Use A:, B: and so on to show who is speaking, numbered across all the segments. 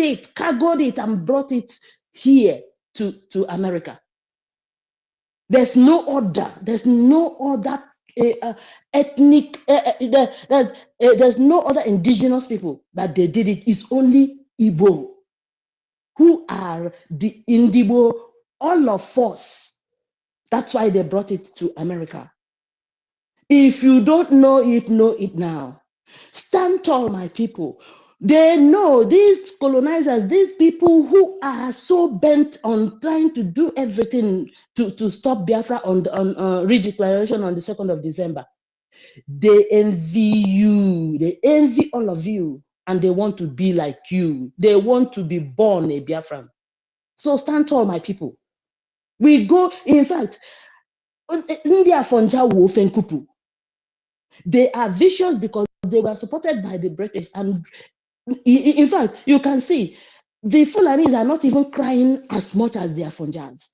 A: it, cargoed it, and brought it here to America. There's no other. There's no other ethnic. There's no other indigenous people that they did it. It's only Igbo, who are the Indigo. All of us. That's why they brought it to America. If you don't know it now. Stand tall, my people. They know, these colonizers, these people who are so bent on trying to do everything to stop Biafra on redeclaration on the 2nd of December. They envy you. They envy all of you. And they want to be like you. They want to be born a Biafran. So stand tall, my people. We go, in fact, India Fonja Wofen Kupu. They are vicious because they were supported by the British. And in fact, you can see the Fulanis are not even crying as much as their Fonjas.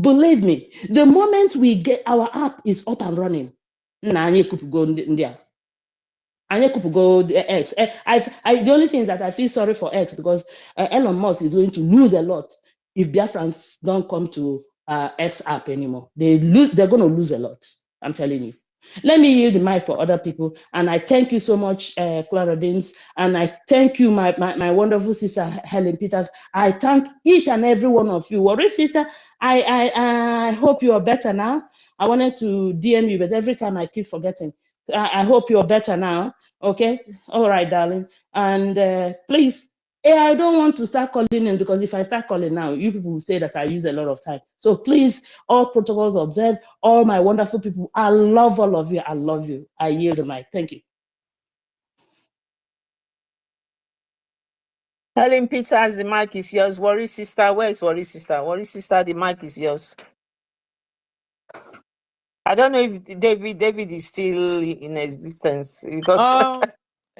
A: Believe me, the moment we get our app is up and running, go India. Go X. The only thing is that I feel sorry for X because Elon Musk is going to lose a lot if Biafrans don't come to X app anymore. They're going to lose a lot. I'm telling you. Let me yield the mic for other people. And I thank you so much, Clara Danes. And I thank you, my wonderful sister, Helen Peters. I thank each and every one of you. Worry, sister, I hope you are better now. I wanted to DM you, but every time I keep forgetting. I hope you're better now. Okay? All right, darling. And please, I don't want to start calling in because if I start calling now, you people will say that I use a lot of time. So please, all protocols observed, all my wonderful people, I love all of you. I love you. I yield the mic. Thank you.
B: Helen Peters, the mic is yours. Worry sister, where is Worry sister? Worry sister, the mic is yours. I don't know if David is still in existence because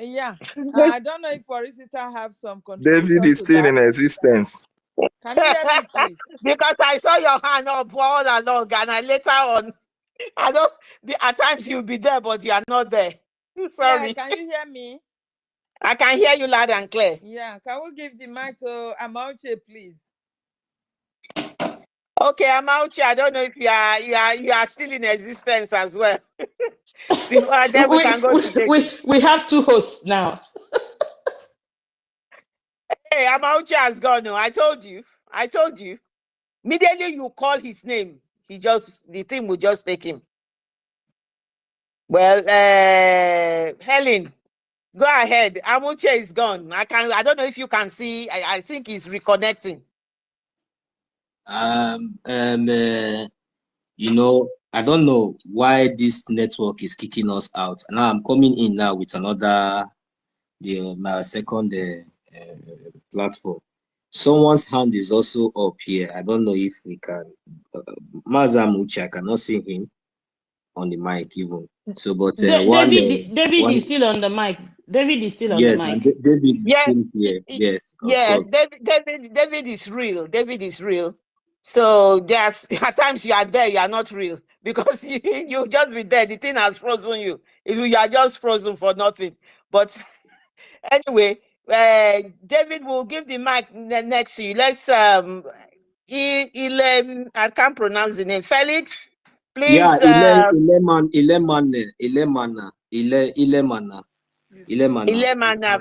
C: yeah. I don't know if Worry sister have some contribution.
D: David is still in existence.
C: Can you hear me, please?
B: Because I saw your hand up all along, and I later on, I don't. At times you'll be there, but you are not there. Sorry.
C: Yeah, can you hear me?
B: I can hear you loud and clear.
C: Yeah, can we give the mic to Amauche, please?
B: Okay, Amauche, I don't know if you are still in existence as well. Before then we can go to
A: we have two hosts now.
B: Hey, Amauche has gone. No, I told you. Immediately you call his name, the thing will just take him. Well, Helen, go ahead. Amauche is gone. I don't know if you can see. I think he's reconnecting.
E: You know, I don't know why this network is kicking us out. Now I'm coming in now with another, my second platform. Someone's hand is also up here. I don't know if we can. Mazamuchi, I cannot see him on the mic even. So, but
A: David is still on the mic. David is still on the mic.
E: David is still here. Yes.
B: David is real. David is real. So there's at times you are there, you are not real because you just be there. The thing has frozen you. You are just frozen for nothing. But anyway, David will give the mic next to you. Let's I can't pronounce the name. Felix, please.
E: Yeah,
B: Ilemana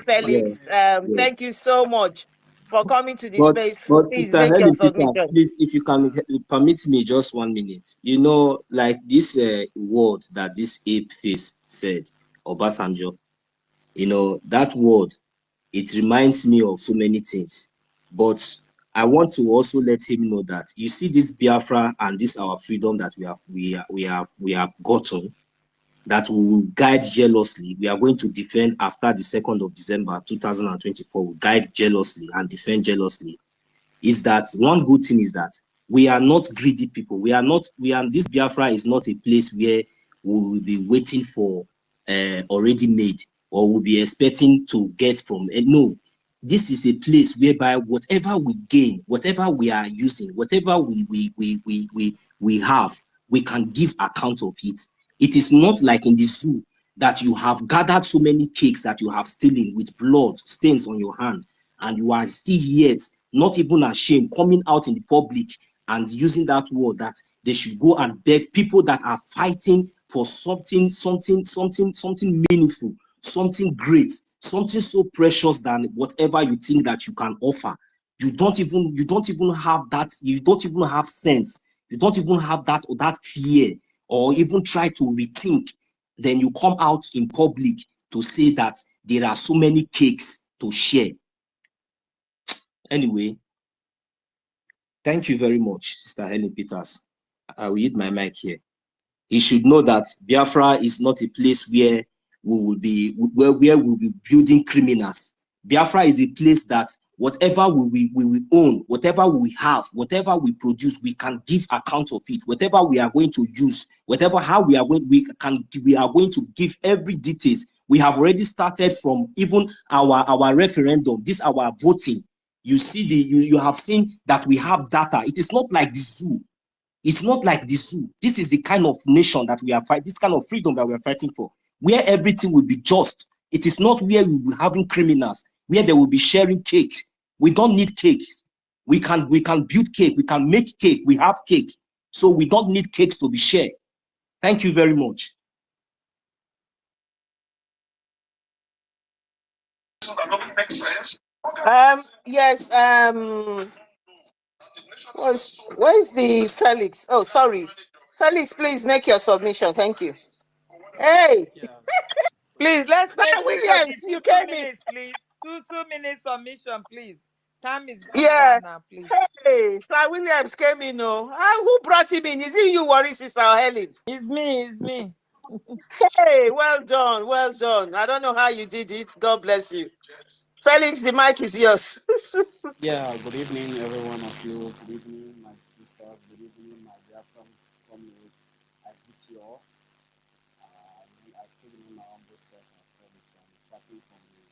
B: Felix.
E: Yes.
B: Thank you so much for coming to this space.
E: But
B: Please
E: Sister
B: make your
E: Helen
B: submission.
E: Peters, please, if you can permit me just 1 minute. You know, like this word that this ape face said, Obasanjo, you know, that word, it reminds me of so many things. But I want to also let him know that you see this Biafra and this our freedom that we have gotten, that we will guide jealously. We are going to defend after the 2nd of December 2024. We guide jealously and defend jealously. Is that one good thing is that we are not greedy people. This Biafra is not a place where we will be waiting for already made or we'll be expecting to get from. No, this is a place whereby whatever we gain, whatever we are using, whatever we have, we can give account of it. It is not like in the zoo that you have gathered so many cakes that you have stolen with blood stains on your hand. and you are still yet not even ashamed, coming out in the public and using that word that they should go and beg people that are fighting for something meaningful, something great, something so precious than whatever you think that you can offer. You don't even have that, you don't even have sense, you don't even have that fear, or even try to rethink. Then you come out in public to say that there are so many cakes to share. Anyway, thank you very much, Sister Helen Peters. I will hit my mic here. You should know that Biafra is not a place where we will be building criminals. Biafra is a place that whatever we will own, whatever we have, whatever we produce, we can give account of it. Whatever we are going to use, whatever how we are going to give every details. We have already started from even our referendum, this our voting. You see you have seen that we have data. It is not like the zoo. It's not like the zoo. This is the kind of nation that we are fighting, this kind of freedom that we are fighting for, where everything will be just. It is not where we will be having criminals, where they will be sharing cake. We don't need cakes. We can build cake, we can make cake, we have cake. So we don't need cakes to be shared. Thank you very much.
B: Yes, where's the Felix? Oh, sorry. Felix, please make your submission. Thank you. Hey,
C: Please, let's
B: Sir
C: make this
B: Williams, you came in.
C: minutes, please. Two minutes submission, please. Time is gone
B: Yeah.
C: now, please.
B: Hey, Sir Williams came in. Oh, who brought him in? Is it you, worry, Sister Helen?
C: It's me.
B: Hey, well done, well done. I don't know how you did it. God bless you. Felix, the mic is yours.
F: Yeah, good evening, every one of you. Good evening, my sister. Good evening, my dear comrades. I greet you all. I feel in my humble self and Felix. I'm chatting from the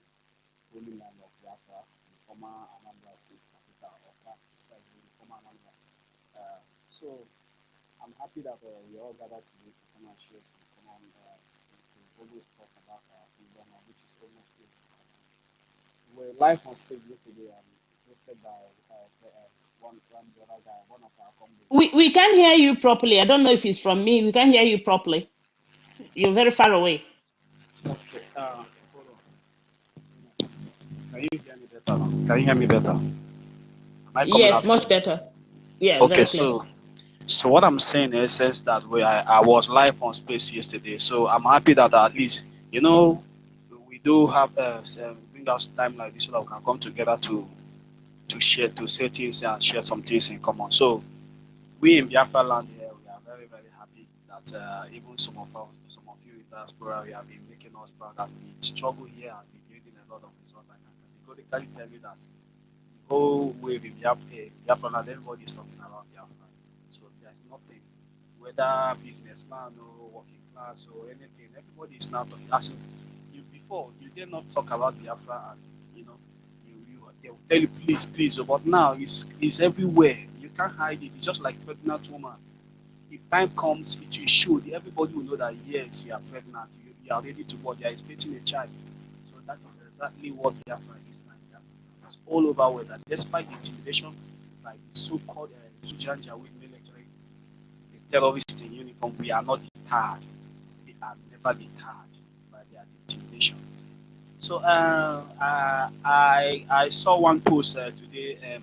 F: holy land of Biafra, the former Anambra State capital of Biafra, the former Anambra. So I'm happy that we all gathered today to come and share some common, to always talk about our freedom, which is almost good. We're live on stage yesterday and hosted by one the other guy, one of our comrades.
A: We can't hear you properly. I don't know if it's from me. We can't hear you properly. You're very far away.
F: Okay, hold on. Can you hear me better now? Can you hear me better? Am I coming
A: Yes,
F: out
A: much
F: clear?
A: better. Yeah,
F: Okay,
A: very clear.
F: so what I'm saying in essence that I was live on space yesterday, so I'm happy that at least we do have bring us time like this so that we can come together to share, to say things and share some things in common. So we in Biafra land here, we are very, very happy that even some of you in diaspora, we have been making us proud that we struggle here and be building a lot of results. I can categorically tell you that the whole wave in Biafra land, everybody is talking about Biafra. So there's nothing, whether businessman or working class or anything, everybody is now talking. As you before, you did not talk about Biafra and they will tell you please, but now it's everywhere. You can't hide it. It's just like pregnant woman. If time comes, it will show. Everybody will know that yes, you are pregnant. You are ready to birth. You are expecting a child. So that is exactly what Biafra is like. It's all over where that despite the intimidation by the so-called Sujanja with military, the terrorists in uniform, we are not deterred. They are never deterred by their intimidation. So I saw one post today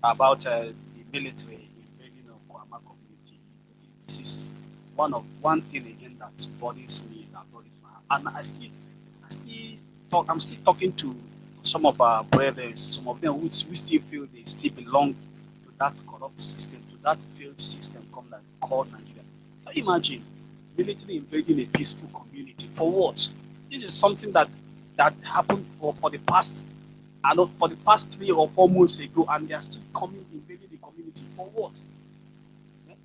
F: about the military invading of Kwama community. This is one thing again that bothers me, and I'm still talking to some of our brothers, some of them who still feel they still belong to that corrupt system, to that failed system called Nigeria. Can you imagine military invading a peaceful community for what? This is something that happened for the past, I know, for the past 3 or 4 months ago, and they are still coming invading the community for what?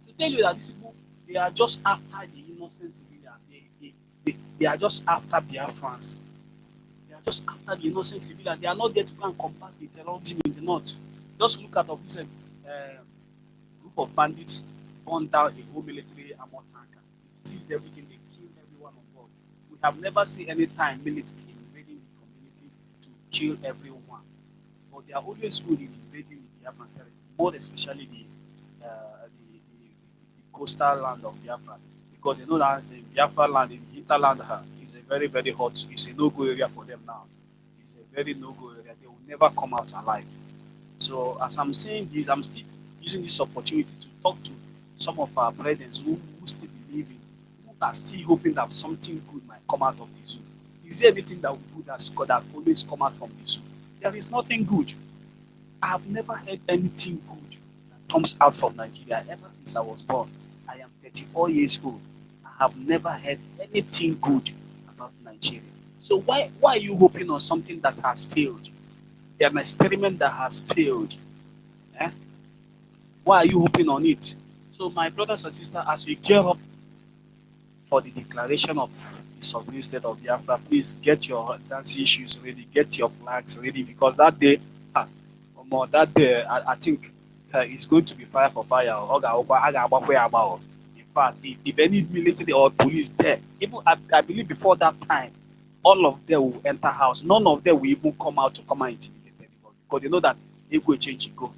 F: To tell you that these people, they are just after the innocent civilian. They are just after Biafrans. They are just after the innocent civilian. They are not there to go and combat the terrorism in the north. Just look at this group of bandits burn down a whole military armor tanker. They seized everything. They killed everyone on board. We have never seen any time military invading the community to kill everyone. but they are always good in invading the Biafran territory, more especially the coastal land of Biafra, because they know that the Biafra land, the hinterland, is a very, very hot, it's a no-go area for them now. It's a very no-go area. They will never come out alive. So as I'm saying this, I'm still using this opportunity to talk to some of our brethren who still believe in, who are still hoping that something good might come out of the zoo. Is there anything that good that always come out from the zoo? There is nothing good. I have never heard anything good that comes out from Nigeria ever since I was born. I am 34 years old. I have never heard anything good about Nigeria. So why are you hoping on something that has failed? An experiment that has failed. Eh? Why are you hoping on it? So my brothers and sisters, as we gear up for the declaration of the sovereign state of Biafra, please get your dance issues ready, get your flags ready, because that day, that day, I think it's going to be fire for fire. In fact, if any military or police there, even I believe before that time, all of them will enter house. None of them will even come out to come and intimidate anybody, because they know that they go change go.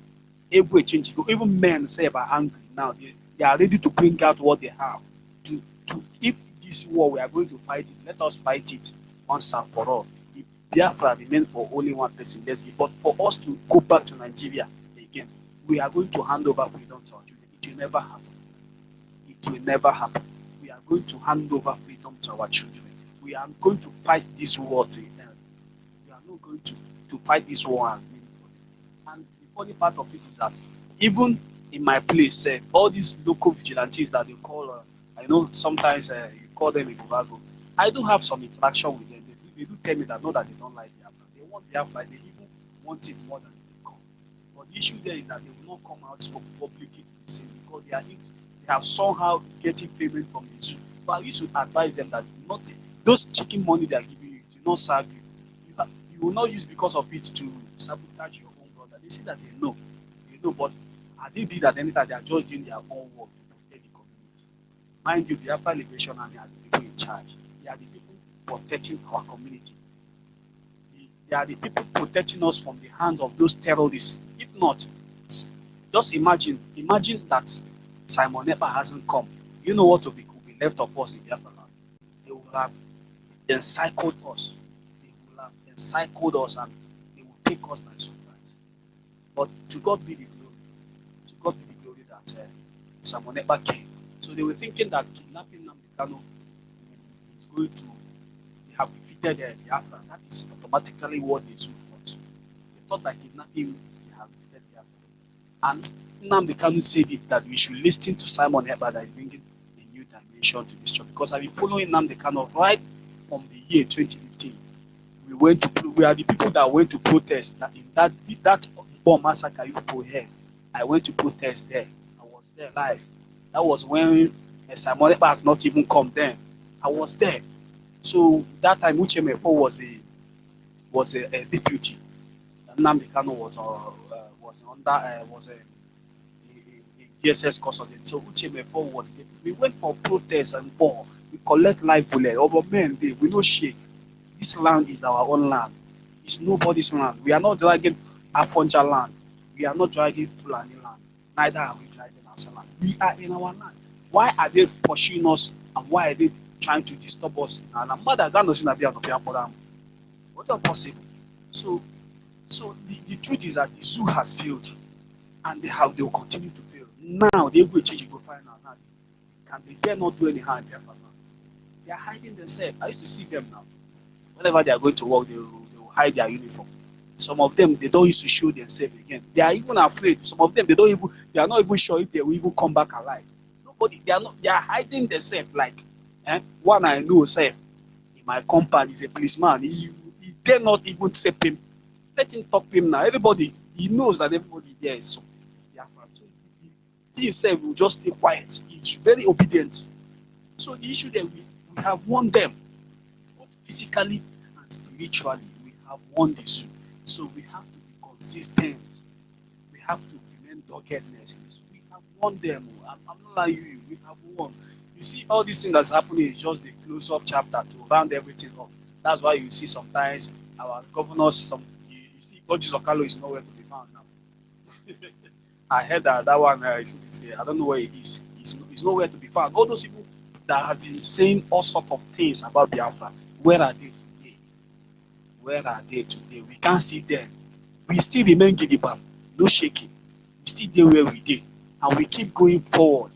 F: Even men say are angry now. They are ready to bring out what they have. To if this war we are going to fight it, let us fight it once and for all. If Biafra remain for only one person, let's give. But for us to go back to Nigeria again, we are going to hand over freedom to our children. It will never happen. It will never happen. We are going to hand over freedom to our children. We are going to fight this war to the end. We are not going to fight this war and win for it. And the funny part of it is that even in my place, all these local vigilantes that they call, I know sometimes you call them a Bugago. I do have some interaction with them. They do tell me that not that they don't like Biafra. They want Biafra. They even want it more than they come. But the issue there is that they will not come out publicly to say because they are somehow getting payment from the zoo. But I used to advise them that not those chicken money they are giving you do not serve you. You will not use because of it to sabotage your own brother. They say that they know, but are they did at any time they are just doing their own work to protect the community? Mind you, the Biafra Liberation Army are the people in charge. They are the people protecting our community. They are the people protecting us from the hand of those terrorists. If not, just imagine that Simon Ekpa hasn't come. You know what will be left of us in Biafra land? They will have encircled us. They will have encircled us and they will take us by surprise. But to God be the glory. To God be the glory that Simon Ekpa came. So they were thinking that kidnapping Nnamdi Kanu is going to have defeated Biafra. That is automatically what they should want. They thought that kidnapping they have defeated Biafra. And Nnamdi Kanu said it that we should listen to Simon Ekpa that is bringing a new dimension to this job. Because I've been following Nnamdi Kanu right from the year 2015. We are the people that went to protest in that bomb massacre you people here. I went to protest there. I was there live. That was when Simon Ekpa has not even come then. I was there. So that time Uche Mefo was a deputy. Nnamdi Kanu was a DSS consultant. So Uche Mefo was there. We went for protests and all. We collect live bullet. Our men, we no shake. This land is our own land. It's nobody's land. We are not dragging Afonja land. We are not dragging Fulani land. Neither are we dragging our land. We are in our land. Why are they pursuing us and why are they trying to disturb us? And mother God knows not what not possible. So the truth is that the zoo has failed and they will continue to fail. Now they go change, go find out. Can they dare not do any harm in Biafra now? They are hiding themselves. I used to see them now. Whenever they are going to work, they will hide their uniform. Some of them, they don't used to show themselves again. They are even afraid. Some of them, they are not even sure if they will even come back alive. Nobody, they are hiding themselves like, one I know, safe in my compound is a policeman. He dare not even say him. Let him talk to him now. Everybody, he knows that everybody there is so. So he himself will just stay quiet. He's very obedient. So the issue that we have won them, both physically and spiritually, we have won the zoo. So we have to be consistent. We have to remain doggedness. We have won them. I'm not like you. We have won. You see, all these things that's happening is just the close-up chapter to round everything up. That's why you see sometimes our governors, You see, George Okalo is nowhere to be found now. I heard that one is I don't know where he is. He's nowhere to be found. All those people that have been saying all sorts of things about Biafra, where are they today? Where are they today? We can't see them. We still remain Gidiba, no shaking. We still there where we did. And we keep going forward.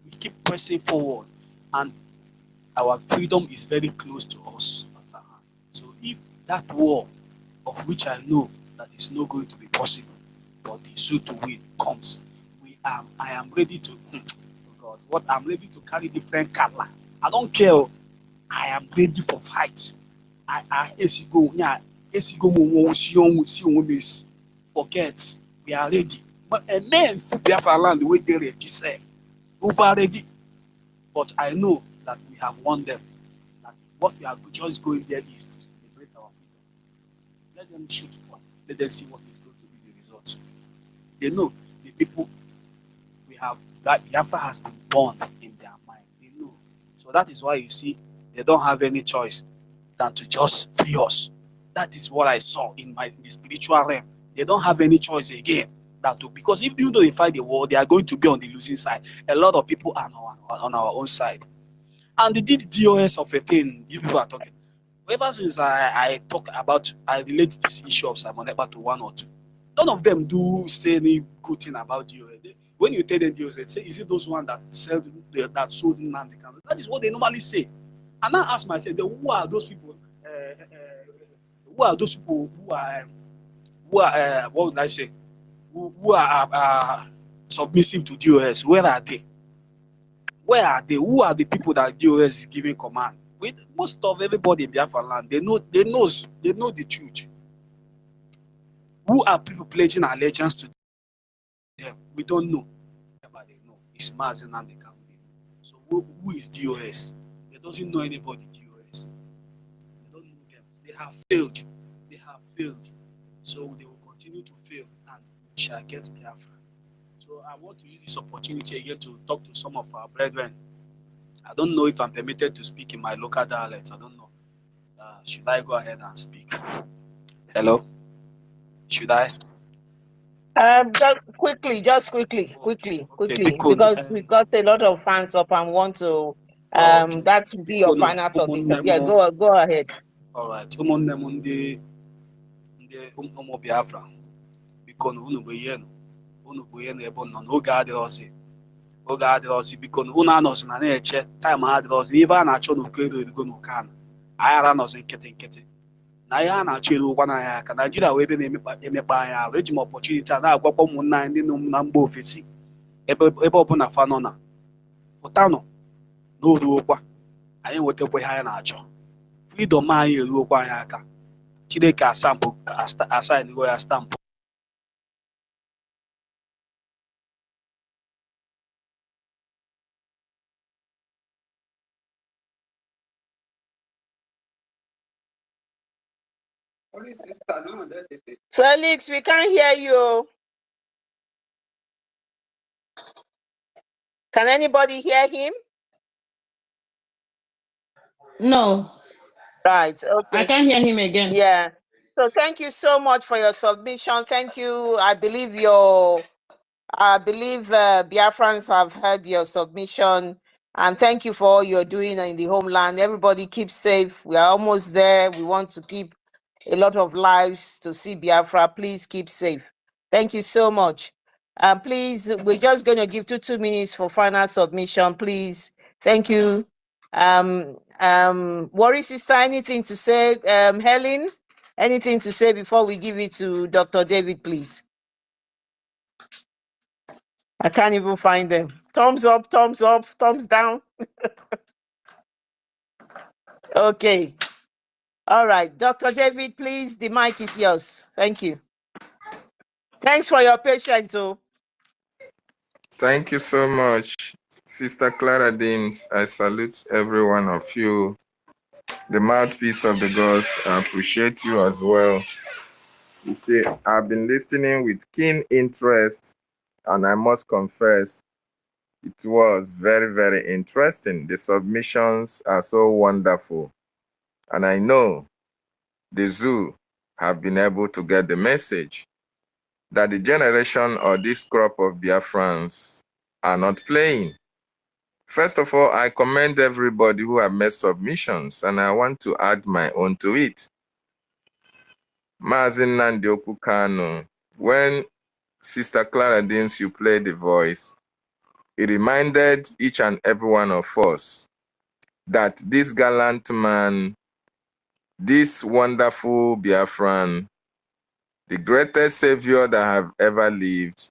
F: We keep pressing forward. And our freedom is very close to us. So if that war, of which I know that is not going to be possible for the Zoo to win, comes, I am ready to, oh God, what I'm ready to carry different color. I don't care. I am ready for fight. Forget, we are ready. But a man for Biafra land, the way they ready, say, over ready. But I know that we have won them. That what we are just going there is to celebrate our freedom. Let them shoot one. Let them see what is going to be the result. They know the people we have, that Biafra has been born in their mind. They know. So that is why you see they don't have any choice than to just free us. That is what I saw in the spiritual realm. They don't have any choice again than to, because if even though they fight the war, they are going to be on the losing side. A lot of people are on our own side. And they did DOS of a thing you people are talking. Ever since I relate this issue of Simon Ekpa to one or two. None of them do say any good thing about DOS. When you tell them DOS, they say, is it those one that sold Nnamdi Kanu? That is what they normally say. And I ask myself, who are those people? Who are those people who are what would I say? Who are submissive to DOS? Where are they? Where are they? Who are the people that DOS is giving command? With most of everybody in Biafra land, they know the truth. Who are people pledging allegiance to them? We don't know. But they know. It's Mazi Nnamdi Kanu. So who is DOS? They doesn't know anybody DOS. They don't know them. They have failed. They have failed. So they will continue to fail and we shall get Biafra. So I want to use this opportunity again to talk to some of our brethren. I don't know if I'm permitted to speak in my local dialect. I don't know. Should I go ahead and speak? Hello? Should I?
B: Just quickly,
F: Okay. Biko,
B: because we got a lot of fans up and want to
F: okay.
B: that will be your
F: Biko,
B: final submission.
F: ụmụnne
B: Yeah,
F: m,
B: go ahead.
F: all right. Ụmụnne m ndị ụmụ Biafra, biko na unu bụ ihe nọ ebe nọ n'oge adịrọzi. Oge adịrọzi, biko na unu anọzi na na-eche taịm ha adịrọzi. Ife a na-achọ n'uko erigo n'uko ana. Anyị ara nọzi nkịtị. Na ihe a na-achọ erukwa n'anya aka. Naijiria wee ebe na-emekpa anyị arụ. Eji m ọpọchuniti a na-agwakwa ụmụnna anyị ndị nọ na mba ofesi ebe ọbụla fa nọ na fụtanụ na o ruokwa. Anyị nwetakwa ihe anyị na-achọ. Freedom anyị eruokwa anyị aka. Chineke asainigo ya stampụ.
B: Felix, we can't hear you. Can anybody hear him?
A: No,
B: Right. Okay.
A: I can't hear him again.
B: Yeah. So thank you so much for your submission. Thank you. I believe Biafrans have heard your submission, and thank you for all you're doing in the homeland. Everybody keep safe. We are almost there. We want to keep a lot of lives to see Biafra. Please keep safe. Thank you so much. Please, we're just going to give 2 minutes for final submission, please. Thank you. Worry sister, anything to say? Helen, anything to say before we give it to Dr. David, please? I can't even find them. Thumbs up, thumbs down. Okay. All right. Dr. David, please, the mic is yours. Thank you. Thanks for your patience, too.
D: Thank you so much, Sister Clara Dims. I salute every one of you. The mouthpiece of the gods, I appreciate you as well. You see, I've been listening with keen interest, and I must confess, it was very, very interesting. The submissions are so wonderful. And I know the zoo have been able to get the message that the generation or this crop of Biafrans are not playing. First of all, I commend everybody who have made submissions, and I want to add my own to it. Mazin Nandioku Kanu, when Sister Clara Dims, you played the voice, it reminded each and every one of us that this gallant man, this wonderful Biafran, the greatest savior that have ever lived,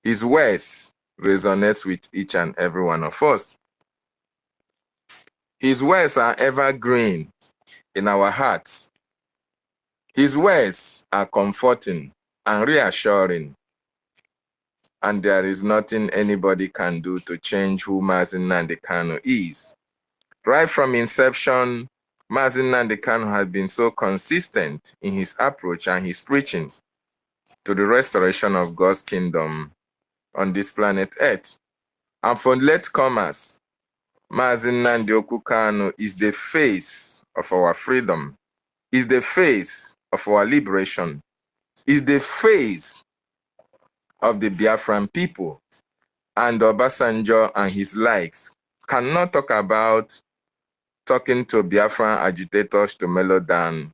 D: his words resonates with each and every one of us. His words are evergreen in our hearts. His words are comforting and reassuring. And there is nothing anybody can do to change who Mazin Nnamdi Kanu is. Right from inception, Mazin Nnamdi Kanu has been so consistent in his approach and his preaching to the restoration of God's kingdom on this planet Earth. And for latecomers, Mazin Nnamdi Kanu is the face of our freedom, is the face of our liberation, is the face of the Biafran people. And Obasanjo and his likes cannot talk about talking to Biafran agitators to mellow down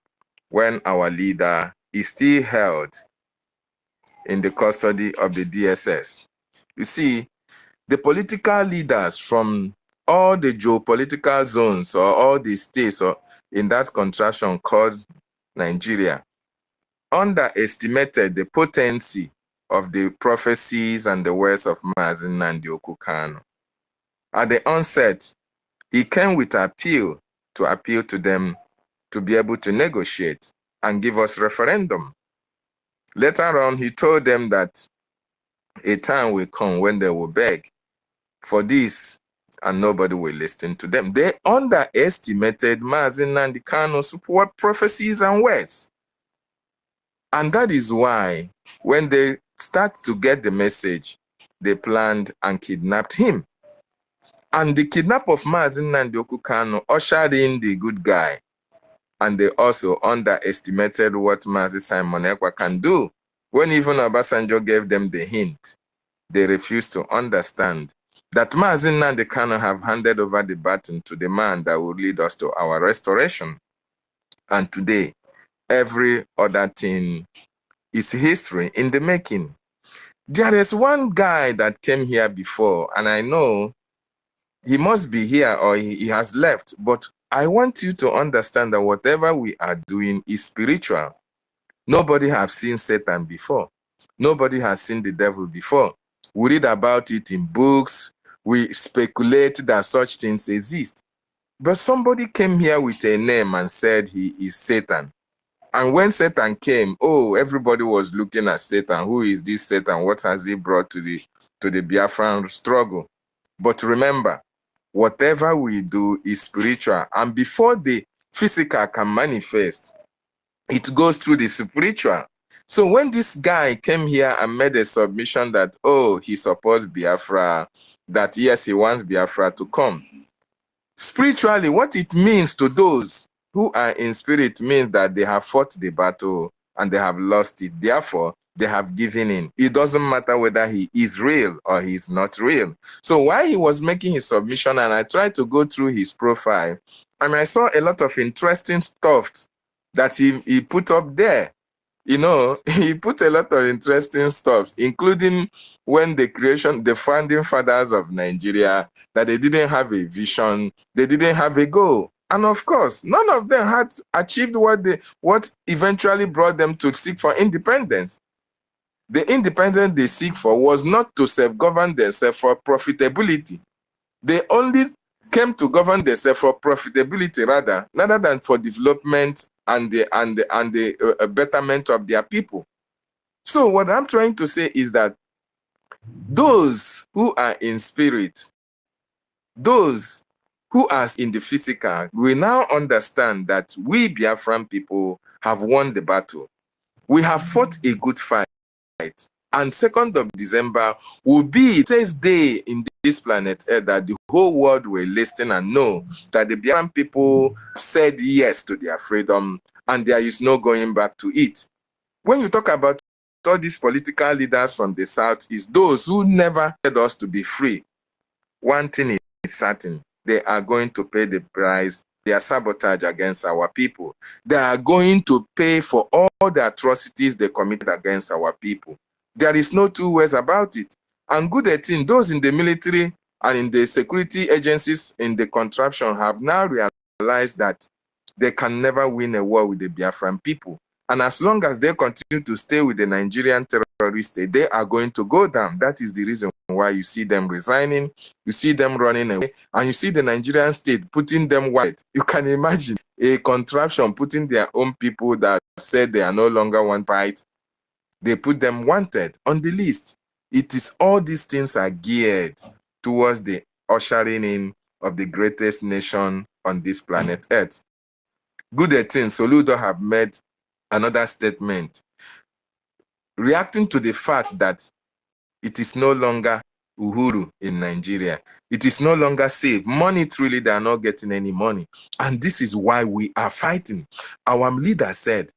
D: when our leader is still held in the custody of the DSS. You see, the political leaders from all the geopolitical zones or all the states or in that contraction called Nigeria underestimated the potency of the prophecies and the words of Mazin Nnamdi Kanu. At the onset, he came with appeal to them to be able to negotiate and give us referendum. Later on, he told them that a time will come when they will beg for this and nobody will listen to them. They underestimated Mazin Nnamdi Kanu's prophecies and words. And that is why when they start to get the message, they planned and kidnapped him. And the kidnap of Mazin Nnamdi Kanu ushered in the good guy. And they also underestimated what Mazi Simon Ekpa can do. When even Obasanjo gave them the hint, they refused to understand that Mazin Nnamdi Kanu have handed over the baton to the man that will lead us to our restoration. And today, every other thing is history in the making. There is one guy that came here before, and I know he must be here or he has left, but I want you to understand that whatever we are doing is spiritual. Nobody has seen Satan before. Nobody has seen the devil before. We read about it in books. We speculate that such things exist. But somebody came here with a name and said he is Satan. And when Satan came, oh, everybody was looking at Satan. Who is this Satan? What has he brought to the Biafran struggle? But remember, whatever we do is spiritual. And before the physical can manifest, it goes through the spiritual. So when this guy came here and made a submission that, oh, he supports Biafra, that yes, he wants Biafra to come. Spiritually, what it means to those who are in spirit means that they have fought the battle and they have lost it. Therefore, they have given in. It doesn't matter whether he is real or he is not real. So while he was making his submission, and I tried to go through his profile, and I saw a lot of interesting stuff that he put up there. You know, he put a lot of interesting stuff, including when the founding fathers of Nigeria, that they didn't have a vision, they didn't have a goal. And of course, none of them had achieved what eventually brought them to seek for independence. The independence they seek for was not to self-govern themselves for profitability. They only came to govern themselves for profitability rather than for development and the betterment of their people. So what I'm trying to say is that those who are in spirit, those who are in the physical, we now understand that we Biafran people have won the battle. We have fought a good fight. And 2nd of December will be the first day in this planet Earth that the whole world will listen and know that the Biafran people said yes to their freedom and there is no going back to it. When you talk about all these political leaders from the South, is those who never led us to be free. One thing is certain, they are going to pay the price. They are sabotage against our people. They are going to pay for all the atrocities they committed against our people. There is no two ways about it. And good 18, those in the military and in the security agencies in the contraption have now realized that they can never win a war with the Biafran people. And as long as they continue to stay with the Nigerian terrorist state, they are going to go down. That is the reason why you see them resigning, you see them running away, and you see the Nigerian state putting them white. You can imagine a contraption putting their own people that said they are no longer one fight. They put them wanted on the list. It is all these things are geared towards the ushering in of the greatest nation on this planet Earth. Good 18, Soludo have made another statement reacting to the fact that it is no longer Uhuru in Nigeria. It is no longer safe. Monetarily, they are not getting any money. And this is why we are fighting. Our leader said,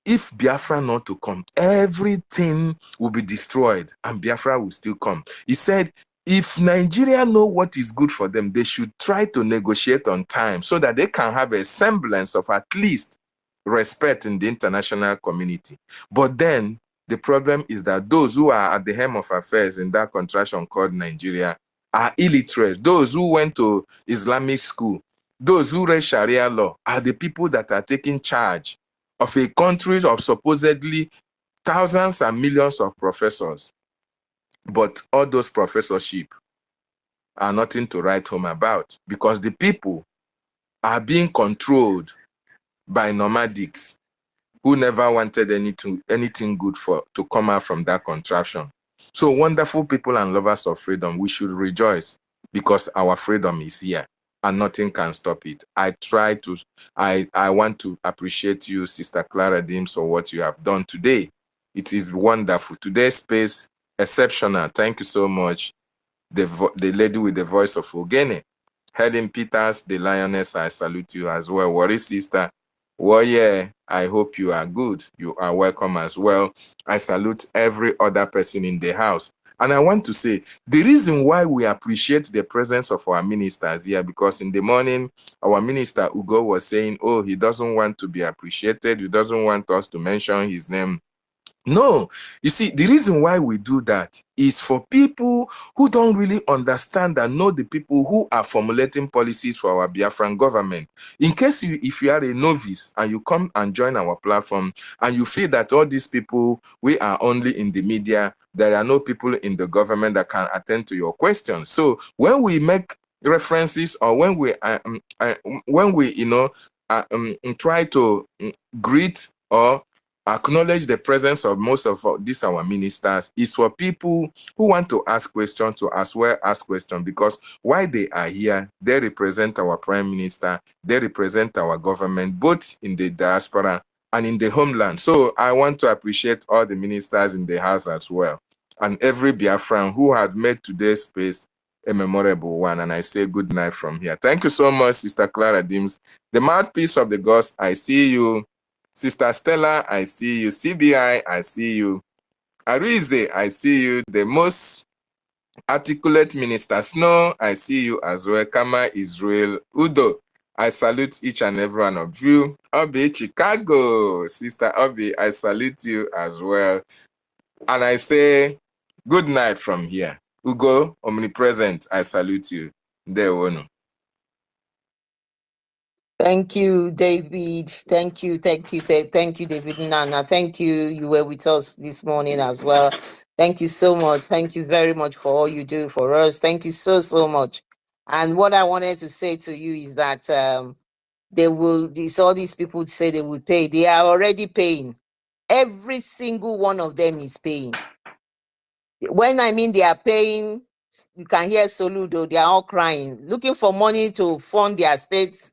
D: if Biafra not to come, everything will be destroyed and Biafra will still come. He said, if Nigeria know what is good for them, they should try to negotiate on time so that they can have a semblance of at least respect in the international community. But then the problem is that those who are at the helm of affairs in that contraction called Nigeria are illiterate. Those who went to Islamic school, those who read Sharia law are the people that are taking charge of a country of supposedly thousands and millions of professors. But all those professorship are nothing to write home about because the people are being controlled by nomadics who never wanted anything good to come out from that contraption. So wonderful people and lovers of freedom, we should rejoice because our freedom is here and nothing can stop it. I want to appreciate you, Sister Clara Dims, for what you have done today. It is wonderful. Today's space, exceptional. Thank you so much. The lady with the voice of Ogene. Helen Peters, the lioness, I salute you as well. Worry sister. Warrior, I hope you are good. You are welcome as well. I salute every other person in the house. And I want to say, the reason why we appreciate the presence of our ministers here, because in the morning, our minister, Ugo, was saying, oh, he doesn't want to be appreciated. He doesn't want us to mention his name. No, you see, the reason why we do that is for people who don't really understand and know the people who are formulating policies for our Biafran government. In case if you are a novice and you come and join our platform and you feel that all these people, we are only in the media, there are no people in the government that can attend to your questions. So when we make references or when we try to greet or acknowledge the presence of most of these our ministers is for people who want to ask questions to as well ask questions, because while they are here, they represent our prime minister, they represent our government, both in the diaspora and in the homeland. So I want to appreciate all the ministers in the house as well, and every Biafran who had made today's space a memorable one. And I say good night from here. Thank you so much, Sister Clara Dims, the mouthpiece of the gods. I see you. Sister Stella, I see you. CBI, I see you. Arize, I see you. The most articulate Minister Snow, I see you as well. Kama Israel, Udo, I salute each and every one of you. Obi, Chicago, Sister Obi, I salute you as well. And I say good night from here. Ugo, omnipresent, I salute you. There, Wono.
B: Thank you, David. Thank you, David Nana. Thank you. You were with us this morning as well. Thank you so much. Thank you very much for all you do for us. Thank you so much. And what I wanted to say to you is that all these people say they will pay. They are already paying. Every single one of them is paying. When I mean they are paying, you can hear Soludo, they are all crying, looking for money to fund their states.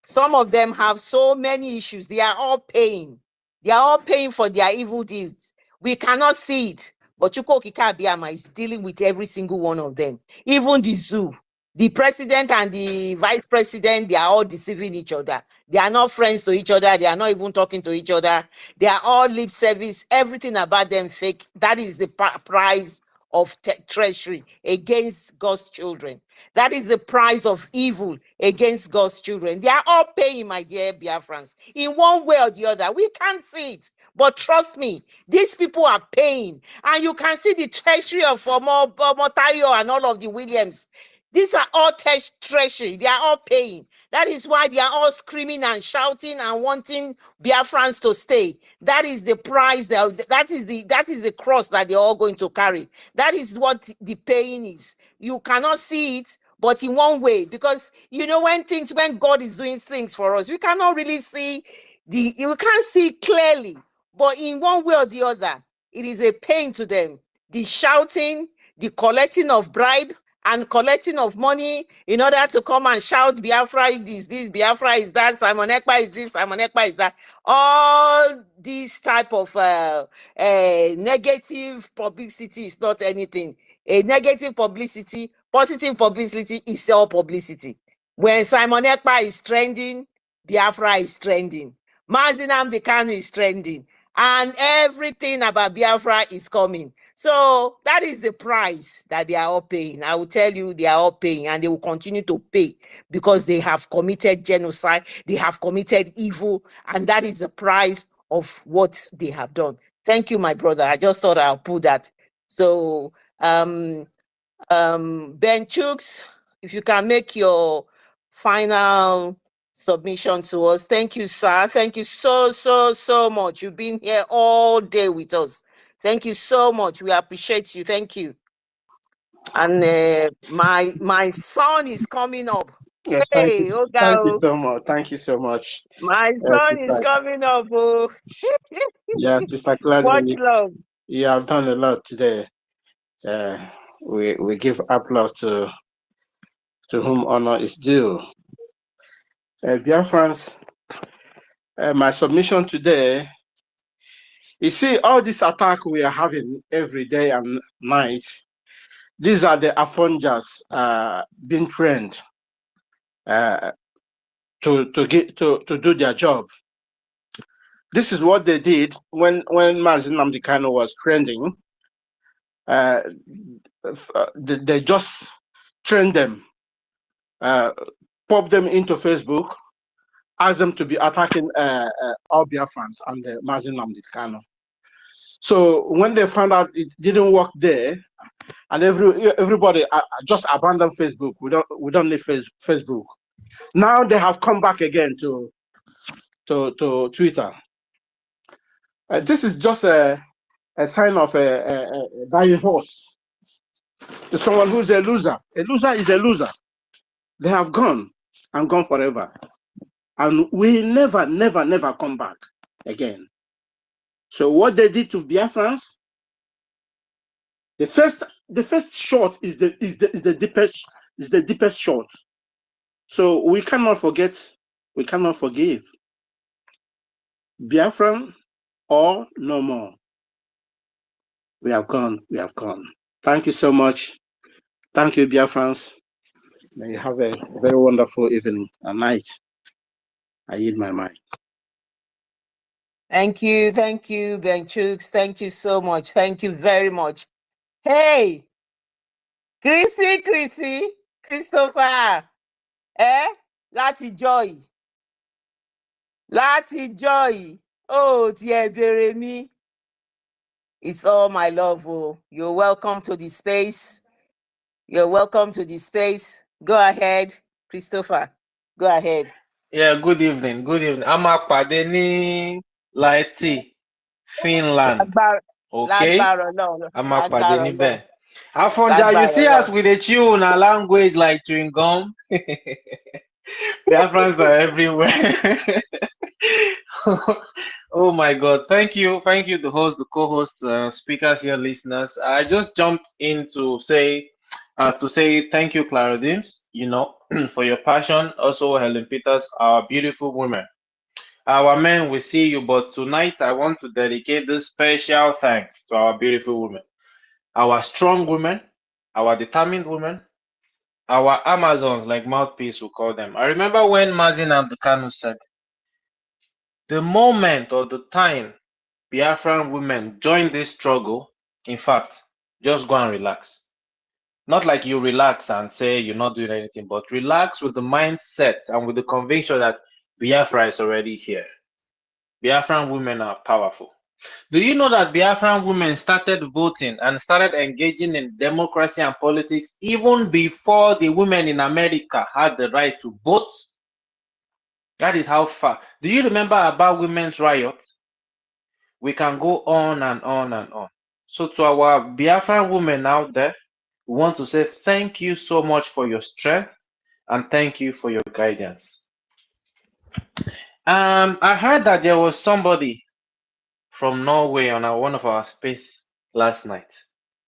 B: Some of them have so many issues. They are all paying. They are all paying for their evil deeds. We cannot see it, but Chukwuka Abiyama is dealing with every single one of them. Even the zoo. The president and the vice president, they are all deceiving each other. They are not friends to each other. They are not even talking to each other. They are all lip service. Everything about them fake. That is the price of treachery against God's children. That is the price of evil against God's children. They are all paying, my dear Biafrans, in one way or the other. We can't see it, but trust me, these people are paying. And you can see the treachery of Motayo and all of the Williams. These are all treachery. They are all paying. That is why they are all screaming and shouting and wanting Biafrans to stay. That is the price. That is the cross that they're all going to carry. That is what the pain is. You cannot see it, but in one way, because you know when God is doing things for us, we cannot really see you can't see clearly, but in one way or the other, it is a pain to them. The shouting, the collecting of bribe, and collecting of money in order to come and shout Biafra is this, Biafra is that, Simon Ekpa is this, Simon Ekpa is that. All these type of negative publicity is not anything. A negative publicity, positive publicity is all publicity. When Simon Ekpa is trending, Biafra is trending. Mazi Nnamdi Kanu is trending. And everything about Biafra is coming. So that is the price that they are all paying. I will tell you, they are all paying, and they will continue to pay because they have committed genocide, they have committed evil, and that is the price of what they have done. Thank you, my brother. I just thought I'll put that. So Ben Chooks, if you can make your final submission to us. Thank you, sir. Thank you so much. You've been here all day with us. Thank you so much. We appreciate you. Thank you. And my son is coming up.
G: Yes,
B: Hey,
G: thank you
B: Oga.
G: so much. Thank you so much.
B: My son is
G: Sister,
B: coming up. Oh.
G: yeah, Sister Claudia,
B: Much love.
G: you have done a lot today. We give applause to whom honor is due. Dear friends, my submission today, you see, all this attack we are having every day and night, these are the Afongers being trained to do their job. This is what they did when Mazi Nnamdi Kanu was trending. They just trained them, pop them into Facebook, ask them to be attacking all Biafrans and Mazi Nnamdi Kanu. So when they found out it didn't work there, and everybody just abandoned Facebook. We don't need Facebook. Now they have come back again to Twitter. This is just a sign of a dying horse. It's someone who's a loser. A loser is a loser. They have gone and gone forever, and we never come back again. So what they did to Biafrans, the first shot is the deepest shot. So we cannot forget, we cannot forgive. Biafran or no more. We have gone, we have gone. Thank you so much. Thank you, Biafrans. May you have a very wonderful evening and night. I yield my mind.
B: Thank you, Ben Chooks. Thank you so much. Thank you very much. Hey, Christopher, láti joy. Oh, dear Jeremy. It's all my love. Oh, you're welcome to the space. You're welcome to the space. Go ahead, Christopher. Go ahead.
H: Yeah, good evening. Good evening. I'm a pàdé ní Laiti, Finland. Okay? I'm a pàdé níbẹ̀. Afonja, you see us with a tune, a language like chewing gum. Biafrans are everywhere. Oh my God. Thank you, the host, the co-host, speakers here, listeners. I just jumped in to say thank you, Clara Dims, for your passion. Also, Helen Peters, our beautiful women. Our men, we see you, but tonight I want to dedicate this special thanks to our beautiful women, our strong women, our determined women, our Amazons, like mouthpiece, we call them. I remember when Mazin and Kanu said, the moment or the time Biafran women join this struggle, in fact, just go and relax. Not like you relax and say you're not doing anything, but relax with the mindset and with the conviction that Biafra is already here. Biafran women are powerful. Do you know that Biafran women started voting and started engaging in democracy and politics even before the women in America had the right to vote? That is how far. Do you remember about women's riots? We can go on and on and on. So to our Biafran women out there, we want to say thank you so much for your strength and thank you for your guidance. I heard that there was somebody from Norway on one of our space last night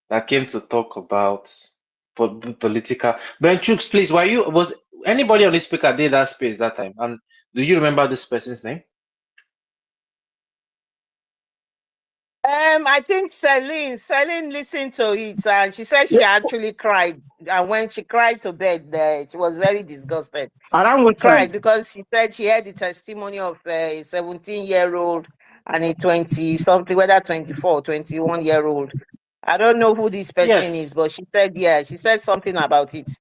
H: that came to talk about political. Ben Chooks, please, was anybody on this speaker did that space that time? And do you remember this person's name?
B: I think Celine listened to it and she said she actually cried. And when she cried to bed, she was very disgusted.
G: Around
B: She
G: what time?
B: cried because she said she heard the testimony of a 17-year-old and a 20-something, whether 24 or 21-year-old. I don't know who this person
H: Yes.
B: is, but she said, yeah, she said something about it.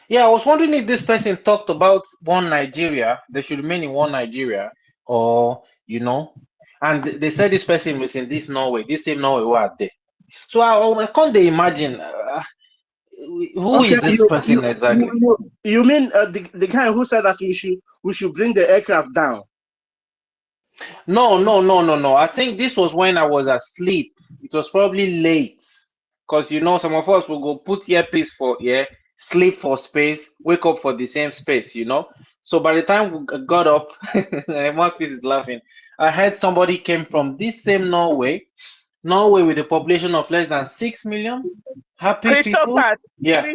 H: Yeah, I was wondering if this person talked about one Nigeria, they should remain in one Nigeria, or and they said this person was in this Norway, this same Norway who are there. So I can't imagine who
G: Okay,
H: is this person exactly?
G: you mean the guy who said that we should bring the aircraft down?
H: No. I think this was when I was asleep. It was probably late, because some of us will go put earpiece for sleep for space, wake up for the same space. So by the time we got up, Marcus is laughing. I heard somebody came from this same Norway with a population of less than 6 million. Happy people. Yeah.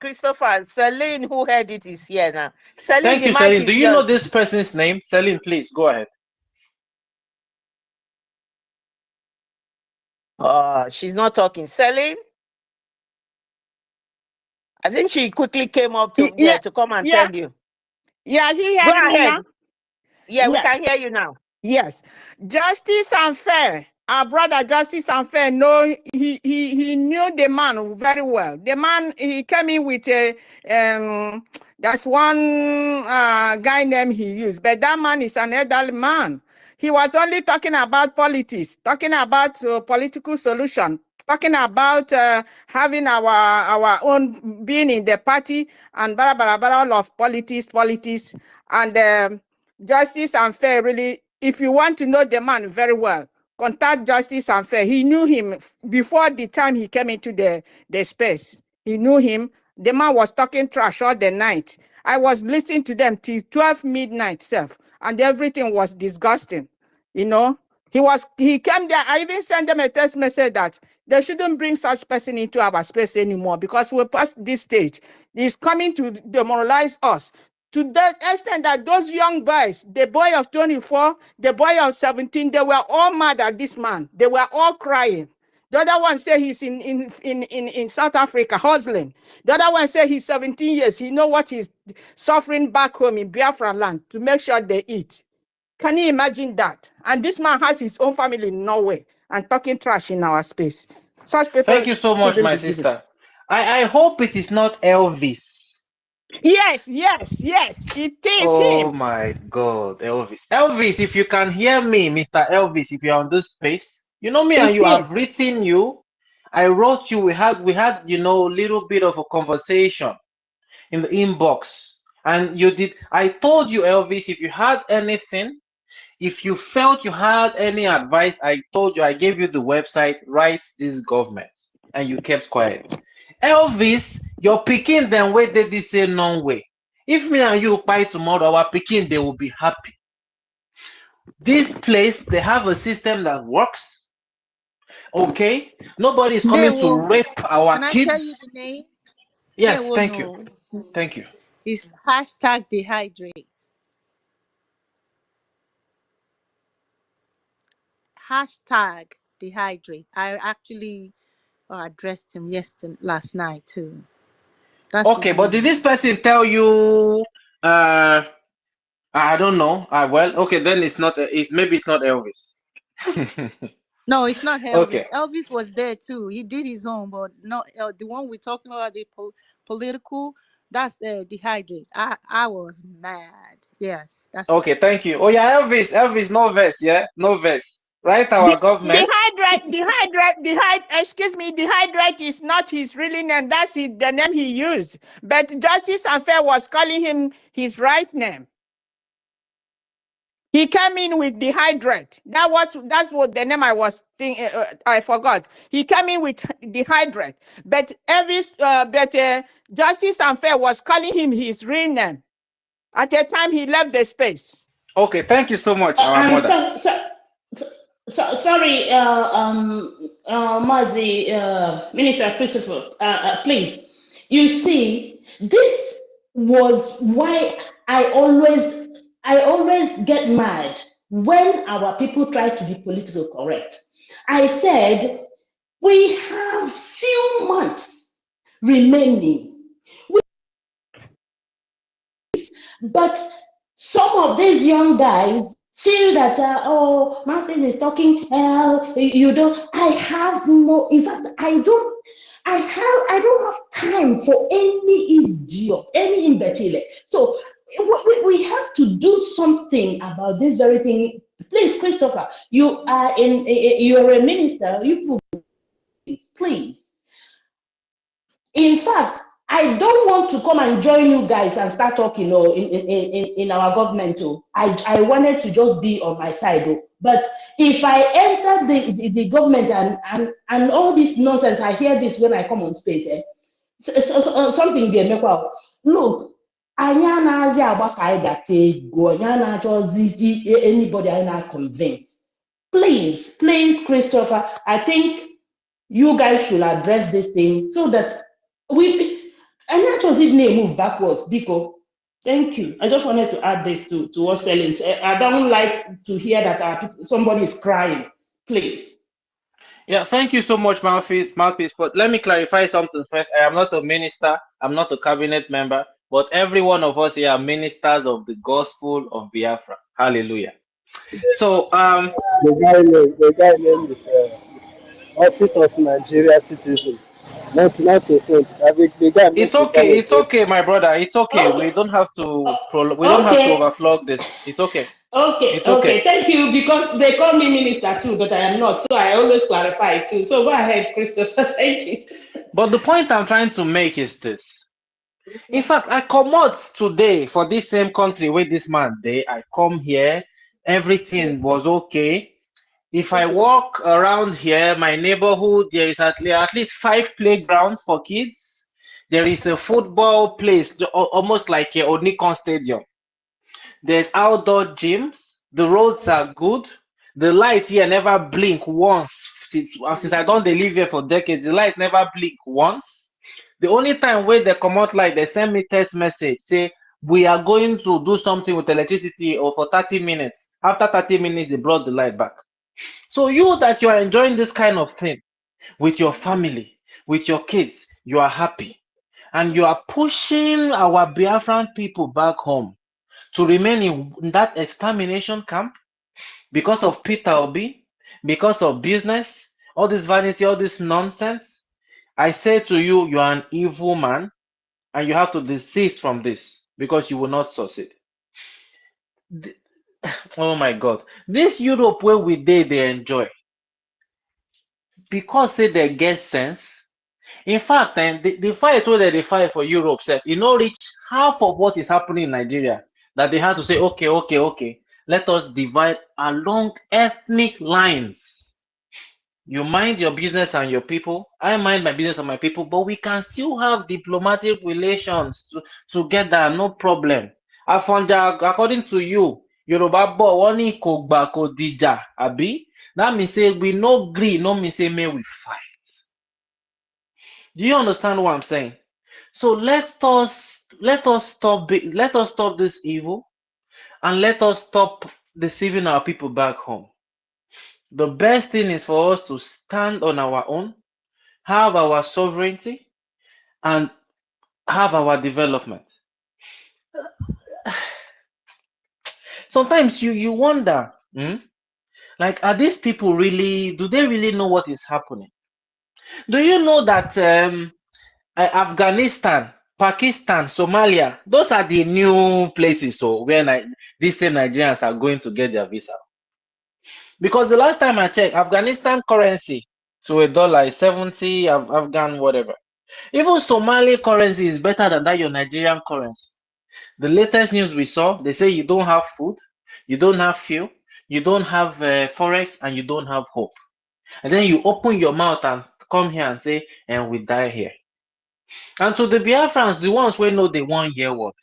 B: Christopher, Celine, who heard it, is here now. Celine,
H: Thank
B: the
H: you,
B: mic
H: Celine.
B: is
H: Do you
B: yours.
H: know this person's name? Celine, please go ahead.
B: She's not talking. Celine? I think she quickly came up to come and tell you.
I: Yeah, he
B: Go
I: heard me
B: ahead.
I: now?
B: Yeah, we
I: Yes.
B: can hear you now.
I: Yes. Justice and Fair. Our brother Justice and Fair, he knew the man very well. The man, he came in with that's one guy name he used, but that man is an elderly man. He was only talking about politics, talking about political solution, talking about having our own being in the party and all of politics, and Justice and Fair really, if you want to know the man very well, contact Justice and Fair. He knew him before the time he came into the space. He knew him. The man was talking trash all the night. I was listening to them till 12 midnight self, and everything was disgusting. He came there. I even sent them a text message that they shouldn't bring such person into our space anymore because we're past this stage. He's coming to demoralize us. To the extent that those young boys, the boy of 24, the boy of 17, they were all mad at this man. They were all crying. The other one said he's in South Africa hustling. The other one said he's 17 years. He know what he's suffering back home in Biafra land to make sure they eat. Can you imagine that? And this man has his own family in Norway and talking trash in our space. Such people.
H: Thank you so much, my sister. I hope it is not Elvis.
I: Yes, it is him.
H: Oh my God, Elvis. Elvis, if you can hear me, Mr. Elvis, if you're on this space, me and you have written you. I wrote you. We had little bit of a conversation in the inbox, and you did. I told you, Elvis, if you had anything, if you felt you had any advice, I told you, I gave you the website, Write This Government, and you kept quiet. Elvis, your pikin then wait they say no way. If me and you buy tomorrow, our pikin, they will be happy. This place, they have a system that works. Okay? Nobody is coming to rape our
J: Can
H: kids.
J: I tell you the name?
H: Yes, thank you. Thank you.
J: It's #dehydrate. #dehydrate. I actually addressed him last night too. That's
H: Okay,
J: his
H: but did
J: name.
H: this person tell you? I don't know. Well, okay, then it's not. Maybe it's not Elvis.
J: No, it's not Elvis.
H: Okay.
J: Elvis was there too. He did his own, but no, the one we're talking about, the political, that's dehydrate. I was mad. Yes, that's it.
H: Okay. Thank you. Oh yeah, Elvis. Elvis, no verse. Yeah, no verse. Right, our government.
I: Excuse me, dehydrate is not his really name. That's the name he used. But Justice Unfair was calling him his right name. He came in with dehydrate. That's what the name I was thinking. I forgot. He came in with dehydrate. But Justice Unfair was calling him his real name. At the time he left the space.
H: Okay. Thank you so much, our mother.
A: Sorry, Mazi, Minister Christopher, please. You see, this was why I always get mad when our people try to be political correct. I said, we have few months remaining, but some of these young guys feel that Martin is talking, you don't. I have no. In fact, I don't have time for any idiot, any imbecile. So we have to do something about this very thing. Please, Christopher, you're a minister. You please. In fact, I don't want to come and join you guys and start talking in our government. I wanted to just be on my side. But if I enter the government and all this nonsense, I hear this when I come on space. Something they make out. Look, anybody I not convince. Please, Christopher, I think you guys should address this thing so that and not just if name move backwards, Biko. Thank you. I just wanted to add this to what Selling said. I don't like to hear that somebody is crying. Please.
H: Yeah, thank you so much, Mouthpiece. But let me clarify something first. I am not a minister. I'm not a cabinet member. But every one of us here are ministers of the gospel of Biafra. Hallelujah. So
K: the guy name is Office of Nigeria Citizen. Not percent. The guy
H: it's
K: makes the
H: okay. It's
K: comment.
H: okay, my brother. It's okay. We
A: Okay.
H: don't have to we don't have to
A: Okay.
H: overflog this. It's okay.
A: Okay.
H: It's okay.
A: Thank you, because they call me minister too, but I am not. So I always clarify too. So go ahead, Christopher. Thank you.
H: But the point I'm trying to make is this. In fact, I come out today for this same country where this man day. I come here, everything was okay. If I walk around here, my neighborhood, there is at least 5 playgrounds for kids. There is a football place, almost like a Onikon Stadium. There's outdoor gyms. The roads are good. The light here never blink once. Since I don't live here for decades, the light never blink once. The only time where they come out light, they send me text message, say, we are going to do something with electricity or for 30 minutes. After 30 minutes, they brought the light back. So you that you are enjoying this kind of thing with your family, with your kids, you are happy. And you are pushing our Biafran people back home to remain in that extermination camp because of Peter Obi, because of business, all this vanity, all this nonsense. I say to you, you are an evil man and you have to desist from this because you will not succeed. Oh my God. This Europe where we did, they enjoy. Because say they get sense. In fact, the fight where they fight for Europe, you know, reach half of what is happening in Nigeria. That they had to say, okay, let us divide along ethnic lines. You mind your business and your people. I mind my business and my people, but we can still have diplomatic relations together, no problem. Afonja, according to you, Yoruba bo woni ko gba ko dija, abi? That means say we no agree, no mean say may we fight. Do you understand what I'm saying? So let us stop this evil and let us stop deceiving our people back home. The best thing is for us to stand on our own, have our sovereignty, and have our development. Sometimes you wonder, like, are these people really, do they really know what is happening? Do you know that Afghanistan, Pakistan, Somalia, those are the new places where these same Nigerians are going to get their visa? Because the last time I checked, Afghanistan currency to a dollar is 70 Afghan whatever. Even Somali currency is better than that your Nigerian currency. The latest news we saw, they say you don't have food, you don't have fuel, you don't have forex, and you don't have hope. And then you open your mouth and come here and say, and we die here. And to the Biafrans, the ones who know the 1 year what?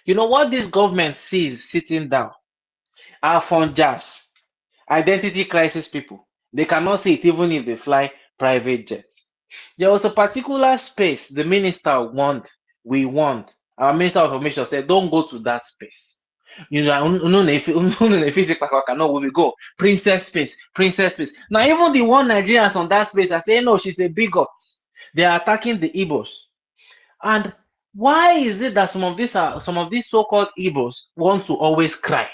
H: You know what this government sees sitting down? Are from jazz, identity crisis people. They cannot see it even if they fly private jets. There was a particular space the minister warned, our minister of information said, don't go to that space. You know, no, we will go. Princess space. Now, even the one Nigerians on that space are saying, no, she's a bigot. They are attacking the Igbos. And why is it that some of these so-called Igbos want to always cry?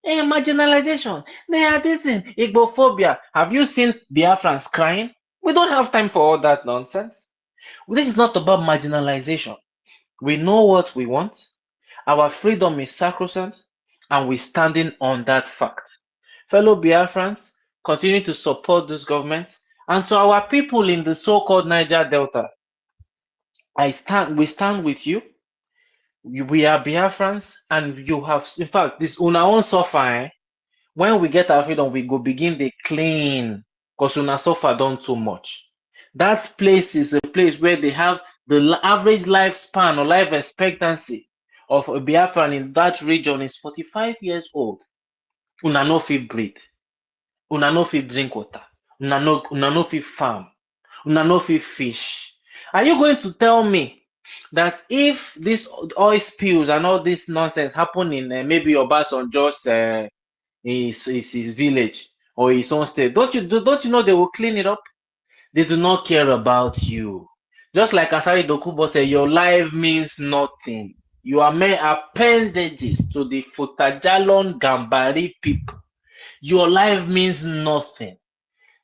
H: Marginalization. They are this in Igbophobia. Have you seen Biafrans crying? We don't have time for all that nonsense. This is not about marginalization. We know what we want. Our freedom is sacrosanct, and we're standing on that fact. Fellow Biafrans, continue to support this government, and to our people in the so-called Niger Delta, we stand with you. We are Biafrans, and you have, in fact, this una own suffer. When we get our freedom, we go begin the clean, because una suffer done too much. That place is a place where they have the average lifespan or life expectancy of a Biafran in that region is 45 years old. Una no fit breathe. Una no fit drink water. Una no fit farm. Una no fit fish. Are you going to tell me that if this oil spills and all this nonsense happen in maybe Obasanjo's his village or his own state, don't you know they will clean it up? They do not care about you. Just like Asari Dokubo said, your life means nothing. You are mere appendages to the Futajalon Gambari people. Your life means nothing.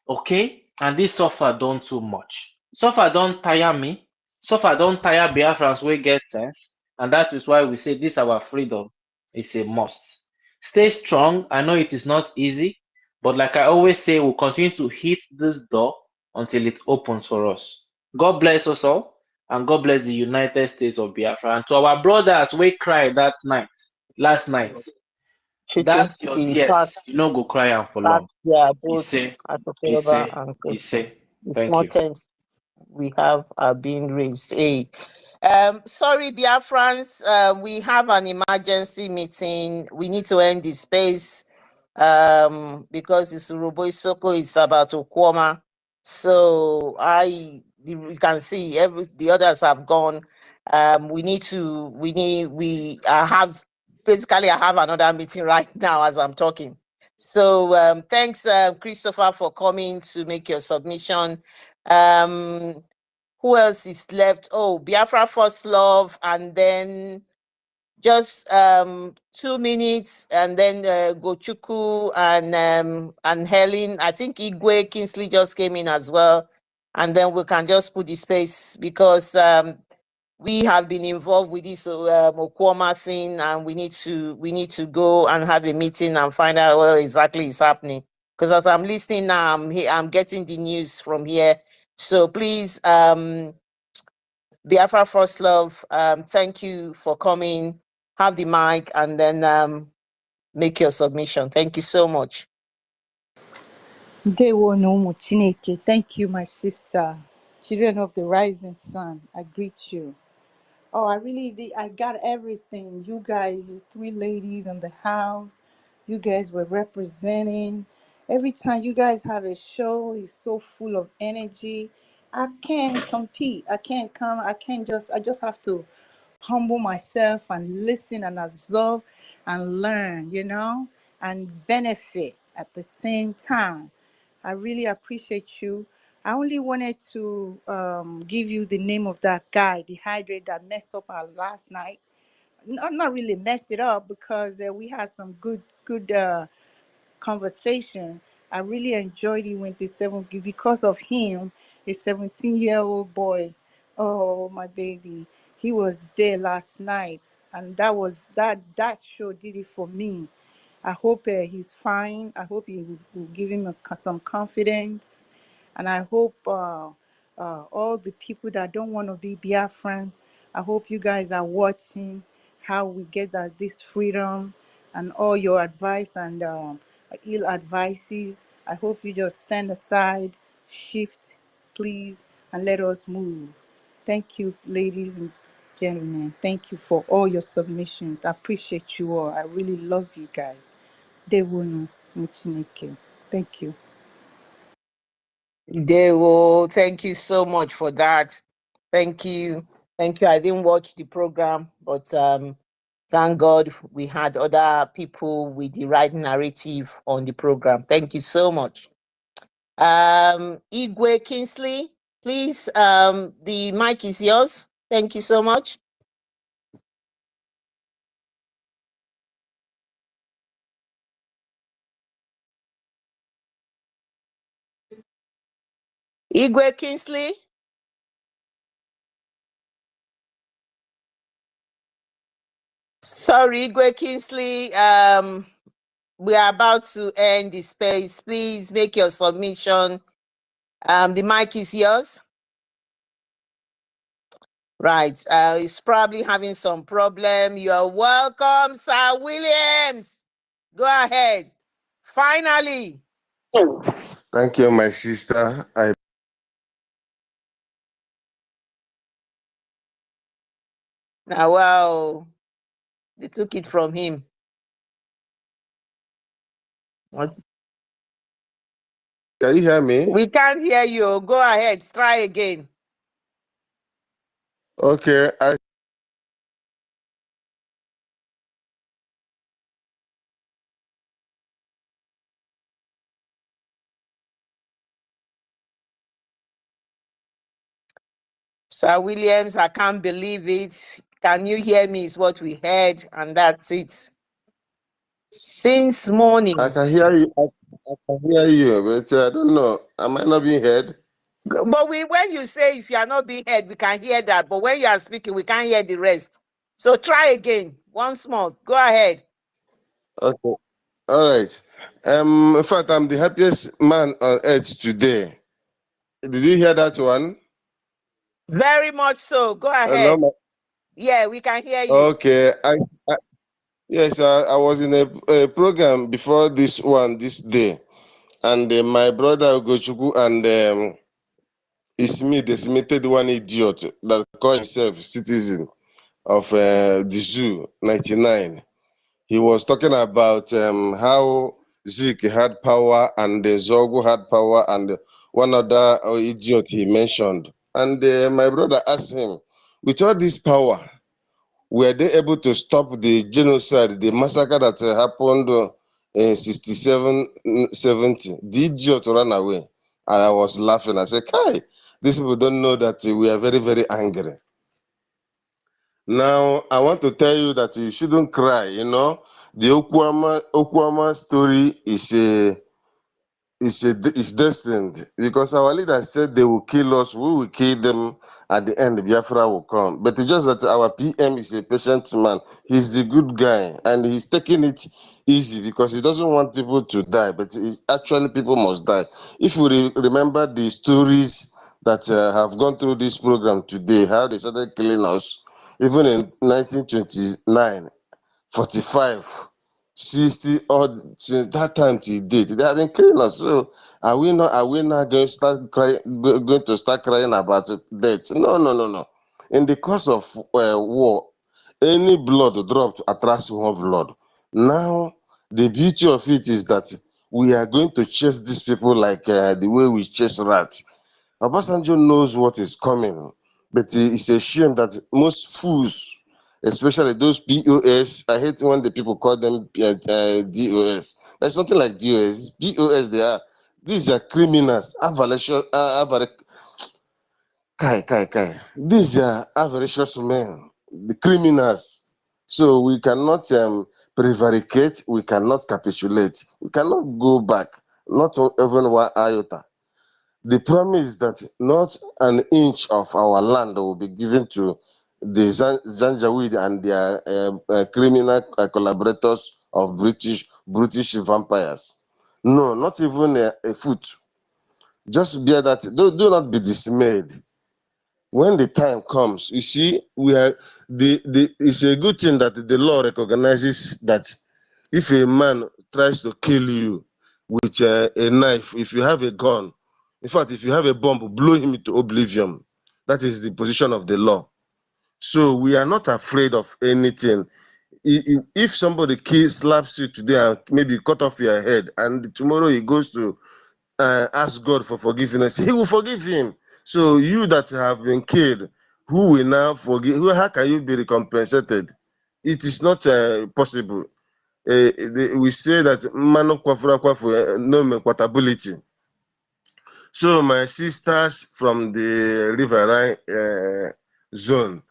H: Okay? And this suffer done too much. Suffer don't tire me. Suffer don't tire Biafrans wey get sense. And that is why we say this our freedom is a must. Stay strong. I know it is not easy, but like I always say, we'll continue to hit this door until it opens for us. God bless us all, and God bless the United States of Biafra. And to our brothers wey cried last night,
B: Chichi,
H: that your
B: in fact,
H: tears, you no go cry am for long.
B: yeah,
H: He
B: both
H: say, he
B: Atokoroba
H: say,
B: and
H: he say,
B: the
H: thank
B: small
H: you.
B: tents we have are being raised. Hey, sorry, Biafrans, we have an emergency meeting. We need to end the space because this Urobo Isoko is about to Okwama. So you can see the others have gone. I have another meeting right now as I'm talking. So thanks, Christopher, for coming to make your submission. Who else is left? Oh, Biafra First Love, and then just 2 minutes, and then Gochuku and Helen. I think Igwe Kingsley just came in as well, and then we can just put the space because we have been involved with this Okwama thing, and we need to go and have a meeting and find out what exactly is happening. Because as I'm listening now, I'm getting the news from here. So please, Biafra First Love, thank you for coming. Have the mic and then make your submission. Thank you so much.
J: Ndewo no Chineke. Thank you, my sister. Children of the rising sun, I greet you. Oh, I got everything. You guys, 3 ladies in the house, you guys were representing. Every time you guys have a show, it's so full of energy. I can't compete. I can't come. I just have to humble myself and listen and absorb and learn, and benefit at the same time. I really appreciate you. I only wanted to give you the name of that guy, the hydrate that messed up our last night. Not really messed it up because we had some good conversation. I really enjoyed it when because of him, a 17-year-old boy. Oh, my baby. He was there last night, and that show did it for me. I hope he's fine. I hope he will give him some confidence. And I hope all the people that don't want to be Biafrans, I hope you guys are watching how we get this freedom and all your advice and ill advices. I hope you just stand aside, shift, please, and let us move. Thank you, ladies and gentlemen. Thank you for all your submissions. I appreciate you all. I really love you guys. Dewonu Muchineke. Thank you.
B: Dewo, thank you so much for that. Thank you. Thank you. I didn't watch the program, but thank God we had other people with the right narrative on the program. Thank you so much. Igwe Kingsley, please, the mic is yours. Thank you so much. Igwe Kingsley. Sorry, Igwe Kingsley. We are about to end the space. Please make your submission. The mic is yours. Right. He's probably having some problem. You're welcome, Sir Williams. Go ahead. Finally.
L: Thank you, my sister.
B: Now, wow. They took it from him. What?
L: Can you hear me?
B: We can't hear you. Go ahead. Try again.
L: Okay.
B: Sir Williams, I can't believe it. Can you hear me? Is what we heard, and that's it. Since morning.
L: I can hear you. I can hear you, but I don't know. Am I not being heard?
B: But when you say if you are not being heard, we can hear that. But when you are speaking, we can't hear the rest. So try again. Once more. Go ahead.
L: Okay. All right. In fact, I'm the happiest man on earth today. Did you hear that one?
B: Very much so. Go ahead.
L: Hello.
B: Yeah, we can hear you.
L: Okay. Yes, I was in a program before this one this day, and my brother Ugochukwu and Ismi, they submitted one idiot that called himself citizen of the zoo 99. He was talking about how Zeke had power and Zogu had power and one other idiot he mentioned. And my brother asked him, with all this power, were they able to stop the genocide, the massacre that happened in 67, 70? The idiot ran away. And I was laughing. I said, Kai, these people don't know that we are very, very angry. Now, I want to tell you that you shouldn't cry, you know. The Okwama story is destined because our leader said they will kill us, we will kill them, at the end Biafra will come. But it's just that our PM is a patient man. He's the good guy and he's taking it easy because he doesn't want people to die, but actually people must die. If we remember the stories that have gone through this program today, how they started killing us, even in 1929, 45, 60 odd since that time till date. They have been killing us. So are we not going to start crying about death? No, no, no, no. In the course of war, any blood dropped attracts more blood. Now the beauty of it is that we are going to chase these people like the way we chase rats. Obasanjo knows what is coming, but it's a shame that most fools, especially those BOS, I hate when the people call them DOS. There's something like DOS. BOS, they are These are criminals. These are avaricious men, the criminals. So we cannot prevaricate, we cannot capitulate, we cannot go back, not even 1 iota. The promise is that not an inch of our land will be given to the Janjaweed and their criminal collaborators of British vampires. No, not even a foot. Just bear that. Do not be dismayed. When the time comes, you see, we are it's a good thing that the law recognizes that if a man tries to kill you with a knife, if you have a gun, in fact, if you have a bomb, blow him into oblivion. That is the position of the law. So we are not afraid of anything. If somebody slaps you today and maybe cut off your head, and tomorrow he goes to ask God for forgiveness, he will forgive him. So you that have been killed, who will now forgive? How can you be recompensated? It is not possible. We say that mano kwafura kwafu no mekwatability. So my sisters from the riverine zone,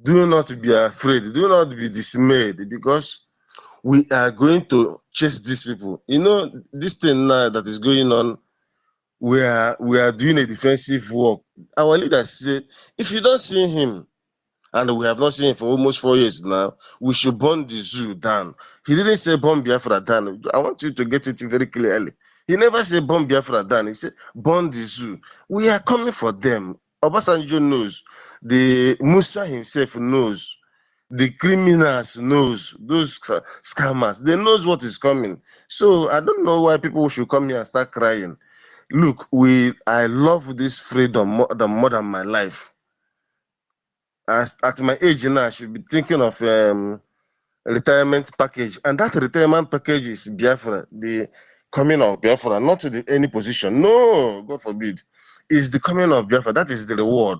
L: do not be afraid, do not be dismayed, because we are going to chase these people. You know, this thing now that is going on, we are doing a defensive work. Our leaders say, if you don't see him, and we have not seen him for almost 4 years now, we should burn the zoo down. He didn't say burn Biafra down. I want you to get it very clearly. He never said burn Biafra down. He said burn the zoo. We are coming for them. Obasanjo knows. The Musa himself knows. The criminals knows. Those scammers, they knows what is coming. So I don't know why people should come here and start crying. Look, I love this freedom more than my life. At my age now, I should be thinking of retirement package, and that retirement package is Biafra, the coming of Biafra, not to any position. No, God forbid. It's the coming of Biafra. That is the reward.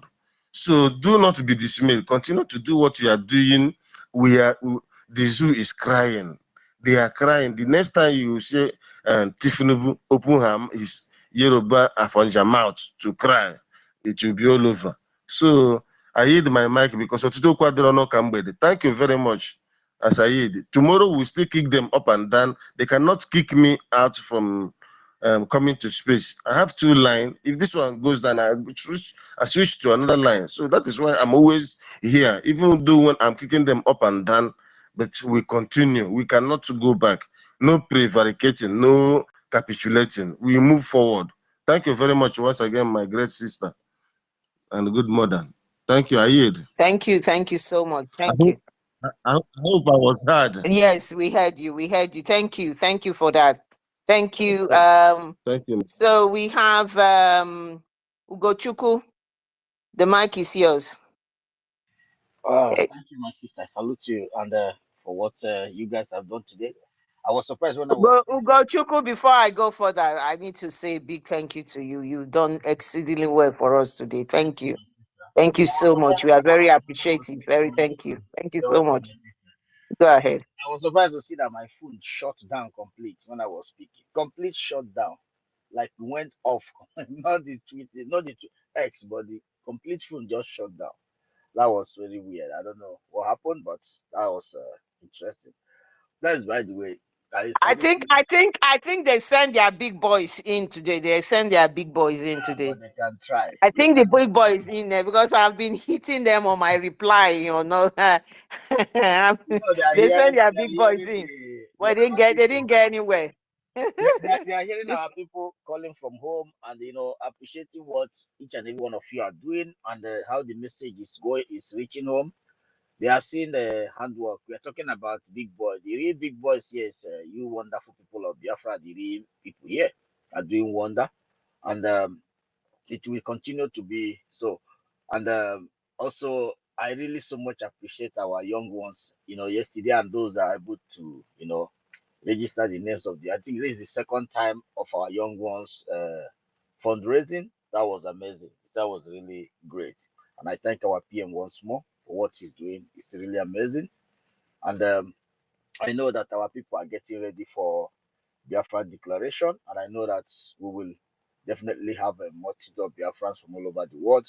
L: So do not be dismayed. Continue to do what you are doing. The zoo is crying. They are crying. The next time you say Tifunubu open his Yoruba Afonja mouth to cry, it will be all over. So I yield my mic because Otuto Kwadrono Kambede. Thank you very much. As I yield. Tomorrow we still kick them up and down. They cannot kick me out from coming to space. I have 2 lines. If this one goes down, I switch to another line. So that is why I'm always here, even though when I'm kicking them up and down, but we continue. We cannot go back. No prevaricating, no capitulating. We move forward. Thank you very much once again, my great sister and good mother. Thank you, Ayed.
B: Thank you so much.
L: I
B: Thank you.
L: hope I hope I was heard.
B: Yes, we heard you. We heard you. Thank you for that. Thank you.
L: Thank you.
B: So we have Ugochukwu. The mic is yours.
M: Thank you, my sister. I salute you and for what you guys have done today. I was surprised when I was.
B: Ugochukwu, before I go further, I need to say a big thank you to you. You've done exceedingly well for us today. Thank you. Thank you so much. We are very appreciative. Very thank you. Thank you
M: You're
B: so
M: welcome,
B: much.
M: my sister.
B: Go ahead.
M: I was surprised to see that my phone shut down complete when I was speaking. Complete shutdown, like went off. Not the tweet, not the X, but the complete phone just shut down. That was really weird. I don't know what happened, but that was interesting. That's by the way. I
B: I
M: salute
B: think
M: you.
B: I think they send their big boys in today. They send their big boys in today.
M: But they can try.
B: I
M: They
B: think the
M: can.
B: big boys in there because I've been hitting them on my reply,
M: No, they are
B: they send
M: hearing.
B: their
M: They are
B: big boys
M: hearing
B: in. Well,
M: our
B: they
M: people.
B: didn't get anywhere.
M: They are hearing our people calling from home and appreciating what each and every one of you are doing and how the message is reaching home. They are seeing the handwork. We are talking about big boys. The real big boys here is you wonderful people of Biafra. The real people here are doing wonder, and it will continue to be so. And also, I really so much appreciate our young ones. Yesterday and those that are able to register the names of I think this is the second time of our young ones fundraising. That was amazing. That was really great. And I thank our PM once more for what he's doing. It's really amazing. And I know that our people are getting ready for Biafra declaration, and I know that we will definitely have a multitude of Biafrans from all over the world,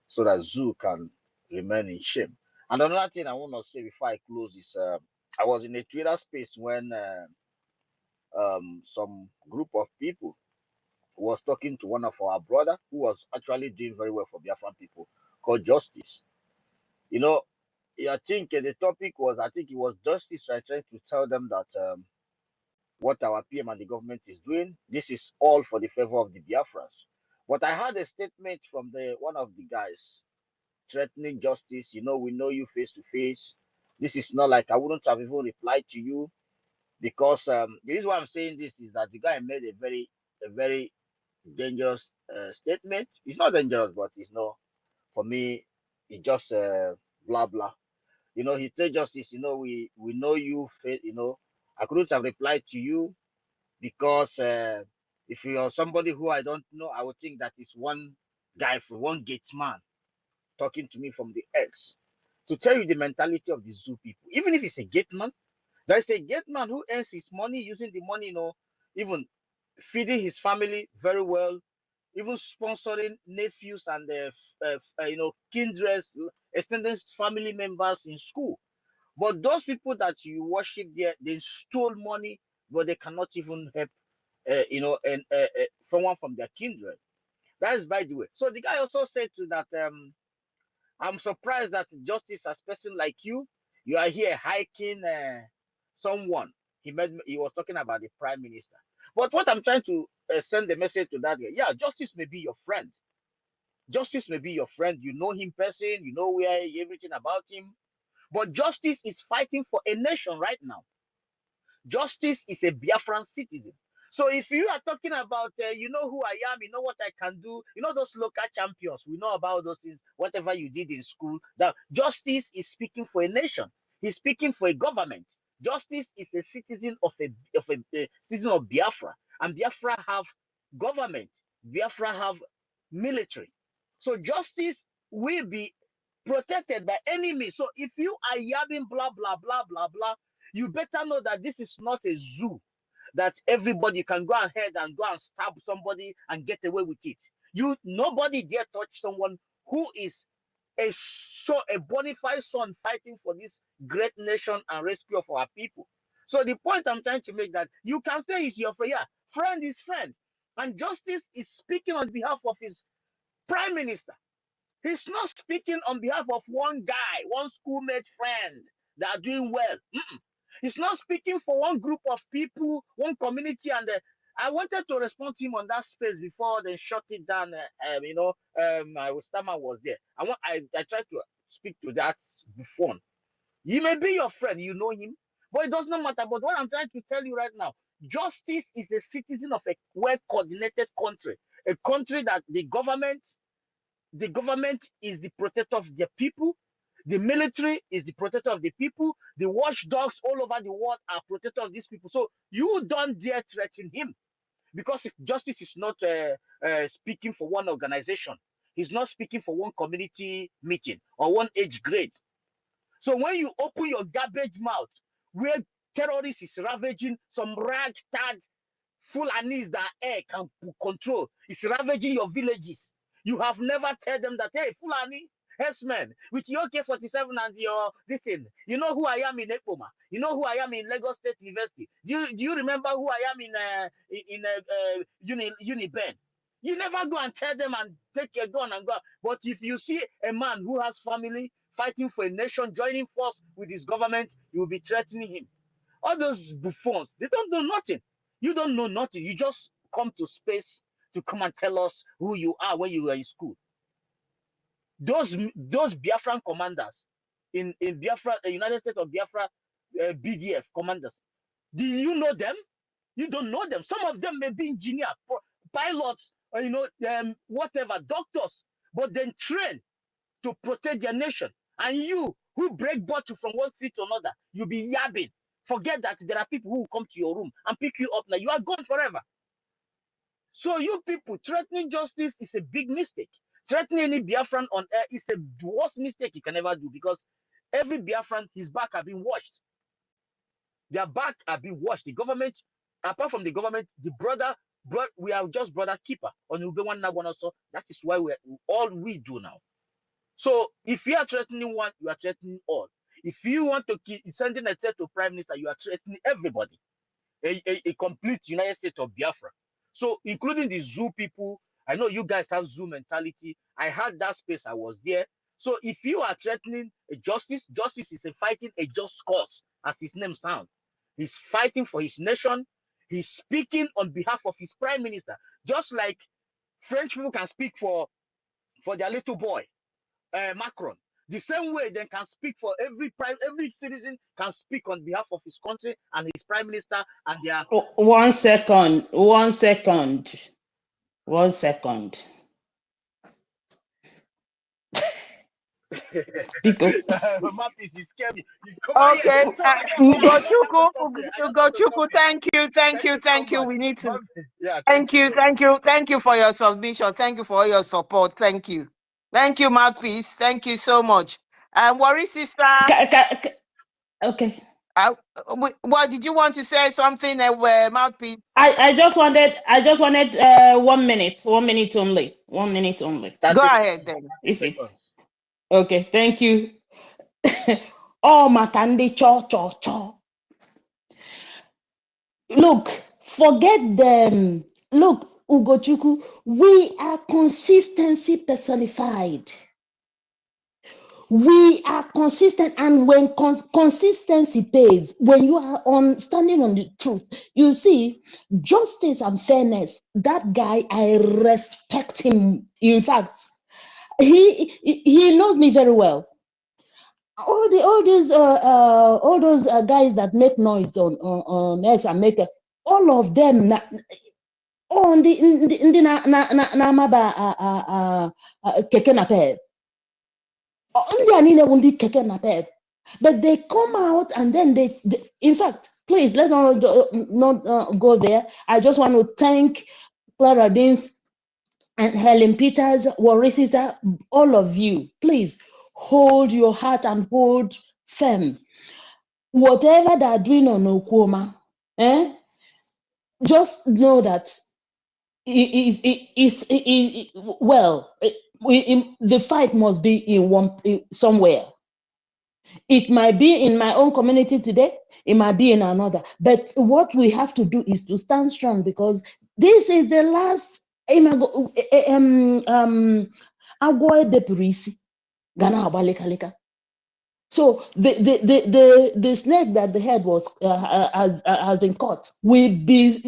M: so that Zoo can remain in shame. And another thing I want to say before I close is, I was in a Twitter space when some group of people was talking to one of our brother who was actually doing very well for Biafran people, called Justice. You know, I think the topic was, I think it was Justice, right, trying to tell them that what our PM and the government is doing, this is all for the favor of the Biafrans. But I had a statement from the one of the guys threatening Justice. You know, we know you face to face. This is not like I wouldn't have even replied to you, because the reason why I'm saying this is that the guy made a very dangerous statement. It's not dangerous, but it's not, for me. It's just blah blah. You know, he said, Justice, you know, we know you fail. You know, I couldn't have replied to you because if you're somebody who I don't know, I would think that is one guy from one gate man talking to me from the X, to tell you the mentality of the Zoo people. Even if it's a gate man, there's a gate man who earns his money using the money, you know, even feeding his family very well, even sponsoring nephews and you know, kindred, extended family members in school. But those people that you worship there, they stole money, but they cannot even help, you know, and someone from their kindred. That is by the way. So the guy also said to that, I'm surprised that Justice, as person like you are here hiking someone. He was talking about the prime minister. But what I'm trying to send the message to that guy, yeah, Justice may be your friend. Justice may be your friend. You know him person. You know where everything about him. But Justice is fighting for a nation right now. Justice is a Biafran citizen. So if you are talking about, you know who I am, you know what I can do, you know those local champions, we know about those things, whatever you did in school, that Justice is speaking for a nation. He's speaking for a government. Justice is a citizen of a citizen of Biafra. And Biafra have government. Biafra have military. So Justice will be protected by enemies. So if you are yabbing blah, blah, blah, blah, blah, you better know that this is not a zoo that everybody can go ahead and go and stab somebody and get away with it. Nobody dare touch someone who is a bona fide son fighting for this great nation and rescue of our people. So the point I'm trying to make, that you can say is your friend. Yeah, friend is friend. And Justice is speaking on behalf of his prime minister. He's not speaking on behalf of one guy, one schoolmate friend that are doing well. He's not speaking for one group of people, one community. And I wanted to respond to him on that space before they shut it down. You know, Stama was there. I tried to speak to that Buffon. He may be your friend, you know him, but it does not matter. But what I'm trying to tell you right now, Justice is a citizen of a well-coordinated country, a country that the government is the protector of the people. The military is the protector of the people. The watchdogs all over the world are protector of these people. So you don't dare threaten him, because Justice is not speaking for one organization. He's not speaking for one community meeting or one age grade. So when you open your garbage mouth, where terrorists is ravaging some ragtag Fulanis that air can control, it's ravaging your villages. You have never tell them that, hey, Fulani, herdsmen, with your K-47 and your this thing, you know who I am in Ekpoma, you know who I am in Lagos State University. Do you remember who I am in Uniben? You never go and tell them and take your gun and go. But if you see a man who has family fighting for a nation, joining force with his government, you will be threatening him. All those buffoons, they don't know nothing. You don't know nothing. You just come to space to come and tell us who you are when you were in school. Those Biafran commanders in Biafra, United States of Biafra, BDF commanders. Do you know them? You don't know them. Some of them may be engineers, pilots, or, whatever, doctors, but then train to protect their nation. And you who break bottle from one street to another, you be yabbing. Forget that there are people who will come to your room and pick you up now. You are gone forever. So you people threatening Justice is a big mistake. Threatening any Biafran on air is a worst mistake you can ever do, because every Biafran, his back have been washed. Their back have been washed. The government apart from the government, the we are just brother keeper on Ube one also. That is why we all we do now. So if you are threatening one, you are threatening all. If you want to keep sending a threat to prime minister, you are threatening everybody. A complete United States of Biafra. So including the zoo people, I know you guys have zoo mentality. I had that space, I was there. So if you are threatening a justice is a fighting a just cause, as his name sounds. He's fighting for his nation. He's speaking on behalf of his prime minister, just like French people can speak for their little boy, Macron. The same way they can speak for every citizen can speak on behalf of his country and his prime minister and their.
A: One second. Because
M: Mapis, you scared me. You come on here.
B: Okay,
M: I just
B: Ugochukwu, thank you.
M: so much.
B: We need to.
M: Mapis, yeah,
B: Thank you,
M: so much.
B: thank you for your submission. Thank you for all your support. Thank you, Mouthpiece. Thank you so much. And Worry sister.
A: Okay.
B: What did you want to say? Something, Mouthpiece?
A: I just wanted 1 minute. 1 minute only. 1 minute only.
B: Go ahead then.
A: Okay, thank you. Oh, Makande cho. Look, forget them. Look, Ugochukwu, we are consistency personified. We are consistent, and when consistency pays, when you are standing on the truth, you see, justice and fairness. That guy, I respect him. In fact, he knows me very well. All those guys that make noise on X and make all of them on the na keke napep. But they come out and then they in fact, please let's not go there. I just want to thank Clara Deans and Helen Peters, Warrisita, all of you. Please hold your heart and hold firm. Whatever they're doing on Okoma, just know that the fight must be in somewhere. It might be in my own community today, it might be in another. But what we have to do is to stand strong, because this is the last so the snake that the head was has been caught will be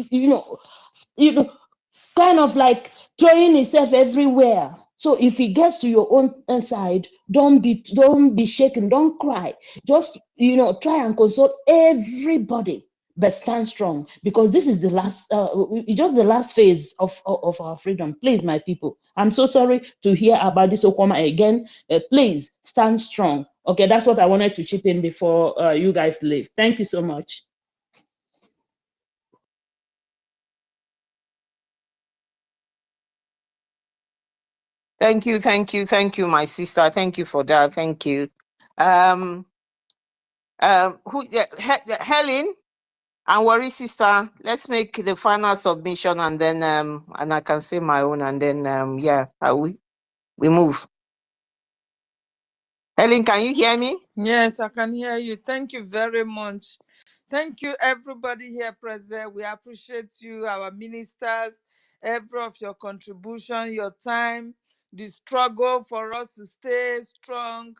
A: kind of like throwing itself everywhere. So if it gets to your own side, don't be shaken, don't cry. Just try and console everybody, but stand strong, because this is the last just the last phase of our freedom. Please, my people, I'm so sorry to hear about this Okoma again. Please stand strong. Okay, that's what I wanted to chip in before you guys leave. Thank you so much.
B: Thank you, my sister. Thank you for that. Thank you. Helen and Worry sister, let's make the final submission, and then and I can say my own, and then we move. Helen, can you hear me?
C: Yes, I can hear you. Thank you very much. Thank you, everybody here present. We appreciate you, our ministers, every of your contribution, your time, the struggle for us to stay strong.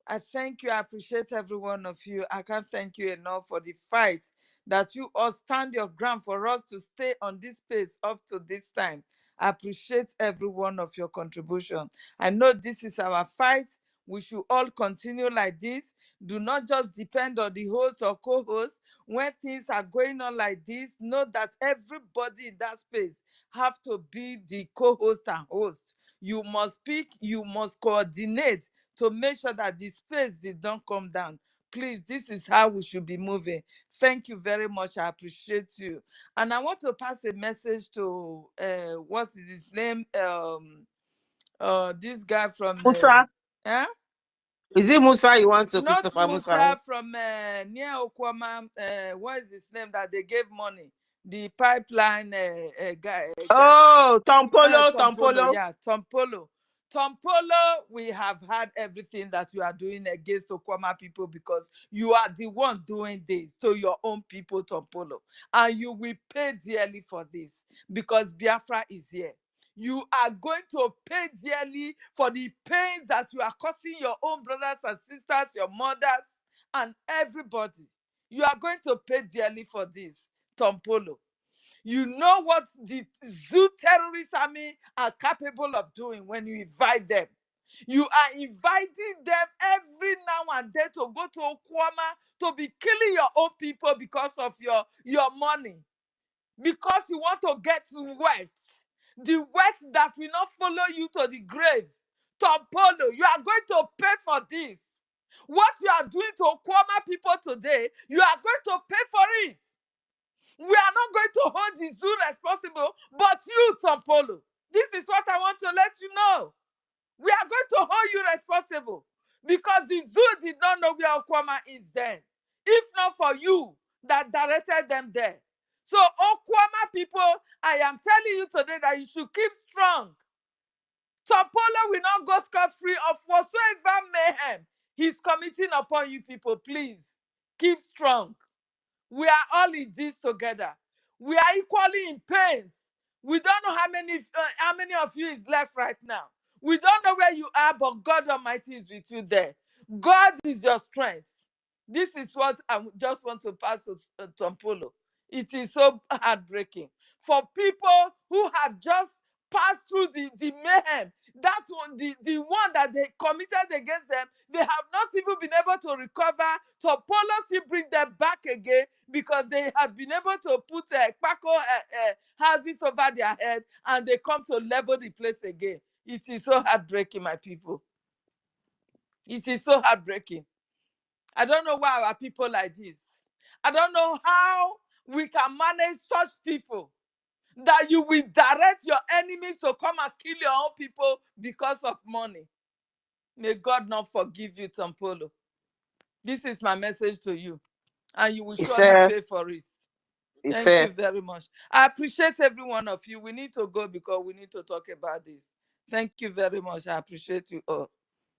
C: I thank you. I appreciate every one of you. I can't thank you enough for the fight that you all stand your ground for us to stay on this pace up to this time. I appreciate every one of your contribution. I know this is our fight. We should all continue like this. Do not just depend on the host or co-host. When things are going on like this, know that everybody in that space have to be the co-host and host. You must speak, you must coordinate to make sure that the space did not come down. Please, this is how we should be moving. Thank you very much. I appreciate you. And I want to pass a message to, what's his name? This guy from...
B: Musa?
C: Huh?
B: Is it Musa you want to?
C: Not
B: Christopher
C: Musa from near Okwama. What is his name that they gave money? the pipeline guy.
B: Oh, Tompolo,
C: Tompolo,
B: Tompolo.
C: yeah, Tompolo. Tompolo, we have had everything that you are doing against Okwama people because you are the one doing this to your own people, Tompolo. And you will pay dearly for this because Biafra is here. You are going to pay dearly for the pains that you are causing your own brothers and sisters, your mothers, and everybody. You are going to pay dearly for this, Tompolo. You know what the zoo terrorist army are capable of doing when you invite them. You are inviting them every now and then to go to Okwama to be killing your own people because of your money. Because you want to get wealth. The wealth that will not follow you to the grave. Tompolo, you are going to pay for this. What you are doing to Okwama people today, you are going to pay for it. We are not going to hold the zoo responsible, but you, Tompolo. This is what I want to let you know. We are going to hold you responsible because the zoo did not know where Okwama is then. If not for you that directed them there. So, Okwama people, I am telling you today that you should keep strong. Tompolo will not go scot-free of whatsoever mayhem he's committing upon you people. Please, keep strong. We are all in this together. We are equally in pains. We don't know how many of you is left right now. We don't know where you are, but God Almighty is with you there. God is your strength. This is what I just want to pass to Tompolo. It is so heartbreaking for people who have just passed through the mayhem. That one, the one that they committed against them, they have not even been able to recover. So Polo still bring them back again because they have been able to put houses over their head and they come to level the place again. It is so heartbreaking, my people. It is so heartbreaking. I don't know why our people like this. I don't know how we can manage such people that you will direct your enemies to come and kill your own people because of money. May God not forgive you, Tompolo. This is my message to you, and you will surely pay for it. Thank you very much. I appreciate every one of you. We need to go because we need to talk about this. Thank you very much. I appreciate you all.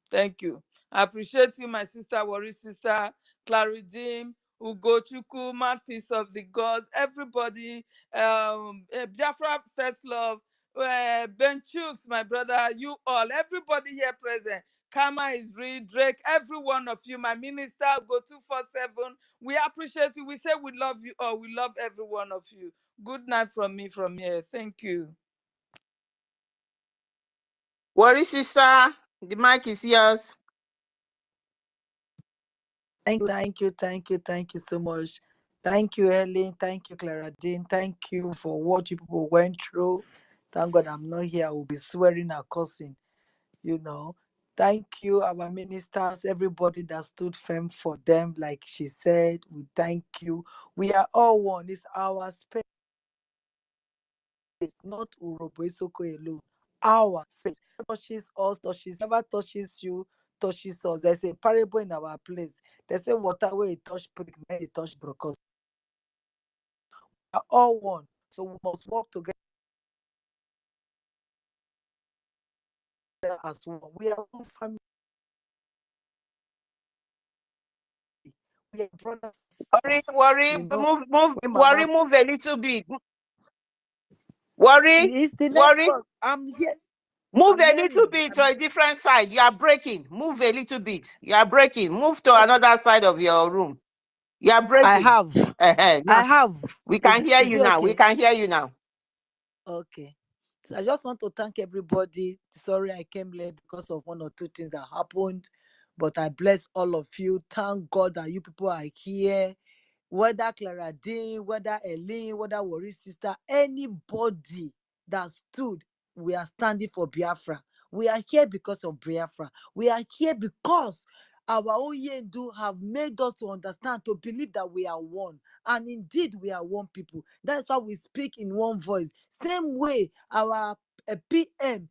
C: Thank you. I appreciate you, my sister, Worry sister, Claridim, Ugochukwu, Peace of the Gods, everybody, Biafra First Love, Ben Chooks, my brother, you all, everybody here present. Kama is real, Drake, every one of you, my minister, Go 247. We appreciate you. We say we love you all. We love every one of you. Good night from me from here. Thank you.
B: Worry sister, the mic is yours.
N: Thank you so much. Thank you, Ellen. Thank you, Clara Dean. Thank you for what you people went through. Thank God I'm not here. I will be swearing and cursing, you know. Thank you, our ministers, everybody that stood firm for them, like she said. We thank you. We are all one. It's our space. It's not Urobo Isoko alone. Our space. Touches us, never touches you, touches us. There's a parable in our place. They say water where it touch prick, may it touch brokers. We are all one. So we must work together as one. We are one family. We are brothers and sisters.
B: Worry,
N: You know,
B: move a little bit. Worry,
N: it's the network. I'm here.
B: Move a little bit to a different side. You are breaking. Move a little bit. You are breaking. Move to another side of your room. You are breaking.
N: I have.
B: I
N: have.
B: We can hear you now. Okay? We can hear you now.
N: Okay. So I just want to thank everybody. Sorry I came late because of one or two things that happened, but I bless all of you. Thank God that you people are here. Whether Clara Dean, whether Eileen, whether Worry sister, anybody that stood, we are standing for Biafra. We are here because of Biafra. We are here because our Oyendu have made us to understand, to believe that we are one. And indeed, we are one people. That's why we speak in one voice. Same way our PM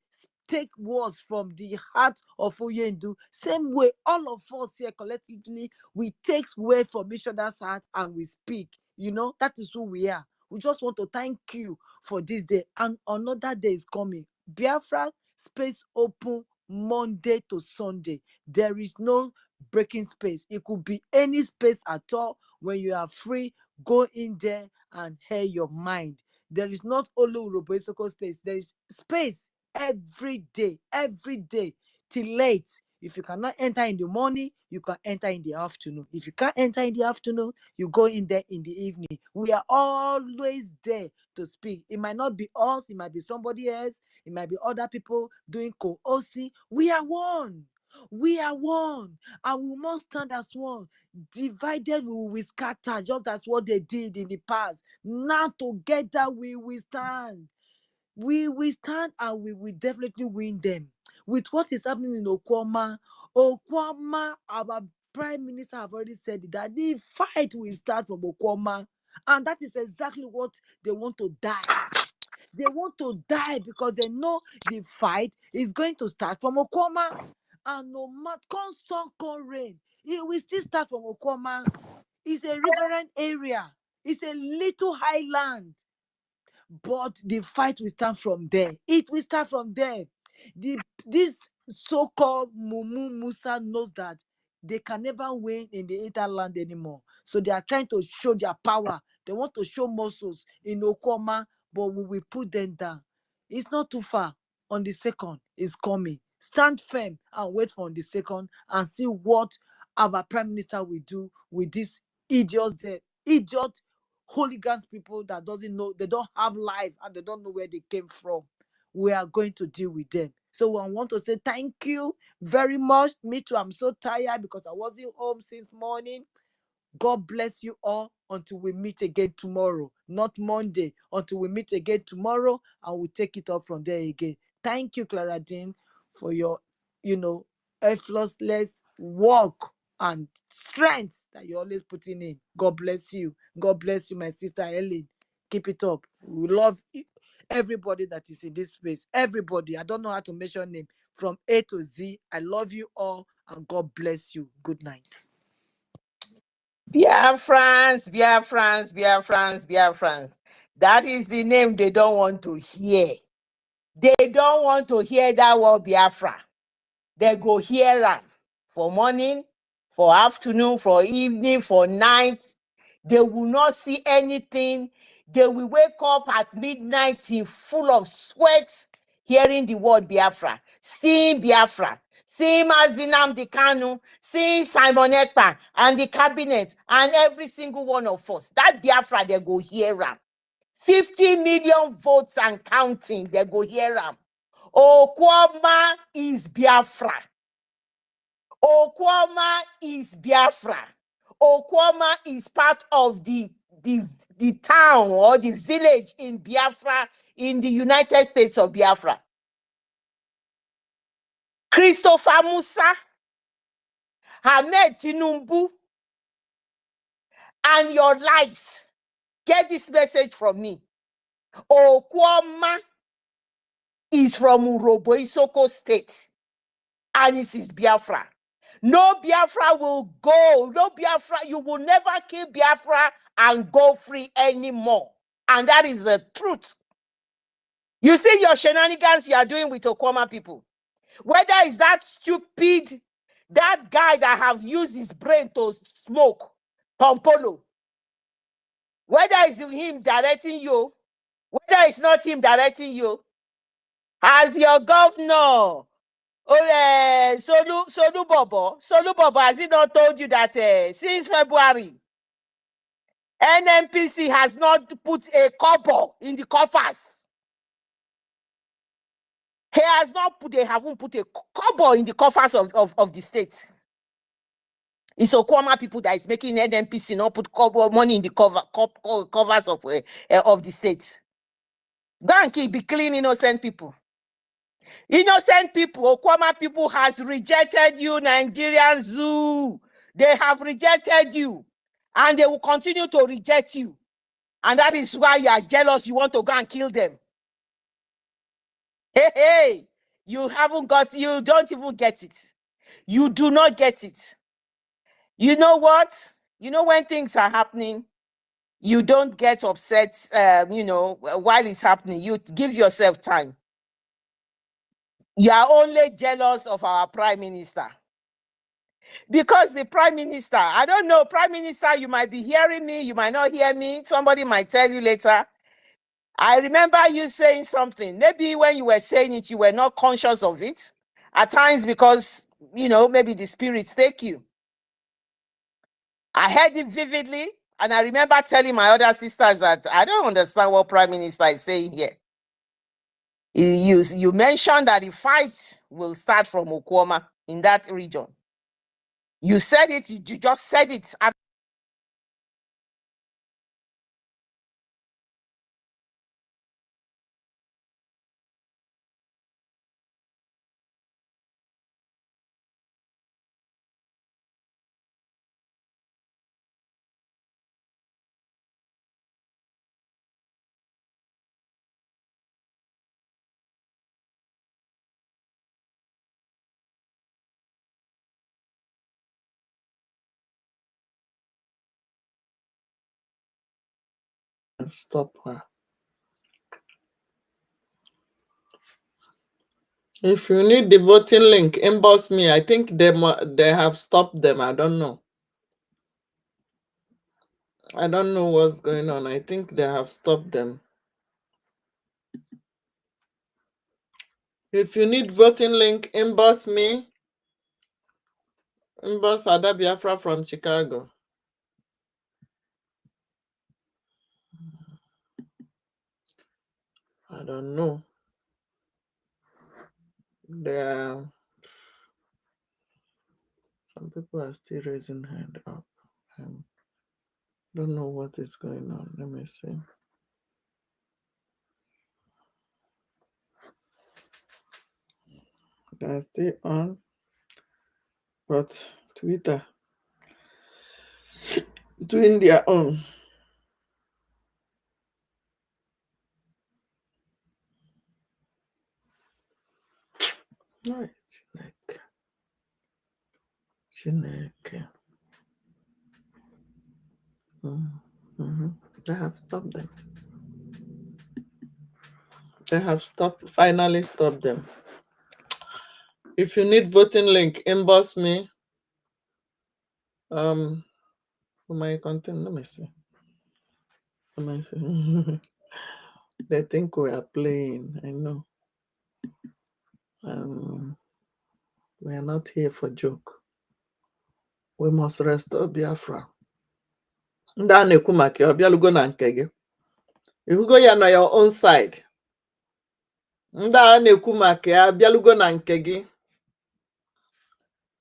N: take words from the heart of Oyendu. Same way, all of us here collectively, we take words from each other's heart and we speak. You know, that is who we are. We just want to thank you for this day. And another day is coming. Biafra space open Monday to Sunday. There is no breaking space. It could be any space at all. When you are free, go in there and hear your mind. There is not only Uroboisoko space. There is space every day till late. If you cannot enter in the morning, you can enter in the afternoon. If you can't enter in the afternoon, you go in there in the evening. We are always there to speak. It might not be us, it might be somebody else, it might be other people doing co-hosting. We are one. We are one, and we must stand as one. Divided we will scatter, just as what they did in the past. Now together we will stand. We will stand and we will definitely win them. With what is happening in Okwama, our Prime Minister have already said that the fight will start from Okwama, and that is exactly what they want to die. They want to die because they know the fight is going to start from Okwama. And no matter sun, rain, it will still start from Okwama. It's a riverine area. It's a little highland. But the fight will start from there. It will start from there. This so-called Mumu Musa knows that they can never win in the interland anymore. So they are trying to show their power. They want to show muscles in Okoma, but we will put them down. It's not too far. On the 2nd is coming. Stand firm and wait for on the 2nd and see what our Prime Minister will do with these idiots, idiot hooligans people that doesn't know, they don't have life and they don't know where they came from. We are going to deal with them. So I want to say thank you very much. Me too, I'm so tired because I wasn't home since morning. God bless you all until we meet again tomorrow, not Monday, until we meet again tomorrow, and we'll take it up from there again. Thank you, Clara Dean, for your, effortless work and strength that you're always putting in. God bless you. God bless you, my sister Ellen. Keep it up. We love everybody that is in this space. Everybody. I don't know how to mention name. From A to Z. I love you all and God bless you. Good night.
B: Biafrans, Biafrans, Biafrans, Biafrans. That is the name they don't want to hear. They don't want to hear that word Biafra. They go hear them for morning, for afternoon, for evening, for night. They will not see anything. They will wake up at midnight in full of sweat, hearing the word Biafra, seeing Biafra, seeing Nnamdi Kanu, seeing Simon Ekpa and the cabinet and every single one of us. That Biafra, they go hear them. 50 million votes and counting, they go hear them. Okwama is Biafra. Okwama is Biafra. Okwama is part of the town or the village in Biafra in the United States of Biafra. Christopher Musa, Ahmed Tinubu, and your lies. Get this message from me. Okwama is from Uroboisoko State, and it is Biafra. No Biafra will go. No Biafra, you will never kill Biafra and go free anymore. And that is the truth. You see your shenanigans you are doing with Okwama people. Whether it's that stupid, that guy that have used his brain to smoke, Pompolo. Whether it's him directing you, whether it's not him directing you, as your governor, Solu Bobo, has he not told you that since February, NNPC has not put a kobo in the coffers? He has not put, they haven't put a kobo in the coffers of the state. It's Okwama people that is making NNPC not put money in the covers of the state. Go and keep be clean innocent people. Innocent people, Okwama people has rejected you, Nigerian zoo. They have rejected you. And they will continue to reject you. And that is why you are jealous. You want to go and kill them. Hey, you don't even get it. You do not get it. You know what? You know when things are happening, you don't get upset, you know, while it's happening. You give yourself time. You are only jealous of our prime minister. Because the prime minister, I don't know, prime minister, you might be hearing me, you might not hear me. Somebody might tell you later. I remember you saying something. Maybe when you were saying it, you were not conscious of it. At times because, you know, maybe the spirits take you. I heard it vividly. And I remember telling my other sisters that I don't understand what prime minister is saying here. You mentioned that the fight will start from Okwama in that region. You said it, you just said it.
A: Stop her. If you need the voting link, inbox me. I think they have stopped them. I don't know. I don't know what's going on. I think they have stopped them. If you need voting link, inbox me. Inbox Ada Biafra from Chicago. I don't know. Some people are still raising hand up. Don't know what is going on. Let me see. They're still on, but Twitter doing their own. Right. Chineke. They have stopped them. They have finally stopped them. If you need voting link, inbox me. For my content, let me see. They think we are playing. I know. We are not here for joke. We must restore Biafra. Ndị a na-ekwu maka ya, ọ bịalugo na nke gị. Ihugo ya na your own side. Ndị a na-ekwu maka ya, bịalugo na nke gị.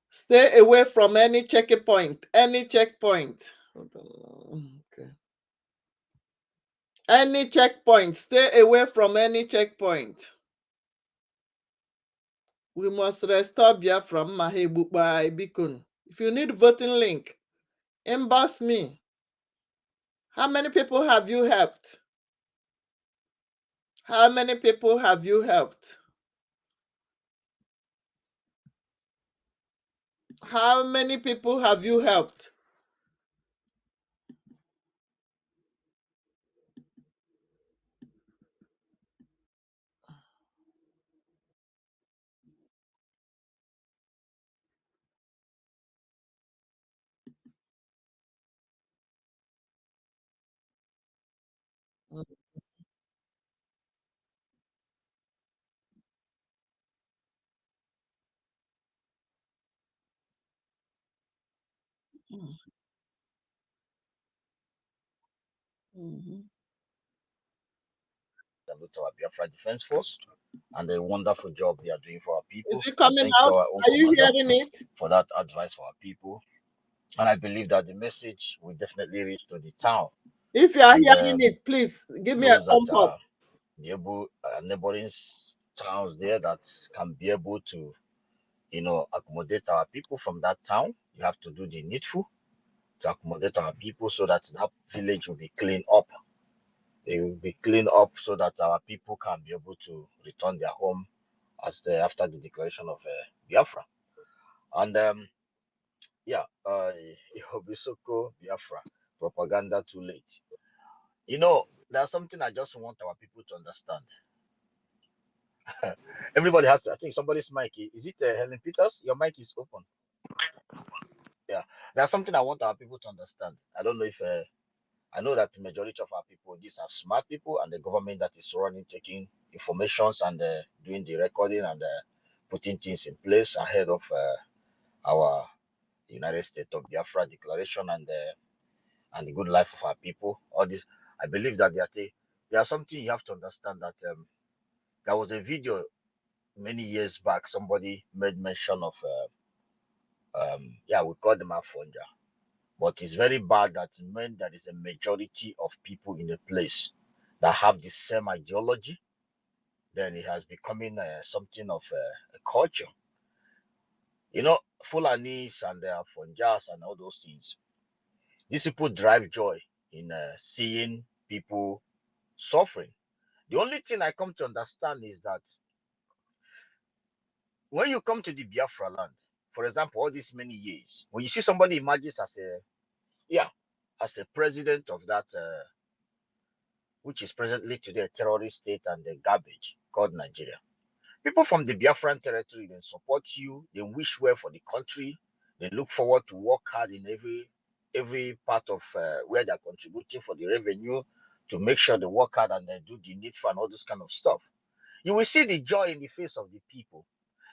A: Stay away from any checkpoint. Any checkpoint. Okay. Any checkpoint. Stay away from any checkpoint. We must restore Biafra. If you need voting link, inbox me. How many people have you helped? How many people have you helped? How many people have you helped?
M: Salute our Biafra Defense Force and the wonderful job they are doing for our people.
A: Is it coming
M: Thank
A: out?
M: you, our own
A: Are you
M: commander,
A: hearing it?
M: for that advice for our people. And I believe that the message will definitely reach to the town.
A: If you are hearing it, please give me a thumb up.
M: Neighboring towns there that can be able to, accommodate our people from that town. You have to do the needful to accommodate our people so that that village will be cleaned up. They will be cleaned up so that our people can be able to return their home after the declaration of Biafra. And Obisoko Biafra, propaganda too late. You know, there's something I just want our people to understand. Everybody has to, I think somebody's mic, is it Helen Peters? Your mic is open. Yeah, there's something I want our people to understand. I don't know if I know that the majority of our people, these are smart people, and the government that is running, taking informations and doing the recording and putting things in place ahead of our United States of Biafra declaration and the good life of our people. All this, I believe that there's something you have to understand that there was a video many years back. Somebody made mention of yeah, we call them Afonja, but it's very bad that when there is a majority of people in a place that have the same ideology, then it has becoming something of a culture. You know, Fulanis and Afonjas and all those things. These people drive joy in seeing people suffering. The only thing I come to understand is that when you come to the Biafra land, for example, all these many years, when you see somebody emerges as a, yeah, as a president of that, which is presently today a terrorist state and a garbage called Nigeria, people from the Biafran territory, they support you, they wish well for the country, they look forward to work hard in every part of where they're contributing for the revenue to make sure they work hard and they do the needful and all this kind of stuff. You will see the joy in the face of the people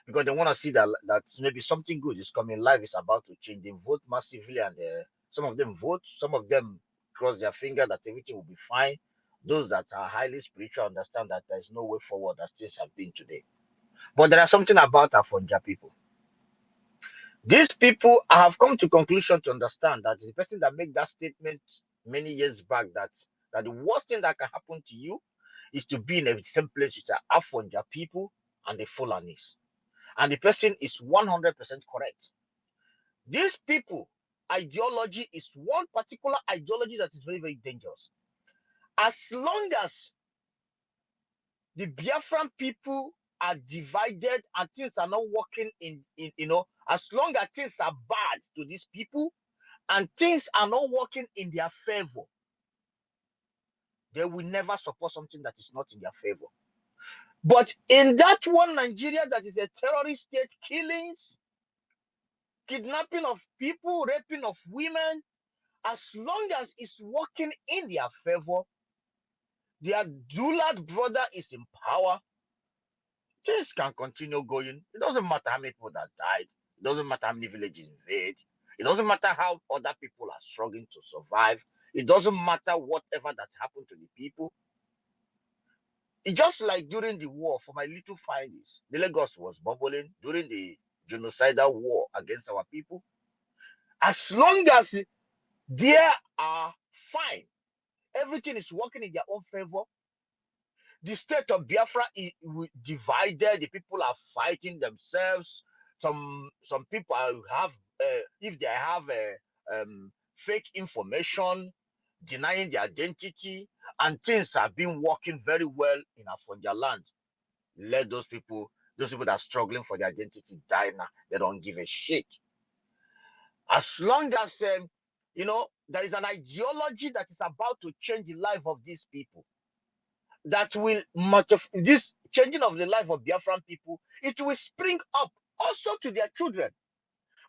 M: because they want to see that maybe something good is coming. Life is about to change. They vote massively, and some of them vote, some of them cross their finger that everything will be fine. Those that are highly spiritual understand that there's no way forward as things have been today. But there are something about Afonja people. These people have come to conclusion to understand that the person that made that statement many years back that the worst thing that can happen to you is to be in the same place with the Afonja people and the Fulanis. And the person is 100% correct. These people, ideology is one particular ideology that is very, very dangerous. As long as the Biafran people are divided and things are not working as long as things are bad to these people and things are not working in their favor, they will never support something that is not in their favor. But in that one Nigeria that is a terrorist state, killings, kidnapping of people, raping of women, as long as it's working in their favor, their Dulad brother is in power, things can continue going. It doesn't matter how many people that died. It doesn't matter how many villages invaded. It doesn't matter how other people are struggling to survive. It doesn't matter whatever that happened to the people. It's just like during the war, for my little findings, the Lagos was bubbling during the genocidal war against our people. As long as they are fine, everything is working in their own favor. The state of Biafra is divided. The people are fighting themselves. Some people have, if they have fake information, denying their identity, and things have been working very well in Afonja land. Let those people that are struggling for their identity die now. They don't give a shit. As long as there is an ideology that is about to change the life of these people, that will this changing of the life of Biafran people, it will spring up also to their children.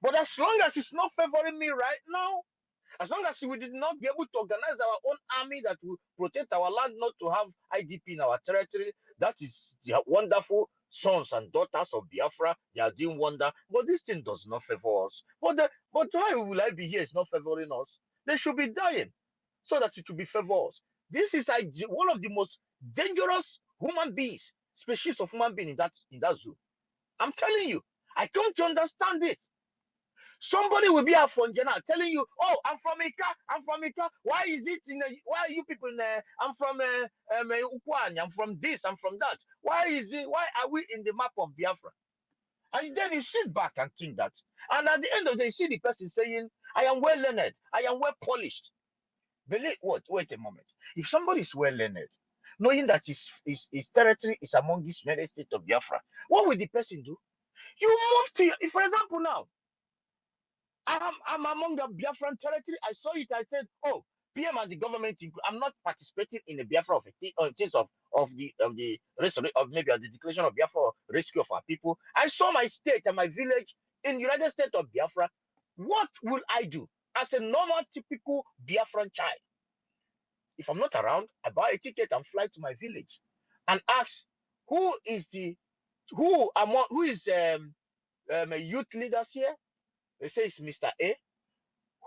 M: But as long as it's not favoring me right now, as long as we did not be able to organize our own army that will protect our land, not to have IDP in our territory, that is the wonderful sons and daughters of Biafra. They are doing wonder. But this thing does not favor us. But why will I be here? It's not favoring us. They should be dying so that it will be favor us. This is one of the most dangerous human beings, species of human being in that zoo. I'm telling you, I come to understand this. Somebody will be a Fonjana telling you, "Oh, I'm from Ika. I'm from Ika. Why is it why are you people in I'm from Ukwanya. I'm from this. I'm from that. Why are we in the map of Biafra?" And then you sit back and think that. And at the end of the day, you see the person saying, "I am well learned. I am well polished." Believe what? Wait a moment. If somebody is well learned, knowing that his territory is among this United States of Biafra, what will the person do? You move to, for example, now, I'm among the Biafran territory. I saw it. I said, "Oh, PM and the government, I'm not participating in the Biafra of things of the maybe of the declaration of Biafra or rescue of our people. I saw my state and my village in United States of Biafra. What will I do as a normal, typical Biafran child? If I'm not around, I buy a ticket and fly to my village and ask who is a youth leaders here. They say it's Mr. A.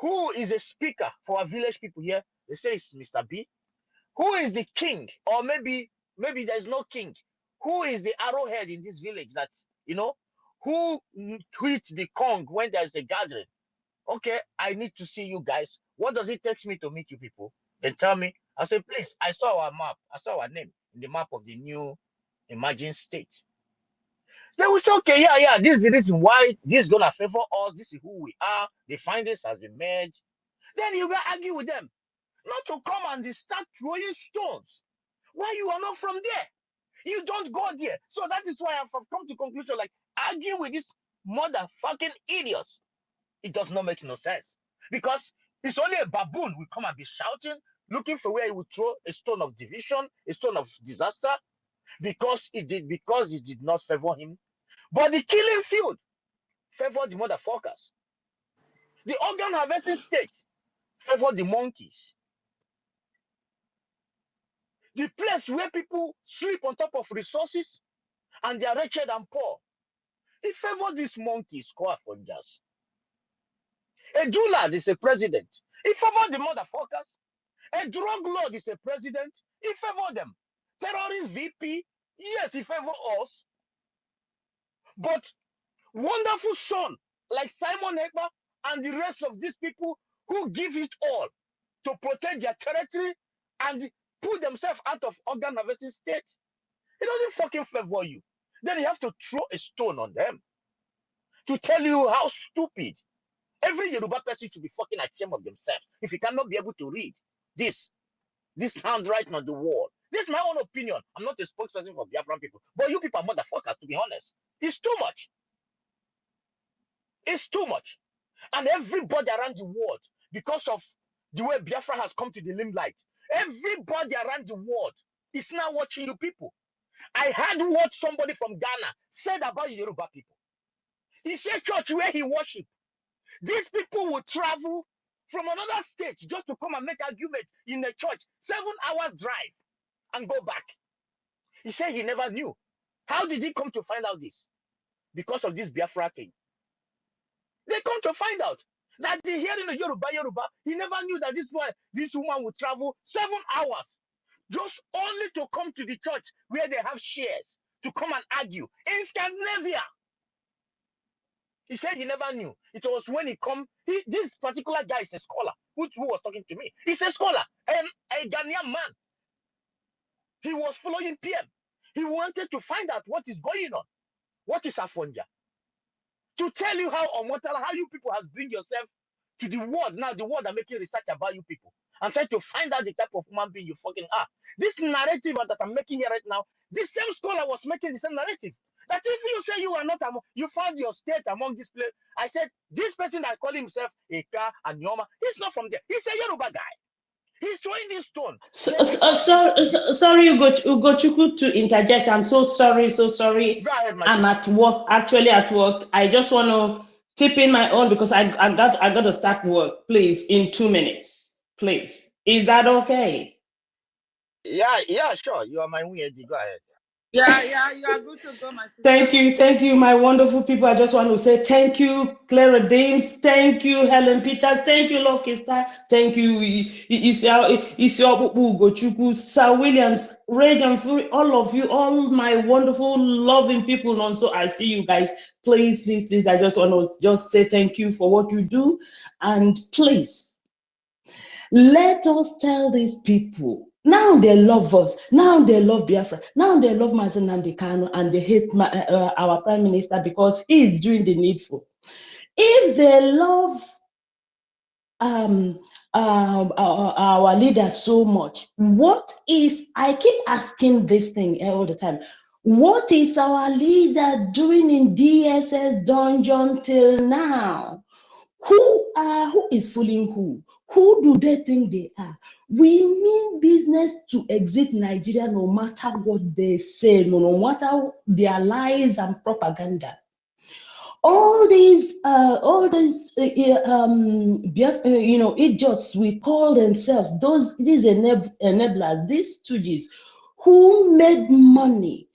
M: Who is the speaker for our village people here? They say it's Mr. B. Who is the king? Or maybe there's no king. Who is the arrowhead in this village that, who hits the Kong when there's a gathering? Okay, I need to see you guys. What does it take me to meet you people? Then tell me. I say, please, I saw our map. I saw our name in the map of the new emerging state. They will say, okay, yeah, this is the reason why this is going to favor us. This is who we are. The findings has been made. Then you go argue with them. Not to come and start throwing stones. Why you are not from there? You don't go there. So that is why I've come to conclusion, like, argue with these motherfucking idiots. It does not make no sense. Because it's only a baboon will come and be shouting, looking for where he would throw a stone of division, a stone of disaster, because it did not favor him. But the killing field favored the motherfuckers. The organ harvesting state favored the monkeys. The place where people sleep on top of resources and they are wretched and poor, it favored these monkeys, squawfungers. A Dulad is a president. It favored the motherfuckers. A drug lord is a president. It favored them. Terrorist VP, yes, it favored us. But wonderful son like Simon Ekpa and the rest of these people who give it all to protect their territory and put themselves out of organ harvesting state, it doesn't fucking favor you. Then you have to throw a stone on them to tell you how stupid. Every Yoruba person should be fucking ashamed of themselves if you cannot be able to read this handwriting on the wall. This is my own opinion. I'm not a spokesperson for Biafran people, but you people are motherfuckers, to be honest. It's too much. It's too much. And everybody around the world, because of the way Biafra has come to the limelight, everybody around the world is now watching you people. I heard what somebody from Ghana said about Yoruba people. He said church where he worship, these people will travel from another state just to come and make argument in the church, 7 hours drive and go back. He said he never knew. How did he come to find out this? Because of this Biafra thing. They come to find out that the hearing of Yoruba, he never knew that this woman would travel 7 hours just only to come to the church where they have shares to come and argue in Scandinavia. He said he never knew. It was when he come. This particular guy is a scholar who was talking to me. He's a scholar, a Ghanaian man. He was following PM. He wanted to find out what is going on. What is Afonja? To tell you how you people have bring yourself to the world. Now the world are making research about you people and trying to find out the type of human being you fucking are. This narrative that I'm making here right now, this same scholar was making the same narrative. That if you say you are not, you found your state among this place. I said, this person that call himself Eka and Yoma, he's not from there. He's a Yoruba guy. He's throwing this stone.
A: Sorry, Ugochukwu, to interject. I'm so sorry.
M: Go ahead,
A: I'm at work, actually at work. I just want to tip in my own because I got to start work, please, in 2 minutes. Please. Is that okay?
M: Yeah, sure. You are my weird. Go ahead.
C: Yeah, you are good to go, my sister.
A: Thank you, my wonderful people. I just want to say thank you, Clara Dames. Thank you, Helen Peters. Thank you, Lucky Star. Thank you, Ugochukwu, Sir Williams, Rage and Fury, all of you, all my wonderful, loving people. And so I see you guys. Please, I just want to just say thank you for what you do. And please, let us tell these people. Now they love us. Now they love Biafra. Now they love Mazen Namdi, and they hate our Prime Minister because he is doing the needful. If they love our leader so much, I keep asking this thing all the time. What is our leader doing in DSS dungeon till now? Who is fooling who? Who do they think they are? We mean business to exit Nigeria no matter what they say, no matter their lies and propaganda. All these idiots we call themselves, these enablers, these stooges who made money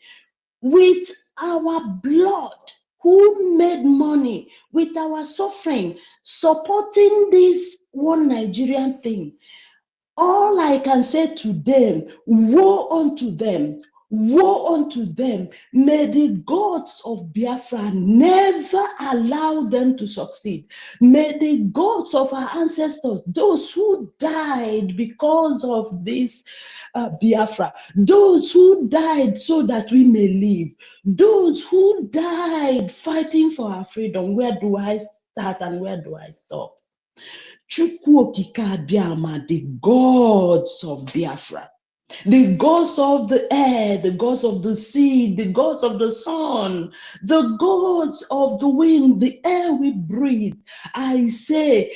A: with our blood, who made money with our suffering, supporting this one Nigerian thing. All I can say to them, woe unto them, woe unto them. May the gods of Biafra never allow them to succeed. May the gods of our ancestors, those who died because of this Biafra, those who died so that we may live, those who died fighting for our freedom, where do I start and where do I stop? The gods of Biafra, the gods of the air, the gods of the sea, the gods of the sun, the gods of the wind, the air we breathe. I say,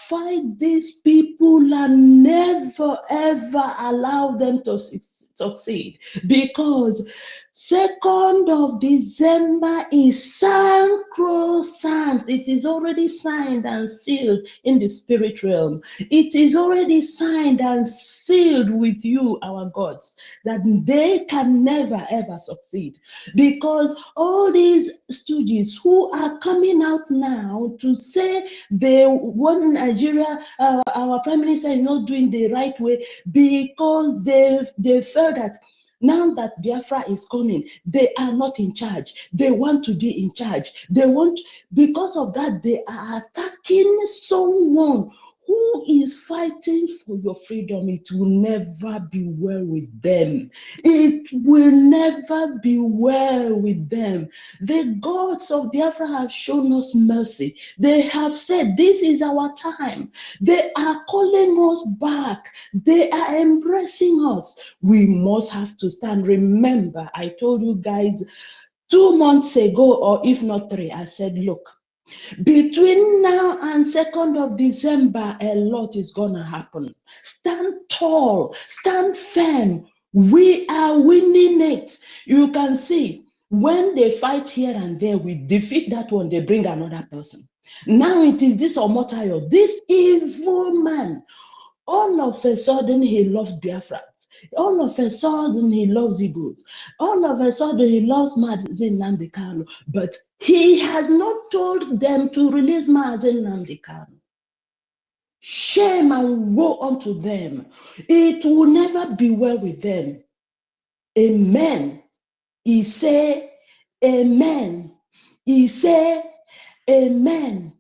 A: fight these people and never ever allow them to succeed, because 2nd of December is sacrosanct. It is already signed and sealed in the spirit realm. It is already signed and sealed with you, our gods, that they can never ever succeed. Because all these stooges who are coming out now to say they want Nigeria, our prime minister is not doing the right way, because they felt that now that Biafra is coming, they are not in charge. They want to be in charge. Because of that, they are attacking someone who is fighting for your freedom. It will never be well with them. It will never be well with them. The gods of Biafra have shown us mercy. They have said, this is our time. They are calling us back. They are embracing us. We must have to stand. Remember, I told you guys 2 months ago, or if not 3, I said, look, between now and 2nd of December, a lot is gonna happen. Stand tall, stand firm. We are winning it. You can see, when they fight here and there, we defeat that one, they bring another person. Now it is this Omotayo, this evil man. All of a sudden, he loves Biafra. All of a sudden, he loves Igbos. All of a sudden, he loves Mazi Nnamdi Kanu. But he has not told them to release Mazi Nnamdi Kanu. Shame and woe unto them. It will never be well with them. Amen. He say, amen. He say, amen.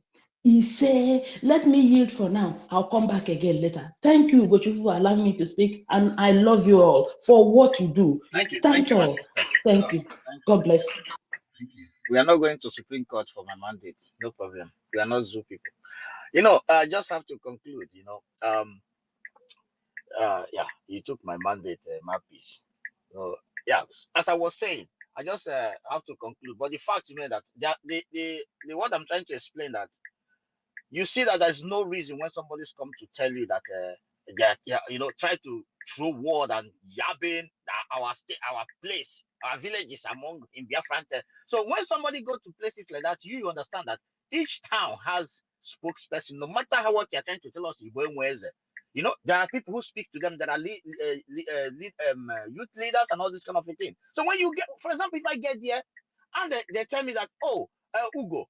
A: He say, let me yield for now. I'll come back again later. Thank you, Ugochukwu, for allowing me to speak. And I love you all for what you do.
M: Thank you, my
A: Tall.
M: sister.
A: Thank you.
M: Thank you.
A: God bless.
M: Thank you. We are not going to Supreme Court for my mandate. No problem. We are not zoo people. I just have to conclude. Yeah, you took my mandate, my piece. Yeah, as I was saying, I just have to conclude. But the fact remains that the what I'm trying to explain, that you see that there's no reason when somebody's come to tell you that try to throw word and yabbing that our state, our place, our village is among in Biafran. So when somebody go to places like that, you understand that each town has spokesperson. No matter how what you're trying to tell us, there are people who speak to them that are youth leaders and all this kind of a thing. So when you get, for example, if I get there and they tell me that, oh, Ugo,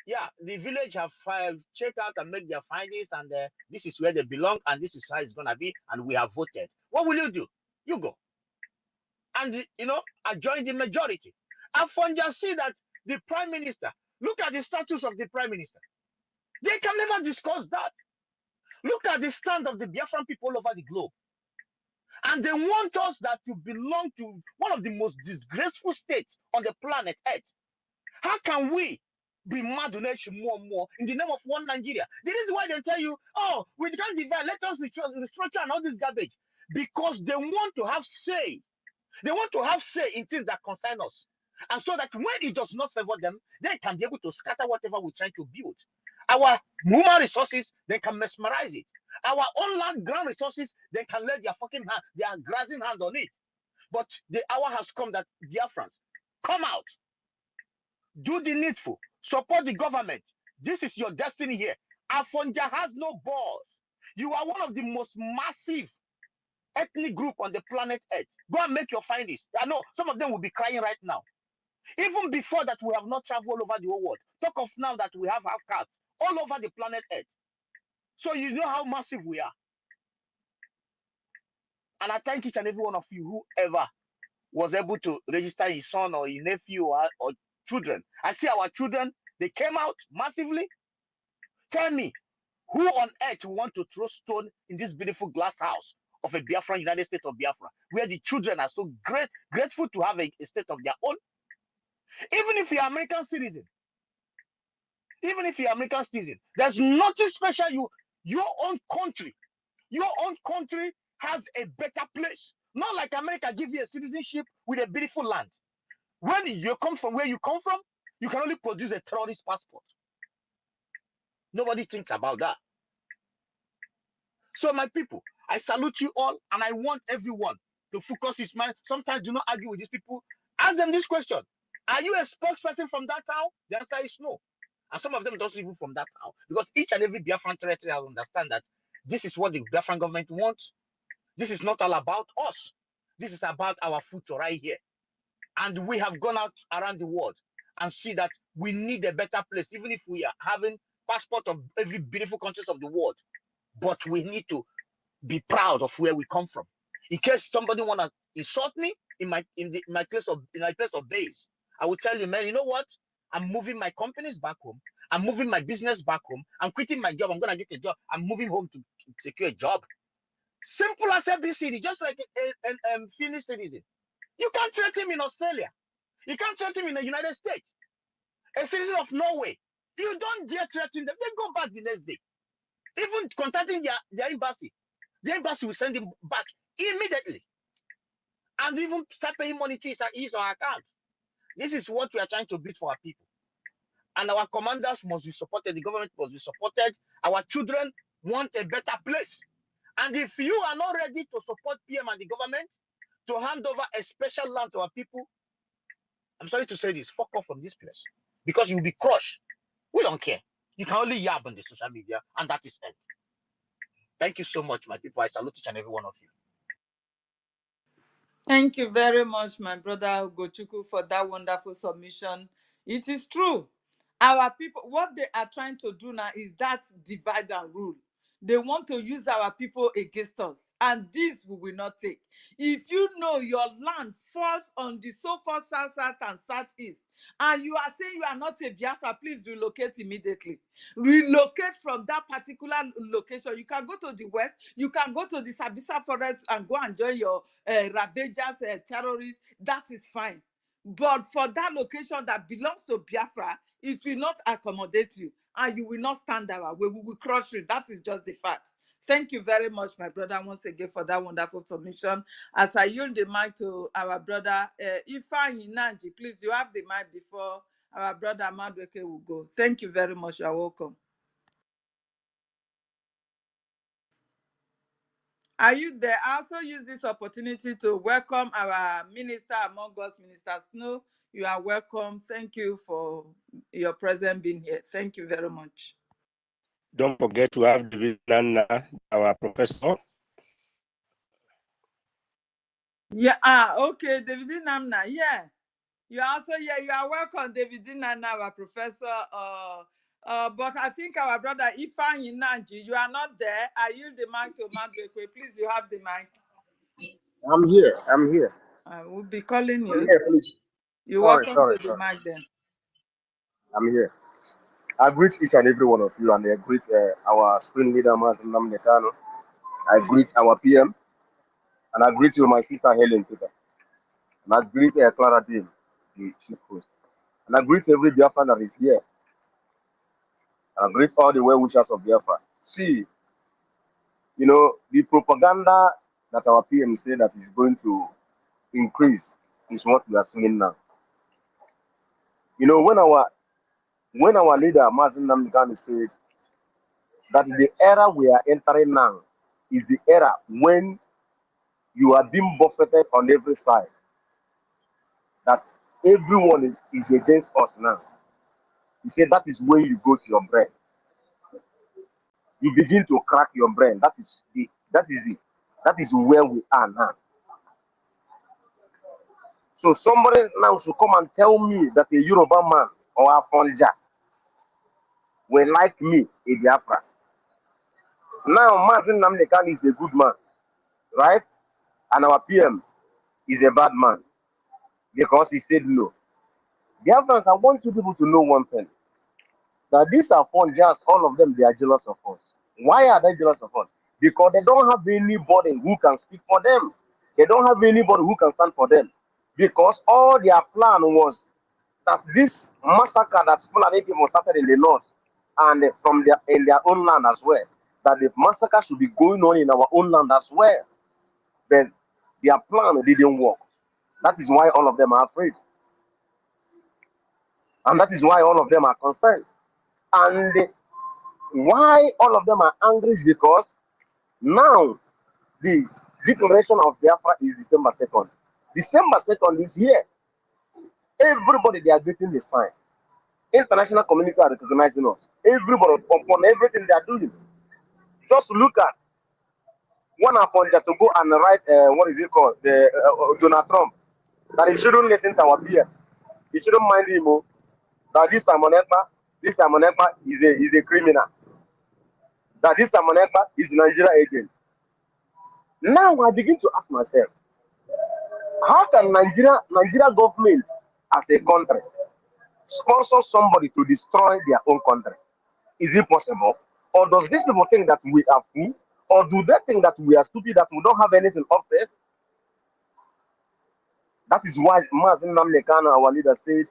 M: yeah, the village have checked out and made their findings, and this is where they belong, and this is how it's gonna be, and we have voted. What will you do? You go and I join the majority. And from just see that the prime minister, look at the status of the prime minister. They can never discuss that. Look at the stand of the Biafran people all over the globe. And they want us that to belong to one of the most disgraceful states on the planet Earth. How can we be mad donation more and more in the name of one Nigeria? This is why they tell you, oh, we can't divide, let us restructure and all this garbage. Because they want to have say. They want to have say in things that concern us. And so that when it does not favor them, they can be able to scatter whatever we're trying to build. Our human resources, they can mesmerize it. Our own land ground resources, they can lay their fucking hand, their grazing hands on it. But the hour has come that Biafrans come out, do the needful, support the government. This is your destiny here. Afonja has no balls. You are one of the most massive ethnic group on the planet Earth. Go and make your findings. I know some of them will be crying right now. Even before that, we have not traveled all over the whole world. Talk of now that we have castes all over the planet Earth. So you know how massive we are. And I thank each and every one of you, whoever was able to register his son or his nephew or children. I see our children, they came out massively. Tell me, who on earth want to throw stone in this beautiful glass house of a Biafra, United States of Biafra, where the children are so grateful to have a state of their own? Even if you're American citizen, there's nothing special. Your own country has a better place. Not like America give you a citizenship with a beautiful land. When you come from where you come from, you can only produce a terrorist passport. Nobody thinks about that. So my people, I salute you all, and I want everyone to focus his mind. Sometimes do not argue with these people. Ask them this question: are you a spokesperson from that town? The answer is no. And some of them don't even from that town, because each and every Biafran territory will understand that this is what the Biafran government wants. This is not all about us. This is about our future right here. And we have gone out around the world and see that we need a better place, even if we are having passport of every beautiful countries of the world. But we need to be proud of where we come from. In case somebody wanna insult me in my place of base, I will tell you, man, you know what? I'm moving my companies back home. I'm moving my business back home. I'm quitting my job. I'm gonna get a job. I'm moving home to secure a job. Simple as ABCD, just like a Finnish citizen. You can't threaten him in Australia. You can't threaten him in the United States. A citizen of Norway, you don't dare threaten them. They go back the next day. Even contacting their embassy, the embassy will send him back immediately. And even start paying money to his or her account. This is what we are trying to build for our people. And our commanders must be supported. The government must be supported. Our children want a better place. And if you are not ready to support PM and the government to hand over a special land to our people, I'm sorry to say this, fuck off from this place. Because you'll be crushed. We don't care. You can only yab on the social media, and that is it. Thank you so much, my people. I salute each and every one of you.
C: Thank you very much, my brother Ugochukwu, for that wonderful submission. It is true. Our people, what they are trying to do now is that divide and rule. They want to use our people against us, and this we will not take. If you know your land falls on the so-called south, and southeast, and you are saying you are not a Biafra, please relocate immediately. Relocate from that particular location. You can go to the west, you can go to the Sabisa forest and go and join your ravagers, terrorists. That is fine. But for that location that belongs to Biafra, it will not accommodate you, and you will not stand our way. We will crush you. That is just the fact. Thank you very much, my brother, once again for that wonderful submission. As I yield the mic to our brother EFIK-IBIBIO, please, you have the mic before our brother Madweke will go. Thank you very much. You're welcome. Are you there? I also use this opportunity to welcome our minister among us, Minister Snow. You are welcome. Thank you for your presence being here. Thank you very much.
O: Don't forget to have David Nana, our professor.
C: Yeah, okay, David Namna. Yeah. You also, you are welcome, David Nana, our professor. But I think our brother EFIK-IBIBIO, you are not there. I yield the mic to Madweke. Please, you have the mic.
P: I'm here.
C: I will be calling
P: I'm
C: you.
P: here, please.
C: You're welcome to the mic then.
P: I'm here. I greet each and every one of you, and I greet our screen leader, Mazen Namdekano. I greet our PM, and I greet you, my sister Helen Peter. And I greet Clara Dean, the chief host. And I greet every Biafran that is here. And I greet all the well-wishers of Biafra. See, you know, the propaganda that our PM said that is going to increase is what we are seeing now. You know, when our when our leader, Mazin Namdekano, said that the era we are entering now is the era when you are being buffeted on every side, that everyone is against us now. He said that is when you go to your brain. You begin to crack your brain. That is where we are now. So somebody now should come and tell me that a Yoruba man or a Fonja will like me, a Biafra. Now Mazin Namdekano is a good man, right? And our PM is a bad man because he said no. Biafrans, I want you people to know one thing. That these are Fonjas, all of them, they are jealous of us. Why are they jealous of us? Because they don't have anybody who can speak for them. They don't have anybody who can stand for them. Because all their plan was that this massacre that Fulani people started in the north and from in their own land as well, that the massacre should be going on in our own land as well. Then their plan didn't work. That is why all of them are afraid. And that is why all of them are concerned. And why all of them are angry is because now the declaration of Biafra is December 2nd. December 2nd is here. Everybody, they are getting the sign. International community are recognizing us. Everybody, upon everything they are doing. Just look at one upon to go and write, what is it called? Donald Trump. That he shouldn't listen to our peer. He shouldn't mind him. That this Amonekpa is a criminal. That this Amonekpa is a Nigerian agent. Now I begin to ask myself, how can Nigeria government as a country sponsor somebody to destroy their own country? Is it possible? Or does these people think that we are fool? Or do they think that we are stupid, that we don't have anything up there? That is why Mazin Namdekano, our leader, said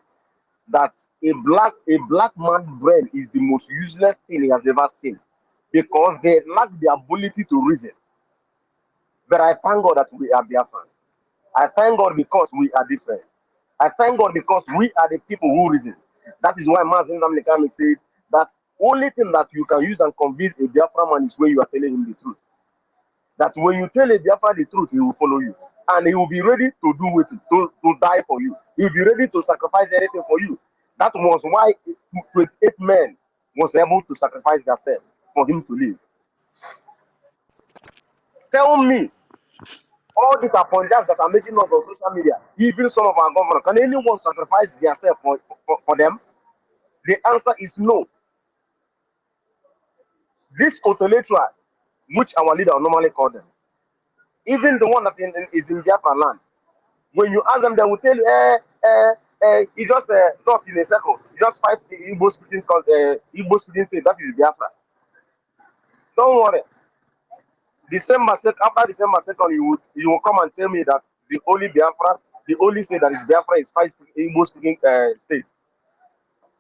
P: that a black man's brain is the most useless thing he has ever seen, because they lack the ability to reason. But I thank God that we are Biafrans. I thank God because we are different. I thank God because we are the people who reason. That is why Mazin Namdekano said that only thing that you can use and convince a Biafra man is when you are telling him the truth. That when you tell a Biafra the truth, he will follow you. And he will be ready to do with it, to die for you. He will be ready to sacrifice anything for you. That was why 28 men was able to sacrifice themselves for him to live. Tell me, all these apologies that are making us on social media, even some of our governors, can anyone sacrifice themselves for them? The answer is no. This autolateral, which our leader normally call them, even the one that is in Biafra land, when you ask them, they will tell you, you just in a circle, you just fight the Igbo speaking state, that is Biafra. Don't worry. After December 2nd, you will come and tell me that the only Biafra, the only state that is Biafra is 5 Igbo speaking states.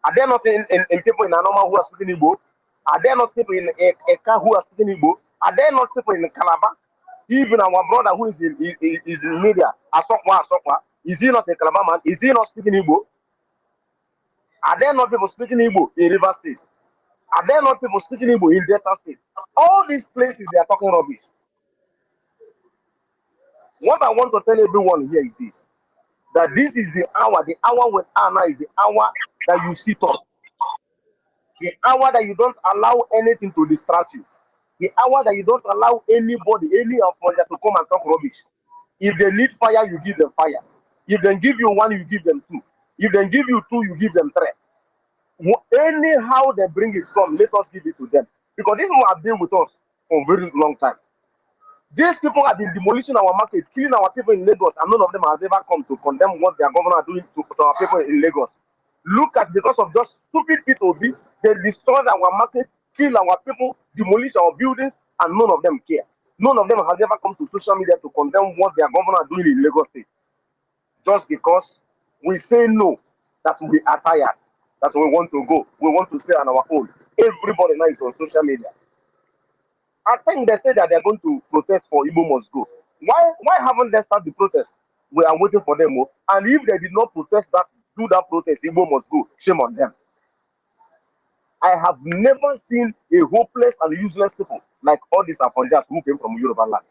P: Are there not in people in Anoma who are speaking Igbo? Are there not people in Eka who are speaking Igbo? Are there not people in Calabar? Even our brother who is in media, Asokwa, is he not a Calabar man? Is he not speaking Igbo? Are there not people speaking Igbo in River State? Are there not people speaking Igbo in Delta State? All these places, they are talking rubbish. What I want to tell everyone here is this, that this is the hour when Anna is the hour that you sit up. The hour that you don't allow anything to distract you. The hour that you don't allow anybody, any of them to come and talk rubbish. If they need fire, you give them fire. If they give you 1, you give them 2. If they give you 2, you give them 3. Anyhow they bring it from, let us give it to them. Because these people have been with us for a very long time. These people have been demolishing our market, killing our people in Lagos, and none of them has ever come to condemn what their governor are doing to our people in Lagos. Look at, because of just stupid people, they destroyed our market, kill our people, demolish our buildings, and none of them care. None of them has ever come to social media to condemn what their governor are doing in Lagos State. Just because we say no, that we are tired, that we want to go, we want to stay on our own. Everybody now is on social media. I think they said that they're going to protest for Igbo must go. Why haven't they started the protest? We are waiting for them. And if they did not protest do that protest, Igbo must go. Shame on them. I have never seen a hopeless and useless people like all these Afonjas who came from Yoruba land.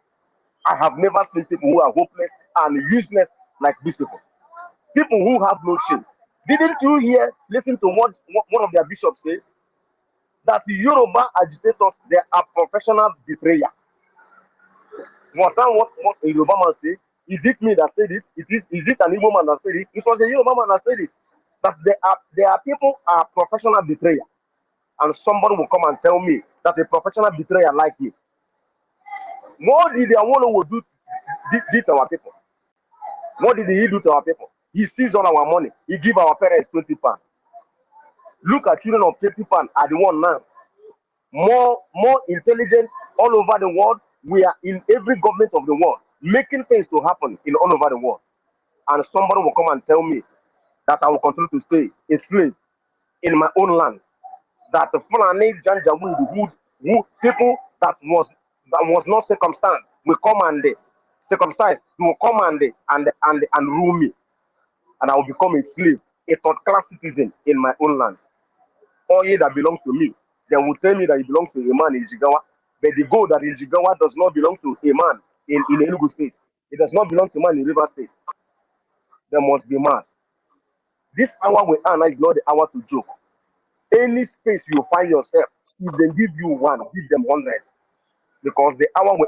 P: I have never seen people who are hopeless and useless like these people. People who have no shame. Didn't you listen to what one of their bishops say? That the Yoruba agitators, they are professional betrayer. What a Yoruba man say? Is it me that said it? Is it an Igbo man that said it? It was a Yoruba man that said it. That there are people are professional betrayer. And somebody will come and tell me that a professional betrayer like you. What did the Awolowo do to our people? What did he do to our people? He seized all our money. He give our parents 20 pounds. Look at children of 20 pounds are the one now. More intelligent all over the world. We are in every government of the world, making things to happen in all over the world. And somebody will come and tell me that I will continue to stay a slave in my own land. That the Fulani Janjaweed, who people that was not circumcised will come and circumcised will come and rule me, and I will become a slave, a third-class citizen in my own land. All that belongs to me, they will tell me that it belongs to a man in Jigawa, but the gold that in Jigawa does not belong to a man in Enugu State. It does not belong to a man in River State. They must be mad. This hour we are is not the hour to joke. Any space you find yourself, if they give you one, give them 100. Because the hour we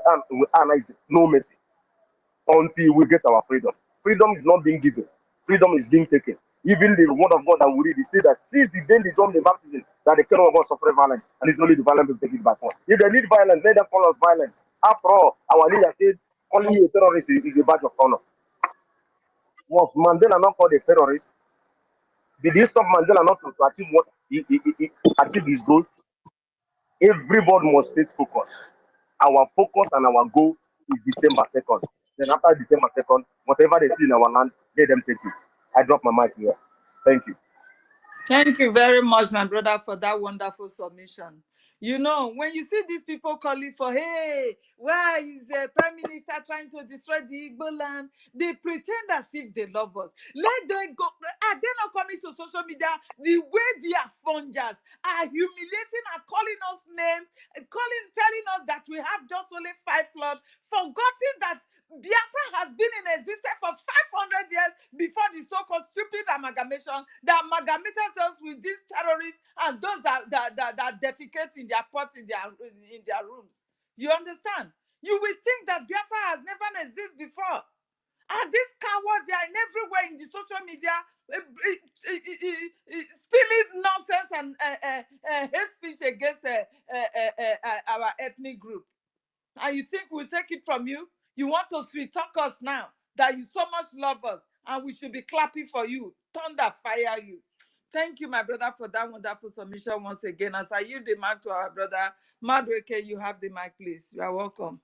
P: are is no mercy until we get our freedom. Freedom is not being given. Freedom is being taken. Even the word of God that we read, it says that since the day they joined the baptism, that the kingdom of God suffer violence, and it's only the violent will take it by force. If they need violence, let them call us violent. After all, our leader said, calling you a terrorist is a badge of honor. Was Mandela not called a terrorist? Did he stop Mandela not to achieve what he achieve his goal? Everybody must stay focused. Our focus and our goal is December 2nd. Then after December 2nd, whatever they see in our land, let them take it. I drop my mic here. Thank you.
C: Thank you very much, my brother, for that wonderful submission. You know, when you see these people calling for, hey, why is the prime minister trying to destroy the Igbo land? They pretend as if they love us. Let them go. Are they not coming to social media? The way they are fungers are humiliating and calling us names, telling us that we have just only 5 plots, forgetting that Biafra has been in existence for 500 years before the so-called stupid amalgamation that amalgamated us with these terrorists and those that defecate in their pots in their rooms. You understand? You will think that Biafra has never existed before. And these cowards, they are everywhere in the social media, spilling nonsense and hate speech against our ethnic group. And you think we'll take it from you? You want to sweet talk us now that you so much love us and we should be clapping for you. Thunder fire you. Thank you, my brother, for that wonderful submission once again. As I yield the mic to our brother, Madweke, you have the mic, please. You are welcome.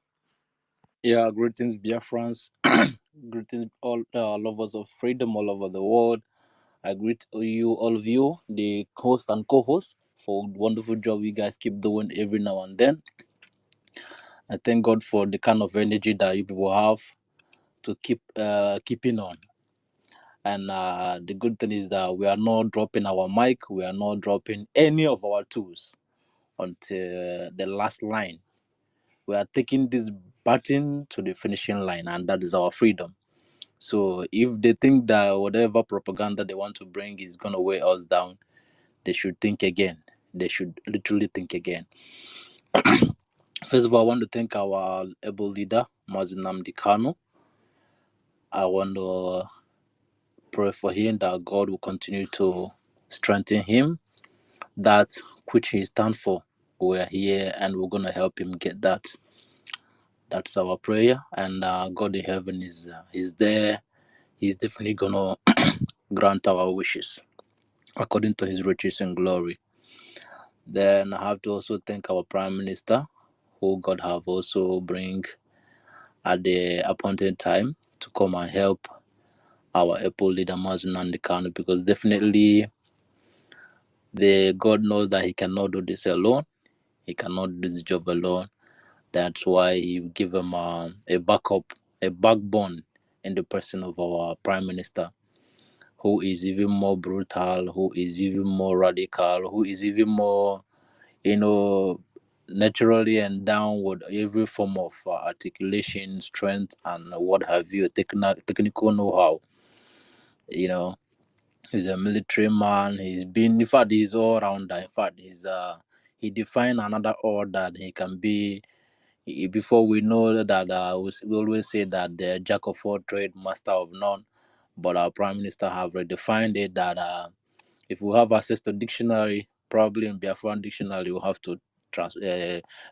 Q: Yeah, greetings, Biafrans. Greetings, all lovers of freedom all over the world. I greet you, all of you, the host and co-host, for the wonderful job you guys keep doing every now and then. I thank God for the kind of energy that you people have to keep keeping on. And the good thing is that we are not dropping our mic. We are not dropping any of our tools until the last line. We are taking this baton to the finishing line, and that is our freedom. So if they think that whatever propaganda they want to bring is going to weigh us down, they should think again. They should literally think again. First of all, I want to thank our able leader, Mazi Nnamdi Kanu. I want to pray for him that God will continue to strengthen him, that which he stands for. We're here and we're going to help him get that. That's our prayer. And God in heaven is there. He's definitely going to grant our wishes according to his riches and glory. Then I have to also thank our Prime Minister, who God have also bring at the appointed time to come and help our Apple leader Mazi Nnamdi Kanu, because definitely the God knows that he cannot do this alone. He cannot do this job alone. That's why he give him a backup, a backbone in the person of our Prime Minister, who is even more brutal, who is even more radical, who is even more, naturally endowed with every form of articulation, strength, and what have you, technical know-how. You know, he's a military man. He's been, in fact, he's all rounder. In fact, he defined another order. He can be. Before we know that, we always say that the jack of all trade, master of none. But our prime minister have redefined it that if we have access to dictionary, probably in Biafran dictionary, we have to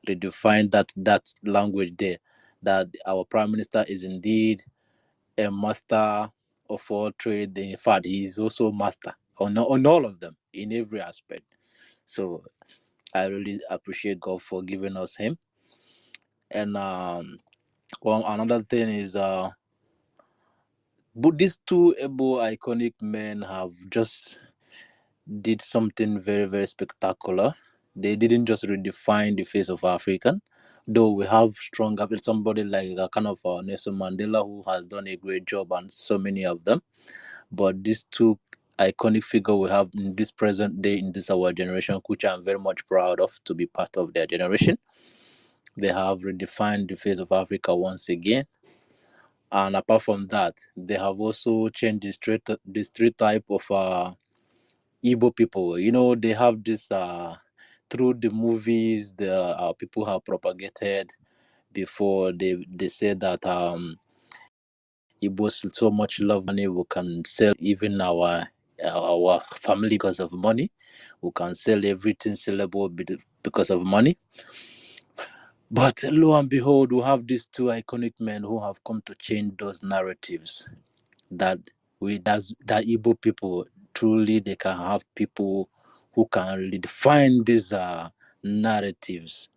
Q: redefine that language there. That our prime minister is indeed a master of all trade. In fact, he is also master on all of them in every aspect. So I really appreciate God for giving us him. And well, another thing is but these two able iconic men have just did something very, very spectacular. They didn't just redefine the face of African, though we have strong somebody like a kind of Nelson Mandela who has done a great job, and so many of them. But these two iconic figure we have in this present day, in this our generation, which I'm very much proud of to be part of their generation. They have redefined the face of Africa once again. And apart from that, they have also changed the street type of Igbo people. They have this through the movies the people have propagated before. They said that Igbos so much love money, we can sell even our family because of money. We can sell everything sellable because of money. But lo and behold, we have these two iconic men who have come to change those narratives. That Igbo people truly, they can have people who can really define these narratives.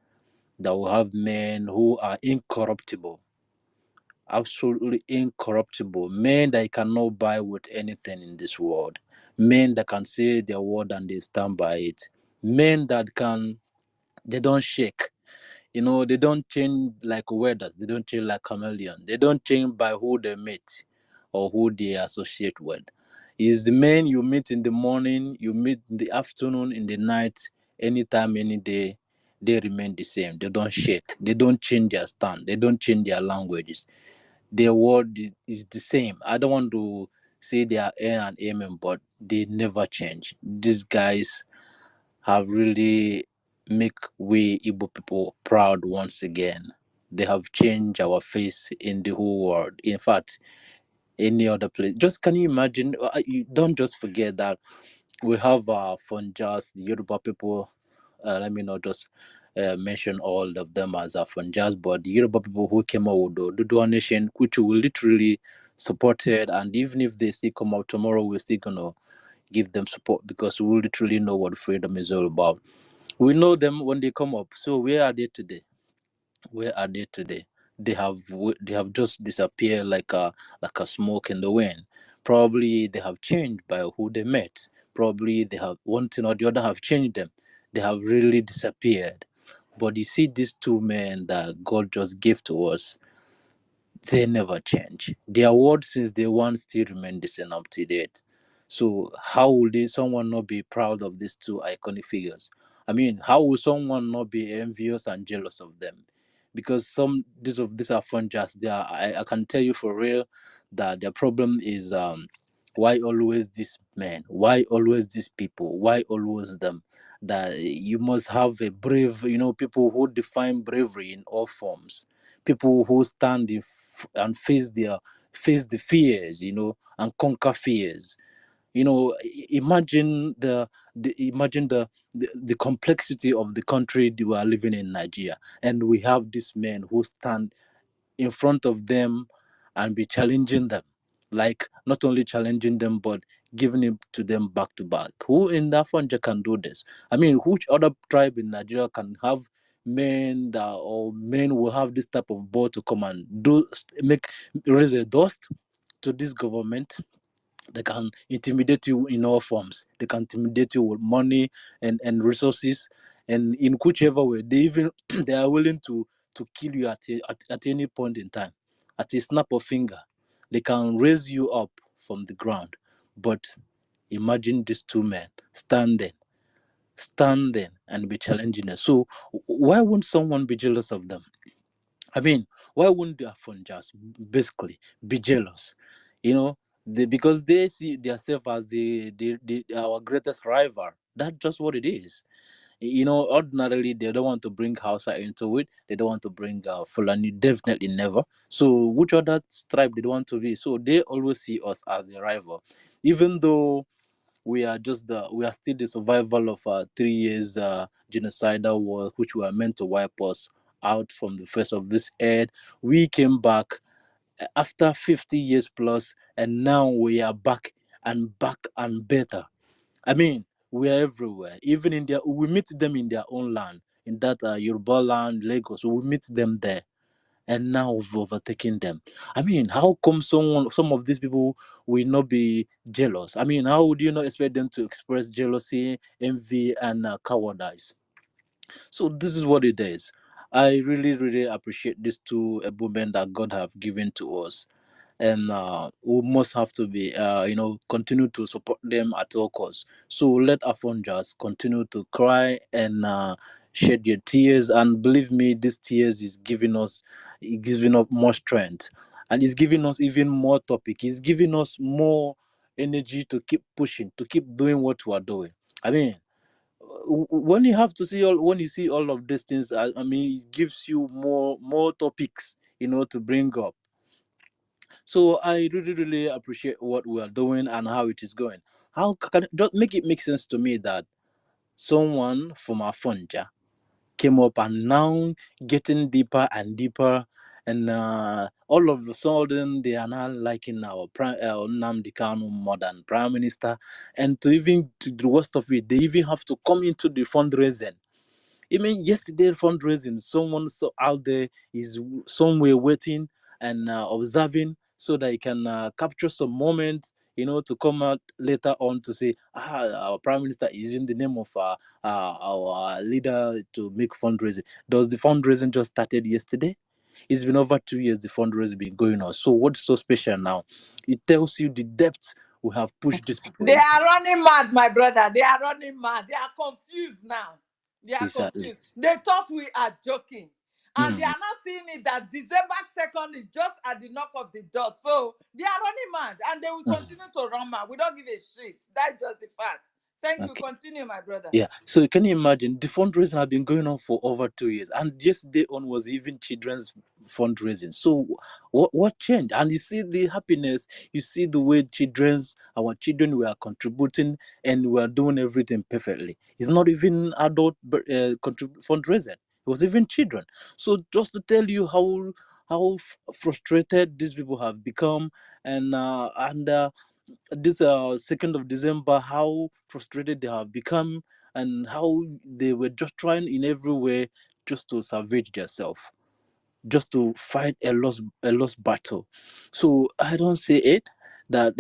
Q: That will have men who are incorruptible, absolutely incorruptible, men that you cannot buy with anything in this world, men that can say their word and they stand by it, men that they don't shake. They don't change like weathers. They don't change like chameleon. They don't change by who they meet or who they associate with. It's the men you meet in the morning, you meet in the afternoon, in the night, anytime, any day, they remain the same. They don't shake. They don't change their stand. They don't change their languages. Their word is the same. I don't want to say they are air and amen, but they never change. These guys have really make we Igbo people proud once again. They have changed our face in the whole world. In fact, any other place. Just can you imagine? You don't just forget that we have Funjas, the Yoruba people. Let me not just mention all of them as Funjas, but the Yoruba people who came out with the Dudua Nation, which we literally supported, and even if they still come out tomorrow, we're still gonna give them support because we literally know what freedom is all about. We know them when they come up. So where are they today? Where are they today? They have just disappeared like a smoke in the wind. Probably they have changed by who they met. Probably they have one thing or the other have changed them. They have really disappeared. But you see these two men that God just gave to us, they never change. Their word since day one still remain the same up to date. So how would someone not be proud of these two iconic figures? I mean, how will someone not be envious and jealous of them? Because these are fun just there. I can tell you for real that their problem is why always these men? Why always these people? Why always them? That you must have a brave, people who define bravery in all forms, people who stand and face the fears, and conquer fears. Imagine the complexity of the country we are living in Nigeria, and we have these men who stand in front of them and be challenging them, like not only challenging them but giving it to them back to back. Who in Afanja can do this? I mean, which other tribe in Nigeria can have men will have this type of ball to come and raise a dust to this government? They can intimidate you in all forms. They can intimidate you with money and resources, and in whichever way. They even they are willing to kill you at any point in time. At a snap of finger, they can raise you up from the ground. But imagine these two men standing and be challenging us. So why wouldn't someone be jealous of them? I mean, why wouldn't their phone just basically be jealous? Because they see themselves as our greatest rival. That's just what it is. Ordinarily they don't want to bring Hausa into it. They don't want to bring Fulani, definitely never. So which other tribe they want to be? So they always see us as a rival, even though we are still the survival of 3 years genocidal war, which were meant to wipe us out from the face of this earth. We came back after 50 years plus, and now we are back and better. I mean, we are everywhere. Even we meet them in their own land, in that Yoruba land, Lagos. We meet them there, and now we've overtaken them. I mean, how come some of these people will not be jealous? I mean, how would you not expect them to express jealousy, envy, and cowardice? So this is what it is. I really, really appreciate these two women that God have given to us, and we must have to be continue to support them at all costs. So let Afonjas continue to cry and shed your tears, and believe me, these tears is giving us more strength, and it's giving us even more topic. It's giving us more energy to keep pushing, to keep doing what we are doing. I mean, when you see all of these things, I mean, it gives you more topics to bring up. So I really, really appreciate what we are doing and how it is going. How can it just make it make sense to me that someone from Afonja came up and now getting deeper and deeper, and all of a sudden they are now liking our Nnamdi Kanu more than Prime Minister, and to the worst of it, they even have to come into the fundraising. I mean, yesterday fundraising, someone out there is somewhere waiting and observing so that he can capture some moments, to come out later on to say, our prime minister is using the name of our leader to make fundraising. Does the fundraising just started yesterday? It's been over 2 years the fundraising been going on. So what's so special now? It tells you the depth we have pushed these people
C: They
Q: into.
C: are running mad, my brother. They are running mad. They are confused now. They are
Q: Exactly.
C: confused. They thought we are joking. And they
Q: Mm.
C: are not seeing it that December 2nd is just at the knock of the door. So they are running mad and they will continue to run mad. We don't give a shit. That's just the fact. Thank you.
Q: Okay.
C: Continue, my brother.
Q: Yeah. So can you imagine the fundraising has been going on for over 2 years, and yesterday on was even children's fundraising. So what changed? And you see the happiness, you see the way our children were contributing, and we are doing everything perfectly. It's not even adult fundraising. It was even children. So just to tell you how frustrated these people have become, and this 2nd of December, how frustrated they have become, and how they were just trying in every way just to salvage themselves, just to fight a lost battle. So I don't say it that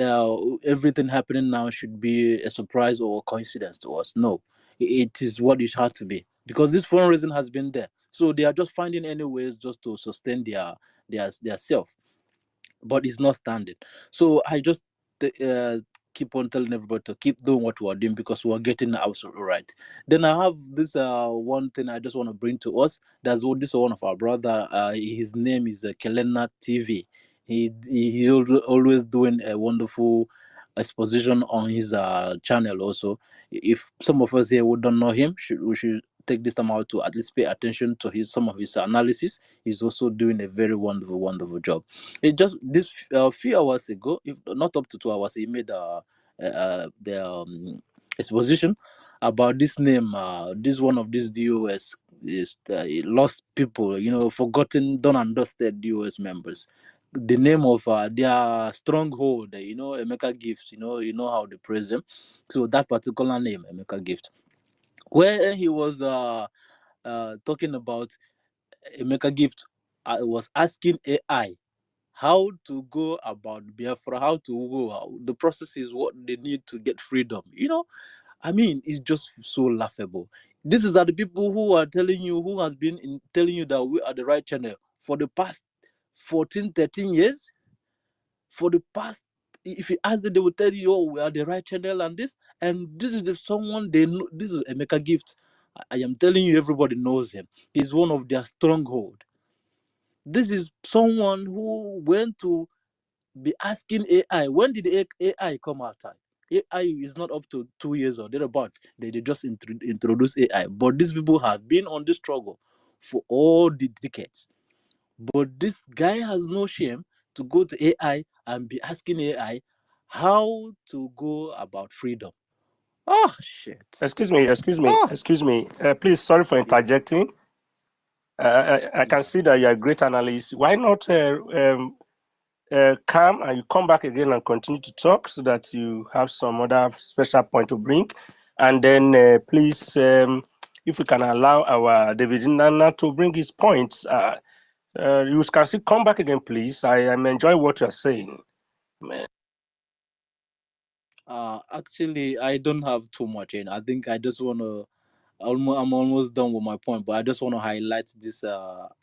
Q: everything happening now should be a surprise or a coincidence to us. No, it is what it had to be, because this fundraising has been there. So they are just finding any ways just to sustain their self, but it's not standing. So I just uh, keep on telling everybody to keep doing what we're doing, because we're getting absolutely right. Then I have this one thing I just want to bring to us. This is one of our brother. His name is Kelena TV. He's always doing a wonderful exposition on his channel also. If some of us here who don't know him, we should take this time out to at least pay attention to some of his analysis. He's also doing a very wonderful job. It just this few hours ago, if not up to 2 hours, he made the exposition about this name. This one of these DOS is lost people, forgotten, don't understand DOS members. The name of their stronghold, Emeka Gift. You know how they praise them. So that particular name, Emeka Gift, where he was talking about Emeka Gift, was asking AI how to go about Biafra, how to go, the process is what they need to get freedom. I mean, it's just so laughable. This is that the people who are telling you, who has been telling you that we are the right channel for the past 14, 13 years, for the past if you ask them, they will tell you, oh, we are the right channel and this. And this is someone they know. This is Emeka Gift. I am telling you, everybody knows him. He's one of their stronghold. This is someone who went to be asking AI, when did AI come out? AI is not up to 2 years or thereabout. They just introduce AI. But these people have been on this struggle for all the decades. But this guy has no shame to go to AI and be asking AI how to go about freedom. Oh, shit.
O: Excuse me. Please, sorry for interjecting. I can see that you're a great analyst. Why not come and you come back again and continue to talk so that you have some other special point to bring? And then please, if we can allow our David Nana to bring his points, you can still come back again, please. I am enjoying what you're saying.
Q: Actually, I don't have too much in. I think I just want to. I'm almost done with my point, but I just want to highlight this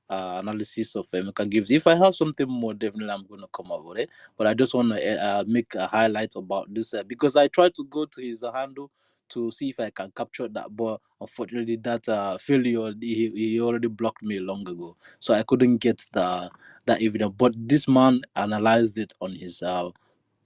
Q: analysis of Emeka Gives. If I have something more, definitely I'm going to come up with it. But I just want to make a highlight about this because I tried to go to his handle to see if I can capture that, but unfortunately that failure, he already blocked me long ago, so I couldn't get that evidence. But this man analyzed it on his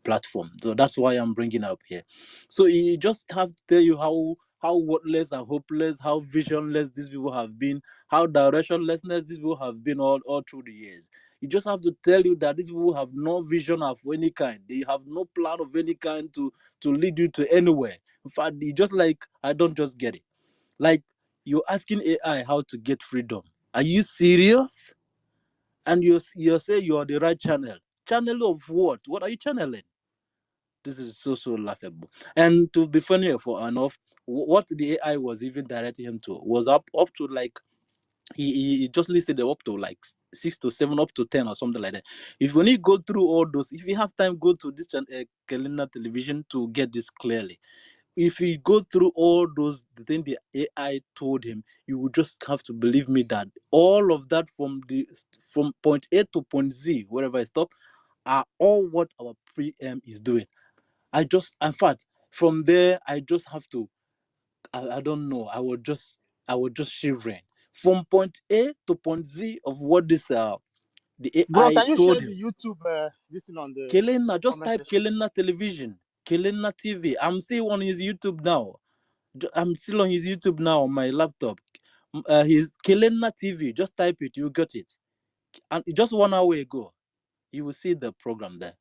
Q: platform, so that's why I'm bringing it up here. So he just have to tell you how worthless and hopeless, how visionless these people have been, how directionlessness these people have been all through the years. You just have to tell you that these people have no vision of any kind. They have no plan of any kind to lead you to anywhere. In fact, you just like, I don't just get it. Like, you're asking AI how to get freedom. Are you serious? And you say you are the right channel. Channel of what? What are you channeling? This is so laughable. And to be funny for enough, what the AI was even directing him to was up to like he just listed up to like 6 to 7, up to 10 or something like that. If when you go through all those, if you have time, go to this Kelena television to get this clearly. If you go through all those, the thing the AI told him, you would just have to believe me that all of that from point A to point Z, wherever I stop, are all what our PM is doing. In fact, from there, I just have to, I don't know, I would just shivering. From point A to point Z of what this, the
G: Bro,
Q: AI
G: can you
Q: told
G: share
Q: him.
G: the YouTube this thing on the
Q: Kelena, just
G: comment
Q: type
G: section?
Q: Kelena television, Kelena TV. I'm still on his YouTube now. I'm still on his YouTube now on my laptop. His Kelena TV, just type it, you got it. And just 1 hour ago, you will see the program there.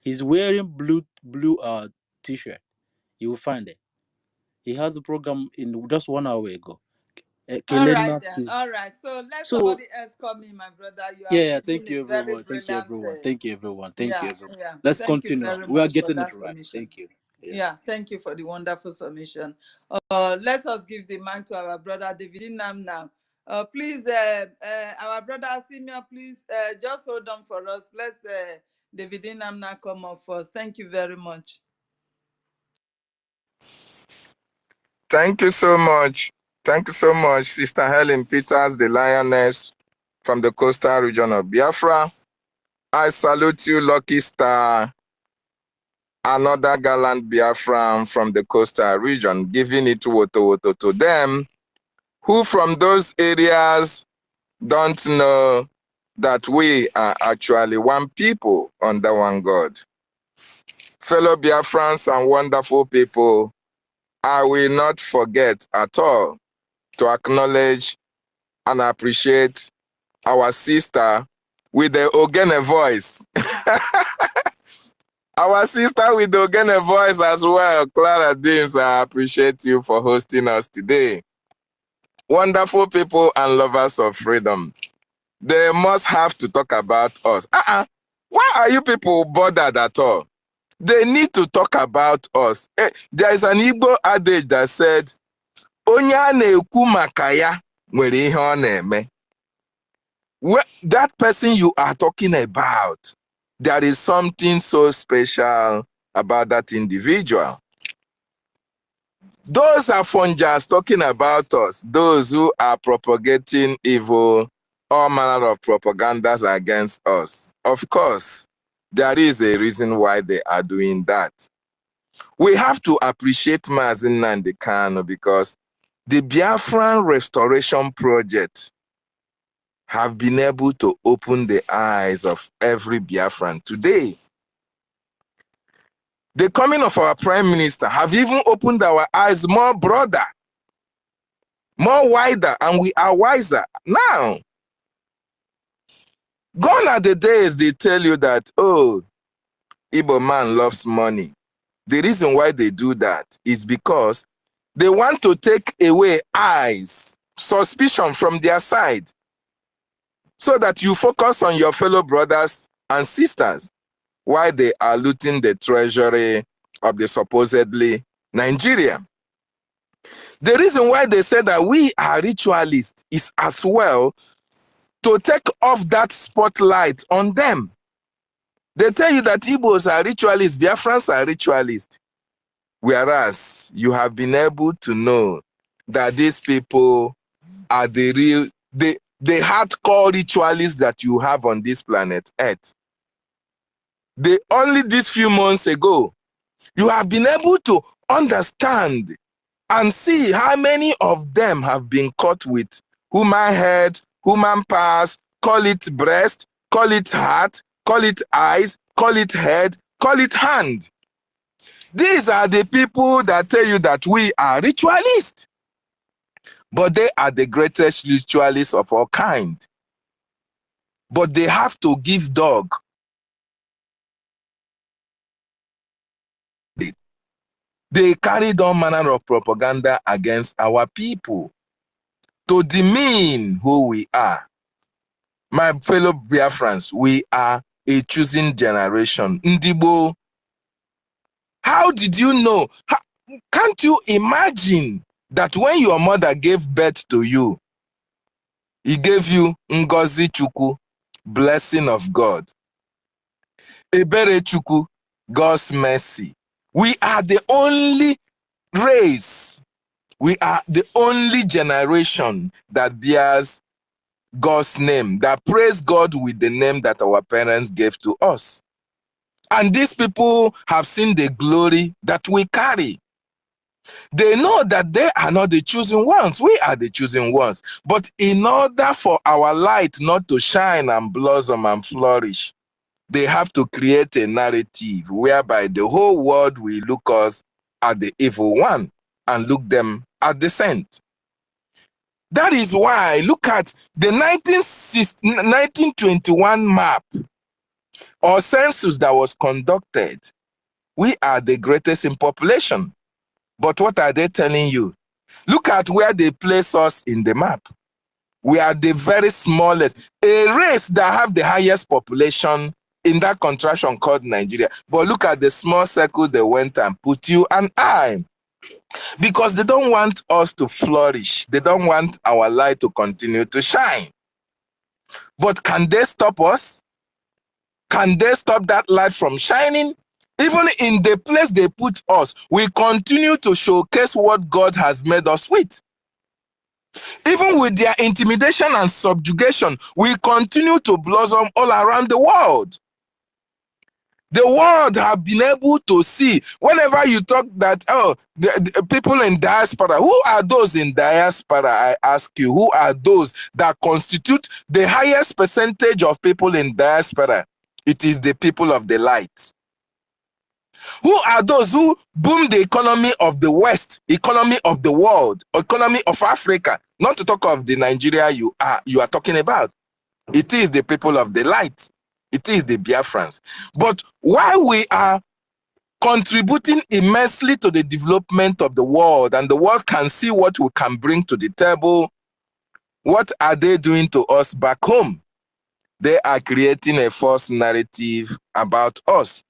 Q: He's wearing blue t-shirt. You will find it. He has a program in just 1 hour ago.
C: All right
Q: Kelena
C: then.
Q: TV.
C: All right. So let
Q: So
C: somebody else come in, my brother. You are
Q: yeah,
C: leading
Q: thank
C: a
Q: you
C: very
Q: everyone. Thank you
C: brilliant.
Q: everyone. Thank you everyone. Thank you
C: Yeah,
Q: everyone.
C: yeah.
Q: Let's
C: Thank you
Q: continue.
C: very
Q: We are
C: much for
Q: getting it
C: that
Q: right.
C: submission.
Q: Thank you. Yeah.
C: Yeah, thank you for the wonderful submission. Let us give the mic to our brother David Nam now. Please, our brother Asimia, please just hold on for us. Let's David Nam now come up first. Thank you very much.
D: Thank you so much. Thank you so much, Sister Helen Peters, the lioness from the coastal region of Biafra. I salute you, Lucky Star, another gallant Biafran from the coastal region, giving it to them who from those areas don't know that we are actually one people under one God. Fellow Biafrans and wonderful people, I will not forget at all to acknowledge and appreciate our sister with the Ogene voice. Our sister with the Ogene voice as well, Clara Dims, I appreciate you for hosting us today. Wonderful people and lovers of freedom. They must have to talk about us. Why are you people bothered at all? They need to talk about us. There is an Igbo adage that said, Onye a na-ekwu maka ya nwere ihe ọ na-eme. That person you are talking about, there is something so special about that individual. Those are funjas talking about us, those who are propagating evil, all manner of propagandas against us. Of course, There is a reason why they are doing that. We have to appreciate Mazi Nnamdi Kanu because the Biafran Restoration Project have been able to open the eyes of every Biafran today. The coming of our Prime Minister have even opened our eyes more broader, more wider, and we are wiser now. Gone are the days they tell you that, oh, Igbo man loves money. The reason why they do that is because they want to take away eyes, suspicion from their side, so that you focus on your fellow brothers and sisters while they are looting the treasury of the supposedly Nigeria. The reason why they say that we are ritualists is as well to take off that spotlight on them. They tell you that Igbos are ritualists, Biafrans are ritualists. Whereas you have been able to know that these people are the real, the hardcore ritualists that you have on this planet Earth. Only these few months ago, you have been able to understand and see how many of them have been caught with human head, human parts, call it breast, call it heart, call it eyes, call it head, call it hand. These are the people that tell you that we are ritualists. But they are the greatest ritualists of all kind. But they have to give dog. They carried all manner of propaganda against our people to demean who we are. My fellow Biafrans, we are a choosing generation. Ndibo, how did you know? Can't you imagine that when your mother gave birth to you, he gave you Ngozi Chukwu, blessing of God. Ebere Chukwu, God's mercy. We are the only race, we are the only generation that bears God's name, that praise God with the name that our parents gave to us. And these people have seen the glory that we carry. They know that they are not the chosen ones. We are the chosen ones. But in order for our light not to shine and blossom and flourish, they have to create a narrative whereby the whole world will look us at the evil one and look them at the saint. That is why, look at the 1921 map or census that was conducted. We are the greatest in population. But what are they telling you? Look at where they place us in the map. We are the very smallest, a race that have the highest population in that contraction called Nigeria. But look at the small circle they went and put you and I. Because they don't want us to flourish. They don't want our light to continue to shine. But can they stop us? Can they stop that light from shining? Even in the place they put us, we continue to showcase what God has made us with. Even with their intimidation and subjugation, we continue to blossom all around the world. The world have been able to see, whenever you talk that, oh, the people in diaspora, who are those in diaspora, I ask you, who are those that constitute the highest percentage of people in diaspora? It is the people of the light. Who are those who boom the economy of the West, economy of the world, economy of Africa? Not to talk of the Nigeria you are talking about. It is the people of the light. It is the Biafrans. But while we are contributing immensely to the development of the world, and the world can see what we can bring to the table, what are they doing to us back home? They are creating a false narrative about us.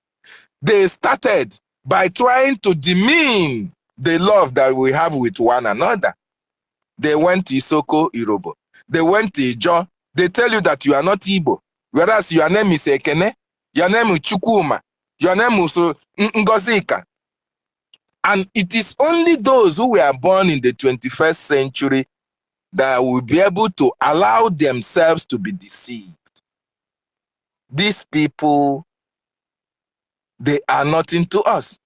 D: They started by trying to demean the love that we have with one another. They went to Isoko, Irobo. They went to Ijo. They tell you that you are not Igbo. Whereas your name is Ekene, your name is Chukwuma, your name is Ngozika. And it is only those who were born in the 21st century that will be able to allow themselves to be deceived. These people They are nothing to us.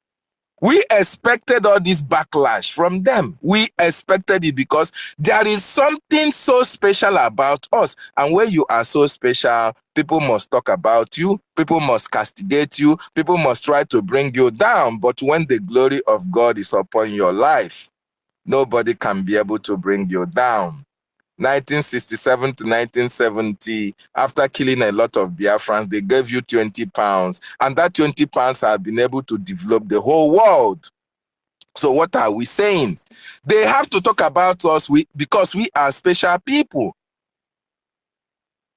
D: We expected all this backlash from them. We expected it because there is something so special about us. And when you are so special, people must talk about you. People must castigate you. People must try to bring you down. But when the glory of God is upon your life, nobody can be able to bring you down. 1967 to 1970, after killing a lot of Biafrans, they gave you 20 pounds. And that 20 pounds have been able to develop the whole world. So what are we saying? They have to talk about us because we are special people.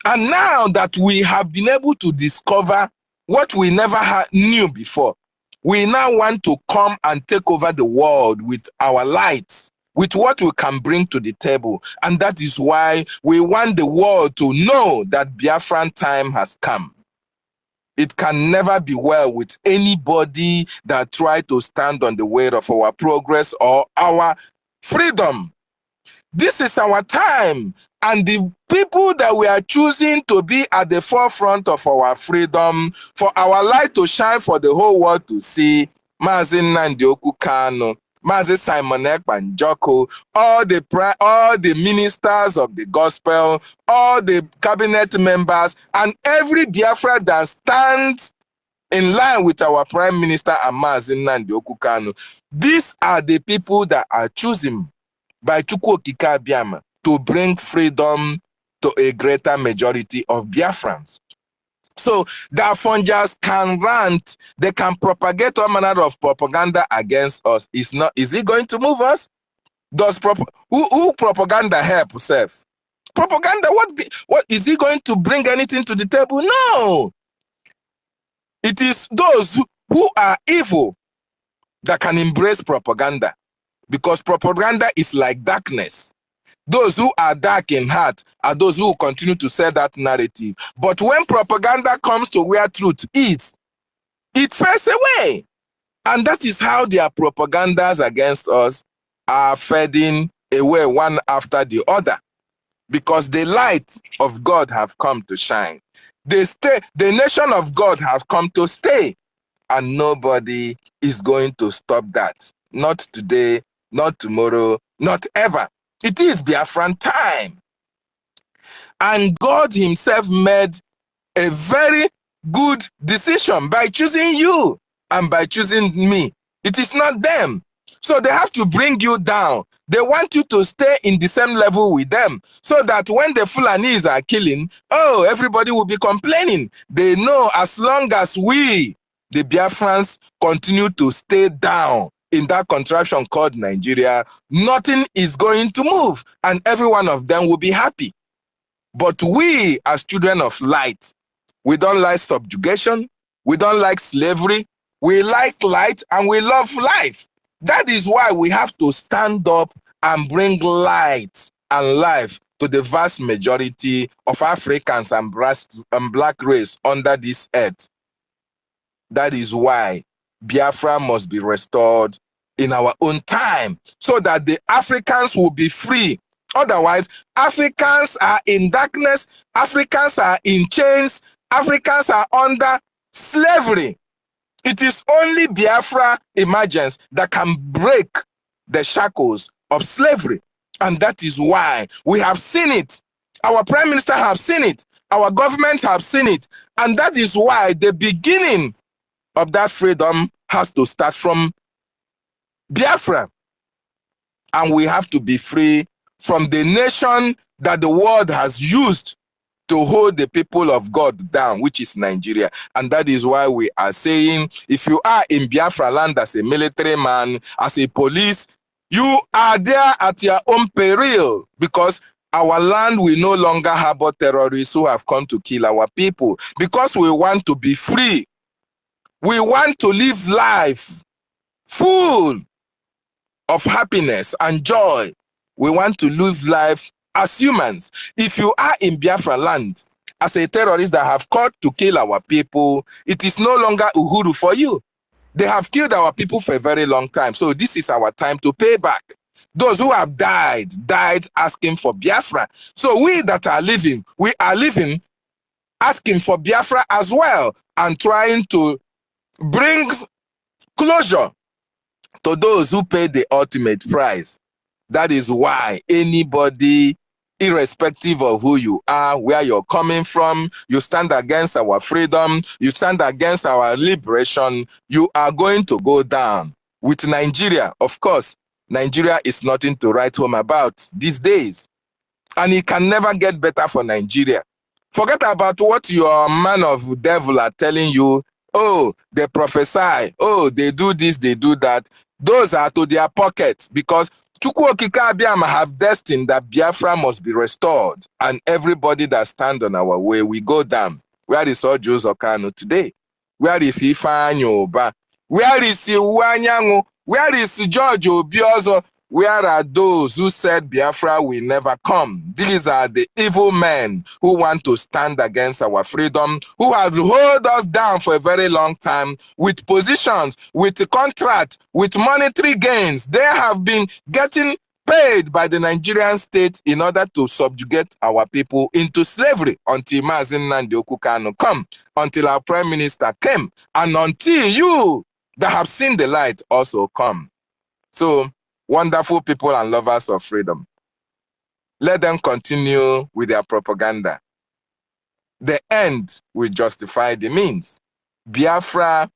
D: And now that we have been able to discover what we never knew before, we now want to come and take over the world with our lights, with what we can bring to the table. And that is why we want the world to know that Biafran time has come. It can never be well with anybody that try to stand on the way of our progress or our freedom. This is our time. And the people that we are choosing to be at the forefront of our freedom, for our light to shine for the whole world to see, Mazi Nnamdi Kanu, Mazi Simon Ekpa, all the ministers of the gospel, all the cabinet members, and every Biafra that stands in line with our Prime Minister and Mazi Nnamdi Kanu. These are the people that are chosen by Chukwu Okike Abiama to bring freedom to a greater majority of Biafrans. So the Afongers can rant, they can propagate all manner of propaganda against us. Is it going to move us? Who propaganda help self? Propaganda, what is it going to bring anything to the table? No. It is those who are evil that can embrace propaganda, because propaganda is like darkness. Those who are dark in heart are those who continue to sell that narrative. But when propaganda comes to where truth is, it fades away. And that is how their propagandas against us are fading away one after the other. Because the light of God have come to shine. The nation of God have come to stay. And nobody is going to stop that. Not today, not tomorrow, not ever. It is Biafran time. And God himself made a very good decision by choosing you and by choosing me. It is not them. So they have to bring you down. They want you to stay in the same level with them, so that when the Fulanis are killing, everybody will be complaining. They know as long as we, the Biafrans, continue to stay down in that contraption called Nigeria, nothing is going to move, and every one of them will be happy. But we, as children of light, we don't like subjugation, we don't like slavery, we like light, and we love life. That is why we have to stand up and bring light and life to the vast majority of Africans and black race under this earth. That is why Biafra must be restored in our own time, so that the Africans will be free. Otherwise, Africans are in darkness, Africans are in chains, Africans are under slavery. It is only Biafra emergence that can break the shackles of slavery. And that is why we have seen it. Our Prime Minister have seen it. Our government have seen it. And that is why the beginning of that freedom has to start from Biafra. And we have to be free from the nation that the world has used to hold the people of God down, which is Nigeria. And that is why we are saying, if you are in Biafra land as a military man, as a police, you are there at your own peril, because our land will no longer harbor terrorists who have come to kill our people, because we want to be free. We want to live life full of happiness and joy. We want to live life as humans. If you are in Biafra land as a terrorist that have caught to kill our people, it is no longer Uhuru for you. They have killed our people for a very long time. So this is our time to pay back. Those who have died asking for Biafra. So we that are living, we are living asking for Biafra as well, and trying to brings closure to those who paid the ultimate price. That is why anybody, irrespective of who you are, where you're coming from, you stand against our freedom, you stand against our liberation, you are going to go down. With Nigeria, of course, Nigeria is nothing to write home about these days. And it can never get better for Nigeria. Forget about what your man of devil are telling you. Oh, they prophesy. Oh, they do this, they do that. Those are to their pockets, because Chukwu Okike Abiyama have destined that Biafra must be restored, and everybody that stand on our way, we go down. Where is Ojo Okano today? Where is Ifeanyi Oba? Where is Iwanyangu? Where is George Obiozo? Where are those who said Biafra will never come? These are the evil men who want to stand against our freedom, who have held us down for a very long time with positions, with contracts, with monetary gains. They have been getting paid by the Nigerian state in order to subjugate our people into slavery until Mazi Nnamdi Kanu come, until our prime minister came, and until you that have seen the light also come. So, wonderful people and lovers of freedom, let them continue with their propaganda. The end will justify the means. Biafra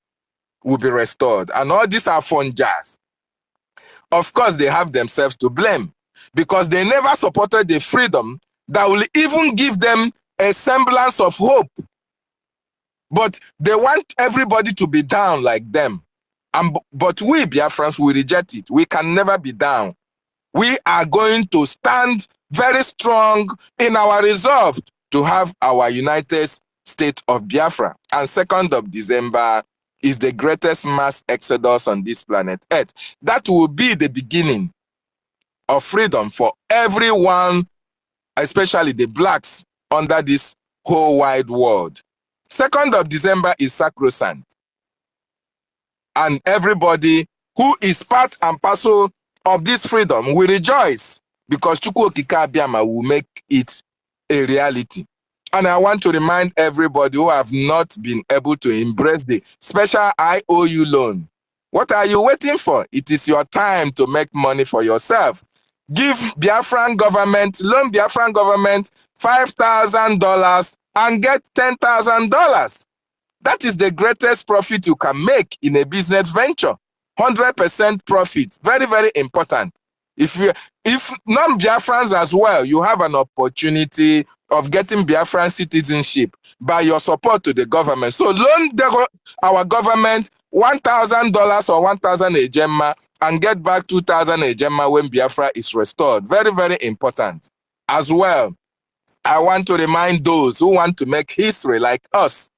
D: will be restored. And all these are fun jazz. Of course, they have themselves to blame, because they never supported the freedom that will even give them a semblance of hope. But they want everybody to be down like them. But we Biafrans, we reject it. We can never be down. We are going to stand very strong in our resolve to have our United State of Biafra. And 2nd of December is the greatest mass exodus on this planet Earth. That will be the beginning of freedom for everyone, especially the blacks under this whole wide world. 2nd of December is sacrosanct. And everybody who is part and parcel of this freedom will rejoice, because Chukwu Okike Abiyama will make it a reality. And I want to remind everybody who have not been able to embrace the special IOU loan. What are you waiting for? It is your time to make money for yourself. Give Biafran government, loan Biafran government $5,000 and get $10,000. That is the greatest profit you can make in a business venture. 100% profit. Very, very important. If non-Biafrans as well, you have an opportunity of getting Biafran citizenship by your support to the government. So loan our government $1,000 or 1,000 ejema and get back 2,000 ejema when Biafra is restored. Very, very important. As well, I want to remind those who want to make history like us.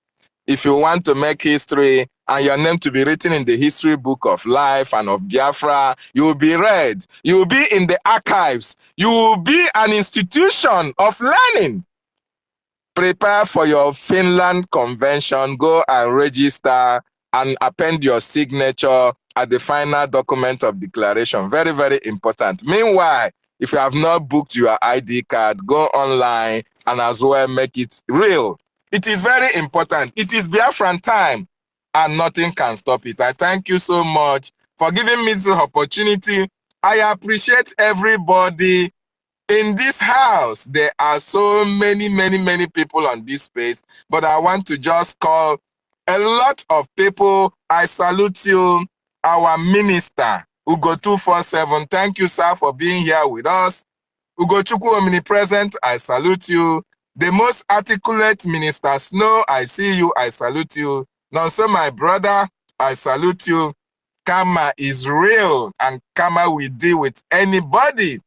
D: If you want to make history and your name to be written in the history book of life and of Biafra, you will be read. You will be in the archives. You will be an institution of learning. Prepare for your Finland convention. Go and register and append your signature at the final document of declaration. Very, very important. Meanwhile, if you have not booked your ID card, go online and as well make it real. It is very important. It is Biafran time and nothing can stop it. I thank you so much for giving me this opportunity. I appreciate everybody in this house. There are so many, many, many people on this space, but I want to just call a lot of people. I salute you, our minister, Ugo 247. Thank you, sir, for being here with us. Ugo Chukwu omnipresent, I salute you. The most articulate Minister Snow, I see you, I salute you. Nonso, my brother, I salute you. Karma is real, and karma will deal with anybody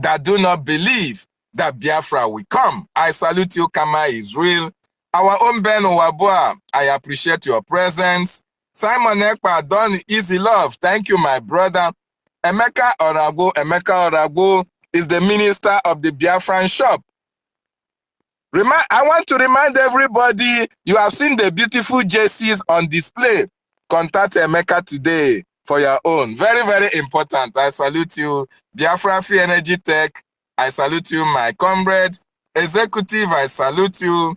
D: that do not believe that Biafra will come. I salute you, karma is real. Our own Ben Owabua, I appreciate your presence. Simon Ekpa, done easy love. Thank you, my brother. Emeka Orago is the minister of the Biafran shop. I want to remind everybody, you have seen the beautiful jerseys on display. Contact Emeka today for your own. Very, very important. I salute you. Biafra Free Energy Tech, I salute you. My comrade. Executive, I salute you.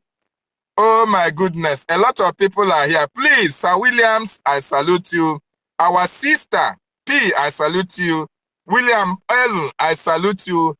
D: Oh my goodness, a lot of people are here. Please, Sir Williams, I salute you. Our sister P, I salute you. William L, I salute you.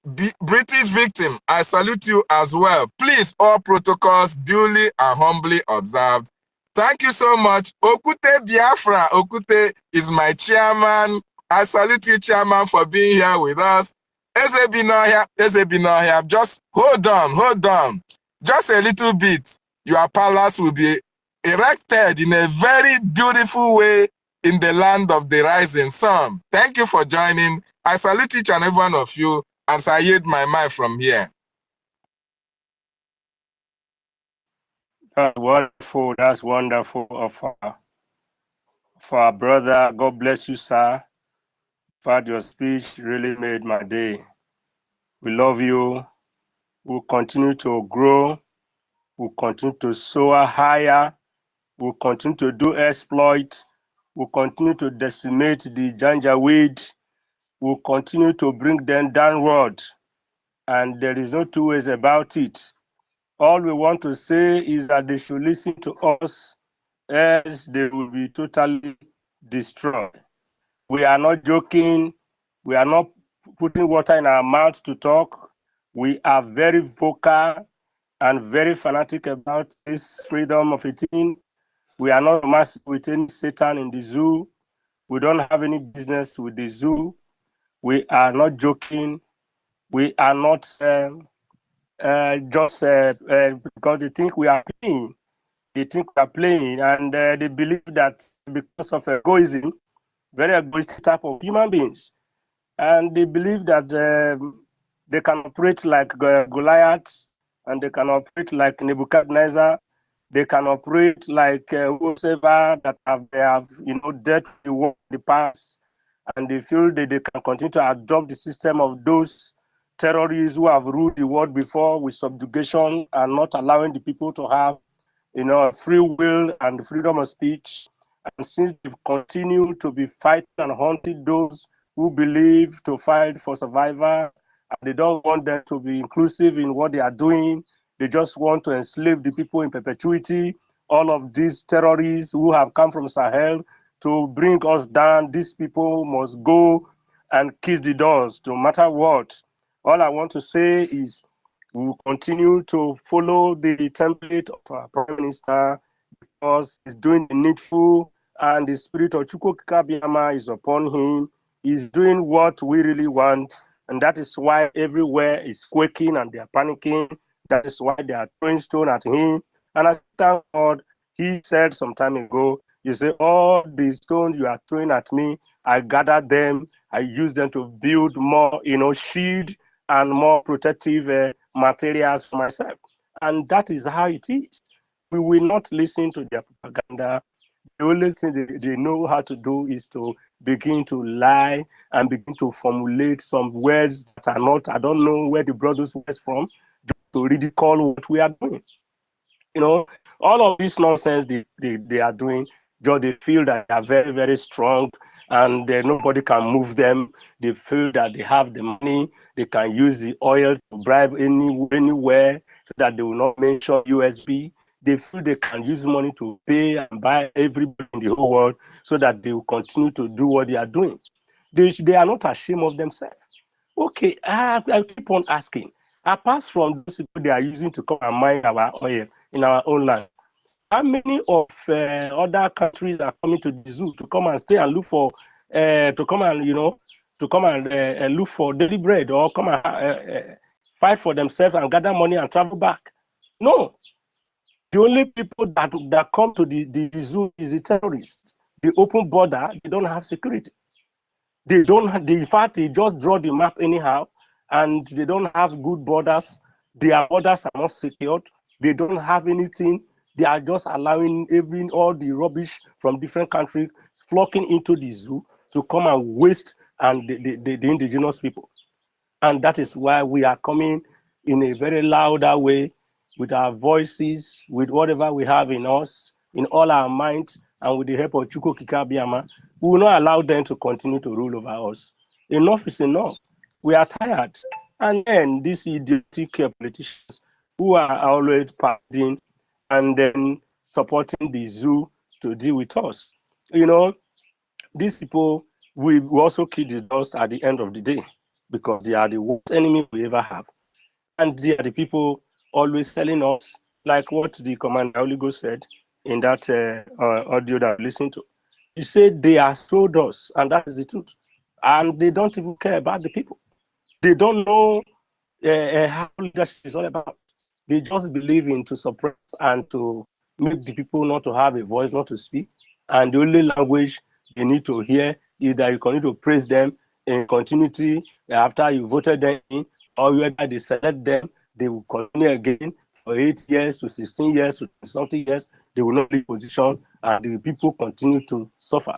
D: British victim, I salute you as well. Please, all protocols duly and humbly observed. Thank you so much. Okute Biafra, Okute is my chairman. I salute you, chairman, for being here with us. Ezebinohia, just hold on. Just a little bit. Your palace will be erected in a very beautiful way in the land of the rising sun. Thank you for joining. I salute each and every one of you. As I yield my mind from here.
O: That's wonderful. That's wonderful of our brother. God bless you, sir. In fact, your speech really made my day. We love you. We'll continue to grow. We'll continue to soar higher. We'll continue to do exploit. We'll continue to decimate the Janjaweed. We'll continue to bring them downward. And there is no two ways about it. All we want to say is that they should listen to us, else they will be totally destroyed. We are not joking. We are not putting water in our mouth to talk. We are very vocal and very fanatic about this freedom of eating. We are not messing with any Satan in the zoo. We don't have any business with the zoo. We are not joking. We are not just because they think we are playing. They think we are playing, and they believe that because of egoism, very egoistic type of human beings, and they believe that they can operate like Goliath, and they can operate like Nebuchadnezzar. They can operate like whoever that they have dealt with the world in the past, and they feel that they can continue to adopt the system of those terrorists who have ruled the world before with subjugation and not allowing the people to have free will and freedom of speech. And since they've continued to be fighting and hunting those who believe to fight for survival, and they don't want them to be inclusive in what they are doing, they just want to enslave the people in perpetuity. All of these terrorists who have come from Sahel to bring us down, these people must go and kiss the doors, no matter what. All I want to say is we will continue to follow the template of our Prime Minister because he's doing the needful and the spirit of Chukwukabiyama is upon him. He's doing what we really want, and that is why everywhere is quaking and they are panicking. That is why they are throwing stone at him. And I thank God, he said some time ago, you say, all the stones you are throwing at me, I gathered them, I use them to build more, shield and more protective materials for myself. And that is how it is. We will not listen to their propaganda. The only thing they know how to do is to begin to lie and begin to formulate some words that are not, I don't know where they brought those words from, to ridicule what we are doing. All of this nonsense they are doing, just they feel that they are very, very strong and nobody can move them. They feel that they have the money, they can use the oil to bribe anywhere so that they will not mention USB. They feel they can use money to pay and buy everybody in the whole world so that they will continue to do what they are doing. They are not ashamed of themselves. Okay, I keep on asking. Apart from those people they are using to come and mine our oil in our own land, how many of other countries are coming to the zoo to come and stay and look for, to come and look for daily bread or come and fight for themselves and gather money and travel back? No. The only people that come to the zoo is the terrorists. The open border, they don't have security. In fact, they just draw the map anyhow, and they don't have good borders. Their borders are not secured. They don't have anything. They are just allowing all the rubbish from different countries flocking into the zoo to come and waste and the indigenous people. And that is why we are coming in a very louder way with our voices, with whatever we have in us, in all our minds, and with the help of Chukwu Kikabiyama. We will not allow them to continue to rule over us. Enough is enough. We are tired. And then these idiotic politicians who are always partying and then supporting the zoo to deal with us. You know, these people will also kill the dust at the end of the day because they are the worst enemy we ever have. And they are the people always telling us, like what the Commander Oligo said in that audio that I listened to. He said they are sold us, and that is the truth. And they don't even care about the people. They don't know how leadership is all about. They just believe in to suppress and to make the people not to have a voice, not to speak. And the only language they need to hear is that you continue to praise them in continuity after you voted them in, or whether they select them, they will continue again for 8 years to 16 years to something years. They will not leave position, and the people continue to suffer.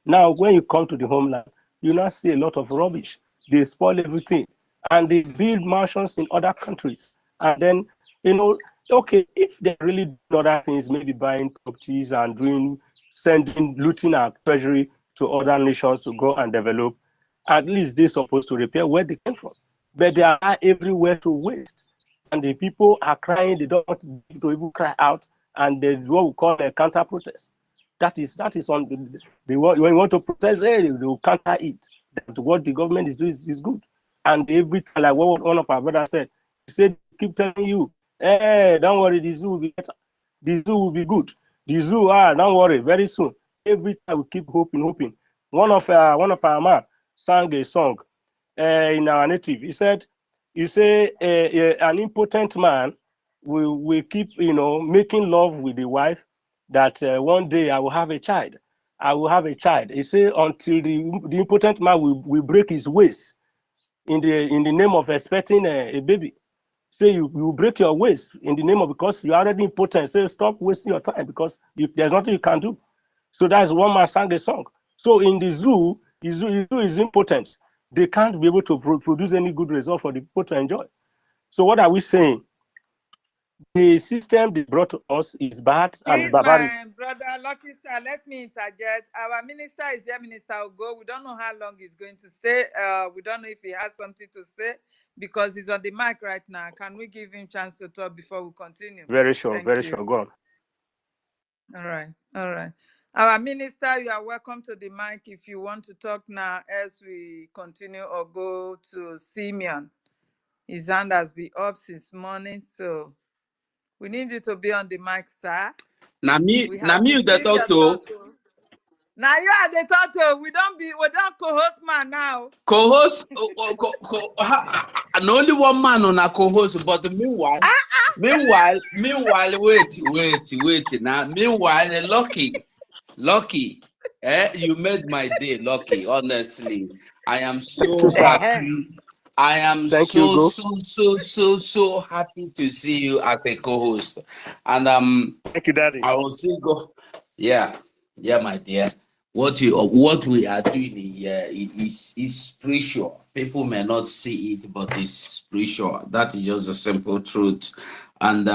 O: Now, when you come to the homeland, you now see a lot of rubbish. They spoil everything, and they build mansions in other countries. And then, you know, okay, if they really do other things, maybe buying properties and looting our treasury to other nations to go and develop, at least they're supposed to repair where they came from. But they are everywhere to waste. And the people are crying, they don't want to even cry out, and they do what we call a counter protest. That is on when you want to protest, hey, they will counter it. That what the government is doing is good. And every time, like what one of our brothers said, he said, keep telling you, hey, don't worry, the zoo will be better. The zoo will be good. The zoo, don't worry, very soon. Every time we keep hoping. One of our man sang a song in our native. He said, an impotent man will keep, making love with the wife that one day I will have a child. I will have a child. He said until the impotent man will break his waist in the name of expecting a baby. Say you break your waist in the name of, because you're already impotent. Say stop wasting your time because there's nothing you can do. So that's one man sang a song. So in the zoo is impotent. They can't be able to produce any good result for the people to enjoy. So what are we saying? The system they brought to us is bad and
C: Please,
O: barbaric.
C: my brother Lucky Star, let me interject. Our minister is there, Minister Ogo. We don't know how long he's going to stay. We don't know if he has something to say because he's on the mic right now. Can we give him a chance to talk before we continue?
O: Very sure,
C: Thank
O: very
C: you.
O: sure. Go on.
C: All right. Our minister, you are welcome to the mic if you want to talk now as we continue or go to Simeon. His hand has been up since morning, so we need you to be on the mic, sir.
R: Na me
C: the
R: talk to.
C: Now you are the talk. We don't co-host man now.
R: Co-host, and only one man on a co-host, but meanwhile, wait. Now, meanwhile, Lucky, you made my day, Lucky. Honestly, I am so happy. I am so happy to see you as a co-host, and
O: thank you, Daddy.
R: I will still go. Yeah, my dear. What we are doing here is spiritual. People may not see it, but it's spiritual. That is just a simple truth. And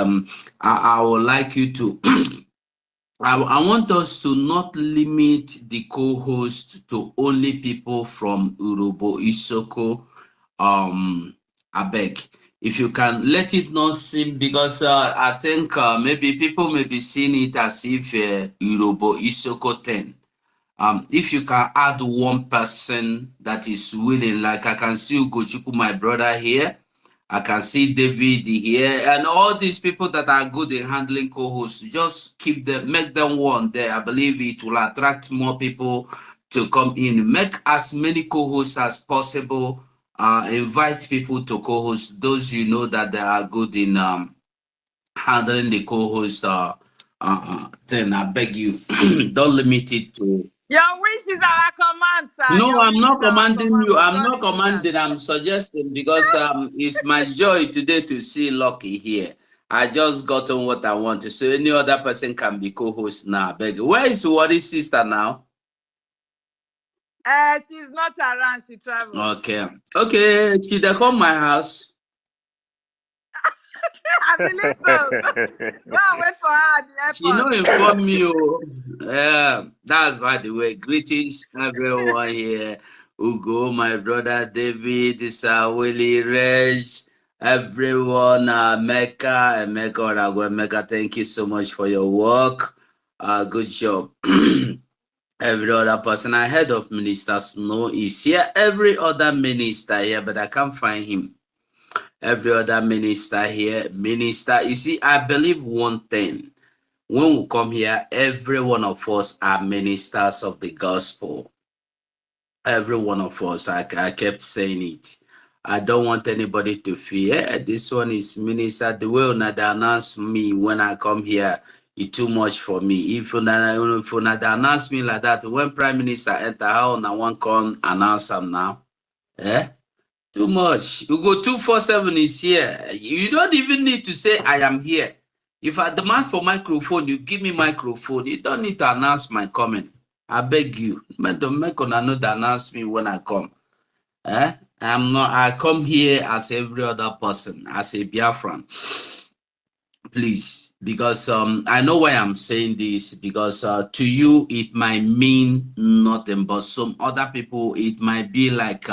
R: I would like you to I want us to not limit the co-host to only people from Urobo Isoko. I beg, if you can let it not seem, because I think maybe people may be seeing it as if Urobo Isoko 10. If you can add one person that is willing, like I can see Ugochukwu, my brother here. I can see David here, and all these people that are good in handling co-hosts. Just keep them, make them one there. I believe it will attract more people to come in. Make as many co-hosts as possible. Invite people to co-host. Those you know that they are good in handling the co-host. Then I beg you, don't limit it to.
C: Your wish is our command, sir.
R: No, I'm not commanding you. I'm not commanding. I'm suggesting because it's my joy today to see Lucky here. I just got on what I wanted. So any other person can be co-host now. Beg. Where is Wari's sister now?
C: She's not around. She traveled.
R: Okay. She dey come my house.
C: I believe so. Go and wait for her at the airport.
R: She no inform me. That's by the way. Greetings everyone here. Ugo, my brother David, Sir Willie, Reg, Everyone, Mecca, thank you so much for your work. Good job. Every other person I heard of Minister Snow is here. Every other minister here, but I can't find him. Every other minister here, minister. You see, I believe one thing. When we come here, every one of us are ministers of the gospel. Every one of us, I kept saying it. I don't want anybody to feel, this one is minister. The way una dey announce me when I come here, it's too much for me. If una dey announce me like that, when Prime Minister enter, how una wan come announce am now? Too much. You go 247 is here. You don't even need to say I am here. If I demand for microphone, you give me microphone. You don't need to announce my coming. I beg you. Don't make una not announce me when I come. I'm not. I come here as every other person, as a Biafran. Please, because I know why I'm saying this, because to you it might mean nothing, but some other people it might be like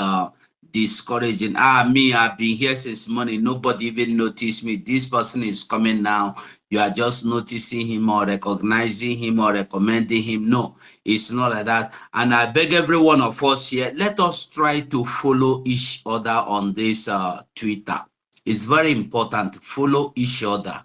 R: discouraging. Me, I've been here since morning, nobody even noticed me. This person is coming now, you are just noticing him or recognizing him or recommending him. No, it's not like that. And I beg every one of us here, let us try to follow each other on this Twitter. It's very important. Follow each other.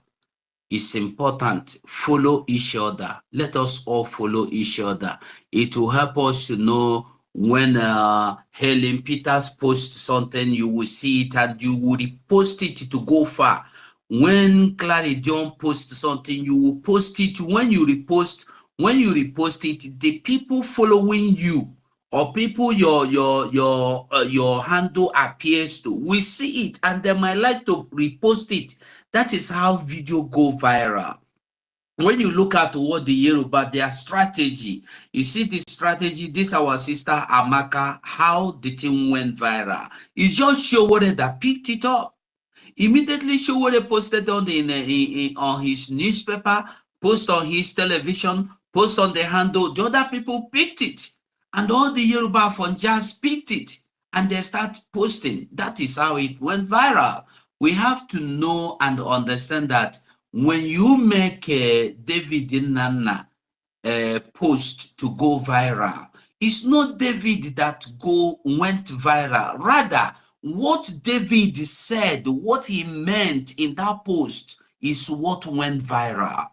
R: It's important. Follow each other. Let us all follow each other. It will help us to know when Helen Peters posts something, you will see it and you will repost it to go far. When Clary John posts something, you will post it. When you repost it, the people following you or people your handle appears to, we see it and they might like to repost it. That is how video go viral. When you look at what the Yoruba, their strategy, you see the strategy, this our sister Amaka, how the thing went viral. It just show what that picked it up. Immediately show what they posted on on his newspaper, post on his television, post on the handle. The other people picked it. And all the Yoruba from just picked it. And they start posting. That is how it went viral. We have to know and understand that when you make a David Nana post to go viral, it's not David that went viral. Rather, what David said, what he meant in that post is what went viral.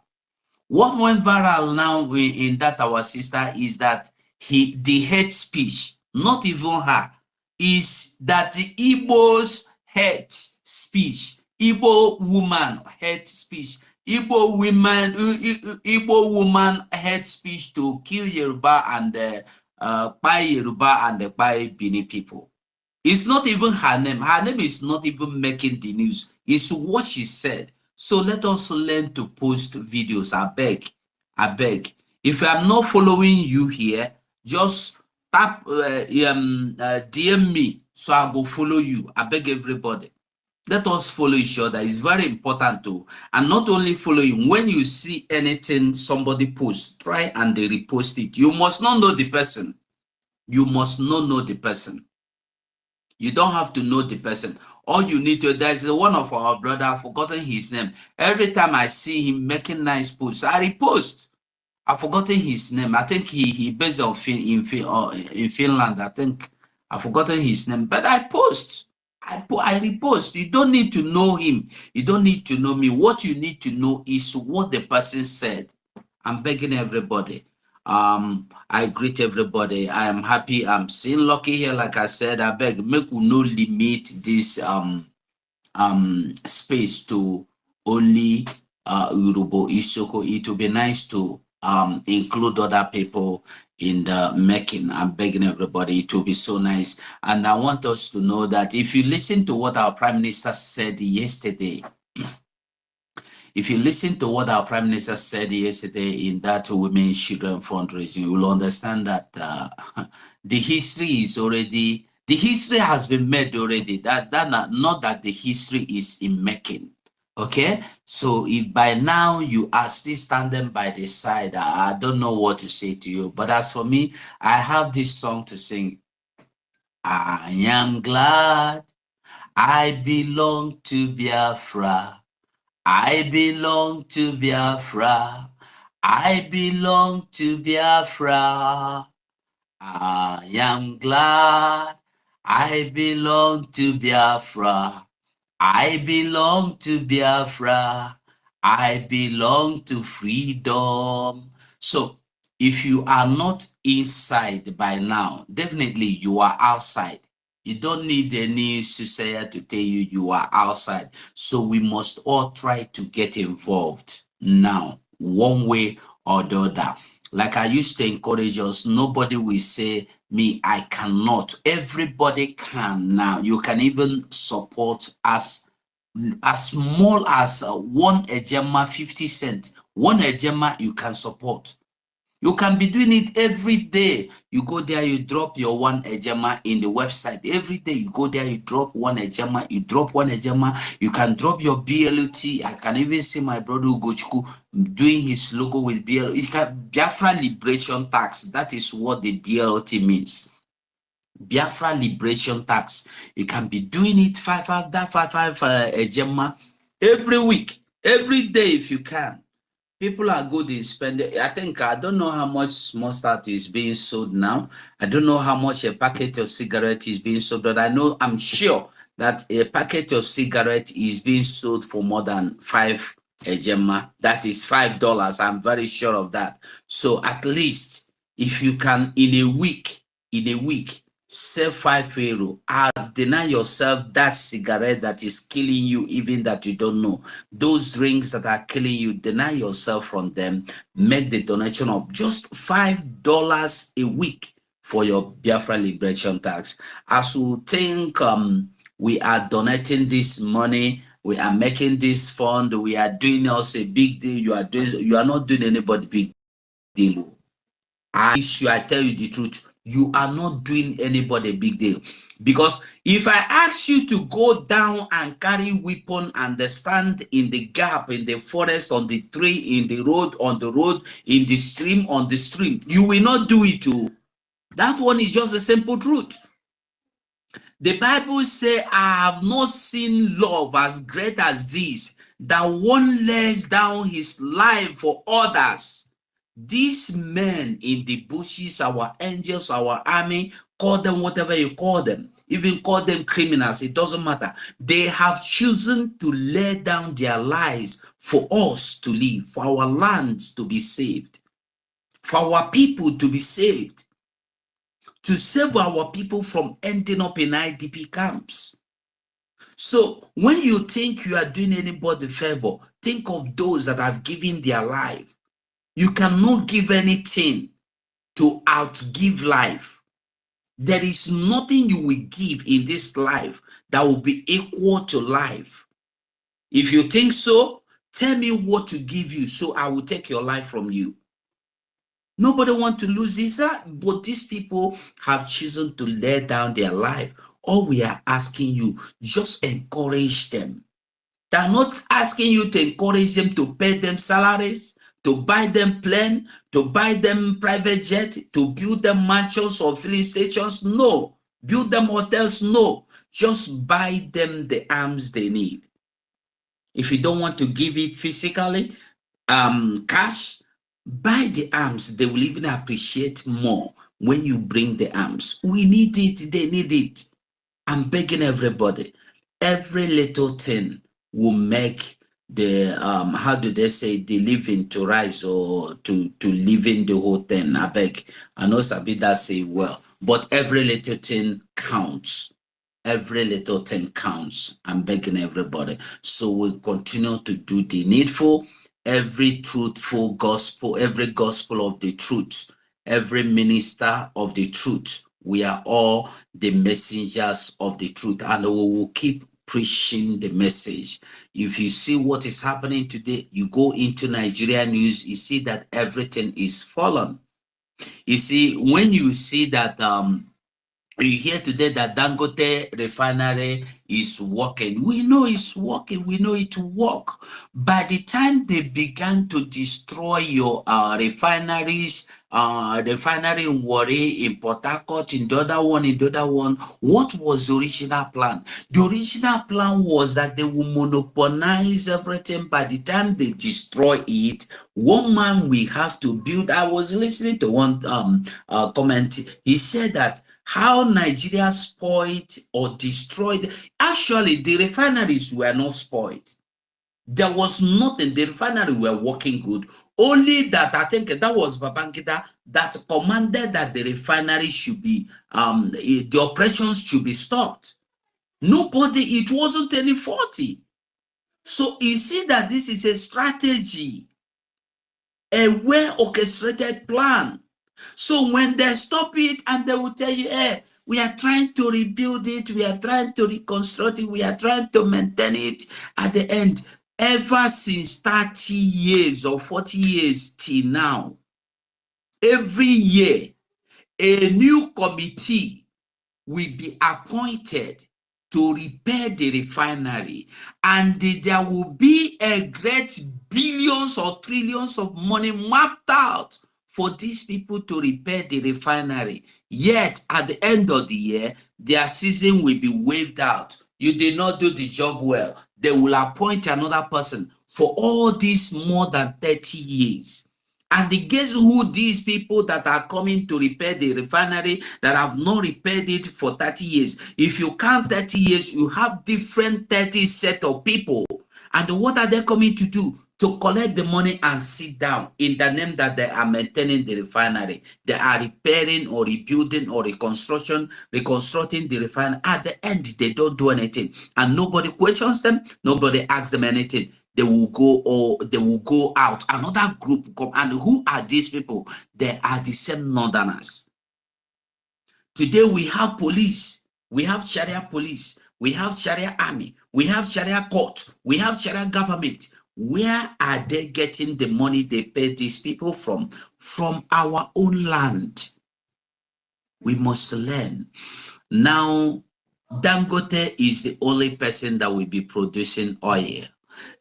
R: What went viral now in that our sister is that the hate speech, not even her, is that the Igbo's hate speech, Igbo woman hate speech, Igbo woman hate speech to kill Yoruba and by Yoruba and the by Bini people. It's not even her name. Her name is not even making the news. It's what she said. So let us learn to post videos. I beg. If I'm not following you here, just tap DM me so I'll go follow you. I beg everybody. Let us follow each other. It's very important too. And not only following, when you see anything somebody posts, try and they repost it. You must not know the person. You must not know the person. You don't have to know the person. All you need to, there's one of our brother, I've forgotten his name. Every time I see him making nice posts, I repost. I've forgotten his name. I think he based in Finland. I think I've forgotten his name, but I post. I repost. You don't need to know him. You don't need to know me. What you need to know is what the person said. I'm begging everybody. I greet everybody. I am happy. I'm seeing Lucky here. Like I said, I beg, make we no limit this space to only Urubo Isoko. It will be nice to include other people in the making. I'm begging everybody. It will be so nice. And I want us to know that if you listen to what our Prime Minister said yesterday, if you listen to what our Prime Minister said yesterday in that Women's Children fundraising, you will understand that the history is already, the history has been made already. Not that the history is in making. Okay, so if by now you are still standing by the side, I don't know what to say to you. But as for me, I have this song to sing. I am glad I belong to Biafra. I belong to Biafra. I belong to Biafra. I am glad I belong to Biafra. I belong to Biafra. I belong to freedom. So, if you are not inside by now, definitely you are outside. You don't need any soothsayer to tell you you are outside. So we must all try to get involved now, one way or the other. Like I used to encourage us, nobody will say, me, I cannot. Everybody can now. You can even support as small as one ejema, 50 cents. One ejema you can support. You can be doing it every day. You go there, you drop your one ejema in the website. Every day you go there, you drop one ejema, you drop one ejema. You can drop your BLT. I can even see my brother Ugochukwu doing his logo with BLT. Biafra Liberation Tax. That is what the BLT means. Biafra Liberation Tax. You can be doing it five ejema every week, every day if you can. People are good in spending. I think, I don't know how much mustard is being sold now. I don't know how much a packet of cigarette is being sold, but I'm sure that a packet of cigarette is being sold for more than 5 ejema. That is $5. I'm very sure of that. So at least if you can in a week, save €5. Deny yourself that cigarette that is killing you, even that you don't know. Those drinks that are killing you, deny yourself from them. Make the donation of just $5 a week for your Biafra Liberation Tax. As we think we are donating this money, we are making this fund, we are doing also a big deal. You are not doing anybody big deal. I tell you the truth, you are not doing anybody a big deal. Because if I ask you to go down and carry weapon and stand in the gap, in the forest, on the tree, in the road, on the road, in the stream, on the stream, you will not do it too. That one is just a simple truth. The Bible says, I have not seen love as great as this, that one lays down his life for others. These men in the bushes, our angels, our army, call them whatever you call them, even call them criminals, it doesn't matter. They have chosen to lay down their lives for us to live, for our lands to be saved, for our people to be saved, to save our people from ending up in IDP camps. So when you think you are doing anybody a favor, think of those that have given their life. You cannot give anything to outgive life. There is nothing you will give in this life that will be equal to life. If you think so, tell me what to give you, so I will take your life from you. Nobody wants to lose his life, but these people have chosen to lay down their life. All we are asking you, just encourage them. They're not asking you to encourage them to pay them salaries, to buy them plane, to buy them private jet, to build them mansions or filling stations. No. Build them hotels. No. Just buy them the arms they need. If you don't want to give it physically, cash, buy the arms. They will even appreciate more when you bring the arms. We need it. They need it. I'm begging everybody. Every little thing will make the how do they say, the living to rise, or to live in the whole thing. I beg. I know Sabida say well, but every little thing counts. Every little thing counts. I'm begging everybody. So we'll continue to do the needful, every truthful gospel, every gospel of the truth, every minister of the truth. We are all the messengers of the truth, and we will keep preaching the message. If you see what is happening today, you go into Nigeria news, you see that everything is fallen. You see, when you see that you hear today that Dangote refinery is working. We know it's working. We know it will work. By the time they began to destroy your refineries refinery in Warri, in Port Harcourt, in the other one, What was the original plan? The original plan was that they will monopolize everything. By the time they destroy it, one man will have to build. I was listening to one comment. He said that how Nigeria spoiled or destroyed. Actually, the refineries were not spoiled. There was nothing. The refinery were working good. Only that I think that was Babangida that commanded that the refinery should be, the operations should be stopped. Nobody, it wasn't any 40. So you see that this is a strategy, a well-orchestrated plan. So when they stop it and they will tell you, hey, we are trying to rebuild it, we are trying to reconstruct it, we are trying to maintain it, at the end, ever since 30 years or 40 years till now, every year, a new committee will be appointed to repair the refinery, and there will be a great billions or trillions of money mapped out for these people to repair the refinery. Yet at the end of the year, their season will be waived out. You did not do the job well. They will appoint another person for all these more than 30 years. And guess who these people that are coming to repair the refinery that have not repaired it for 30 years? If you count 30 years, you have different 30 set of people. And what are they coming to do? To collect the money and sit down in the name that they are maintaining the refinery. They are repairing or rebuilding or reconstructing the refinery. At the end, they don't do anything. And nobody questions them. Nobody asks them anything. They will go, or they will go out. Another group come. And who are these people? They are the same northerners. Today we have police, we have Sharia police, we have Sharia army, we have Sharia court, we have Sharia government. Where are they getting the money they pay these people from? From our own land. We must learn. Now, Dangote is the only person that will be producing oil.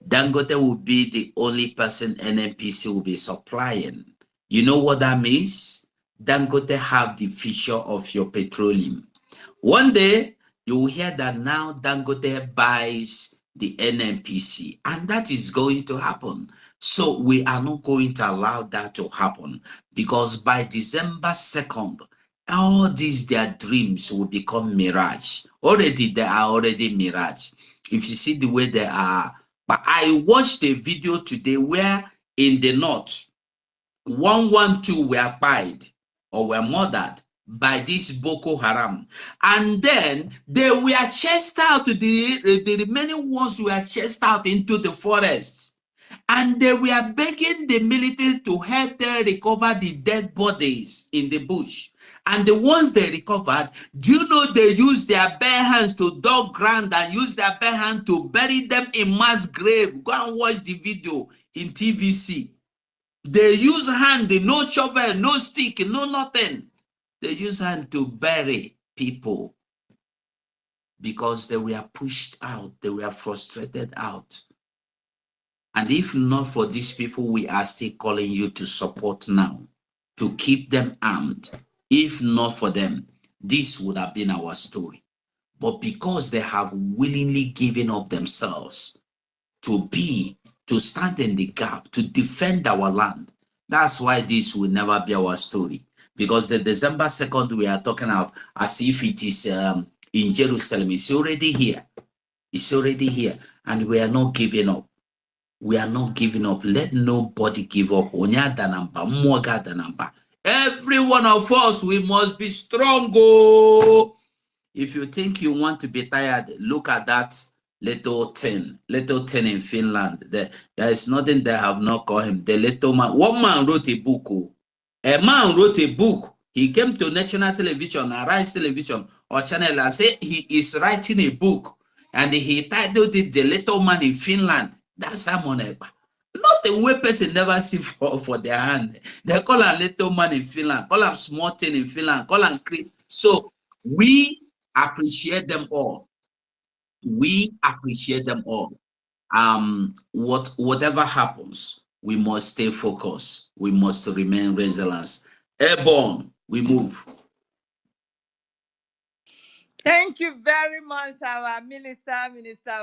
R: Dangote will be the only person NNPC will be supplying. You know what that means? Dangote have the future of your petroleum. One day, you will hear that now Dangote buys the NNPC, and that is going to happen. So we are not going to allow that to happen, because by December 2nd, all these their dreams will become mirage. Already, they are already mirage. If you see the way they are. But I watched a video today where in the north, 112 were pied or were murdered by this Boko Haram. And then they were chased out, the remaining ones were chased out into the forests. And they were begging the military to help them recover the dead bodies in the bush. And the ones they recovered, do you know they used their bare hands to dug ground and use their bare hand to bury them in mass grave? Go and watch the video in TVC. They use hand, no shovel, no stick, no nothing. They use hand to bury people because they were pushed out, they were frustrated out. And if not for these people, we are still calling you to support now, to keep them armed. If not for them, this would have been our story. But because they have willingly given up themselves to stand in the gap, to defend our land, that's why this will never be our story. Because the December 2nd we are talking of as if it is in Jerusalem, it's already here. It's already here. And we are not giving up. We are not giving up. Let nobody give up. Every one of us, we must be strong. Oh. If you think you want to be tired, look at that little 10 in Finland. There is nothing they have not called him. The little man. One man wrote a book. Oh. A man wrote a book. He came to national television, Arise television or channel, and said he is writing a book. And he titled it The Little Man in Finland. That's Simon Ekpa. Not a way person never see for their hand. They call a little man in Finland, call him small thing in Finland, call him creep. So we appreciate them all. We appreciate them all. Whatever happens, we must stay focused. We must remain resilient. Airborne, we move.
C: Thank you very much, our Minister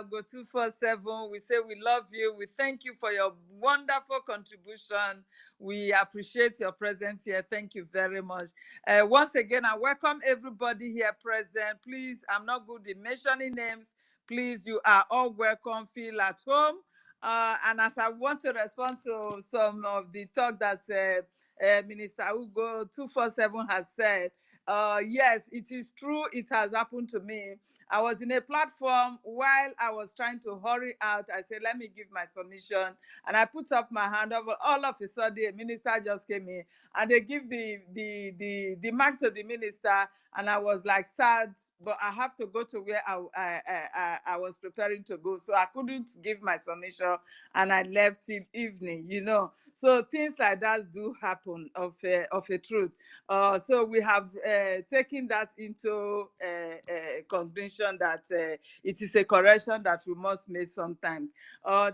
C: Go 247. We say we love you. We thank you for your wonderful contribution. We appreciate your presence here. Thank you very much. Once again, I welcome everybody here present. Please, I'm not good in mentioning names. Please, you are all welcome. Feel at home. And as I want to respond to some of the talk that Minister Ugo 247 has said, yes, it is true. It has happened to me. I was in a platform while I was trying to hurry out. I said, let me give my submission. And I put up my hand over. All of a sudden, a minister just came in and they give the mic to the minister. And I was like sad, but I have to go to where I was preparing to go. So I couldn't give my submission and I left till evening, you know. So things like that do happen of a truth. So we have taken that into cognition that it is a correction that we must make sometimes.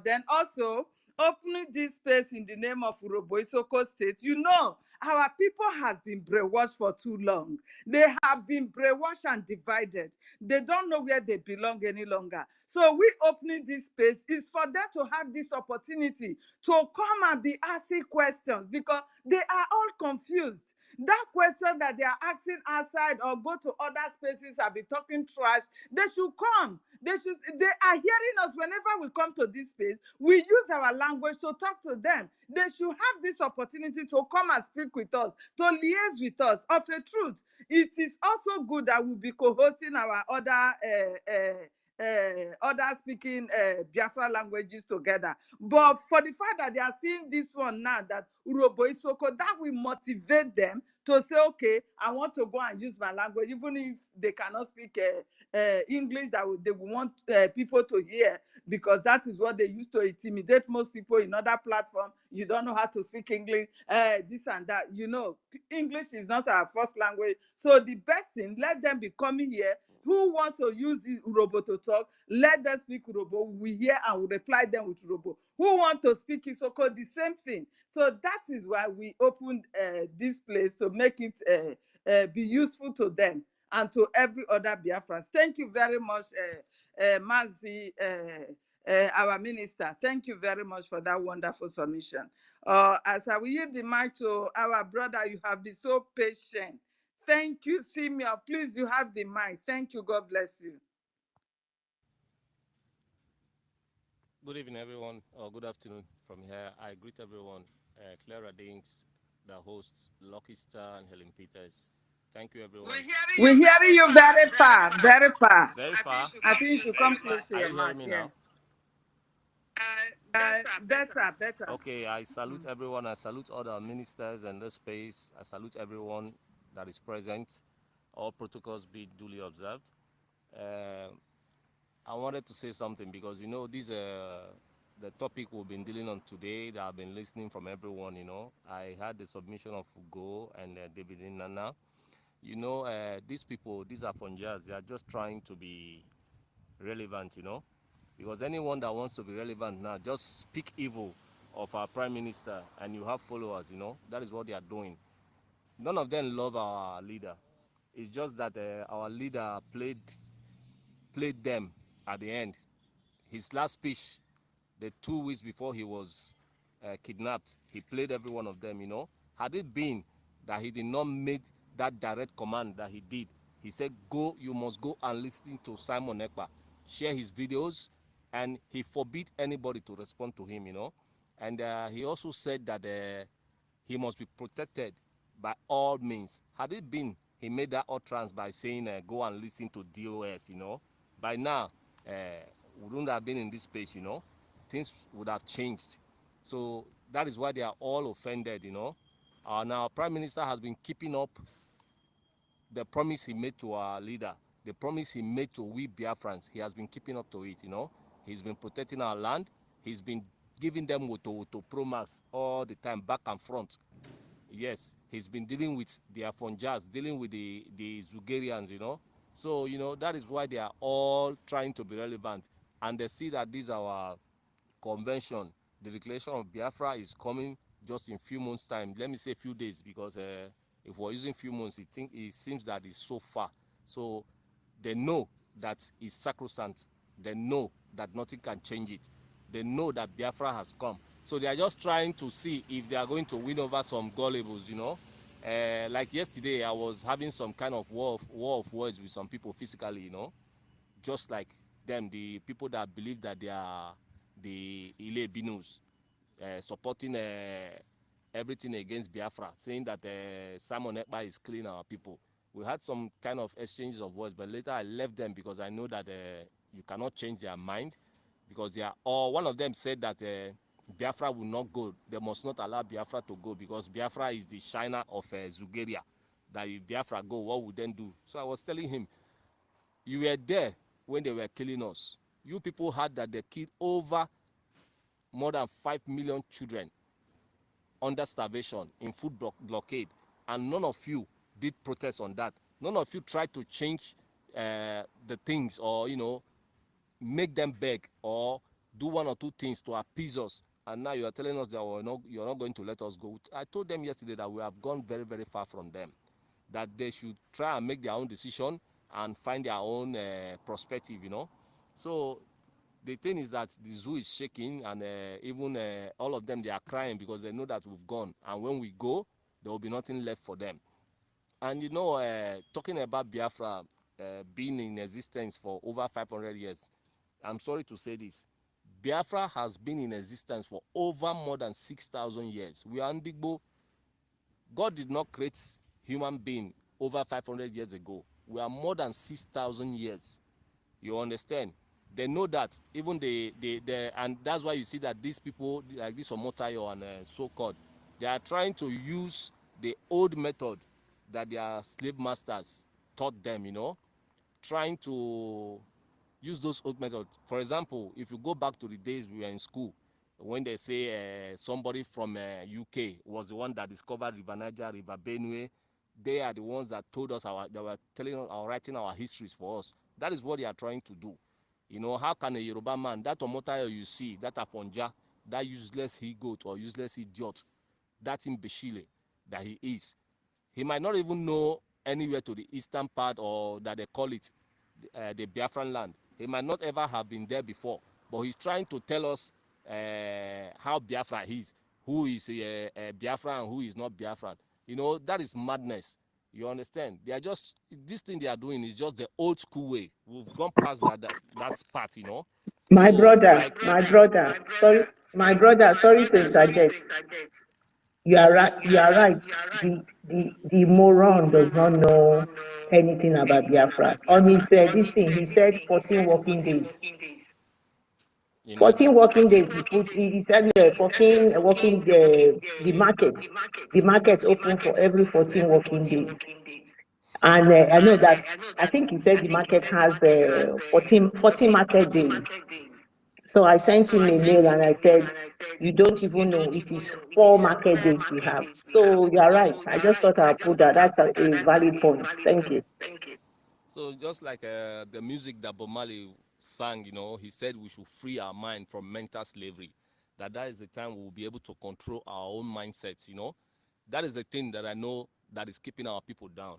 C: Then also, opening this space in the name of Urobo Isoko State, you know, our people has been brainwashed for too long. They have been brainwashed and divided. They don't know where they belong any longer. So we opening this space is for them to have this opportunity to come and be asking questions because they are all confused. That question that they are asking outside or go to other spaces and be talking trash, they should come. They are hearing us whenever we come to this space. We use our language to talk to them. They should have this opportunity to come and speak with us, to liaise with us. Of a truth, it is also good that we'll be co-hosting our other speaking Biafra languages together. But for the fact that they are seeing this one now, that Urobo Isoko, that will motivate them to say, okay, I want to go and use my language, even if they cannot speak English, they will want people to hear, because that is what they used to intimidate most people in other platforms. You don't know how to speak English, this and that. You know, English is not our first language. So the best thing, let them be coming here. Who wants to use Urobo to talk? Let them speak Urobo. We hear and we reply them with Urobo. Who want to speak Isoko? The same thing. So that is why we opened this place to make it be useful to them and to every other Biafrans. Thank you very much, Mazi, our minister. Thank you very much for that wonderful submission. As I will yield the mic to our brother, you have been so patient. Thank you, Simeon. Please, you have the mic. Thank you. God bless you.
S: Good evening, everyone, or good afternoon from here. I greet everyone. Clara Dinks, the hosts, Lucky Star, and Helen Peters. Thank you, everyone.
C: We're hearing you very far, very far.
S: Very far?
C: I think you should come close to
S: Are
C: your
S: you
C: mic.
S: hearing me now?
C: Better.
S: Okay, I salute everyone. I salute all the ministers in this space. I salute everyone that is present. All protocols be duly observed. I wanted to say something because, you know, this the topic we've been dealing on today that I've been listening from everyone, you know. I had the submission of Ugo and David Nana. You know, these people, these are funjas, they are just trying to be relevant, you know. Because anyone that wants to be relevant now, just speak evil of our prime minister and you have followers, you know. That is what they are doing. None of them love our leader. It's just that our leader played them at the end. His last speech, the 2 weeks before he was kidnapped, he played every one of them, you know. Had it been that he did not make that direct command that he did, he said, go, you must go and listen to Simon Ekpa, share his videos, and he forbid anybody to respond to him, you know. And he also said that he must be protected by all means. Had it been he made that utterance by saying, go and listen to DOS, you know, by now, we wouldn't have been in this space, you know. Things would have changed. So that is why they are all offended, you know. Now, our Prime Minister has been keeping up the promise he made to our leader, the promise he made to we Biafrans. He has been keeping up to it, you know. He's been protecting our land. He's been giving them to Pro-Max all the time, back and front. Yes, he's been dealing with the Afonjas, dealing with the Zugarians, you know. So, you know, that is why they are all trying to be relevant. And they see that this our convention, the declaration of Biafra, is coming just in few months' time. Let me say few days, because If we're using few months, it seems that it's so far. So they know that it's sacrosanct. They know that nothing can change it. They know that Biafra has come. So they are just trying to see if they are going to win over some gullibles, like yesterday, I was having some kind of war of words with some people physically, just like them, the people that believe that they are the Ile Binus, supporting everything against Biafra, saying that Simon Ekpa is killing our people. We had some kind of exchanges of words, but later I left them because I know that you cannot change their mind, because they are all, one of them said that Biafra will not go. They must not allow Biafra to go because Biafra is the China of Zugeria. That if Biafra go, what would then do? So I was telling him, you were there when they were killing us. You people heard that they killed over more than 5 million children under starvation in food blockade, and none of you did protest on that. None of you tried to change the things, or make them beg or do one or two things to appease us, and now you are telling us that you're not going to let us go. I told them yesterday that we have gone very, very far from them, that they should try and make their own decision and find their own perspective, So the thing is that the zoo is shaking, and even all of them, they are crying because they know that we've gone, and when we go, there will be nothing left for them. And talking about Biafra being in existence for over 500 years, I'm sorry to say this, Biafra has been in existence for over more than 6,000 years. We are Ndigbo. God did not create human being over 500 years ago. We are more than 6,000 years. You understand? They know that. Even and that's why you see that these people, like this Omotayo and so-called, they are trying to use the old method that their slave masters taught them, trying to use those old methods. For example, if you go back to the days we were in school, when they say somebody from UK was the one that discovered River Niger, River Benue, they are the ones that told us they were telling us, or writing our histories for us. That is what they are trying to do. How can a Yoruba man, that Omotayo you see, that Afonja, that useless he-goat or useless idiot, that imbecile that he is, he might not even know anywhere to the eastern part, or that they call it the Biafran land. He might not ever have been there before, but he's trying to tell us how Biafra is, who is Biafran and who is not Biafran. That is madness. You understand? They are just, this thing they are doing is just the old school way. We've gone past that part,
I: My
S: So,
I: brother,
S: like,
I: my brother, sorry to interject. You are right. You are right. The moron does not know anything about Biafra. On his this thing, he said 14 working days.
S: imagine.
I: 14 working days. He said 14 working the markets. The markets open for every 14 working days. And I know that. I think he said the market has 14 market days. So I sent him a mail and I said, you don't even know, it is 4 market days we have. So you are right. I just thought I'll put that. That's a valid point. Thank you.
S: So just like the music that Bob Marley sang, he said we should free our mind from mental slavery. That is the time we will be able to control our own mindsets. That is the thing that I know that is keeping our people down.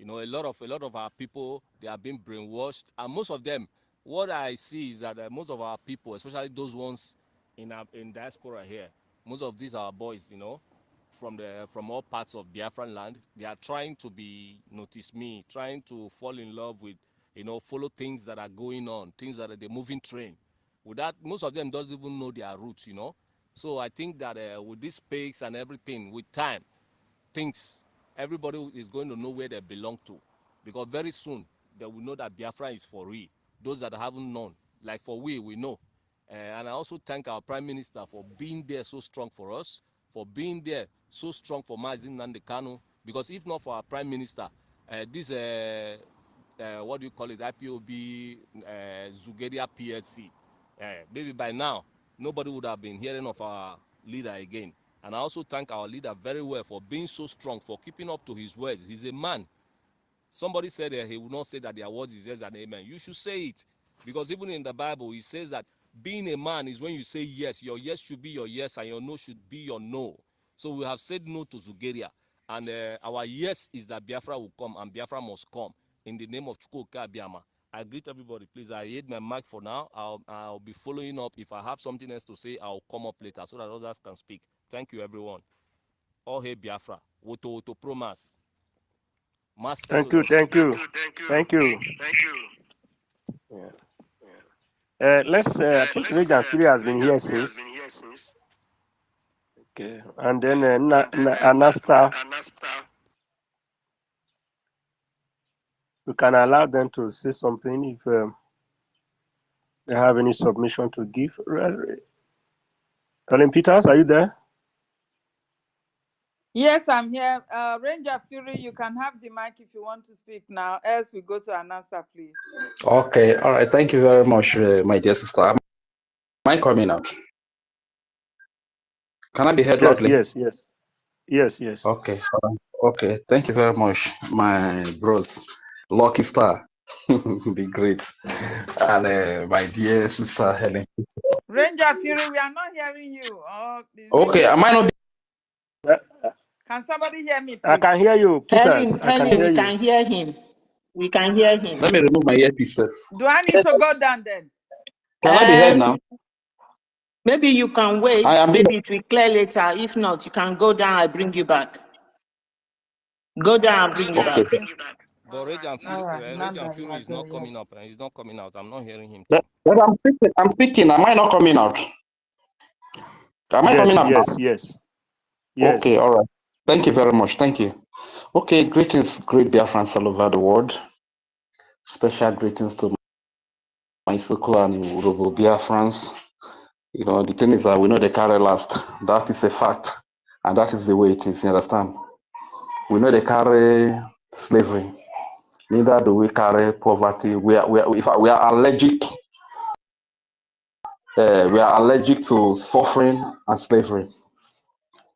S: A lot of our people, they are being brainwashed, and most of them, what I see is that most of our people, especially those ones in diaspora here, most of these are boys, from all parts of Biafran land. They are trying to notice me, trying to fall in love with, follow things that are going on, things that are the moving train. With that, most of them don't even know their roots, So I think that with this space and everything, with time, things, everybody is going to know where they belong to, because very soon they will know that Biafra is for real. Those that haven't known, like for we know. And I also thank our Prime Minister for being there so strong for us, for being there so strong for Mazin Nandekano, because if not for our Prime Minister, this, what do you call it, IPOB, Zugeria PSC, maybe by now, nobody would have been hearing of our leader again. And I also thank our leader very well for being so strong, for keeping up to his words. He's a man. Somebody said he would not say that their words is yes and amen. You should say it, because even in the Bible, it says that being a man is when you say yes. Your yes should be your yes, and your no should be your no. So we have said no to Zugeria. And our yes is that Biafra will come, and Biafra must come in the name of Chukwuka Biama. I greet everybody. Please, I hit my mic for now. I'll be following up. If I have something else to say, I'll come up later so that others can speak. Thank you, everyone. All hail Biafra. Woto Woto Promas. Mass
O: Thank you,
S: Exodus.
O: thank you, thank you.
M: Thank you.
O: Yeah. I think Regan Fury has been here since. Okay, and then Anasta, we can allow them to say something if they have any submission to give. Colin Peters, are you there?
C: Yes, I'm here. Ranger Fury, you can have the mic if you want to speak now. Else we go to Anasta, please.
T: Okay, all right. Thank you very much, my dear sister. Am I coming out? Can I be heard loudly?
O: Yes.
T: Okay, okay. Thank you very much, my bros. Lucky Star, be great, and my dear sister Helen.
C: Ranger Fury, we are not hearing you. Oh, please.
T: Okay, am I not?
C: Can somebody hear me, please?
O: I can hear you, Peters.
B: Helen, we can hear him. We can hear him.
T: Let me remove my earpieces.
C: Do I need to go down then?
T: Can I be heard now?
B: Maybe you can wait.
T: I am
B: Maybe it will clear later. If not, you can go down. I bring you back. Go down and bring you back.
S: But Regan Fury is not coming up. He's not coming out. I'm not hearing him too.
T: But I'm speaking. Am I not coming out? Am I coming out now?
O: Yes.
T: Okay, all right. Thank you very much. Thank you. Okay, greetings, great Biafrans all over the world. Special greetings to my Soko and Urobo Biafrans. You know, the thing is that we know they carry last. That is a fact. And that is the way it is, you understand? We know they carry slavery. Neither do we carry poverty. We are allergic. We are allergic to suffering and slavery.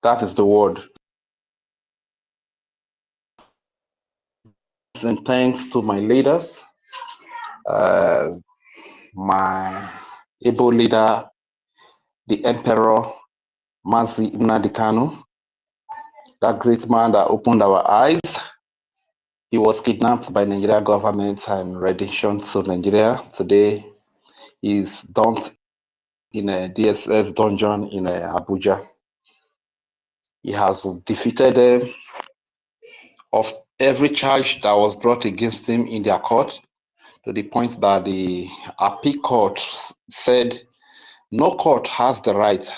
T: That is the word. And thanks to my leaders, my able leader, the Emperor Mansi Nnamdi Kanu, that great man that opened our eyes. He was kidnapped by Nigeria government and renditioned to Nigeria. Today, he's dumped in a DSS dungeon in Abuja. He has defeated them of every charge that was brought against him in their court, to the point that the appeal court said no court has the right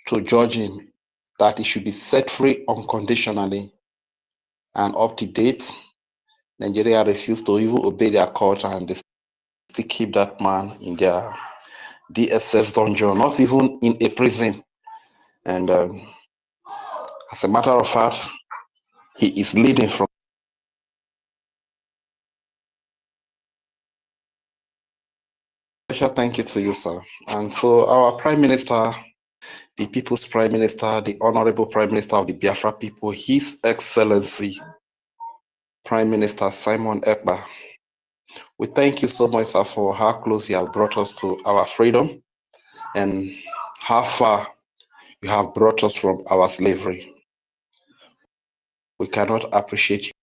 T: to judge him, that he should be set free unconditionally. And up to date, Nigeria refused to even obey their court, and they still keep that man in their DSS dungeon, not even in a prison. And as a matter of fact, he is leading from. Special thank you to you, sir. And so our Prime Minister, the People's Prime Minister, the Honorable Prime Minister of the Biafra people, His Excellency Prime Minister Simon Ekpa. We thank you so much, sir, for how close you have brought us to our freedom and how far you have brought us from our slavery. We cannot appreciate you.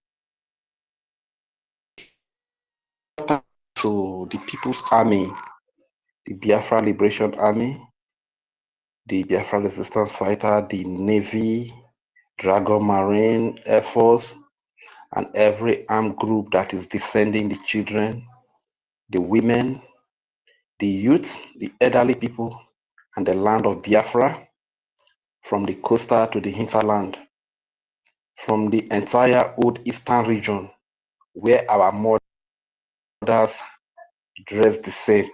T: To the People's Army, the Biafra Liberation Army, the Biafra Resistance Fighter, the Navy, Dragon Marine, Air Force, and every armed group that is defending the children, the women, the youth, the elderly people, and the land of Biafra, from the coastal to the hinterland, from the entire old eastern region, where our mothers dress the same.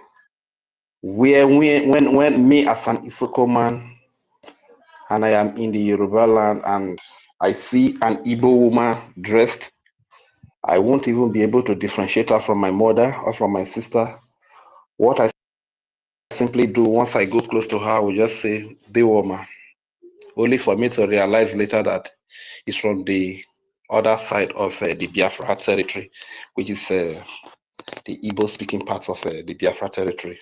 T: Where when me as an Isoko man, and I am in the Yoruba land, and I see an Igbo woman dressed, I won't even be able to differentiate her from my mother or from my sister. What I simply do once I go close to her, I will just say, the woman, only for me to realize later that it's from the other side of the Biafra territory, which is the Igbo speaking parts of the Biafra territory.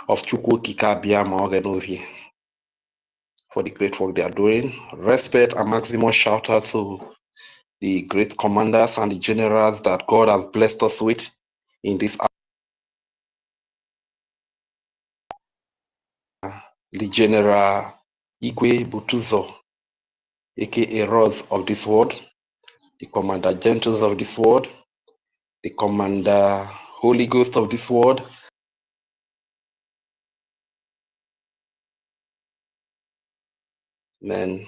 T: of Chukwu Kika Biama Ogenovi for the great work they are doing. Respect and maximum shout out to the great commanders and the generals that God has blessed us with in this the General Igwe Butuzo, aka Rose of this world, the Commander Gentles of this world, the Commander Holy Ghost of this world, man,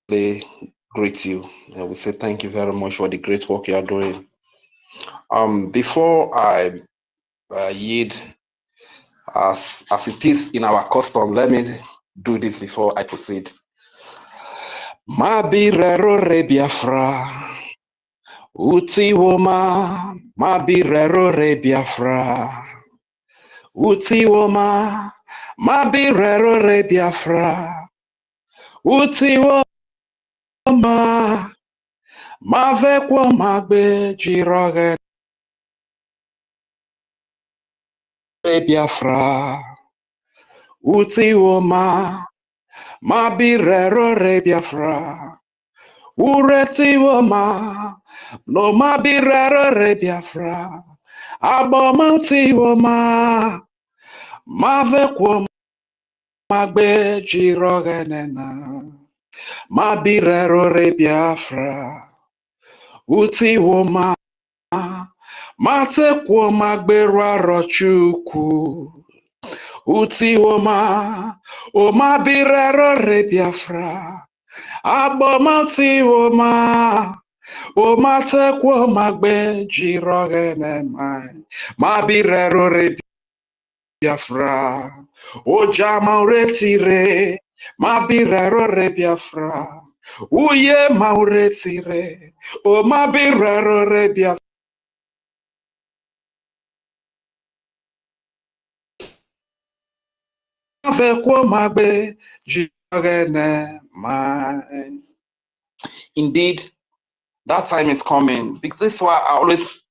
T: they greet you. And we say thank you very much for the great work you are doing. Before I yield, as it is in our custom, let me do this before I proceed. Mabirero re Biafra, Utiwoma, Mabirero re Biafra, Utiwoma, Mabirero re Biafra, Utiwoma, Mavekwo Magbe Jiroge re Biafra, Utiwoma, Mabirero re Biafra, Uretiwoma, no Mabirero re Biafra, Abomatiwoma, Mavekwo Magbe Jirogenena, Mabirero re Biafra, Utiwoma, Matekwo Magberwa Rochukwu, Utiwoma, O Mabirero re Biafra, Abomatiwoma, O Matekwo Magbe Jirogenena, Mabirero re Biafra, O Jama retire, Mabirero re Biafra, Uye mauretire, O Mabirero re Biafra, Mavekwo Magbe Jirogene. Indeed, that time is coming. Because this is why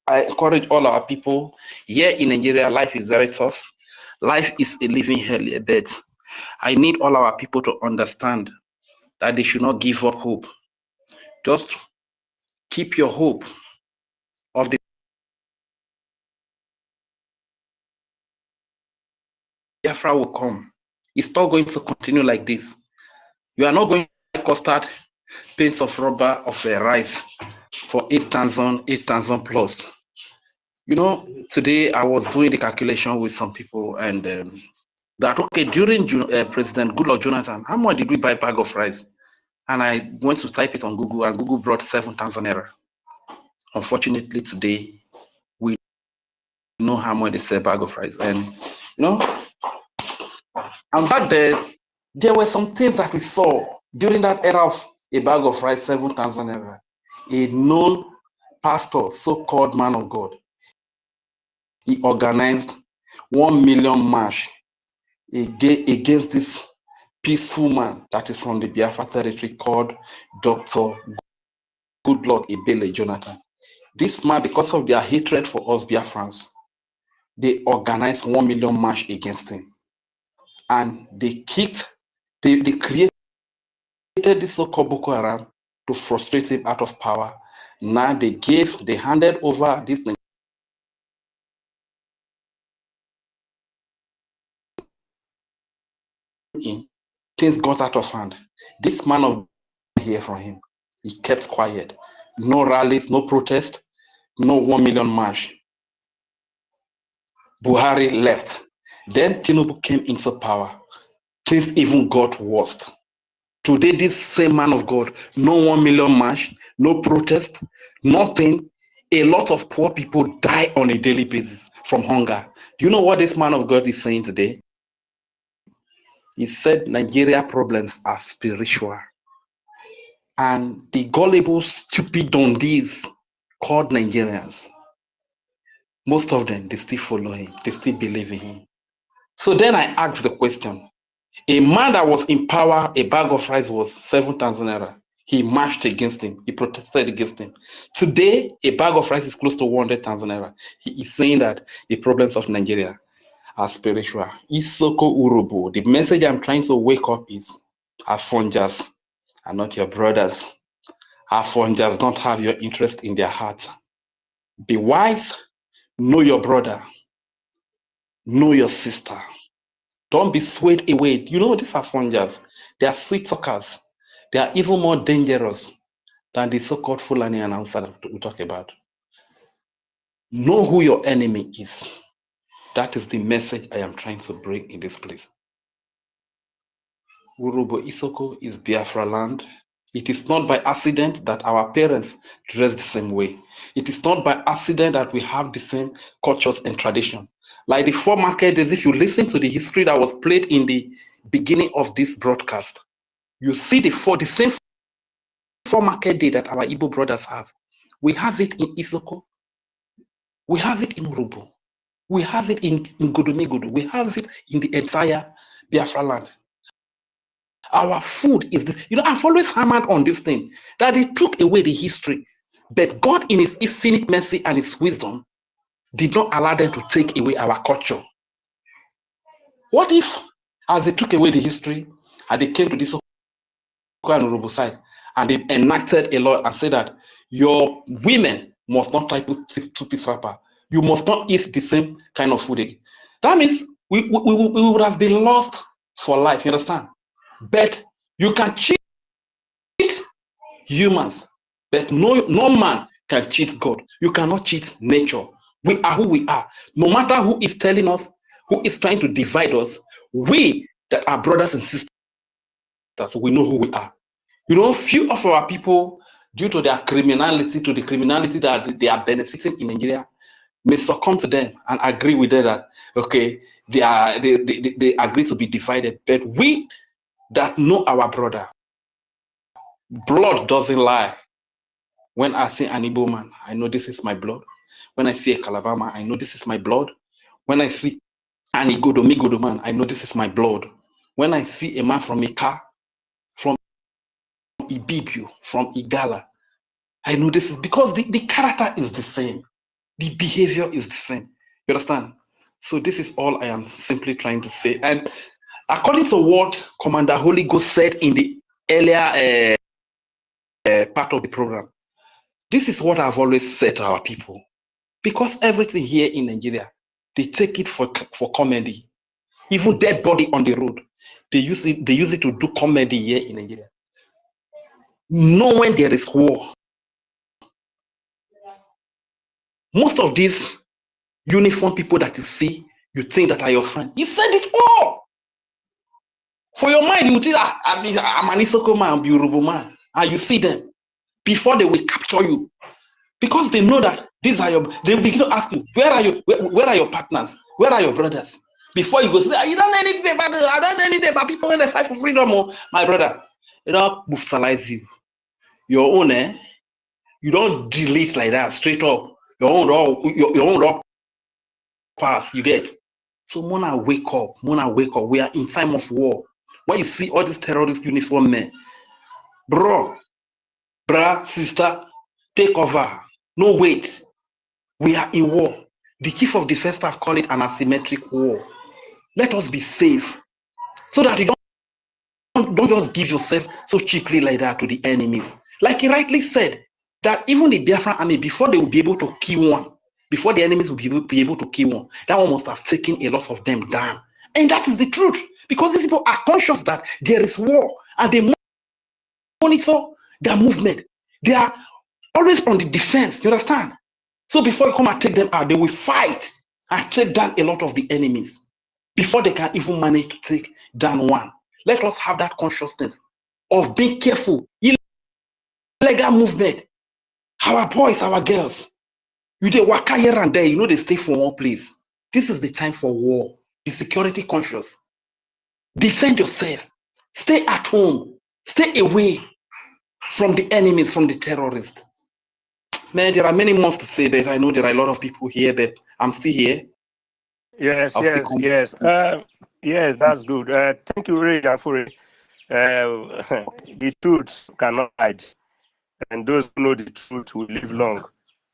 T: I encourage all our people here in Nigeria. Life is very tough. Life is a living hell, a bed. I need all our people to understand that they should not give up hope. Just keep your hope of the Biafra will come. It's not going to continue like this. You are not going to custard paints of rubber of rice for 8,000 plus. You know, today I was doing the calculation with some people and that, okay, during President Goodluck Jonathan, how much did we buy a bag of rice? And I went to type it on Google and Google brought 7,000 naira. Unfortunately, today, we know how much they sell a bag of rice. And, you know, and back then, there were some things that we saw during that era of a bag of rice, 7,000 naira. A known pastor, so-called man of God, he organized 1 million march against this peaceful man that is from the Biafra territory called Dr. Goodluck Ebele Jonathan. This man, because of their hatred for us Biafrans, they organized 1 million march against him. And they created this so-called Boko Haram to frustrate him out of power. Now they handed over this thing. Things got out of hand. This man of hear from him. He kept quiet. No rallies, no protest, no 1 million march. Buhari left. Then Tinubu came into power. Things even got worse. Today, this same man of God, no 1 million march, no protest, nothing. A lot of poor people die on a daily basis from hunger. Do you know what this man of God is saying today? He said Nigeria problems are spiritual. And the gullible, stupid donkeys called Nigerians, most of them, they still follow him. They still believe in him. So then I asked the question, a man that was in power, a bag of rice was 7,000 naira. He marched against him. He protested against him. Today, a bag of rice is close to 100,000 naira. He is saying that the problems of Nigeria are spiritual. Isoko Urubu. The message I'm trying to wake up is Afonjas are not your brothers. Afonjas don't have your interest in their heart. Be wise, know your brother, know your sister. Don't be swayed away. You know, these Afonjas, they are sweet talkers. They are even more dangerous than the so-called Fulani announcer that we talk about. Know who your enemy is. That is the message I am trying to bring in this place. Urubo Isoko is Biafra land. It is not by accident that our parents dress the same way. It is not by accident that we have the same cultures and tradition. Like the 4 market days, if you listen to the history that was played in the beginning of this broadcast, you see the same 4 market day that our Igbo brothers have. We have it in Isoko. We have it in Urubo. We have it in Godonegodo. We have it in the entire Biafra land. Our food is, I've always hammered on this thing, that they took away the history, but God in his infinite mercy and his wisdom did not allow them to take away our culture. What if, as they took away the history, and they came to this Urubu side, and they enacted a law and said that your women must not tie two-piece wrapper, you must not eat the same kind of food again. That means we would have been lost for life, you understand? But you can cheat humans, but no man can cheat God. You cannot cheat nature. We are who we are. No matter who is telling us, who is trying to divide us, we that are brothers and sisters, we know who we are. Few of our people, due to their criminality, to the criminality that they are benefiting in Nigeria, may succumb to them and agree with them that, okay, they agree to be divided. But we that know our brother, blood doesn't lie. When I see an Igbo man, I know this is my blood. When I see a Calabar man, I know this is my blood. When I see an Igodo man, I know this is my blood. When I see a man from Ika, from Ibibio, from Igala, I know this is because the character is the same. The behavior is the same. You understand? So this is all I am simply trying to say. And according to what Commander Holy Ghost said in the earlier part of the program, this is what I've always said to our people. Because everything here in Nigeria, they take it for comedy. Even dead body on the road, they use it to do comedy here in Nigeria. Know when there is war. Most of these uniform people that you see, you think that are your friend. He said it all. For your mind, you think I'm an Isoko man, I'm a Yoruba man. And you see them before they will capture you. Because they know that these are they will begin to ask you, where are your partners? Where are your brothers? Before you go say, you don't know anything about I don't know anything about people when they fight for freedom. My brother, it don't brutalize you. Your own, you don't delete like that straight up. Your own don't pass, you get. So Mona, wake up. We are in time of war. When you see all these terrorist uniform men, bro, sister, take over. No, wait. We are in war. The chief of defense staff call it an asymmetric war. Let us be safe so that you don't just give yourself so cheaply like that to the enemies. Like he rightly said, that even the Biafra army, before they will be able to kill one, before the enemies will be able to kill one, that one must have taken a lot of them down. And that is the truth, because these people are conscious that there is war and they monitor their movement. They are always on the defense, you understand? So before you come and take them out, they will fight and take down a lot of the enemies before they can even manage to take down one. Let us have that consciousness of being careful. Illegal movement. Our boys, our girls, they waka here and there, they stay for one place. This is the time for war. Be security conscious. Defend yourself. Stay at home. Stay away from the enemies, from the terrorists. Man, there are many more to say, but I know there are a lot of people here, but I'm still here.
O: Yes, that's good. Thank you, Ray Jafuri. The truth cannot hide, and those who know the truth will live long.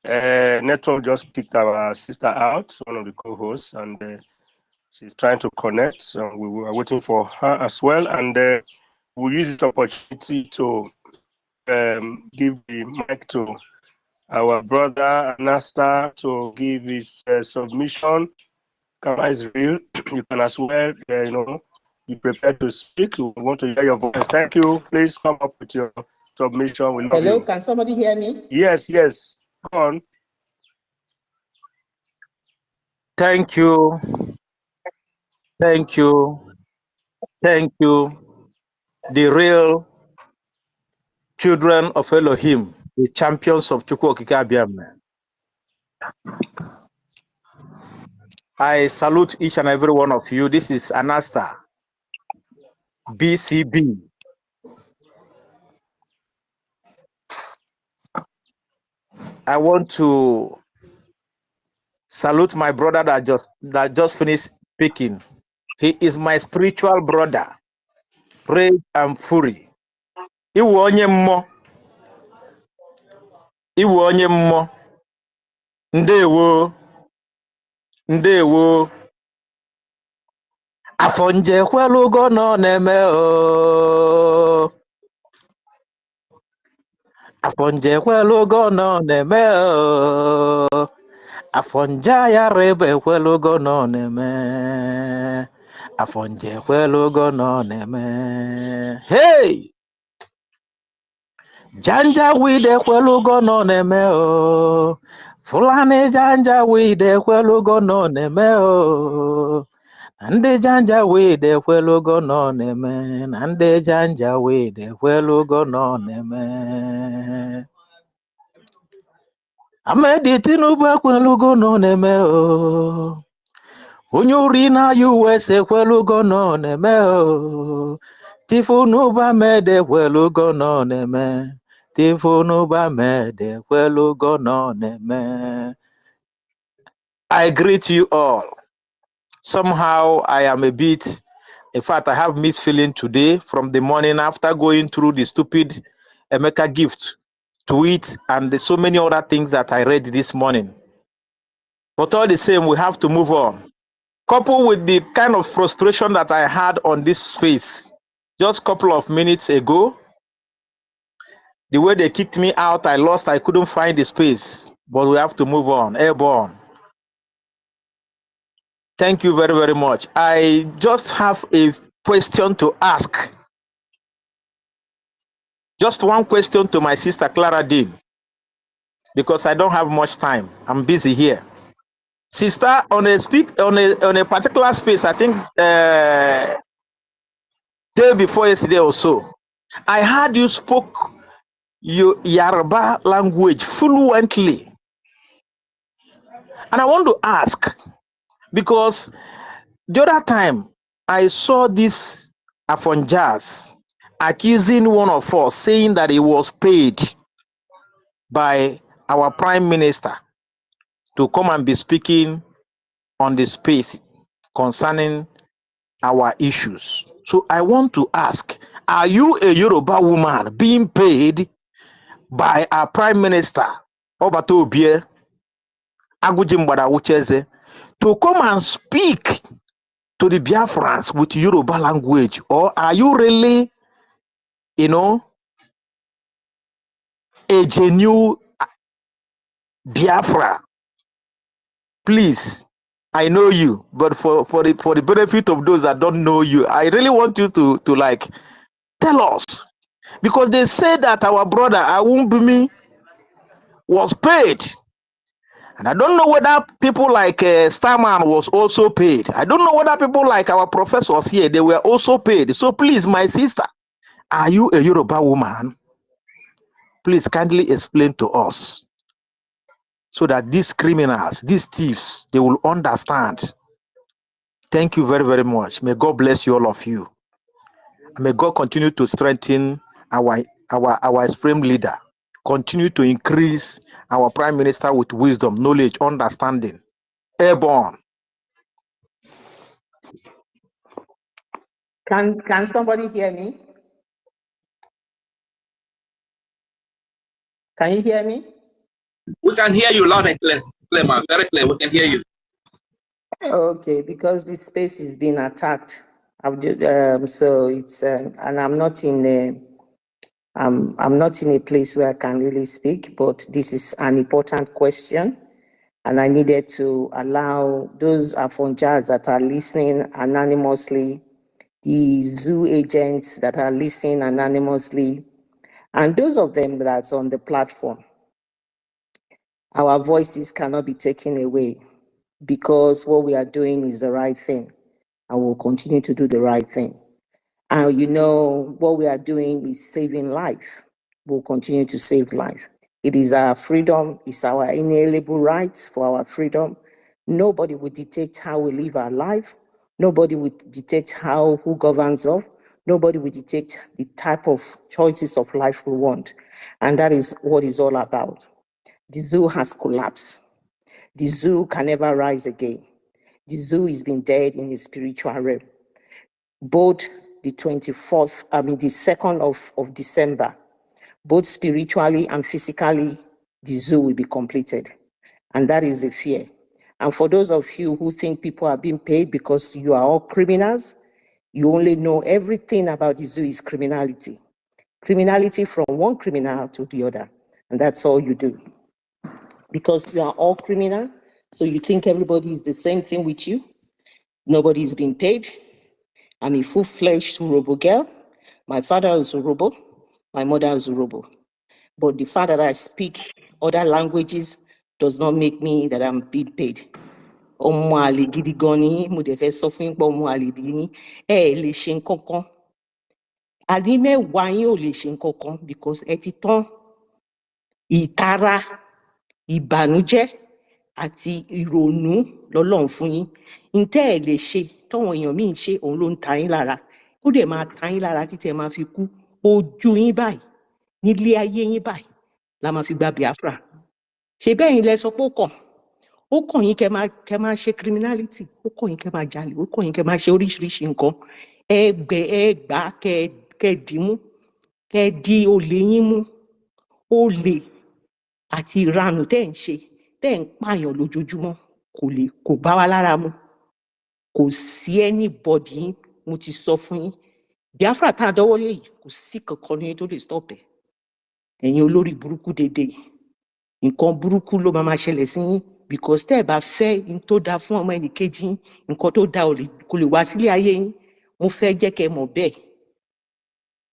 O: Network just picked our sister out, one of the co-hosts, and She's trying to connect, so we were waiting for her as well. And we'll use this opportunity to give the mic to our brother Anasta to give his submission. Kama is real. You can as well, be prepared to speak. We want to hear your voice. Thank you. Please come up with your submission. We love
B: Hello,
O: you.
B: can somebody hear me?
O: Yes, yes. Go on.
U: Thank you. Thank you. Thank you. The real children of Elohim, the champions of Chukwu Okike Abiam. I salute each and every one of you. This is Anasta, BCB. I want to salute my brother that just finished speaking. He is my spiritual brother, Praise and Fury. Iwu onye mmụọ. Iwu onye mmụọ. Ndewo. Ndewo. Afọ nje kwelugo nọ na-eme o. Afọ nje kwelugo nọ na-eme o. Afọ nje ayara ebe kwelugo nọ na-eme. Afọ nje kwelugo nọ na-eme. Hey! Janja wide kwelugo nọ na-eme o. Fulani janja wide kwelugo nọ na-eme o. Na ndị janja wide kwelugo nọ na-eme. Na ndị janja wide kwelugo nọ na-eme. Amedi Tinubu ekwelugo nọ na-eme o. Onye ori na US ekwelugo nọ na-eme o. Tinubu Ahmed ekwelugo nọ na-eme. Tinubu Ahmed ekwelugo nọ na-eme. I greet you all. Somehow I am a bit, in fact, I have mixed feeling today from the morning after going through the stupid Emeka gift tweet and so many other things that I read this morning. But all the same, we have to move on. Coupled with the kind of frustration that I had on this space just a couple of minutes ago, the way they kicked me out, I couldn't find the space. But we have to move on, airborne. Thank you very, very much. I just have a question to ask. Just one question to my sister Clara Dean, because I don't have much time. I'm busy here. Sister, on a particular space, I think day before yesterday or so, I heard you spoke your Yoruba language fluently. And I want to ask, because the other time I saw this Afonjas accusing one of us, saying that he was paid by our prime minister to come and be speaking on the space concerning our issues. So I want to ask, are you a Yoruba woman being paid by our prime minister, Obato Obie Agujimbada Ucheze, to come and speak to the Biafrans with Yoruba language? Or are you really, a genuine Biafra? Please, I know you, but for the benefit of those that don't know you, I really want you to like tell us, because they say that our brother Awumbimi was paid, and I don't know whether people like Starman was also paid. I don't know whether people like our professors here, they were also paid. So please, my sister, are you a Yoruba woman? Please kindly explain to us, so that these criminals, these thieves, they will understand. Thank you very, very much. May God bless you, all of you. May God continue to strengthen our supreme leader. Continue to increase our prime minister with wisdom, knowledge, understanding. Airborne.
B: Can somebody hear me? Can you hear me?
T: We can hear you loud and clear, man. Very clear. We can hear you.
B: Okay, because this space is being attacked. I've just, so it's and I'm not in I'm not in a place where I can really speak, but this is an important question, and I needed to allow those Afonjas that are listening anonymously, the zoo agents that are listening anonymously, and those of them that's on the platform. Our voices cannot be taken away because what we are doing is the right thing, and we'll continue to do the right thing. And you know, what we are doing is saving life. We'll continue to save life. It is our freedom, it's our inalienable rights for our freedom. Nobody will dictate how we live our life. Nobody will dictate who governs us. Nobody will dictate the type of choices of life we want. And that is what it's all about. The zoo has collapsed. The zoo can never rise again. The zoo has been dead in the spiritual realm. Both the 2nd of December, both spiritually and physically, the zoo will be completed. And that is the fear. And for those of you who think people are being paid because you are all criminals, you only know everything about the zoo is criminality. Criminality from one criminal to the other. And that's all you do. Because you are all criminal, so you think everybody is the same thing with you. Nobody is being paid. I'm a full-fledged robo girl. My father is a robo. My mother is a robo. But the fact that I speak other languages does not make me that I'm being paid. Ọmọ àlè gidi gan ni mo dẹ̀ fẹ́ sọ fún yín pé ọmọ àlè gidi ni ẹ lè ṣe nǹkan kan. Àní mẹ́wàá yín ò lè ṣe nǹkan kan because ẹ ti tán ìtara, ìbànújẹ́ àti ìrònú lọ́lọ́run fún yín. Ntẹ́ ẹ lè ṣe tọ́wọn èèyàn míì ń ṣe òun ló ń ta yín lára. Ó dẹ̀ máa ta yín lára títí ẹ máa fi kú. Ojú yín báyìí, nílé ayé yín báyìí la máa fi gba Biafra. Ṣé bẹ́ẹ̀ yín lẹ sọ pé ó kàn yín kẹ́ máa ṣe criminality, ó kàn yín kẹ́ máa jalè, ó kàn yín kẹ́ máa ṣe oríṣiríṣi nǹkan. Ẹ gbà kẹ́ dìímú, kẹ́ di olè yín mú. Olè àti ìranù tẹ́ ń ṣe, tẹ́ ń pààyàn lójoojúmọ́ kò bá wa lára mu. Kò sí anybody, mo ti sọ fún yín. Biafra tá a dọ́wọ́ lé yìí, kò sí kankan ní tó lè stop ẹ̀. Ẹ̀yin olórí burúkú dédé yìí. Nǹkan burúkú ló máa ṣẹlẹ̀ sí yín because tẹ́ ẹ bá fẹ́ n tó dáa fún ọmọ ẹnìkejì yín, nǹkan tó dáa kò lè wá sílé ayé yín. Mo fẹ́ jẹ́ kẹ́ mọ̀ bẹ́ẹ̀.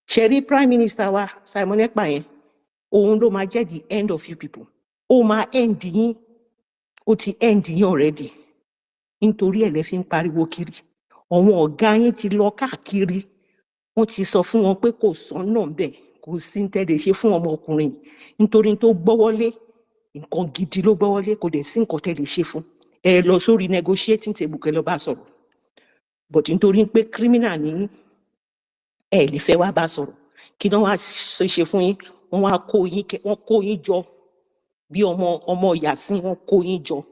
B: Ṣé rí Prime Minister wa Simon Ekpa yẹn, òun ló máa jẹ́ the end of you people. Ó máa end yín, ó ti end yín already. Nítorí ẹ̀ lẹ fi ń pariwo kiri. Àwọn ọ̀gá yín ti lọ káàkiri. Wọ́n ti sọ fún wọn pé kò sọ́nà bẹ́ẹ̀, kò sí ń tẹ́lẹ̀ ṣe fún ọmọkùnrin. Nítorí tó gbọ́wọ́lé, nǹkan gidi ló gbọ́wọ́lé, kò dẹ̀ sí nǹkan tẹ́lẹ̀ ṣe fún. Ẹ lọ sórí negotiating table kẹ́ lọ bá sọ̀rọ̀. But nítorí pé criminal ni ẹ lè fẹ́ wá bá sọ̀rọ̀. Kí náà wá ṣe fún yín? Wọ́n wá kó yín jọ bí ọmọ Yàsín, wọ́n kó yín jọ.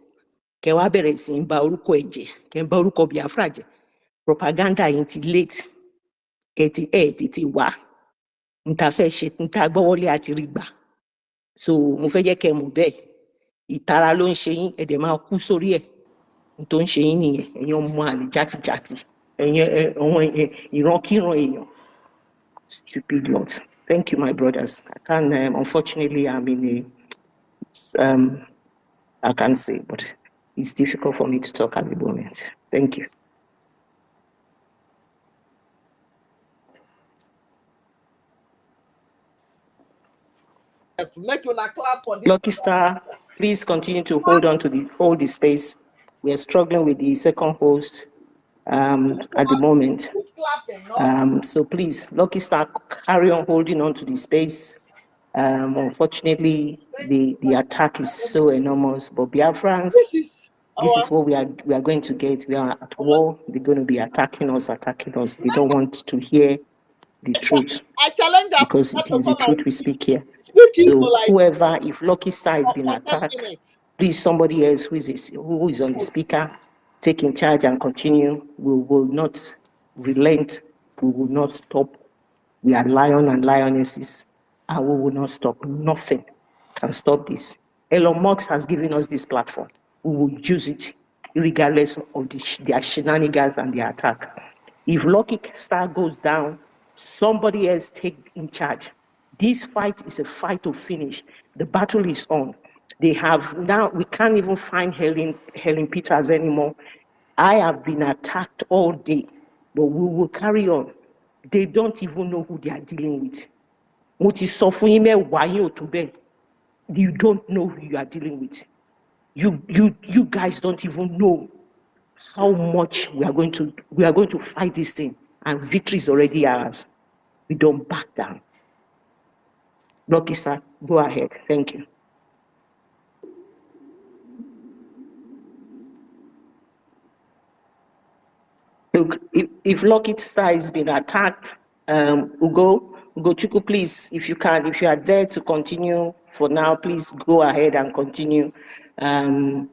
B: Kẹ́ wá bẹ̀rẹ̀ sí ń ba orúkọ ẹ̀ jẹ́, kẹ́ ń ba orúkọ Biafra jẹ́. Propaganda yín ti late. Ẹ tètè wá. Nta fẹ́ ṣe, nta gbọ́wọ́lé àti rí gbà. So mo fẹ́ jẹ́ kẹ́ mọ̀ bẹ́ẹ̀. Ìtara ló ń ṣe yín, ẹ dẹ̀ máa kú sórí ẹ̀. N tó ń ṣe yín nìyẹn, ẹ̀yin ọmọ àlè játijàti. Ẹ̀yin àwọn ìrankíran èèyàn. Stupid lot. Thank you, my brothers. I can't, unfortunately, I'm in a, I can't say, but it's difficult for me to talk at the moment. Thank you.
M: Make you clap for this.
B: Lucky Star, please continue to hold the space. We are struggling with the second host at the moment. So please, Lucky Star, carry on holding on to the space. Unfortunately, the attack is so enormous, but Biafrans, this is what we are going to get. We are at war. They're going to be attacking us. They don't want to hear the truth because it is the truth we speak here. So whoever, if Lucky Star has been attacked, please somebody else who is on the speaker, take in charge and continue. We will not relent. We will not stop. We are lion and lionesses, and we will not stop. Nothing can stop this. Elon Musk has given us this platform. We will use it.
A: regardless of their shenanigans and their attack. If Lucky Star goes down, somebody else take in charge. This fight is a fight to finish. The battle is on. They have now, we can't even find Helen Peters anymore. I have been attacked all day, but we will carry on. They don't even know who they are dealing with. You don't know who you are dealing with. You guys don't even know how much we are going to fight this thing, and victory is already ours. We don't back down. Lucky Star, go ahead. Thank you. Look, if Lucky Star has been attacked, Ugochukwu, please, if you are there to continue for now, please go ahead and continue. And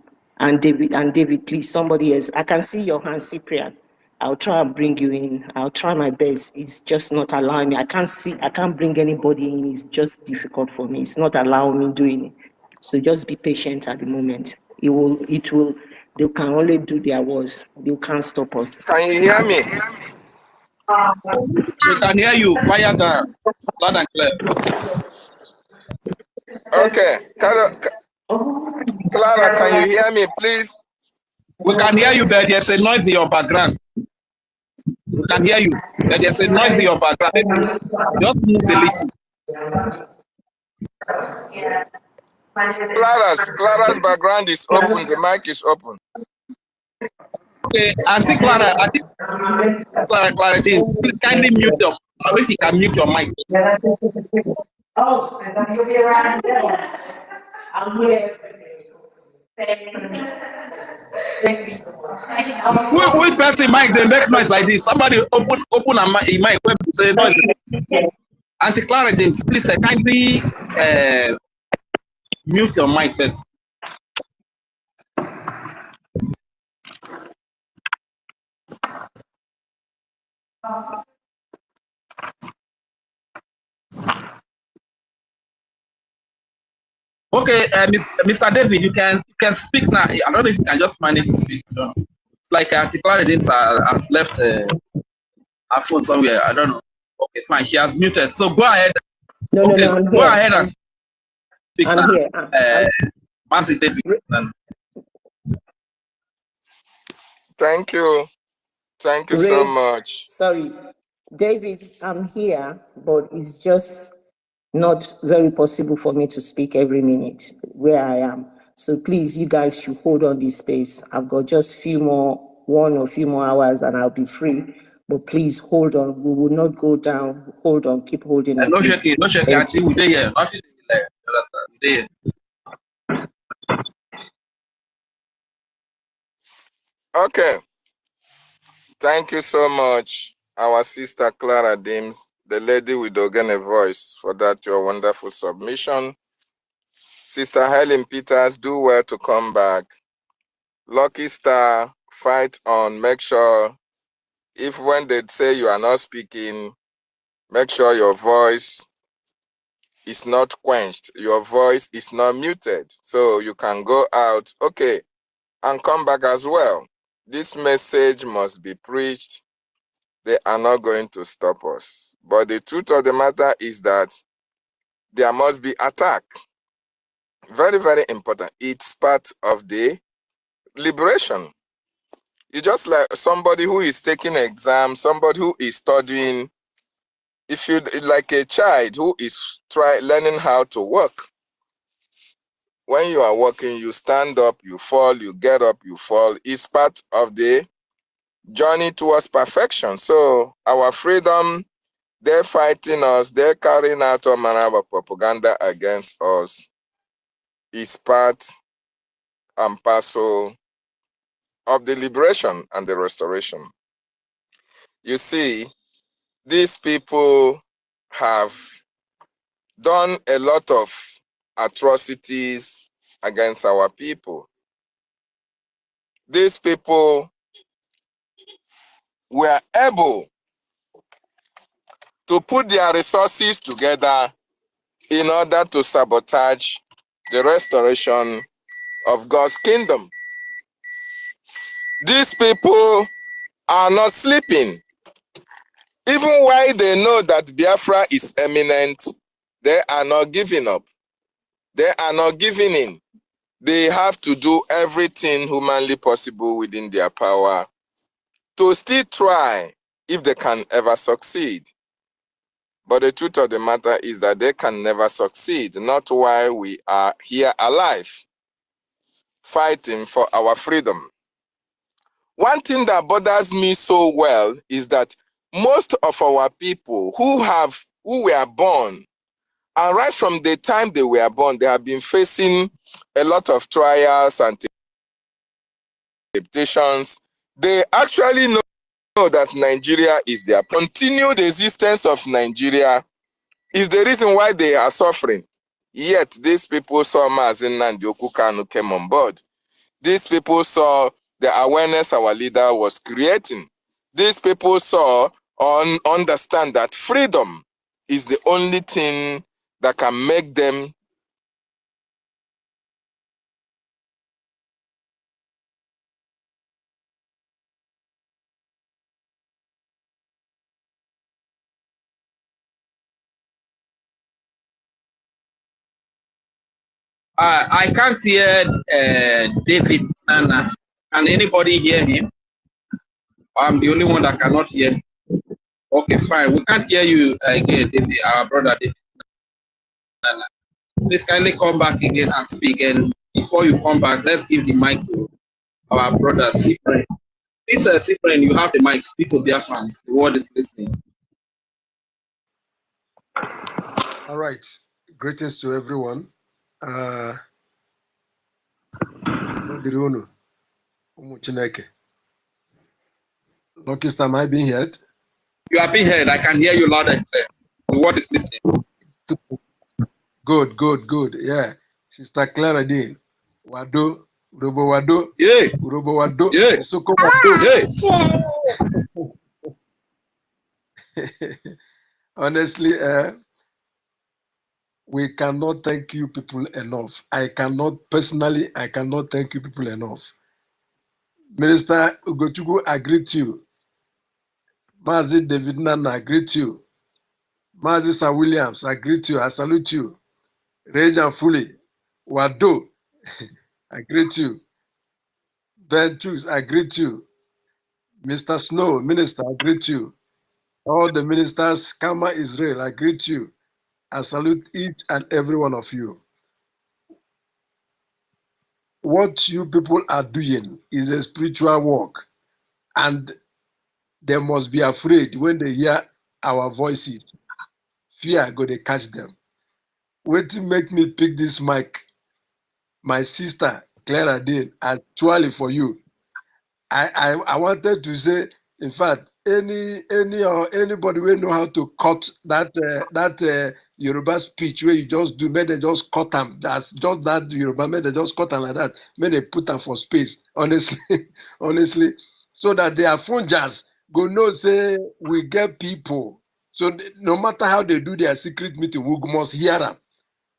A: David, please, somebody else. I can see your hand, Cyprian. I'll try and bring you in. I'll try my best. It's just not allowing me. I can't bring anybody in. It's just difficult for me. It's not allowing me doing it. So just be patient at the moment. They can only do their worst. They can't stop us.
D: Can you hear me?
F: We can hear you. Fire down. Loud and clear.
D: Okay. Clara, can you hear me, please?
F: We can hear you, but there's a noise in your background. We can hear you, but there's a noise in your background. Just move a little.
D: Clara's background is open. The mic is open.
F: Okay, Auntie Clara, Clara, please kindly mute your. I wish you can mute your mic.
A: Oh, you'll be around. I'm here. Thanks so much.
F: Which person mic they make noise like this? Somebody open a mic when say noise. Auntie Clara, please kindly mute your mic first. Okay, Mr. David, you can speak now. I don't know if you can just manage to speak. I don't know. It's like Auntie Clara has left her phone somewhere. I don't know. Okay, fine. She has muted. So go ahead.
A: No, I'm
F: go
A: here.
F: ahead and speak
A: I'm
F: now.
A: here.
F: Nancy David.
D: Thank you. Thank you so much.
A: Sorry, David, I'm here, but it's just not very possible for me to speak every minute where I am. So please, you guys should hold on this space. I've got just one or few more hours and I'll be free. But please hold on. We will not go down. Hold on. Keep holding on.
F: No shaking. Auntie, we there. Nothing there. We there.
D: Okay. Thank you so much, our sister Clara Dims, the lady with the organic voice, for that your wonderful submission. Sister Helen Peters, do well to come back. Lucky Star, fight on. Make sure, if when they say you are not speaking, make sure your voice is not quenched. Your voice is not muted. So you can go out, okay, and come back as well. This message must be preached. They are not going to stop us. But the truth of the matter is that there must be attack. Very, very important. It's part of the liberation. It's just like somebody who is taking an exam, somebody who is studying. If you like a child who is learning how to walk. When you are walking, you stand up, you fall, you get up, you fall. It's part of the journey towards perfection. So our freedom, they're fighting us, they're carrying out all manner of propaganda against us, is part and parcel of the liberation and the restoration. You see, these people have done a lot of atrocities against our people. These people were able to put their resources together in order to sabotage the restoration of God's kingdom. These people are not sleeping. Even while they know that Biafra is imminent, they are not giving up. They are not giving in. They have to do everything humanly possible within their power to still try if they can ever succeed. But the truth of the matter is that they can never succeed, not while we are here alive, fighting for our freedom. One thing that bothers me so well is that most of our people who were born, and right from the time they were born, they have been facing a lot of trials and temptations. They actually know that Nigeria is their continued existence of Nigeria is the reason why they are suffering. Yet these people saw Mazin Nandioku Kanu came on board. These people saw the awareness our leader was creating. These people saw or understand that freedom is the only thing that can make them
E: I can't hear David Nana. Can anybody hear him? I'm the only one that cannot hear. Okay, fine. We can't hear you again, David, our brother David Nana. Please kindly come back again and speak. And before you come back, let's give the mic to our brother Cyprian. Please, Cyprian, you have the mic. Speak to their fans. The world is listening.
V: All right. Greetings to everyone. Lucky star, am I being heard?
E: You are being heard. I can hear you loud and clear. The world is listening.
V: Good, good, good. Yeah. Sister Clara Dean. Wado, Urobo Wado.
E: Yeah.
V: Urobo Wado.
E: Yeah.
V: Soko Wado.
E: Yeah.
V: Honestly, we cannot thank you people enough. I cannot thank you people enough. Minister Ugochukwu, I greet you. Mazi David Nana, I greet you. Mazi Sir Williams, I greet you. I salute you. Rejan Fully, Wado, I greet you. Ben Chus, I greet you. Mr. Snow, Minister, I greet you. All the ministers, Kama Israel, I greet you. I salute each and every one of you. What you people are doing is a spiritual work, and they must be afraid when they hear our voices. Fear go to catch them. Wait to make me pick this mic. My sister, Clara Dean, actually for you. I wanted to say, in fact, anybody will know how to cut that Yoruba speech where you just do, may they just cut them. That's just that Yoruba, may they just cut them like that. May they put them for space. Honestly, honestly, so that their phone just go know say we get people. So no matter how they do their secret meeting, we must hear them.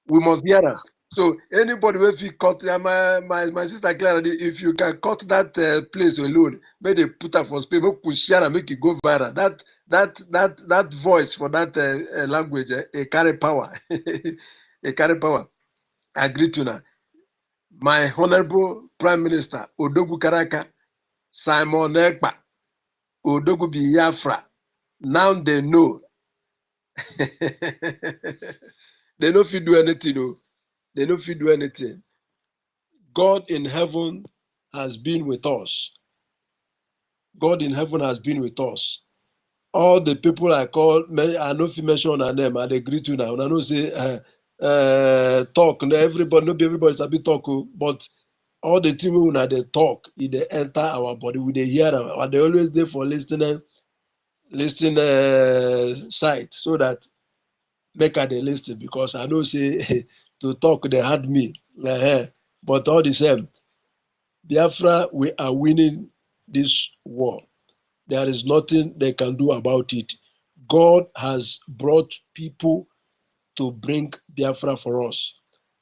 V: We must hear them. So anybody if you cut my sister Clara, if you can cut that place alone, make they put up for space, make we share and make it go viral. That voice for that language, a carry power, a carry power. I agree to that. My honorable Prime Minister Odogu Karaka, Simon Ekpa, Odogu Biafra. Now they know. They don't fit do anything, though. They don't fit do anything. God in heaven has been with us. God in heaven has been with us. All the people I call, I know if you mention on them, I agree to now. I know say talk. Everybody, not everybody sabi talk, but all the things when they talk, they enter our body, we they hear them, and they always there for listening site so that make they listen, because I know say to talk they had me, but all the same. Biafra, we are winning this war. There is nothing they can do about it. God has brought people to bring Biafra for us.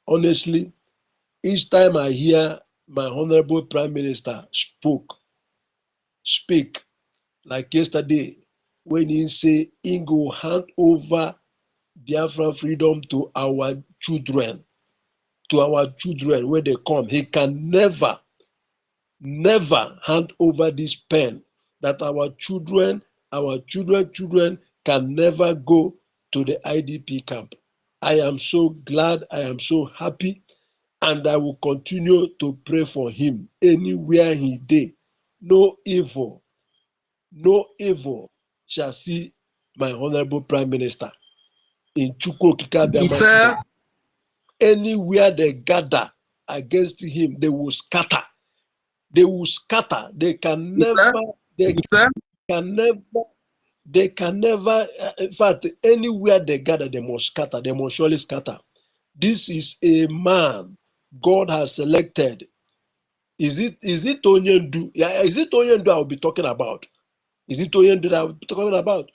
V: Honestly, each time I hear my Honorable Prime Minister spoke, speak like yesterday when he say he go hand over Biafra freedom to our children, when they come. He can never hand over this pen, that our children can never go to the IDP camp. I am so glad, I am so happy, and I will continue to pray for him anywhere he dey. No evil shall see my honorable Prime Minister in Chukwu Okike Abiama
E: Sir,
V: kingdom. Anywhere they gather against him, they will scatter. They will scatter. They can
E: sir,
V: never,
E: sir.
V: in fact, anywhere they gather, they must scatter. They must surely scatter. This is a man God has selected. Is it Onyendu? Yeah, is it Onyendu I will be talking about? Is it Onyendu that I will be talking about?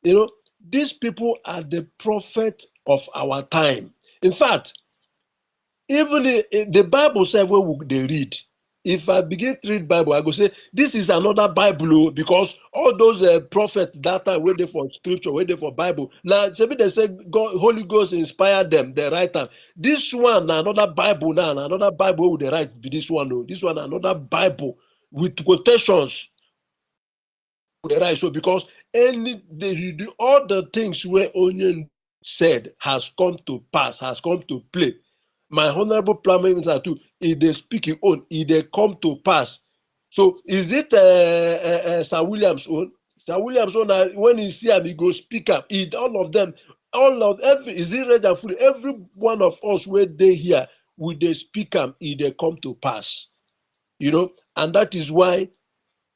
V: You know, these people are the prophet of our time. In fact, even the Bible said when they read, if I begin to read Bible, I go say, this is another Bible, because all those prophets that time waiting for scripture, waiting for Bible. Now, they say God, Holy Ghost inspired them, they write them. This one, another Bible now, another Bible they write be this one. This one, another Bible with quotations. They write so because all the things where Onion said has come to pass, has come to play. My honorable Prime Minister too, if they speak his own, if they come to pass. So is it Sir William's own? Sir William's own, when he see him, he go speak up. All of them, is it Red and Fury? Every one of us where they here, will they speak up, if they come to pass. You know, and that is why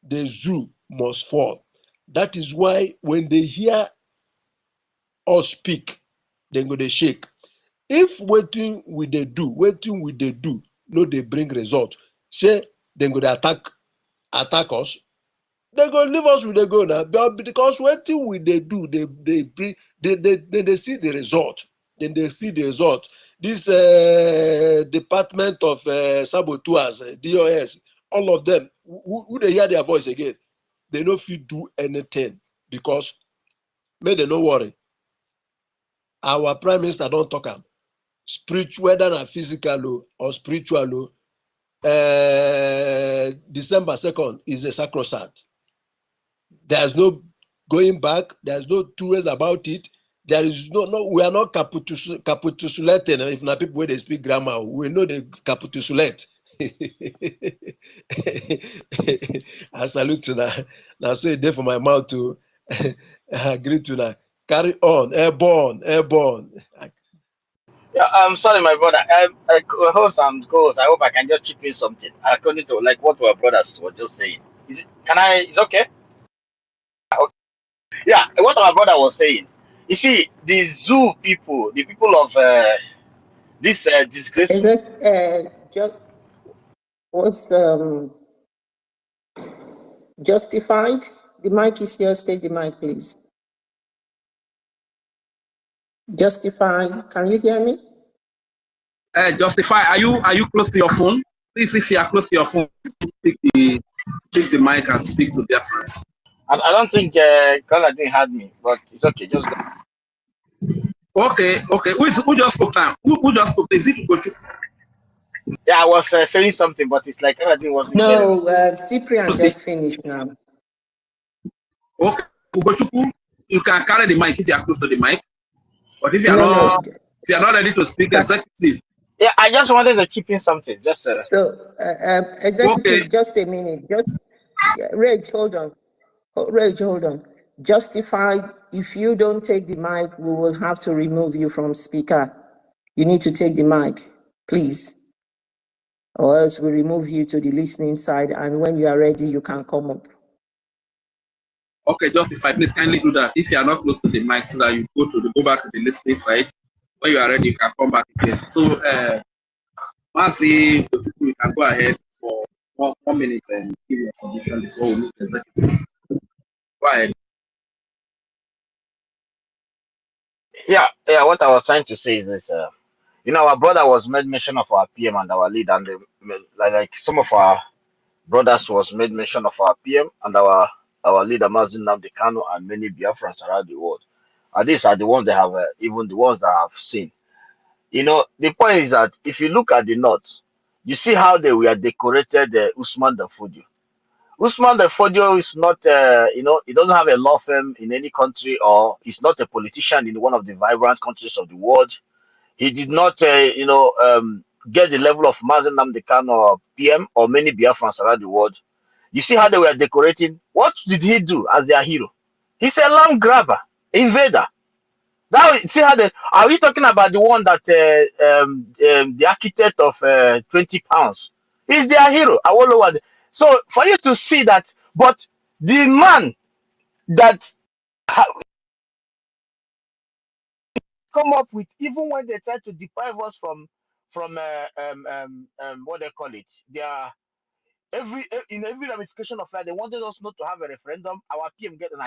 V: the zoo must fall. That is why when they hear us speak, they go they shake. If waiting we they do, no they bring result. Say they go they attack us. They go leave us with they go now. But because waiting we they do, they bring they see the result. Then they see the result. This Department of Saboteurs, DOS, all of them, who they hear their voice again, they no fit do anything, because make they no worry. Our Prime Minister don't talk am. Spiritual, whether na physical or spiritual, December 2nd is a sacrosanct. There's no going back. There's no two ways about it. There is no, we are not capitulating. If na people where they speak grammar, we know they capitulate. I salute to that. Now say it there for my mouth to agree to that. Carry on, airborne.
M: Yeah, I'm sorry, my brother. Host and co-host, I hope I can just chip in something according to like what our brothers were just saying. Is it? Can I? It's okay. Okay. Yeah, what our brother was saying. You see, the zoo people, the people of this
I: Is
M: disgraceful.
I: it just was justified? The mic is yours. Take the mic, please. Justified. Can you hear me?
E: Justify. Are you close to your phone? Please, if you are close to your phone, pick the mic and speak to their friends.
M: I don't think Kaladin had me, but it's okay. Just go.
E: Okay. Who just spoke now? Who just spoke? Is it Ugochukwu?
M: Yeah, I was saying something, but it's like Kaladin wasn't getting me.
I: No, Cyprian just finished now.
E: Okay, Ugochukwu, you can carry the mic if you are close to the mic. But if you are if you are not ready to speak, executive.
M: Yeah, I just wanted to chip in something. Just
I: so executive, just a minute. Just Rage, hold on. Rage, hold on. Justified. If you don't take the mic, we will have to remove you from speaker. You need to take the mic, please, or else we remove you to the listening side. And when you are ready, you can come up.
E: Okay, Justify, please kindly do that. If you are not close to the mic, so that you go back to the listening side. When you are ready, you can come back again. So, Marcy, we can go ahead for 1 minute and give your submission before we move to executive. Go ahead.
M: yeah. What I was trying to say is this. Our brother was made mention of our PM and our leader, and like some of our Brothers was made mention of our PM and our leader Mazin Nnamdi Kanu and many Biafrans around the world. And these are the ones that have even the ones that have seen. You know, the point is that if you look at the north, you see how they were decorated Usman the Fodio. Usman the Fodio is not, he doesn't have a law firm in any country, or he's not a politician in one of the vibrant countries of the world. He did not, get the level of Mazen Namdekan or PM or many Biafrans around the world. You see how they were decorating? What did he do as their hero? He's a land grabber, invader. Now, see how they are we talking about the one that the architect of 20 pounds? He's their hero. Awolowo. So for you to see that, but the man that come up with, even when they try to deprive us from what they call it, their in every ramification of life, they wanted us not to have a referendum. Our PM get an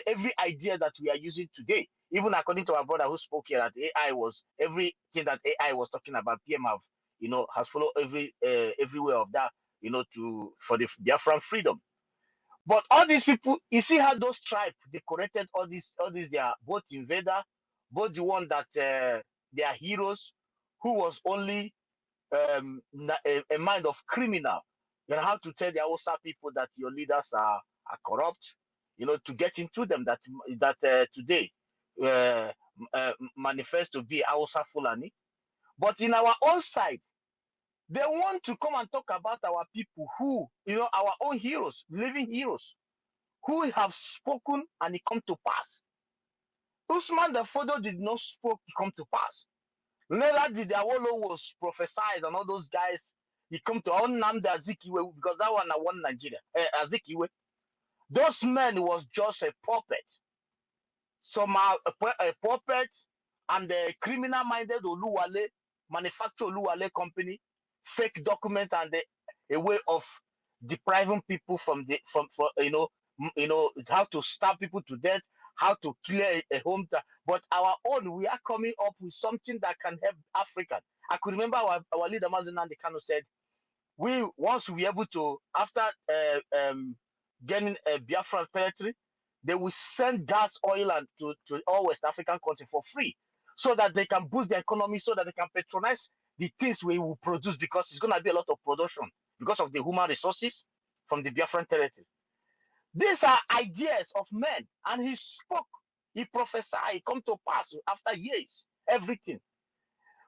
M: every idea that we are using today, even according to our brother who spoke here, that AI was everything that AI was talking about. PM have has followed every way of that, for the Biafran freedom. But all these people, you see how those tribes decorated all these they are both invader, both the one that they are heroes, who was only a mind of criminal. You know how to tell the Hausa people that your leaders are corrupt, to get into them that today uh, manifest to be Hausa Fulani. But in our own side, they want to come and talk about our people who, our own heroes, living heroes, who have spoken and it come to pass. Usman the Fodo did not spoke, it come to pass. Later did Awolo was prophesied and all those guys, he come to Nnamdi Azikiwe, because that one I won Nigeria. Azikiwe. Those men was just a puppet. Somehow a puppet, and the criminal minded Oluwale, manufacture Oluwale company, fake document, and a way of depriving people from how to stab people to death, how to clear a home. But our own, we are coming up with something that can help Africa. I could remember our leader Mazen Nnamdi Kanu said, once we able to, after getting a Biafran territory, they will send gas, oil, and to all West African countries for free, so that they can boost the economy, so that they can patronize the things we will produce, because it's going to be a lot of production because of the human resources from the Biafran territory. These are ideas of men, and he spoke, he prophesied, it come to pass after years, everything.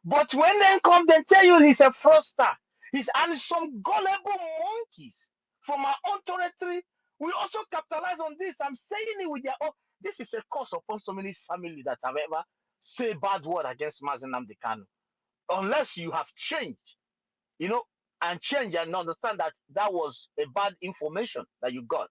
M: But when they come, they tell you he's a fraudster. He's and some gullible monkeys from our own territory. We also capitalize on this. I'm saying it with their own. This is a curse upon so many families that have ever say bad word against Mazen Nnamdi Kanu. Unless you have changed, and change and understand that that was a bad information that you got,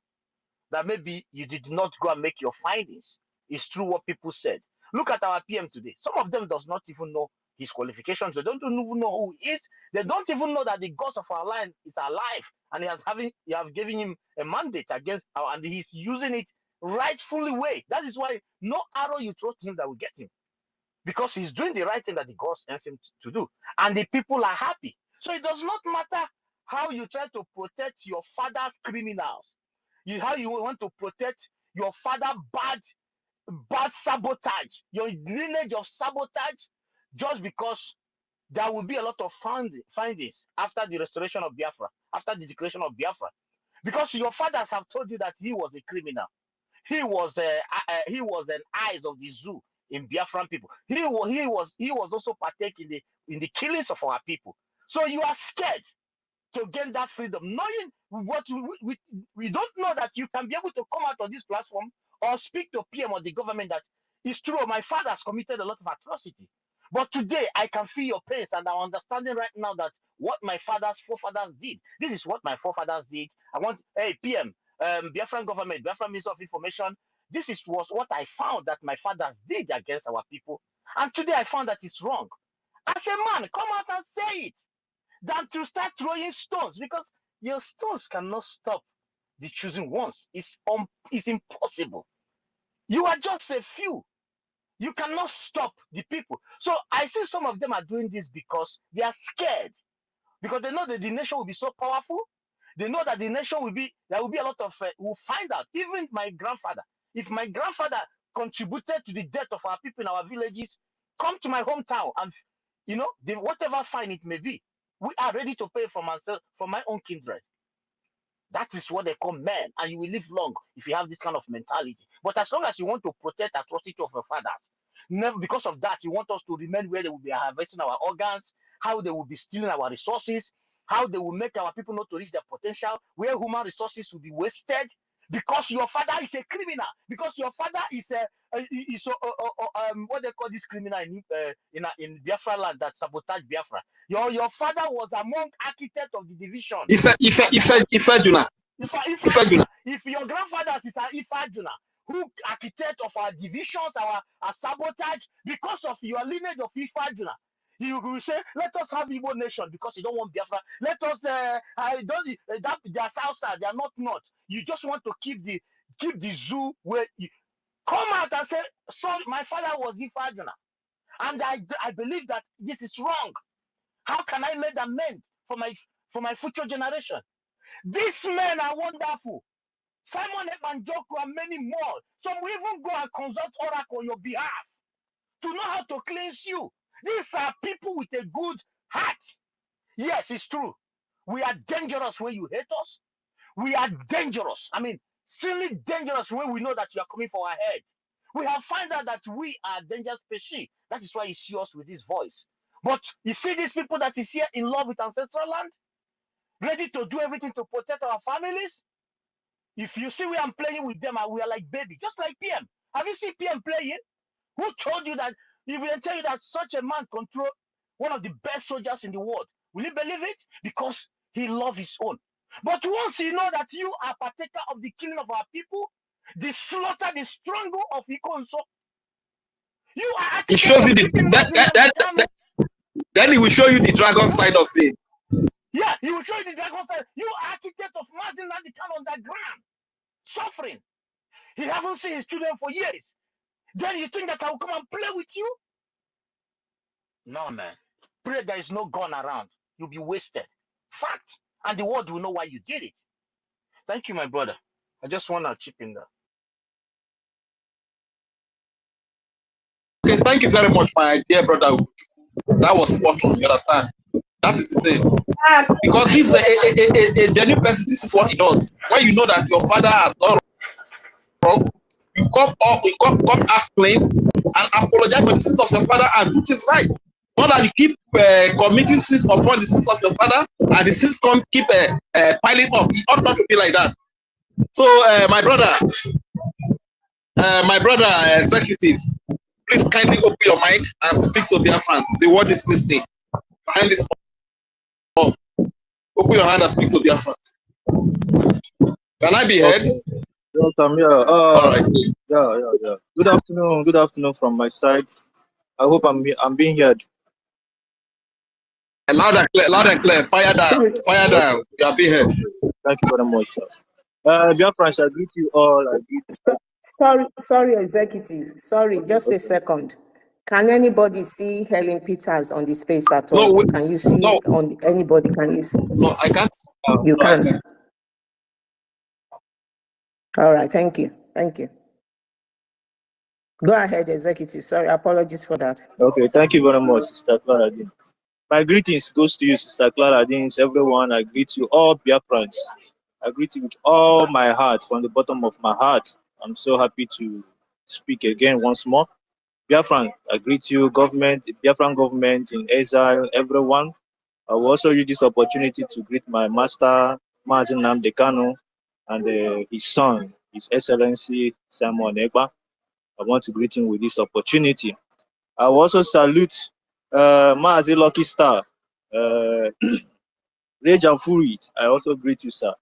M: that maybe you did not go and make your findings. It's true what people said. Look at our PM today. Some of them does not even know his qualifications. They don't even know who he is. They don't even know that the God of our land is alive, and he have given him a mandate against, and he's using it rightfully way. That is why no arrow you throw to him that will get him, because he's doing the right thing that the God sends him to do, and the people are happy. So it does not matter how you try to protect your father's criminals, how you want to protect your father bad sabotage, your lineage of sabotage, just because there will be a lot of findings after the restoration of Biafra, after the declaration of Biafra, because your fathers have told you that he was a criminal. He was an eyes of the zoo in Biafran people. He was also partake in the killings of our people. So you are scared to gain that freedom, knowing what we don't know that you can be able to come out on this platform or speak to PM or the government that it's true. My father has committed a lot of atrocity, but today I can feel your pains, and I'm understanding right now that what my forefathers did. This is what my forefathers did. I want, hey PM, Biafran government, Biafran Minister of Information. Was what I found that my fathers did against our people, and today I found that it's wrong. As a man, come out and say it, than to start throwing stones, because your stones cannot stop the choosing ones. It's impossible. You are just a few. You cannot stop the people. So I see some of them are doing this because they are scared. because they know that the nation will be so powerful. They know that the nation will be, there will be a lot of, we'll find out. Even my grandfather, if my grandfather contributed to the death of our people in our villages, come to my hometown and, you know, whatever fine it may be, we are ready to pay for myself, for my own kindred. That is what they call men, and you will live long if you have this kind of mentality. But as long as you want to protect atrocity of your fathers, never, because of that, you want us to remain where they will be harvesting our organs, how they will be stealing our resources, how they will make our people not to reach their potential, where human resources will be wasted, because your father is a criminal, because your father is what they call this criminal in Biafra land that sabotaged Biafra. Your father was among architects of the division.
E: Ifejuna.
M: If your grandfather is Ifejuna, who architect of our divisions, our sabotage, because of your lineage of Ifejuna, you will say, let us have Igbo nation because you don't want Biafra. Let us they are south side, they are not north. You just want to keep the zoo where you come out and say, sorry, my father was Ifejuna. And I believe that this is wrong. How can I make amends for my future generation? These men are wonderful. Simon Ebanjoku and many more. Some will even go and consult Oracle on your behalf to know how to cleanse you. These are people with a good heart. Yes, it's true. We are dangerous when you hate us. We are dangerous. I mean, extremely dangerous when we know that you are coming for our head. We have found out that we are dangerous species. That is why you see us with this voice. But you see these people that is here in love with ancestral land, ready to do everything to protect our families. If you see we are playing with them, we are like baby, just like PM. Have you seen PM playing? Who told you that? If they tell you that such a man control one of the best soldiers in the world, will you believe it? Because he loves his own. But once you know that you are partaker of the killing of our people, the slaughter, the strangle of IKOM, you are
E: It shows you then he will show you the dragon side of it.
M: Yeah, he will show you the dragon side. You are architect of Mazin Nadikan on the ground, suffering. He hasn't seen his children for years. Then you think that I will come and play with you? No, man. Pray there is no gun around. You'll be wasted. Fact. And the world will know why you did it. Thank you, my brother. I just want to chip in there.
E: Okay, thank you very much, my dear brother. That was spot on, you understand? That is the thing. Because this is a genuine person, this is what he does. When you know that your father has done wrong, you come act clean and apologize for the sins of your father and do things right. Not that you keep committing sins upon the sins of your father and the sins keep piling up. It ought not to be like that. So, my brother executive, please kindly open your mic and speak to Biafrans. The word is listening. Behind this, open your hand and speak to Biafrans. Can I be heard?
H: Okay. Yes, I'm here.
E: All right.
H: Yeah. Good afternoon. Good afternoon from my side. I hope I'm being heard.
E: Loud and clear. Fire down.
H: Sorry.
E: Fire down.
H: Okay.
E: You are being heard.
H: Thank you very much, sir. Biafrans, I greet you all.
I: Sorry, executive. Sorry, just a second. Can anybody see Helen Peters on the space at all?
E: No,
I: Can you see on anybody? Can you see?
E: No, I can't.
I: You can't. All right, thank you. Thank you. Go ahead, executive. Sorry, apologies for that.
H: Okay, thank you very much, Sister Clara. My greetings goes to you, Sister Clara. Everyone, I greet you all, Biafrans. I greet you with all my heart, from the bottom of my heart. I'm so happy to speak again once more. Biafran, I greet you, government, Biafran government in exile, everyone. I will also use this opportunity to greet my master, Mazin Namdekano, and his son, His Excellency Simon Egba. I want to greet him with this opportunity. I will also salute Mazi Lucky Star, Rage and Fury. I also greet you, sir.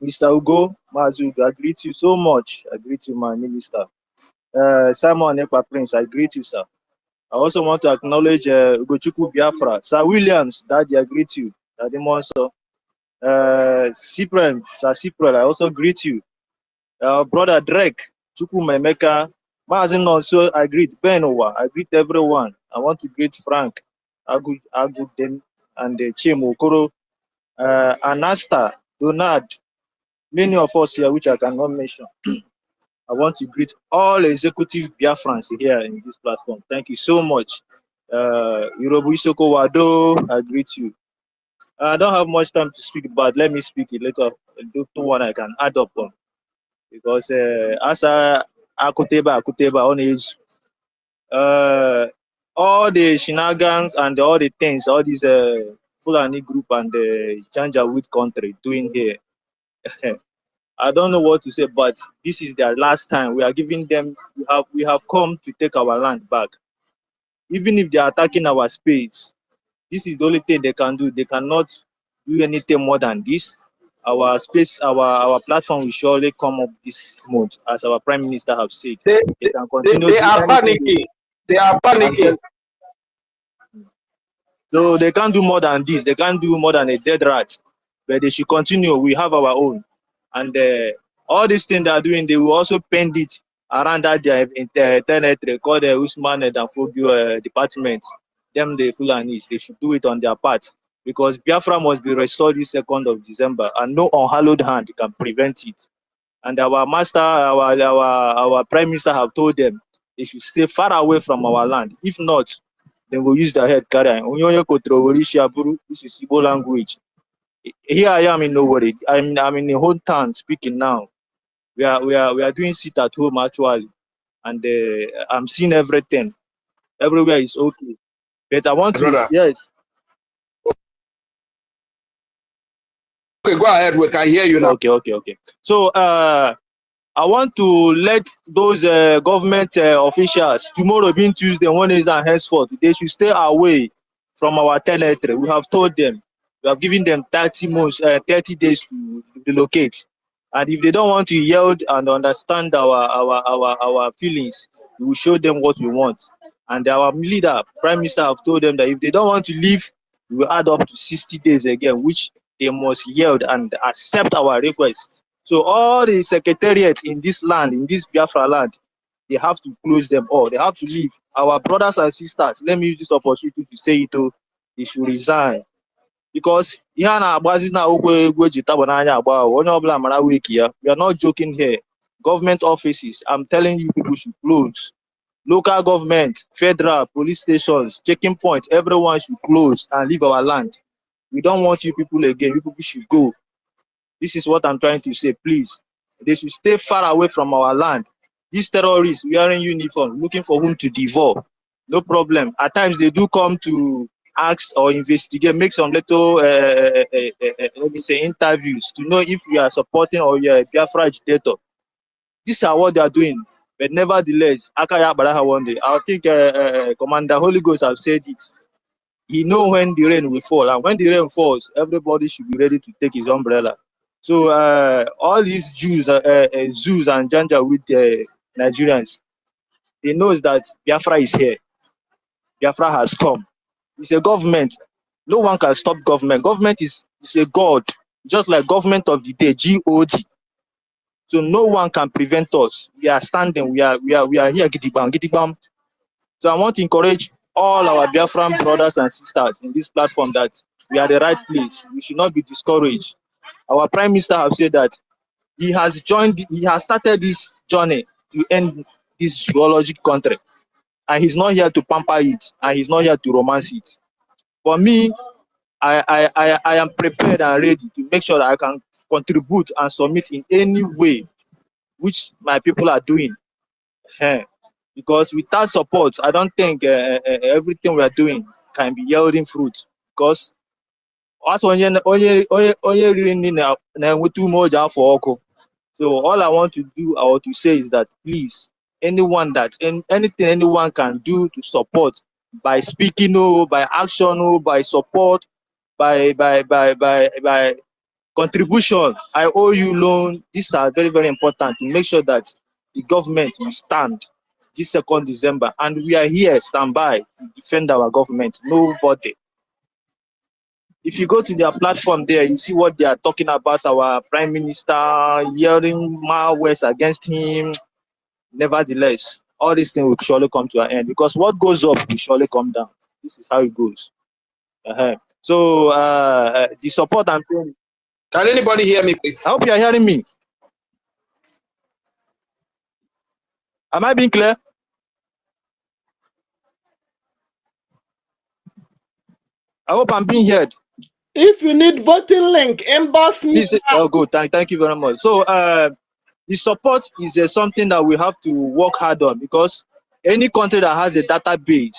H: Mr. Ugo, Mazi Ugo, I greet you so much. I greet you, my minister. Simon Ekpa Prince, I greet you, sir. I also want to acknowledge Ugochukwu Biafra. Sir Williams, Daddy, I greet you. Daddy Monso. Cyprian, Sir Cyprian, I also greet you. Brother Drake, Chukwu Memeka, Mazin also, I greet Ben Owa. I greet everyone. I want to greet Frank. I and Chim Okoro, Anasta, Donald, many of us here, which I cannot mention. I want to greet all executive Biafrans here in this platform. Thank you so much. Yorubu Isoko Wado, I greet you. I don't have much time to speak, but let me speak a little, one I can add up on. Because as Akuteba on his, all the shenanigans and all the things, all these Fulani group and the Janjaweed country doing here, I don't know what to say, but this is their last time. We are giving them, we have come to take our land back. Even if they are attacking our space, this is the only thing they can do. They cannot do anything more than this. Our space, our platform will surely come up this month, as our Prime Minister have said. They can continue
U: They
H: to
U: are panicking. They are panicking.
H: So they can't do more than this. They can't do more than a dead rat. But they should continue. We have our own. And all these things they are doing, they will also pend it around that their internet called the Usman and Fogio department. Them the Fulanis, they should do it on their part. Because Biafra must be restored this 2nd of December, and no unhallowed hand can prevent it. And our master, our prime minister have told them they should stay far away from our land. If not, they will use their head carry. This is Igbo language. Here I am in nowhere. I'm in the hometown speaking now. We are doing sit at home actually, and I'm seeing everything. Everywhere is okay. But I want to,
U: Brother.
H: yes.
U: Okay, go ahead. We can hear you now.
H: Okay. So I want to let those government officials, tomorrow being Tuesday, Wednesday, and henceforth, they should stay away from our territory. We have told them, we have given them 30 days to relocate. And if they don't want to yield and understand our feelings, we will show them what we want. And our leader, Prime Minister, have told them that if they don't want to leave, we will add up to 60 days again, which they must yield and accept our request. So all the secretariats in this land, in this Biafra land, they have to close them all. They have to leave. Our brothers and sisters, let me use this opportunity to say it, they should resign. Because we are not joking here. Government offices, I'm telling you, people should close. Local government, federal, police stations, checking points, everyone should close and leave our land. We don't want you people again. You people should go. This is what I'm trying to say. Please, they should stay far away from our land. These terrorists wearing uniform, looking for whom to devour. No problem. At times they do come to ask or investigate, make some little let me say interviews to know if you are supporting or you are a Biafra agitator. These are what they are doing. But nevertheless, Akaya Baraha one day, I think Commander Holy Ghost have said it. He know when the rain will fall, and when the rain falls, everybody should be ready to take his umbrella. So all these Jews, Zeus and Janja with Nigerians, they knows that Biafra is here. Biafra has come. It's a government. No one can stop government. Government is a god, just like government of the day, God. So no one can prevent us. We are standing. We are here. Gidigam, gidigam. So I want to encourage all our Biafran brothers and sisters in this platform that we are the right place. We should not be discouraged. Our Prime Minister have said that he has started this journey to end this geologic country. And he's not here to pamper it, and he's not here to romance it. For me, I am prepared and ready to make sure that I can contribute and submit in any way which my people are doing. Because without support, I don't think everything we are doing can be yielding fruit. Because so all I want to say is that please, anything anyone can do to support by speaking, by action, by support, by contribution, I owe you loan. These are very, very important to make sure that the government will stand this 2nd December. And we are here, stand by, to defend our government. Nobody. If you go to their platform there, you see what they are talking about our Prime Minister, hearing malwares against him. Nevertheless, all these things will surely come to an end because what goes up will surely come down. This is how it goes. So the support I'm saying.
E: Can anybody hear me, please?
H: I hope you are hearing me. Am I being clear? I hope I'm being heard.
G: If you need voting link, inbox me.
H: Please, oh, good. Thank you very much. So the support is something that we have to work hard on, because any country that has a database,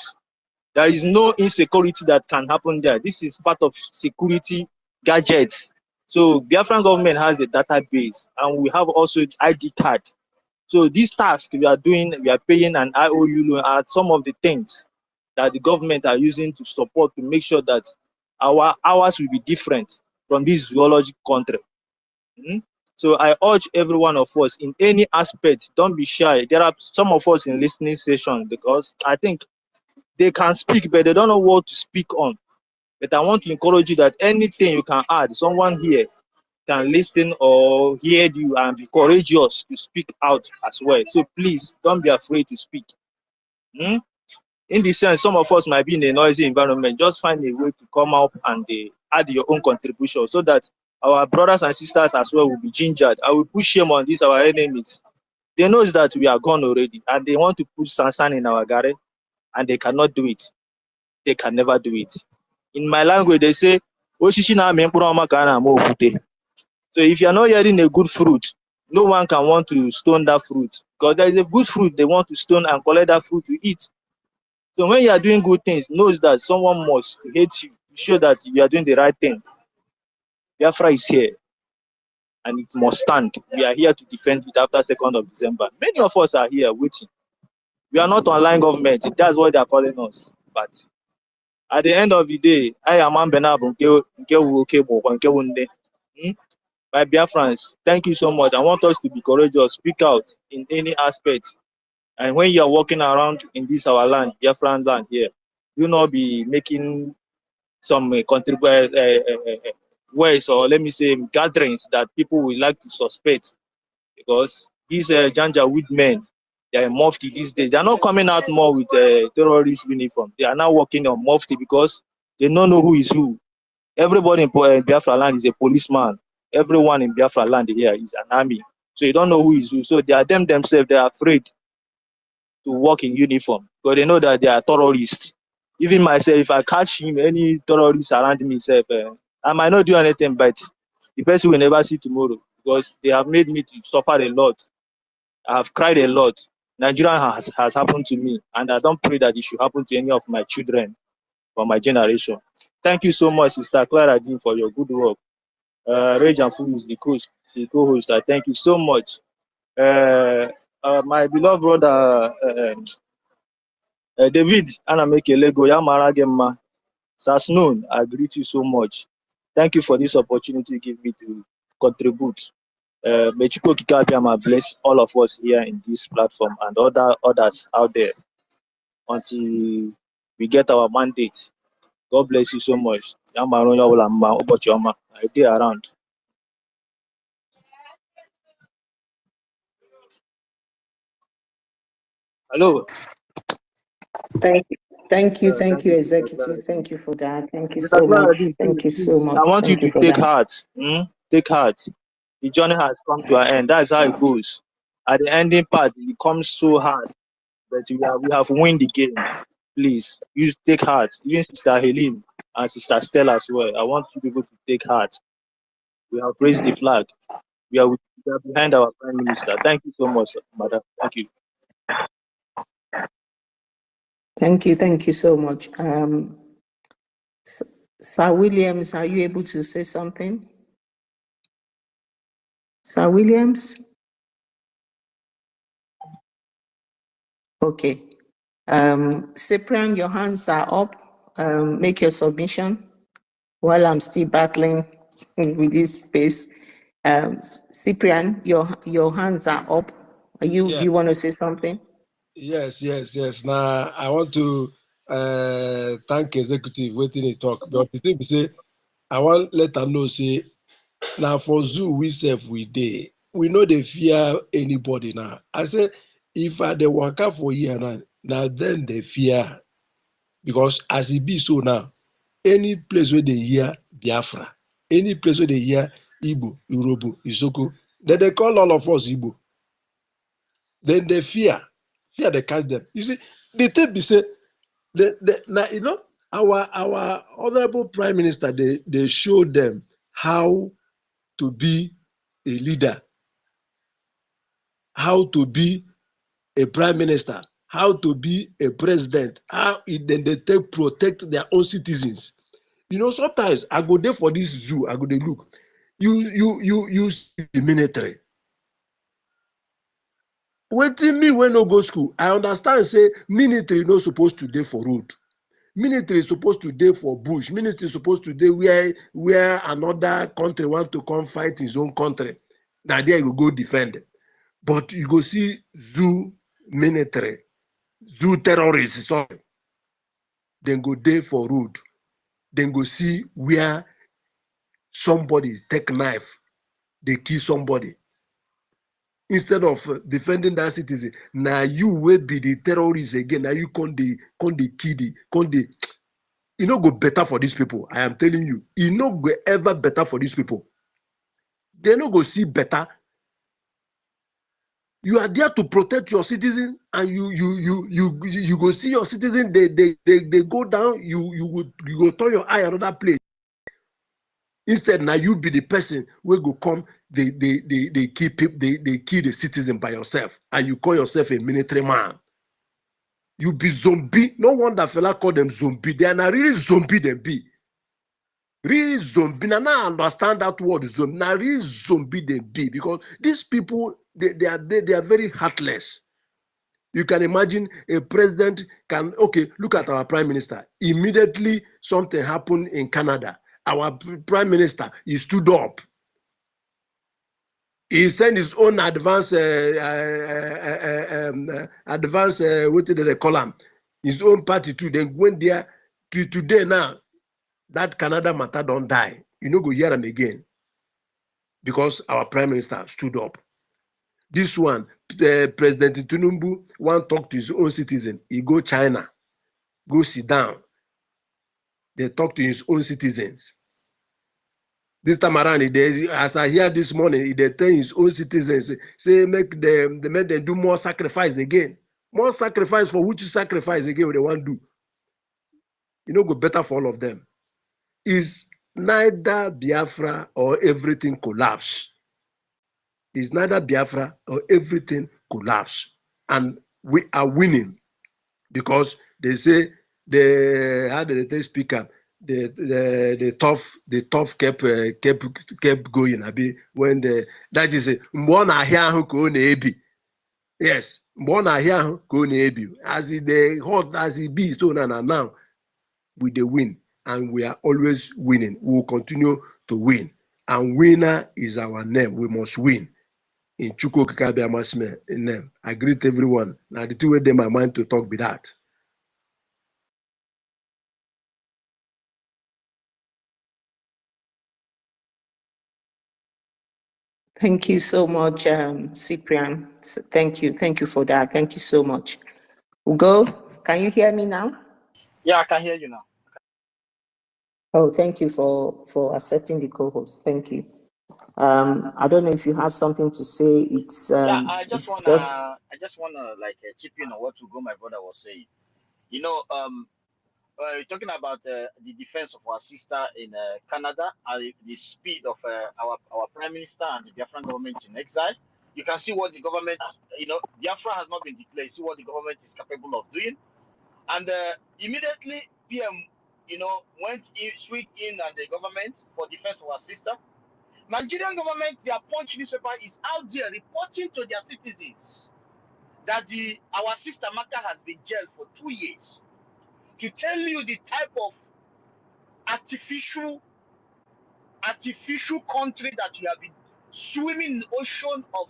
H: there is no insecurity that can happen there. This is part of security gadgets. So Biafran government has a database, and we have also ID card. So these tasks we are doing, we are paying an IOU loan are some of the things that the government are using to support, to make sure that our hours will be different from this zoological country. So I urge every one of us in any aspect, don't be shy. There are some of us in listening session, because I think they can speak, but they don't know what to speak on. But I want to encourage you that anything you can add, someone here can listen or hear you and be courageous to speak out as well. So please don't be afraid to speak. In the sense, some of us might be in a noisy environment. Just find a way to come up and add your own contribution, so that our brothers and sisters as well will be gingered. I will push shame on these our enemies. They know that we are gone already, and they want to put sansan in our garden, and they cannot do it. They can never do it. In my language, they say, "Oshishi na ame mkpụrụ ọma ka a na-ama okwute." So if you are not hearing a good fruit, no one can want to stone that fruit, because there is a good fruit they want to stone and collect that fruit to eat. So when you are doing good things, knows that someone must hate you to show that you are doing the right thing. Biafra is here, and it must stand. We are here to defend it after 2nd of December. Many of us are here waiting. We are not online government. That's what they are calling us. But at the end of the day, I am Ambenabu nke. My Biafrans, thank you so much. I want us to be courageous, speak out in any aspect. And when you are walking around in this our land, Biafran land here, do not be making some ways, or let me say gatherings that people will like to suspect, because these Janjaweed men, they are mufti these days. They are not coming out more with terrorist uniform. They are now working on mufti, because they don't know who is who. Everybody in Biafra land is a policeman. Everyone in Biafra land here is an army. So you don't know who is who. So they are themselves, they are afraid to walk in uniform, because they know that they are terrorists. Even myself, if I catch him, any terrorist around me, I might not do anything, but the person will never see tomorrow, because they have made me to suffer a lot. I have cried a lot. Nigeria has happened to me, and I don't pray that it should happen to any of my children for my generation. Thank you so much, Sister Clara Jean, for your good work. Rage and Fool is the co-host. I thank you so much. My beloved brother David Anamekelego Yamaragema Sasnoon, I greet you so much. Thank you for this opportunity you give me to contribute. May Chukwu Okike Abiama bless all of us here in this platform and others out there until we get our mandate. God bless you so much. I stay around. Hello.
I: Thank you, Executive. Thank you for that. Thank you
H: Sister
I: so
H: Clara,
I: much. Thank you
H: please,
I: so
H: I
I: much.
H: want you
I: Thank you
H: to
I: for
H: take
I: that.
H: heart. Take heart. The journey has come to an end. That's how it goes. At the ending part, it becomes so hard, but we have won the game. Please, you take heart. Even Sister Helene and Sister Stella as well. I want you people to take heart. We have raised the flag. We are behind our Prime Minister. Thank you so much, Madam. Thank you.
I: Thank you so much. Sir Williams, are you able to say something? Sir Williams? Okay. Cyprian, your hands are up. Make your submission while I'm still battling with this space. Cyprian, your hands are up. Do you want to say something?
V: Yes. Now I want to thank executive waiting to talk. But the thing is, say I want let them know say now for zoo we self we dey. We know they fear anybody now. I say if I dey waka for here now then they fear, because as it be so now, any place where they hear Biafra, any place where they hear Igbo, Yoruba, Isoko, then they call all of us Igbo. Then they fear they catch them. You see, the thing be say, now you know our honorable prime minister, they showed them how to be a leader, how to be a prime minister, how to be a president, then they take protect their own citizens. You know, sometimes I go there for this zoo, I go there look. You see the military. Wetin me when no go school, I understand say military no supposed to dey for road. Military supposed to dey for bush. Military supposed to dey where another country want to come fight his own country. Na there you go defend. But you go see zoo military, zoo terrorists, sorry. Then go dey for road. Then go see where somebody take knife, they kill somebody. Instead of defending that citizen, now you will be the terrorist again. Now you con the kill you no go better for these people. I am telling you, you no go ever better for these people. They no go see better. You are there to protect your citizen, and you go see your citizen. They go down. You go turn your eye another place. Instead, now you be the person who go come. They kill people. They kill the citizen by yourself, and you call yourself a military man. You be zombie. No wonder fella call them zombie. They are not really zombie. Them be real zombie. Now I understand that word zombie. Now real zombie they be, because these people they are very heartless. You can imagine a president can, okay, look at our prime minister. Immediately something happened in Canada. Our prime minister, he stood up. He sent his own advance, what did they call him? His own party too. Then went there to today now. That Canada matter don't die. You know, go hear them again. Because our prime minister stood up. This one, President Tinubu want to talk to his own citizen. He go China, go sit down. They talk to his own citizens. This time around, as I hear this morning, they tell his own citizens, say make them do more sacrifice again. More sacrifice for which sacrifice again what they want to do. You know, go better for all of them. Is neither Biafra or everything collapse. Is neither Biafra or everything collapse. And we are winning, because they say how did they speak up? The tough kept going. When that is yes, as the hot as it be, so now we the win, and we are always winning. We will continue to win, and winner is our name. We must win. In Chuko Kikabiamasme name. I greet everyone. Now the two way they my mind to talk be that.
B: Thank you so much, Cyprian. Thank you for that. Thank you so much. Ugo, can you hear me now?
M: Yeah, I can hear you now.
B: Oh, thank you for accepting the co-host. Thank you. I don't know if you have something to say. It's
M: I just wanna like chip in on what Ugo, my brother, was saying. You know, talking about the defense of our sister in Canada and the speed of our prime minister and the Biafran government in exile. You can see what the government, Biafra has not been declared. See what the government is capable of doing, and immediately PM, went in, sweet in, and the government for defense of our sister. Nigerian government, their Punch newspaper is out there reporting to their citizens that our sister Maka has been jailed for 2 years. To tell you the type of artificial country that we have been swimming in the ocean of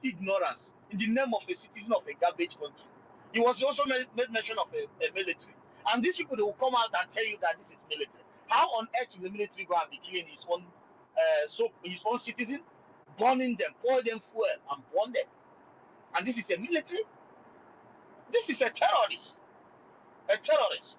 M: ignorance in the name of a citizen of a garbage country. He was also made mention of a military. And these people, they will come out and tell you that this is military. How on earth will the military go and be killing his own citizen, burning them, pour them fuel and burn them? And this is a military? This is a terrorist. A terrorist.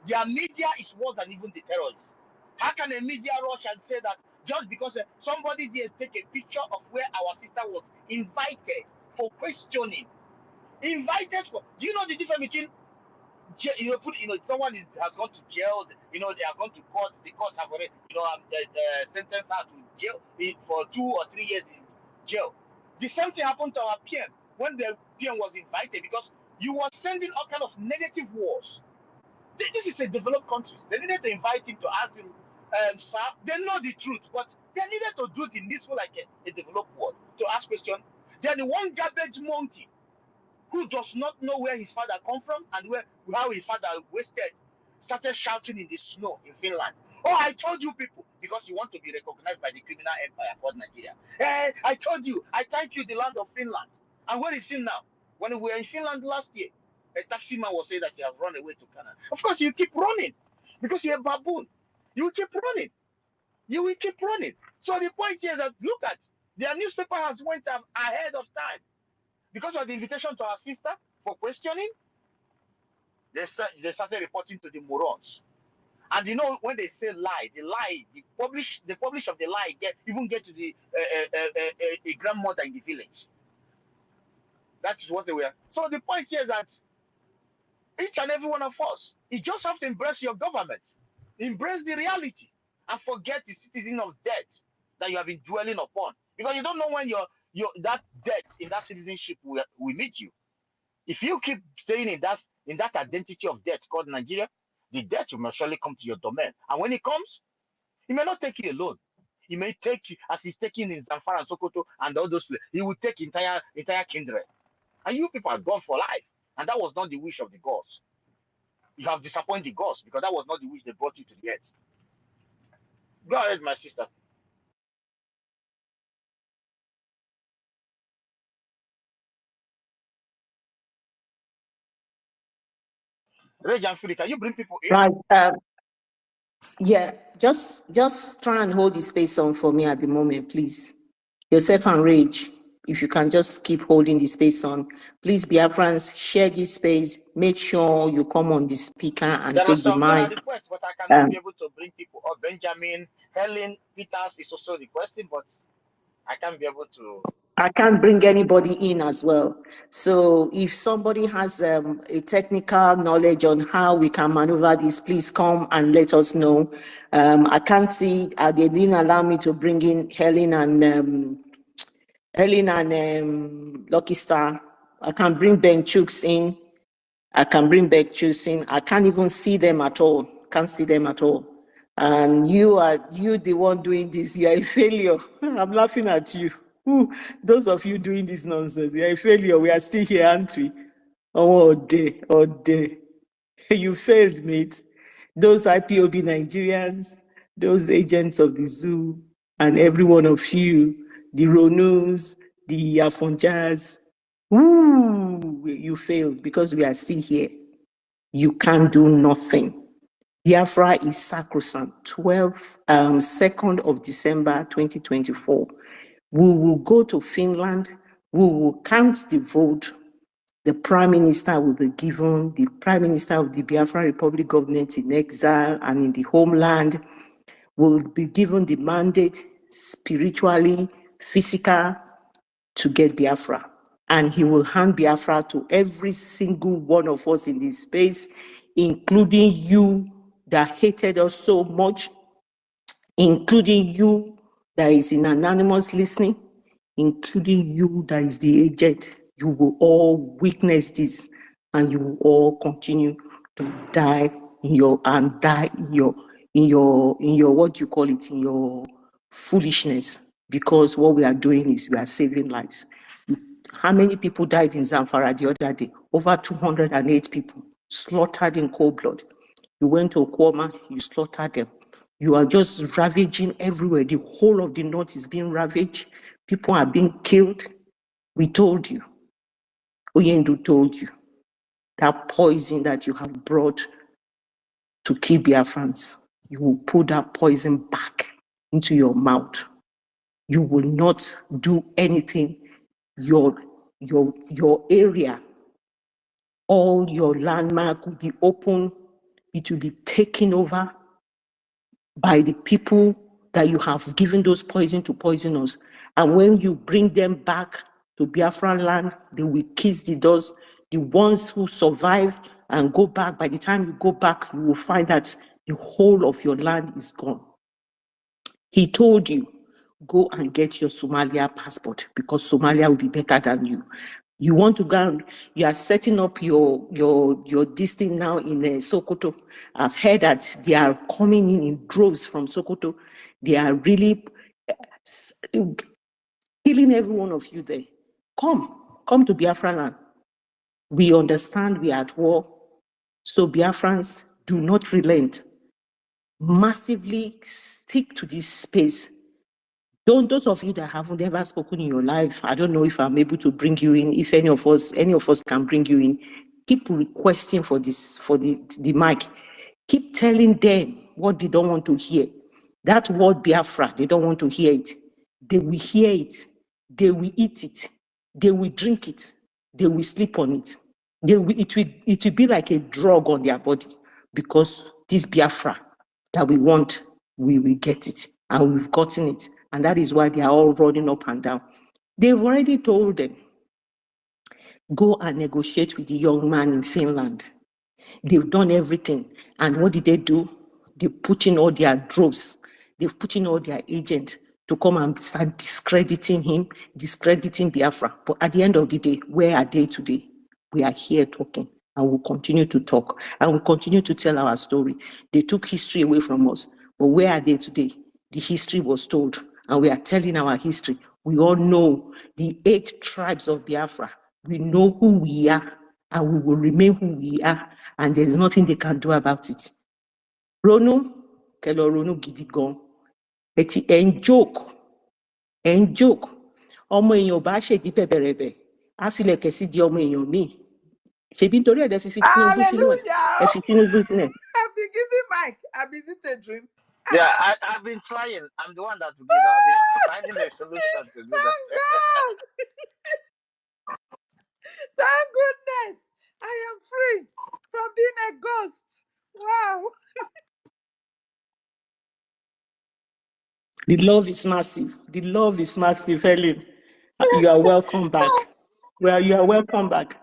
M: Their media is worse than even the terrorists. How can a media rush and say that just because somebody did take a picture of where our sister was invited for questioning? Invited for, do you know the difference between someone has gone to jail, they are going to court, the court have already, sentence her to jail for 2 or 3 years in jail. The same thing happened to our PM when the PM was invited, because you were sending all kind of negative words. This is a developed country. They needed to invite him to ask him, sir, they know the truth, but they needed to do the needful like a developed world to ask questions. They're the one garbage monkey who does not know where his father come from and how his father wasted, started shouting in the snow in Finland. Oh, I told you people, because you want to be recognized by the criminal empire called Nigeria. Hey, I told you, I thank you, the land of Finland. And where is he now? When we were in Finland last year, a taxi man was saying that he has run away to Canada. Of course, you keep running because you're a baboon. You keep running. You will keep running. So the point here is that look at their newspaper has went up ahead of time. Because of the invitation to our sister for questioning, they started reporting to the morons. And when they say lie, the publish of the lie even get to the a grandmother in the village. That is what they were. So the point here is that each and every one of us, you just have to embrace your government, embrace the reality, and forget the citizen of debt that you have been dwelling upon. Because you don't know when that debt in that citizenship will meet you. If you keep staying in that identity of debt called Nigeria, the debt will surely come to your domain. And when it comes, he may not take you alone. He may take you, as he's taking in Zamfara and Sokoto and all those places. He will take entire kindred. And you people are gone for life. And that was not the wish of the gods. You have disappointed the gods, because that was not the wish they brought you to the earth. Go ahead, my sister. Reg and Philly, can you bring people in?
B: Right. Yeah, just try and hold the space on for me at the moment, please. Yourself and Rage, if you can just keep holding the space on. Please, Biafrans, share this space. Make sure you come on the speaker and
M: There are
B: take the
M: some that
B: mic.
M: are requests, but I cannot be able to bring people up. Benjamin, Helen, Peters is also requesting, but I can't be able to.
B: I can't bring anybody in as well. So if somebody has a technical knowledge on how we can maneuver this, please come and let us know. I can't see, they didn't allow me to bring in Helen and Lucky Star. I can bring Ben Chooks in. I can bring Ben Chooks in. I can't even see them at all. Can't see them at all. And you the one doing this. You are a failure. I'm laughing at you. Ooh, those of you doing this nonsense, you're a failure. We are still here, aren't we? Oh, day. You failed, mate. Those IPOB Nigerians, those agents of the zoo, and every one of you, the Ronus, the Afonjas, you failed because we are still here. You can't do nothing. Biafra is sacrosanct. 2nd of December 2024. We will go to Finland. We will count the vote. The Prime Minister will be given, the Prime Minister of the Biafra Republic government in exile and in the homeland will be given the mandate, spiritually, physical, to get Biafra. And he will hand Biafra to every single one of us in this space, including you that hated us so much, including you that is in anonymous listening, including you that is the agent. You will all witness this, and you will all continue to die in your what you call it, in your foolishness, because what we are doing is we are saving lives. How many people died in Zamfara the other day? Over 208 people slaughtered in cold blood. You went to Okwama, you slaughtered them. You are just ravaging everywhere. The whole of the north is being ravaged. People are being killed. We told you. Oyendu told you. That poison that you have brought to kill Biafrans, you will put that poison back into your mouth. You will not do anything. Your area, all your landmark will be open.
A: it will be taken over by the people that you have given those poison to poison us. And when you bring them back to Biafran land, they will kiss the doors. The ones who survive and go back, by the time you go back, you will find that the whole of your land is gone. He told you, go and get your Somalia passport because Somalia will be better than you. You want to go and you are setting up your this thing now in Sokoto. I've heard that they are coming in droves from Sokoto. They are really killing every one of you there. Come to Biafra land. We understand we are at war. So Biafrans, do not relent. Massively stick to this space. Those of you that haven't ever spoken in your life, I don't know if I'm able to bring you in. If any of us can bring you in, keep requesting for this, for the mic. Keep telling them what they don't want to hear. That word Biafra, they don't want to hear it. They will hear it. They will eat it. They will drink it. They will sleep on it. It will be like a drug on their body, because this Biafra that we want, we will get it, and we've gotten it. And that is why they are all running up and down. They've already told them, go and negotiate with the young man in Finland. They've done everything. And what did they do? They put in all their droves. They've put in all their agents to come and start discrediting him, discrediting Biafra. But at the end of the day, where are they today? We are here talking, and we'll continue to talk, and we'll continue to tell our story. They took history away from us, but where are they today? The history was told, and we are telling our history. We all know the 8 tribes of Biafra. We know who we are, and we will remain who we are, and there's nothing they can do about it. Rono, kelo Rono gidigon. Eti en joke. Ọmọ èèyàn bá ṣèdí bẹ̀bẹ̀rẹ̀bẹ̀, á filẹ̀ kẹ̀ sí di ọmọ èèyàn míì. Ṣèbí nítorí ẹ̀dẹ̀ fi Tinubu sínú ẹ̀. Ẹ fi Tinubu sínú ẹ̀.
C: I've been giving Mike. Is it a dream?
M: Yeah, I've been trying. I'm the one that will give. I've been finding a solution to do that.
C: Thank God. Thank goodness. I am free from being a ghost. Wow.
A: The love is massive. The love is massive, Helen. You are welcome back. Well, you are welcome back.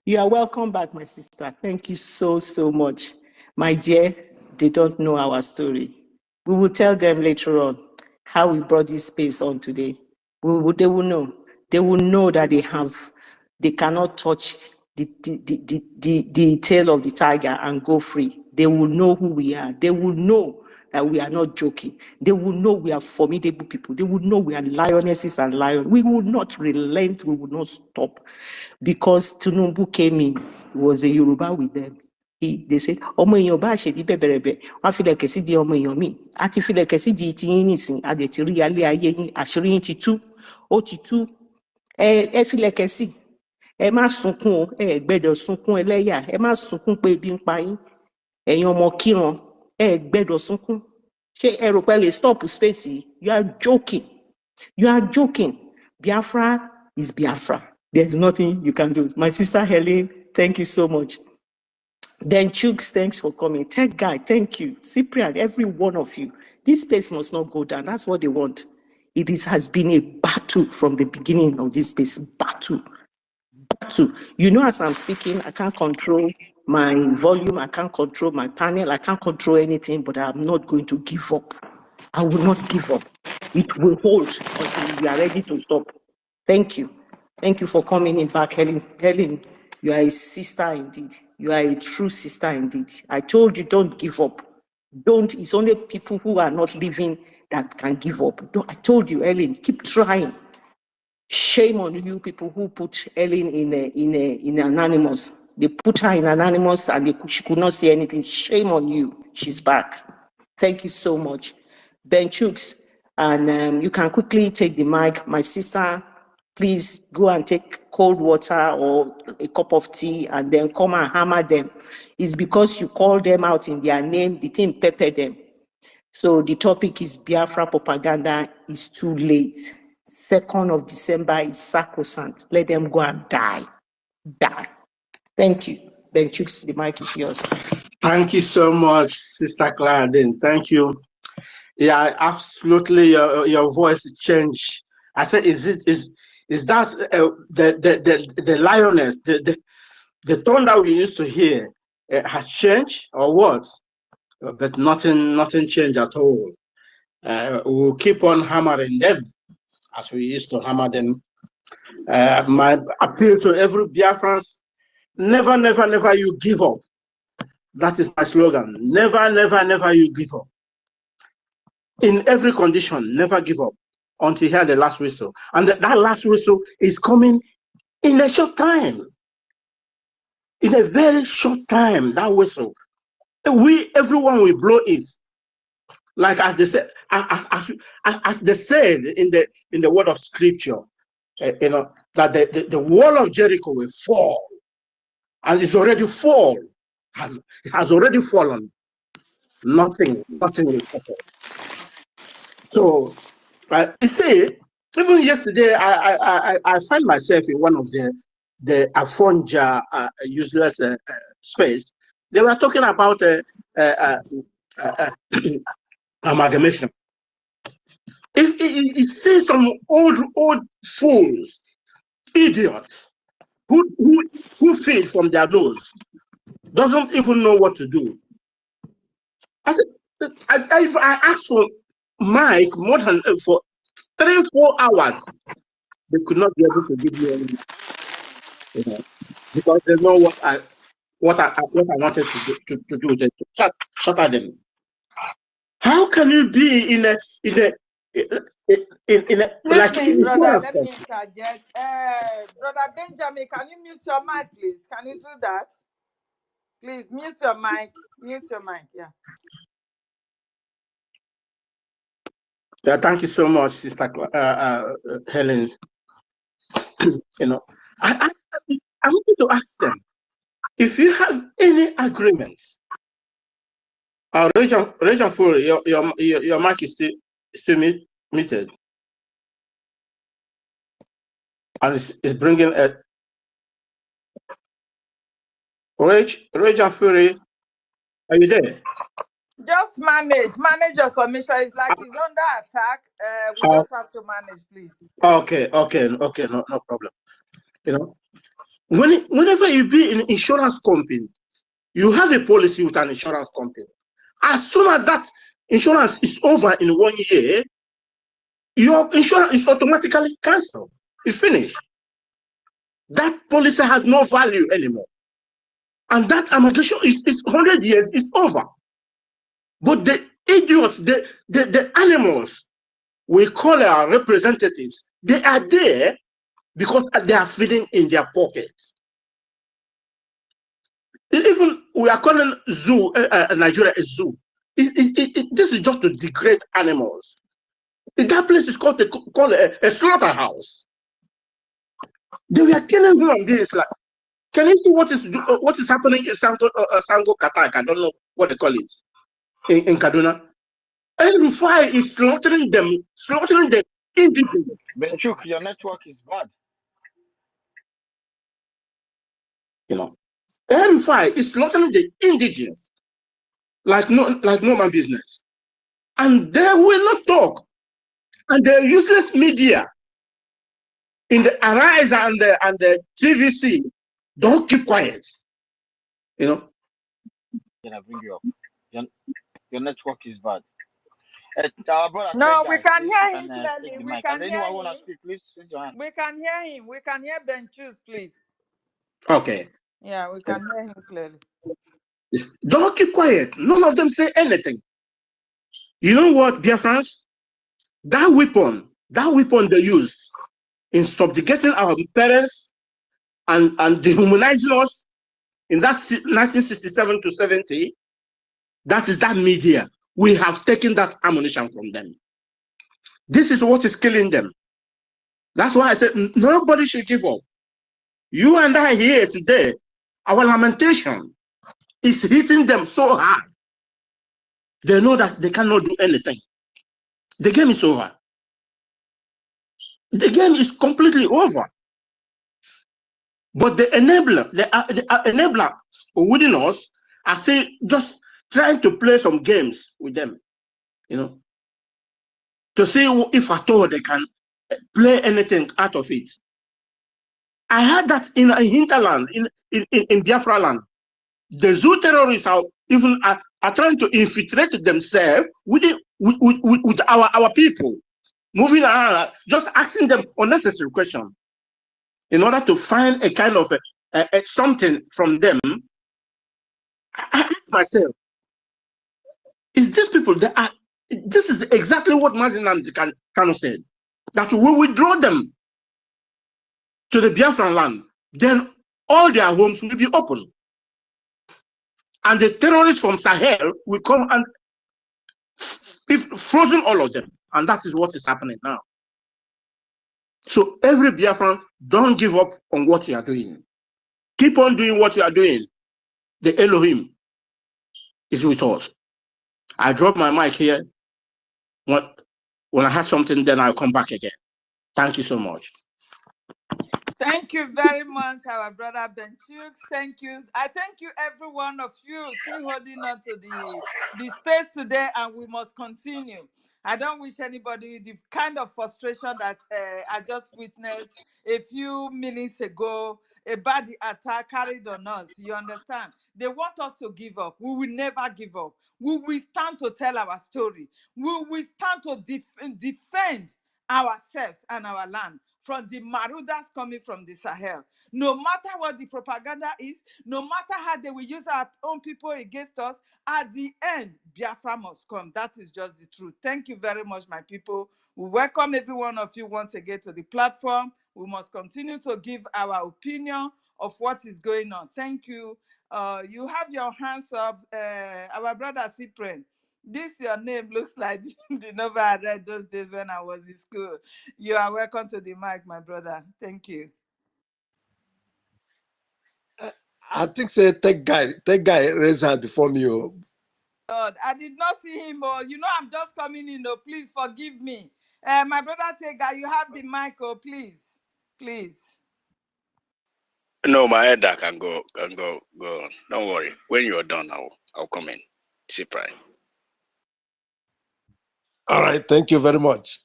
A: You are welcome back, my sister. Thank you so, so much. My dear, they don't know our story. We will tell them later on how we brought this space on today. They will know. They will know that they cannot touch the tail of the tiger and go free. They will know who we are. They will know that we are not joking. They will know we are formidable people. They will know we are lionesses and lions. We will not relent. We will not stop. Because Tinubu came in, he was a Yoruba with them. They said, ọmọ èèyàn bá ṣèdí bẹ̀bẹ̀rẹ̀bẹ̀, wọ́n fi lẹ̀kẹ̀ sí di ọmọ èèyàn míì. A ti fi lẹ̀kẹ̀ sí di ti yín nìsín, a dẹ̀ ti rí alẹ́ ayé yín, àṣírí yín ti tú, ó ti tú. Ẹ fi lẹ̀kẹ̀ sí. Ẹ má sunkún o, ẹ gbẹ́dọ̀ sunkún ẹlẹ́yà, ẹ má sunkún pé ebi ń pa yín. Ẹ̀yin ọmọ kíran, ẹ gbẹ́dọ̀ sunkún. Ṣé ẹ rò pé lè stop space yìí? You are joking. You are joking. Biafra is Biafra. There's nothing you can do. My sister Helen, thank you so much. Then Chooks, thanks for coming. Tech Guy, thank you. Cyprian, every one of you. This space must not go down. That's what they want. Has been a battle from the beginning of this space. Battle. You know, as I'm speaking, I can't control my volume. I can't control my panel. I can't control anything, but I'm not going to give up. I will not give up. It will hold until we are ready to stop. Thank you. Thank you for coming in back, Helen. Helen, you are a sister indeed. You are a true sister indeed. I told you, don't give up. Don't. It's only people who are not living that can give up. I told you, Helen, keep trying. Shame on you people who put Helen in Anonymous. They put her in Anonymous and she could not say anything. Shame on you. She's back. Thank you so much. Ben Chooks, and you can quickly take the mic. My sister, please go and take cold water or a cup of tea and then come and hammer them. It's because you call them out in their name, the thing pepper them. So the topic is Biafra propaganda is too late. 2nd of December is sacrosanct. Let them go and die. Die. Thank you. Ben Chooks, the mic is yours.
G: Thank you so much, Sister Clara. Thank you. Yeah, absolutely. Your voice changed. I said, is that the lioness, the tone that we used to hear has changed or what? But nothing changed at all. We'll keep on hammering them as we used to hammer them. My appeal to every Biafran: never, never, never you give up. That is my slogan. Never, never, never you give up. In every condition, never give up until you hear the last whistle. And that last whistle is coming in a short time. In a very short time, that whistle. Everyone will blow it. Like as they said, as they said in the word of scripture, you know, that the wall of Jericho will fall. And it's already fall. It has already fallen. Nothing will happen. So, you see, even yesterday, I find myself in one of the Afonja useless space. They were talking about amalgamation. It says some old fools, idiots, who feed from their nose, doesn't even know what to do. I said, I asked for Mike more than for 3-4 hours. They could not be able to give me any, you know, because they know what I wanted to do. They shut at them. How can you be in a like
C: brother,
G: insurance
C: let me
G: company?
C: interject. Brother Benjamin, can you mute your mic, please? Can you do that? Please mute your mic. Mute your mic. Yeah.
G: Yeah, thank you so much, Sister Helen. You know, I wanted to ask them if you have any agreement. Region 4, your mic is still muted, and it's bringing a Region Fury. Are you there?
C: Just manage your submission. It's like it's under attack. We just have to manage, please.
G: Okay, no problem. You know, whenever you be in insurance company, you have a policy with an insurance company. As soon as that insurance is over in 1 year, your insurance is automatically cancelled. It's finished. That policy has no value anymore. And that amalgamation is 100 years, it's over. But the idiots, the animals, we call our representatives, they are there because they are feeding in their pockets. Even we are calling zoo, Nigeria a zoo. This is just to degrade animals. That place is called a slaughterhouse. They were killing human beings. Like, can you see what is happening in Sango Katak? I don't know what they call it in Kaduna. El-Rufai is slaughtering the indigenous.
M: Benchuk, your network is bad.
G: You know, El-Rufai is slaughtering the indigenous like no man business, and they will not talk. And the useless media in the Arise and the TVC don't keep quiet. You know.
M: Can I bring you up? Your network is bad.
C: No, we can hear him clearly. We can hear
M: anyone
C: him.
M: want to speak, please raise your hand.
C: We can hear him. We can hear Ben Choose, please.
G: Okay.
C: Yeah, we can hear him clearly.
G: Don't keep quiet. None of them say anything. You know what, Biafrans? That weapon they used in subjugating our parents and dehumanizing us in that 1967 to 70, that is that media. We have taken that ammunition from them. This is what is killing them. That's why I said nobody should give up. You and I here today, our lamentation is hitting them so hard. They know that they cannot do anything. The game is over. The game is completely over. But the enabler within us I see just trying to play some games with them, to see if at all they can play anything out of it. I heard that in hinterland, in Biafra land, the Zoo terrorists are even are trying to infiltrate themselves with our people, moving around, just asking them unnecessary questions in order to find a kind of something from them. I ask myself, is these people that are? This is exactly what Mazinan Kano said, that we withdraw them to the Biafran land, then all their homes will be open. And the terrorists from Sahel will come and frozen all of them. And that is what is happening now. So every Biafran, don't give up on what you are doing. Keep on doing what you are doing. The Elohim is with us. I drop my mic here. When I have something, then I'll come back again. Thank you so much.
C: Thank you very much, our brother Benchuk. Thank you. I thank you, every one of you, still holding on to the space today, and we must continue. I don't wish anybody the kind of frustration that I just witnessed a few minutes ago about the attack carried on us. You understand? They want us to give up. We will never give up. We will stand to tell our story. We will stand to defend ourselves and our land from the marauders coming from the Sahel. No matter what the propaganda is, no matter how they will use our own people against us, at the end, Biafra must come. That is just the truth. Thank you very much, my people. We welcome every one of you once again to the platform. We must continue to give our opinion of what is going on. Thank you. You have your hands up. Our brother Cyprian. This your name looks like the novel I read those days when I was in school. You are welcome to the mic, my brother. Thank you.
V: I think say that guy raised hand before me. Oh.
C: God, I did not see him. Oh, I'm just coming in. Oh, please forgive me. My brother Tega, you have the mic. Oh, please.
J: No, my elder can go on. Don't worry. When you're done, I'll come in. Cyprian.
V: All right, thank you very much.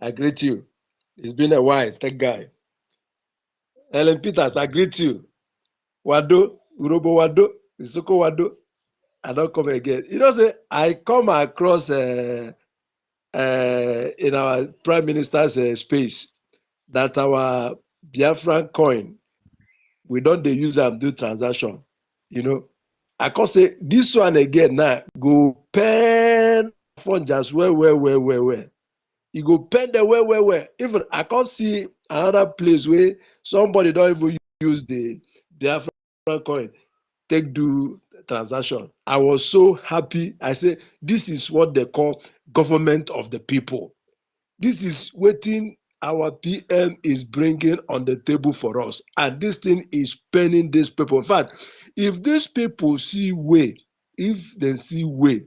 V: I greet you. It's been a while. Thank guy. Ellen Peters, I greet you. Wado, Urobo Wado, Isoko Wado. I don't come again. Say I come across in our Prime Minister's space that our Biafran coin, we don't they use them do transaction. I can say this one again now go pen fund just well. You go pen the well. Even I can't see another place where somebody don't even use the Biafran coin take do transaction. I was so happy. I say this is what they call government of the people. This is waiting our PM is bringing on the table for us, and this thing is penning these people. In fact, if these people see way, if they see way,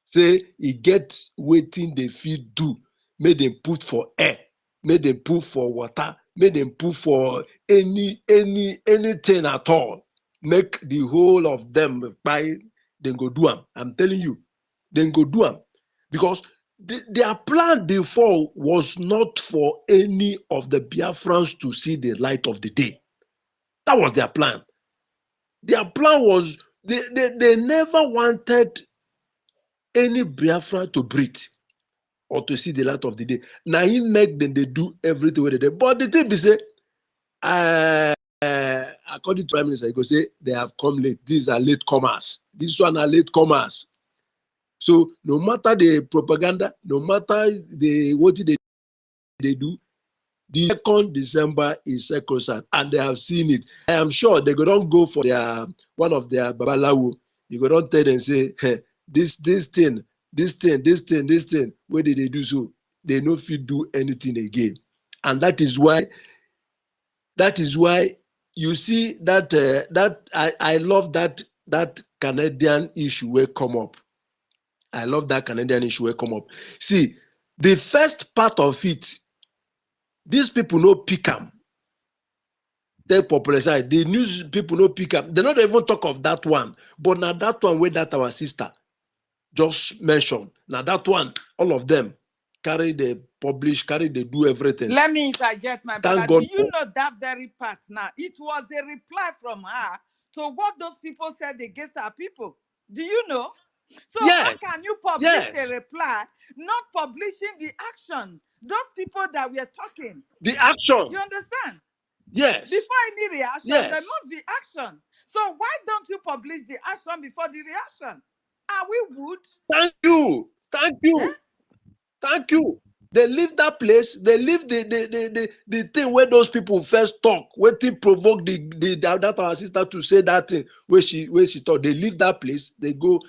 V: say e get wetin they fit do, make dem put for air, make dem put for water, make dem put for anything at all, make the whole of them buy, dem go do am. I'm telling you, dem go do am, because their plan before was not for any of the Biafrans to see the light of the day. That was their plan. Their plan was they never wanted any Biafra to breathe or to see the light of the day. Now he make them they do everything with them. But the thing is, according to Prime Minister, he go say they have come late. These are late comers. This one are late comers. So no matter the propaganda, no matter what they do, the 2nd December is sacrosanct, and they have seen it. I am sure they go don't go for one of their babalawo. You go don't tell them say, hey, this thing. Where did they do so? They no fit do anything again, and that is why you see that I love that Canadian issue will come up. I love that Canadian issue will come up. See, the first part of it, these people no pick them. take popularize. The news people no pick up. They not even talk of that one. But now that one where that our sister just mentioned. Now that one, all of them carry the publish, carry they do everything.
C: Let me interject, my brother.
V: Thank
C: Do
V: God.
C: you know that very part now? It was a reply from her to what those people said against our people. Do you know? So
V: Yes,
C: how can you publish
V: yes.
C: a reply, not publishing the action? Those people that we are talking.
V: The action.
C: You understand?
V: Yes.
C: Before any reaction,
V: Yes.
C: there must be action. So why don't you publish the action before the reaction? Are we wood?
V: Thank you. Thank you.
C: Eh?
V: Thank you. They leave that place. They leave the thing where those people first talk. Waiting provoke that our sister to say that thing where she thought. They leave that place. They go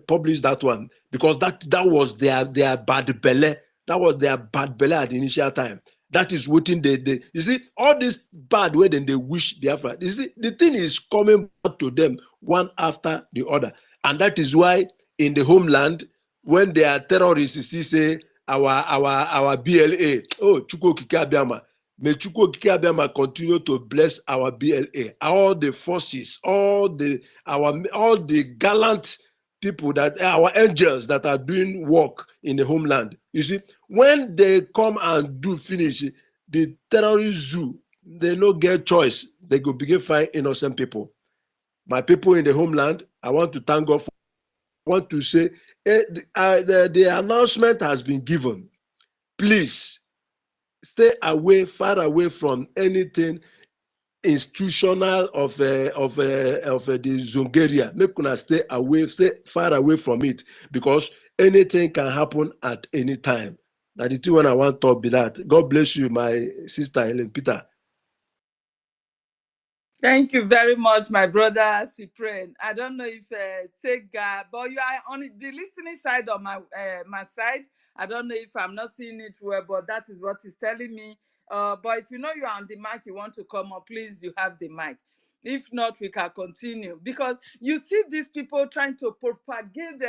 V: publish that one because that was their bad belly. That was their bad belly at the initial time. That is waiting. They you see all this bad way. Then they wish Biafra. You see the thing is coming back to them one after the other, and that is why in the homeland, when they are terrorists, you say our BLA. Oh, Chukwu Okike Abiama. May Chukwu Okike Abiama continue to bless our BLA, all the forces, all the gallant people that our angels that are doing work in the homeland. You see, when they come and do finish the terrorist zoo, they no get choice. They go begin find innocent people. My people in the homeland, I want to thank God for. Want to say the announcement has been given. Please stay away, far away from anything institutional of the Zongeria. Make una stay away, stay far away from it because anything can happen at any time. Now the two one I want to talk be that. God bless you, my sister Helen Peter.
C: Thank you very much, my brother Cyprian. I don't know if but you are on the listening side of my side. I don't know if I'm not seeing it well, but that is what he's telling me. But if you know you are on the mic, you want to come up, please, you have the mic. If not, we can continue because you see these people trying to propagate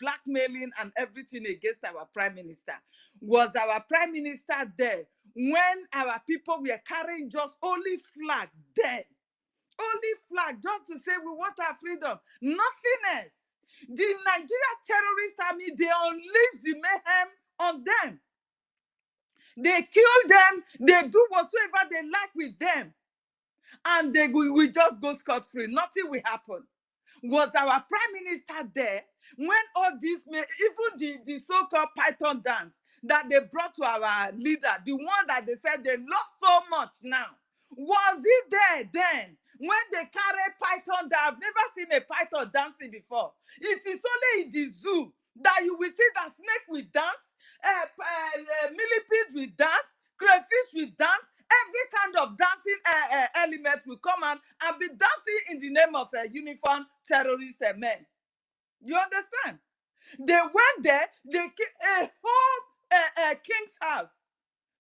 C: blackmailing and everything against our prime minister. Was our prime minister there when our people were carrying just only flag then? Only flag just to say we want our freedom, nothing else. The Nigeria terrorist army, they unleash the mayhem on them. They kill them, they do whatsoever they like with them, and they will just go scot-free. Nothing will happen. Was our prime minister there when all this, even the so-called Python dance that they brought to our leader, the one that they said they lost so much now, was he there then when they carry Python dance? I've never seen a Python dancing before. It is only in the zoo that you will see that snake will dance, millipede will dance, crayfish will dance, every kind of dancing element will come out and be dancing in the name of uniform terrorist men. You understand? They went there, they a whole king's house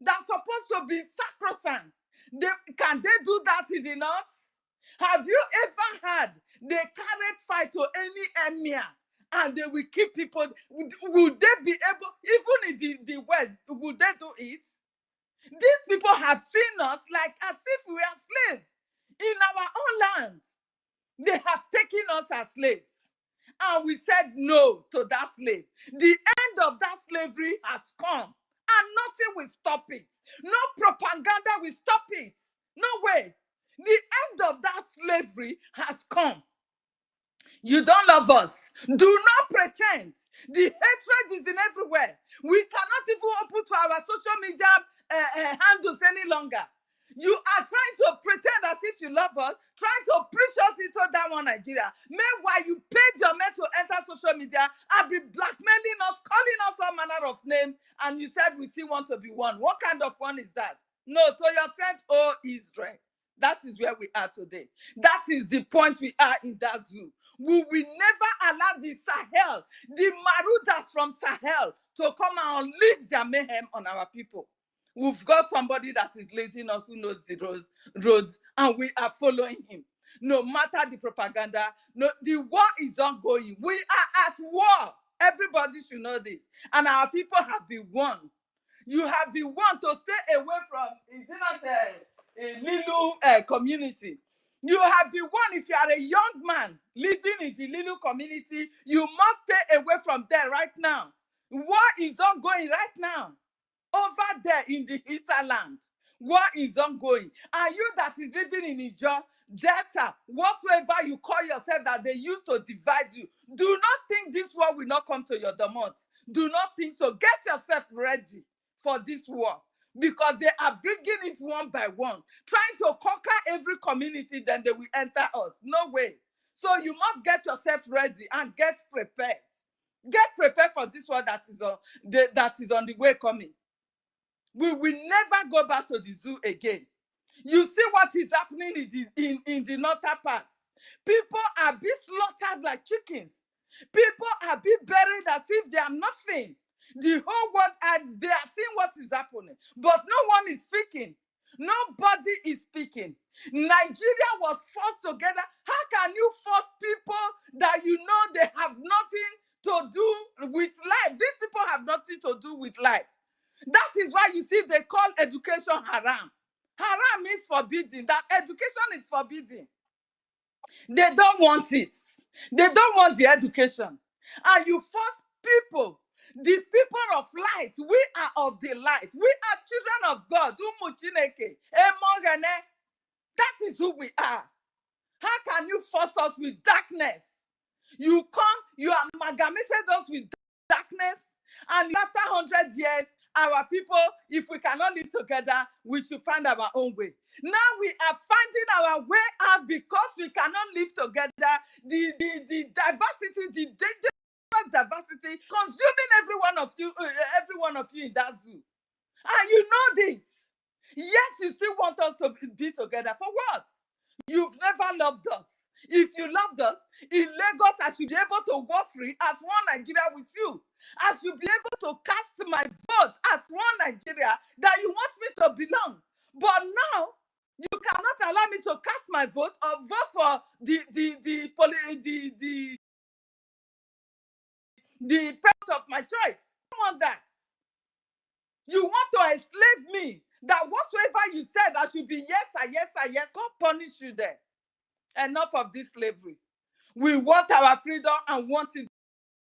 C: that's supposed to be sacrosanct. Can they do that in the north? Have you ever heard they carried fight to any emir and they will keep people? Would they be able, even in the west, would they do it? These people have seen us like as if we are slaves in our own land. They have taken us as slaves. And we said no to that slave. The end of that slavery has come. And nothing will stop it. No propaganda will stop it. No way. The end of that slavery has come. You don't love us. Do not pretend. The hatred is in everywhere. We cannot even open to our social media handles any longer. You are trying to pretend as if you love us, trying to push us into that one Nigeria. Meanwhile, you paid your men to enter social media and be blackmailing us, calling us all manner of names, and you said we still want to be one. What kind of one is that? No, to your tent, oh Israel. That is where we are today. That is the point we are in that zoo. We will never allow the Sahel, the Marudas from Sahel, to come and unleash their mayhem on our people. We've got somebody that is leading us who knows the roads, and we are following him. No matter the propaganda, no, the war is ongoing. We are at war. Everybody should know this. And our people have been warned. You have been warned to stay away from, is it not Lilu community. You have been warned. If you are a young man living in the Lilu community, you must stay away from there right now. War is ongoing right now. Over there in the hinterland, war is ongoing. And you that is living in Ijo, Delta, whatsoever you call yourself that they used to divide you, do not think this war will not come to your domot. Do not think so. Get yourself ready for this war, because they are bringing it one by one, trying to conquer every community, then they will enter us. No way. So you must get yourself ready and get prepared. Get prepared for this war that is on the way coming. We will never go back to the zoo again. You see what is happening in the northern parts. People are being slaughtered like chickens. People are being buried as if they are nothing. The whole world, and they are seeing what is happening. But no one is speaking. Nobody is speaking. Nigeria was forced together. How can you force people that you know they have nothing to do with life? These people have nothing to do with life. That is why you see they call education haram. Haram means forbidden. That education is forbidden. They don't want it. They don't want the education. And you force people, the people of light. We are of the light. We are children of God. That is who we are. How can you force us with darkness? You come, you amalgamated us with darkness, and after 100 years, our people, if we cannot live together, we should find our own way. Now we are finding our way out because we cannot live together. The diversity, the dangerous diversity, consuming every one of you in that zoo. And you know this. Yet you still want us to be together. For what? You've never loved us. If you loved us, in Lagos, I should be able to walk free as one Nigeria with you. I should be able to cast my vote as one Nigeria that you want me to belong. But now, you cannot allow me to cast my vote or vote for the parent of my choice. I don't want that. You want to enslave me. That whatsoever you said, I should be yes, sir, yes, sir, yes. God punish you there. Enough of this slavery. We want our freedom and want it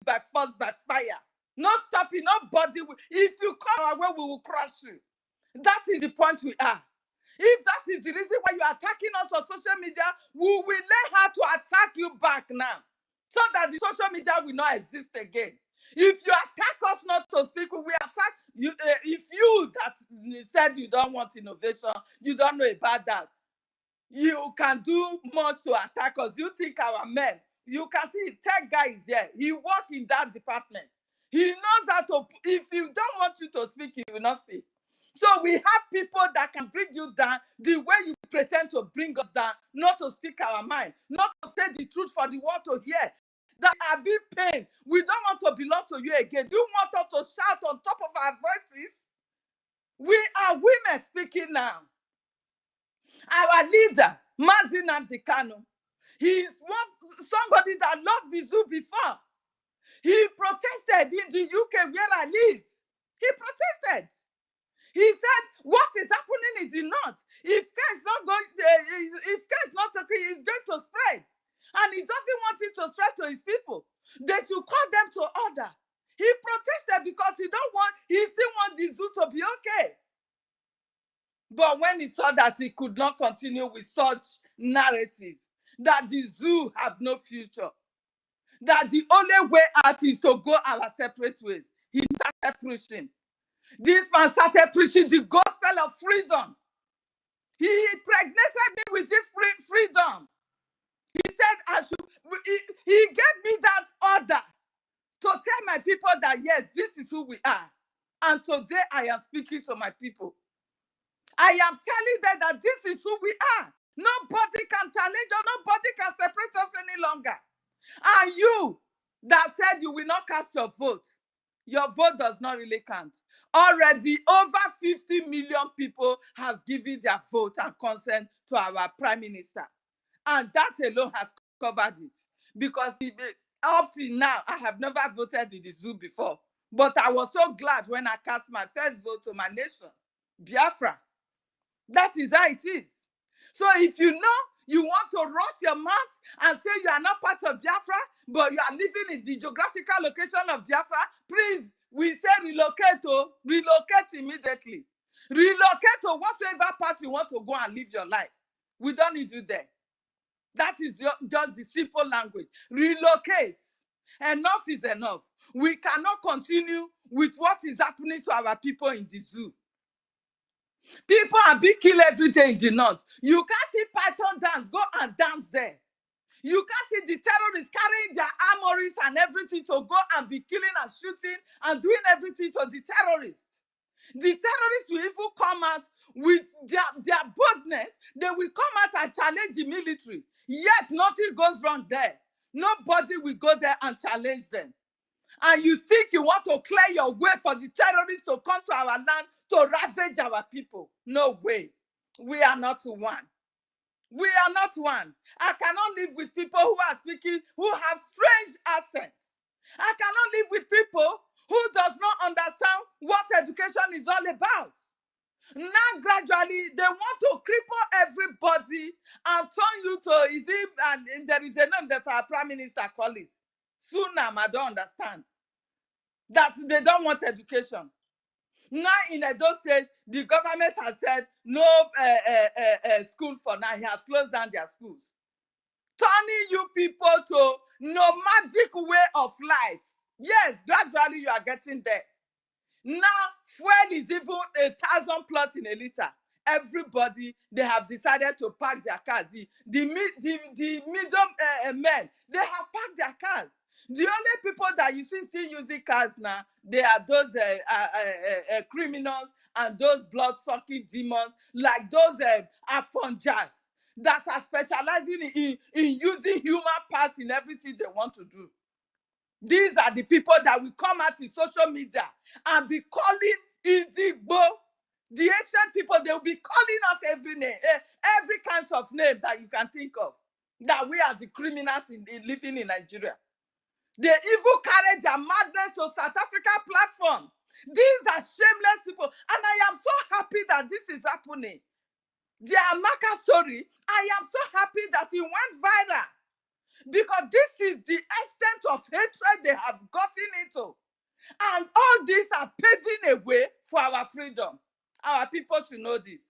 C: by force, by fire. No stopping, nobody. If you come our way, we will crush you. That is the point we are. If that is the reason why you are attacking us on social media, we will learn how to attack you back now, so that the social media will not exist again. If you attack us not to speak, we will attack you. If you that said you don't want innovation, you don't know about that, you can do much to attack us. You think our men, you can see tech guy is here. He works in that department. He knows how to, if you don't want you to speak, he will not speak. So we have people that can bring you down the way you pretend to bring us down, not to speak our mind, not to say the truth for the world to hear. That are being pain. We don't want to belong to you again. You want us to shout on top of our voices? We are women speaking now. Our leader, Mazi Nnamdi Kanu, he is somebody that loved the zoo before. He protested in the UK where I live. He protested. He said, what is happening in the north? If care is not going, if care is not okay, it's going to spread. And he doesn't want it to spread to his people. They should call them to order. He protested because he still want the zoo to be okay. But when he saw that he could not continue with such narrative, that the zoo have no future, that the only way out is to go our separate ways, he started preaching. This man started preaching the gospel of freedom. He impregnated me with this freedom. He said, he gave me that order to tell my people that, yes, this is who we are. And today I am speaking to my people. I am telling them that this is who we are. Nobody can challenge us. Nobody can separate us any longer. And you that said you will not cast your vote does not really count. Already over 50 million people has given their vote and consent to our prime minister. And that alone has covered it. Because up till now, I have never voted in the zoo before. But I was so glad when I cast my first vote to my nation, Biafra. That is how it is. So if you know you want to rot your mouth and say you are not part of Biafra, but you are living in the geographical location of Biafra, please, we say relocate, relocate immediately. Relocate to whatsoever part you want to go and live your life. We don't need you there. That is just the simple language. Relocate. Enough is enough. We cannot continue with what is happening to our people in the zoo. People are being killed every day in the north. You can't see python dance, go and dance there. You can't see the terrorists carrying their armories and everything to go and be killing and shooting and doing everything to the terrorists. The terrorists will even come out with their boldness. They will come out and challenge the military. Yet nothing goes wrong there. Nobody will go there and challenge them. And you think you want to clear your way for the terrorists to come to our land to ravage our people? No way. We are not one. We are not one. I cannot live with people who are speaking, who have strange accents. I cannot live with people who does not understand what education is all about. Now gradually they want to cripple everybody and turn you to, and there is a name that our prime minister call it. Sunam, I don't understand. That they don't want education. Now in Edo State, the government has said no school for now. He has closed down their schools. Turning you people to nomadic way of life. Yes, gradually you are getting there. Now, fuel is even 1,000 plus in a liter. Everybody, they have decided to park their cars. The medium men, they have parked their cars. The only people that you see still using cars now, they are those criminals and those blood-sucking demons, like those Afonjas that are specializing in using human parts in everything they want to do. These are the people that will come out in social media and be calling Idigbo. The Asian people, they will be calling us every name, every kind of name that you can think of. That we are the criminals living in Nigeria. They even carry their madness to South Africa platform. These are shameless people. And I am so happy that this is happening. The Amaka story, I am so happy that it went viral. Because this is the extent of hatred they have gotten into. And all these are paving a way for our freedom. Our people should know this.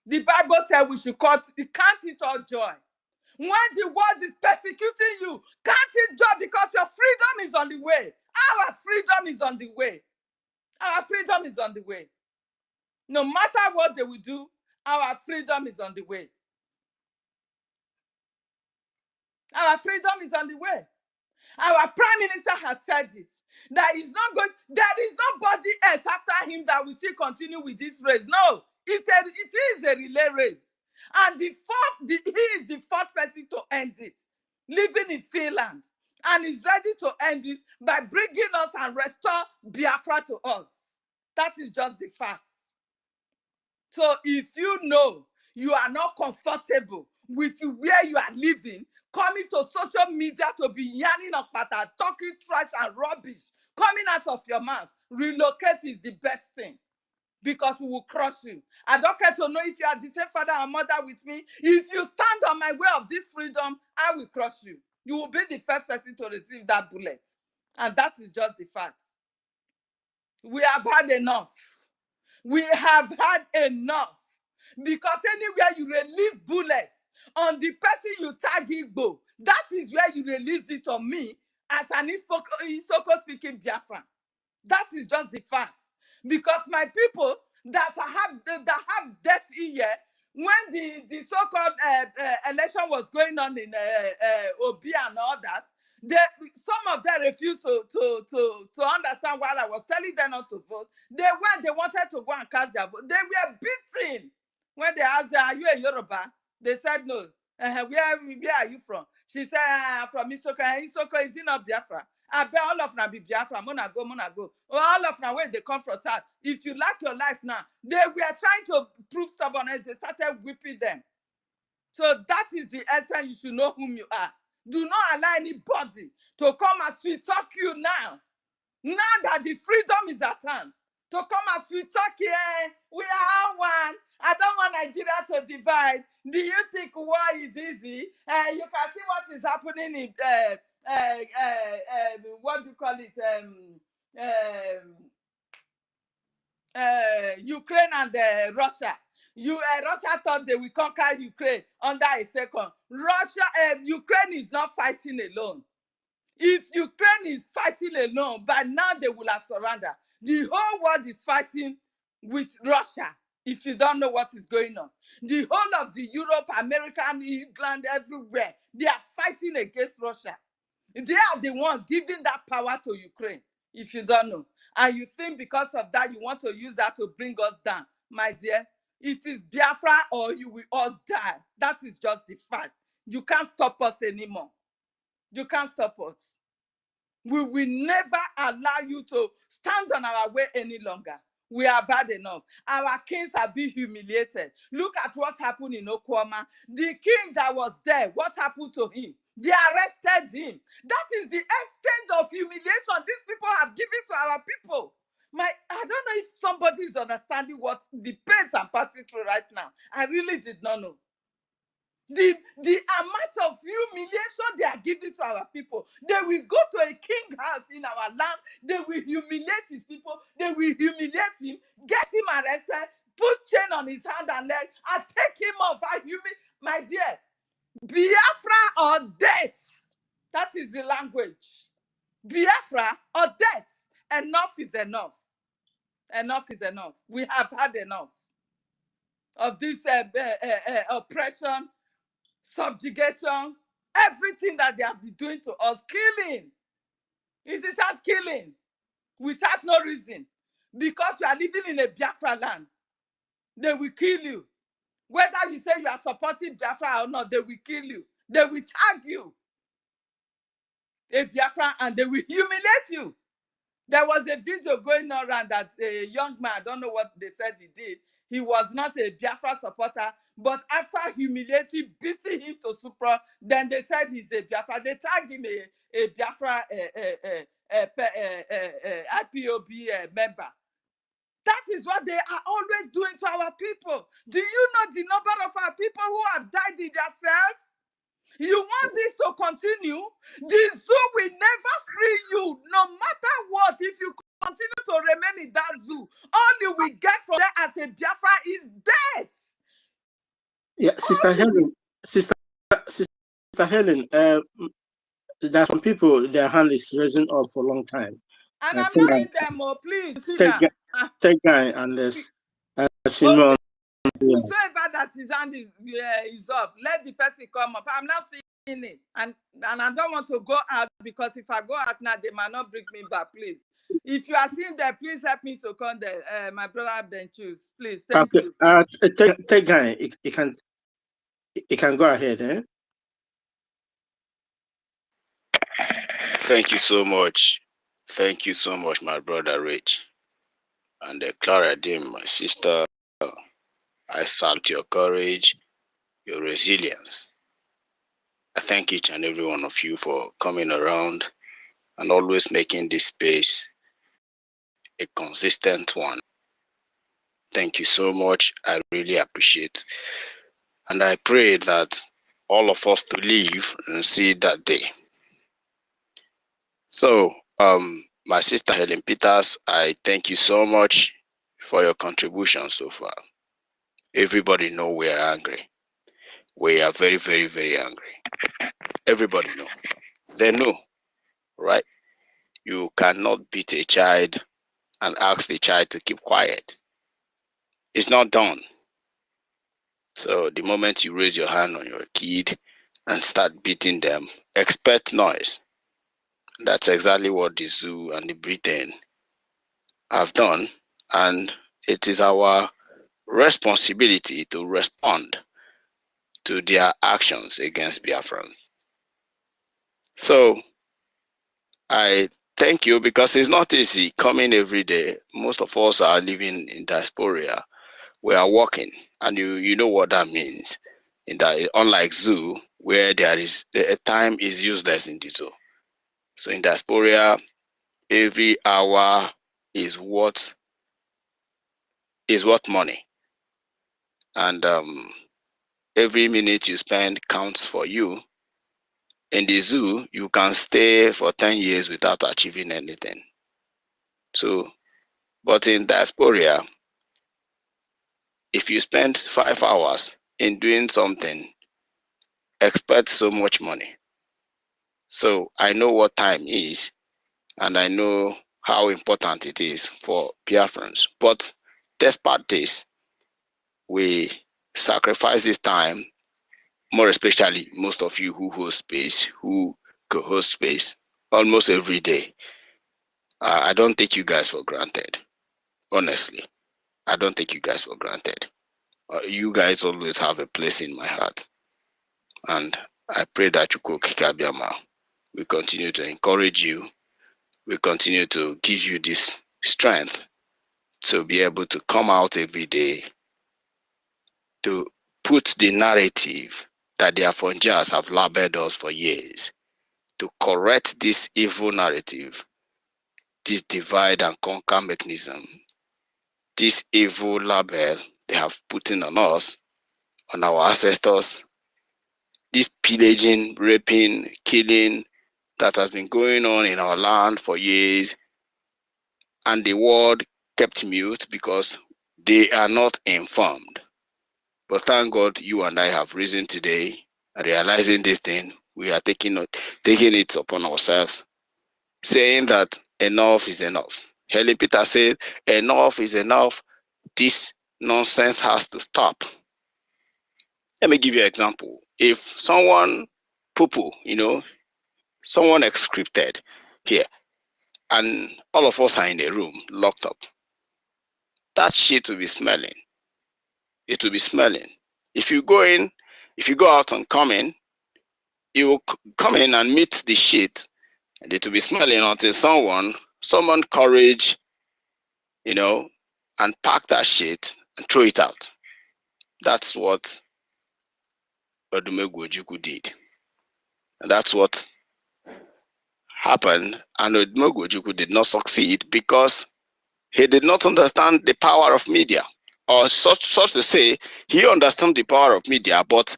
C: The Bible said we should count it all joy. When the world is persecuting you, count it joy because your freedom is on the way. Our freedom is on the way. Our freedom is on the way. No matter what they will do, our freedom is on the way. Our freedom is on the way. Our prime minister has said it. There is nobody else after him that will still continue with this race. No, it is a relay race. And he is the fourth person to end it, living in Finland. And he's ready to end it by bringing us and restore Biafra to us. That is just the facts. So if you know you are not comfortable with where you are living, coming to social media to be yarning of pattern, talking trash and rubbish, coming out of your mouth, relocate is the best thing. Because we will crush you. I don't care to know if you are the same father and mother with me. If you stand on my way of this freedom, I will crush you. You will be the first person to receive that bullet. And that is just the fact. We have had enough. We have had enough. Because anywhere you release bullets on the person you tag Igbo, that is where you release it on me as an Isoko speaking Biafran. That is just the fact. Because my people that have deaf ear, when the so-called election was going on in Obi and others, some of them refused to understand why I was telling them not to vote. They wanted to go and cast their vote. They were beaten. When they asked them, are you a Yoruba? They said no. Where are you from? She said, from Isoko. Isoko is not Biafra. I bet all of them be Biafra. Mona go. All of them where they come from South. If you like your life now, they were trying to prove stubbornness. They started whipping them. So that is the essence. You should know whom you are. Do not allow anybody to come and sweet talk you now. Now that the freedom is at hand. to come as we talk here. We are one. I don't want Nigeria to divide. Do you think war is easy? You can see what is happening in what do you call it? Ukraine and Russia. Russia thought they will conquer Ukraine under a second. Ukraine is not fighting alone. If Ukraine is fighting alone, by now they will have surrendered. The whole world is fighting with Russia. If you don't know what is going on, the whole of the Europe, America, England, everywhere, they are fighting against Russia. They are the ones giving that power to Ukraine. If you don't know, and you think because of that you want to use that to bring us down, my dear, it is Biafra or you will all die. That is just the fact. You can't stop us anymore. You can't stop us. We will never allow you to stand on our way any longer. We are bad enough. Our kings have been humiliated. Look at what happened in Okwama. The king that was there, what happened to him? They arrested him. That is the extent of humiliation these people have given to our people. I don't know if somebody is understanding what the pains I'm passing through right now. I really did not know. The amount of humiliation they are giving to our people. They will go to a king house in our land. They will humiliate his people. They will humiliate him, get him arrested, put chain on his hand and leg, and take him off. My dear, Biafra or death. That is the language. Biafra or death. Enough is enough. Enough is enough. We have had enough of this oppression, subjugation, everything that they have been doing to us, killing. It is us killing without no reason. Because you are living in a Biafra land, they will kill you. Whether you say you are supporting Biafra or not, they will kill you. They will tag you a Biafra and they will humiliate you. There was a video going around that a young man, I don't know what they said he did. He was not a Biafra supporter, but after humiliating, beating him to Supra, then they said he's a Biafra. They tagged him a Biafra IPOB member. That is what they are always doing to our people. Do you know the number of our people who have died in their cells? You want this to continue? The zoo will never free you, no matter what. If you continue to remain in that zoo, all you will get from there as a Biafra is death.
G: Yeah, Sister Helen, Sister Helen, there are some people, their hand is raising up for a long time.
C: And I'm not in them, oh, please.
G: Take guy and this.
C: Whoever that his hand is up, let the person come up. I'm not seeing it. And I don't want to go out because if I go out now, they might not bring me back, please. If you are seeing there, please help me to come there. My brother then choose. Please. Thank you.
G: Take guy, it can go ahead, eh?
J: Thank you so much. Thank you so much, my brother Rich. And Clara Dim, my sister, I salute your courage, your resilience. I thank each and every one of you for coming around and always making this space a consistent one. Thank you so much. I really appreciate. And I pray that all of us to live and see that day. So, my sister Helen Peters, I thank you so much for your contribution so far. Everybody know we are angry. We are very, very, very angry. Everybody know. They know, right? You cannot beat a child and ask the child to keep quiet. It's not done. So the moment you raise your hand on your kid and start beating them, expect noise. That's exactly what the zoo and the Britain have done. And it is our responsibility to respond to their actions against Biafrans. So I thank you because it's not easy coming every day. Most of us are living in diaspora. We are working, and you know what that means. In that, unlike zoo, where there is time is useless in the zoo. So in diaspora, every hour is worth is worth money. And every minute you spend counts for you. In the zoo, you can stay for 10 years without achieving anything. So, but in diaspora, if you spend 5 hours in doing something, expect so much money. So I know what time is, and I know how important it is for Biafrans. But despite this, we sacrifice this time, more especially most of you who host space, who co-host space almost every day. I don't take you guys for granted. Honestly, I don't take you guys for granted. You guys always have a place in my heart. And I pray that EFIK-IBIBIO will continue to encourage you, will continue to give you this strength to be able to come out every day to put the narrative that the Afonjas have labeled us for years, to correct this evil narrative, this divide and conquer mechanism, this evil label they have put in on us, on our ancestors, this pillaging, raping, killing that has been going on in our land for years, and the world kept mute because they are not informed. But thank God you and I have risen today, realizing this thing. We are taking it upon ourselves, saying that enough is enough. Helen Peter said, enough is enough. This nonsense has to stop. Let me give you an example. If someone poo-poo, someone excreted here, and all of us are in a room locked up, that shit will be smelling. It will be smelling. If you go out and come in, you will come in and meet the shit, and it will be smelling until someone courage, and pack that shit and throw it out. That's what Odumegwu Ojukwu did. And that's what happened. And Odumegwu Ojukwu did not succeed because he did not understand the power of media. Or such to say, he understands the power of media, but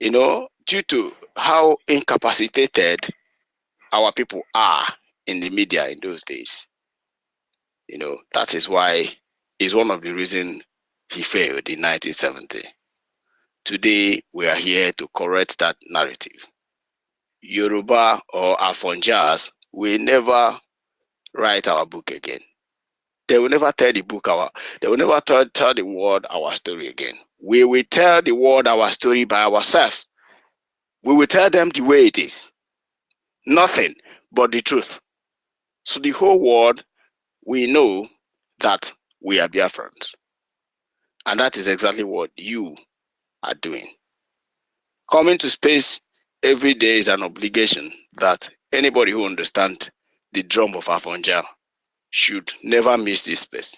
J: due to how incapacitated our people are in the media in those days, that is why is one of the reasons he failed in 1970. Today, we are here to correct that narrative. Yoruba or Afonjas will never write our book again. They will never tell the book they will never tell the world our story again. We will tell the world our story by ourselves. We will tell them the way it is. Nothing but the truth. So the whole world will know that we are Biafrans. And that is exactly what you are doing. Coming to space every day is an obligation that anybody who understands the drum of Afonja should never miss this space.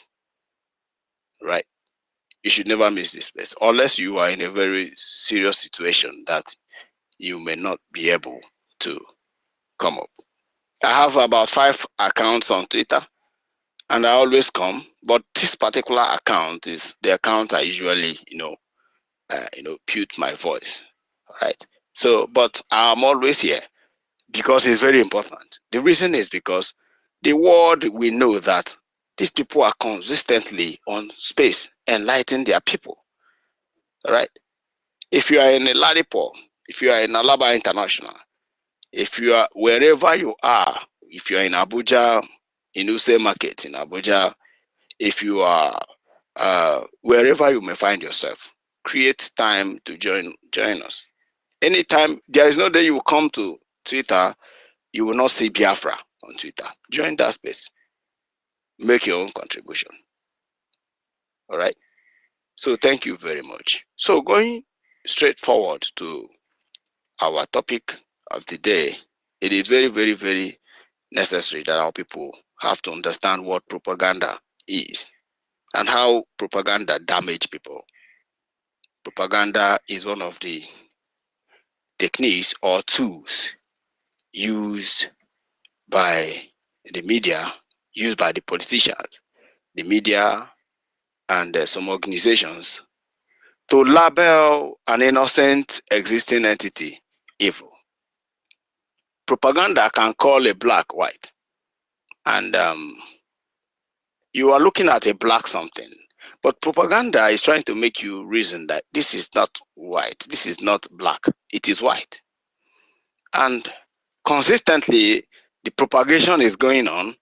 J: Right? You should never miss this space unless you are in a very serious situation that you may not be able to come up. I have about 5 accounts on Twitter and I always come, but this particular account is the account I usually, mute my voice. All right. So, but I'm always here because it's very important. The reason is because the world will know that these people are consistently on space, enlightening their people. All right. If you are in Ladipo, if you are in Alaba International, if you are wherever you are, if you are in Abuja, in Use Market in Abuja, if you are wherever you may find yourself, create time to join us. Anytime, there is no day you will come to Twitter, you will not see Biafra on Twitter. Join that space. Make your own contribution. All right. So thank you very much. So going straight forward to our topic of the day, it is very, very, very necessary that our people have to understand what propaganda is and how propaganda damage people. Propaganda is one of the techniques or tools used by the media, used by the politicians. The media and some organizations to label an innocent existing entity evil. Propaganda can call a black white, and you are looking at a black something, but propaganda is trying to make you reason that this is not white, this is not black, it is white. And consistently, the propagation is going on.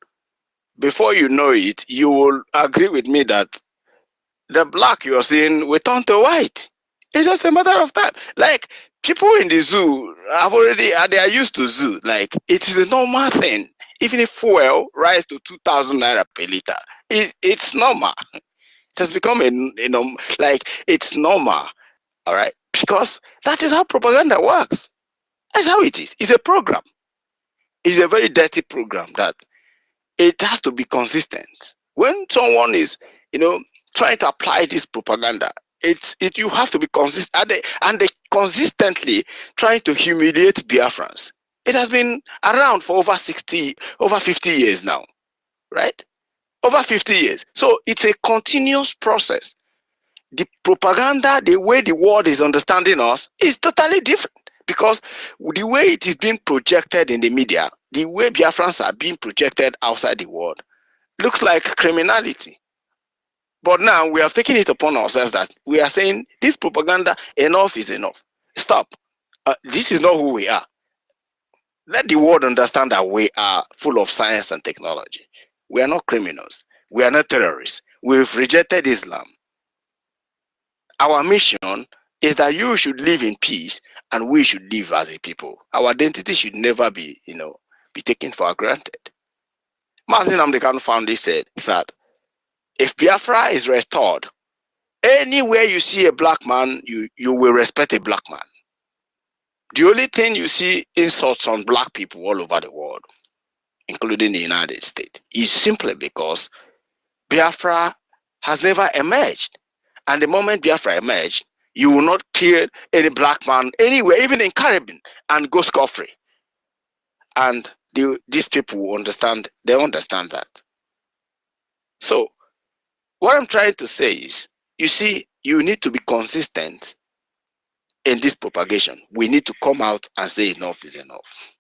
J: Before you know it, you will agree with me that the black you are seeing will turn to white. It's just a matter of time. Like people in the zoo have already, they are used to zoo. Like it is a normal thing. Even if fuel rise to 2,000 naira per liter, it's normal. It has become like it's normal. All right, because that is how propaganda works. That's how it is. It's a program. It's a very dirty program that it has to be consistent. When someone is, trying to apply this propaganda, you have to be consistent, and they consistently trying to humiliate Biafrans. It has been around for over 50 years now, right? Over 50 years. So it's a continuous process. The propaganda, the way the world is understanding us, is totally different, because the way it is being projected in the media, the way Biafrans are being projected outside the world, looks like criminality. But now we have taken it upon ourselves that we are saying this propaganda, enough is enough. Stop. This is not who we are. Let the world understand that we are full of science and technology. We are not criminals. We are not terrorists. We've rejected Islam. Our mission is that you should live in peace and we should live as a people. Our identity should never be, be taken for granted. Mazin Amdekan Foundry said that if Biafra is restored, anywhere you see a black man, you will respect a black man. The only thing you see insults on black people all over the world, including the United States, is simply because Biafra has never emerged. And the moment Biafra emerged, you will not kill any black man anywhere, even in Caribbean, and go scot-free. And these people will understand, they understand that. So what I'm trying to say is, you see, you need to be consistent in this propagation. We need to come out and say enough is enough.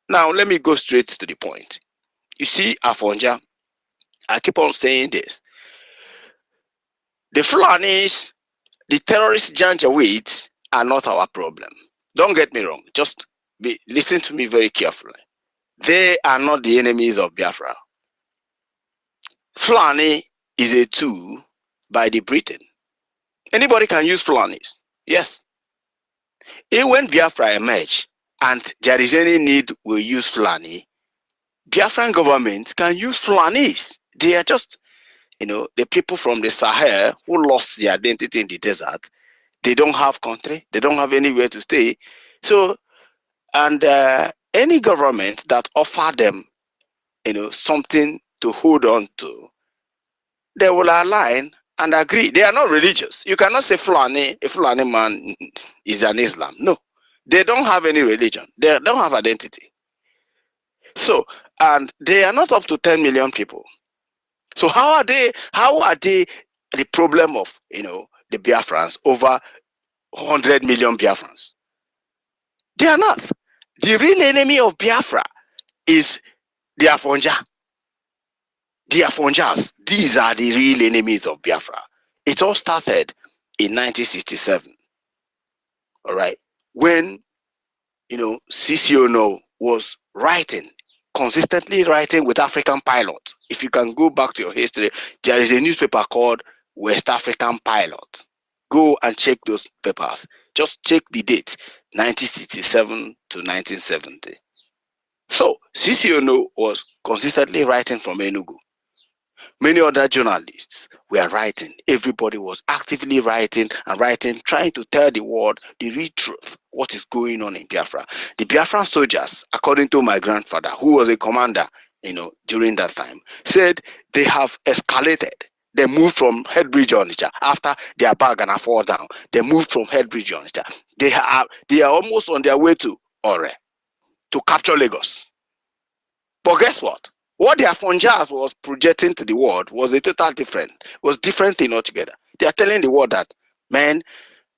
J: Now, let me go straight to the point. You see, Afonja, I keep on saying this. The Fulanis, the terrorist Janjaweeds are not our problem. Don't get me wrong. Just listen to me very carefully. They are not the enemies of Biafra. Fulani is a tool by the Britain. Anybody can use Fulanis. Yes. Even when Biafra emerge and there is any need, we use Fulani. Biafran government can use Fulanis. They are just, the people from the Sahel who lost their identity in the desert. They don't have country. They don't have anywhere to stay. So, and any government that offer them, something to hold on to, they will align and agree. They are not religious. You cannot say Fulani, a Fulani man is an Islam. No, they don't have any religion. They don't have identity. So, and they are not up to 10 million people. So how are they the problem of, the Biafrans over 100 million Biafrans? They are not. The real enemy of Biafra is the Afonja. The Afonjas. These are the real enemies of Biafra. It all started in 1967. All right. When, CCONO was consistently writing with African Pilot. If you can go back to your history, there is a newspaper called West African Pilot. Go and check those papers. Just check the date, 1967 to 1970. So CCONO was consistently writing from Enugu. Many other journalists were writing. Everybody was actively writing, trying to tell the world the real truth, what is going on in Biafra. The Biafran soldiers, according to my grandfather, who was a commander, during that time, said they have escalated. They moved from Headbridge Onitsha after their bag and fall down. They moved from Headbridge Onitsha. They are almost on their way to Ore to capture Lagos. But guess what? What their funjas was projecting to the world was a total different, was different thing altogether. They are telling the world that, man,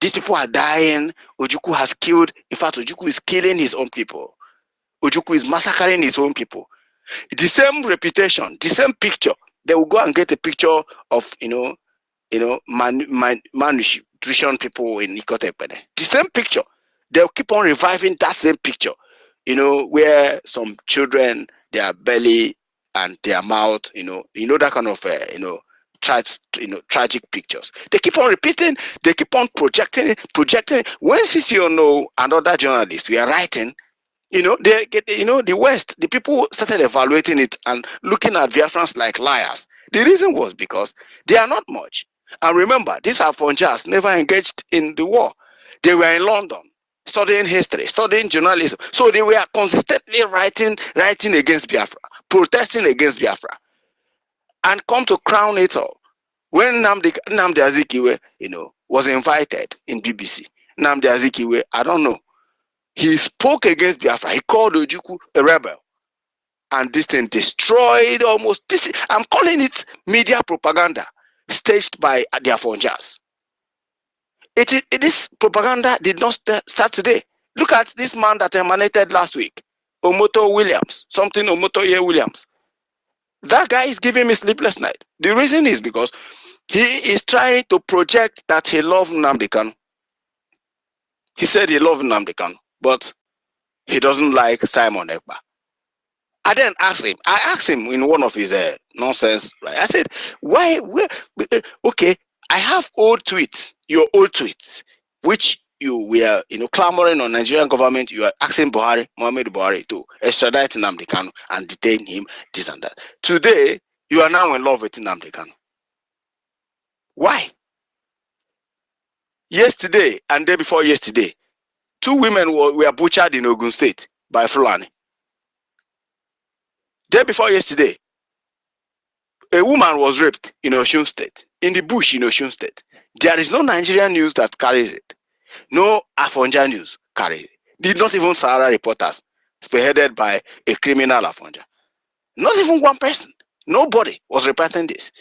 J: these people are dying. Ojukwu has killed. In fact, Ojukwu is killing his own people. Ojukwu is massacring his own people. The same reputation, the same picture. They will go and get a picture of malnutrition people in Ikotepene. The same picture. They'll keep on reviving that same picture. Where some children, their belly and their mouth, that kind of tragic pictures. They keep on repeating, they keep on projecting it. When CCO and other journalists we are writing, the West, the people started evaluating it and looking at Biafrans like liars. The reason was because they are not much. And remember, these are Fonjas never engaged in the war. They were in London studying history, studying journalism. So they were consistently writing against Biafra, protesting against Biafra. And come to crown it all, when Nnamdi Azikiwe, was invited in BBC, Nnamdi Azikiwe, I don't know, he spoke against Biafra. He called Ojukwu a rebel. And this thing destroyed almost this. I'm calling it media propaganda staged by their Fonjas. This propaganda did not start today. Look at this man that emanated last week, Omoto Williams, Williams. That guy is giving me sleepless night. The reason is because he is trying to project that he loves Nnamdi Kanu. He said he loves Nnamdi Kanu, but he doesn't like Simon Ekpa. I then asked him in one of his nonsense, right? I said, why, okay, I have old tweets, your old tweets, which you were, clamoring on Nigerian government. You are asking Muhammad Buhari to extradite Nnamdi Kanu and detain him, this and that. Today, you are now in love with Nnamdi Kanu. Why? Yesterday and day before yesterday, 2 women were butchered in Ogun State by Fulani. Day before yesterday, a woman was raped in Osun State, in the bush in Osun State. There is no Nigerian news that carries it. No Afonja news carries it. Did not even Sahara reporters, spearheaded by a criminal Afonja. Not even one person. Nobody was reporting this.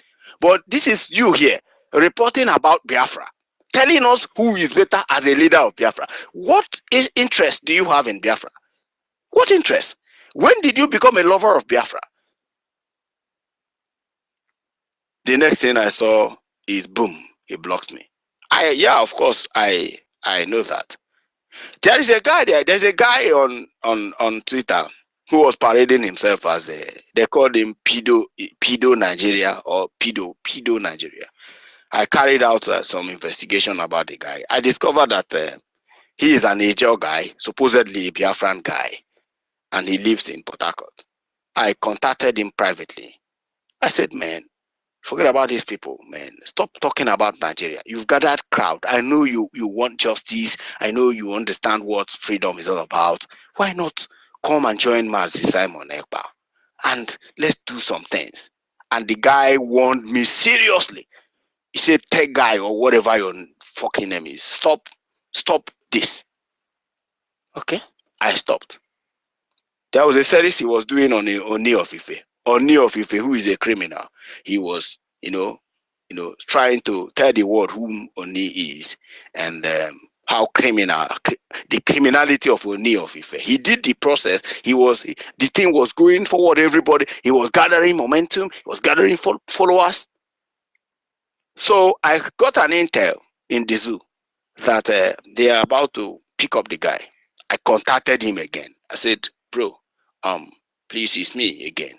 J: But this is you here, reporting about Biafra, telling us who is better as a leader of Biafra. What interest do you have in Biafra? What interest? When did you become a lover of Biafra? The next thing I saw is boom, he blocked me. Of course, I know that. There is a guy there. There's a guy on Twitter who was parading himself as they called him pedo Nigeria or pedo Nigeria. I carried out some investigation about the guy. I discovered that he is an Niger guy, supposedly a Biafran guy, and he lives in Port Harcourt. I contacted him privately. I said, man, forget about these people, man. Stop talking about Nigeria. You've gathered crowd. I know you want justice. I know you understand what freedom is all about. Why not come and join Mazi Simon Ekpa and let's do some things? And the guy warned me seriously. He said, "Tech guy or whatever your fucking name is, stop this." Okay, I stopped. There was a series he was doing on Oni of Ife. Oni of Ife, who is a criminal. He was, trying to tell the world who Oni is and how the criminality of Oni of Ife. He did the process. The thing was going forward. Everybody, he was gathering momentum. He was gathering followers. So I got an intel in the zoo that they are about to pick up the guy. I contacted him again. I said, bro, please, it's me again.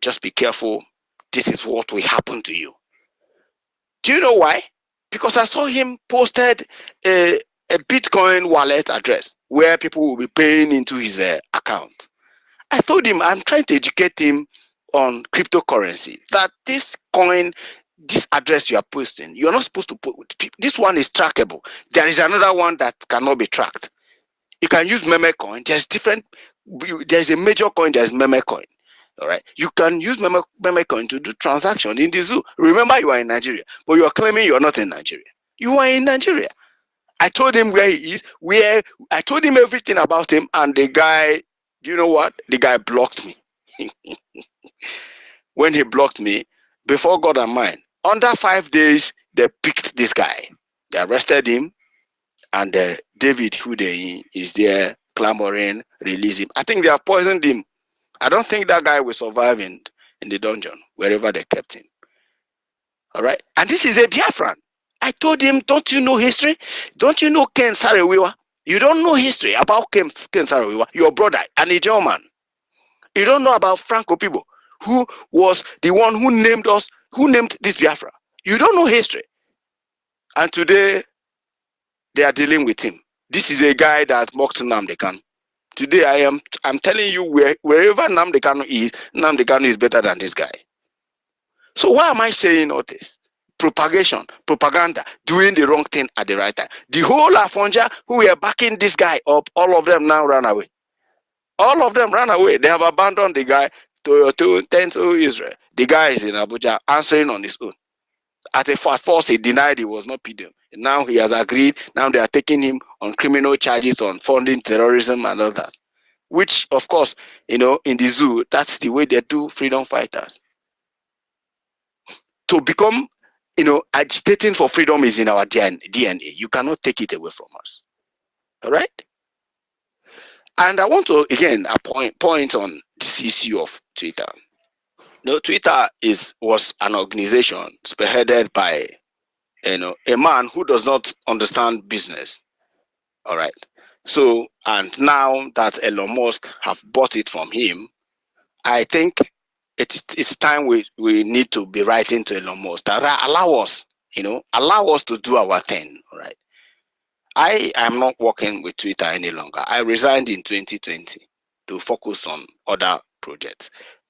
J: Just be careful. This is what will happen to you. Do you know why? Because I saw him posted a Bitcoin wallet address where people will be paying into his account. I told him I'm trying to educate him on cryptocurrency, that this coin, this address you are posting, you're not supposed to put. This one is trackable. There is another one that cannot be tracked. You can use meme coin. There's a major coin, there's meme coin. All right. You can use meme coin to do transaction in the zoo. Remember, you are in Nigeria, but you are claiming you are not in Nigeria. You are in Nigeria. I told him where he is, I told him everything about him, and the guy, do you know what? The guy blocked me. when he blocked me, before God and mine, under 5 days, they picked this guy. They arrested him, and David Hudeyin is there clamoring, release him. I think they have poisoned him. I don't think that guy will survive in the dungeon, wherever they kept him. All right? And this is a Biafran. I told him, don't you know history? Don't you know Ken Saro-Wiwa? You don't know history about Ken Saro-Wiwa, your brother, and a German. You don't know about Franco Pibo, who was the one who named us, who named this Biafra. You don't know history. And today, they are dealing with him. This is a guy that mocked Nnamdi Kanu. Today, I'm telling you, wherever Nnamdi Kanu is better than this guy. So why am I saying all this? Propagation, propaganda, doing the wrong thing at the right time. The whole Afonja who were backing this guy up, all of them now ran away. All of them ran away. They have abandoned the guy to tend to Israel. The guy is in Abuja answering on his own. At first, he denied he was not PDM. Now he has agreed. Now they are taking him on criminal charges on funding terrorism and all that. Which, of course, in the zoo, that's the way they do freedom fighters. To become, agitating for freedom is in our DNA. You cannot take it away from us. All right? And I want to, again, point on this issue of Twitter. Twitter was an organization spearheaded by a man who does not understand business. All right. So, and now that Elon Musk have bought it from him, I think it's time we need to be writing to Elon Musk. Allow us to do our thing. All right. I am not working with Twitter any longer. I resigned in 2020 to focus on other projects.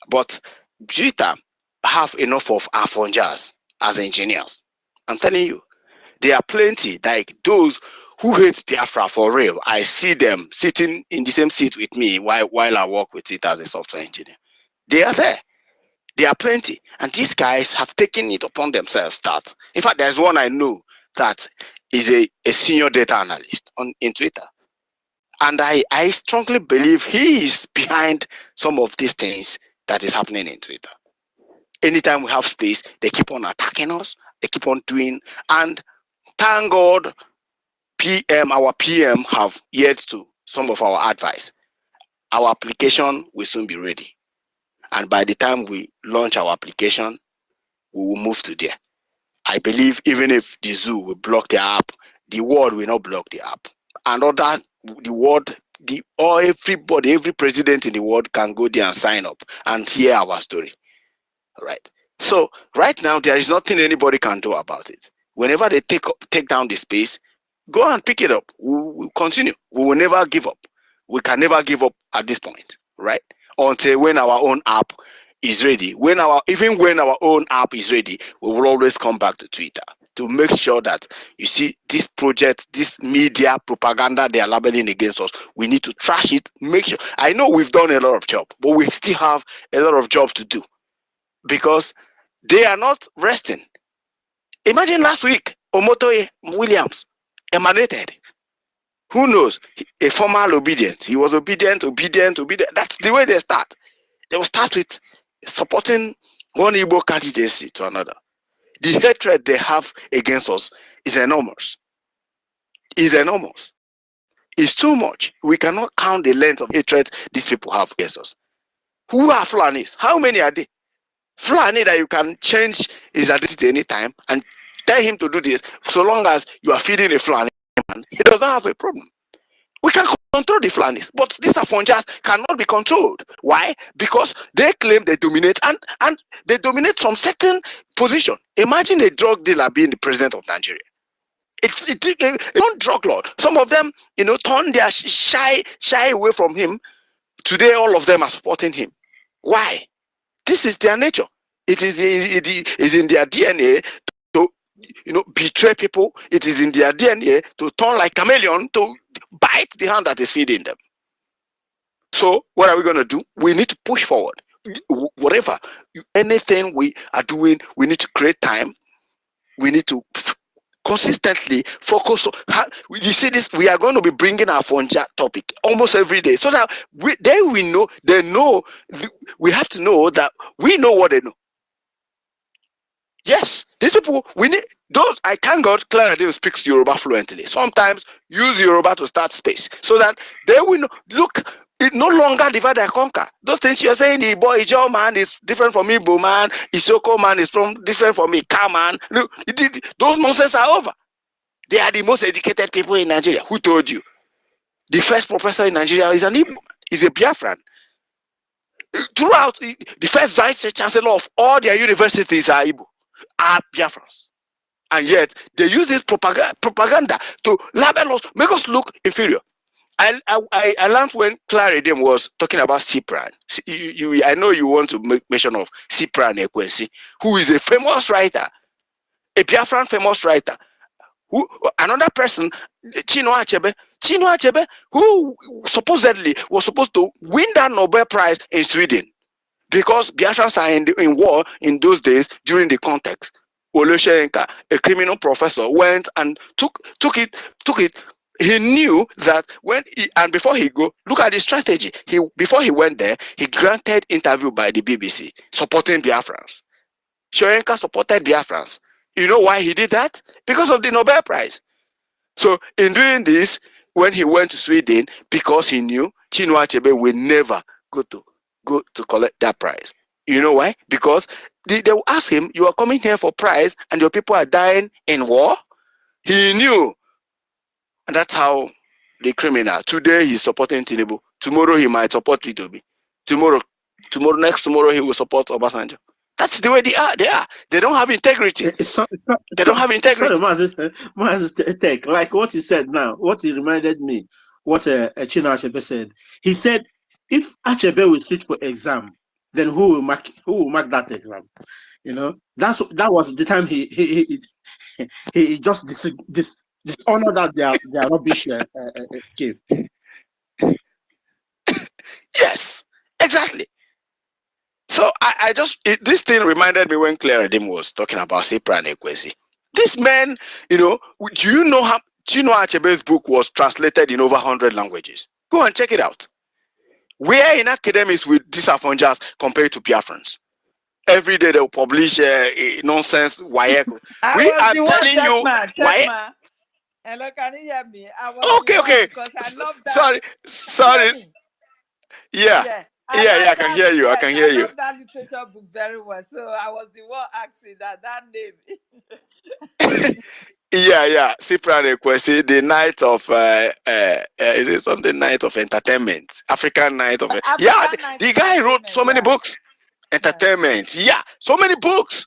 J: But Twitter have enough of Afonjas as engineers. I'm telling you, there are plenty, like those who hate Biafra for real. I see them sitting in the same seat with me while I work with it as a software engineer. They are there. There are plenty. And these guys have taken it upon themselves that, in fact, there's one I know that is a senior data analyst in Twitter. And I strongly believe he is behind some of these things that is happening in Twitter. Anytime we have space, they keep on attacking us. They keep on doing, and thank God, our PM have yet to some of our advice. Our application will soon be ready. And by the time we launch our application, we will move to there. I believe even if the zoo will block the app, the world will not block the app. And everybody, every president in the world can go there and sign up and hear our story. All right. So right now, there is nothing anybody can do about it. Whenever they take down the space, go and pick it up. We'll continue. We will never give up. We can never give up at this point, right? Until when our own app is ready. Even when our own app is ready, we will always come back to Twitter to make sure that, you see, this project, this media propaganda they are labeling against us, we need to trash it. Make sure. I know we've done a lot of job, but we still have a lot of jobs to do because they are not resting. Imagine last week, Omotoye Williams emanated. Who knows? A formal obedient. He was obedient. That's the way they start. They will start with supporting one Igbo candidacy to another. The hatred they have against us is enormous. It's too much. We cannot count the length of hatred these people have against us. Who are Fulanis? How many are they? Fulani that you can change his identity anytime and tell him to do this, so long as you are feeding a Fulani man, he does not have a problem. We can control the Fulanis, but these Afonjas cannot be controlled. Why? Because they claim they dominate and they dominate some certain position. Imagine a drug dealer being the president of Nigeria. It's a drug lord. Some of them, turn their shy away from him. Today, all of them are supporting him. Why? This is their nature. It is in their DNA to betray people. It is in their DNA to turn like chameleon to bite the hand that is feeding them. So what are we going to do? We need to push forward. Whatever, anything we are doing, we need to create time. We need to consistently focus on you see this. We are going to be bringing our Fonja topic almost every day, so that they know we have to know that
K: We know what they know. Yes, these people, we need those. I thank God Clara Dave speaks Yoruba fluently. Sometimes use Yoruba to start space so that they will know. Look, it no longer divide and conquer. Those things you're saying, the boy Ijo man is different from Igbo man, Isoko man is from different from Ika man. Look, those nonsense are over. They are the most educated people in Nigeria. Who told you? The first professor in Nigeria is an Igbo man. He's a Biafran. Throughout, the first vice chancellor of all their universities are Igbo, are Biafrans. And yet, they use this propaganda to label us, make us look inferior. I learned when Clara Dem was talking about Cyprian. I know you want to make mention of Cyprian Ekwensi, who is a famous writer, a Biafran famous writer. Who another person, Chinua Achebe, who supposedly was supposed to win that Nobel Prize in Sweden, because Biafrans are in war in those days during the context. Oloshenka, a criminal professor, went and took it. He knew that before he go, look at the strategy. Before he went there, he granted interview by the BBC supporting Biafrans. Shoyenka supported Biafrans. You know why he did that? Because of the Nobel Prize. So in doing this, when he went to Sweden, because he knew Chinua Achebe will never go to collect that prize. You know why? Because they will ask him, you are coming here for prize and your people are dying in war? He knew. And that's how the criminal. Today he's supporting Tinubu. Tomorrow he might support P2B. Next tomorrow he will support Obasanjo. That's the way they are. They don't have integrity. They don't have integrity.
G: Sorry, Mazis Tech, like what he said now, what he reminded me, what Chinua Achebe said. He said, if Achebe will sit for exam, then who will mark that exam? You know, that was the time he just dishonor that their rubbish came.
K: Yes, exactly. So this thing reminded me when Clara Dim was talking about Cyprian Ekwesi. This man, do you know how Chinua Achebe's book was translated in over 100 languages? Go and check it out. Where in academics with disadvantages compared to Biafrans? Every day they'll publish nonsense.
C: I was the one, Tekma. Hello, can you hear me? I was the one because I love that.
K: Sorry. Yeah, I can hear you.
C: Yes,
K: I can hear you.
C: love that literature book very well. So I was the one asking that name.
K: Yeah. Cyprian Ekwesi, the night of is it something night of entertainment? African night of the guy wrote so many books. Entertainment, so many books.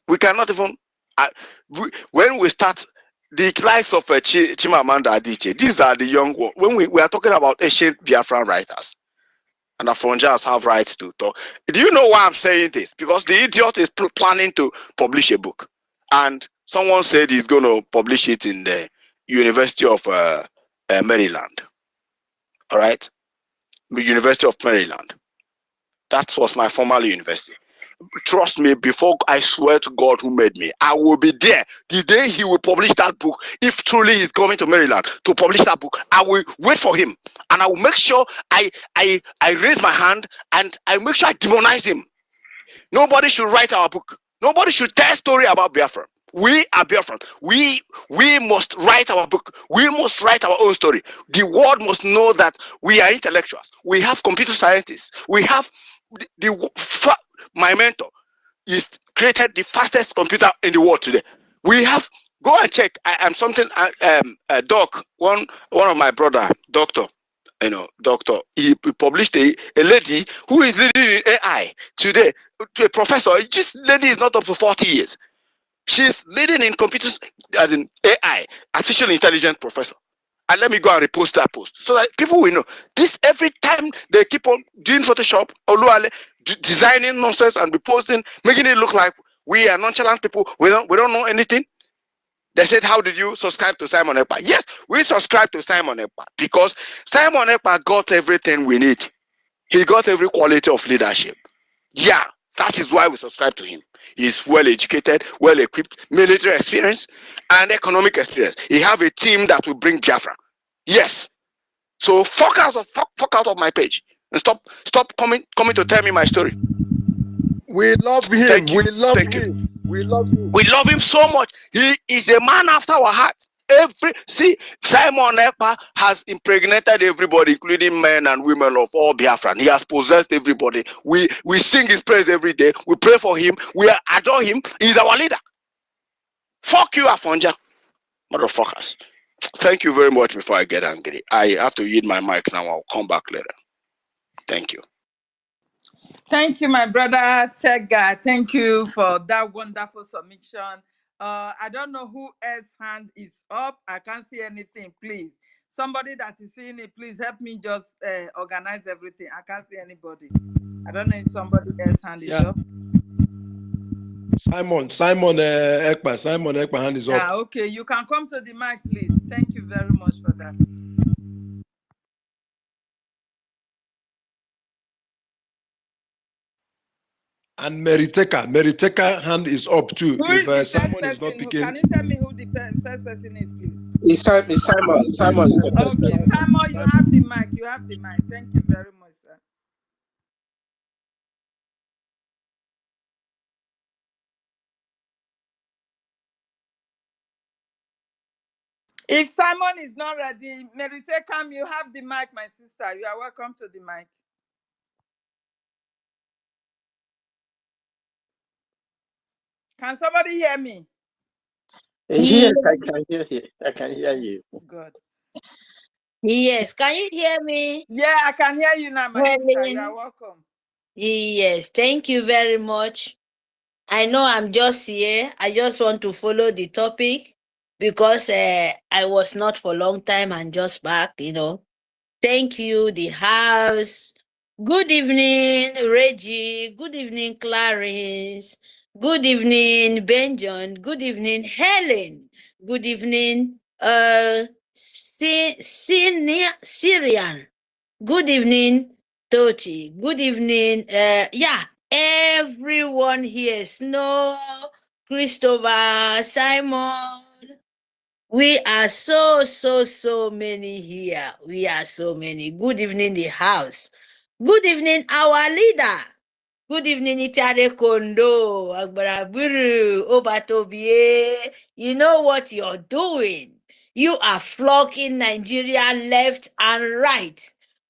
K: We cannot even when we start the likes of Chimamanda Adichie. These are the young ones. When we are talking about ancient Biafran writers, and the Afronjas have rights to talk. Do you know why I'm saying this? Because the idiot is planning to publish a book, and someone said he's going to publish it in the University of Maryland. All right, the University of Maryland. That was my former university. Trust me, before I swear to God who made me, I will be there the day he will publish that book. If truly he's coming to Maryland to publish that book, I will wait for him, and I will make sure I raise my hand and I make sure I demonize him. Nobody should write our book. Nobody should tell a story about Biafra. We are Biafran. We must write our book. We must write our own story. The world must know that we are intellectuals. We have computer scientists. We have my mentor is created the fastest computer in the world today. We have go and check. I'm something doc. One of my brother, doctor. Doctor. He published a lady who is leading in AI today. To a professor. This lady is not up to 40 years. She's leading in computers as in AI, artificial intelligence professor. And let me go and repost that post so that people will know. This every time they keep on doing Photoshop, Oluwale, designing nonsense and reposting, making it look like we are nonchalant people. We don't know anything. They said, how did you subscribe to Simon Ekpa? Yes, we subscribe to Simon Ekpa because Simon Ekpa got everything we need. He got every quality of leadership. Yeah, that is why we subscribe to him. He's well educated, well equipped, military experience, and economic experience. He have a team that will bring Biafra. Yes. So fuck out of my page. And stop coming to tell me my story.
V: We love him.
K: Thank you.
V: We love
K: Thank
V: him.
K: you.
V: We love him.
K: We love him so much. He is a man after our heart. Simon Ekpa has impregnated everybody, including men and women of all Biafran. He has possessed everybody. We sing his praise every day. We pray for him. We adore him. He's our leader. Fuck you, Afonja. Motherfuckers. Thank you very much before I get angry. I have to yield my mic now. I'll come back later. Thank you.
C: Thank you, my brother Tega. Thank you for that wonderful submission. I don't know who else's hand is up. I can't see anything, please. Somebody that is seeing it, please help me just organize everything. I can't see anybody. I don't know if somebody else's hand is up.
V: Simon Ekpa hand is up.
C: Yeah, okay. You can come to the mic, please. Thank you very much for that.
V: And Meriteka hand is up too.
C: Who is the
V: Simon
C: first
V: is not
C: person?
V: picking.
C: Can you tell me who the first person is, please?
G: It's Simon. Simon is the first
C: Okay,
G: person.
C: Simon, you have the mic. You have the mic. Thank you very much, sir. If Simon is not ready, Meritekam, you have the mic, my sister. You are welcome to the mic. Can somebody hear me?
G: Yes, I can hear you. I can hear you.
C: Good.
L: Yes, can you hear me?
C: Yeah, I can hear you now, my sister. You are welcome.
L: Yes, thank you very much. I know I'm just here. I just want to follow the topic because I was not for a long time and just back, Thank you, the house. Good evening, Reggie. Good evening, Clarence. Good evening, Benjon. Good evening, Helen. Good evening, Syrian. Good evening, Tochi. Good evening, everyone here. Snow, Christopher, Simon. We are so many here. We are so many. Good evening, the house. Good evening, our leader. Good evening, Itare Kondo, Agbarabiru, Obatobie. You know what you're doing. You are flocking Nigeria left and right.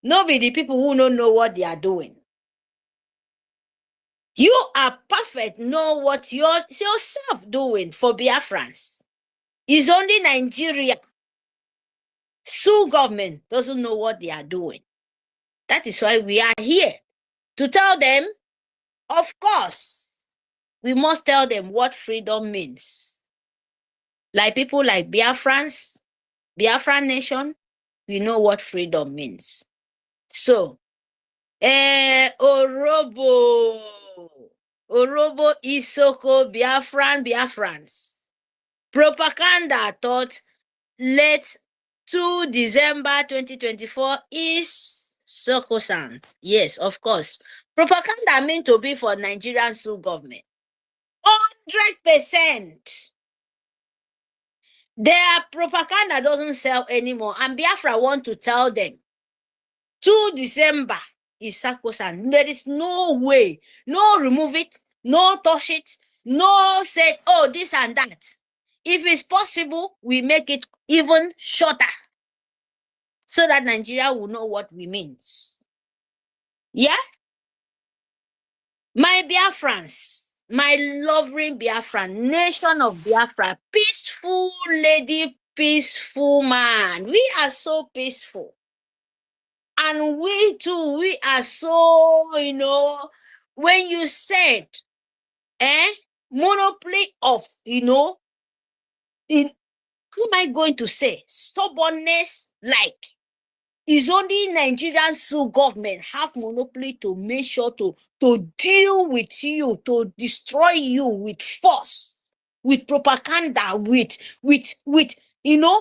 L: No be the people who don't know what they are doing. You are perfect, know what you're yourself doing for Biafrans. It's only Nigeria. Sue government doesn't know what they are doing. That is why we are here to tell them, of course, we must tell them what freedom means. Like people like Biafrans, Biafran nation, we know what freedom means. So, Orobo Isoko, Biafrans. Propaganda thought late 2 December 2024 is Sokosan. Yes, of course. Propaganda meant to be for Nigerian Sioux government. 100%. Their propaganda doesn't sell anymore. And Biafra want to tell them 2 December is Sakosan. There is no way. No remove it. No touch it. No say, oh, this and that. If it's possible, we make it even shorter so that Nigeria will know what we means. Yeah? My Biafrans, my loving Biafran, nation of Biafra, peaceful lady, peaceful man. We are so peaceful. And we too, we are so, when you said, monopoly of, who am I going to say? Stubbornness, like, it's only Nigerian Sioux government have monopoly to make sure to deal with you, to destroy you with force, with propaganda, with brainwash,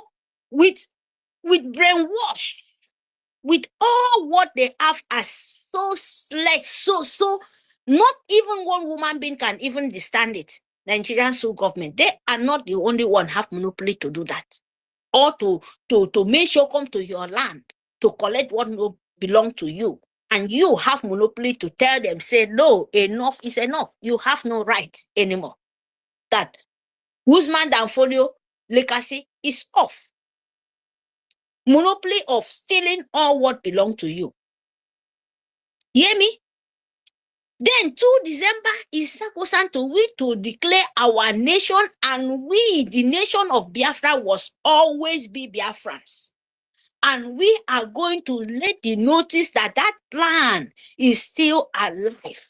L: with all what they have as so select, so not even one woman being can even stand it. Nigerian Sioux government, they are not the only one have monopoly to do that, or to make sure come to your land to collect what no belong to you. And you have monopoly to tell them, say, no, enough is enough. You have no right anymore. That Usman Danfodio legacy is off. Monopoly of stealing all what belongs to you. Hear me? Then 2 December is sacrosanct to we to declare our nation, and we, the nation of Biafra, was always be Biafrans. And we are going to let the notice that that plan is still alive.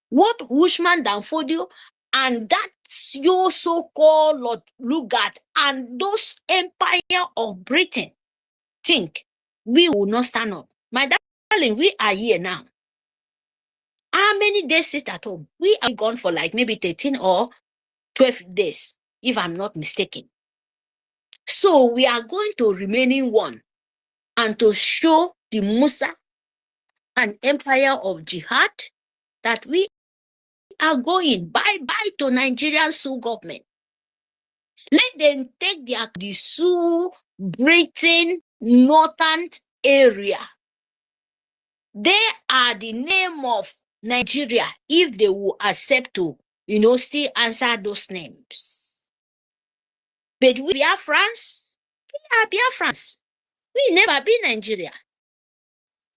L: What Usman Danfodio and that your so-called Lord Lugard and those empire of Britain think we will not stand up. My darling, we are here now. How many days sit at home? We are gone for like maybe 13 or 12 days, if I'm not mistaken. So we are going to remain in one and to show the Musa and empire of jihad that we are going bye-bye to Nigerian Sioux government. Let them take the Sioux Britain northern area. They are the name of Nigeria if they will accept to, still answer those names. But we are France. We are Biafrans. We never be Nigeria.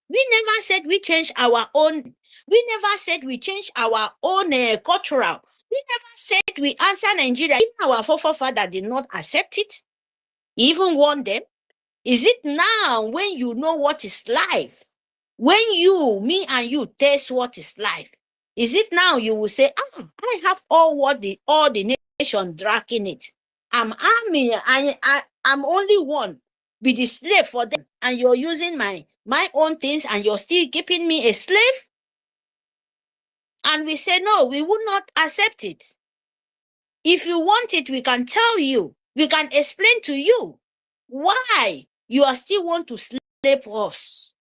L: We never said we change our own. We never said we change our own cultural. We never said we answer Nigeria. Even our forefather did not accept it. Even warned them. Is it now when you know what is life? When me and you taste what is life? Is it now you will say, I have all the nation dragging it. I'm only one. Be the slave for them, and you're using my own things, and you're still keeping me a slave. And we say, no, we will not accept it. If you want it, we can tell you. We can explain to you why you are still want to slave us.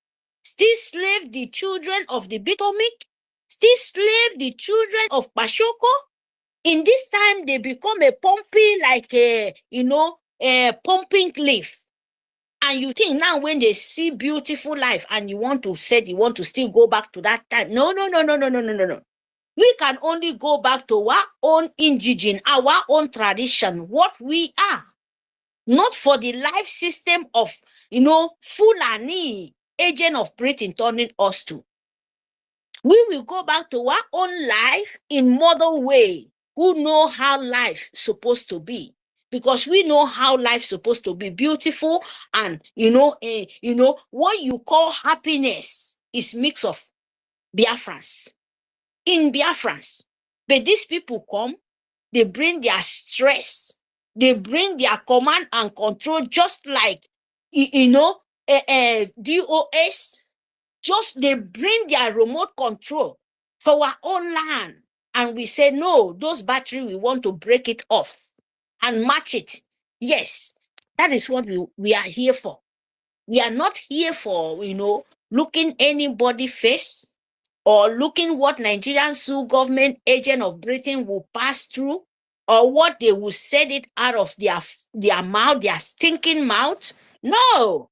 L: Still slave the children of the Potomac. Still slave the children of Pashoko. In this time, they become a pumping, like a pumping leaf. And you think now when they see beautiful life and you want to still go back to that time. No. We can only go back to our own indigenous, our own tradition, what we are. Not for the life system of, Fulani, agent of Britain turning us to. We will go back to our own life in modern way, who know how life supposed to be. Because we know how life's supposed to be beautiful, and what you call happiness is mix of Biafrans. In Biafrans. But these people come, they bring their stress, they bring their command and control, just like DOS. Just they bring their remote control for our own land. And we say, no, those batteries, we want to break it off and match it. Yes, that is what we are here for. We are not here for, looking anybody face or looking what Nigerian Sioux government agent of Britain will pass through, or what they will say it out of their mouth, their stinking mouth. No.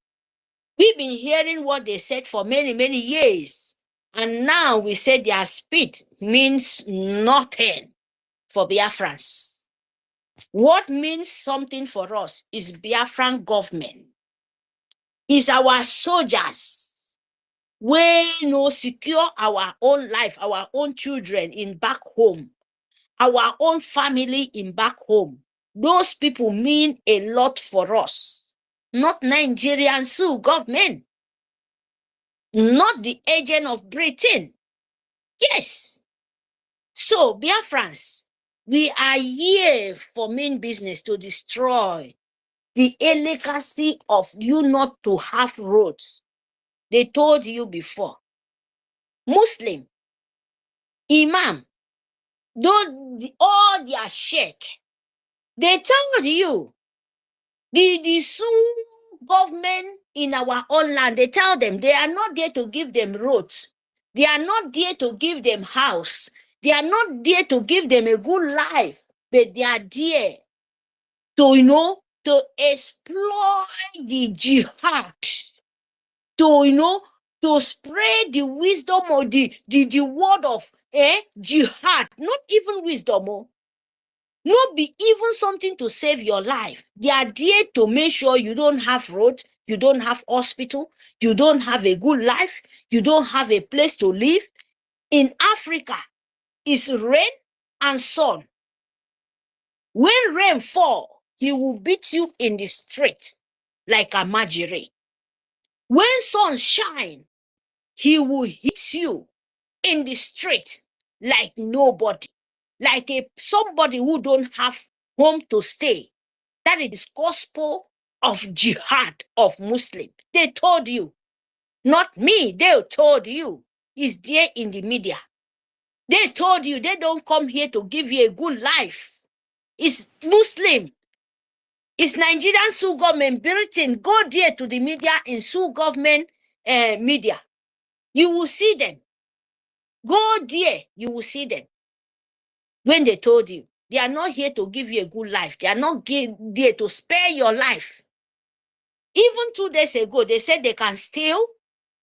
L: We've been hearing what they said for many, many years. And now we say their speech means nothing for Biafrans. What means something for us is Biafran government. Is our soldiers. We secure our own life, our own children in back home, our own family in back home. Those people mean a lot for us. Not Nigerian Sioux government. Not the agent of Britain. Yes. So, Biafrans, we are here for main business to destroy the legacy of you not to have roads. They told you before. Muslim, Imam, all their sheikh, they told you the Sioux government in our own land, they tell them they are not there to give them roads. They are not there to give them house. They are not there to give them a good life, but they are there to exploit the jihad, to to spread the wisdom or the word of jihad, not even wisdom, not be even something to save your life. They are there to make sure you don't have road, you don't have hospital, you don't have a good life, you don't have a place to live. In Africa, it's rain and sun. When rain fall, he will beat you in the street like a marjorie. When sun shine, he will hit you in the street like nobody, like somebody who don't have home to stay. That is gospel of jihad of Muslim. They told you, not me. They told you. It's there in the media. They told you they don't come here to give you a good life. It's Muslim. It's Nigerian Sioux government, Britain. Go there to the media in Sioux government media. You will see them. Go there, you will see them. When they told you, they are not here to give you a good life. They are not there to spare your life. Even 2 days ago, they said they can steal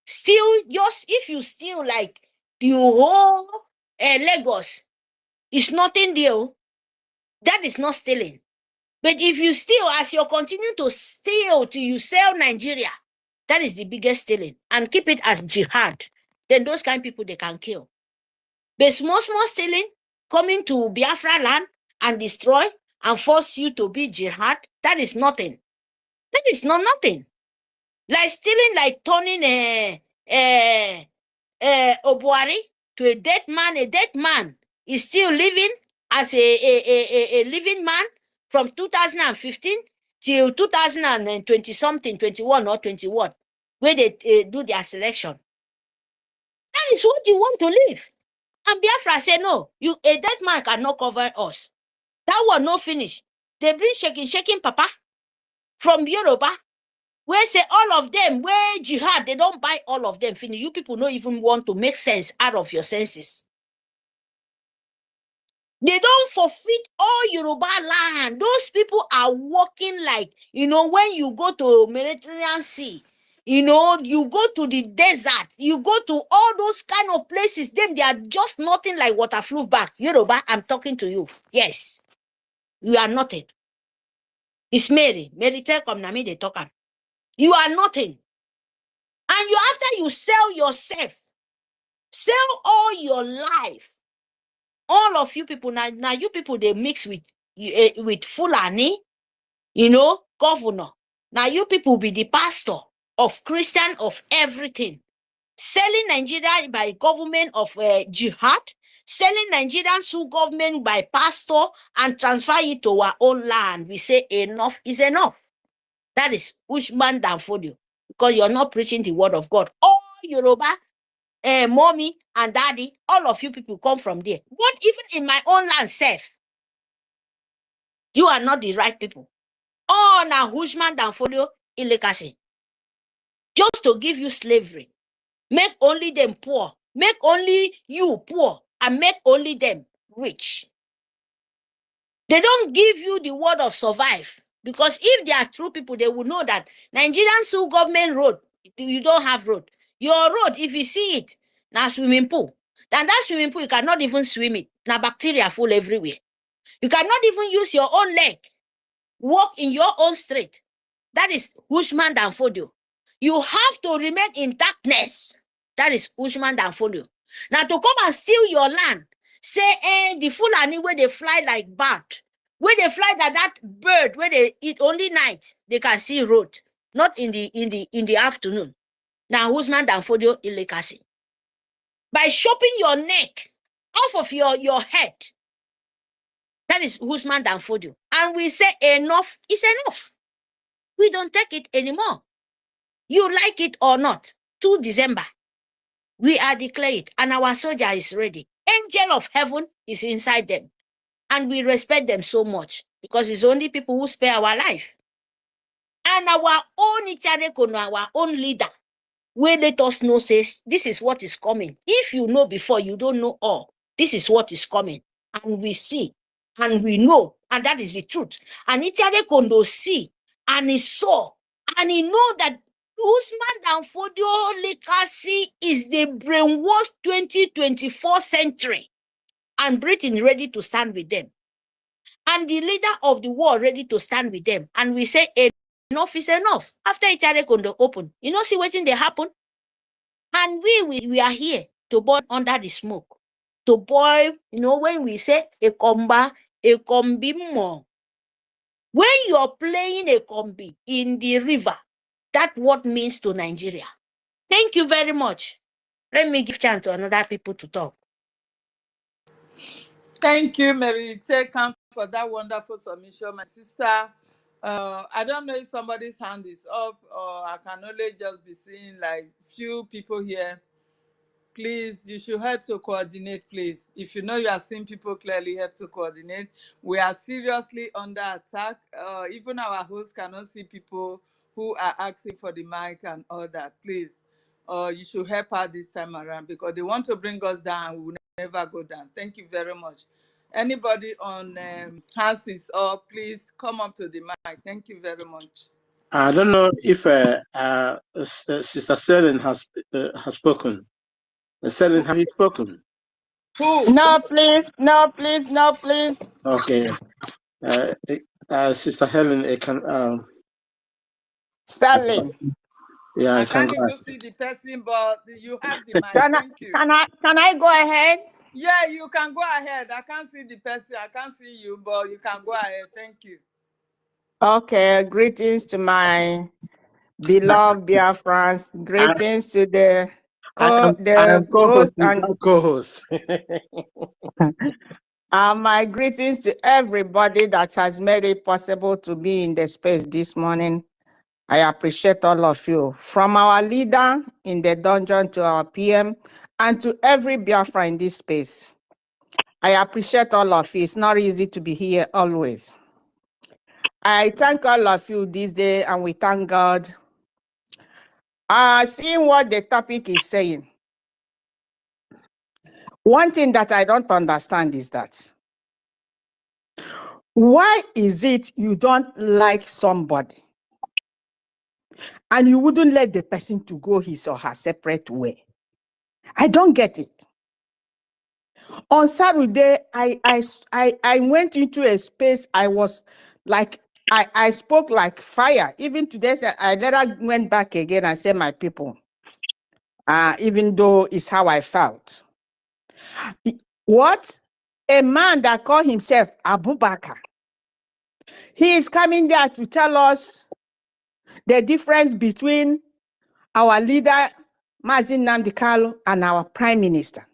L: just if you steal like the whole Lagos, it's nothing deal. That is not stealing. But if you steal, as you continue to steal till you sell Nigeria, that is the biggest stealing. And keep it as jihad. Then those kind of people, they can kill. But small stealing, coming to Biafra land and destroy and force you to be jihad, that is nothing. That is not nothing. Like stealing, like turning Obuari to a dead man is still living as a living man from 2015 till 2020 something, 21 or 21, where they do their selection. That is what you want to live. And Biafra say, no, a dead man cannot cover us. That one no finish. They bring shaking papa from Yoruba. Where say all of them, where jihad, they don't buy all of them. Finish. You people don't even want to make sense out of your senses. They don't forfeit all Yoruba land. Those people are walking like, when you go to Mediterranean Sea, you go to the desert, you go to all those kind of places, they are just nothing like water flew back. Yoruba, I'm talking to you. Yes, you are nothing. It's Mary. Mary tell come na me they talk. You are nothing. And after you sell yourself, sell all your life, all of you people, now you people, they mix with Fulani, governor. Now you people be the pastor of Christian of everything. Selling Nigeria by government of jihad, selling Nigerian Sioux government by pastor and transfer it to our own land. We say enough is enough. That is Ushman Danfodio, because you're not preaching the word of God. All Yoruba, mommy and daddy, all of you people come from there. But even in my own land, self, you are not the right people. Oh, now Ushman Danfodio Ilekasi. Just to give you slavery. Make only them poor. Make only you poor. And make only them rich. They don't give you the word of survive. Because if they are true people, they will know that Nigerian Sioux government road, you don't have road. Your road, if you see it, now swimming pool. Then that swimming pool, you cannot even swim it. Now bacteria full everywhere. You cannot even use your own leg. Walk in your own street. That is Ushman Danfodio. You have to remain in darkness. That is Ushman Danfodio. Now to come and steal your land, say, the Fulani where they fly like bird, where they fly that bird, where they eat only night, they can see road, not in the afternoon. Now Ushman Danfodio Ilekasi. By chopping your neck off of your head, that is Ushman Danfodio. And we say enough is enough. We don't take it anymore. You like it or not, 2 December, we are declared, and our soldier is ready. Angel of heaven is inside them. And we respect them so much because it's only people who spare our life. And our own Icharekono, our own leader, will let us know, says, this is what is coming. If you know before, you don't know all. This is what is coming. And we see, and we know, and that is the truth. And Icharekono see, and he saw, and he know that Usman Danfodio legacy is the brainwashed 2024th century, and Britain ready to stand with them. And the leader of the world ready to stand with them. And we say enough is enough. After Icharek on the open, you know, see what's in the happen? And we are here to burn under the smoke. To boil, you know, when we say a kombi more. When you're playing a kombi in the river, that's what means to Nigeria. Thank you very much. Let me give chance to another people to talk.
C: Thank you, Mary. Take camp for that wonderful submission, my sister. I don't know if somebody's hand is up, or I can only just be seeing like few people here. Please, you should help to coordinate, please. If you know you are seeing people clearly, help to coordinate. We are seriously under attack. Even our host cannot see people who are asking for the mic and all that. Please, you should help out this time around, because they want to bring us down. We will never go down. Thank you very much. Anybody on hands is up, please come up to the mic. Thank you very much.
G: I don't know if Sister Selin has spoken. Selin, have you spoken?
C: Who?
I: No, please. No, please. No, please.
G: Okay. Sister Helen,
I: Selin.
G: Yeah,
C: I
G: I can
C: can't
G: go.
C: even see the person, but you have the mic. Thank you.
I: Can I go ahead?
C: Yeah, you can go ahead. I can't see the person. I can't see you, but you can go ahead. Thank you.
I: Okay. Greetings to my beloved Biafrans. Greetings to the
G: I am
I: host
G: co-host,
I: and
G: co-host.
I: my greetings to everybody that has made it possible to be in the space this morning. I appreciate all of you, from our leader in the dungeon to our PM and to every Biafra in this space. I appreciate all of you. It's not easy to be here always. I thank all of you this day, and we thank God. Seeing what the topic is saying, one thing that I don't understand is that why is it you don't like somebody and you wouldn't let the person to go his or her separate way? I don't get it. On Saturday, I went into a space. I was like, I spoke like fire. Even today, I later went back again and said, my people, even though it's how I felt. What? A man that called himself Abu Bakr. He is coming there to tell us the difference between our leader, Mazin Nnamdi Kanu, and our prime minister.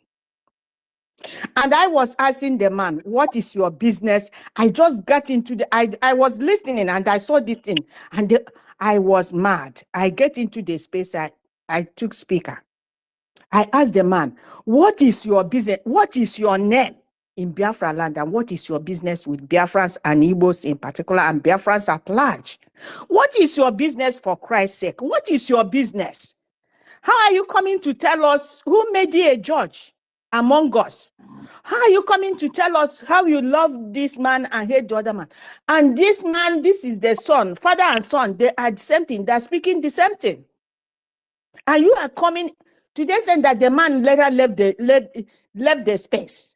I: And I was asking the man, what is your business? I just got into I was listening and I saw this thing and I was mad. I get into the space, I took speaker. I asked the man, what is your business? What is your name in Biafra land? And what is your business with Biafrans and Igbos in particular and Biafrans at large? What is your business, for Christ's sake? What is your business? How are you coming to tell us who made you a judge among us? How are you coming to tell us how you love this man and hate the other man? And this man, this is the son, father and son, they are the same thing. They're speaking the same thing. And you are coming today saying that the man later left the space.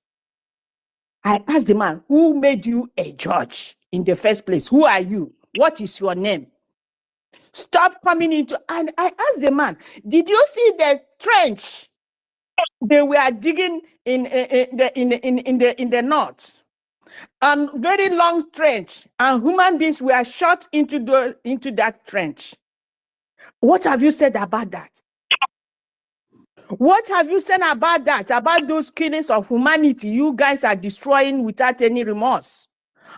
I: I asked the man, who made you a judge in the first place? Who are you? What is your name? Stop coming into, and I asked the man, did you see the trench they were digging in the north? Very long trench, and human beings were shot into that trench. What have you said about that? What have you said about that? About those killings of humanity you guys are destroying without any remorse?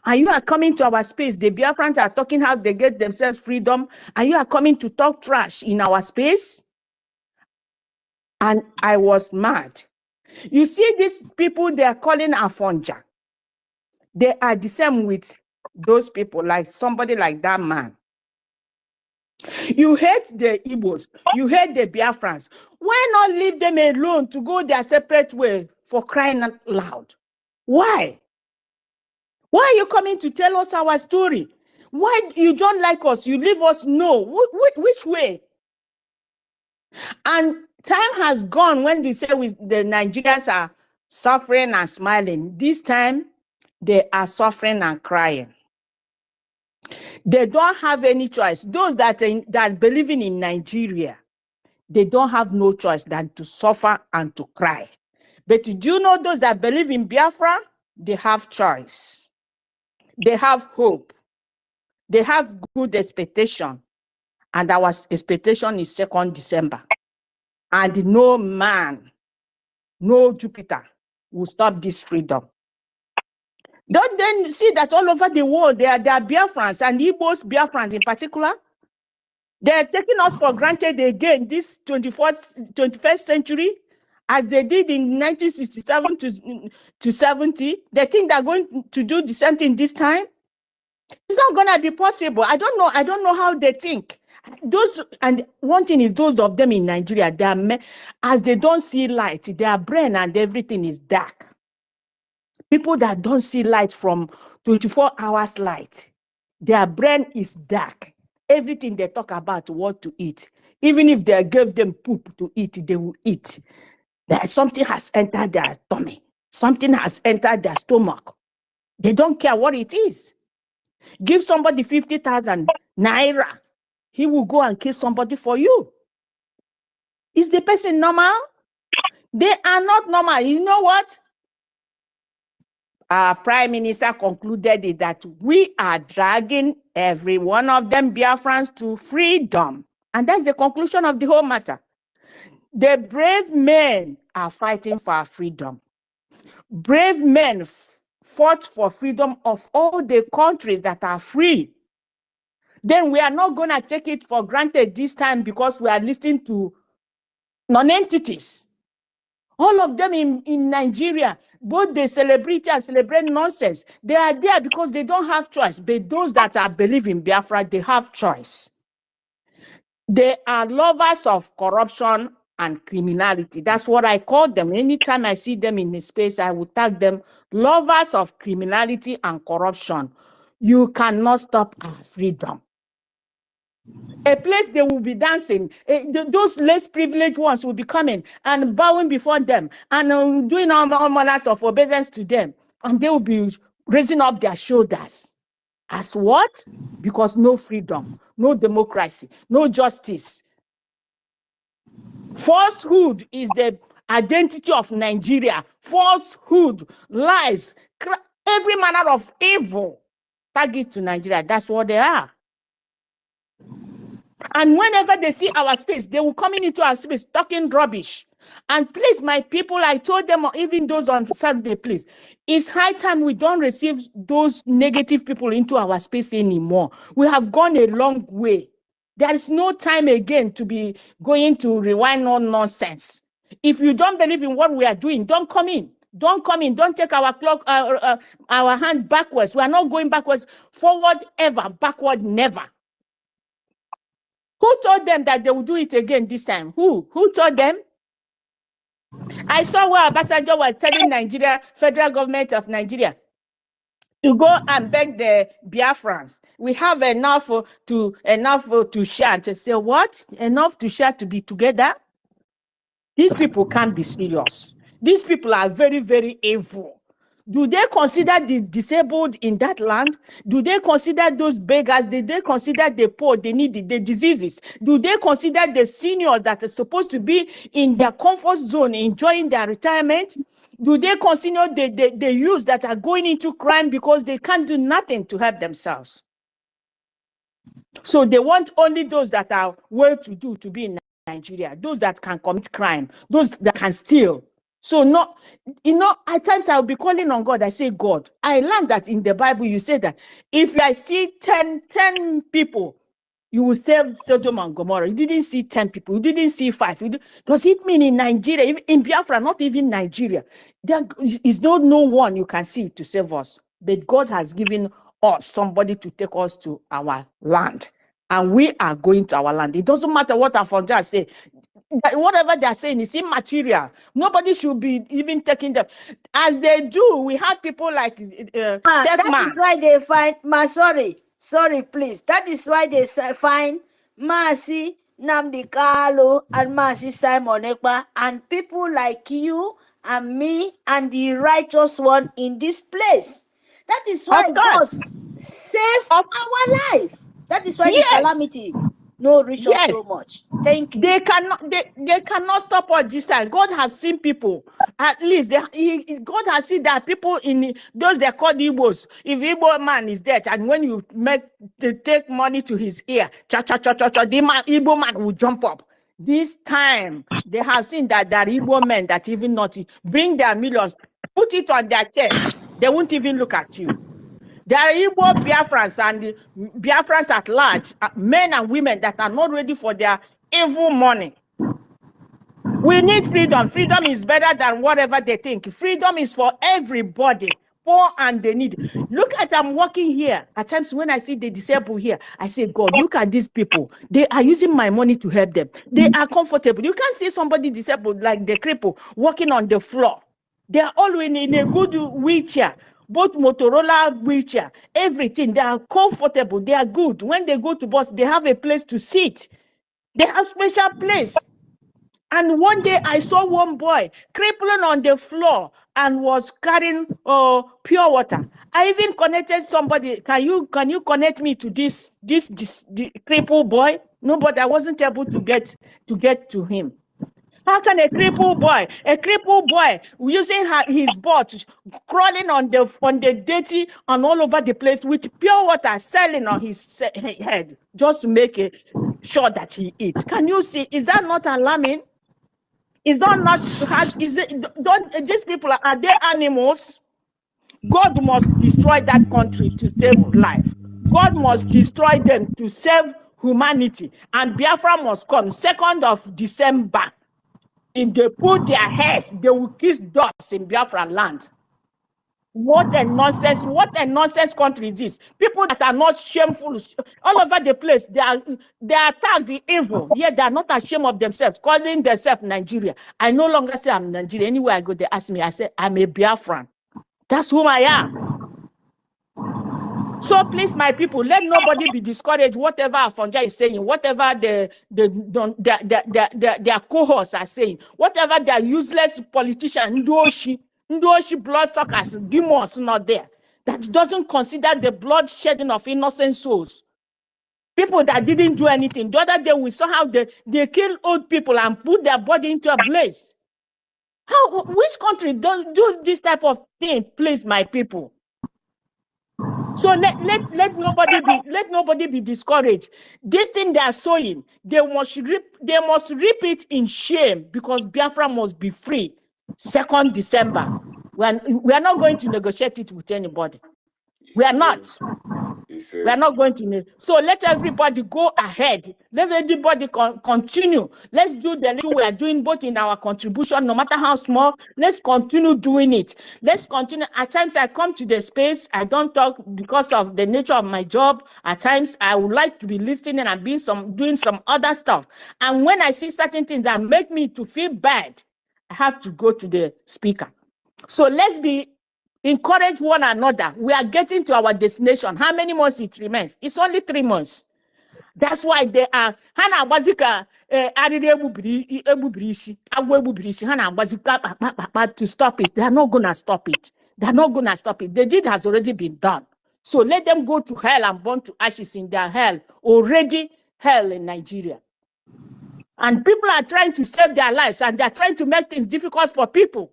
I: And you are coming to our space. The Biafrans are talking how they get themselves freedom, and you are coming to talk trash in our space? And I was mad. You see these people they are calling Afonja. They are the same with those people, like somebody like that man. You hate the Igbos, you hate the Biafrans. Why not leave them alone to go their separate way, for crying out loud? Why? Why are you coming to tell us our story? Why you don't like us? You leave us know which way? And time has gone when they say the Nigerians are suffering and smiling. This time, they are suffering and crying. They don't have any choice. Those that believing in Nigeria, they don't have no choice than to suffer and to cry. But do you know those that believe in Biafra? They have choice. They have hope. They have good expectation. And our expectation is 2nd December. And no man, no Jupiter will stop this freedom. Don't then see that all over the world there are Biafrans and Igbos Biafrans in particular. They're taking us for granted again this 21st century, as they did in 1967 to 70. They think they're going to do the same thing this time. It's not gonna be possible. I don't know how they think. And one thing is, those of them in Nigeria, as they don't see light, their brain and everything is dark. People that don't see light from 24 hours light, their brain is dark. Everything they talk about what to eat. Even if they gave them poop to eat, they will eat. Something has entered their tummy. Something has entered their stomach. They don't care what it is. Give somebody 50,000 naira. He will go and kill somebody for you. Is the person normal? They are not normal. You know what? Our Prime Minister concluded that we are dragging every one of them Biafrans to freedom. And that's the conclusion of the whole matter. The brave men are fighting for our freedom. Brave men fought for freedom of all the countries that are free. Then we are not going to take it for granted this time because we are listening to non-entities. All of them in Nigeria, both the celebrity and celebrate nonsense, they are there because they don't have choice. But those that are believing Biafra, they have choice. They are lovers of corruption and criminality. That's what I call them. Anytime I see them in the space, I will tag them lovers of criminality and corruption. You cannot stop our freedom. A place they will be dancing. Those less privileged ones will be coming and bowing before them and doing all manners of obeisance to them. And they will be raising up their shoulders. As what? Because no freedom, no democracy, no justice. Falsehood is the identity of Nigeria. Falsehood, lies, every manner of evil. Tag it to Nigeria. That's what they are. And whenever they see our space, they will come into our space talking rubbish. And please, my people, I told them, even those on Saturday, please, it's high time we don't receive those negative people into our space anymore. We have gone a long way. There is no time again to be going to rewind on nonsense. If you don't believe in what we are doing, don't come in. Don't come in. Don't take our clock, our hand backwards. We are not going backwards. Forward ever, backward never. Who told them that they will do it again this time? Who told them? I saw where Obasanjo was telling Nigeria, federal government of Nigeria, to go and beg the Biafrans. We have enough to share. To say what? Enough to share to be together? These people can't be serious. These people are very, very evil. Do they consider the disabled in that land? Do they consider those beggars? Do they consider the poor, the needy, the diseases? Do they consider the seniors that are supposed to be in their comfort zone, enjoying their retirement? Do they consider the youths that are going into crime because they can't do nothing to help themselves? So they want only those that are well-to-do to be in Nigeria, those that can commit crime, those that can steal. So not, at times I'll be calling on God. I say, God, I learned that in the Bible, you say that if I see 10 people, you will save Sodom and Gomorrah. You didn't see 10 people. You didn't see 5. Does it mean in Nigeria, in Biafra, not even Nigeria, there is no one you can see to save us. But God has given us somebody to take us to our land. And we are going to our land. It doesn't matter what Afonja say. Whatever they're saying is immaterial. Nobody should be even taking them. As they do, we have people like
L: that is why they find sorry, please. That is why they find Mercy Nnamdi Kanu and Mazi Simon Ekpa and people like you and me and the righteous one in this place. That is why
I: Of
L: God
I: course.
L: saved
I: Of,
L: our life. That is why the
I: yes.
L: calamity no reach us so
I: Yes.
L: much. Thank you.
I: They cannot stop us this time. God has seen people. At least God has seen that people in those they call Igbos. If Igbo man is dead, and when you take money to his ear, the Igbo man will jump up. This time they have seen that there are Igbo men that even not bring their millions, put it on their chest. They won't even look at you. There are Igbo Biafrans and the Biafrans at large, men and women that are not ready for their evil money. We need freedom. Freedom is better than whatever they think. Freedom is for everybody, poor and the needy. Look at, I'm walking here. At times when I see the disabled here, I say, God, look at these people. They are using my money to help them. They are comfortable. You can't see somebody disabled like the cripple walking on the floor. They are all in a good wheelchair. Both Motorola wheelchair, everything. They are comfortable. They are good. When they go to bus, they have a place to sit. They have special place. And one day I saw one boy crippling on the floor and was carrying pure water. I even connected somebody. Can you connect me to this the crippled boy? No, but I wasn't able to get to him. How can a crippled boy using his butt, crawling on the dirty and all over the place with pure water selling on his head just to make sure that he eats? Can you see? Is that not alarming? Is that not is it? Don't these people are they animals? God must destroy that country to save life. God must destroy them to save humanity. And Biafra must come 2nd of December. If they put their heads, they will kiss dust in Biafra land. What a nonsense country is this. People that are not shameful all over the place, they attack the evil, yet they are not ashamed of themselves, calling themselves Nigeria. I no longer say I'm Nigerian. Anywhere I go, they ask me, I say I'm a Biafran. That's who I am. So please, my people, let nobody be discouraged. Whatever Afonja is saying, whatever their cohorts are saying, whatever their useless politicians, Ndoshi bloodsuckers, demons not there. That doesn't consider the blood shedding of innocent souls. People that didn't do anything. The other day we saw how they kill old people and put their body into a blaze. Which country does do this type of thing, please, my people? So let nobody be discouraged. This thing they are sowing, they must reap it in shame, because Biafra must be free. 2nd December. We are not going to negotiate it with anybody. We are not. We are not going to. So let everybody go ahead. Let everybody continue. Let's do the little we are doing, both in our contribution, no matter how small. Let's continue doing it. Let's continue. At times I come to the space, I don't talk because of the nature of my job. At times I would like to be listening and doing some other stuff. And when I see certain things that make me to feel bad, I have to go to the speaker. So let's encourage one another. We are getting to our destination. How many months it remains? It's only 3 months. That's why they are Hana Bazika to stop it. They are not gonna stop it. They're not gonna stop it. The deed has already been done. So let them go to hell and burn to ashes in their hell. Already hell in Nigeria. And people are trying to save their lives, and they're trying to make things difficult for people.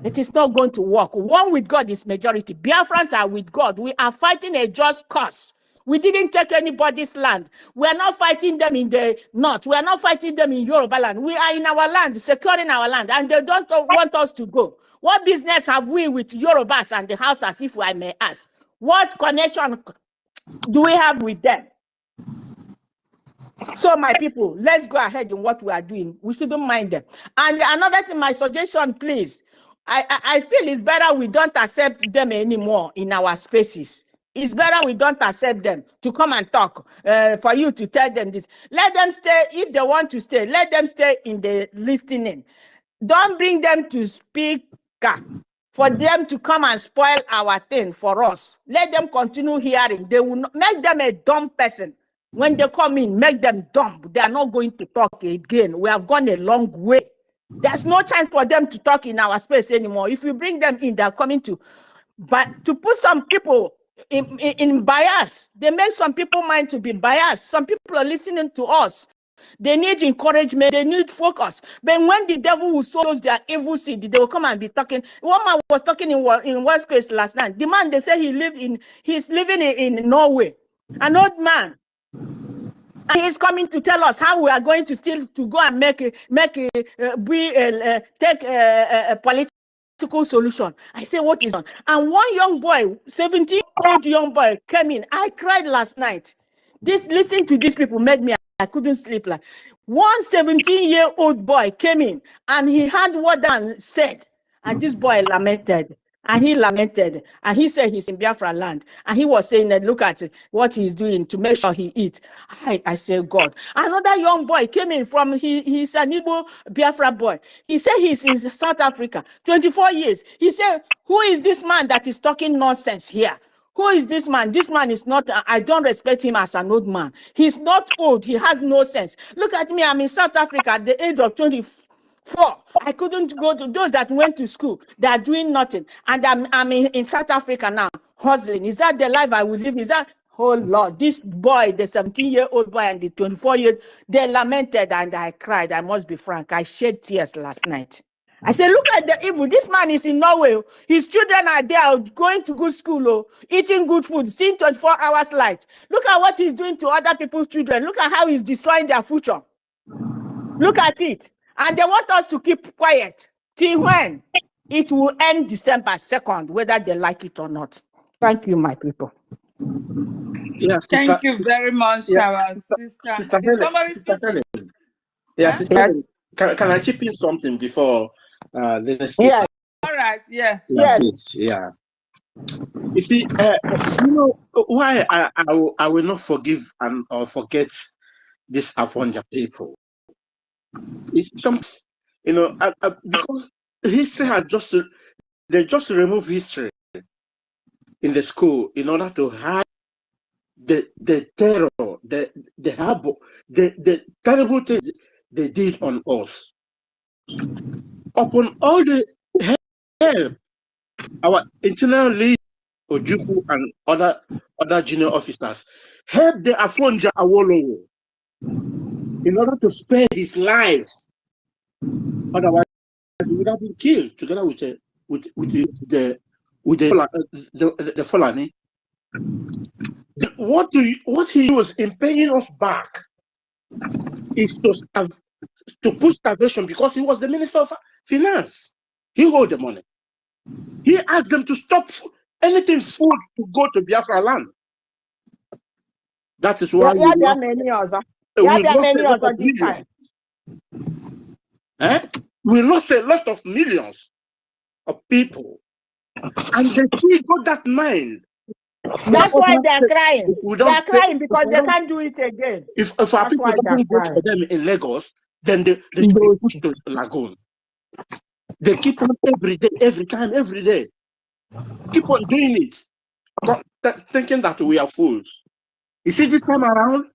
I: It is not going to work. One with God is majority. Biafrans are with God. We are fighting a just cause. We didn't take anybody's land. We are not fighting them in the north. We are not fighting them in Yoruba land. We are in our land, securing our land, and they don't want us to go. What business have we with Yorubas and the Hausas, if I may ask? What connection do we have with them? So my people, let's go ahead in what we are doing. We shouldn't mind them. And another thing, my suggestion, please, I feel it's better we don't accept them anymore in our spaces. It's better we don't accept them to come and talk, for you to tell them this. Let them stay. If they want to stay, let them stay in the listening. Don't bring them to speaker for them to come and spoil our thing for us. Let them continue hearing. They will not make them a dumb person. When they come in, make them dumb. They are not going to talk again. We have gone a long way. There's no chance for them to talk in our space anymore. If you bring them in, they're coming to. But to put some people in bias, they make some people mind to be biased. Some people are listening to us. They need encouragement. They need focus. But when the devil will sow their evil seed, they will come and be talking. One man was talking in one space last night. The man, they say he's living in Norway. An old man. And he's coming to tell us how we are going to still to go and take a political solution. I say, what is on? And one young boy, 17-year-old young boy, came in. I cried last night. Listen to these people made me. I couldn't sleep. Like one 17-year-old boy came in and he had what Dan said, and this boy lamented. And he lamented, and he said he's in Biafra land. And he was saying that look at what he's doing to make sure he eat. I say, God. Another young boy came in from, he's an Igbo Biafra boy. He said he's in South Africa, 24 years. He said, who is this man that is talking nonsense here? Who is this man? This man is not, I don't respect him as an old man. He's not old. He has no sense. Look at me. I'm in South Africa at the age of 24. I couldn't go to those that went to school. They are doing nothing. And I'm in South Africa now, hustling. Is that the life I will live? Is that, oh Lord, this boy, the 17-year-old boy and the 24-year-old, they lamented and I cried. I must be frank. I shed tears last night. I said, look at the evil. This man is in Norway. His children are there going to good school, eating good food, seeing 24 hours light. Look at what he's doing to other people's children. Look at how he's destroying their future. Look at it. And they want us to keep quiet. Till when? It will end December 2nd, whether they like it or not. Thank you, my people.
C: Yeah, sister, thank you very much, our sister. Is somebody speaking?
G: Yeah, sister Helen, can I chip in something before the next speaker?
C: Yeah. All right, yeah.
G: Yeah. You see, you know why I will not forgive or forget these Afonja people. It's some, you know, because history had they just remove history in the school in order to hide the terror, the terrible things they did on us. Upon all the help, our internal lead, Ojukwu, and other junior officers helped the Afonja Awolowo in order to spare his life. Otherwise, he would have been killed together with the Fulani. What he was in paying us back is to push starvation, because he was the Minister of Finance. He owed the money. He asked them to stop anything food to go to Biafra land. That is why we lost a lot of millions. We lost a lot of millions of people, and they still got that mind.
I: That's why they are crying. They are crying because they can't do it again.
G: If our people don't vote for them in Lagos, then they should be pushed to Lagoon. They keep on every day, every time, every day. Keep on doing it, thinking that we are fools. You see, this time around,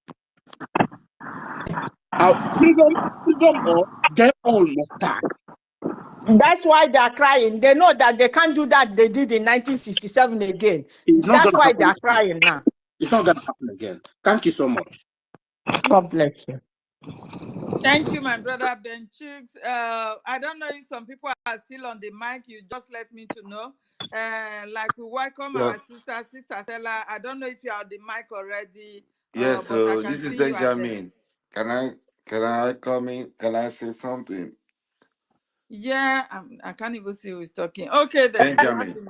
G: our freedom or they all must die.
I: That's why they are crying. They know that they can't do that they did in 1967 again. That's why they are crying now.
G: It's not going to happen again. Thank you so much.
I: God bless you.
C: Thank you, my brother Ben Chooks. I don't know if some people are still on the mic. You just let me to know. Like we welcome our sister Stella. I don't know if you are on the mic already.
N: Yes, so this is Benjamin. Can I come in? Can I say something?
C: Yeah, I can't even see who is talking. Okay, then.
N: Benjamin.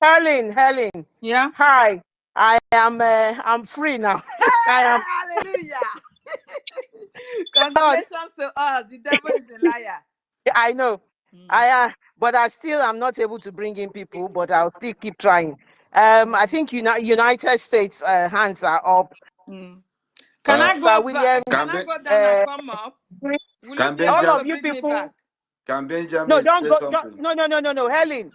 B: Helen.
C: Yeah.
B: Hi. I'm free now.
C: Hallelujah. Congratulations to us. The devil is a liar.
B: I know. But I'm not able to bring in people, but I'll still keep trying. I think United States hands are up.
C: Can I go back? Can I go down and come up?
B: All of you people.
N: Can Benjamin
B: No, don't go.
N: something?
B: No. Helen,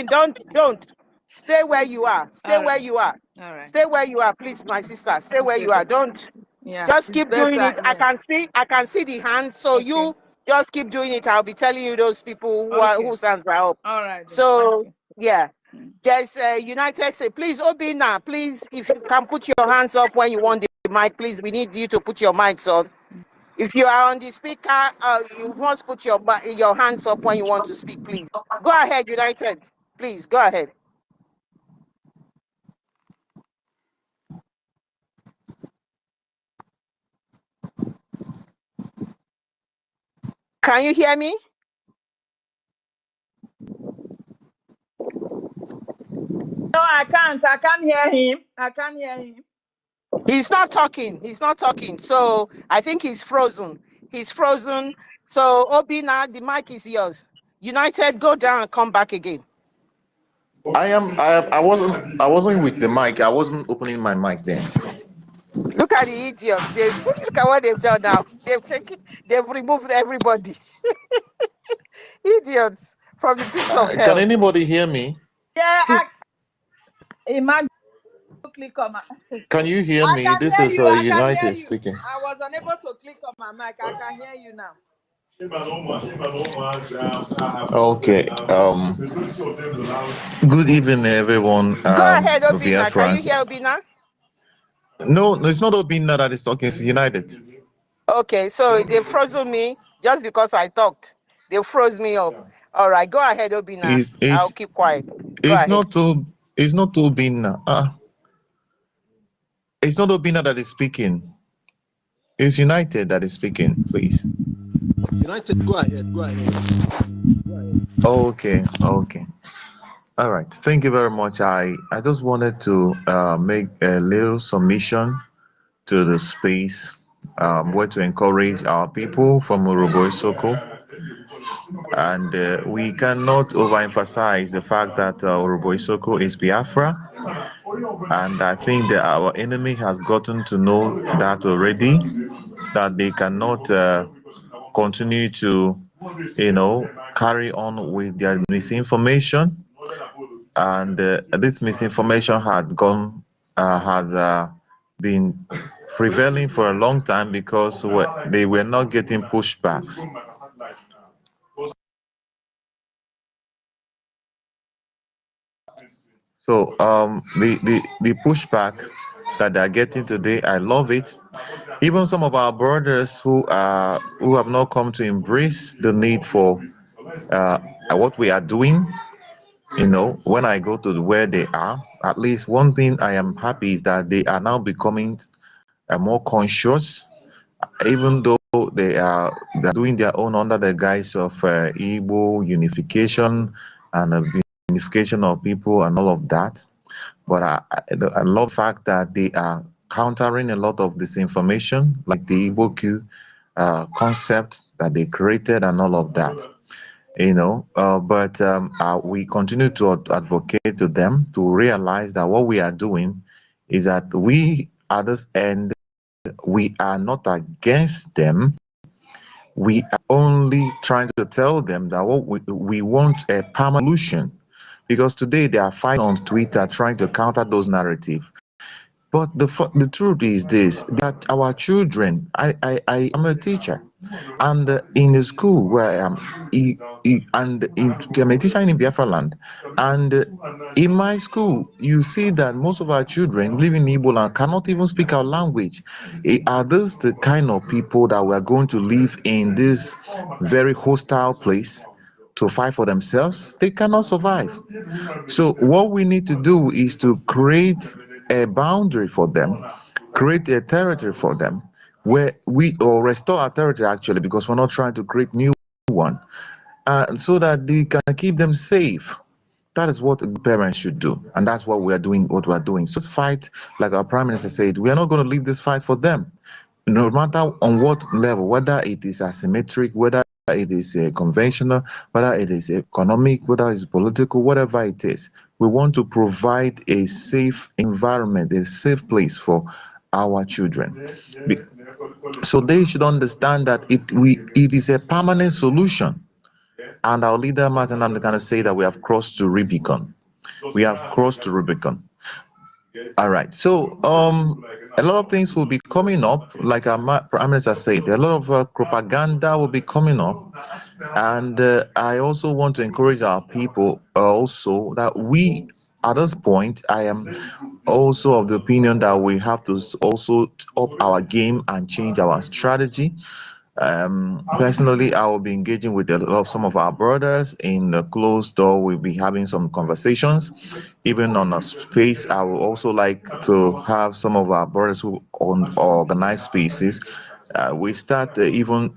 B: don't. Stay where you are. Stay where you are.
C: All right.
B: Stay where you are, please, my sister. Stay where you are. Don't just keep doing it. I can see the hand. So you just keep doing it. I'll be telling you those people who are whose hands are up.
C: All right.
B: So yeah. There's United States. Please, Obina, please, if you can put your hands up when you want the mic, please. We need you to put your mics on. If you are on the speaker, you must put your hands up when you want to speak, please. Go ahead, United. Please, go ahead. Can you hear me?
C: No, I can't. I can't hear him. I can't hear him.
B: He's not talking. He's not talking. So I think he's frozen. He's frozen. So Obina, the mic is yours. United, go down and come back again.
P: I wasn't with the mic. I wasn't opening my mic then.
B: Look at the idiots. Look at what they've done now. They've removed everybody. Idiots from the pits of hell.
P: Can anybody hear me?
C: Yeah, Imagine click on my.
P: Can you hear me? This is United speaking.
C: I was unable to click on my mic. I can hear you now.
P: Okay. Good evening, everyone.
B: Go ahead, Obina. Can you hear Obina?
P: No, it's not Obina that is talking. It's United.
B: Okay, so they frozen me just because I talked. They froze me up. All right, go ahead, Obina. I'll keep quiet. Go ahead.
P: It's not Obina. It's not Obina that is speaking. It's United that is speaking, please.
V: United, go ahead.
P: Okay. All right. Thank you very much. I just wanted to make a little submission to the space where to encourage our people from Uruguay Soko. And we cannot overemphasize the fact that Uruguay Soko is Biafra. And I think that our enemy has gotten to know that already, that they cannot continue to, carry on with their misinformation. And this misinformation has been prevailing for a long time because they were not getting pushbacks. So the pushback that they're getting today, I love it. Even some of our brothers who have not come to embrace the need for what we are doing. When I go to where they are, at least one thing I am happy is that they are now becoming more conscious, even though they're doing their own under the guise of Igbo unification and unification of people and all of that. But I love the fact that they are countering a lot of disinformation, like the Igbo Q concept that they created and all of that. But we continue to advocate to them to realize that what we are doing is that we at this end, we are not against them. We are only trying to tell them that what we want a permanent solution, because today they are fighting on Twitter trying to counter those narratives. But the truth is this, that our children, I am a teacher, and in the school where I am, I'm a teacher in Biafra land, and in my school, you see that most of our children live in Igbo land cannot even speak our language. Are those the kind of people that we are going to live in this very hostile place to fight for themselves? They cannot survive. So what we need to do is to create a boundary for them, create a territory for them, where or restore our territory actually, because we're not trying to create new one, so that they can keep them safe. That is what parents should do, and that's what we are doing. What we are doing. So fight, like our Prime Minister said, we are not going to leave this fight for them, no matter on what level, whether it is asymmetric, whether it is conventional, whether it is economic, whether it's political, whatever it is. We want to provide a safe environment, a safe place for our children. So they should understand that it is a permanent solution. And our leader, Mazen Namdekan, say that we have crossed to Rubicon. We have crossed the Rubicon. All right. So, a lot of things will be coming up, like our Prime Minister said. A lot of propaganda will be coming up, and I also want to encourage our people also that we, at this point, I am also of the opinion that we have to also up our game and change our strategy. Personally, I will be engaging with a lot of some of our brothers in the closed door. We'll be having some conversations, even on a space. I would also like to have some of our brothers who on organized spaces. We start even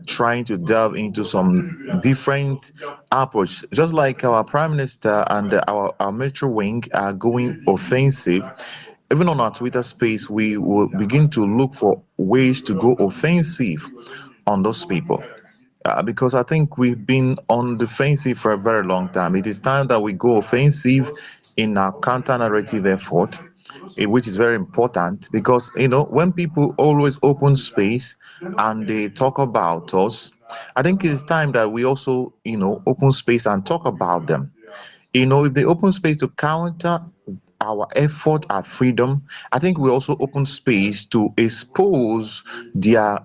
P: trying to delve into some different approach, just like our Prime Minister and our military wing are going offensive. Even on our Twitter space, we will begin to look for ways to go offensive on those people. Because I think we've been on the defensive for a very long time. It is time that we go offensive in our counter narrative effort, which is very important because, when people always open space and they talk about us, I think it's time that we also, open space and talk about them. If they open space to counter our effort at freedom, I think we also open space to expose their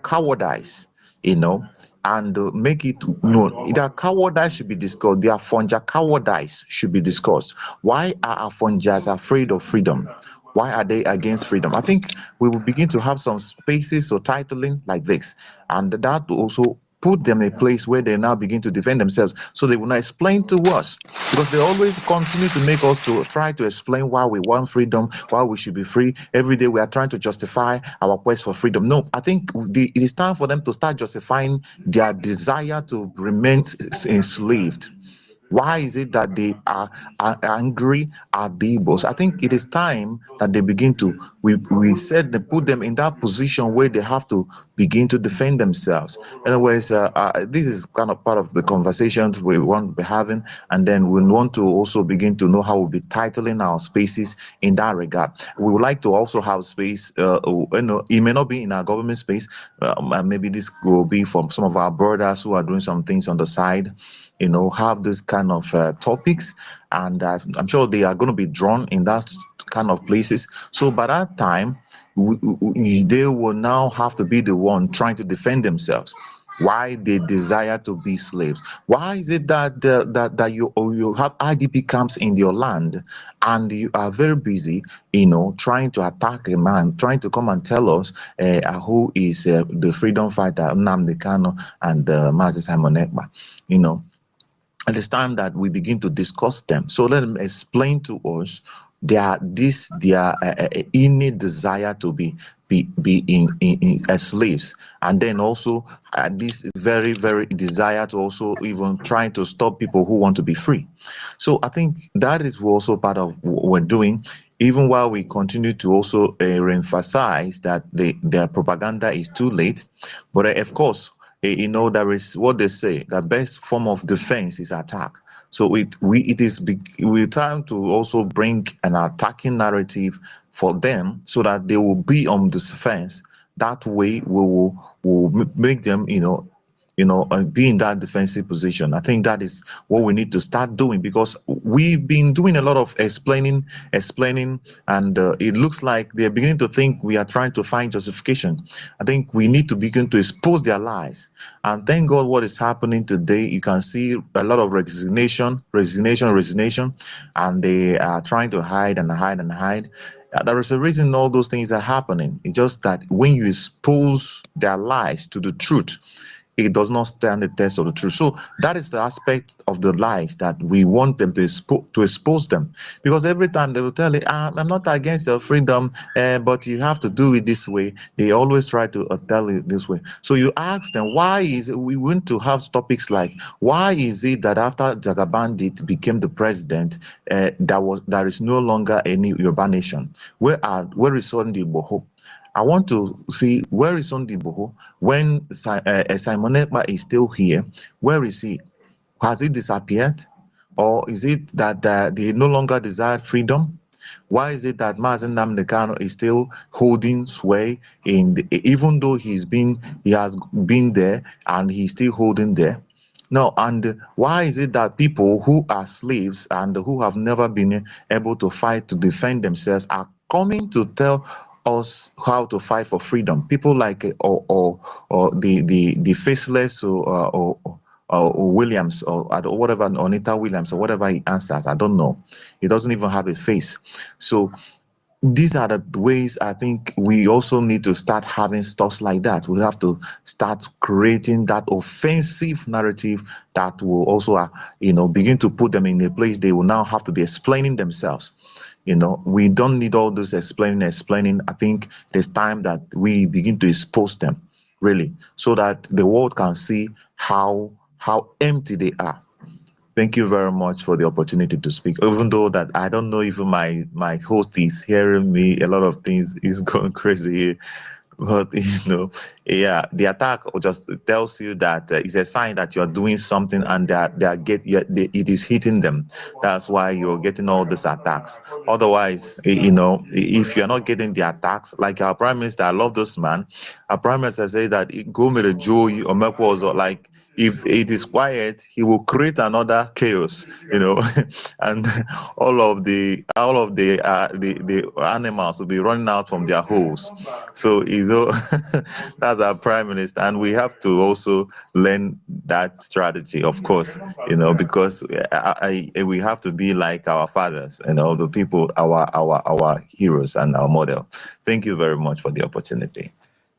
P: cowardice, and make it known. Their cowardice should be discussed. Their Afonja cowardice should be discussed. Why are Afonjas afraid of freedom? Why are they against freedom? I think we will begin to have some spaces or titling like this, and that will also put them in a place where they now begin to defend themselves, so they will not explain to us, because they always continue to make us to try to explain why we want freedom, why we should be free. Every day we are trying to justify our quest for freedom. No, I think it is time for them to start justifying their desire to remain enslaved. Why is it that they are angry at the Igbos? I think it is time that they begin to, we said they put them in that position where they have to begin to defend themselves. Anyways, this is kind of part of the conversations we want to be having, and then we want to also begin to know how we'll be titling our spaces in that regard. We would like to also have space, it may not be in our government space, maybe this will be from some of our brothers who are doing some things on the side, have this kind of topics, and I'm sure they are going to be drawn in that kind of places. So by that time, they will now have to be the one trying to defend themselves. Why they desire to be slaves? Why is it that that you have IDP camps in your land, and you are very busy, trying to attack a man, trying to come and tell us who is the freedom fighter Nnamdi Kanu and Mazi Simon Ekpa, It is time that we begin to discuss them. So let them explain to us their innate desire to be in as slaves, and then also this very, very desire to also even trying to stop people who want to be free. So I think that is also part of what we're doing, even while we continue to also re-emphasize that their propaganda is too late. But of course, there is what they say: the best form of defense is attack. So it is time to also bring an attacking narrative for them, so that they will be on the defense. That way, we will make them, be in that defensive position. I think that is what we need to start doing, because we've been doing a lot of explaining, and it looks like they're beginning to think we are trying to find justification. I think we need to begin to expose their lies. And thank God what is happening today. You can see a lot of resignation, and they are trying to hide and hide and hide. There is a reason all those things are happening. It's just that when you expose their lies to the truth, it does not stand the test of the truth. So that is the aspect of the lies that we want them to expose them. Because every time they will tell you, I'm not against your freedom, but you have to do it this way. They always try to tell you this way. So you ask them, why is it, we want to have topics like, why is it that after Jagabandit became the president, there is no longer any Yoruba nation? Where is Sunday Igboho? I want to see, where is Sunday Igboho when Simon Ekpa is still here? Where is he? Has he disappeared? Or is it that they no longer desire freedom? Why is it that Mazi Nnamdi Kanu is still holding sway even though he has been there and he's still holding there? No, and why is it that people who are slaves and who have never been able to fight to defend themselves are coming to tell us how to fight for freedom? People like or the faceless or Williams or whatever, Onita Williams or whatever he answers. I don't know. He doesn't even have a face. So these are the ways I think we also need to start having stuff like that. We have to start creating that offensive narrative that will also, begin to put them in a place they will now have to be explaining themselves. We don't need all this explaining. I think there's time that we begin to expose them, really, so that the world can see how empty they are. Thank you very much for the opportunity to speak. Even though that I don't know if my host is hearing me, a lot of things is going crazy here. But yeah, the attack just tells you that it's a sign that you're doing something and it is hitting them. That's why you're getting all these attacks. Otherwise, if you're not getting the attacks, like our prime minister, I love this man. Our prime minister says that go me the joy or make was like if it is quiet, he will create another chaos, and all of the animals will be running out from their holes. So that's our prime minister, and we have to also learn that strategy, of course, because we have to be like our fathers and all the people, our heroes and our model. Thank you very much for the opportunity.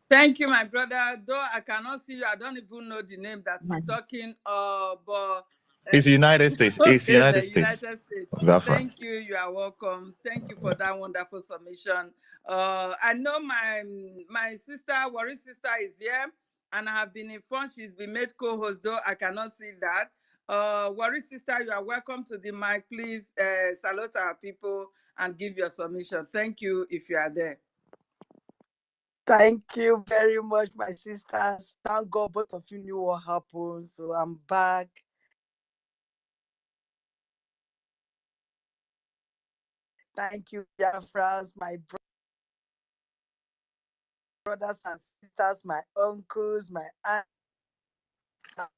C: Thank you, my brother. Though I cannot see you, I don't even know the name that is talking. But
P: it's the United States. It's the
C: okay,
P: United
C: the
P: States.
C: United States.
P: Biafra.
C: Thank you. You are welcome. Thank you for that wonderful submission. I know my sister, Worry sister, is here, and I have been informed she's been made co-host. Though I cannot see that. Worry sister, you are welcome to the mic. Please salute our people and give your submission. Thank you if you are there.
Q: Thank you very much, my sisters. Thank God both of you knew what happened. So I'm back. Thank you, Biafras, my brothers and sisters, my uncles, my aunts.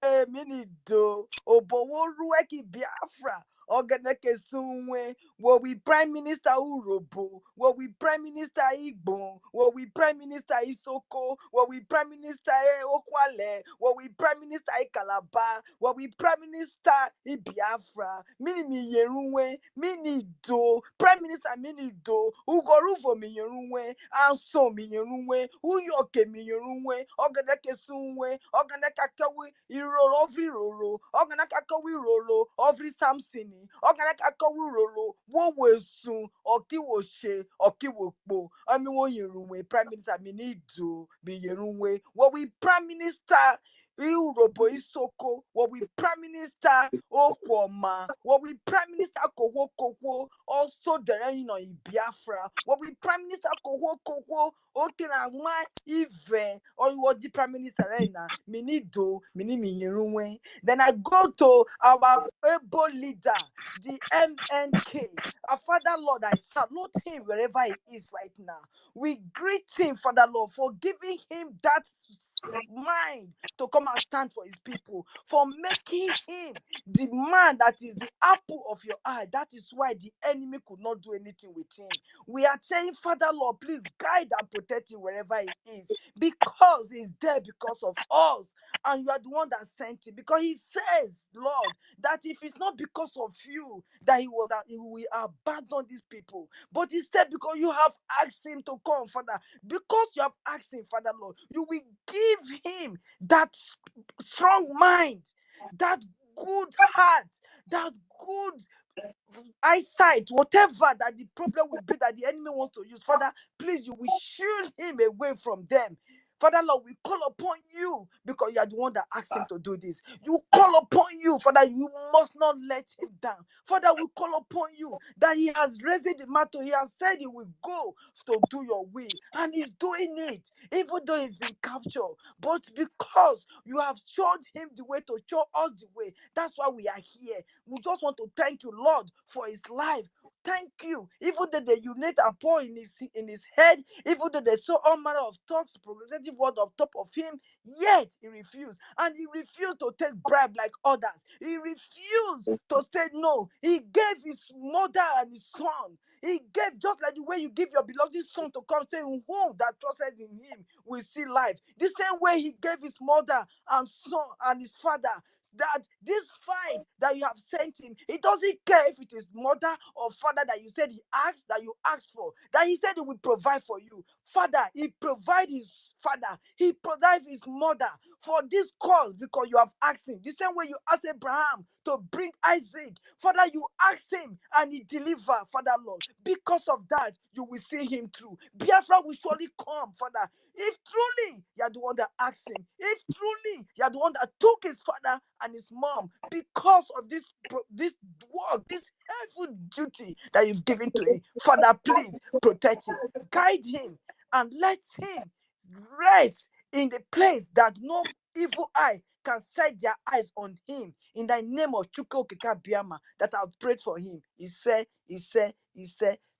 Q: Minido, Oboworueki Biafra. Oganeke Sunwe, were we Prime Minister Urobo, were we Prime Minister Igbo, were we Prime Minister Isoko, were we Prime Minister Okwale, were we Prime Minister Ikalaba, were we Prime Minister Ibiafra, Mini Yerunwe, Minido, Prime Minister Minido, Ugoruvo Miyerunwe, Anso Miyerunwe, Uyoke Miyerunwe, Oganeke Sunwe, Oganeka Kawi, Iroro Viroro, Oganaka Kawi Roro, Ovri Samson. Oganaka Kawi Roro, what was soon, or Kiwoshe, or Kiwokbo, I mean, one Yerunwe, Prime Minister Minido, be Yerunwe, what we Prime Minister. Urobo Isoko, what we Prime Minister Okwama, what we Prime Minister Kowoko, also the reign of Biafra, what we Prime Minister Kowoko, Okinawa, Ive, or what the Prime Minister Reina, Minido, Minimiruwe. Then I go to our able leader, the MNK. Our Father Lord, I salute him wherever he is right now. We greet him, Father Lord, for giving him that mind to come and stand for his people, for making him the man that is the apple of your eye. That is why the enemy could not do anything with him. We are saying, Father Lord, please guide and protect him wherever he is, because he's there because of us, and you are the one that sent him. Because he says, Lord, that if it's not because of you that he will abandon these people, but instead because you have asked him to come, Father, because you have asked him, Father Lord, you will give him that strong mind, that good heart, that good eyesight, whatever that the problem will be that the enemy wants to use. Father, please, you will shield him away from them. Father Lord, we call upon you because you are the one that asked him to do this. You call upon you, Father, you must not let him down. Father, we call upon you that he has raised the matter. He has said he will go to do your will, and he's doing it, even though he's been captured. But because you have showed him the way to show us the way, that's why we are here. We just want to thank you, Lord, for his life. thank you. Even though they unite and pour in his head, even though they saw all manner of talks, progressive word on top of him, yet he refused. And he refused to take bribe like others. He refused to say no. He gave his mother and his son. He gave, just like the way you give your beloved son to come, saying, whom that trusted in him will see life. The same way he gave his mother and son and his father, that this fight that you have sent him, he doesn't care if it is mother or father that you said he asked, that you asked for, that he said he will provide for you. Father, he provide his father, he provide his mother for this cause because you have asked him. The same way you asked Abraham to bring Isaac, Father, you asked him and he delivered, Father Lord. Because of that, you will see him through. Biafra will surely come, Father. If truly you are the one that asked him, if truly you are the one that took his father and his mom because of this work, this heavenly duty that you've given to him, Father, please protect him, guide him, and let him rest in the place that no evil eye can set their eyes on him. In the name of Chukwuokika Biama, that I've prayed for him. He said,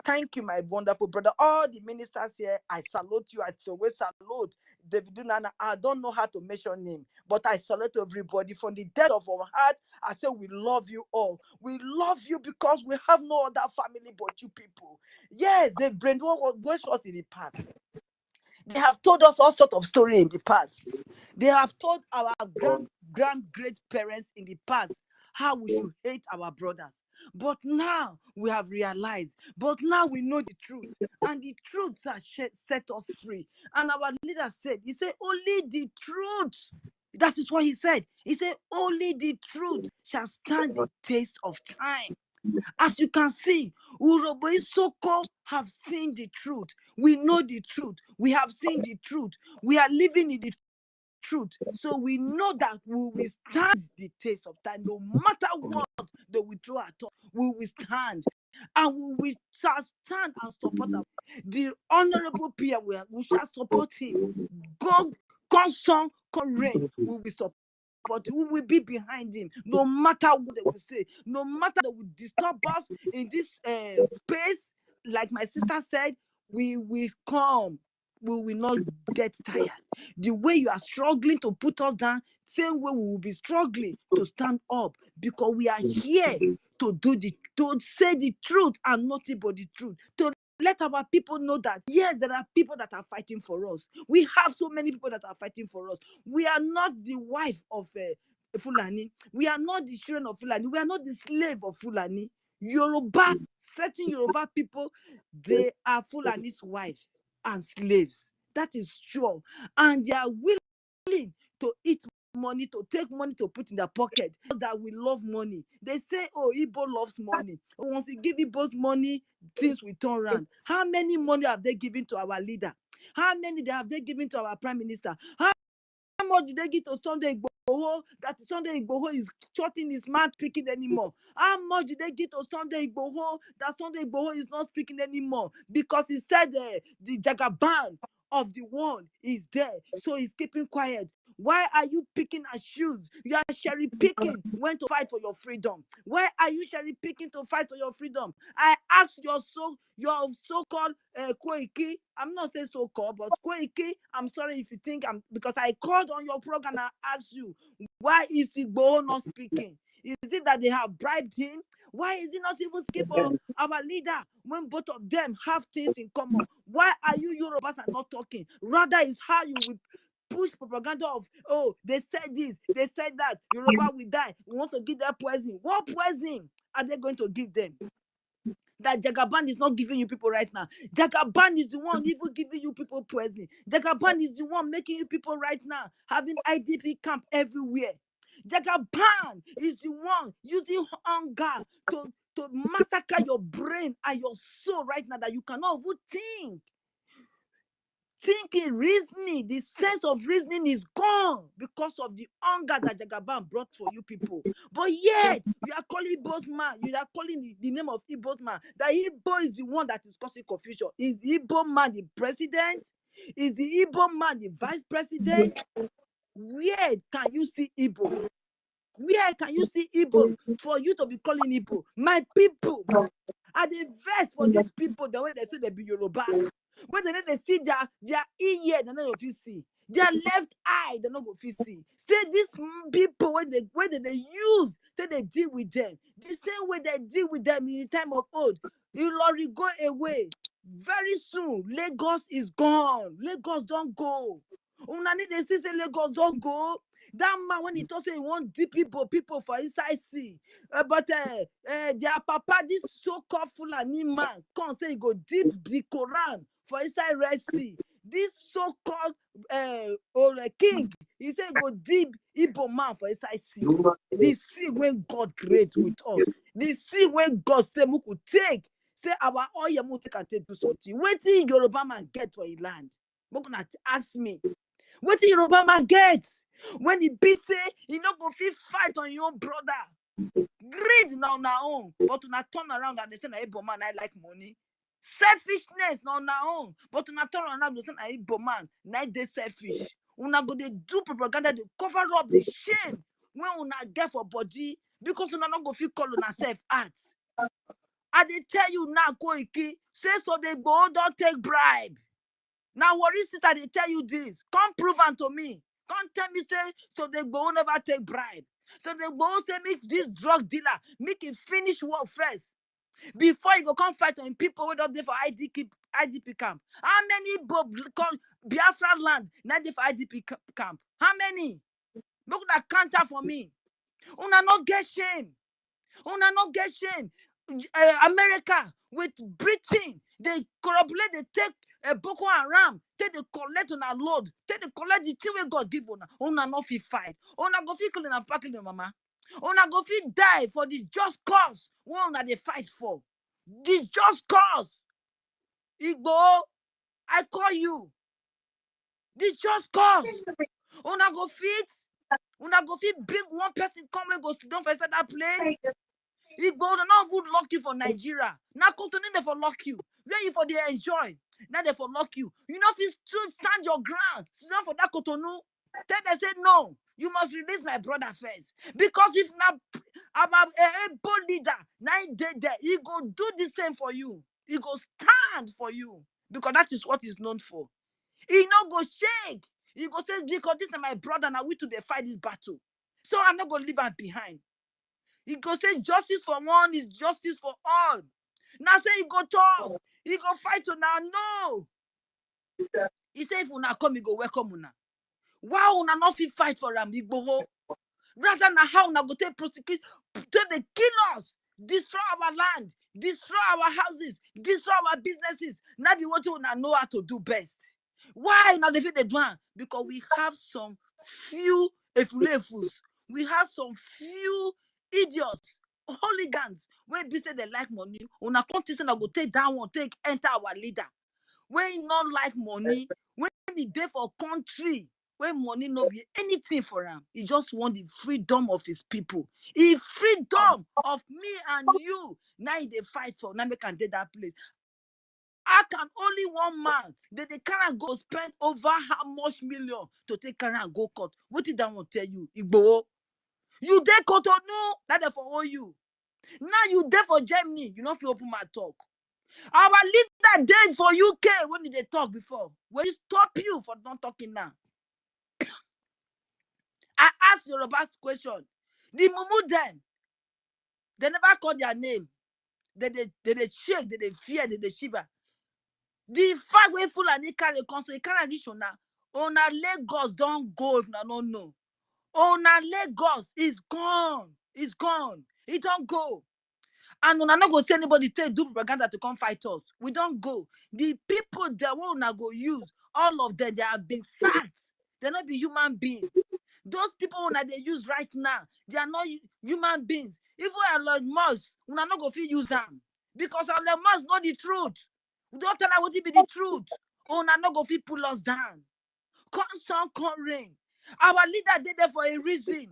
Q: thank you, my wonderful brother. All the ministers here, I salute you. I always salute David Nana. I don't know how to mention name, but I salute everybody from the depth of our heart. I say we love you all. We love you because we have no other family but you people. Yes, they brainwashed us in the past. They have told us all sorts of stories in the past. They have told our great parents in the past how we should hate our brothers. But now we have realized, but now we know the truth. And the truth has set us free. And our leader said, he said, only the truth. That is what he said. He said, only the truth shall stand the test of time. As you can see, Urobo Isoko have seen the truth. We know the truth. We have seen the truth. We are living in the truth. So we know that we will stand the test of time. No matter what they will throw at us, we will stand. And we shall stand and support them. The honorable Pierre, we shall support him. God, sun, rain, we will support. But we will be behind him, no matter what they will say, no matter they will disturb us in this space. Like my sister said, we will come. We will not get tired. The way you are struggling to put us down, same way we will be struggling to stand up, because we are here to say the truth and nothing but the truth. To let our people know that, yes, there are people that are fighting for us. We have so many people that are fighting for us. We are not the wife of Fulani. We are not the children of Fulani. We are not the slave of Fulani. Yoruba, certain Yoruba people, they are Fulani's wives and slaves. That is sure. And they are willing to eat money, to take money to put in their pocket. That we love money. They say, oh, Igbo loves money. Once they give Igbos money, things will turn around. How many money have they given to our leader? How many have they given to our prime minister? How much did they give to Sunday Igboho that Sunday Igboho is shutting his mouth speaking anymore? How much did they give to Sunday Igboho that Sunday Igboho is not speaking anymore? Because he said the Jagaban of the world is there, so he's keeping quiet. Why are you picking and shoes? You are cherry picking when to fight for your freedom. Why are you cherry picking to fight for your freedom? I asked your so-called Koiki. I'm not saying so-called, but Koiki. I'm sorry if you think because I called on your program and I asked you, why is Igboho not speaking? Is it that they have bribed him? Why is he not even speaking for our leader when both of them have things in common? Why are you Yorubas are not talking? Rather, it's how you will push propaganda of, oh, they said this, they said that, Yoruba will die. We want to give them poison. What poison are they going to give them? That Jagaban is not giving you people right now. Jagaban is the one even giving you people poison. Jagaban is the one making you people right now having IDP camp everywhere. Jagaban is the one using hunger to massacre your brain and your soul right now, that you cannot even think. Thinking, reasoning, the sense of reasoning is gone because of the hunger that Jagaban brought for you people. But yet, you are calling Igbo's man, you are calling the name of Igbo's man. That Igbo is the one that is causing confusion. Is the Igbo man the president? Is the Igbo man the vice president? Where can you see Igbo? Where can you see Igbo for you to be calling Igbo? My people, I dey vex for these people the way they say they be Yoruba. When they see their ear, they no go fit see. Their left eye, they no go fit see. Say these people when they use, say they deal with them. The same way they deal with them in the time of old. Ilori go away. Very soon, Lagos is gone. Lagos don't go. Una need to say Lagos don't go. That man, when he talks, say he want deep people for inside sea. But their papa, this so-called Fulani man, can't say he go deep the Quran for inside Red Sea. This so-called king, he said go deep Igbo man for inside sea. The sea when God create with us. The sea when God say we could take. Say our oil we can take do something. Wetin Yoruba man get for his land? Make una ask me. Wetin Yoruba man get? When he be say he no go fit fight on your own brother. Greed now own, but una turn around and they say na Igbo man I like money. Selfishness now own, but una turn around and they say na Igbo man na dey selfish. Una go dey do propaganda to cover up the shame when una get for body because una no go fit call una self out. I dey tell you now, Koiki, say so they go don't take bribe. Now what is it that they tell you this? Come prove unto me. Come tell me say so they go never take bribe. So they go say make this drug dealer make him finish work first before he go come fight on people who don't dey for IDP camp. How many Biafra land now dey for IDP camp? How many? Make that counter for me. Una no get shame. Una no get shame. America with Britain, they corroborate, they take Boko Haram, take the collect on a load, take the collect the thing we God give una. Una no fit fight. Una go fit kill and pack mama. Una go fit die for the just cause. One that they fight for. The just cause. Igbo, I call you. The just cause. Una go fit bring one person come and go sit down for that place. Igbo, they not would lock you for Nigeria. Now continue they for lock you. Where you for they enjoy. Now they for lock you. You know if you stand your ground, sit down for that Cotonou. Then they say no. You must release my brother first. Because if not about a bold leader, now there, he go do the same for you. He go stand for you. Because that is what he's known for. He no go shake. He go say, because this is my brother, now we to fight this battle. So I'm not gonna leave him behind. He go say justice for one is justice for all. Now say he go talk. He go fight to now. No. He say if una come, he go welcome una. Wow, una not fit fight for him. Igbo. Rather than how una go take prosecute, take the kill us, destroy our land, destroy our houses, destroy our businesses. Now be what una know how to do best. Why not defeat the one? Because we have some few efulefus. We have some few idiots, hooligans, when be say they like money. Una continue to go take that one, take enter our leader. When not like money, when the day for country, when money no be anything for him, he just want the freedom of his people. The freedom of me and you. Now they fight for. Now they can take that place. I can only one man that they can't go spend over how much million to take care and go court. What did that one tell you? Igbo? You there Cotonou, that they for all you. Now you there for Germany, you don't feel open my talk. Our leader there for UK when did they talk before? When he stop you for not talking now? I asked your Yoruba question. The Mumu then, they never call their name. They shake, they fear, they shiver. The fact when Fulani carry console, it can't reach on now. Ona Lagos don't go if I don't know. Ona Lagos is gone. It's gone. It don't go. And we're not going to tell anybody to do propaganda to come fight us. We don't go. The people that we're not going to use, all of them, they have been sacked. They're not be human beings. Those people that they use right now, they are not human beings. If we are like Musk, we're not going to use them. Because our Musk know the truth. We don't tell her what it be the truth. We're not going to pull us down. Constant ring. Our leader did that for a reason.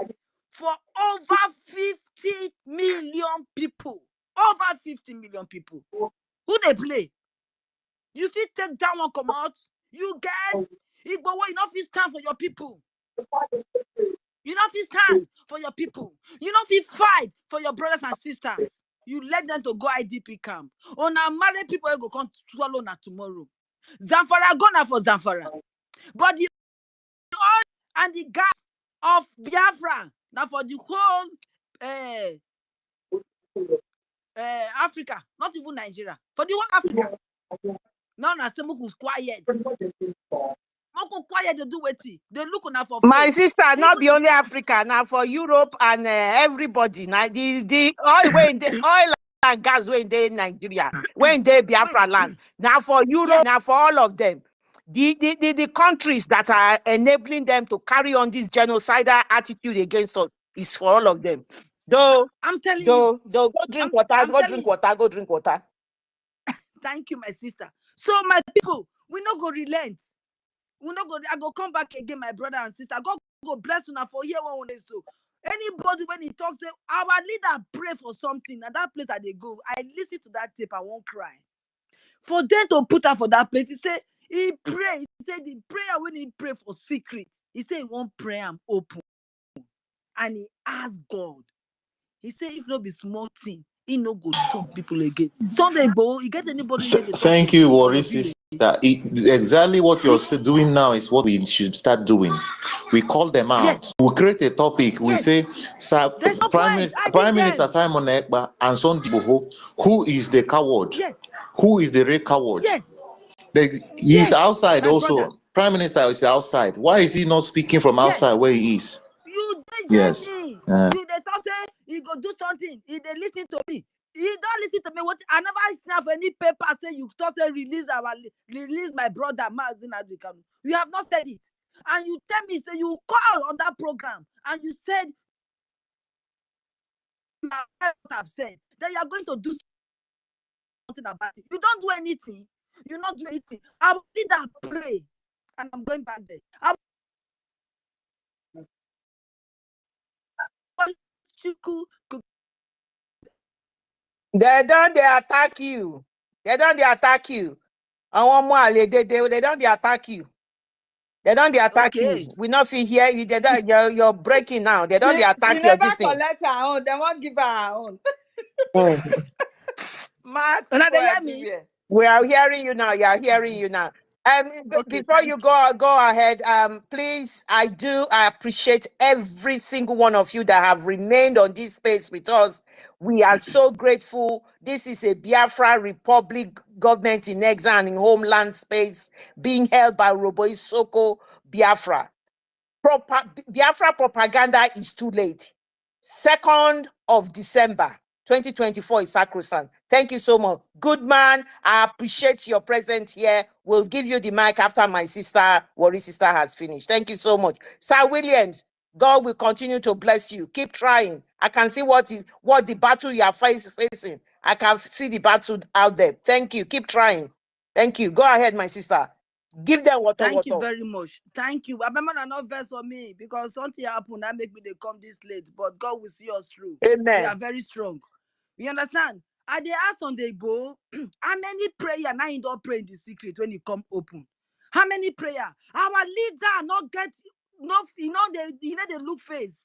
Q: For over 50 million people. Over 50 million people. Who they play? You fit take that one come out. You get it, but you not fit stand for your people. You not fit stand for your people. You not fit fight for your brothers and sisters. You let them to go IDP camp. On our married people go come swallow na tomorrow. Zamfara go na for Zamfara. But the oil and the gas of Biafra now for the whole Africa, not even Nigeria. For the whole Africa. Now na say Moku's quiet. Moku quiet to do what they look on for
B: My
Q: face.
B: sister, not be only Africa, now for Europe and everybody. Now the oil when the oil and gas when they in Nigeria, when they Biafra land. Now for Europe, now for all of them. The countries that are enabling them to carry on this genocidal attitude against us is for all of them. Though
Q: I'm telling you,
B: go drink water, go drink water.
Q: Thank you, my sister. So my people, we not go relent. We not go. I go come back again, my brother and sister. God go bless you now for here one day. So anybody when he talks, say, our leader pray for something. At that place that they go, I listen to that tape. I won't cry. For them to put her for that place, he said he pray. He said the prayer when he pray for secret, he said he won't pray am open, and he asked God. He said if not be small thing, he no go talk people again. Sunday go, you get anybody in the
P: Thank you, Worry sister. Exactly what you're doing now is what we should start doing. We call them out. Yes. We create a topic. Yes. We say, Prime Minister Simon Ekpa and Sunday Boho, who is the coward? Yes. Who is the real coward? Yes. He's outside also. Brother. Prime Minister is outside. Why is he not speaking from outside where he is?
Q: You yes. You they talk say he go do something. He they listen to me. He don't listen to me. What I never have any paper say you start to release my brother Mazin Adikanu. You have not said it. And you tell me, say you call on that program and you said you have said that you are going to do something about it. You don't do anything. You not do anything. I will leader pray. And I'm going back there.
B: They don't attack you. They don't attack you. I want more. They don't attack you. They don't attack you. We not feel here. You're breaking now. They don't attack you.
C: She never collect her own. They won't give her her own. Mad.
B: We are hearing you now. You are hearing you now. Before you go ahead, please, I appreciate every single one of you that have remained on this space with us. We are so grateful. This is a Biafra Republic government in exile in homeland space being held by Robo Isoko Biafra. Biafra propaganda is too late. 2nd of December 2024 is sacrosanct. Thank you so much. Good man. I appreciate your presence here. We'll give you the mic after my sister, Worry sister, has finished. Thank you so much. Sir Williams, God will continue to bless you. Keep trying. I can see what the battle you are facing. I can see the battle out there. Thank you. Keep trying. Thank you. Go ahead, my sister. Give them water.
Q: Thank you very much. Thank you. I remember not verse for me because something happened that make me they come this late. But God will see us through.
B: Amen.
Q: We are very strong. You understand? And they asked on the bow, how many prayer now you don't pray in the secret when you come open? How many prayer? Our leader not get they look face.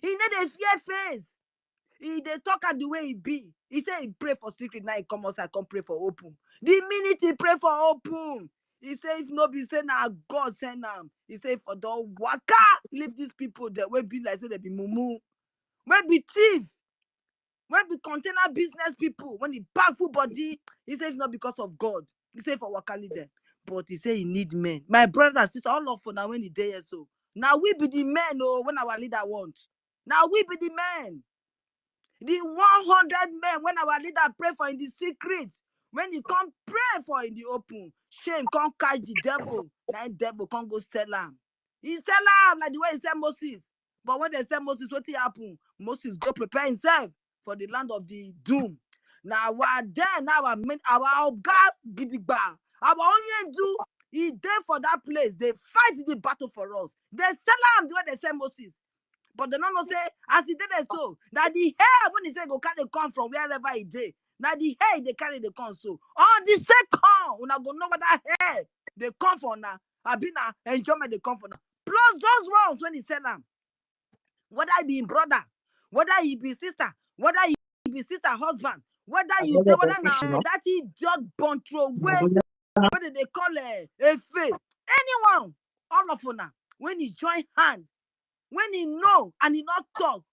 Q: He know they fear face. They talk at the way he be. He say he pray for secret, now he come outside, come pray for open. The minute he pray for open, he say if no be say now God send them. He say for the waka, leave these people that will be like say they be mumu. When be thief. When be container business people, when he pack full body, he say if not because of God. He say for waka lead them. But he say he need men. My brother and sister, all of for now when he there so. Now we be the men, oh, when our leader wants. Now we be the men. The 100 men when our leader pray for in the secret, when he come pray for in the open, shame can't catch the devil. Now devil can't go sell him. He sell him like the way he said Moses. But when they said Moses, what happened? Moses go prepare himself for the land of the doom. Now we're there. Now our God gidigba. Our only do he there for that place. They fight the battle for us. They sell him the way they said Moses. But the no say, as he did it so, that the hair, when he say go carry come from wherever he did, now the hair they carry the come so. On the second, when I go know what that hair they come for now. I be now enjoyment they come for now. Plus those ones when he said them, whether he be brother, whether he be sister, whether he be sister husband, whether you do whether now that is just control way, what do they call it? A faith. Anyone, all of una, when he join hand, when he know and he not talk,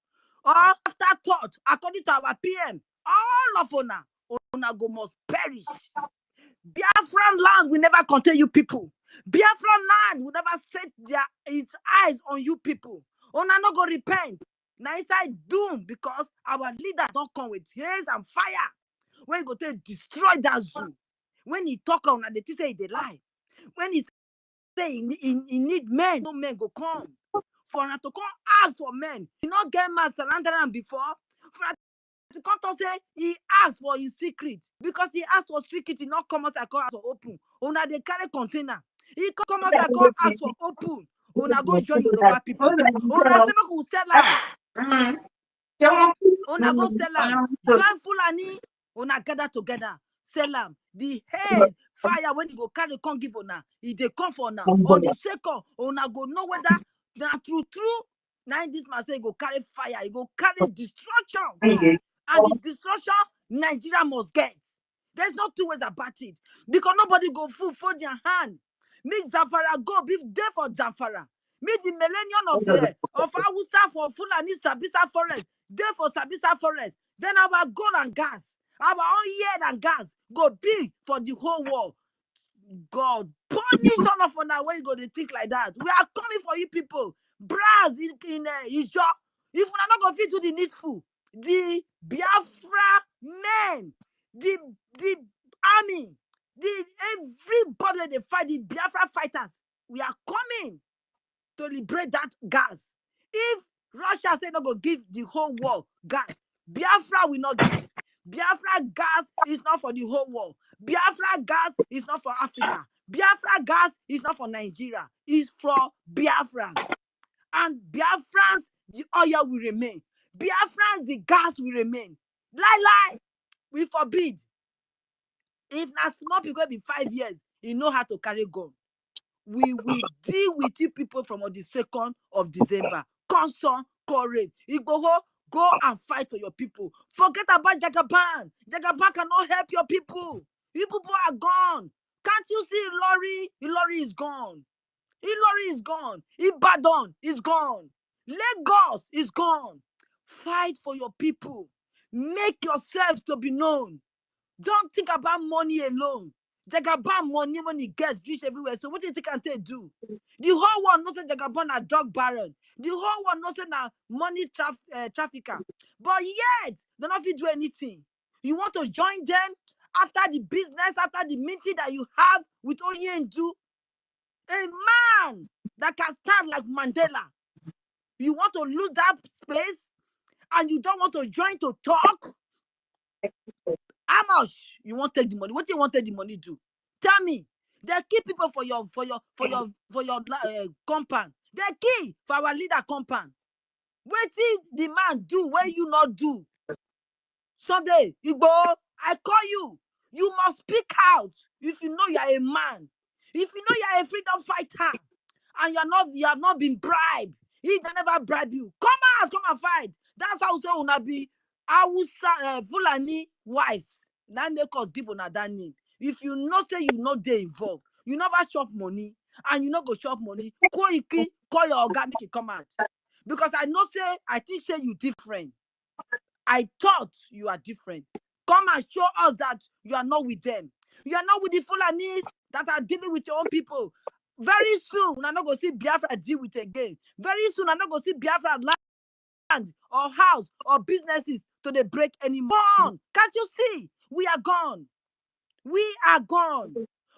Q: or after thought, according to our PM, all of una go must perish. Biafran land will never contain you people. Biafran land will never set its eyes on you people. Una no go repent. Now inside doom because our leader don't come with haze and fire. When he go to destroy that zoo. When he talk on they say they lie. When he say he need men, no men go come. For him to come ask for men. He not get master land before. For the court say he asked for his secret because he asked for secret, he not come outside ask for open. Una they carry container. He come outside ask for open. Una go join Yoruba people. Una say make we sell am. Una go sell am. Join Fulani. Una gather together. Sell am. The hail fire when you go carry come give una. If they come for now on the second, una go know whether na true. Now this man say go carry fire. He go carry destruction come. And the destruction Nigeria must get. There's no two ways about it. Because nobody go fold their hand. Make Zamfara go, be there for Zamfara. Make the millennium of Hausa for Fulani Sabisa Forest, there for Sabisa Forest. Then our gold and gas, our own year and gas, go big for the whole world. God, punish all of us when you go to think like that. We are coming for you people. Brass in Ijo. If we are not going to do the needful, the Biafra men, the army, everybody they fight, the Biafra fighters, we are coming to liberate that gas. If Russia say not go give the whole world gas, Biafra will not give. Biafra gas is not for the whole world. Biafra gas is not for Africa. Biafra gas is not for Nigeria. It's for Biafrans. And Biafrans, the oil will remain. Biafrans, the gas will remain. Lie, we forbid. If not small people be 5 years, you know how to carry gun. We will deal with you people from on the 2nd of December. Constant courage. You go and fight for your people. Forget about Jagaban. Jagaban cannot help your people. You people are gone. Can't you see Ilori? Ilori is gone. Ilori is gone. Ibadan is gone. Lagos is gone. Fight for your people. Make yourselves to be known. Don't think about money alone. Jagaban money when he gets rich everywhere. So what do you think they do? The whole world knows that Jagaban a drug baron. The whole world knows that money trafficker. But yet, they don't do anything. You want to join them after the business, after the meeting that you have with Onyendu? A man that can stand like Mandela. You want to lose that space and you don't want to join to talk? How much you want to take the money? What do you want to take the money to? Tell me. They keep people for your compound. They keep for our leader compound. What did the man do when you not do? Sunday, you go. I call you. You must speak out if you know you are a man. If you know you are a freedom fighter and you have not been bribed. He never bribe you. Come and fight. That's how so una be Fulani wives. Now make us give on that name. If you not say you not there involved, you never chop money and you not go chop money. Call your organ make it come out. Because I think you different. I thought you are different. Come and show us that you are not with them. You are not with the Fulanis that are dealing with your own people. Very soon, I'm not going to see Biafra deal with it again. Very soon, I'm not going to see Biafra land or house or businesses to the break anymore. Can't you see? We are gone. We are gone.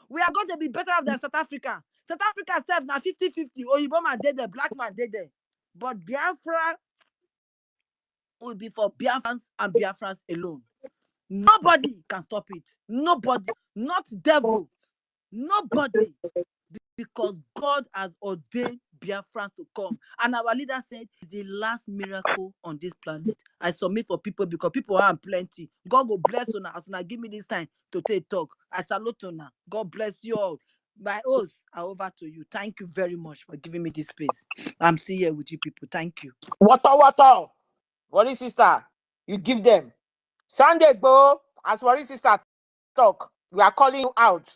Q: We are going to be better off than South Africa. South Africa said now 50-50. Oyibo man dead there, black man dead there. But Biafra will be for Biafrans and Biafrans alone. Nobody can stop it. Nobody. Not devil. Nobody. Because God has ordained Biafrans to come. And our leader said it's the last miracle on this planet. I submit for people because people are plenty. God will bless you now. As now give me this time to take talk. I salute you now. God bless you all. My oaths are over to you. Thank you very much for giving me this space. I'm still here with you people. Thank you.
B: Water. What is sister? You give them. Sunday Igboho, as Wari sister talk, we are calling you out.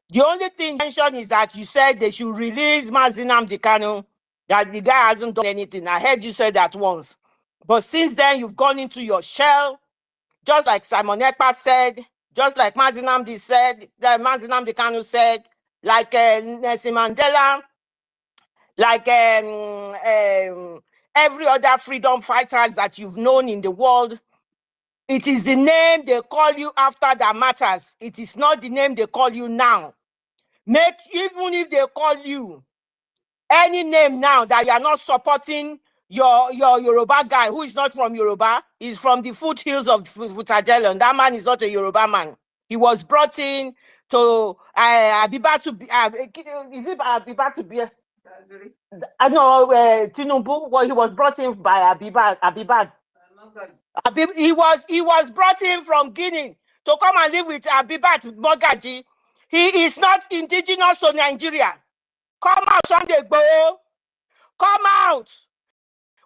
B: The only thing mentioned is that you said they should release Mazi Nnamdi Kanu, that the guy hasn't done anything. I heard you say that once. But since then, you've gone into your shell, just like Simon Ekpa said, just like Mazi Nnamdi said, that Mazi Nnamdi Kanu said, like Nelson Mandela, like every other freedom fighters that you've known in the world. It is the name they call you after that matters. It is not the name they call you now. Even if they call you any name now that you are not supporting your Yoruba guy who is not from Yoruba, he's from the foothills of Futajelo, and that man is not a Yoruba man. He was brought in to Abiba to be, is it Abiba to be? I know Tinubu. Well, he was brought in by Abiba. He was brought in from Guinea to come and live with Abibat Mogaji. He is not indigenous to Nigeria. Come out, Sunday Igboho. Come out.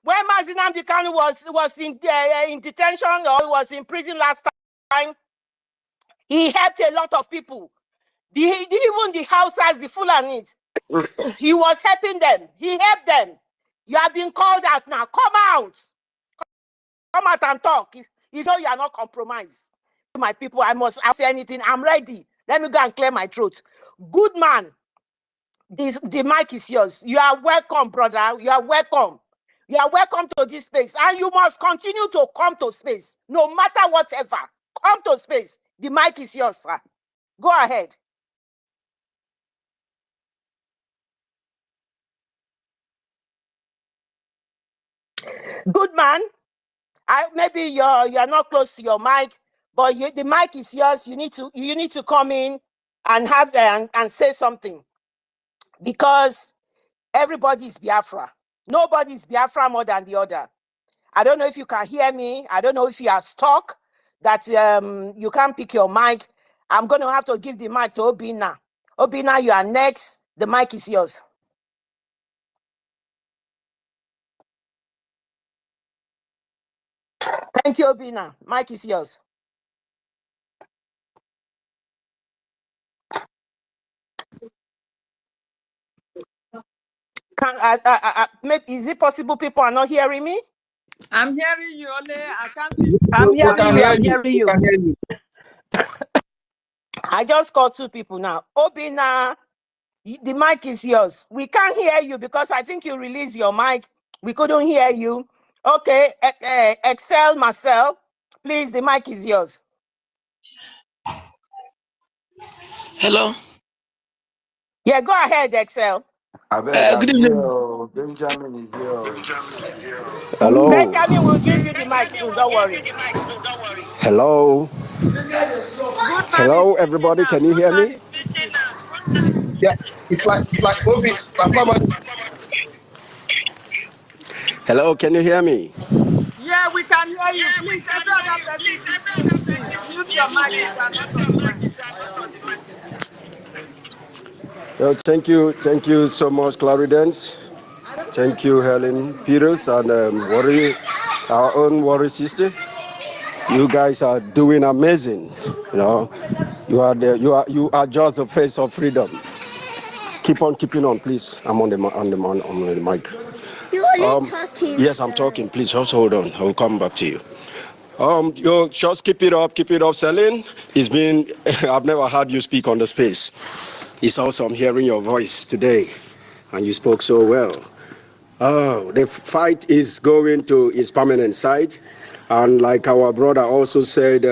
B: When Mazi Nnamdi Kanu was in detention or was in prison last time, he helped a lot of people. Even the Hausas, the Fulanis, he was helping them. He helped them. You have been called out now. Come out. Come out and talk. You know you are not compromised. My people, I must say anything. I'm ready. Let me go and clear my throat. Good man. The mic is yours. You are welcome, brother. You are welcome. You are welcome to this space. And you must continue to come to space. No matter whatever. Come to space. The mic is yours, sir. Go ahead. Good man. Maybe you're not close to your mic, but the mic is yours. You need to come in and have and say something, because everybody is Biafra. Nobody is Biafra more than the other. I don't know if you can hear me. I don't know if you are stuck, that you can't pick your mic. I'm going to have to give the mic to Obina. Obina, you are next. The mic is yours. Thank you, Obina. Mic is yours. Is it possible people are not hearing me?
C: I'm hearing you, Ole. I can't see.
Q: I'm hearing you. I'm hearing you.
B: I just called 2 people now. Obina, the mic is yours. We can't hear you because I think you released your mic. We couldn't hear you. Okay, Excel, Marcel, please, the mic is yours.
R: Hello.
B: Yeah, go ahead, Excel.
N: I beg, I'm
R: Good
N: here.
R: evening.
N: Benjamin is here.
T: Hello.
B: Benjamin will give you the mic soon, don't worry.
T: Hello.
C: Good man is
T: Hello,
C: speaking
T: everybody.
C: now.
T: Can you
C: Good
T: hear
C: man
T: me?
C: is speaking.
E: Yeah, it's like Obi, like somebody.
T: Hello, can you hear me?
C: Yeah, we can hear you. Please, every other person should mute. Please mute your mic if you are not on the mic.
T: Well, thank you so much, Claridence. Thank you, Helen Peters and our own Worry sister. You guys are doing amazing. You know, you are just the face of freedom. Keep on keeping on, please. I'm on the mic.
S: You are talking.
T: Yes, I'm talking. Please, just hold on. I will come back to you. You just keep it up, Celine. It's been I've never heard you speak on the space. It's awesome hearing your voice today, and you spoke so well. Oh, the fight is going to its permanent site, and like our brother also said,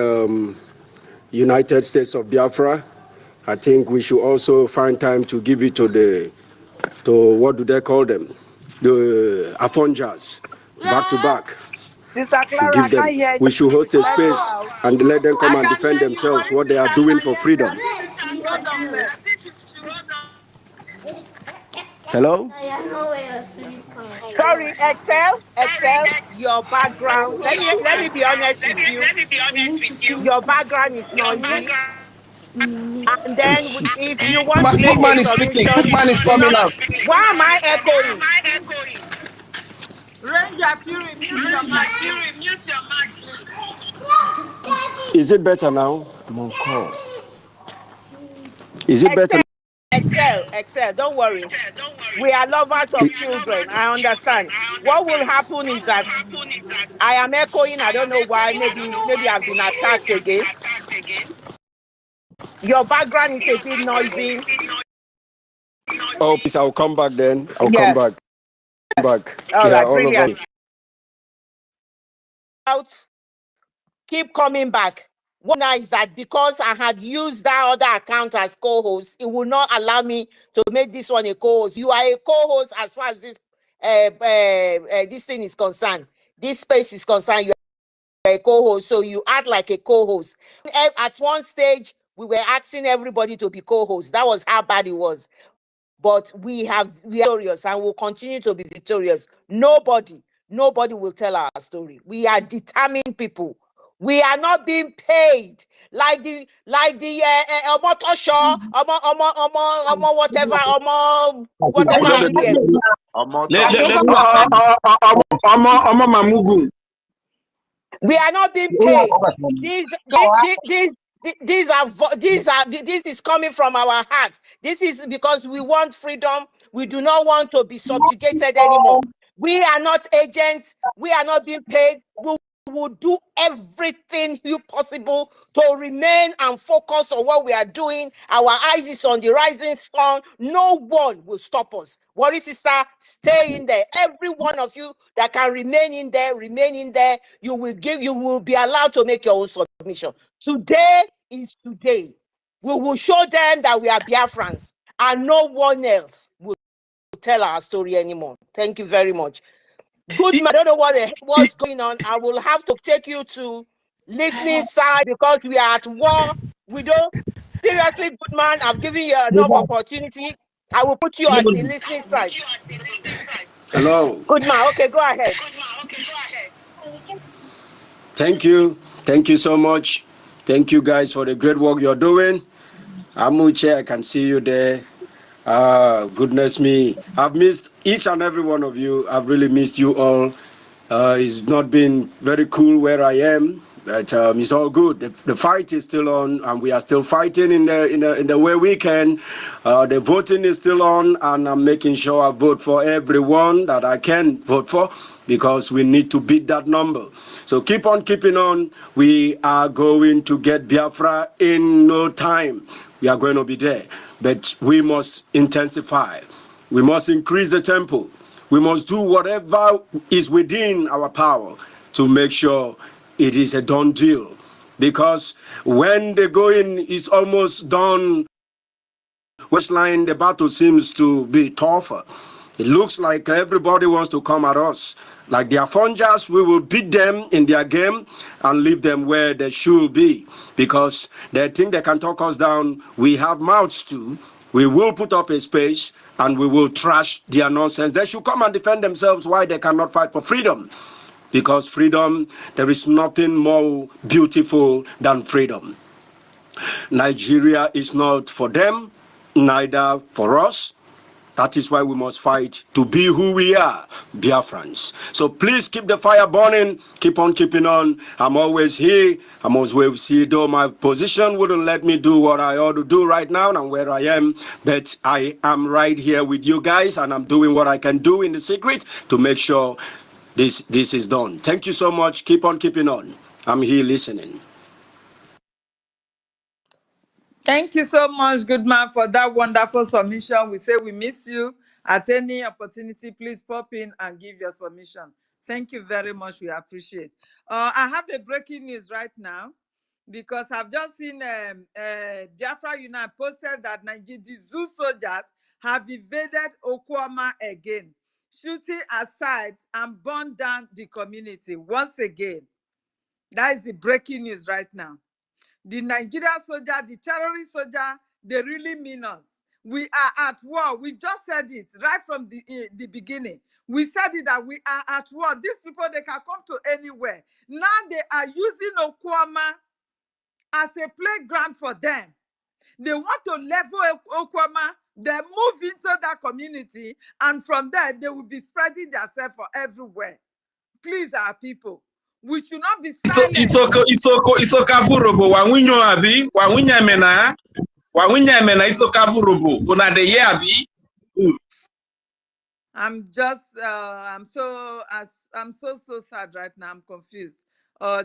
T: United States of Biafra. I think we should also find time to give it to what do they call them? The Afonjas, back to back.
Q: Sister
T: To
Q: Clara, I
T: give them,
Q: can't hear you.
T: we should host a
Q: Let's go
T: space
Q: out.
T: and let them come
C: I
T: and
C: can
T: defend
C: hear you,
T: themselves,
C: Wari
T: what they
C: sister.
T: are
C: I
T: doing
C: can
T: for
C: hear you.
T: freedom.
C: I think it's too road on left.
T: Hello?
B: Sorry, Excel, your background. Let me be honest with you. Your background is noisy. And then if you want to
E: Good
B: make a
E: man is speaking. Good
B: submission,
E: man is coming out.
B: why am I echoing?
C: Ranger Fury, mute your mic, please.
F: Is it better now? I'm on call. Is it better?
B: Excel. Don't worry. We are lovers of children. I understand. What will happen is that I am echoing. I don't know why. Maybe I've been attacked again. Your background is a bit noisy.
F: Oh, please, I'll come back then. I'll come back.
B: All
F: Yeah,
B: right,
F: all
B: brilliant.
F: over.
B: Keep coming back. One is that because I had used that other account as co-host, it will not allow me to make this one a co-host. You are a co-host as far as this thing is concerned. This space is concerned. You are a co-host, so you act like a co-host. At one stage, we were asking everybody to be co-hosts. That was how bad it was. But we are victorious and will continue to be victorious. Nobody will tell our story. We are determined people. We are not being paid like the Omotosho, whatever idiots. We are not being paid. This is coming from our heart. This is because we want freedom. We do not want to be subjugated anymore. We are not agents. We are not being paid. We will do everything possible to remain and focus on what we are doing. Our eyes is on the rising sun. No one will stop us. Worry, sister, stay in there. Every one of you that can remain in there. You will be allowed to make your own submission. Today is today. We will show them that we are Biafrans and no one else will tell our story anymore. Thank you very much. Good man, I don't know what's going on. I will have to take you to listening side because we are at war. We don't seriously, good man. I've given you enough opportunity. I will put you at the listening side.
F: Hello.
B: Good man. Okay, go ahead.
F: Thank you. Thank you so much. Thank you guys for the great work you're doing. Amuche, I can see you there. Goodness me. I've missed each and every one of you. I've really missed you all. It's not been very cool where I am, but it's all good. The fight is still on, and we are still fighting in the way we can. The voting is still on, and I'm making sure I vote for everyone that I can vote for because we need to beat that number. So keep on keeping on. We are going to get Biafra in no time. We are going to be there, but we must intensify. We must increase the tempo. We must do whatever is within our power to make sure it is a done deal. Because when the going is almost done, Westline, the battle seems to be tougher. It looks like everybody wants to come at us. Like the Afonjas, we will beat them in their game and leave them where they should be. Because they think they can talk us down. We have mouths too. We will put up a space and we will trash their nonsense. They should come and defend themselves why they cannot fight for freedom. Because freedom, there is nothing more beautiful than freedom. Nigeria is not for them, neither for us. That is why we must fight to be who we are, Biafrans. So please keep the fire burning, keep on keeping on. I'm always here, I'm always here, though my position wouldn't let me do what I ought to do right now and where I am, but I am right here with you guys and I'm doing what I can do in the secret to make sure this is done. Thank you so much, keep on keeping on. I'm here listening.
C: Thank you so much, good man, for that wonderful submission. We say we miss you. At any opportunity, please pop in and give your submission. Thank you very much. We appreciate. I have a breaking news right now because I've just seen Biafra United posted that Nigeria zoo soldiers have invaded Okwama again, shooting aside and burned down the community once again. That is the breaking news right now. The Nigeria soldier, the terrorist soldier, they really mean us. We are at war. We just said it right from the beginning. We said it that we are at war. These people, they can come to anywhere. Now they are using Okwama as a playground for them. They want to level Okwama, then move into that community, and from there, they will be spreading themselves for everywhere. Please, our people, We should not be silent.
E: Isoka furobo wawinyo abi wawinya mena isoka furobo una de ye abi.
C: I'm so sad right now. I'm confused.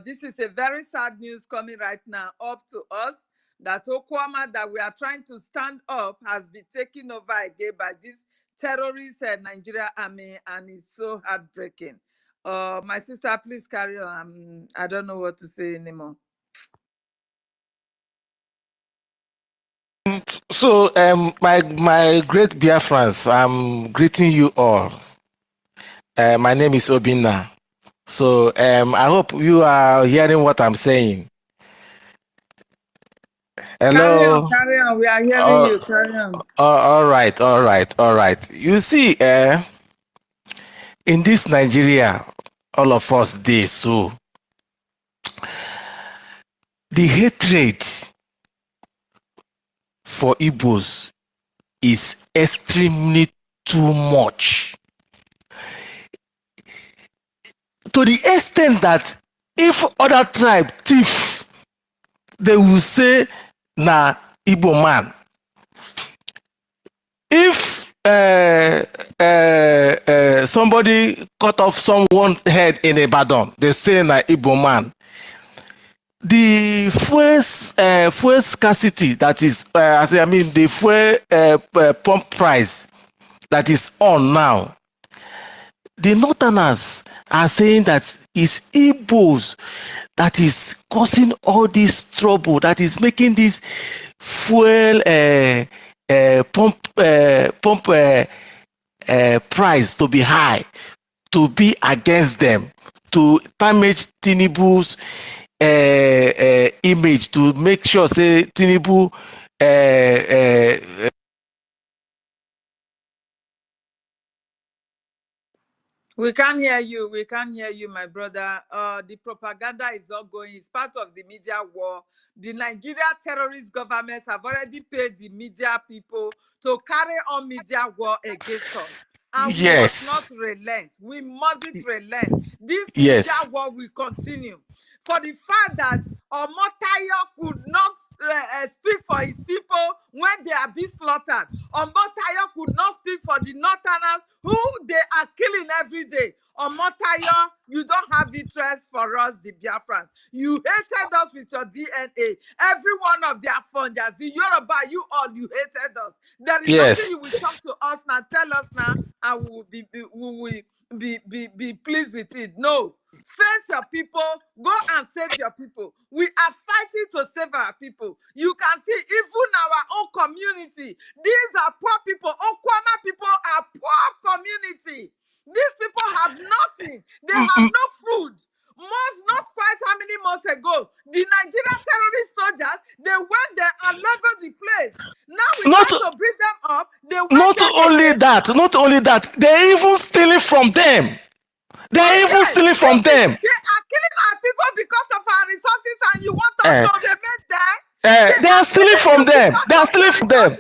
C: This is a very sad news coming right now up to us that Okwama that we are trying to stand up has been taken over again by this terrorist Nigeria army, and it's so heartbreaking. My sister, please carry on. I don't know what to say anymore.
D: So, my great Biafrans, I'm greeting you all. My name is Obinna. So, I hope you are hearing what I'm saying. Hello.
C: Carry on. We are hearing you. Carry on.
D: All right. You see, in this Nigeria, all of us there, so the hatred for Igbos is extremely too much. To the extent that if other tribe thief, they will say, na Igbo man. If somebody cut off someone's head in Ibadan, they say na Igbo man. The fuel scarcity that is, the fuel pump price that is on now, the Northerners are saying that it's Igbos that is causing all this trouble, that is making this fuel pump price to be high, to be against them, to damage Tinubu's image, to make sure say Tinubu
C: We can't hear you. We can't hear you, my brother. The propaganda is ongoing. It's part of the media war. The Nigeria terrorist government have already paid the media people to carry on media war against us. And we must not relent. We mustn't relent. This media war will continue. For the fact that Omotayo could not speak for his people when they are being slaughtered. Omotayo could not speak for the Northerners who they are killing every day. Omotayo, you don't have interest for us, the Biafrans. You hated us with your DNA. Every one of their funders, the Yoruba, you all, you hated us. There is nothing you will talk to us now, tell us now, and we will be pleased with it. No. Face your people, go and save your people. We are fighting to save our people. You can see even our own community. These are poor people. Okwama people are poor community. These people have nothing. They have no food. Not quite how many months ago, the Nigerian terrorist soldiers, they went there and leveled the place. Now we try to bring them up. They went
D: not only that, they're even stealing from them. They're even stealing from them.
C: They are killing our people because of our resources, and you want us to remain there?
D: They are stealing from them. They are stealing from them.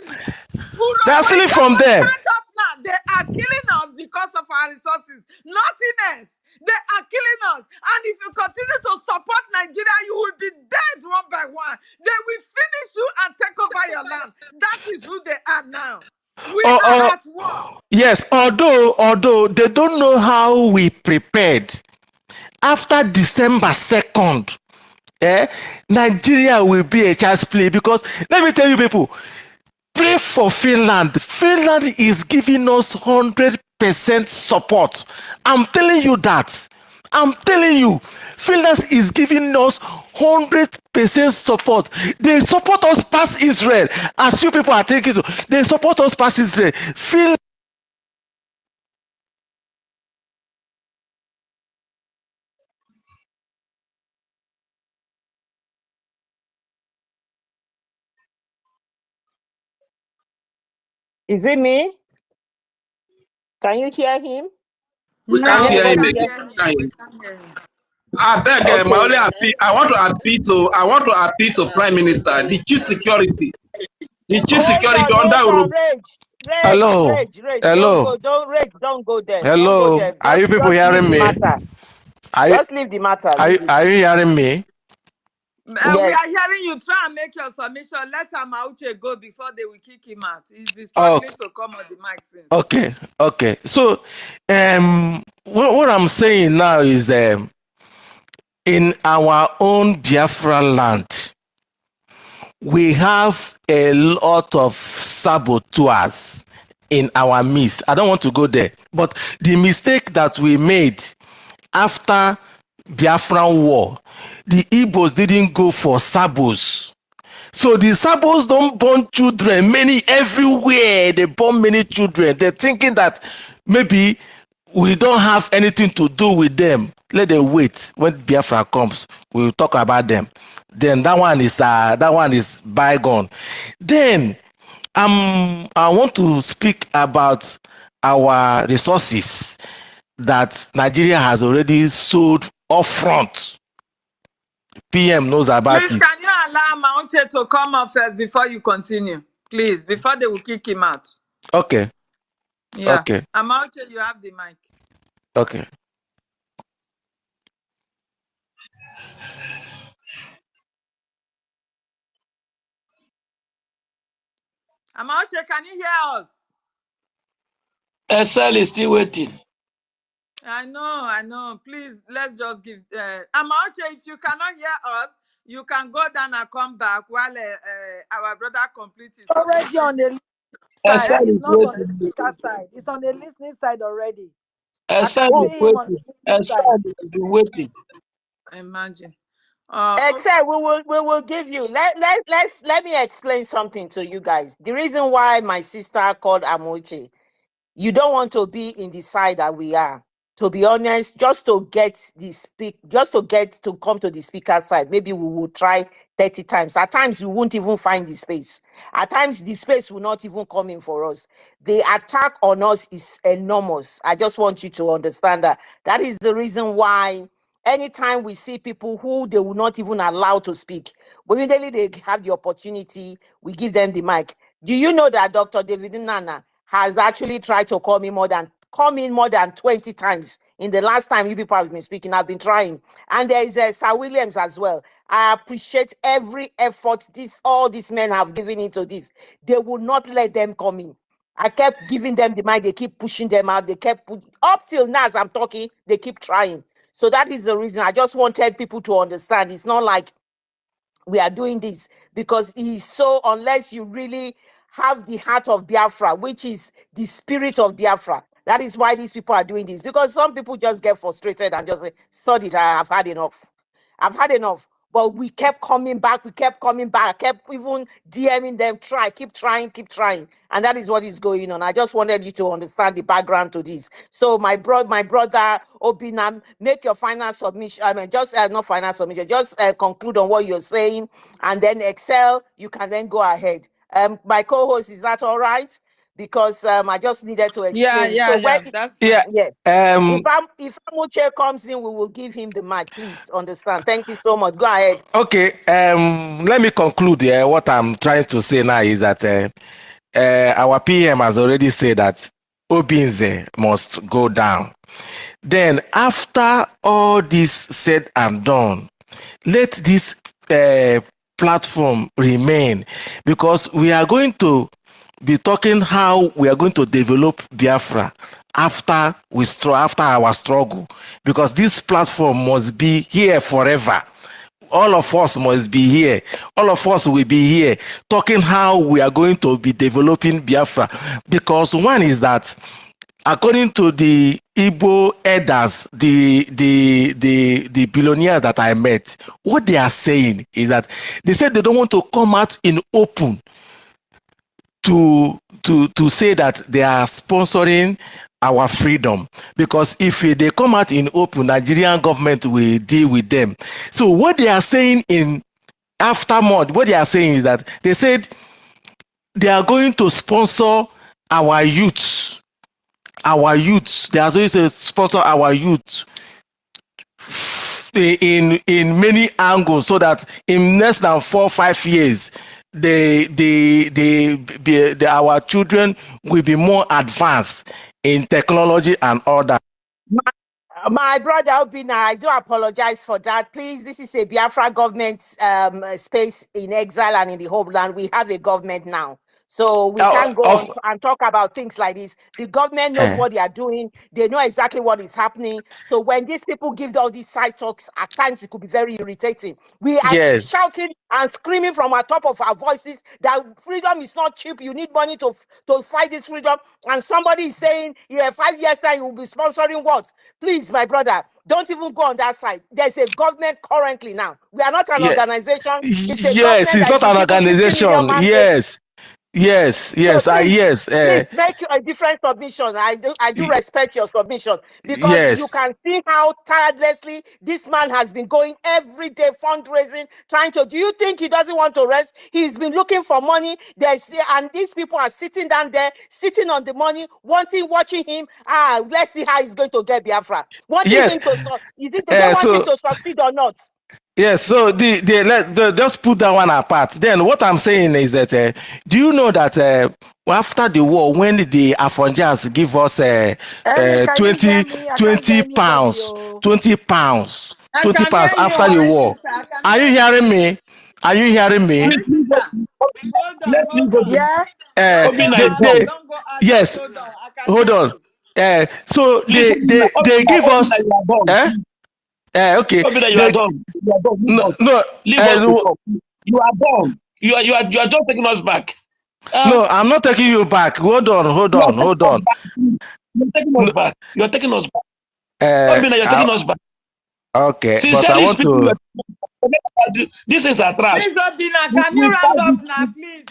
D: They are stealing from them.
C: Stand up now. They are killing us because of our resources. Nothing else. They are killing us. And if you continue to support Nigeria, you will be dead one by one. They will finish you and take over your land. That is who they are now. We are at war.
D: Yes, although they don't know how we prepared. After December 2nd, Nigeria will be a child's play, because let me tell you people, pray for Finland. Finland is giving us 100% support. I'm telling you that. I'm telling you, Finland is giving us 100% support. They support us past Israel. As you people are taking it, they support us past Israel. Finland.
B: Is it me? Can you hear him?
E: We can't hear him again. I beg, my only appeal. I want to appeal to Prime Minister, the chief security. The chief security under
B: Rage.
D: Hello.
B: Don't go there.
D: Hello.
B: Don't go there.
D: Are you people hearing me?
B: Just leave the matter.
D: Are
B: Leave it.
D: you hearing me?
C: We
B: Yes.
C: are hearing you. Try and make your submission. Let Amauche go before they will kick him out. He's been struggling to come on the mic since.
D: Okay. So, what I'm saying now is, in our own Biafra land, we have a lot of saboteurs in our midst. I don't want to go there, but the mistake that we made after Biafran war, the Igbos didn't go for sabos. So the sabos don't born children, many everywhere. They born many children. They're thinking that maybe we don't have anything to do with them. Let them wait. When Biafra comes, we'll talk about them. Then that one is bygone. Then I want to speak about our resources that Nigeria has already sold upfront. PM knows about
C: Please,
D: it.
C: can you allow Amauche to come up first before you continue? Please, before they will kick him out.
D: Okay.
C: Yeah.
D: Okay.
C: Amauche, you have the mic.
D: Okay.
C: Amauche, can you hear us?
G: SL is still waiting.
C: I know. Please, let's just give. Amauche, if you cannot hear us, you can go down and come back while our brother completes his
Q: Already on the
G: SL
Q: side. It's
G: is
Q: not on the
G: waiting.
Q: speaker side. It's on the listening side already. I
G: SL
Q: can
G: is
Q: see him on the
G: waiting.
Q: listening side.
G: SL has been waiting.
C: Imagine.
B: Except we will give you. Let me explain something to you guys. The reason why my sister called Amoche, you don't want to be in the side that we are. To be honest, just to get to come to the speaker side, maybe we will try 30 times. At times we won't even find the space. At times the space will not even come in for us. The attack on us is enormous. I just want you to understand that. That is the reason why anytime we see people who they will not even allow to speak, but immediately they have the opportunity, we give them the mic. Do you know that Dr. David Nana has actually tried to come in more than 20 times? In the last time you people have been speaking, I've been trying. And there is Sir Williams as well. I appreciate every effort all these men have given into this. They will not let them come in. I kept giving them the mic. They keep pushing them out. They kept up till now as I'm talking, they keep trying. So that is the reason. I just wanted people to understand. It's not like we are doing this because he's so, unless you really have the heart of Biafra, which is the spirit of Biafra. That is why these people are doing this, because some people just get frustrated and just say, "Study it, I've had enough. I've had enough." But we kept coming back. I kept even DMing them, keep trying. And that is what is going on. I just wanted you to understand the background to this. So my brother, Obinam, make your final submission. I mean, just not final submission, just conclude on what you're saying. And then Excel, you can then go ahead. My co-host, is that all right? Because I just needed to explain.
C: That's fine.
B: If Amuche comes in, we will give him the mic. Please understand. Thank you so much. Go ahead.
D: Okay. Let me conclude here. What I'm trying to say now is that our PM has already said that Obinze must go down. Then, after all this said and done, let this platform remain, because we are going to be talking how we are going to develop Biafra after our struggle, because this platform must be here forever. All of us must be here. All of us will be here talking how we are going to be developing Biafra, because one is that, according to the Igbo elders, the billionaires that I met, what they are saying is that they said they don't want to come out in open to say that they are sponsoring our freedom, because if they come out in open, Nigerian government will deal with them. So what they are saying in aftermath, what they are saying is that they said they are going to sponsor our youth. They are going to sponsor our youth in many angles, so that in less than 4 or 5 years, our children will be more advanced in technology and all that.
B: My brother Obina, I do apologize for that. Please, this is a Biafra government space in exile and in the homeland. We have a government now. So we can't go on and talk about things like this. The government knows what they are doing. They know exactly what is happening. So when these people give all these side talks, at times it could be very irritating. We are shouting and screaming from our top of our voices that freedom is not cheap. You need money to fight this freedom. And somebody is saying, 5 years time you will be sponsoring what? Please, my brother, don't even go on that side. There's a government currently now. We are not an organization. It's a government.
D: It's not an organization. Yes,
B: please make a different submission. I do respect your submission because you can see how tirelessly this man has been going every day fundraising, trying to. Do you think he doesn't want to rest? He's been looking for money. And these people are sitting down there, sitting on the money, watching him. Let's see how he's going to get Biafra. Wanting him to is it they don't want him to succeed or not?
D: Yes, so just put that one apart. Then what I'm saying is that do you know that after the war, when the Afronjans give us 20 pounds after the war? Are you hearing me? Are you hearing me?
Q: Yeah.
D: Yes. Hold on. So they give us. Okay.
O: You are done.
D: No.
O: Leave us you are done. You are just taking us back.
D: No, I'm not taking you back. Hold on.
O: You're taking us back. You're taking us back. You're taking us back.
D: Okay, but I want to.
O: This is a trash.
C: Please, Obina, can you round up now, please?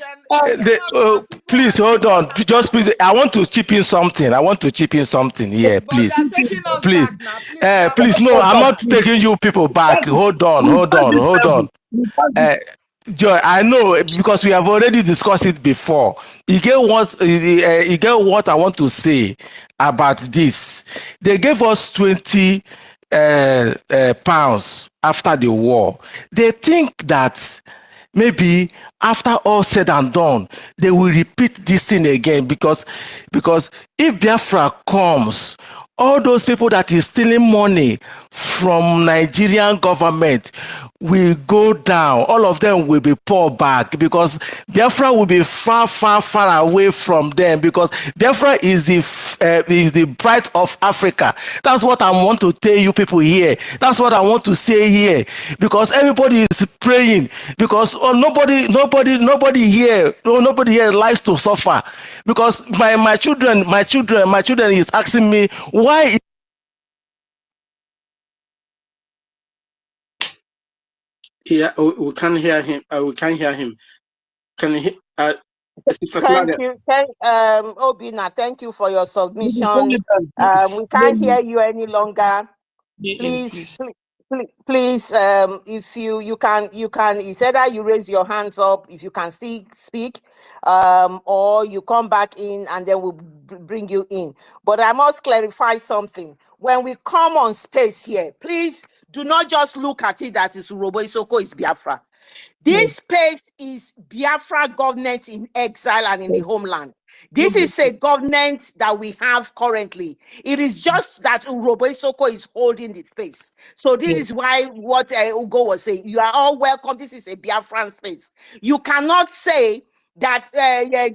D: Please hold on. Just please. I want to chip in something. Here, please. Please. No, I'm not taking you people back. Hold on. Joy, I know because we have already discussed it before. You get what I want to say about this. They gave us 20 pounds after the war. They think that maybe after all said and done, they will repeat this thing again because if Biafra comes, all those people that is stealing money from Nigerian government will go down. All of them will be poured back because Biafra will be far away from them because Biafra is the pride of Africa. That's what I want to tell you people here. That's what I want to say here because everybody is praying because nobody here likes to suffer because my children is asking me why.
G: Yeah, we can't hear him. We can't hear him. Can you hear?
B: Thank you, Obina. Thank you for your submission. We can't hear you any longer. Please, if you can, it's either you raise your hands up if you can still speak, or you come back in and then we'll bring you in. But I must clarify something. When we come on space here, please do not just look at it that is Urobo Isoko is Biafra. This space is Biafra government in exile and in the homeland. This is a government that we have currently. It is just that Urobo Isoko is holding the space. So this is why what Ugo was saying, you are all welcome. This is a Biafran space. You cannot say that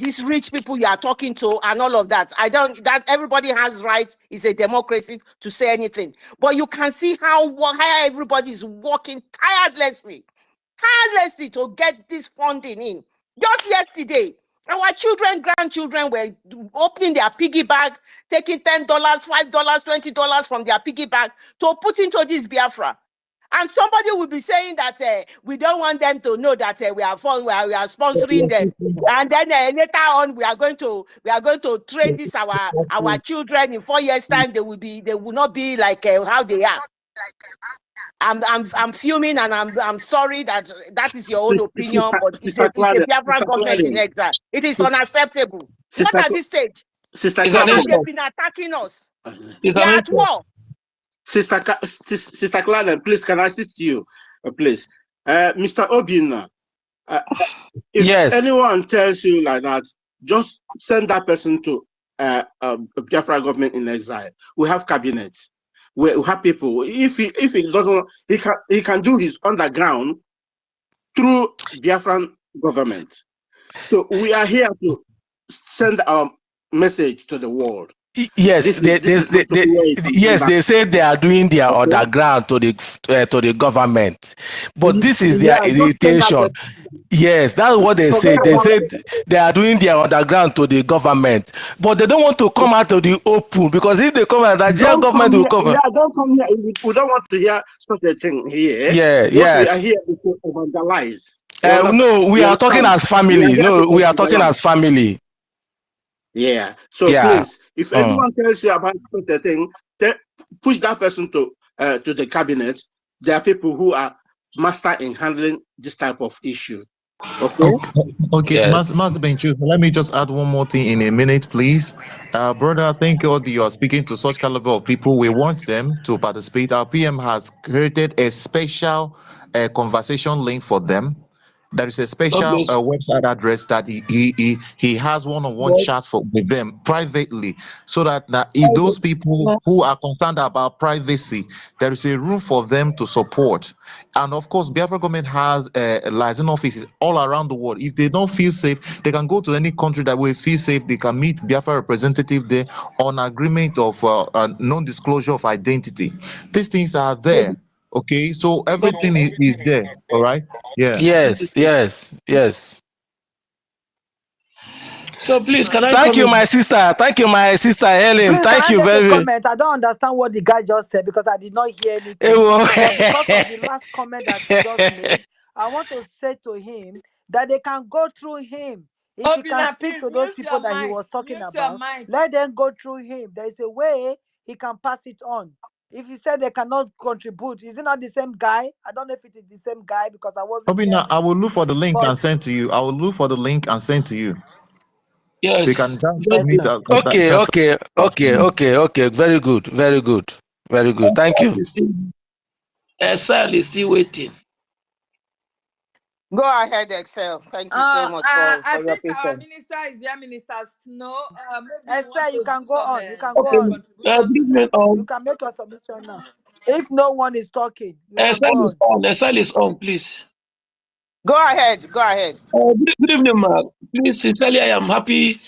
B: these rich people you are talking to and all of that. That everybody has rights. It's a democracy to say anything. But you can see how everybody is working tirelessly to get this funding in. Just yesterday, our children, grandchildren were opening their piggy bag, taking $10, $5, $20 from their piggy bag to put into this Biafra. And somebody will be saying that we don't want them to know that we are sponsoring them. And then later on, we are going to train this our children in 4 years' time. They will not be like how they are. I'm fuming and I'm sorry that is your own opinion, but it's a Biafra government in exile. It is unacceptable. Not at this stage. They've been attacking us. They are at war.
G: Sister Clara, please, can I assist you, please? Mr. Obina, if anyone tells you like that, just send that person to Biafra government in exile. We have cabinet. we have people. If he doesn't, he can do his underground through Biafran government. So we are here to send our message to the world.
D: Yes,
G: Yes,
D: they say they are doing their underground to the government, but this is their intention. Yes, that's what they say. They said they are doing their underground to the government, but they don't want to come out to the open, because if they come out, the Nigerian government will come.
G: Yeah, don't come here. We don't want to hear such a thing here.
D: Yeah,
G: what
D: yes.
G: We are here to evangelize.
D: No, we are talking as family. No, we are talking as family.
G: Yeah. So please, if anyone tells you about such a thing, push that person to the cabinet. There are people who are master in handling this type of issue.
P: Okay. Yes. Master Benchu, let me just add one more thing in a minute, please. Brother, thank God you are speaking to such caliber of people. We want them to participate. Our PM has created a special conversation link for them. There is a special website address that he has one-on-one chat with them privately, so that if those people who are concerned about privacy, there is a room for them to support. And of course, Biafra government has liaison offices all around the world. If they don't feel safe, they can go to any country that will feel safe. They can meet Biafra representative there on agreement of non-disclosure of identity. These things are there. Okay, so everything is there. All right. Yeah.
D: Yes.
O: So please, can I
D: thank you, my sister. Thank you, my sister Helen.
Q: Please,
D: thank you very much.
Q: I don't understand what the guy just said because I did not hear anything. But because of the last comment that he just made, I want to say to him that they can go through him. If he can speak to those people that he was talking about, let them go through him. There is a way he can pass it on. If he said they cannot contribute, is it not the same guy? I don't know if it is the same guy because I wasn't there.
P: I will look for the link and send to you. I will look for the link and send to you.
O: Yes.
P: They can
D: meet okay. Very good. Thank you.
O: Excel is still waiting.
B: Go ahead, Excel. Thank you so much for your patience.
C: Our minister is their minister. No,
Q: Excel, you can go on. You can go on. You can make your submission now. If no one is talking,
O: Excel is on. Excel is on, please.
B: Go ahead.
O: Good evening, ma. Please, sincerely, I am happy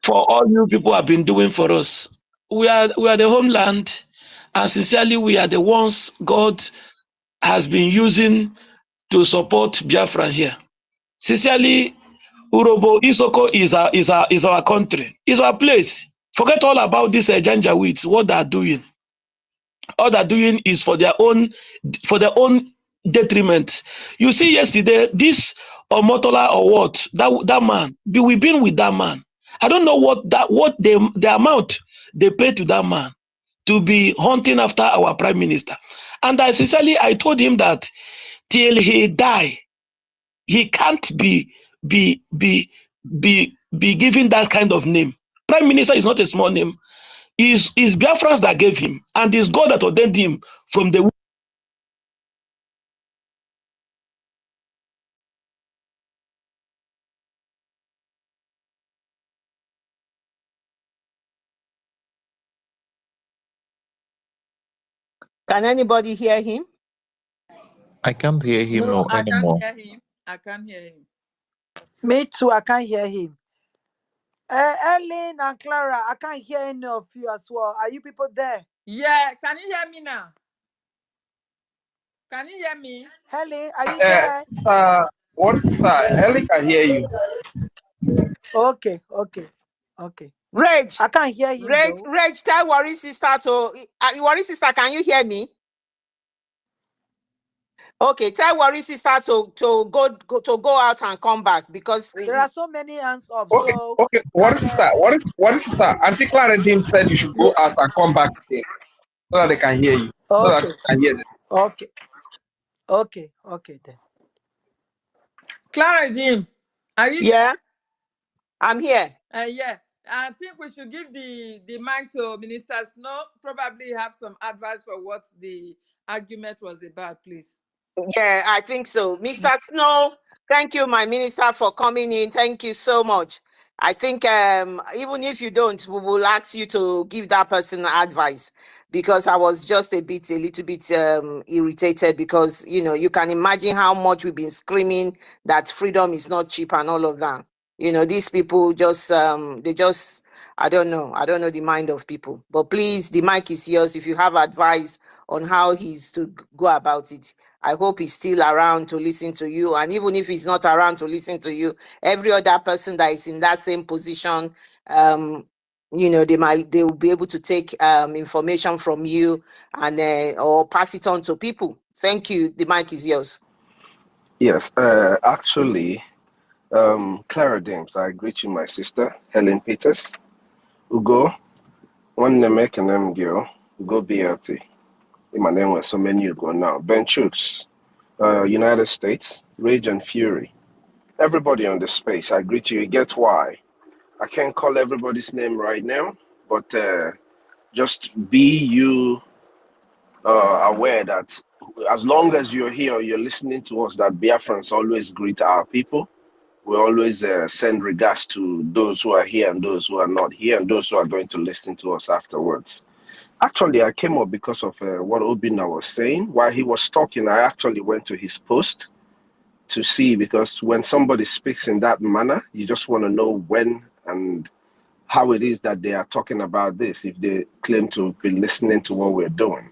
O: for all you people have been doing for us. We are the homeland, and sincerely, we are the ones God has been using to support Biafra here. Sincerely, Urobo Isoko is our country, is our place. Forget all about this Janjaweeds, what they are doing. All they're doing is for their own detriment. You see, yesterday, this Omotola or what, that man, we've been with that man. I don't know what the amount they pay to that man to be hunting after our prime minister. And I told him that till he die, he can't be given that kind of name. Prime minister is not a small name. Is Biafrans that gave him, and it's God that ordained him from the.
B: Can anybody hear him?
P: I can't hear him anymore.
C: I can't hear him.
Q: Me too, I can't hear him. Ellen and Clara, I can't hear any of you as well. Are you people there?
C: Yeah, can you hear me now? Can you hear me?
Q: Helen, are you there?
E: Helen can hear you.
Q: Okay.
B: Reg,
Q: I can't hear him.
B: Reg, tell Worry Sister to Worry Sister, can you hear me? Okay, tell Worry Sister to go out and come back because
Q: there are so many hands up.
E: Okay. Worry Sister, Auntie Clara Dean said you should go out and come back again so that they can hear you.
Q: Okay.
E: So that they can hear them.
Q: Okay then.
C: Clara Jim, are you?
B: Yeah, I'm here.
C: Yeah, I think we should give the mic to ministers. No, probably have some advice for what the argument was about, please.
B: Yeah, I think so. Mr. Snow, thank you, my minister, for coming in. Thank you so much. I think even if you don't, we will ask you to give that person advice. because I was just a little bit irritated, because, you know, you can imagine how much we've been screaming that freedom is not cheap and all of that. You know, these people just, they just, I don't know the mind of people. But please, the mic is yours. If you have advice on how he's to go about it, I hope he's still around to listen to you. And even if he's not around to listen to you, every other person that is in that same position, you know, they will be able to take information from you and or pass it on to people. Thank you. The mic is yours.
H: Yes, actually, Clara James, I greet you, my sister, Helen Peters, Ugo, one name can name girl, Ugo BLT. In my name was so many Ugo now. Ben Chooks, United States, Rage and Fury. Everybody on the space, I greet you. You get why? I can't call everybody's name right now, but just be you aware that as long as you're here, you're listening to us, that Biafrans always greet our people. We always send regards to those who are here and those who are not here and those who are going to listen to us afterwards. Actually, I came up because of what Obina was saying. While he was talking, I actually went to his post to see, because when somebody speaks in that manner, you just want to know when and how it is that they are talking about this, if they claim to be listening to what we're doing.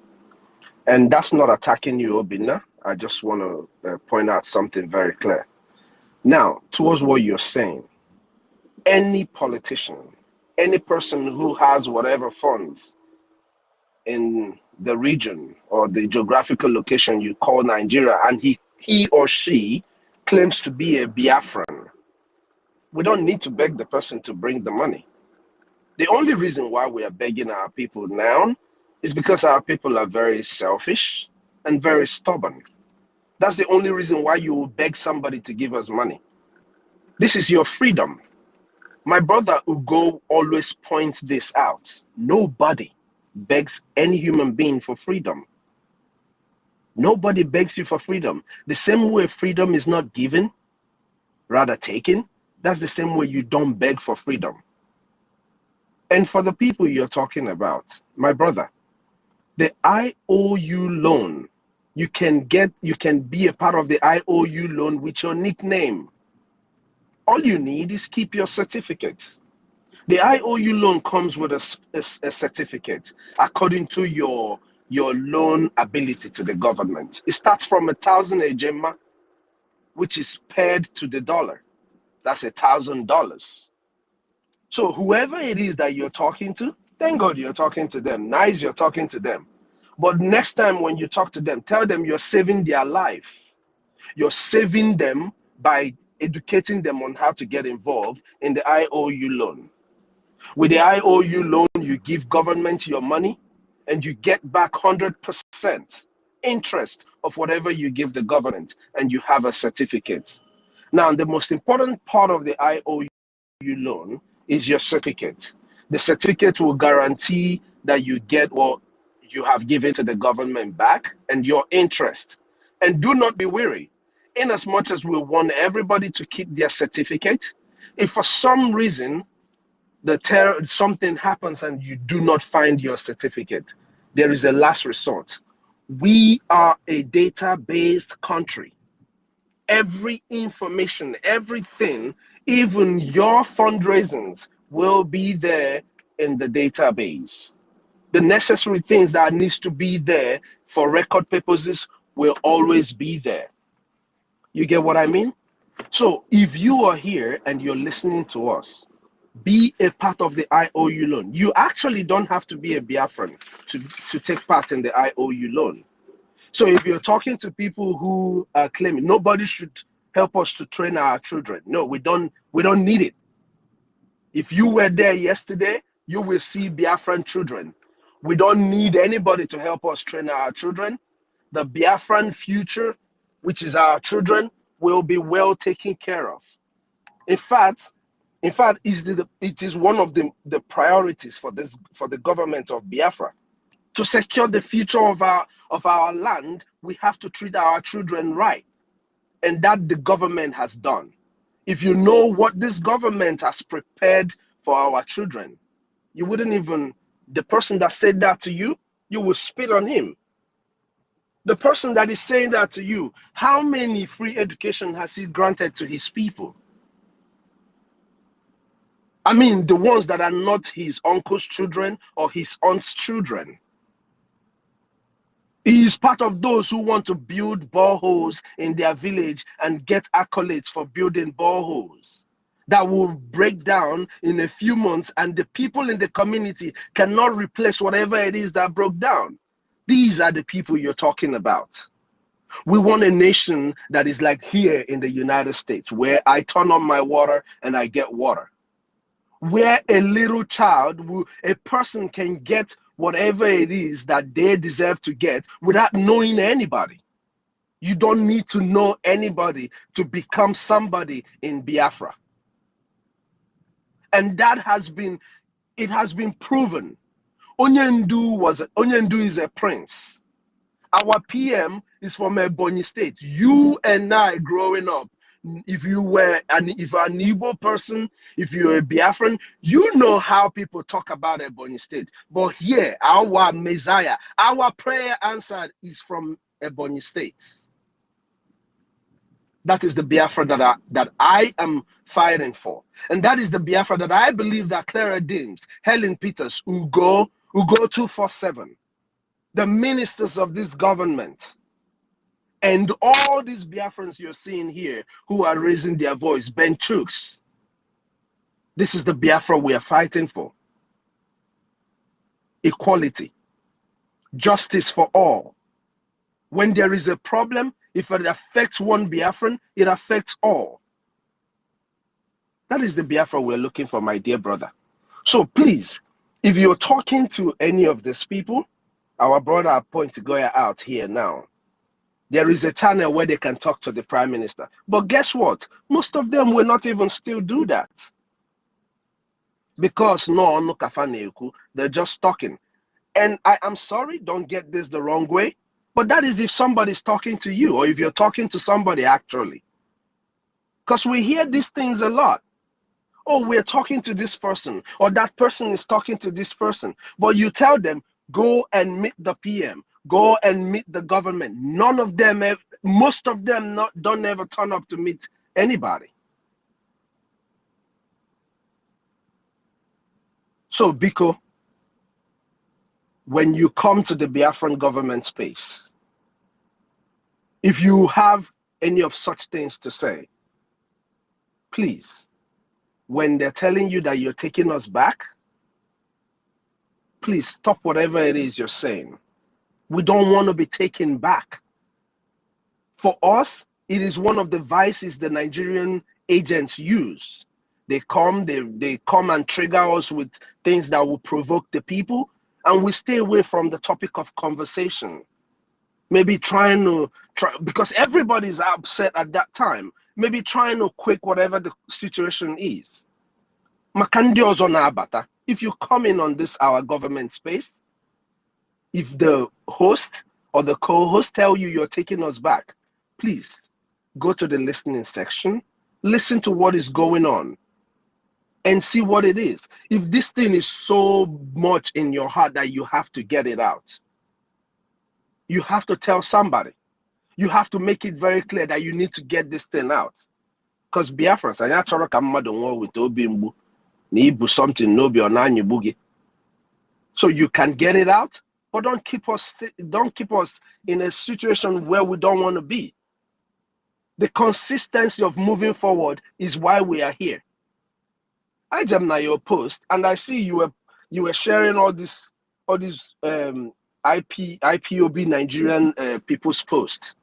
H: And that's not attacking you, Obina. I just want to point out something very clear. Now, towards what you're saying, any politician, any person who has whatever funds in the region or the geographical location you call Nigeria, and he or she claims to be a Biafran, we don't need to beg the person to bring the money. The only reason why we are begging our people now is because our people are very selfish and very stubborn. That's the only reason why you will beg somebody to give us money. This is your freedom. My brother Ugo always points this out. Nobody begs any human being for freedom. Nobody begs you for freedom. The same way freedom is not given, rather taken, that's the same way you don't beg for freedom. And for the people you're talking about, my brother, the IOU loan, you can be a part of the IOU loan with your nickname. All you need is keep your certificate. The IOU loan comes with a certificate according to your loan ability to the government. It starts from 1,000 ejema, which is paired to the dollar. That's $1,000. So whoever it is that you're talking to, thank God you're talking to them. Nice you're talking to them. But next time when you talk to them, tell them you're saving their life. You're saving them by educating them on how to get involved in the IOU loan. With the IOU loan, you give government your money and you get back 100% interest of whatever you give the government, and you have a certificate. Now, the most important part of the IOU loan is your certificate. The certificate will guarantee that you get what you have given to the government back and your interest. And do not be weary. In as much as we want everybody to keep their certificate, if for some reason something happens and you do not find your certificate, there is a last resort. We are a data-based country. Every information, everything, even your fundraisings will be there in the database. The necessary things that needs to be there for record purposes will always be there. You get what I mean? So if you are here and you're listening to us, be a part of the IOU loan. You actually don't have to be a Biafran to take part in the IOU loan. So if you're talking to people who are claiming nobody should help us to train our children, no, we don't need it. If you were there yesterday, you will see Biafran children. We don't need anybody to help us train our children. The Biafran future, which is our children, will be well taken care of. In fact, it is one of the priorities for the government of Biafra. To secure the future of our land, we have to treat our children right. And that the government has done. If you know what this government has prepared for our children, you wouldn't even, the person that said that to you, you will spit on him. The person that is saying that to you, how many free education has he granted to his people? I mean, the ones that are not his uncle's children or his aunt's children. He is part of those who want to build boreholes in their village and get accolades for building boreholes that will break down in a few months, and the people in the community cannot replace whatever it is that broke down. These are the people you're talking about. We want a nation that is like here in the United States, where I turn on my water and I get water. Where a little child, a person can get whatever it is that they deserve to get without knowing anybody. You don't need to know anybody to become somebody in Biafra. And that has been proven. Onyendu is a prince. Our PM is from Ebonyi State. You and I growing up, if you're an Igbo person, if you're a Biafran, you know how people talk about Ebonyi State. But here, our Messiah, our prayer answered is from Ebonyi State. That is the Biafra that I am fighting for. And that is the Biafra that I believe that Clara Deems, Helen Peters, Ugo 247, the ministers of this government, and all these Biafrans you're seeing here who are raising their voice, Ben Chooks. This is the Biafra we are fighting for. Equality, justice for all. When there is a problem, if it affects one Biafran, it affects all. That is the Biafra we're looking for, my dear brother. So please, if you're talking to any of these people, our brother Point Goya out here now, there is a channel where they can talk to the Prime Minister. But guess what? Most of them will not even still do that. Because no kafaneku, they're just talking. And I am sorry, don't get this the wrong way, but that is if somebody's talking to you or if you're talking to somebody actually. Because we hear these things a lot. Oh, we're talking to this person, or that person is talking to this person. But you tell them, go and meet the PM, go and meet the government. None of them, most of them don't ever turn up to meet anybody. So, Biko, when you come to the Biafran government space, if you have any of such things to say, please, when they're telling you that you're taking us back, please stop whatever it is you're saying. We don't want to be taken back. For us, it is one of the vices the Nigerian agents use. They come and trigger us with things that will provoke the people, and we stay away from the topic of conversation. Maybe because everybody's upset at that time, maybe trying to quick whatever the situation is. If you come in on this, our government space, if the host or the co-host tell you you're taking us back, please go to the listening section, listen to what is going on, and see what it is. If this thing is so much in your heart that you have to get it out, you have to tell somebody. You have to make it very clear that you need to get this thing out. Because Biafrans, I chọrọ ka mmadụ nwụọ with obi mgbu na ibu something n'obi ọ na-anyịgbu gị. So you can get it out, but don't keep us in a situation where we don't want to be. The consistency of moving forward is why we are here. I jumped on your post and I see you were sharing all these IPOB Nigerian people's posts.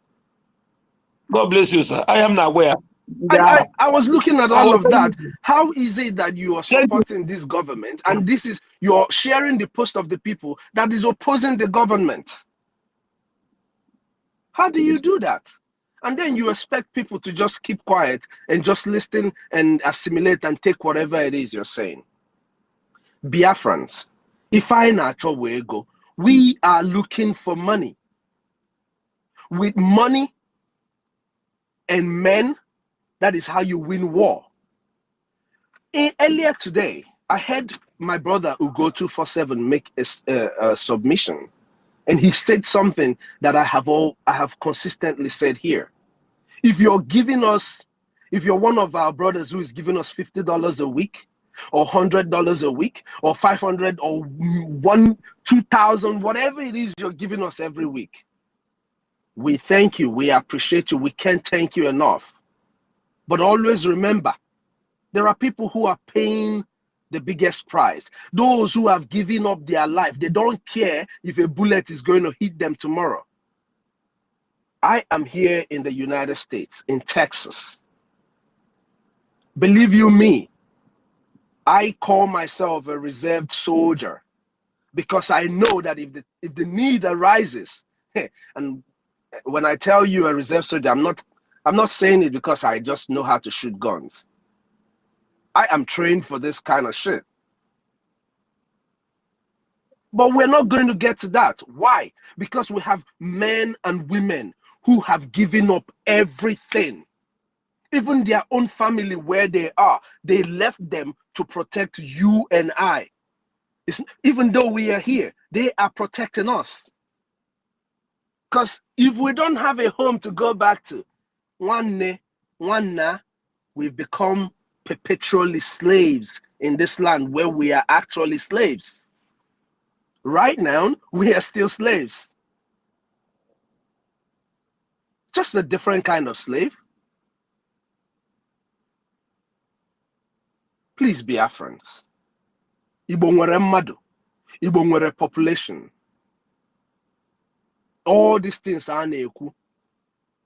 O: God bless you, sir. I am not aware.
H: I was looking at all of that. How is it that you are supporting this government and you're sharing the post of the people that is opposing the government? How do you do that? And then you expect people to just keep quiet and just listen and assimilate and take whatever it is you're saying. Biafrans, if I natural way go, we are looking for money. With money and men, that is how you win war. Earlier today, I heard my brother Ugo 247 make a submission. And he said something that I have consistently said here. If you're one of our brothers who is giving us $50 a week, or $100 a week, or 500, or 2,000, whatever it is you're giving us every week, we thank you, we appreciate you, we can't thank you enough. But always remember, there are people who are paying the biggest price. Those who have given up their life, they don't care if a bullet is going to hit them tomorrow. I am here in the United States, in Texas. Believe you me, I call myself a reserved soldier because I know that if the need arises, and when I tell you a reserve soldier, I'm not saying it because I just know how to shoot guns. I am trained for this kind of shit. But we're not going to get to that. Why? Because we have men and women who have given up everything. Even their own family where they are, they left them to protect you and I. Even though we are here, they are protecting us. Because if we don't have a home to go back to, we've become perpetually slaves in this land where we are actually slaves. Right now, we are still slaves. Just a different kind of slave. Please, Biafrans. Igbo nwere mmadụ. Igbo nwere population. All these things are na-ekwu.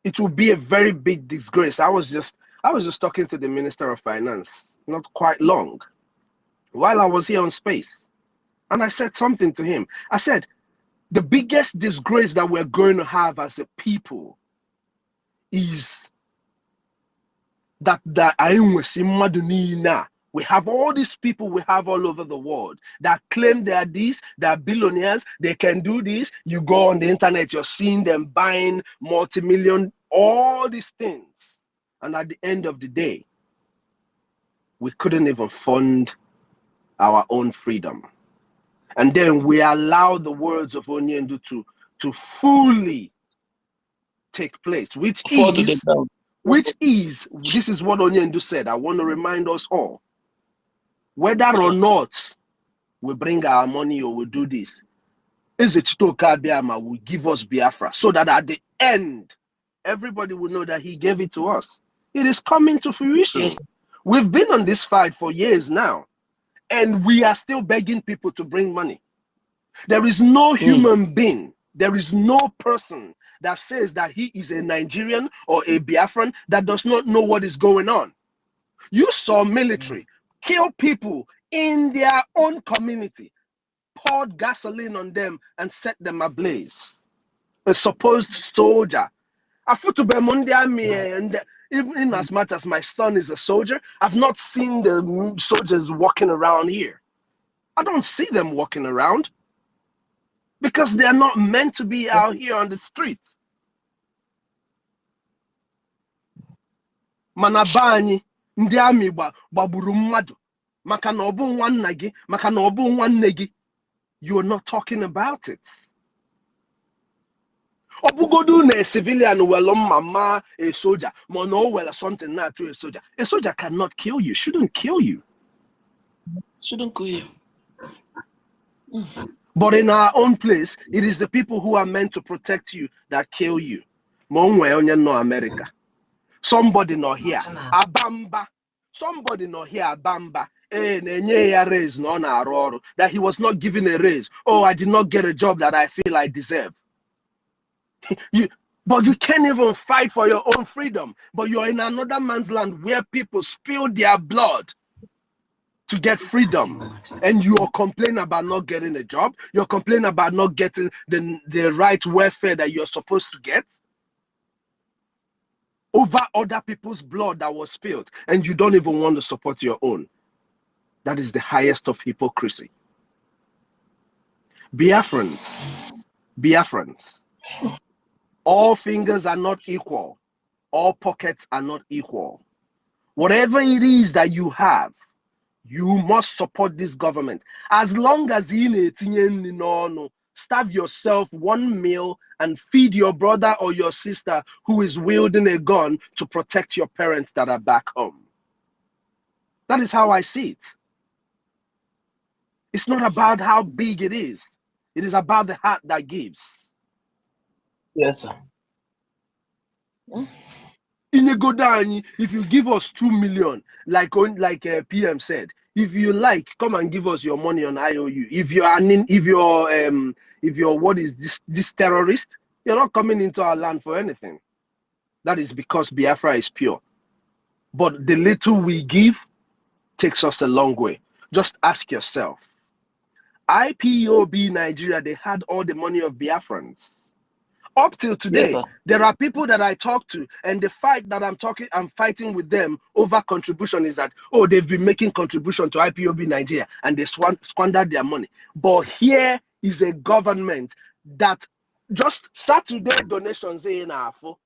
H: It will be a very big disgrace. I was just talking to the Minister of Finance not quite long while I was here on space. And I said something to him. I said, the biggest disgrace that we're going to have as a people is that we have all these people we have all over the world that claim they are this, they are billionaires, they can do this. You go on the internet, you're seeing them buying multi-million, all these things. And at the end of the day, we couldn't even fund our own freedom. And then we allow the words of Onyendu to fully take place, which is, this is what Onyendu said. I want to remind us all, whether or not we bring our money or we do this, Ezechitoka Biama will give us Biafra, so that at the end, everybody will know that he gave it to us. It is coming to fruition. Yes. We've been on this fight for years now, and we are still begging people to bring money. There is no human being, there is no person that says that he is a Nigerian or a Biafran that does not know what is going on. You saw military kill people in their own community, poured gasoline on them and set them ablaze. A supposed soldier. And even as much as my son is a soldier, I've not seen the soldiers walking around here. I don't see them walking around because they are not meant to be out here on the streets. Manabani, ndị amị gbagburu mmadụ maka na ọ bụ nwanna gị, maka na ọ bụ nwanne gị. You are not talking about it. Obugodu na a civilian well mama a soldier, mono well something not to a soldier. A soldier cannot kill you, shouldn't kill you.
O: Shouldn't kill you.
H: But in our own place, it is the people who are meant to protect you that kill you. No America. Somebody not here. Abamba. Somebody not here. Abamba. That he was not given a raise. Oh, I did not get a job that I feel I deserve. But you can't even fight for your own freedom. But you're in another man's land where people spill their blood to get freedom. And you're complaining about not getting a job. You're complaining about not getting the right welfare that you're supposed to get over other people's blood that was spilled. And you don't even want to support your own. That is the highest of hypocrisy. Biafrans, all fingers are not equal. All pockets are not equal. Whatever it is that you have, you must support this government. As long as
F: starve yourself 1 meal and feed your brother or your sister who is wielding a gun to protect your parents that are back home. That is how I see it. It's not about how big it is. It is about the heart that gives.
O: Yes, sir.
F: In a go down, if you give us 2 million, like PM said, if you like, come and give us your money on IOU. If you're what is this terrorist, you're not coming into our land for anything. That is because Biafra is pure. But the little we give takes us a long way. Just ask yourself. IPOB Nigeria, they had all the money of Biafrans. Up till today,
O: Yes,
F: there are people that I talk to, and the fight that I'm fighting with them over contribution is that, oh, they've been making contribution to IPOB Nigeria and they squandered their money. But here is a government that just Saturday donations in AFO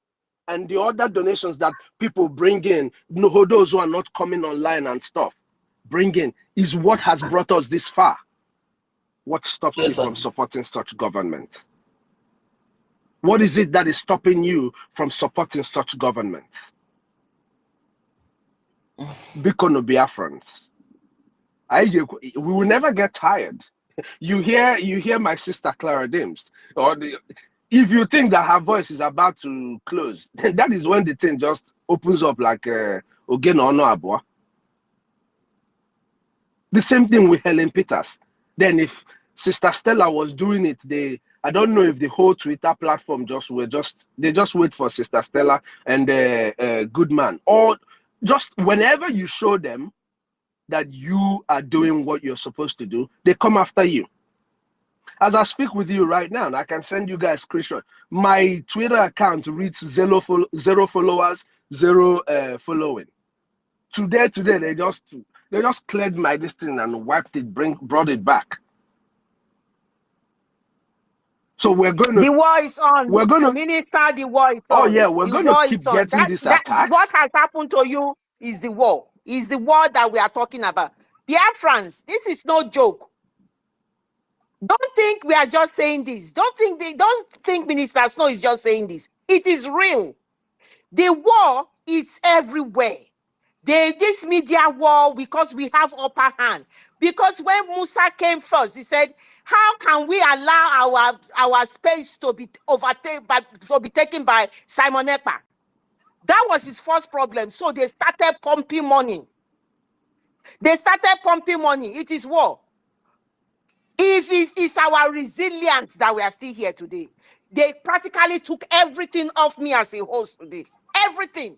F: and the other donations that people bring in, those who are not coming online and stuff, bring in, is what has brought us this far. What stops you from supporting such government? What is it that is stopping you from supporting such government? Bikono Biafrans. We will never get tired. You hear my sister Clara Dims, if you think that her voice is about to close, that is when the thing just opens up like Ogeno Ono Abua. The same thing with Helen Peters. Then if Sister Stella was doing it, I don't know if the whole Twitter platform they just wait for Sister Stella and Goodman, or just whenever you show them that you are doing what you're supposed to do, they come after you. As I speak with you right now, I can send you guys screenshot. My Twitter account reads 0 followers, 0 following. Today they just cleared my distance and wiped it, brought it back. So we're going to.
B: The war is on.
F: We're going to.
B: Minister, the war is on.
F: Oh yeah, we're going to keep getting this attack.
B: What has happened to you is the war. Is the war that we are talking about. Biafrans, this is no joke. Don't think we are just saying this. Don't think Minister Snow is just saying this. It is real. The war is everywhere. This media war, because we have upper hand. Because when Musa came first, he said, how can we allow our space to be taken by Simon Ekpa? That was his first problem. So they started pumping money. It is war. If it's our resilience that we are still here today. They practically took everything off me as a host today. Everything.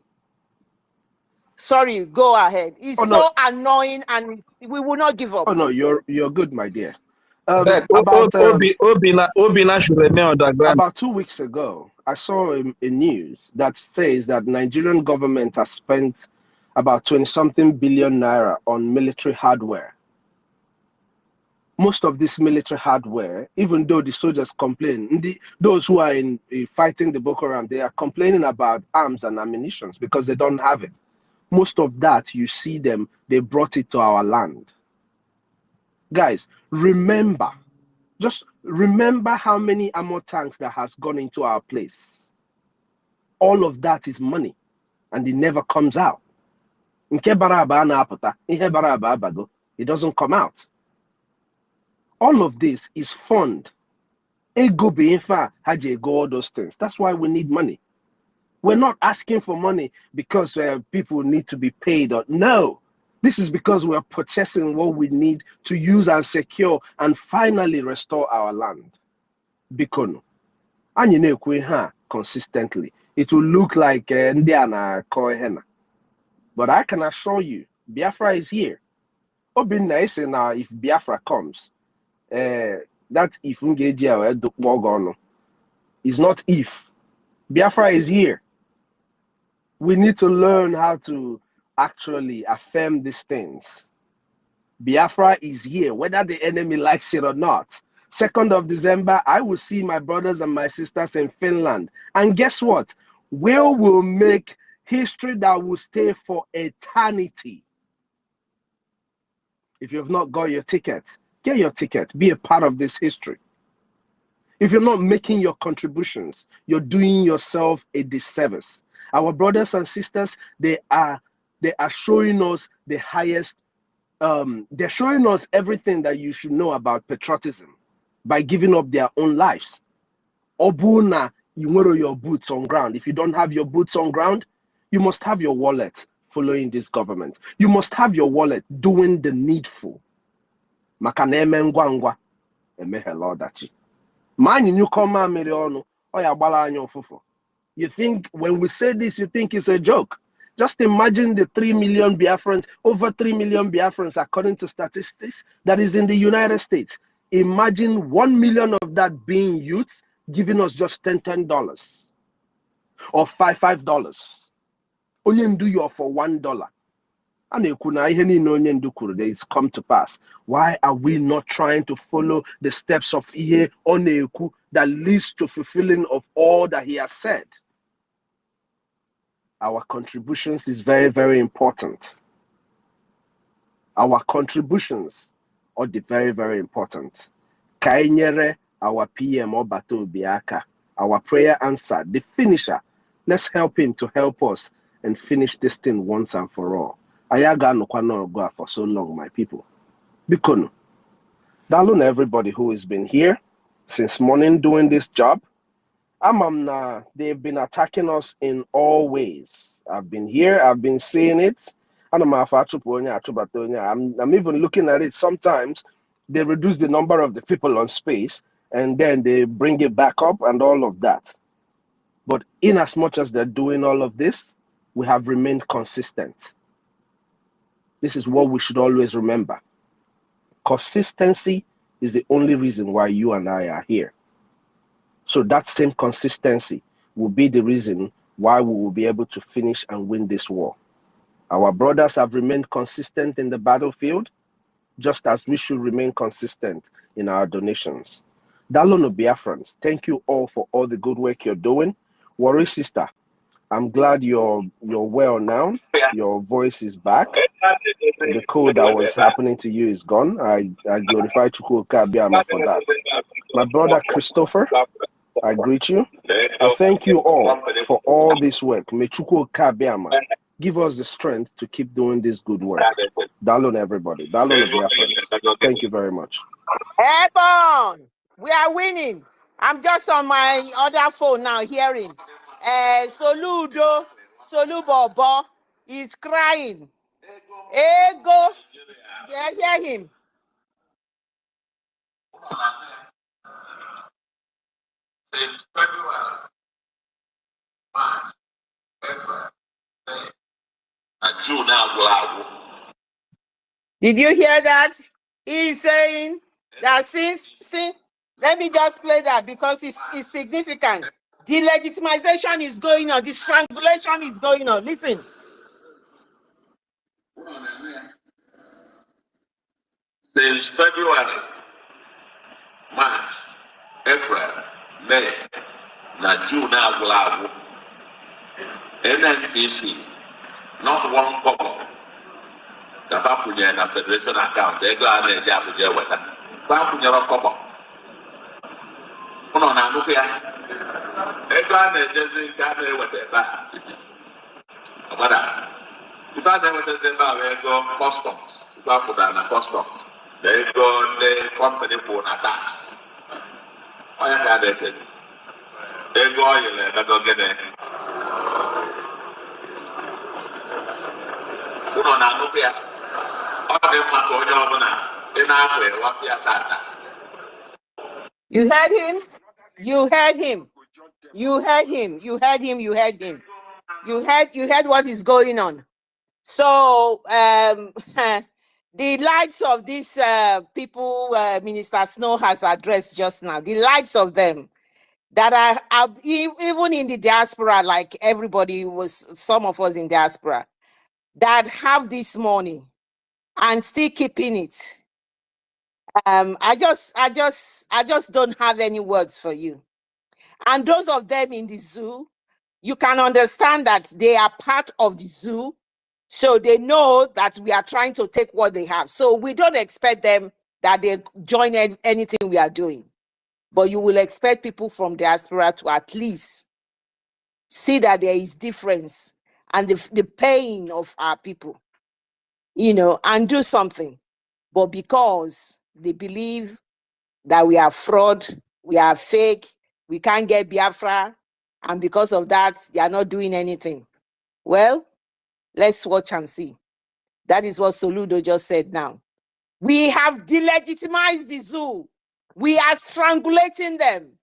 B: Sorry, go ahead. It's so annoying, and we will not give up.
F: Oh no, you're good, my dear.
E: Obina should remain underground.
F: About 2 weeks ago, I saw a news that says that Nigerian government has spent about 20-something billion naira on military hardware. Most of this military hardware, even though the soldiers complain, those who are fighting the Boko Haram, they are complaining about arms and ammunition because they don't have it. Most of that, you see them, they brought it to our land. Guys, just remember how many armor tanks that has gone into our place. All of that is money, and it never comes out. It doesn't come out. All of this is fund. All those things. That's why we need money. We're not asking for money because people need to be paid. No, this is because we're purchasing what we need to use and secure and finally restore our land. Bikono. And you know, consistently. It will look like Ndiana Kohena. But I can assure you, Biafra is here. Obinna is now if Biafra comes, that if Ngejia is not if. Biafra is here. We need to learn how to actually affirm these things. Biafra is here, whether the enemy likes it or not. 2nd of December, I will see my brothers and my sisters in Finland. And guess what? We will make history that will stay for eternity. If you have not got your ticket, get your ticket. Be a part of this history. If you're not making your contributions, you're doing yourself a disservice. Our brothers and sisters, they are showing us the highest, they're showing us everything that you should know about patriotism by giving up their own lives. Obuna, you wear your boots on ground. If you don't have your boots on ground, you must have your wallet following this government. You must have your wallet doing the needful. Makaneme ngwangwa, emeheladachi. Man, you come on, Miriono, or ya balanyo fufo. You think when we say this, you think it's a joke. Just imagine the 3 million Biafrans, over 3 million Biafrans, according to statistics, that is in the United States. Imagine 1 million of that being youths giving us just $10 or $5. Only do you for $1. And it's come to pass. Why are we not trying to follow the steps of Ihe Oneku that leads to fulfilling of all that he has said? Our contributions is very, very important. Our contributions are very, very important. Kainyere, our PM Obato Biaka, our prayer answer, the finisher. Let's help him to help us and finish this thing once and for all. Ayaga no kwano go for so long, my people. Bikono. Dalun everybody who has been here since morning doing this job. Amamna, they've been attacking us in all ways. I've been here, I've been seeing it. I'm even looking at it. Sometimes they reduce the number of the people on space and then they bring it back up and all of that. But in as much as they're doing all of this, we have remained consistent. This is what we should always remember. Consistency is the only reason why you and I are here. So that same consistency will be the reason why we will be able to finish and win this war. Our brothers have remained consistent in the battlefield, just as we should remain consistent in our donations. Dalono Biafrans, thank you all for all the good work you're doing. Worry sister, I'm glad you're well now. Your voice is back. The code that was happening to you is gone. I glorify Chukwuka Abiyama for that. My brother Christopher, I greet you. I thank you all for all this work. May Chukwuka Abiyama give us the strength to keep doing this good work. Dalon everybody. Dalon Biafrans. Thank you very much.
B: Ebon, we are winning. I'm just on my other phone now hearing. Solubobo is crying. Ego, yeah, hear him. Did you hear that? He's saying that since let me just play that because it's significant. The legitimization is going on, the strangulation is going on. Listen.
A: Since February, March, April, May, na June now, NNPC, not one couple. The Bapunya and the Federation account, they go on and jab with that. Bapunya couple. No, no, look here. They go on and just got there with that. But if I never said that, they go customs. Bapunya customs. They go on the company for attacks. I had it. They go on and go get it. No, no, look here.
B: You heard him? You heard him. You heard him. You heard him. You heard him. You heard what is going on. So the likes of these people Minister Snow has addressed just now, the likes of them that are even in the diaspora, like everybody was, some of us in diaspora, that have this money and still keeping it. I just don't have any words for you. And those of them in the zoo, you can understand that they are part of the zoo, so they know that we are trying to take what they have. So we don't expect them that they join anything we are doing. but you will expect people from diaspora to at least see that there is difference and the pain of our people, you know, and do something. But because they believe that we are fraud, we are fake, we can't get Biafra, and because of that, they are not doing anything. Well, let's watch and see. That is what Soludo just said now. We have delegitimized the zoo. We are strangulating them.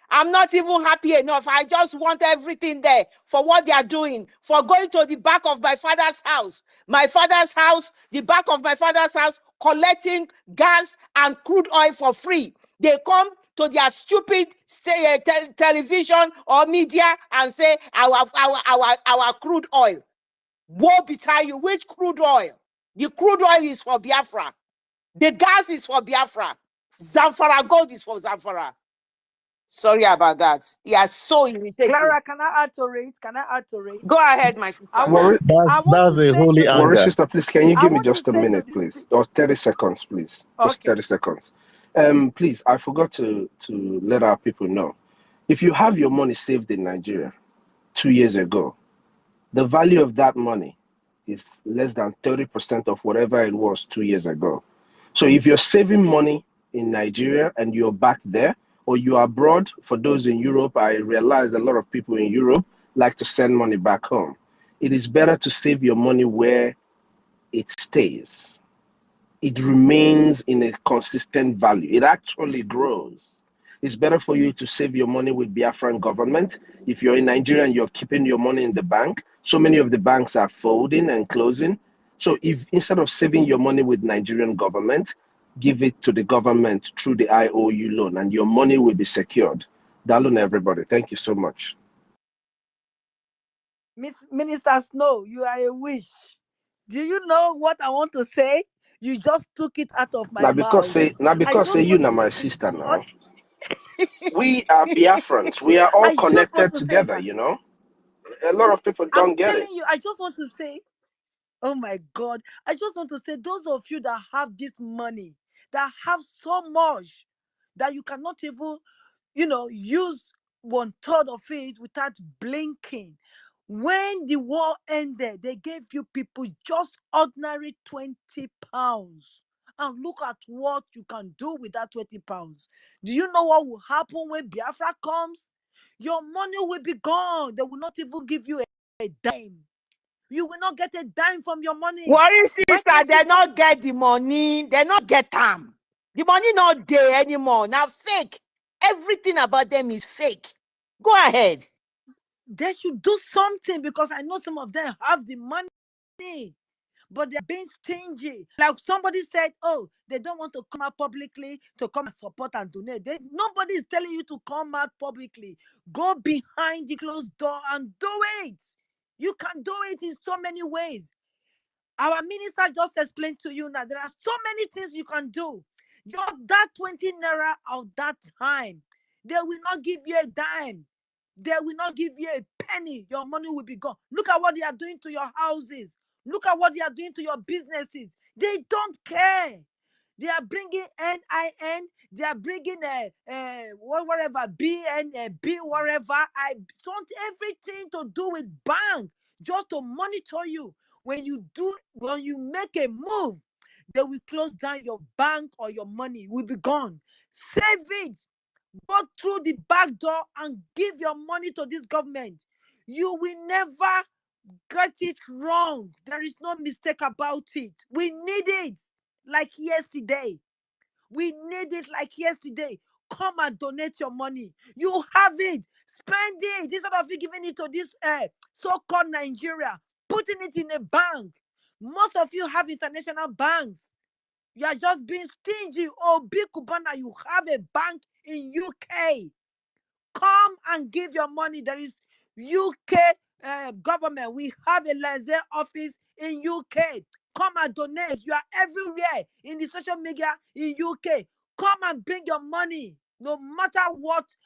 B: I'm not even happy enough. I just want everything there for what they are doing, for going to the back of my father's house. My father's house, the back of my father's house, collecting gas and crude oil for free. They come to their stupid television or media and say, our crude oil. Woe betide you. Which crude oil? The crude oil is for Biafra. The gas is for Biafra. Zamfara gold is for Zamfara. Sorry about that. You are so irritating.
Q: Clara, can I add to it? Can I add to it?
B: Go ahead, my sister.
Q: I want
H: That's
Q: to
H: a
Q: say
H: holy
Q: to
H: anger.
Q: this,
H: Sister, please, can you
Q: I
H: give me
Q: want to
H: just a
Q: say to
H: minute,
Q: this.
H: please? Or 30 seconds, please. Just
Q: Okay.
H: 30 seconds. Please, I forgot to let our people know. If you have your money saved in Nigeria 2 years ago, the value of that money is less than 30% of whatever it was 2 years ago. So if you're saving money in Nigeria and you're back there, or you're abroad, for those in Europe, I realize a lot of people in Europe like to send money back home. It is better to save your money where it stays. It remains in a consistent value. It actually grows. It's better for you to save your money with Biafran government. If you're in Nigeria and you're keeping your money in the bank, so many of the banks are folding and closing. So if instead of saving your money with Nigerian government, give it to the government through the IOU loan and your money will be secured. Dalun, everybody. Thank you so much.
Q: Minister Snow, you are a wish. Do you know what I want to say? You just took it out of my
H: Now because
Q: mouth.
H: say you now my sister now. We are Biafrans. We are all
Q: I just want
H: connected
Q: to say
H: together,
Q: that.
H: you know. A lot of people
Q: I'm
H: don't get it.
Q: telling you, I just want to say, oh my God, I just want to say, those of you that have this money, that have so much that you cannot even, use 1/3 of it without blinking. When the war ended, they gave you people just ordinary 20 pounds. And look at what you can do with that 20 pounds. Do you know what will happen when Biafra comes? Your money will be gone. They will not even give you a dime. You will not get a dime from your money.
B: Worry, sister, they not get the money. They not get them. The money not there anymore. Now fake. Everything about them is fake. Go ahead.
Q: They should do something because I know some of them have the money, but they're being stingy. Like somebody said, oh, they don't want to come out publicly to come and support and donate. Nobody is telling you to come out publicly. Go behind the closed door and do it. You can do it in so many ways. Our minister just explained to you now, there are so many things you can do. Just that 20 naira of that time, they will not give you a dime. They will not give you a penny. Your money will be gone. Look at what they are doing to your houses. Look at what they are doing to your businesses. They don't care. They are bringing NIN. They are bringing whatever BNB whatever. I want everything to do with bank just to monitor you. When you make a move, they will close down your bank or your money will be gone. Save it. Go through the back door and give your money to this government. You will never get it wrong. There is no mistake about it. We need it like yesterday. We need it like yesterday. Come and donate your money. You have it. Spend it. Instead of you giving it to this so-called Nigeria, putting it in a bank. Most of you have international banks. You are just being stingy. Oh, Big Cubana, you have a bank in UK. Come and give your money. There is UK government. We have a liaison office in UK. Come and donate. You are everywhere in the social media in UK. Come and bring your money. No matter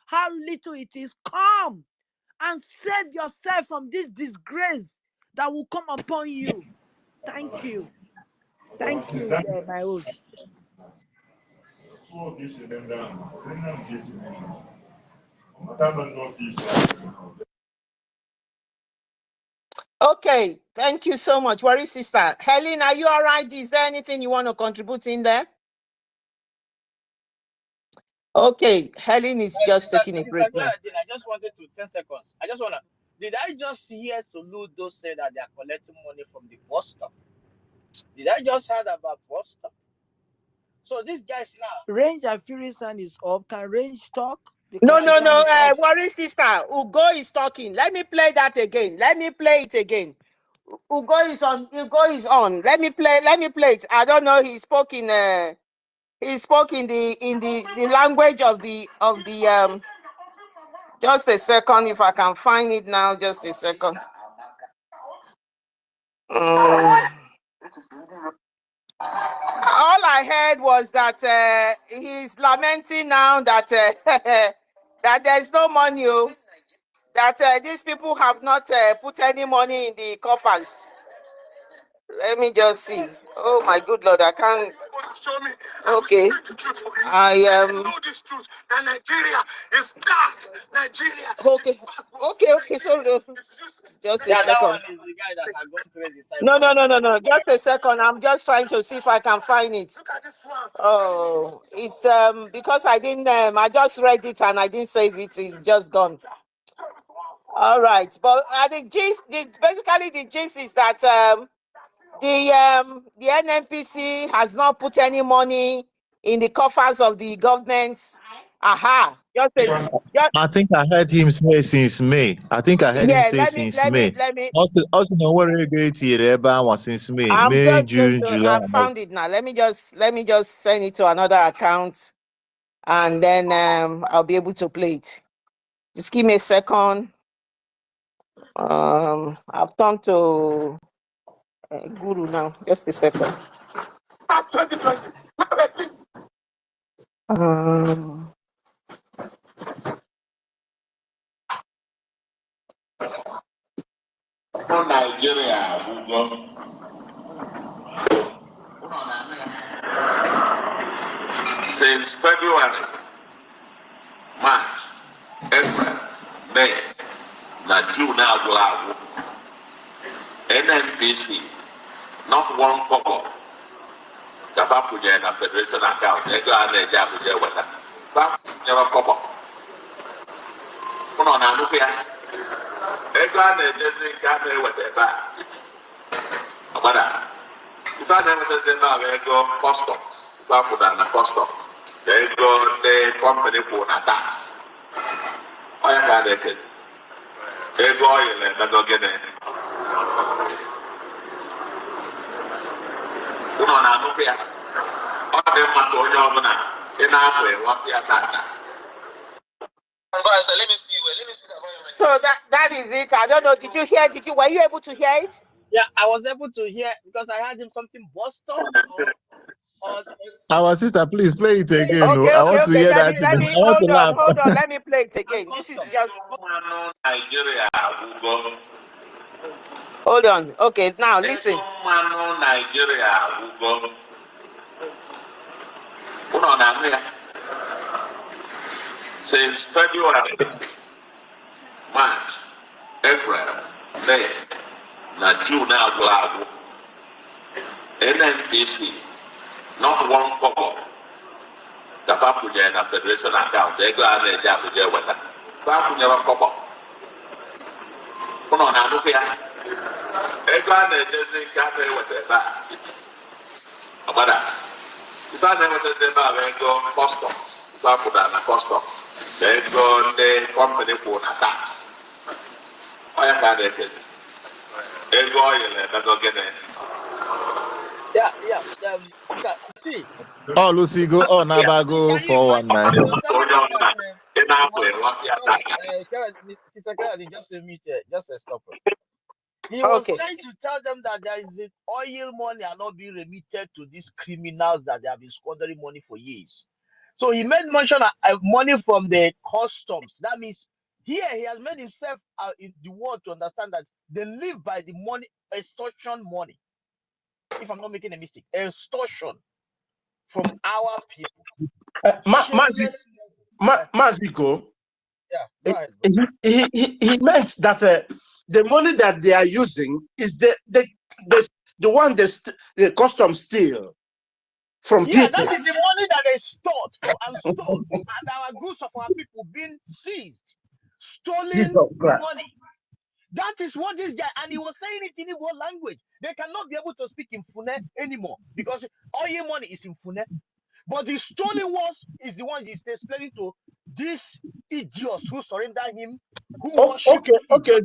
Q: how little it is, come and save yourself from this disgrace that will come upon you. Thank you. Thank you, my host.
B: Okay, thank you so much. Where is sister? Helen, are you all right? Is there anything you want to contribute in there? Okay, Helen is just taking a break now.
M: I just wanted to 10 seconds. I just want to. Did I just hear Soludo say that they are collecting money from the bus stop? Did I just heard about bus stop? So these guys now.
Q: Range and Fury Sound is up. Can Range talk?
B: Because no. Worry sister. Ugo is talking. Let me play that again. Let me play it again. Ugo is on. Ugo is on. Let me play it. I don't know. He spoke in the language of the just a second, if I can find it now, just a second. All I heard was that he's lamenting now that that there's no money, that these people have not put any money in the coffers. Let me just see. Oh my good Lord, I can't. Okay, I am. Know this truth that Nigeria is dark. Nigeria. Okay. So just a second.
M: That one is the guy that has gone crazy.
B: No. Just a second. I'm just trying to see if I can find it. Oh, it's because I didn't. I just read it and I didn't save it. It's just gone. All right, but the gist, basically the gist is that the NNPC has not put any money in the coffers of the government. Aha.
P: I think I heard him say since May. Let me. Also, no worry, since May. May, June, July.
B: I found it now. Let me just send it to another account, and then I'll be able to play it. Just give me a second. I've turned to Guru now. Just a second. 2020.
A: Nigeria, since February, March, April, May, June now, NNPC, not one couple. The Bapuja and Federation account, they go and they jab with their weather. But never couple. Put on a look here. They go and they just can't with their back. But if I never say now, they go custom. Bapuja and custom. They go the company for an attack. I had it. They go in and they go get it. Put on a look here. All them are going on in our way, what we are talking.
B: So that is it. I don't know. Did you hear? Were you able to hear it?
M: Yeah, I was able to hear because I heard him something Boston.
P: Our sister, please play it again.
B: Okay,
P: I want to hear that.
B: Hold on. Let me play it again. This is just
A: Nigeria.
B: Hold on. Okay, now listen.
A: Nigeria. Since February, March, April, May, June now, NNPC, not one couple. The Bapuja and Federation account, they go and they jab with their weather. Bapuja couple. Come on, now look here. They go and they just can't play with their back. About that. If I never say about they go custom, Bapuja and custom. They go the company for an attack. I have it. They go in and they go get it.
M: Yeah. See.
P: Oh, Lucy, go. Oh, Nabago for 1 night.
M: Sister Kelly, just a minute, just a stop. He was trying to tell them that there is oil money are not being remitted to these criminals that they have been squandering money for years. So he made mention of money from the customs. That means here he has made himself in the world to understand that they live by the money, extortion money. If I'm not making a mistake, extortion. from our people.
G: Maziko,
M: Yeah, go ahead,
G: he meant that the money that they are using is the one the customs steal from
M: yeah,
G: people.
M: that is the money that they stored and stole, and our goods of our people being seized, stolen money. That is what this guy, and he was saying it in Igbo language. They cannot be able to speak in Fune anymore because all your money is in Fune. But the stolen ones is the one he's explaining to these idiots who surrender him, who worship
G: Okay.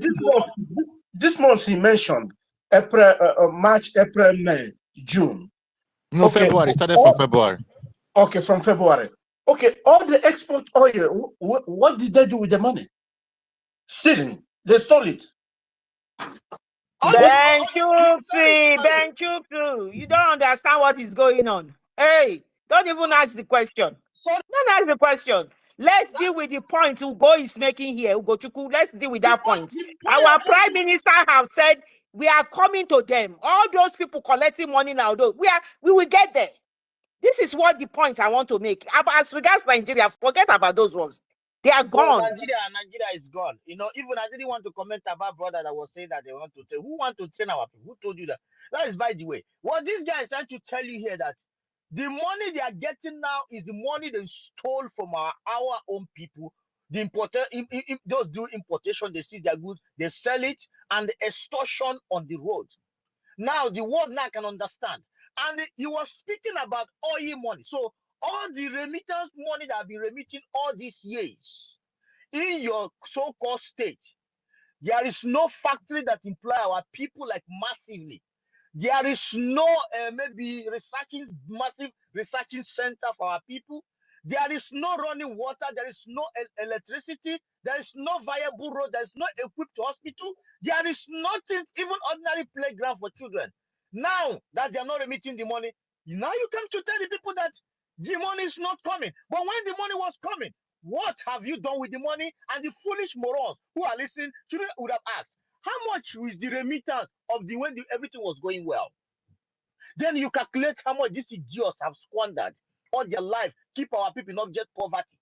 G: This month he mentioned April, March, April, May, June.
J: No,
G: okay.
J: February. Started from February.
G: Okay, from February. Okay, all the export oil, what did they do with the money? Stealing. They stole it.
B: Benchuku. You don't understand what is going on. Hey, don't even ask the question. Don't ask the question. Let's deal with the point Ugo is making here. Ugochukwu, let's deal with that point. Our prime minister have said we are coming to them. All those people collecting money now, we will get there. This is what the point I want to make. As regards Nigeria, forget about those ones. They are gone.
M: Nigeria is gone. You know, even I didn't want to comment about brother that was saying that they want to train. Who want to train our people? Who told you that? That is by the way. What this guy is trying to tell you here that the money they are getting now is the money they stole from our own people. The importer, those do importation, they see their goods, they sell it, and the extortion on the road. Now the world now can understand. And he was speaking about oil money. So all the remittance money that have been remitting all these years in your so-called state, there is no factory that employ our people like massively. There is no maybe massive researching center for our people. There is no running water. There is no electricity. There is no viable road. There is no equipped hospital. There is nothing, even ordinary playground for children. Now that they are not remitting the money, now you come to tell the people that the money is not coming. But when the money was coming, what have you done with the money? And the foolish morons who are listening would have asked, how much was the remittance of the when everything was going well? Then you calculate how much these idiots have squandered all their life, keep our people not get poverty.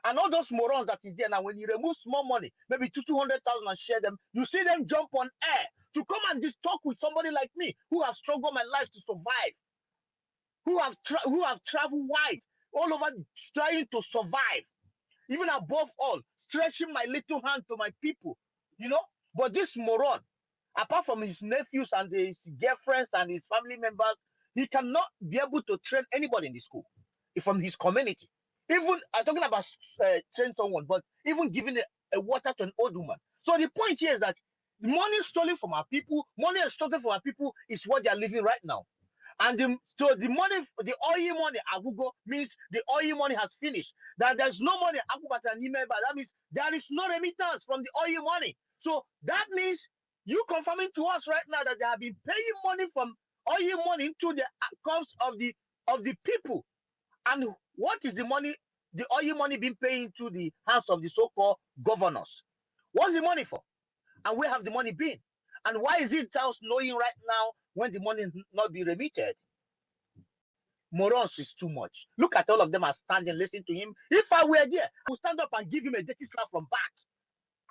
M: And all those morons that is there now, when you remove small money, maybe 200,000 and share them, you see them jump on air to come and just talk with somebody like me who has struggled my life to survive, who have traveled wide all over trying to survive, even above all, stretching my little hand to my people, you know. But this moron, apart from his nephews and his girlfriends and his family members, he cannot be able to train anybody in the school from his community. Even I'm talking about train someone, but even giving a water to an old woman. So the point here is that the money stolen from our people, money stolen from our people is what they are living right now. And so the money, the oil money, Agugo, means the oil money has finished. That there's no money, that means there is no remittance from the oil money. So that means you confirming to us right now that they have been paying money from oil money into the accounts of the people. And what is the money, the oil money being paid into the hands of the so-called governors? What's the money for? And where have the money been? And why is it us knowing right now when the money not be remitted? Morons is too much. Look at all of them are standing, listening to him. If I were there, I would stand up and give him a dirty slap from back.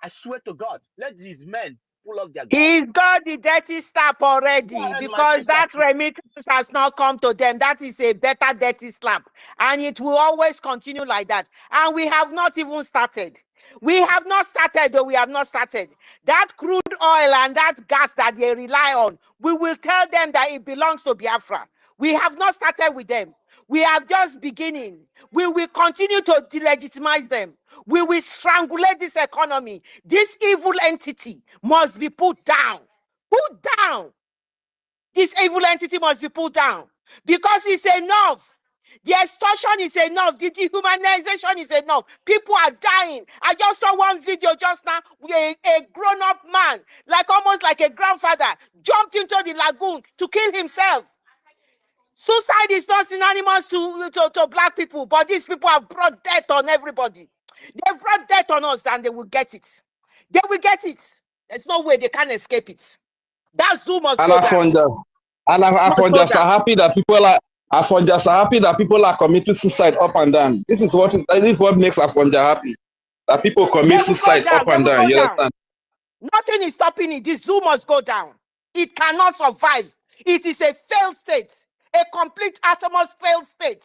M: I swear to God, let these men pull up their guns.
B: He's got the dirty slap already because that remittance has not come to them. That is a better dirty slap. And it will always continue like that. And we have not even started. We have not started, though we have not started. That crude oil and that gas that they rely on, we will tell them that it belongs to Biafra. We have not started with them. We are just beginning. We will continue to delegitimize them. We will strangulate this economy. This evil entity must be put down. Put down. This evil entity must be put down because it's enough. The extortion is enough. The dehumanization is enough. People are dying. I just saw one video just now where a grown-up man, almost like a grandfather, jumped into the lagoon to kill himself. Suicide is not synonymous to black people, but these people have brought death on everybody. They've brought death on us, and they will get it. They will get it. There's no way they can escape it. That's doom must go down.
E: And I find that happy that people are Afonjas are happy that people are committing suicide up and down. This is what makes Afonja happy. That people commit suicide up and down. You understand?
B: Nothing is stopping it. The zoo must go down. It cannot survive. It is a failed state, a complete atomos failed state.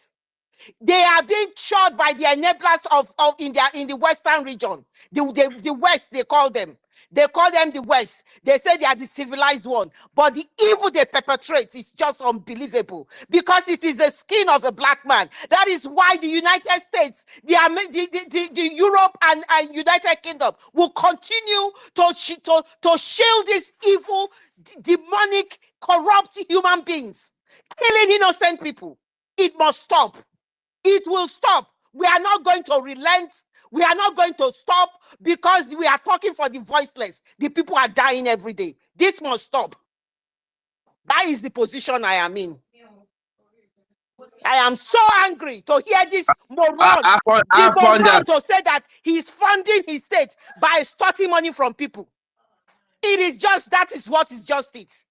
B: They are being shot by the enablers of in the Western region. The West, they call them. They call them the West. They say they are the civilized one. But the evil they perpetrate is just unbelievable because it is the skin of a black man. That is why the United States, the Europe and United Kingdom will continue to shield these evil, demonic, corrupt human beings, killing innocent people. It must stop. It will stop. We are not going to relent. We are not going to stop because we are talking for the voiceless. The people are dying every day. This must stop. That is the position I am in. I am so angry to hear this moron, to say that he is funding his state by extorting money from people. It is just, that is what is justice.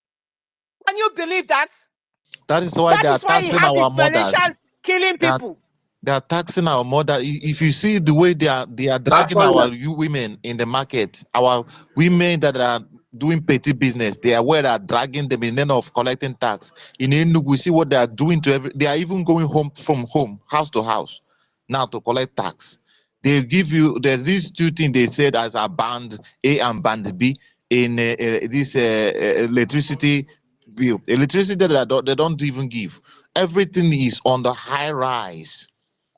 B: Can you believe that?
P: That is why they are taxing our mothers.
B: Killing people.
P: They are taxing our mother. If you see the way they are dragging our women in the market, our women that are doing petty business, they are dragging them in the name of collecting tax. In Enugu, we see what they are doing to they are even going home from home, house to house, now to collect tax. They give you, there's these two things they said as a band A and band B in this electricity bill. Electricity that they don't even give. Everything is on the high rise.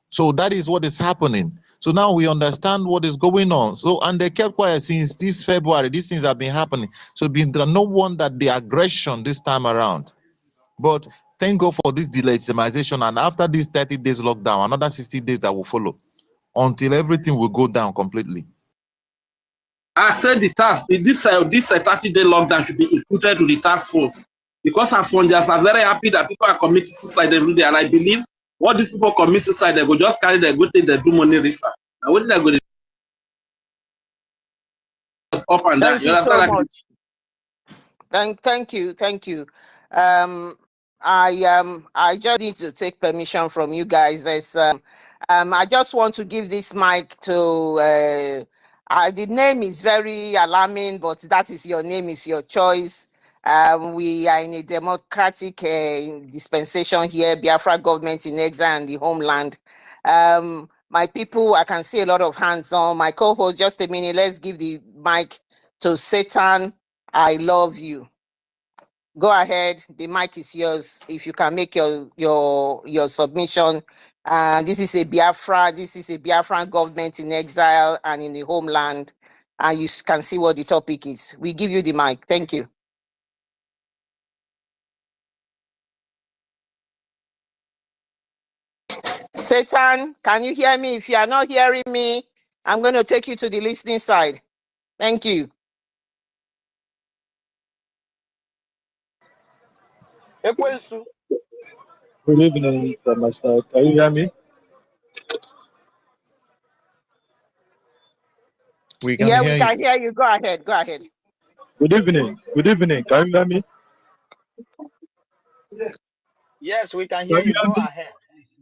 P: So that is what is happening. So now we understand what is going on. So, and they kept quiet since this February. These things have been happening. So no wonder the aggression this time around. But thank God for this delegitimization. And after this 30 days lockdown, another 60 days that will follow until everything will go down completely.
E: I said the task, this 30-day lockdown should be included to the task force. Because Afonjas are very happy that people are committing suicide every day. And I believe what these people commit suicide, they go just carry their good thing, they do money richer. Now what did I go to up and down?
B: Thank you so much. Thank you. I just need to take permission from you guys. As I just want to give this mic to the name is very alarming, but that is your name, is your choice. We are in a democratic dispensation here, Biafra government in exile and the homeland. My people, I can see a lot of hands on. My co-host, just a minute, let's give the mic to Satan. I love you. Go ahead, the mic is yours. If you can make your submission. This is a Biafran government in exile and in the homeland. And you can see what the topic is. We give you the mic. Thank you. Satan, can you hear me? If you are not hearing me, I'm going to take you to the listening side. Thank you.
V: Good evening from my side. Can you hear me?
P: We can hear
B: you. Go ahead.
V: Good evening. Can you hear me?
M: Yes, we can hear you. Go ahead.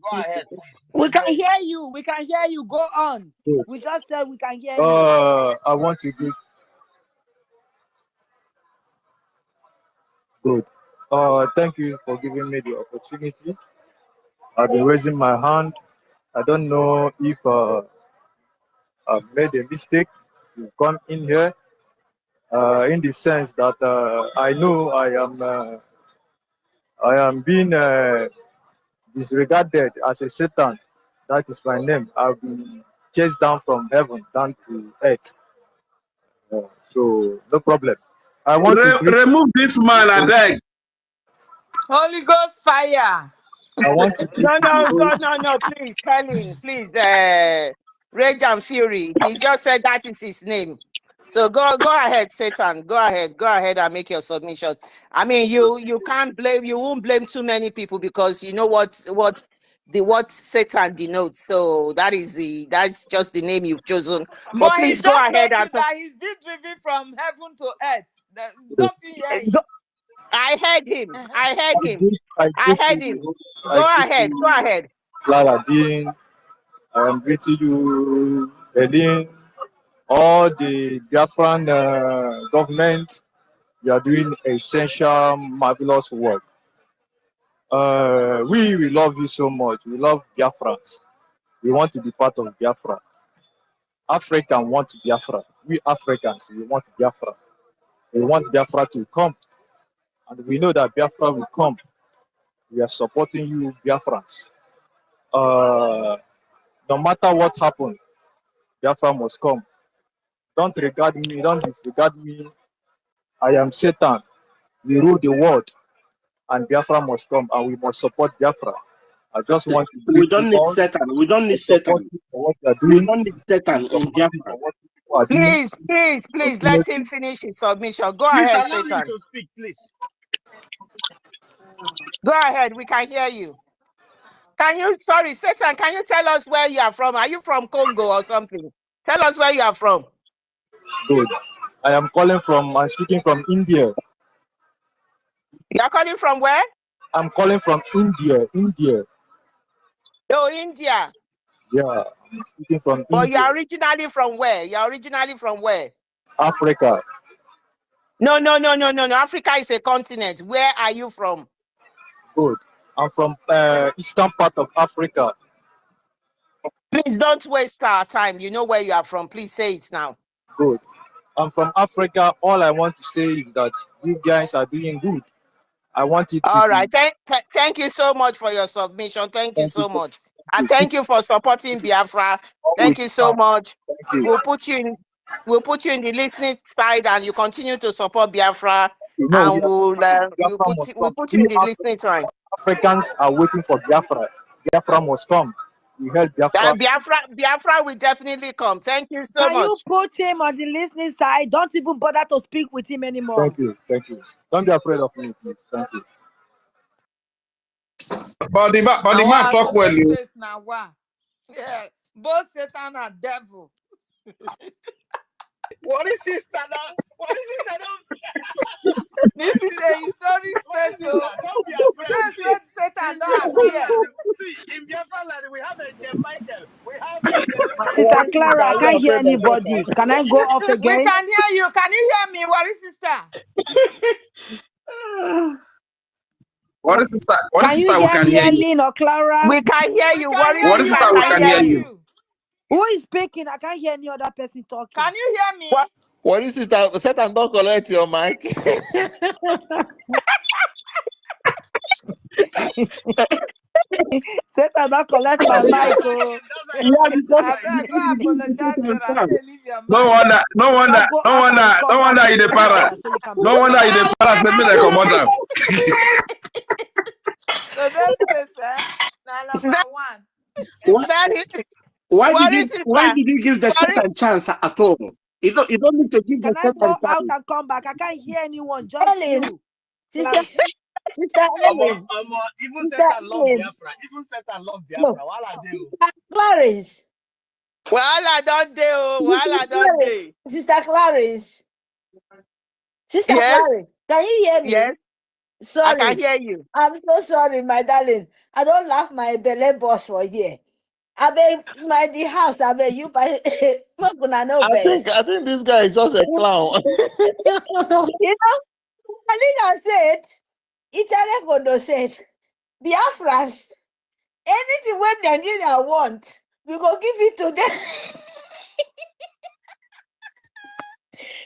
M: Go ahead, please.
Q: We can hear you. Go on. Good. We just said we can hear you.
V: I want to give. Good. Thank you for giving me the opportunity. I've been raising my hand. I don't know if I've made a mistake to come in here. In the sense that I know I am being disregarded as a Satan. That is my name. I've been chased down from heaven down to earth. So no problem. I want to
E: remove this man, I beg.
C: Holy Ghost fire.
V: I want to
B: no, please, Helen, please, Rage and Fury. He just said that is his name. So go ahead, Satan. Go ahead and make your submission. I mean, you can't blame, you won't blame too many people because you know what Satan denotes. So that's just the name you've chosen. But please go ahead and
C: that he's been driven from heaven to earth. Don't you hear?
B: I heard him. I heard him. I heard him. Go ahead. Go ahead.
J: Clara Dean, I am greeting you, Edin, all the Biafran government. You are doing essential, marvelous work. We love you so much. We love Biafrans. We want to be part of Biafra. Africans want Biafra. We Africans, we want Biafra. We want Biafra to come. And we know that Biafra will come. We are supporting you, Biafrans. No matter what happens, Biafra must come. Don't regard me, don't disregard me. I am Satan. We rule the world. And Biafra must come, and we must support Biafra. I just want to
F: we don't need Satan. We don't need Satan.
J: For what you are doing.
F: We don't need Satan in Biafra.
B: Please, let him finish his submission. Go
M: Please
B: ahead,
M: allow
B: Satan.
M: him to speak, please.
B: Go ahead, we can hear you. Sorry, Satan, can you tell us where you are from? Are you from Congo or something? Tell us where you are from.
J: Good. I'm speaking from India.
B: You are calling from where?
J: I'm calling from India.
B: Oh, India.
J: Yeah, I'm speaking from India.
B: But you are originally from where? You are originally from where?
J: Africa.
B: No. Africa is a continent. Where are you from?
J: Good. I'm from eastern part of Africa.
B: Please don't waste our time. You know where you are from. Please say it now.
J: Good. I'm from Africa. All I want to say is that you guys are doing good. I want it to
B: all right. Thank you so much for your submission. Thank you so much. And thank you for supporting Biafra. Thank you so much. We'll put you in the listening side, and you continue to support Biafra. And we'll put you in the listening side.
J: Africans are waiting for Biafra. Biafra must come. We help Biafra.
B: Biafra will definitely come. Thank you so much.
Q: Can you put him on the listening side? Don't even bother to speak with him anymore.
J: Thank you. Don't be afraid of me, please. Thank you.
E: But the man talk well.
C: Yeah, both Satan and devil.
M: What is this, Satan?
C: This is a historic space. Space where Satan don't appear.
M: See, in Biafra land, we have a Michael. We have
Q: Sister Clara, I can't hear anybody. Can I go off again?
C: We can hear you. Can you hear me? What is sister?
E: What is sister?
Q: Can you hear me, Eileen or Clara?
B: We can hear you.
E: What is sister? We can hear you.
Q: Who is speaking? I can't hear any other person talking.
C: Can you hear me?
U: What is sister? Satan, don't collect your mic.
Q: Satan, don't collect my mic. Oh.
C: I better go apologize to her. Leave your mic.
E: No wonder you the para. No wonder you the para. Send me the commander.
C: So that's number one.
F: Why did you give the second chance at all? You don't need to give the second chance.
Q: Can I go out and come back? I can't hear anyone. Just you.
L: Sister Ellen.
M: Even Satan love Biafra. Even Satan love Biafra. What I do?
L: Clarence.
B: I don't do.
L: Sister Clarence. Sister Clarence. Can you hear me?
B: Yes.
L: Sorry.
B: I can hear you.
L: I'm so sorry, my darling. I don't laugh my belly boss for here. I beg the house. I beg you by
U: I think this guy is just a clown.
L: You know, Alina said, Italian said, Biafras, anything when Nigeria want, we go give it to them.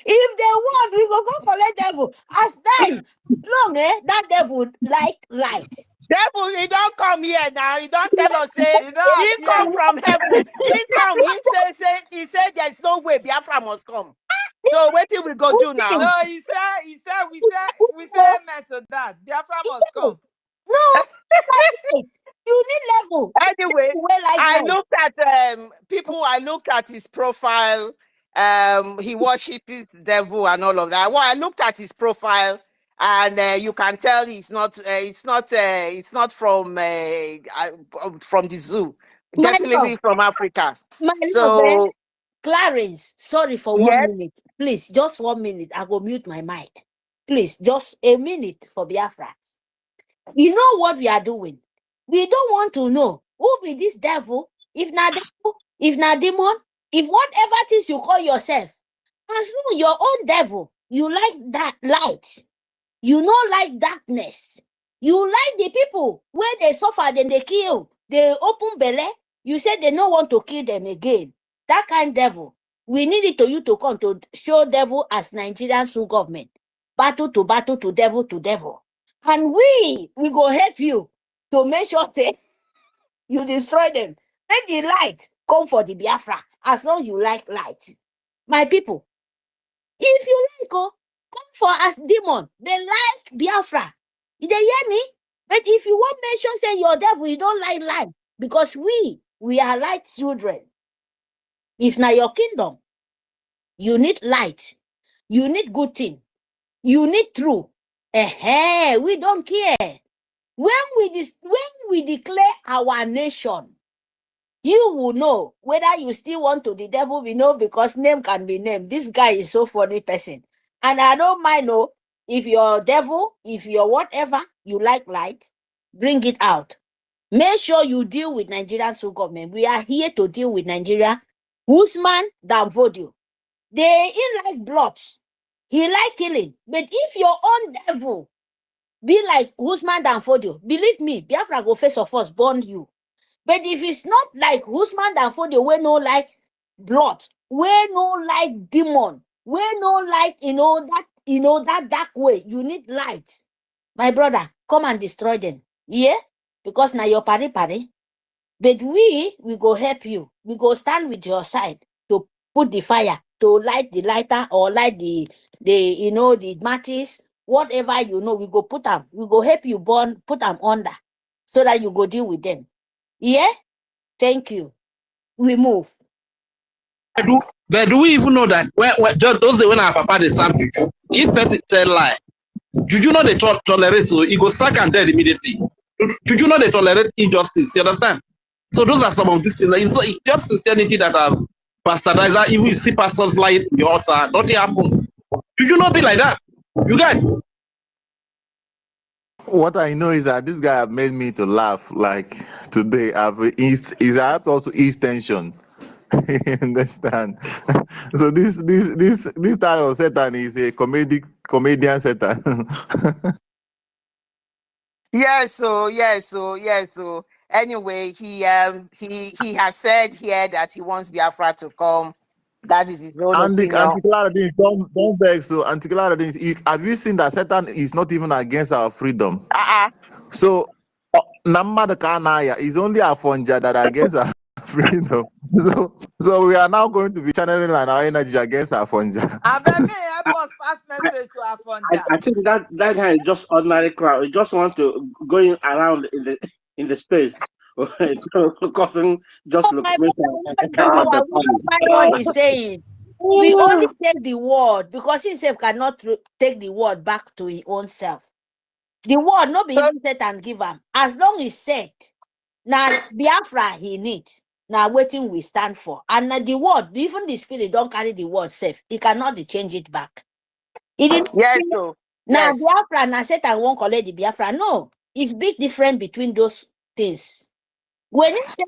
L: If they want, we go collect devil. As time long, that devil like light.
B: Devil, he don't come here now. He don't tell us, say, he come from heaven. He come, he said there's no way Biafra must come. So what do we go do now?
C: No, he said, we say amen to that. Biafra must come.
L: No, you need level.
B: Anyway, I looked at his profile. He worships the devil and all of that. Well, I looked at his profile, and you can tell he's not from the zoo. Definitely from Africa. So,
L: Clarence, sorry for 1 minute. Please, just 1 minute. I go mute my mic. Please, just a minute for Biafra. You know what we are doing. We don't want to know who be this devil, if not devil, if not demon, if whatever it is you call yourself. As long your own devil, you like that light. You know like darkness. You like the people where they suffer, then they kill. They open belly. You say they don't want to kill them again. That kind devil. We need it to you to come to show devil as Nigerian Sioux government. Battle to devil to devil. And we go help you to make sure that you destroy them. Let the light come for the Biafra as long as you like light. My people, if you like, come for us demon. They like Biafra. Did they hear me? But if you want mention say your devil, you don't like light. Because we are light children. If now your kingdom, you need light. You need good thing. You need truth. We don't care. When we declare our nation, you will know whether you still want to the devil. We know because name can be named. This guy is so funny person. And I don't mind if you're devil, if you're whatever, you like light, bring it out. Make sure you deal with Nigerian Sioux government. We are here to deal with Nigeria. Usman Danfodio. He like blood. He like killing. But if your own devil be like Usman Danfodio, believe me, Biafra go face of us, burn you. But if it's not like Usman Danfodio, we no like blood, we no like demon, we no like that dark way. You need light. My brother, come and destroy them. Yeah? Because now you're pari. But we go help you. We go stand with your side to put the fire, to light the lighter or light the matches, whatever we go put them. We go help you burn, put them under so that you go deal with them. Yeah? Thank you. We move.
E: But do we even know that when our papa they sam juju, if person tell lie, juju not they tolerate, so he go stuck and dead immediately. Juju not they tolerate injustice. You understand? So those are some of these things. It's just Christianity that have bastardized. Even you see pastors lying in the altar, nothing happens. Juju not be like that. You guys.
P: What I know is that this guy have made me to laugh. Like today, I have to also ease tension. You understand? So this type of Satan is a comedian Satan.
B: Yes, so anyway, he has said here that he wants Biafra to come. That is his own opinion.
P: Anti-Claudine, don't beg. So Anti-Claudine, have you seen that Satan is not even against our freedom? So Namma Kanaya is only a Fonja that are against our freedom. So we are now going to be channeling our energy against our Fonja.
G: I think that guy is just ordinary crowd. He just want to going around in the space, causing just locomotion.
L: What he's saying. We only take the word because himself cannot take the word back to his own self. The word not be even set and give him. As long as set, now Biafra he needs. Now waiting we stand for. And the word, even the spirit don't carry the word safe. He cannot change it back. He didn't.
B: Yes, so
L: now Biafra now set and won't collect the Biafra. No, it's big difference between those things. When you say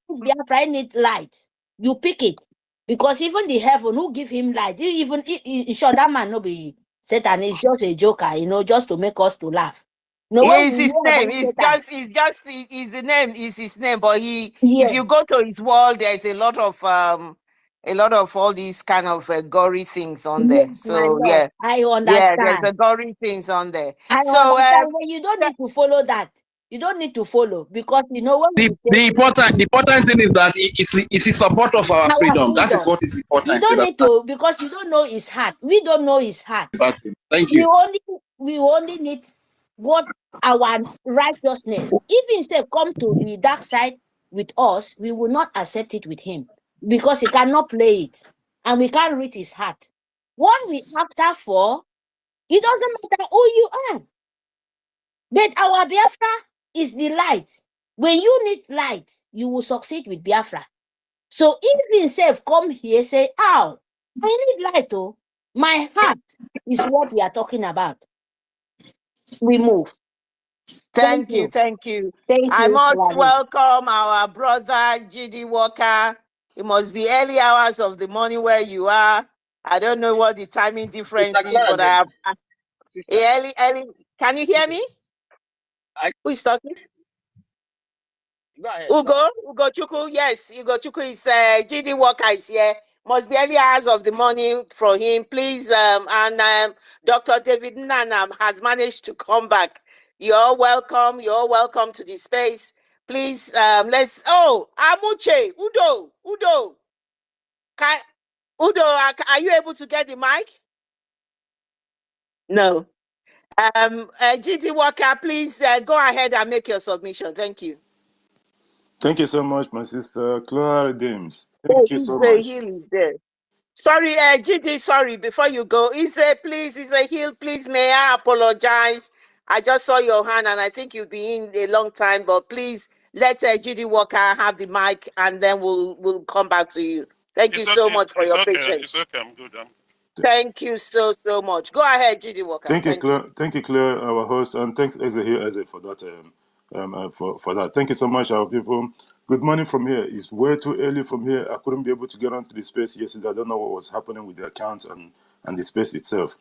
L: Biafra need light, you pick it. Because even the heaven who give him light, even sure that man no be Satan is just a joker, just to make us to laugh. No,
B: it's his name. It's the name is his name. But if you go to his wall, there's a lot of all these kind of gory things on there. So yeah,
L: I understand.
B: Yeah, there's a gory things on there.
L: I understand. Well, you don't need to follow that. You don't need to follow because when
E: the important thing is that it's a support of our freedom. That is what is important.
L: You don't need to because you don't know his heart. We don't know his heart.
E: Thank you.
L: We only need what our righteousness. If instead come to the dark side with us, we will not accept it with him because he cannot play it and we can't read his heart. What we after for, it doesn't matter who you are. But our Biafra is the light. When you need light, you will succeed with Biafra. So if himself come here, say, "Ow, I need light, oh." My heart is what we are talking about. we move.
B: Thank you.
L: Thank
B: I
L: you,
B: must
L: Flavia.
B: welcome our brother GD Walker. It must be early hours of the morning where you are. I don't know what the timing difference is, but I have early. Can you hear me? Who is talking?
M: Go ahead.
B: Ugo Chuku. Yes, Ugo Chuku is GD Walker is here. Must be early hours of the morning for him, please. And Dr. David Nanam has managed to come back. You're welcome. You're welcome to the space. Please, let's. Oh, Amuche, Udo. Udo, are you able to get the mic? No. GD Walker, please go ahead and make your submission. Thank you.
I: Thank you so much, my sister Clara James. Thank you so much.
B: Hill is there. Sorry, GD, sorry, before you go, please, Hill, please, may I apologize? I just saw your hand and I think you've been in a long time, but please let GD Walker have the mic and then we'll come back to you. Thank you so much for your patience.
K: It's okay, I'm good.
B: Thank you so much. Go ahead, GD Walker.
I: Thank you, Claire. Thank you, Claire, our host, and thanks Eze for that. For that. Thank you so much, our people. Good morning from here. It's way too early from here. I couldn't be able to get onto the space yesterday. I don't know what was happening with the account and the space itself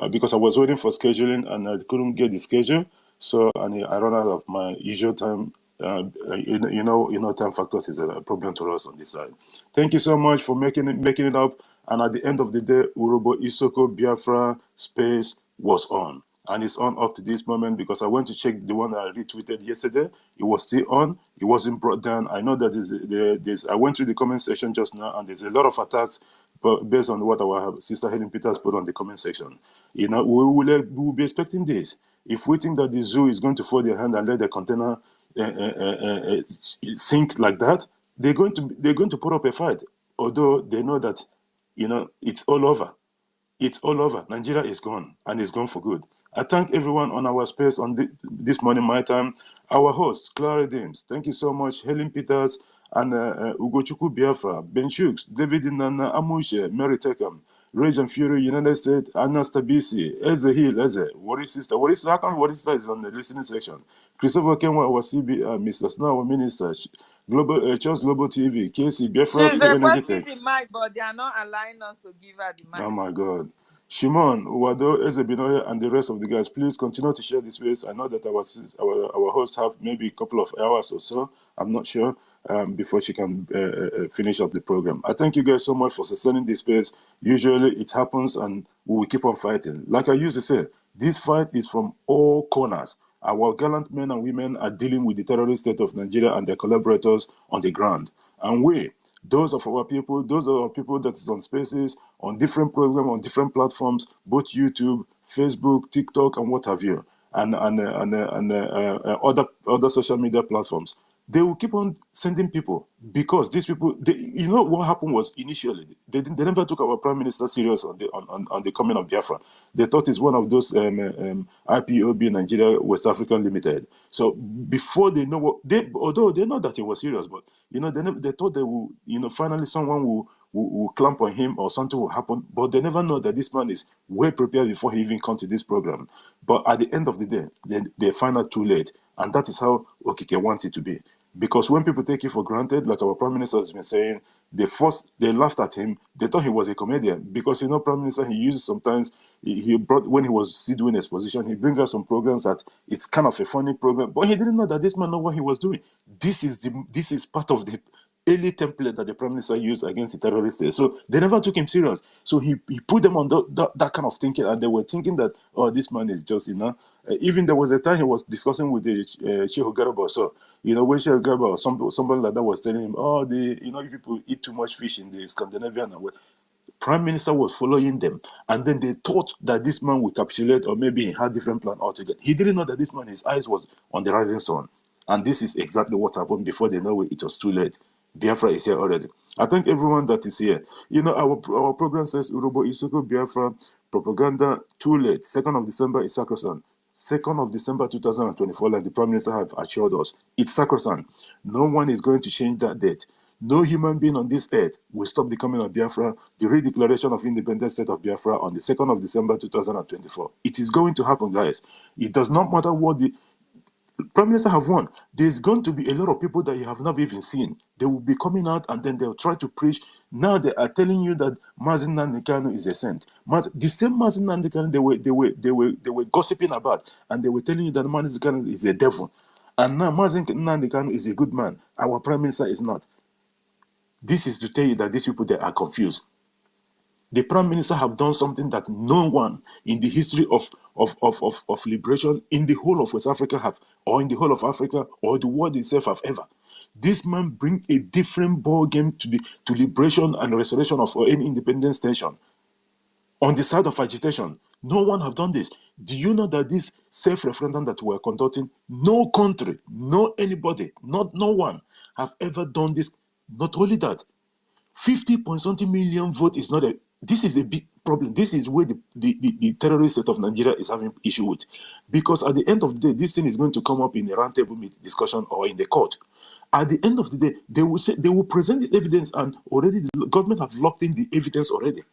I: because I was waiting for scheduling and I couldn't get the schedule. So I ran out of my usual time. You know, time factors is a problem to us on this side. Thank you so much for making it up. And at the end of the day, Urobo Isoko Biafra space was on. And it's on up to this moment because I went to check the one that I retweeted yesterday. It was still on. It wasn't brought down. I know that I went through the comment section just now and there's a lot of attacks but based on what our sister Helen Peters put on the comment section. You know, we will be expecting this. If we think that the zoo is going to fold their hand and let the container sink like that, they're going to put up a fight. Although they know that, you know, it's all over. It's all over. Nigeria is gone, and it's gone for good. I thank everyone on our space on this morning, my time. Our hosts, Clara Dames, thank you so much. Helen Peters and Ugochukwu Biafra, Ben Shooks, David Nana Amushe, Mary Tekam, Rage and Fury, United States, Anna Stabisi, Eze Hill, Eze, Worry Sister. How come Worry Sister is on the listening section? Christopher Kenwa, our CB, Mr. Snow, our minister, Charles Global TV, Casey, Biafra,
C: She's requesting the mic, but they are not allowing us to give her the mic.
I: Oh my God. Shimon, Uwado, Ezebinoye, and the rest of the guys, please continue to share this space. I know that our host have maybe a couple of hours or so, I'm not sure, before she can finish up the program. I thank you guys so much for sustaining this space. Usually it happens and we will keep on fighting. Like I used to say, this fight is from all corners. Our gallant men and women are dealing with the terrorist state of Nigeria and their collaborators on the ground. And those of our people that is on spaces, on different programs, on different platforms, both YouTube, Facebook, TikTok, and what have you, and other social media platforms. They will keep on sending people because these people, you know what happened was initially they never took our prime minister serious on the coming of Biafra. They thought it's one of those IPOB Nigeria West African Limited. So before they know although they know that it was serious, but you know they thought they will, you know, finally someone will clamp on him or something will happen, but they never know that this man is well prepared before he even comes to this program. But at the end of the day, they find out too late, and that is how Okike wants it to be. Because when people take it for granted, like our prime minister has been saying, they laughed at him. They thought he was a comedian because, you know, prime minister, he uses sometimes, he brought, when he was still doing exposition, he brings out some programs that it's kind of a funny program, but he didn't know that this man know what he was doing. This is part of the early template that the prime minister used against the terrorists. So they never took him serious. So he put them on that kind of thinking, and they were thinking that, oh, this man is just, you know, even there was a time he was discussing with the Shehu Garba. So, you know, when Shehu Garba or somebody like that was telling him, oh, you know, if people eat too much fish in the Scandinavian, prime minister was following them, and then they thought that this man would capitulate, or maybe he had different plan altogether. He didn't know that this man, his eyes was on the rising sun, and this is exactly what happened. Before they know it was too late. Biafra is here already. I thank everyone that is here. You know, our program says Urobo Isoko Biafra propaganda too late. 2nd of December is sacrosanct. 2nd of December 2024, like the Prime Minister have assured us, it's sacrosanct. No one is going to change that date. No human being on this earth will stop the coming of Biafra, the redeclaration of independent state of Biafra on the 2nd of December 2024. It is going to happen, guys. It does not matter what the Prime Minister have won. There's going to be a lot of people that you have not even seen. They will be coming out and then they'll try to preach. Now they are telling you that Mazi Nnamdi Kanu is a saint. The same Mazi Nnamdi Kanu they were gossiping about, and they were telling you that Mazi Kanu is a devil. And now Mazi Nnamdi Kanu is a good man. Our Prime Minister is not. This is to tell you that these people, they are confused. The Prime Minister have done something that no one in the history of liberation in the whole of West Africa have, or in the whole of Africa, or the world itself have ever. This man bring a different ball game to liberation and restoration of any independence nation. On the side of agitation, no one have done this. Do you know that this self-referendum that we're conducting, no country, no anybody, no one have ever done this? Not only that, 50.something million vote is not a. This is a big problem. This is where the terrorist state of Nigeria is having issue with, because at the end of the day, this thing is going to come up in a roundtable discussion or in the court. At the end of the day, they will say, they will present this evidence, and already the government have locked in the evidence already.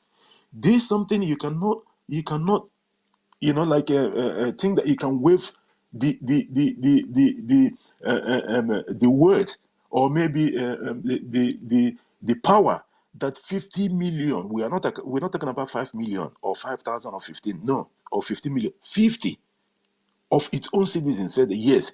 I: This is something you cannot, like a thing that you can wave the words, or maybe the power that 50 million. We're not talking about 5 million or 5,000 or 15, no, or 50 million. 50 of its own citizens said yes,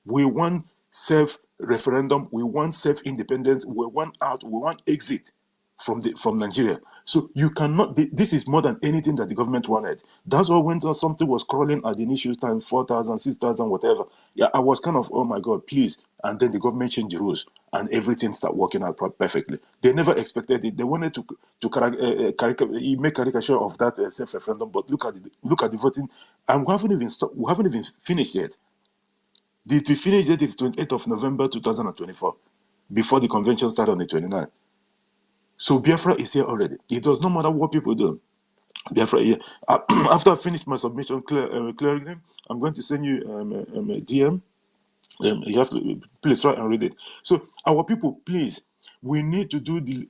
I: we want self-referendum, we want self-independence, we want out, we want exit from Nigeria. So you cannot, this is more than anything that the government wanted. That's why when something was crawling at the initial time, 4,000, 6,000, whatever, yeah, I was kind of, oh my God, please. And then the government changed the rules and everything started working out perfectly. They never expected it. They wanted to make caricature of that self-referendum, but look at the voting, and we haven't even finished yet. The finish date is 28th of November 2024, before the convention started on the 29th. So Biafra is here already. It does not matter what people do. Biafra here. After I finish my submission, clearing, I'm going to send you a DM. You have to please try and read it. So our people, please, we need to do the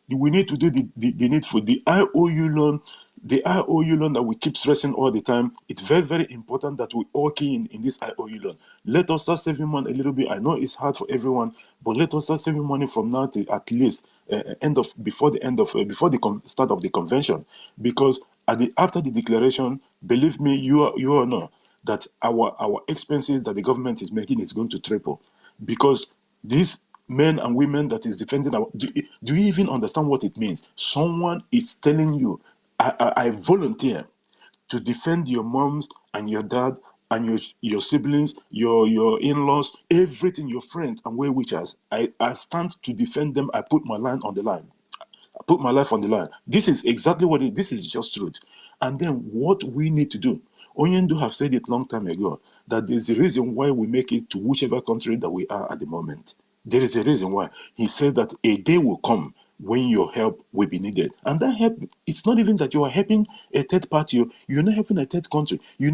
I: needful. The IOU loan. The IOU loan that we keep stressing all the time, it's very, very important that we all key in this IOU loan. Let us start saving money a little bit. I know it's hard for everyone, but let us start saving money from now to at least before the start of the convention. Because after the declaration, believe me, you all know that our expenses that the government is making is going to triple, because these men and women that is defending do you even understand what it means? Someone is telling you, I volunteer to defend your moms and your dad and your siblings, your in-laws, everything, your friends and well-wishers. I stand to defend them. I put my line on the line. I put my life on the line. This is exactly what this is just truth. And then what we need to do, Onyendu have said it long time ago, that there's a reason why we make it to whichever country that we are at the moment. There is a reason why. He said that a day will come when your help will be needed. And that help, it's not even that you are helping a third party, you're not helping a third country, you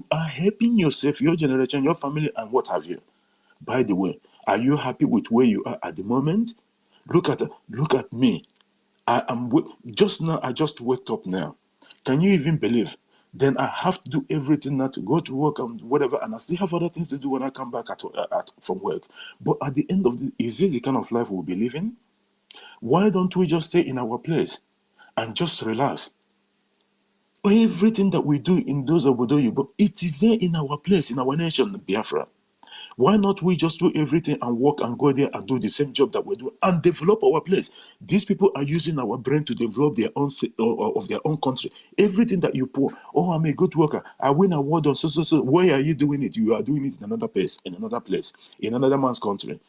I: are helping yourself, your generation, your family, and what have you. By the way, are you happy with where you are at the moment? Look at me. Just now, I just woke up now. Can you even believe? Then I have to do everything now to go to work and whatever, and I still have other things to do when I come back from work. But at the end of is this the kind of life we'll be living? Why don't we just stay in our place and just relax? Everything that we do in those Obodoyibo, it is there in our place, in our nation, Biafra. Why not we just do everything and work and go there and do the same job that we do and develop our place? These people are using our brain to develop their own of their own country. Everything that you pour, oh, I'm a good worker, I win an award on so. Why are you doing it? You are doing it in another place, in another man's country.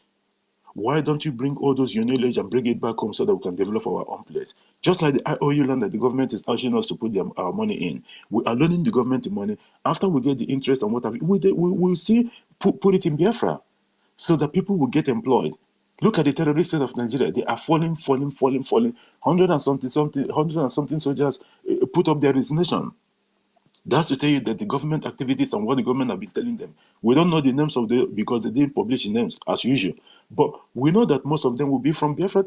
I: Why don't you bring all those your knowledge and bring it back home so that we can develop our own place? Just like the IOU land that the government is urging us to put our money in. We are loaning the government the money. After we get the interest and what have you, we'll still put it in Biafra so that people will get employed. Look at the terrorist state of Nigeria. They are falling. 100 and something soldiers put up their resignation. That's to tell you that the government activities and what the government have been telling them. We don't know the names of the because they didn't publish the names as usual. But we know that most of them will be from Biafra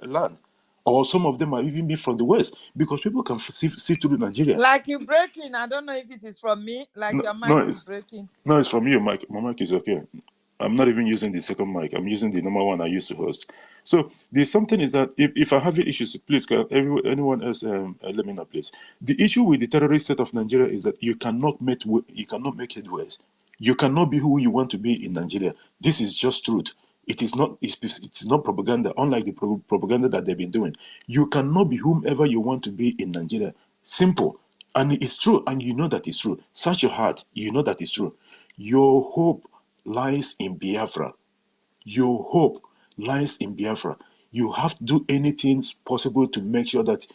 I: land, or some of them are even be from the west because people can see through Nigeria.
C: Like you breaking, I don't know if it is from me. Like
I: No,
C: your mic
I: no,
C: is breaking.
I: No, it's from you, Mike. My mic is okay. I'm not even using the second mic. I'm using the number one I used to host. So there's something is that if I have issues, please, can anyone else let me know, please. The issue with the terrorist state of Nigeria is that you cannot make headways. You cannot be who you want to be in Nigeria. This is just truth. It is not. It's not propaganda. Unlike the propaganda that they've been doing, you cannot be whomever you want to be in Nigeria. Simple, and it's true, and you know that it's true. Search your heart. You know that it's true. Your hope lies in Biafra. Your hope lies in Biafra. You have to do anything possible to make sure that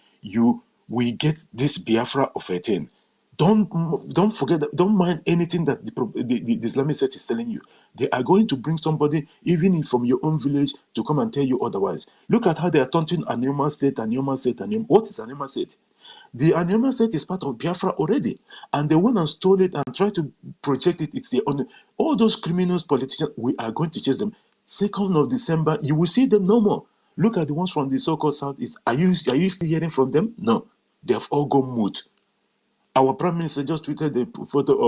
I: we get this Biafra of a thing. Don't forget that, don't mind anything that the Islamic state is telling you. They are going to bring somebody even from your own village to come and tell you otherwise. Look at how they are taunting a human state. What is a human state? The Anyama state is part of Biafra already, and they went and stole it and tried to project it. It's their own. All those criminals, politicians, we are going to chase them. 2nd of December, you will see them no more. Look at the ones from the so-called Southeast. Are you still hearing from them? No, they have all gone mute. Our prime minister just tweeted a photo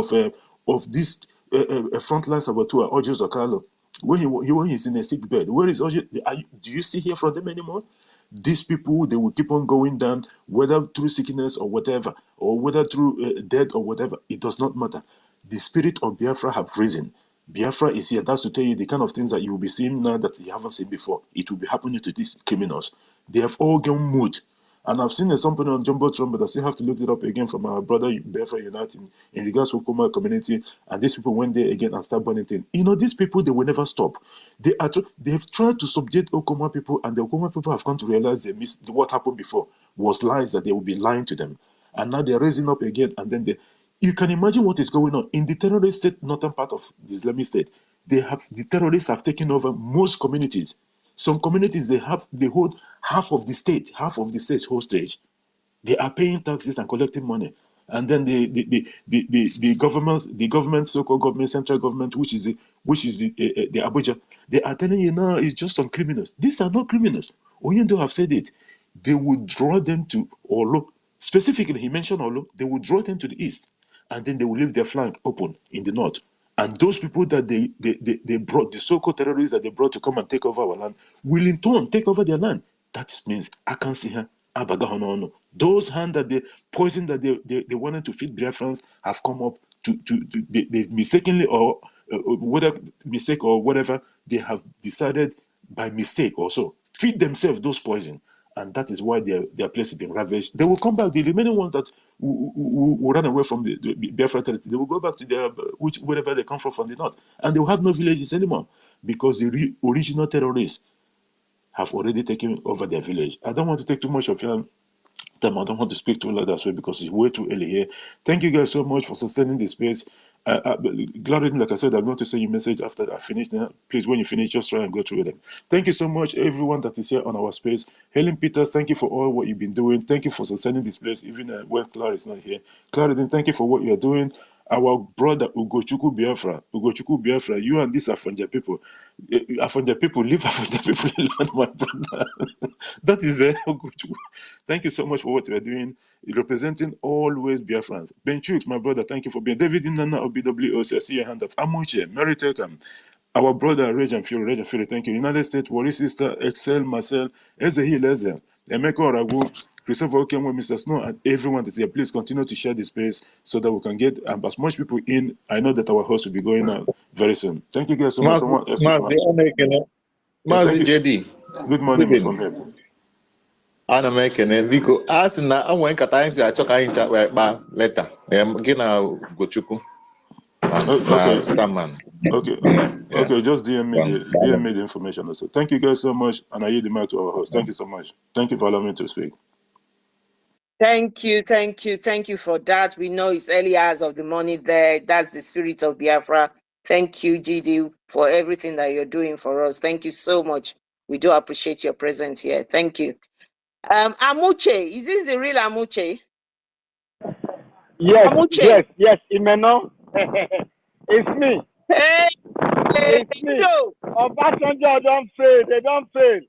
I: of this frontline saboteur, Ojo Zokalo, when he's in a sick bed. Where is Ojo? Do you still hear from them anymore? These people, they will keep on going down, whether through sickness or whatever, or whether through death or whatever. It does not matter. The spirit of Biafra have risen. Biafra is here. That's to tell you the kind of things that you will be seeing now that you haven't seen before. It will be happening to these criminals. They have all gone mood. And I've seen something on Jumbo Trump, but I still have to look it up again from our brother Biafra United in regards to Okoma community. And these people went there again and start burning things. You know, these people, they will never stop. They've tried to subject Okoma people, and the Okoma people have come to realize they missed what happened before was lies, that they will be lying to them. And now they're raising up again, and then you can imagine what is going on in the terrorist state, northern part of the Islamic state. The terrorists have taken over most communities. Some communities, they hold half of the state hostage. They are paying taxes and collecting money, and then the government, so-called government, central government, which is the Abuja, they are telling you now it's just some criminals. These are not criminals. Oyendo have said it. They would draw them to Olo. Specifically, he mentioned Olo. They would draw them to the east, and then they will leave their flank open in the north. And those people that they brought, the so-called terrorists that they brought to come and take over our land, will in turn take over their land. That means I can see her. Those hands that the poison that they wanted to feed Biafrans have come up they mistakenly or whether mistake or whatever, they have decided by mistake also feed themselves those poison. And that is why their place has been ravaged. They will come back. The remaining ones that will run away from the Biafra territory, they will go back to their wherever they come from the north, and they will have no villages anymore because the original terrorists have already taken over their village. I don't want to take too much of your time. I don't want to speak too loud as well because it's way too early here. Thank you guys so much for sustaining the space. Glad, like I said, I'm going to send you a message after I finish. Now, please, when you finish, just try and go through them. Thank you so much, everyone that is here on our space. Helen Peters, thank you for all what you've been doing. Thank you for sustaining this place, even when Clara is not here. Clara, thank you for what you're doing. Our brother Ugochukwu Biafra, you and these Afanja people. Afanja people, leave Afanja people alone, my brother. That is Ugochukwu. Thank you so much for what you are doing. Representing always Biafrans. Benchuk, my brother, thank you for being. David Nana of BWOC, I see your hand up. Amuche, Mary Tekam, our brother Rejan Fury, thank you. United States, Wari Sister, Excel, Marcel, Ezehil Ezel, Emeka Oragu, Christopher Okemwe, Mr. Snow, and everyone that's here. Please continue to share this space so that we can get as much people in. I know that our host will be going out very soon. Thank you guys so much. Someone else is
P: Mazi JD.
I: Good morning from here.
P: Ana m ekene biko a sị na o nwere nkata anyị ga-achọ ka anyị ncha wee kpaa leta gị na Ugochukwu na Starman.
I: Okay, just DM me the information also. Thank you guys so much, and I yield the mic to our host. Thank you so much. Thank you for allowing me to speak.
B: Thank you for that. We know it's early hours of the morning there. That's the spirit of Biafra. Thank you, GD, for everything that you're doing for us. Thank you so much. We do appreciate your presence here. Thank you. Amuche, is this the real Amuche?
K: Yes,
B: Amuche.
K: yes, Imeno. It's me.
B: Hey,
K: It's me.
B: Udo.
K: Obasanjo don't fail. They don't fail.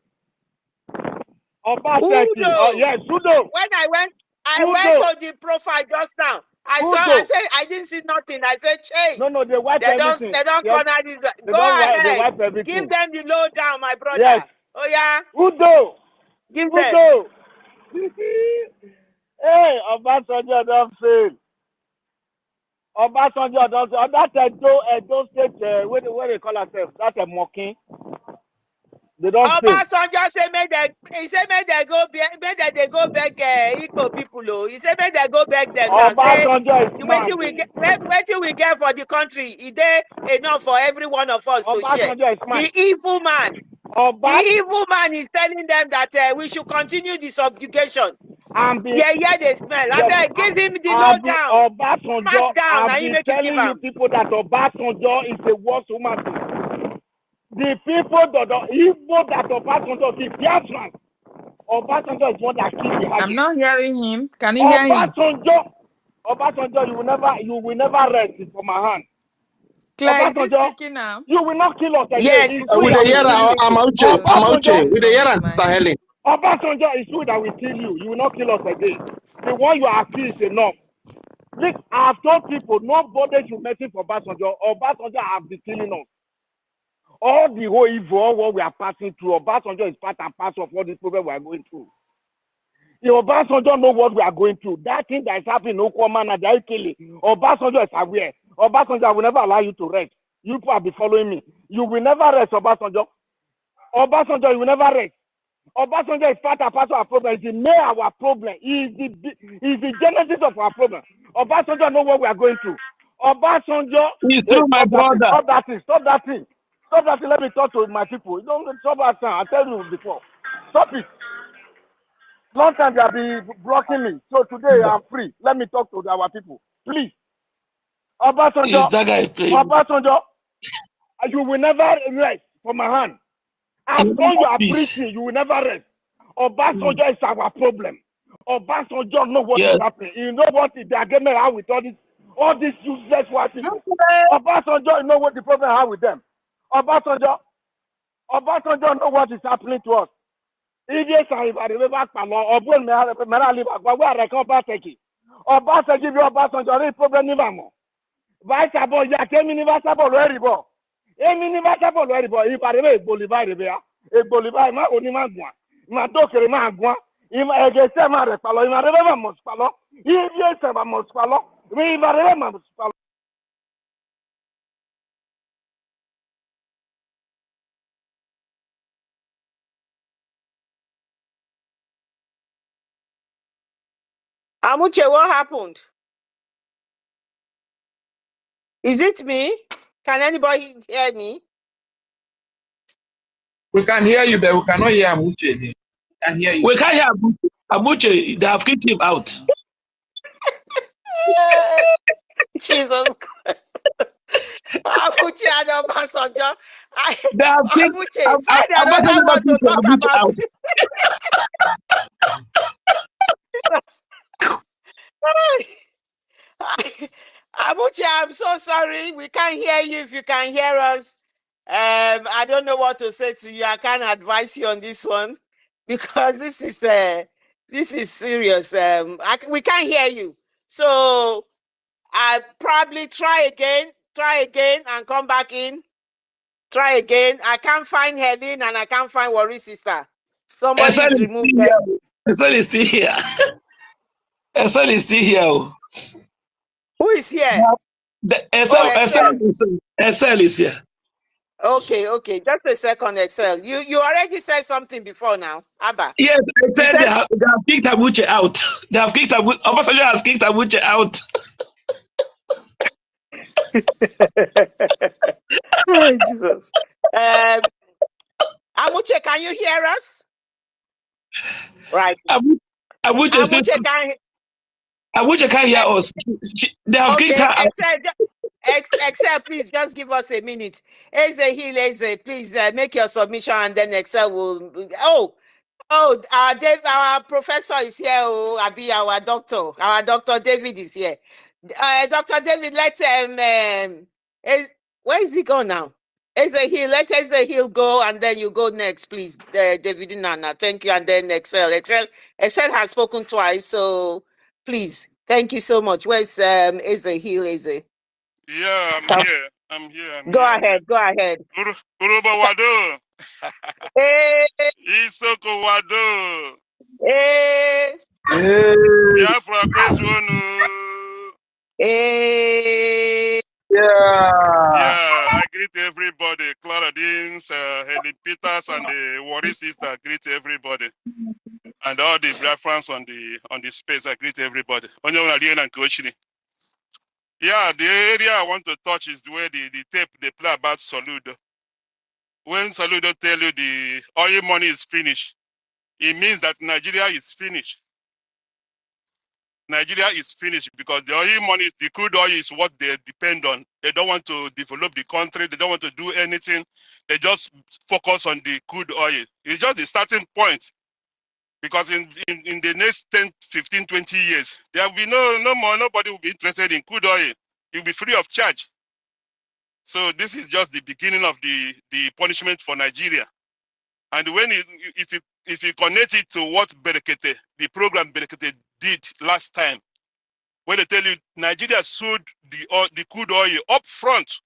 K: Obaseki. Oh,
B: Udo.
K: yes, Udo.
B: When I went
K: Udo.
B: to the profile just now. I
K: Udo.
B: said I didn't see nothing. I said, change.
K: No, they wipe
B: They
K: everything.
B: don't
K: Yes.
B: corner this.
K: They
B: Go
K: don't wipe. They
B: ahead.
K: wipe everything.
B: Give them the lowdown, my brother.
K: Yes.
B: Oh yeah.
K: Udo.
B: Give them.
K: Udo. Hey, Obasanjo don't fail. Obasanjo don't fail. That Edo State, what they call ourselves? That's a mocking. They don't fail.
B: Obasanjo say he said make they go beg Igbo people. Oh, he said make they go beg them now. Say
K: Obasanjo is smart.
B: waiting we get for the country. Is there enough for every one of us to share?
K: Obasanjo is smart.
B: The evil man. The evil man is telling them that we should continue the subjugation. Yeah, they smell.
K: Yes,
B: give him the lowdown.
K: Obasanjo,
B: Smack down.
K: I've been telling you people that Obasanjo is the worst human being. The people that Obasanjo is Biafran. Obasanjo is one that kills the
C: I'm not hearing him. Can you hear him?
K: Obasanjo, you will never rest from my hand.
C: Claire, is he speaking now?
K: You will not kill us again.
B: Yes,
E: with the year, Amauche, with the year and Sister Helen.
K: Obasanjo is true that will kill you. You will not kill us again. The one you are killing is enough. Look, I have told people nobody should mess for Obasanjo. Obasanjo have been killing us. All the whole evil, all what we are passing through, Obasanjo is part and parcel of all this problem we are going through. The Obasanjo know what we are going through. That thing that is happening in Okwama and they killing. Obasanjo is aware. Obasanjo, I will never allow you to rest. You people have been following me. You will never rest, Obasanjo. Obasanjo, you will never rest. Obasanjo is part and parcel of our problem. He made our problem. He is the genesis of our problem. Obasanjo know what we are going through. Obasanjo.
E: He's through my brother.
K: Stop that thing. Stop that thing. Let me talk to my people. Don't stop that thing. I tell you before. Stop it. Long time they have been blocking me. So today I'm free. Let me talk to our people. Please. Obasanjo. Obasanjo. You will never rest from my hand. As long as you are preaching, you will never rest. Obasanjo is our problem. Obasanjo know what is happening. You know what they are getting out with all these useless white people. Obasanjo know what the problem are with them. Obasanjo know what is happening to us. Idiots are back Obasanjo is problem anymore. Vice abo ya kemi ni vice abo lo eribo. Emi ni vice abo lo eribo. Iparebe egboliba irebea. Egboliba ma oni ma gwan. Ma dokere ma gwan. Ima egese ma re palo. Ima rebe ma mo palo. Iye se ma mo palo. Mi iparebe ma mo palo.
B: Amuche, what happened? Is it me? Can anybody hear me?
E: We can hear you, but we cannot hear Amuche. We can hear you. We can't hear Amuche. They have kicked him out.
B: Jesus Christ. Amuche and Obasanjo.
E: Amuche,
B: find another one to talk about. Amuche, I'm so sorry. We can't hear you. If you can hear us, I don't know what to say to you. I can't advise you on this one because this is serious. We can't hear you. So I probably try again, and come back in. Try again. I can't find Helen and I can't find Worry Sister. Somebody is removed them.
E: Esel is still here. Esel is still here.
B: Who is here?
E: Esel is here.
B: Okay. Just a second, Excel. You already said something before now, Abba.
E: Yes, I said they have kicked Amuche out. They have kicked Amuche. Obasanjo has kicked Amuche out.
B: Oh, Jesus. Amuche, can you hear us? Right. Amuche
E: can't hear us. They have kicked her out.
B: Excel, please just give us a minute. Eze, please make your submission and then Excel will. Oh, Oh, our professor is here. Oh, Abi, our doctor. Our Dr. David is here. Dr. David, where is he gone now? Ezehil, let Ezehil go, and then you go next, please. David Nana, thank you, and then Excel has spoken twice, so please, thank you so much. Where's Ezehil?
N: Yeah, I'm here.
B: Go ahead.
N: Uruba Wado.
B: Hey.
N: Isoko Wado.
B: Hey.
N: Biafra question.
B: Hey.
N: Yeah, I greet everybody. Clara Deans, Helen Peters, and the Worry Sister. I greet everybody. And all the Biafrans on the space. I greet everybody. Yeah, the area I want to touch is where the tape they play about Soludo. When Soludo tell you the oil money is finished, it means that Nigeria is finished. Nigeria is finished because the oil money, the crude oil is what they depend on. They don't want to develop the country. They don't want to do anything. They just focus on the crude oil. It's just the starting point. Because in the next 10, 15, 20 years, there will be nobody will be interested in crude oil. It will be free of charge. So this is just the beginning of the punishment for Nigeria. And when if you connect it to what Berekete, the program Berekete did last time, when they tell you Nigeria sold the crude oil up front,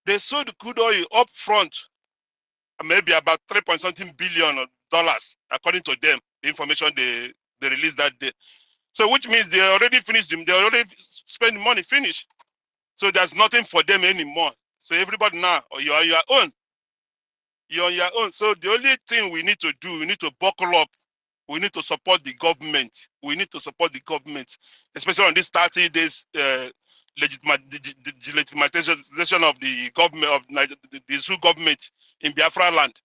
N: they sold the crude oil up front, maybe about $3.something billion, according to them, the information they released that day. So which means they already finished them, they already spent money, finished. So there's nothing for them anymore. So everybody now, you're on your own. You're on your own. So the only thing we need to do, we need to buckle up. We need to support the government. We need to support the government, especially on this 30 days legitimization of the government of the Zoo government in Biafra land.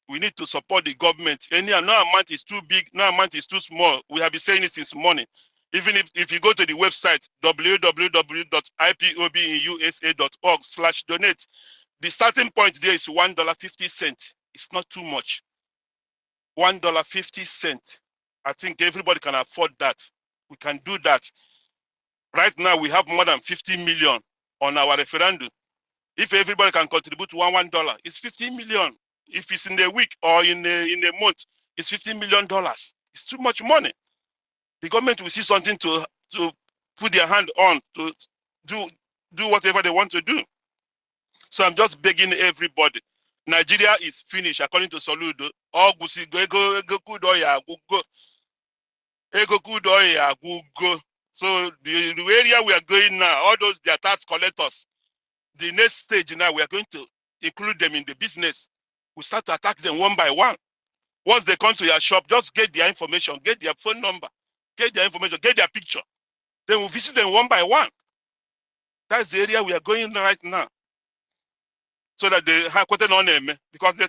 N: We need to support the government. No amount is too big, no amount is too small. We have been saying it since morning. Even if you go to the website www.ipobinUSA.org/donate, the starting point there is $1.50. It's not too much. $1.50. I think everybody can afford that. We can do that. Right now, we have more than 50 million on our referendum. If everybody can contribute $1, it's 50 million. If it's in a week or in a month, it's $50 million. It's too much money. The government will see something to put their hand on, to do whatever they want to do. So I'm just begging everybody. Nigeria is finished, according to Soludo. So the area we are going now, all those their tax collectors, the next stage now, we are going to include them in the business. We start to attack them one by one. Once they come to your shop, just get their information, get their phone number, get their information, get their picture. Then we'll visit them one by one. That's the area we are going right now. So that they have quoted on them, because they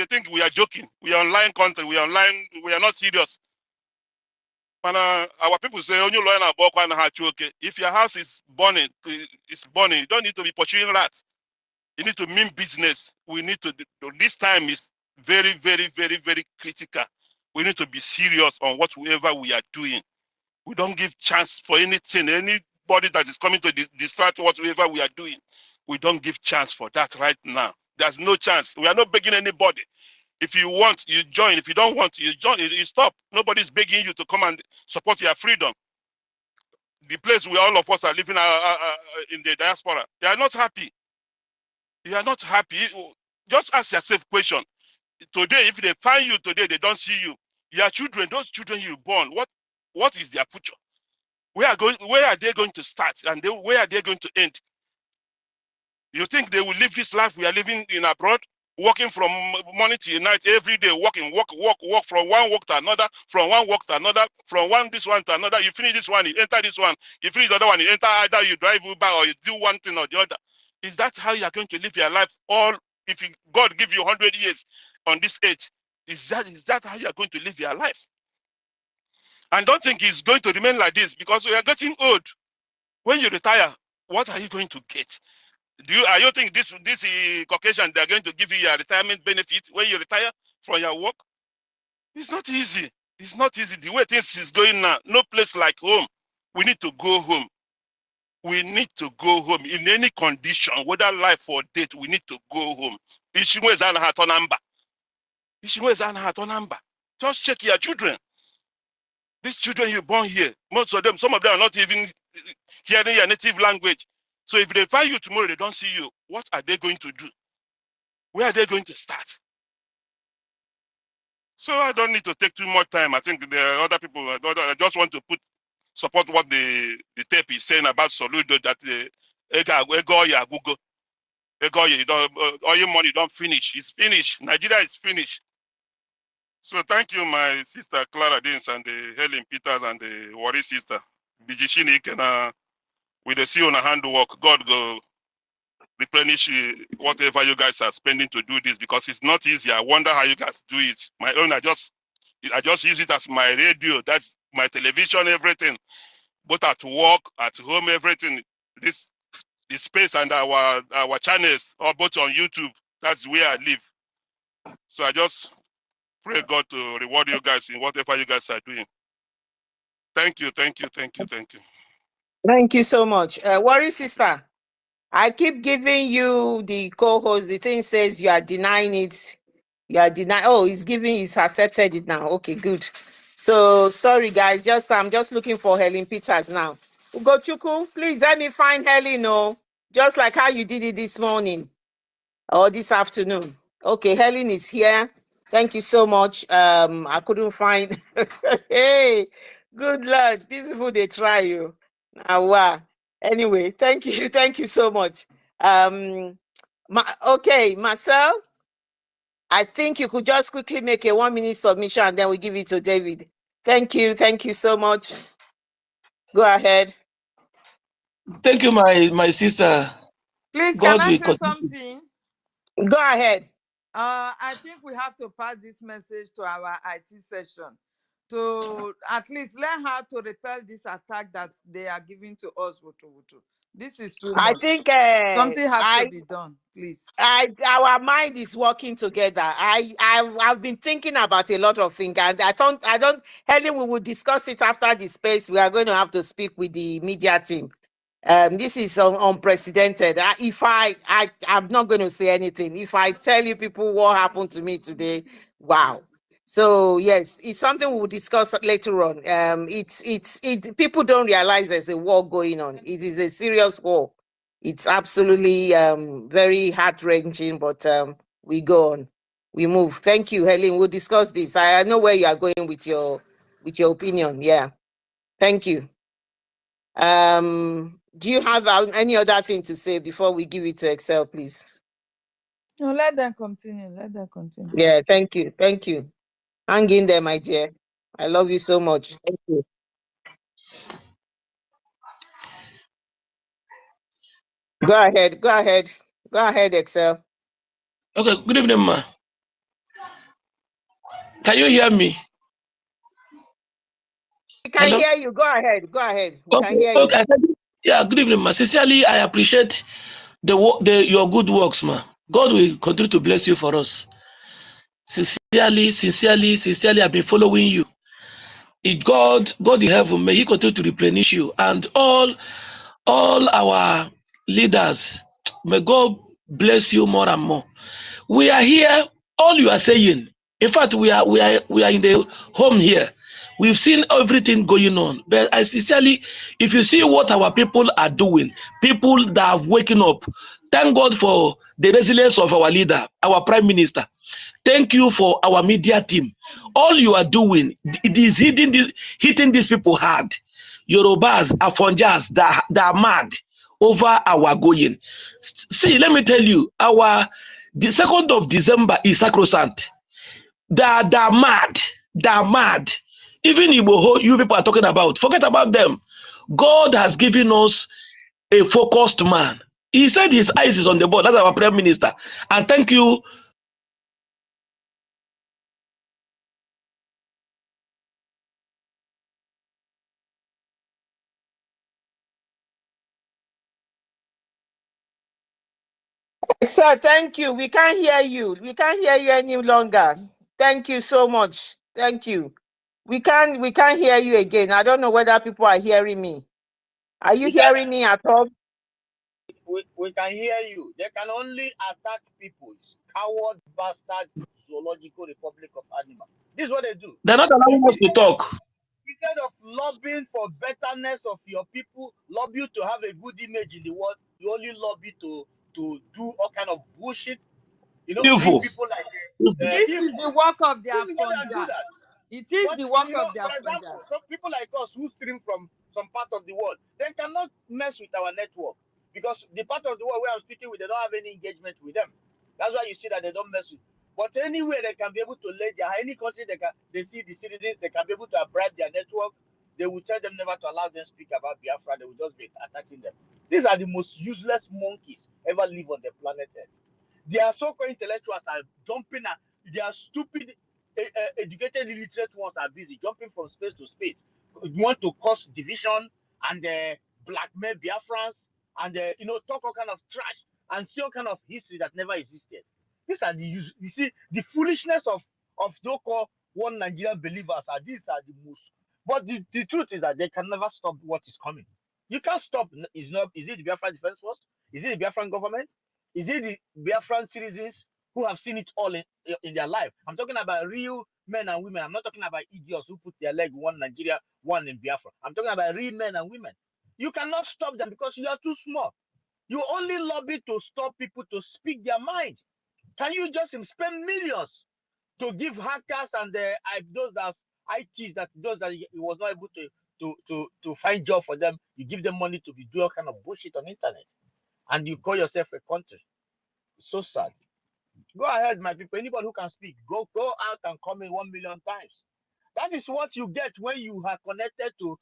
N: think we are joking. We are online content, we are online, we are not serious. And our people say, if your house is burning, you don't need to be pursuing rats. You need to mean business. We need to, this time is very, very, very, very critical. We need to be serious on whatever we are doing. We don't give chance for anything, anybody that is coming to distract whatever we are doing. We don't give chance for that right now. There's no chance. We are not begging anybody. If you want, you join. If you don't want, you join. You stop. Nobody's begging you to come and support your freedom. The place where all of us are living in the diaspora, they are not happy. They are not happy. Just ask yourself a question. Today, if they find you today, they don't see you. Your children, those children you born, what is their future? Where are they going to start, and where are they going to end? You think they will live this life we are living in abroad, working from morning till night, every day, work from one work to another, from one work to another, from this one to another. You finish this one, you enter this one. You finish the other one, you enter either you drive Uber or you do one thing or the other. Is that how you are going to live your life? If God give you 100 years on this earth, is that how you are going to live your life? And don't think it's going to remain like this, because we are getting old. When you retire, what are you going to get? Are you think this Caucasian, they're going to give you your retirement benefit when you retire from your work? It's not easy. It's not easy. The way things is going now, no place like home. We need to go home. We need to go home in any condition, whether life or death. We need to go home. Just check your children. These children you born here, most of them, some of them are not even hearing your native language. So if they find you tomorrow, they don't see you, what are they going to do? Where are they going to start? So I don't need to take too much time. I think the other people, I just want to support what the tape is saying about Soludo, that oil money don't finish. It's finished. Nigeria is finished. So thank you, my sister Clara Dins and the Helen Peters and the Wari sister. Bijishini and with the see on a handwork, God go replenish whatever you guys are spending to do this, because it's not easy. I wonder how you guys do it. My own, I just use it as my radio. That's my television, everything. Both at work, at home, everything. This space and our channels, or both on YouTube. That's where I live. So I just pray God to reward you guys in whatever you guys are doing. Thank you, thank you, thank you, thank you.
B: Thank you so much. Worry sister, I keep giving you the co-host. The thing says you are denying it. You are denying. Oh, he's accepted it now. Okay, good. So sorry guys, I'm just looking for Helen Peters now. Ugochukwu, please let me find Helen, no. Just like how you did it this morning or this afternoon. Okay, Helen is here. Thank you so much. I couldn't find. Hey, good Lord, these people they try you. Wow. Anyway, thank you so much. Okay, Marcel, I think you could just quickly make a 1-minute submission and then we give it to David. Thank you so much. Go ahead.
O: Thank you, my sister.
C: Please,
O: God
C: can I
O: will
C: say
O: continue.
C: something?
B: Go ahead.
C: I think we have to pass this message to our IT session to at least learn how to repel this attack that they are giving to us. This is too
B: I
C: much.
B: think
C: Something has to be done, please.
B: Our mind is working together. I've been thinking about a lot of things, and I don't. Helen, we will discuss it after the space. We are going to have to speak with the media team. This is unprecedented. I'm not going to say anything. If I tell you people what happened to me today, wow. So yes, it's something we'll discuss later on. People don't realize there's a war going on. It is a serious war. It's absolutely very heart-wrenching, but we go on. We move. Thank you, Helen. We'll discuss this. I know where you are going with your opinion. Yeah. Thank you. Do you have any other thing to say before we give it to Excel, please?
C: No, let them continue. Let them continue.
B: Yeah, thank you. Thank you. Hang in there, my dear. I love you so much. Thank you. Go ahead. Go ahead. Go ahead, Excel.
O: Okay, good evening, ma. Can you hear me?
B: We can hear you. Go ahead. Go ahead. We can hear
O: Okay.
B: you.
O: Yeah, good evening, ma. Sincerely, I appreciate your good works, ma. God will continue to bless you for us. Sincerely, I've been following you. God in heaven, may He continue to replenish you, and all our leaders. May God bless you more and more. We are here. All you are saying. In fact, we are in the home here. We've seen everything going on. But I sincerely, if you see what our people are doing, people that have waken up, thank God for the resilience of our leader, our prime minister. Thank you for our media team. All you are doing, it is hitting these people hard. Yorubas, Afonjas, that are mad over our going. See, let me tell you, the 2nd of December is sacrosanct. They are mad. They are mad. Even Igbo, you people are talking about, forget about them. God has given us a focused man. He said his eyes is on the ball. That's our prime minister. And thank you.
B: Sir, thank you. We can't hear you. We can't hear you any longer. Thank you so much. Thank you. We can't hear you again. I don't know whether people are hearing me. Are you hearing me at all?
M: We can hear you. They can only attack people. Coward, bastard, zoological republic of animals. This is what they do.
O: They're not allowing us to talk.
M: Instead of lobbying for betterness of your people, lobby you to have a good image in the world, you only lobby to do all kind of bullshit. You know, bring
O: Beautiful.
M: people like
C: This is the work of their
M: this is why they do
C: funja.
M: that.
C: It is
M: But
C: the work
M: you know,
C: of their
M: for example,
C: funjas.
M: some people like us who stream from some part of the world, they cannot mess with our network because the part of the world where I'm speaking with, they don't have any engagement with them. That's why you see that they don't mess with. But anywhere they can be able to lay their any country they see the citizens, they can be able to bribe their network. They will tell them never to allow them speak about Biafra. They will just be attacking them. These are the most useless monkeys ever live on the planet Earth. Their so-called intellectuals are jumping at their stupid educated illiterate ones are busy jumping from space to space. You want to cause division and blackmail Biafrans and talk all kind of trash and see all kind of history that never existed. These are you see the foolishness of so-called one Nigerian believers are these are the most. But the truth is that they can never stop what is coming. You can't stop. Is it the Biafran Defense Force? Is it the Biafran government? Is it the Biafran citizens who have seen it all in their life? I'm talking about real men and women. I'm not talking about idiots who put their leg one Nigeria, one in Biafra. I'm talking about real men and women. You cannot stop them because you are too small. You only lobby to stop people to speak their mind. Can you just spend millions to give hackers and those that IT that those that he was not able to find job for them? You give them money to be doing all kind of bullshit on internet, and you call yourself a country. It's so sad. Go ahead, my people. Anybody who can speak, go out and comment 1 million times. That is what you get when you are connected to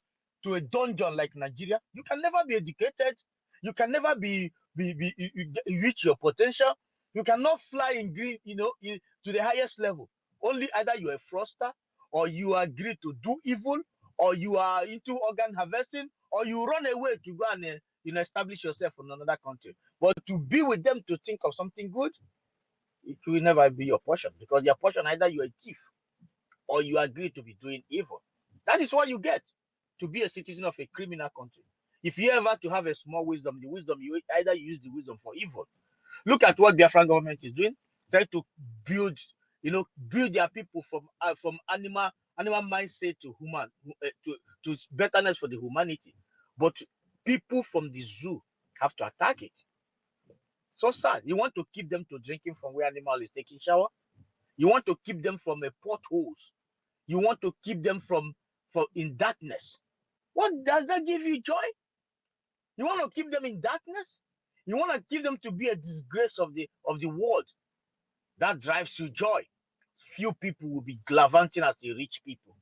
M: a dungeon like Nigeria. You can never be educated. You can never reach your potential. You cannot fly in green, to the highest level. Only either you are a fraudster, or you agree to do evil, or you are into organ harvesting, or you run away to go and establish yourself in another country. But to be with them to think of something good, it will never be your portion because your portion either you're a thief or you agree to be doing evil. That is what you get to be a citizen of a criminal country. If you ever to have a small wisdom, the wisdom you either use the wisdom for evil. Look at what the Biafran government is doing. Try to build, build their people from animal mindset to human to betterness for the humanity. But people from the zoo have to attack it. So sad. You want to keep them to drinking from where animal is taking shower. You want to keep them from a potholes. You want to keep them from in darkness. What does that give you joy? You want to keep them in darkness? You want to keep them to be a disgrace of the world. That drives you joy. Few people will be gallivanting as a rich people.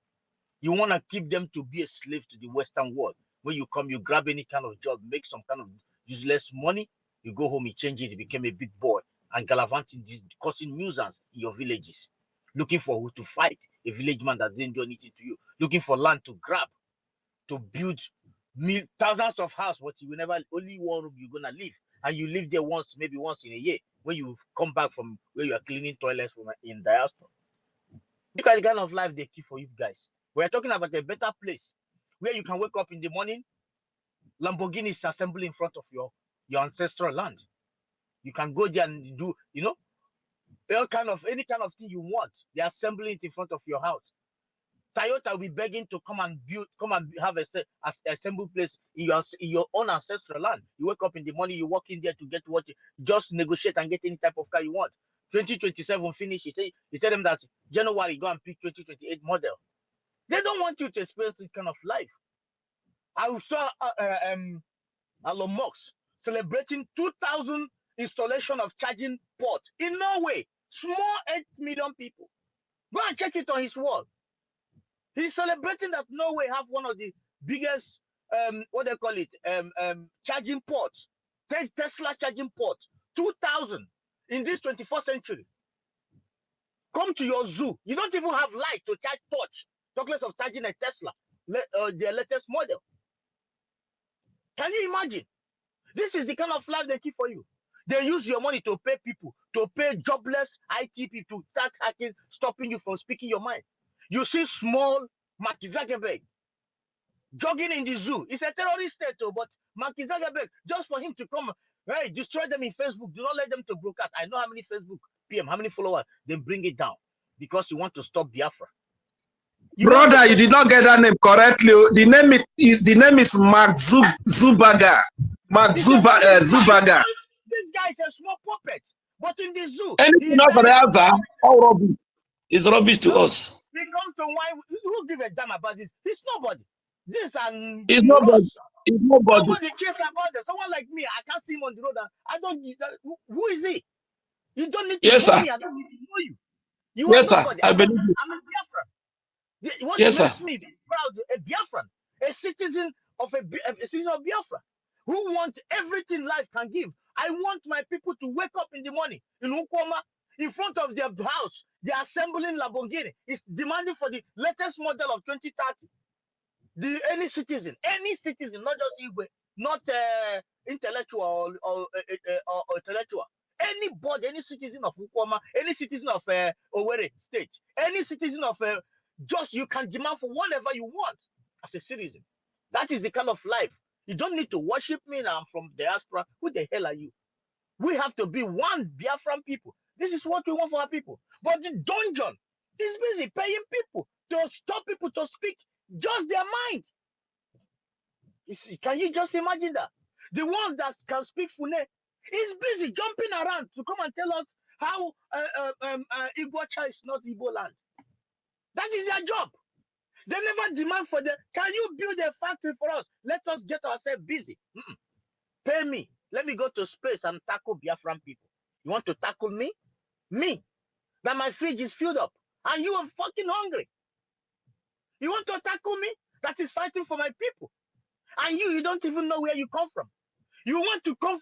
M: You want to keep them to be a slave to the Western world. When you come, you grab any kind of job, make some kind of useless money, you go home, you change it, you become a big boy and gallivanting, causing nuisance in your villages. Looking for who to fight, a village man that didn't do anything to you. Looking for land to grab, to build thousands of houses, but you will never, only one room you're going to live. And you live there maybe once in a year, when you come back from where you are cleaning toilets from in diaspora. Look at the kind of life they keep for you guys. We're talking about a better place where you can wake up in the morning, Lamborghinis assemble in front of your ancestral land. You can go there and do, any kind of thing you want. They're assembling it in front of your house. Toyota will be begging to come and have a assemble place in your own ancestral land. You wake up in the morning, you walk in there to get what you just negotiate and get any type of car you want. 2027 finish. You tell them that January go and pick 2028 model. They don't want you to experience this kind of life. I saw Elon Musk celebrating 2,000 installation of charging ports in Norway. Small 8 million people. Go and check it on his wall. He's celebrating that Norway have one of the biggest, what they call it, charging ports. Tesla charging ports. 2,000 in this 21st century. Come to your zoo. You don't even have light to charge torch. Talk less of charging a Tesla, their latest model. Can you imagine? This is the kind of life they keep for you. They use your money to pay people, to pay jobless IT people to start hacking, stopping you from speaking your mind. You see small Mark Zuckerberg jogging in the zoo. It's a terrorist state, but Mark Zuckerberg, just for him to come, hey, destroy them in Facebook. Do not let them to broadcast. I know how many Facebook PM, how many followers, then bring it down because you want to stop Biafra.
E: Brother, you did not get that name correctly. The name is Mark Zubaga. Mark Zubaga.
M: This guy is a small puppet, but in the zoo,
O: Anything not for the answer, all rubbish. It's rubbish to us.
M: We come to why who give a damn about this? It's nobody. This and
O: It's nobody. It's nobody.
M: Nobody cares about it. Someone like me, I can't see him on the road. I don't. Who is he? You don't need to
O: Yes,
M: know
O: sir.
M: me. I don't need to know you. You
O: Yes,
M: are
O: sir.
M: nobody.
O: I believe you.
M: I'm a Biafran. What
O: Yes,
M: makes
O: sir.
M: me proud? A Biafran, a citizen of a citizen of Biafra, who wants everything life can give. I want my people to wake up in the morning in Ukoma, in front of their house. They're assembling Lamborghini. It's demanding for the latest model of 2030. Any citizen, not just Igwe, not intellectual or intellectual. Anybody, any citizen of Ukoma, any citizen of Owerri State, any citizen of just you can demand for whatever you want as a citizen. That is the kind of life. You don't need to worship me now. I'm from diaspora. Who the hell are you? We have to be one Biafran people. This is what we want for our people. But the dungeon is busy paying people to stop people to speak just their mind. Can you just imagine that? The one that can speak Fune is busy jumping around to come and tell us how Igbo is not Igbo land. That is their job. They never demand for them. Can you build a factory for us? Let us get ourselves busy. Pay me. Let me go to space and tackle Biafran people. You want to tackle me? Me. That my fridge is filled up. And you are fucking hungry. You want to tackle me? That is fighting for my people. And you don't even know where you come from. You want to come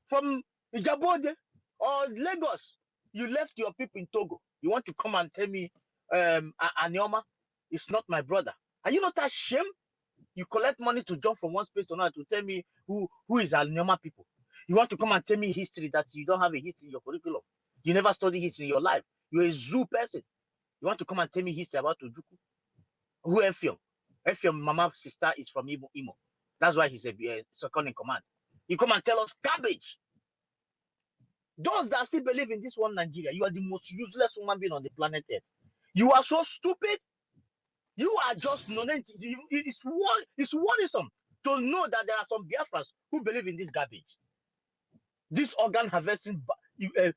M: from Ijabode or Lagos. You left your people in Togo. You want to come and tell me Anioma is not my brother. Are you not ashamed? You collect money to jump from one space to another to tell me who is Anioma people. You want to come and tell me history that you don't have a history in your curriculum. You never studied history in your life. You're a zoo person. You want to come and tell me history about Ojuku? Who Efiom? Efiom mama's sister is from Imo. That's why he's a second in command. You come and tell us garbage. Those that still believe in this one Nigeria, you are the most useless human being on the planet Earth. You are so stupid. You are just it's worrisome to know that there are some Biafrans who believe in this garbage. This organ harvesting, a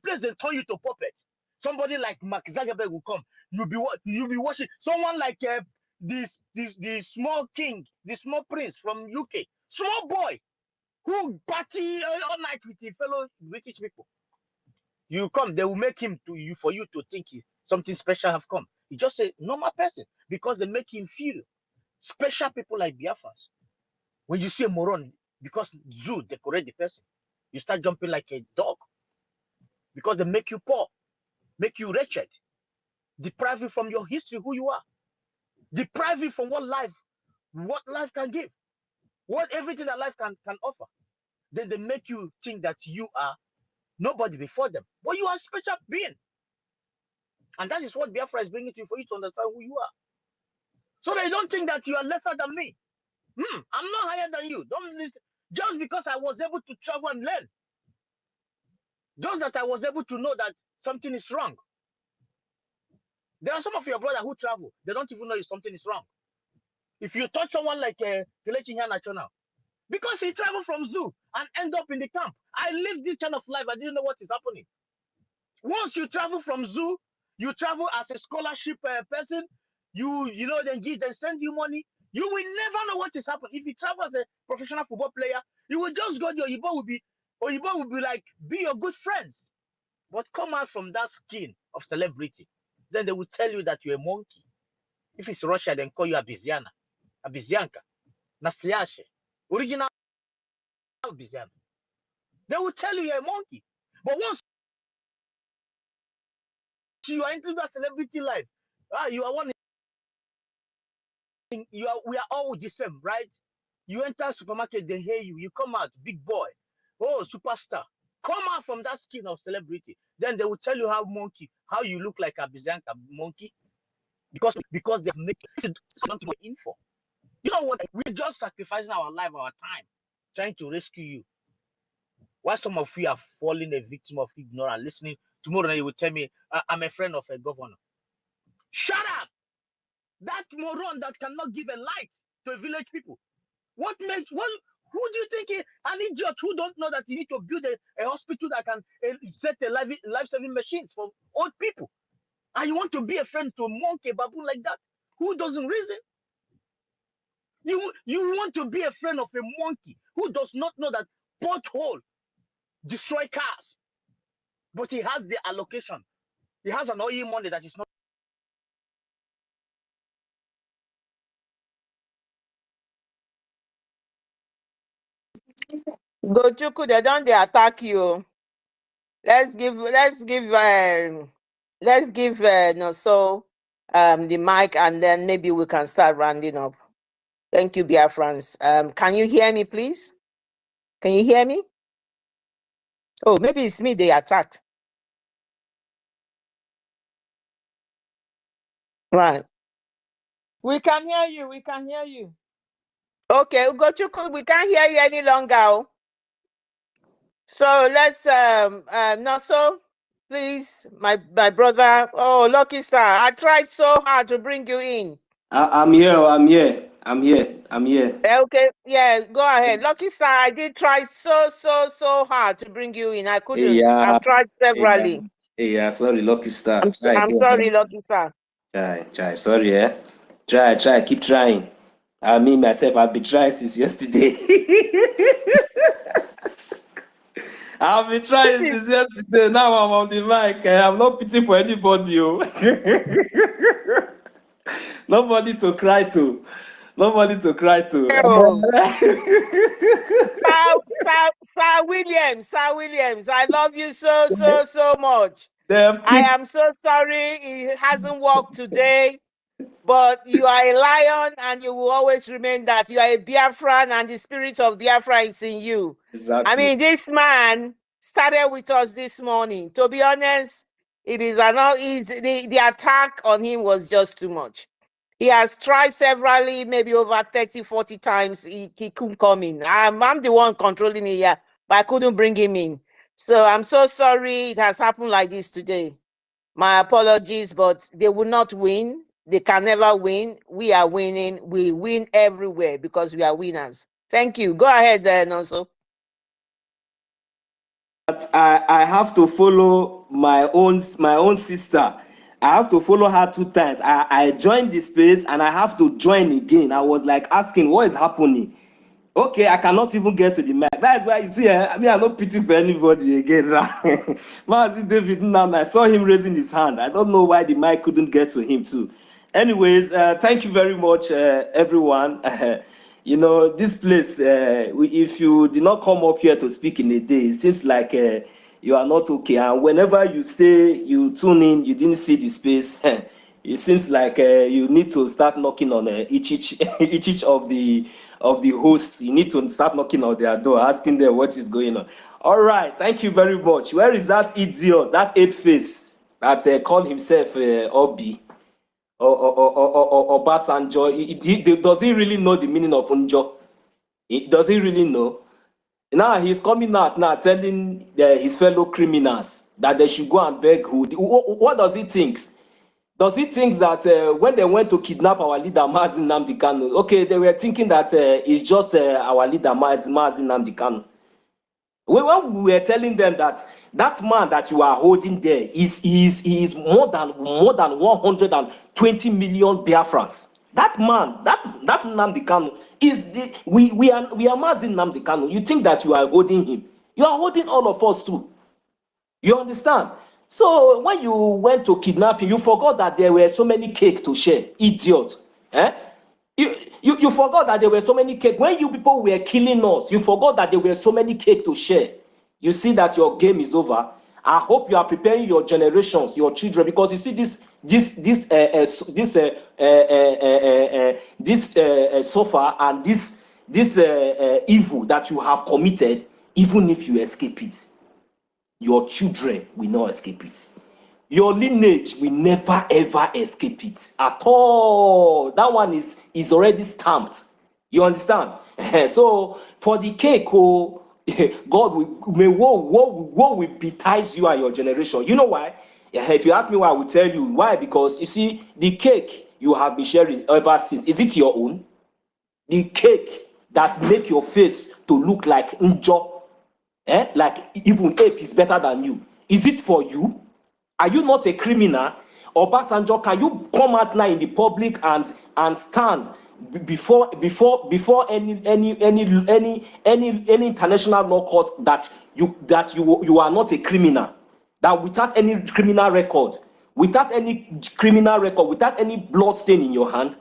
M: place they turn you to puppet. Somebody like Mark Zuckerberg will come. You'll be watching. Someone like the small king, the small prince from UK, small boy who party all night with the fellow British people. You come, they will make him for you to think something special have come. He's just a normal person because they make him feel special. People like Biafrans. When you see a moron, because zoo decorate the person, you start jumping like a dog because they make you poor, make you wretched, deprive you from your history, who you are, deprive you from what life can give, what everything that life can offer. Then they make you think that you are nobody before them, but you are a special being. And that is what Biafra is bringing to you for you to understand who you are. So they don't think that you are lesser than me. I'm not higher than you. Don't listen. Just because I was able to travel and learn. Just that I was able to know that something is wrong. There are some of your brothers who travel. They don't even know if something is wrong. If you touch someone like Kelechi National, because he traveled from zoo and end up in the camp. I lived this kind of life. I didn't know what is happening. Once you travel from zoo, you travel as a scholarship person. They send you money. You will never know what is happening. If you travel as a professional football player, you will just go. Oyibo will be like, be your good friends. But come out from that skin of celebrity, then they will tell you that you're a monkey. If it's Russia, then call you Abiziana, Abizianka, Nasiashe, original Abiziana. They will tell you you're a monkey. But once you are into that celebrity life, you are one. We are all the same, right? You enter supermarket, they hear you. You come out, big boy, oh superstar. Come out from that skin of celebrity. Then they will tell you how you look like a Bizanka monkey. because they make something we're in for. You know what? We're just sacrificing our life, our time, trying to rescue you. Why some of you are falling a victim of ignorance? Listening tomorrow, you will tell me I'm a friend of a governor. Shut up! That moron that cannot give a light to village people. What makes what? Who do you think an idiot who don't know that you need to build a hospital that can set a life-saving machines for old people? And you want to be a friend to a monkey, baboon like that? Who doesn't reason? You want to be a friend of a monkey who does not know that pothole destroy cars, but he has the allocation. He has an oil money that is not.
B: Gochuku, they don't they attack you. Let's give Noso the mic, and then maybe we can start rounding up. Thank you, Biafrans. Can you hear me, please? Can you hear me? Oh, maybe it's me they attacked. Right.
C: We can hear you. We can hear you.
B: Okay, Ugochukwu, we can't hear you any longer. So let's Noso, please, my brother. Oh, Lucky Star, I tried so hard to bring you in.
F: I'm here.
B: Okay, yeah, go ahead.
F: Yes.
B: Lucky Star, I did try so hard to bring you in. I couldn't.
F: Yeah.
B: I've tried severally.
F: Yeah, sorry, Lucky Star.
B: I'm sorry, Lucky Star.
F: Try. Sorry, Try, keep trying. I mean myself, I've been trying since yesterday. I've been trying since yesterday. Now I'm on the mic. I'm not pity for anybody. Nobody to cry to.
B: Sir Williams, I love you so much. I am so sorry it hasn't worked today, but you are a lion and you will always remain that. You are a Biafran and the spirit of Biafra is in you.
F: Exactly.
B: I mean, this man started with us this morning. To be honest, the attack on him was just too much. He has tried severally, maybe over 30, 40 times. He couldn't come in. I'm the one controlling it here, but I couldn't bring him in. So I'm so sorry it has happened like this today. My apologies, but they will not win. They can never win. We are winning. We win everywhere because we are winners. Thank you. Go ahead, Nonso.
F: I have to follow my own sister. I have to follow her 2 times. I joined the space and I have to join again. I was like asking, what is happening? Okay, I cannot even get to the mic. That's why you see, I'm not pity for anybody again. David, I saw him raising his hand. I don't know why the mic couldn't get to him too. Anyways, thank you very much, everyone. You know, this place, if you did not come up here to speak in a day, it seems like you are not okay. And whenever you stay, you tune in, you didn't see the space. It seems like you need to start knocking on each of the hosts. You need to start knocking on their door, asking them what is going on. All right, thank you very much. Where is that idiot, that ape face that called himself Obi or Obasanjo? Does he really know the meaning of Unjo? Does he really know? Now he's coming out now telling his fellow criminals that they should go and beg who? What does he think? Does he think that when they went to kidnap our leader, Mazi Nnamdi Kanu, okay, they were thinking that it's just our leader, Mazi Nnamdi Kanu? When we were telling them that that man that you are holding there is more than 120 million Biafrans. That man, that Nnamdi Kanu is we are Mazi Nnamdi Kanu. You think that you are holding him? You are holding all of us too. You understand? So when you went to kidnap him, you forgot that there were so many cake to share. Idiot. You forgot that there were so many cake. When you people were killing us, you forgot that there were so many cake to share. You see that your game is over. I hope you are preparing your generations, your children, because you see this suffer and this evil that you have committed. Even if you escape it, your children will not escape it.
R: your lineage will never ever escape it at all. That one is already stamped. You understand? So for the cake, oh, God will betize you and your generation. You know why? If you ask me why, I will tell you why. Because you see, the cake you have been sharing ever since, is it your own? The cake that make your face to look like Njo, like even ape is better than you. Is it for you? Are you not a criminal? Obasanjo, can you come out now in the public and stand before any international law court that you are not a criminal, that without any criminal record, without any blood stain in your hand,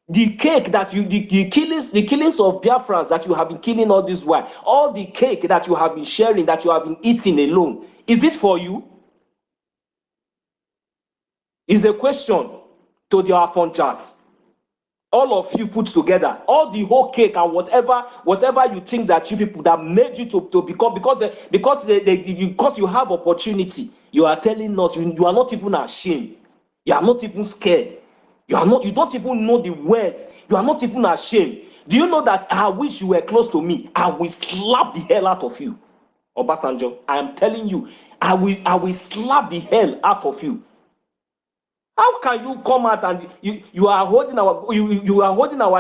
R: the cake that you the killings of Biafrans that you have been killing all this while, all the cake that you have been sharing, that you have been eating alone, is it for you? Is a question to the Afonjas. All of you put together, all the whole cake and whatever you think that you people that made you to become, because you have opportunity, you are telling us you are not even ashamed, you are not even scared, you don't even know the words, you are not even ashamed. Do you know that I wish you were close to me? I will slap the hell out of you, Obasanjo. I am telling you, I will slap the hell out of you. How can you come out and you are holding our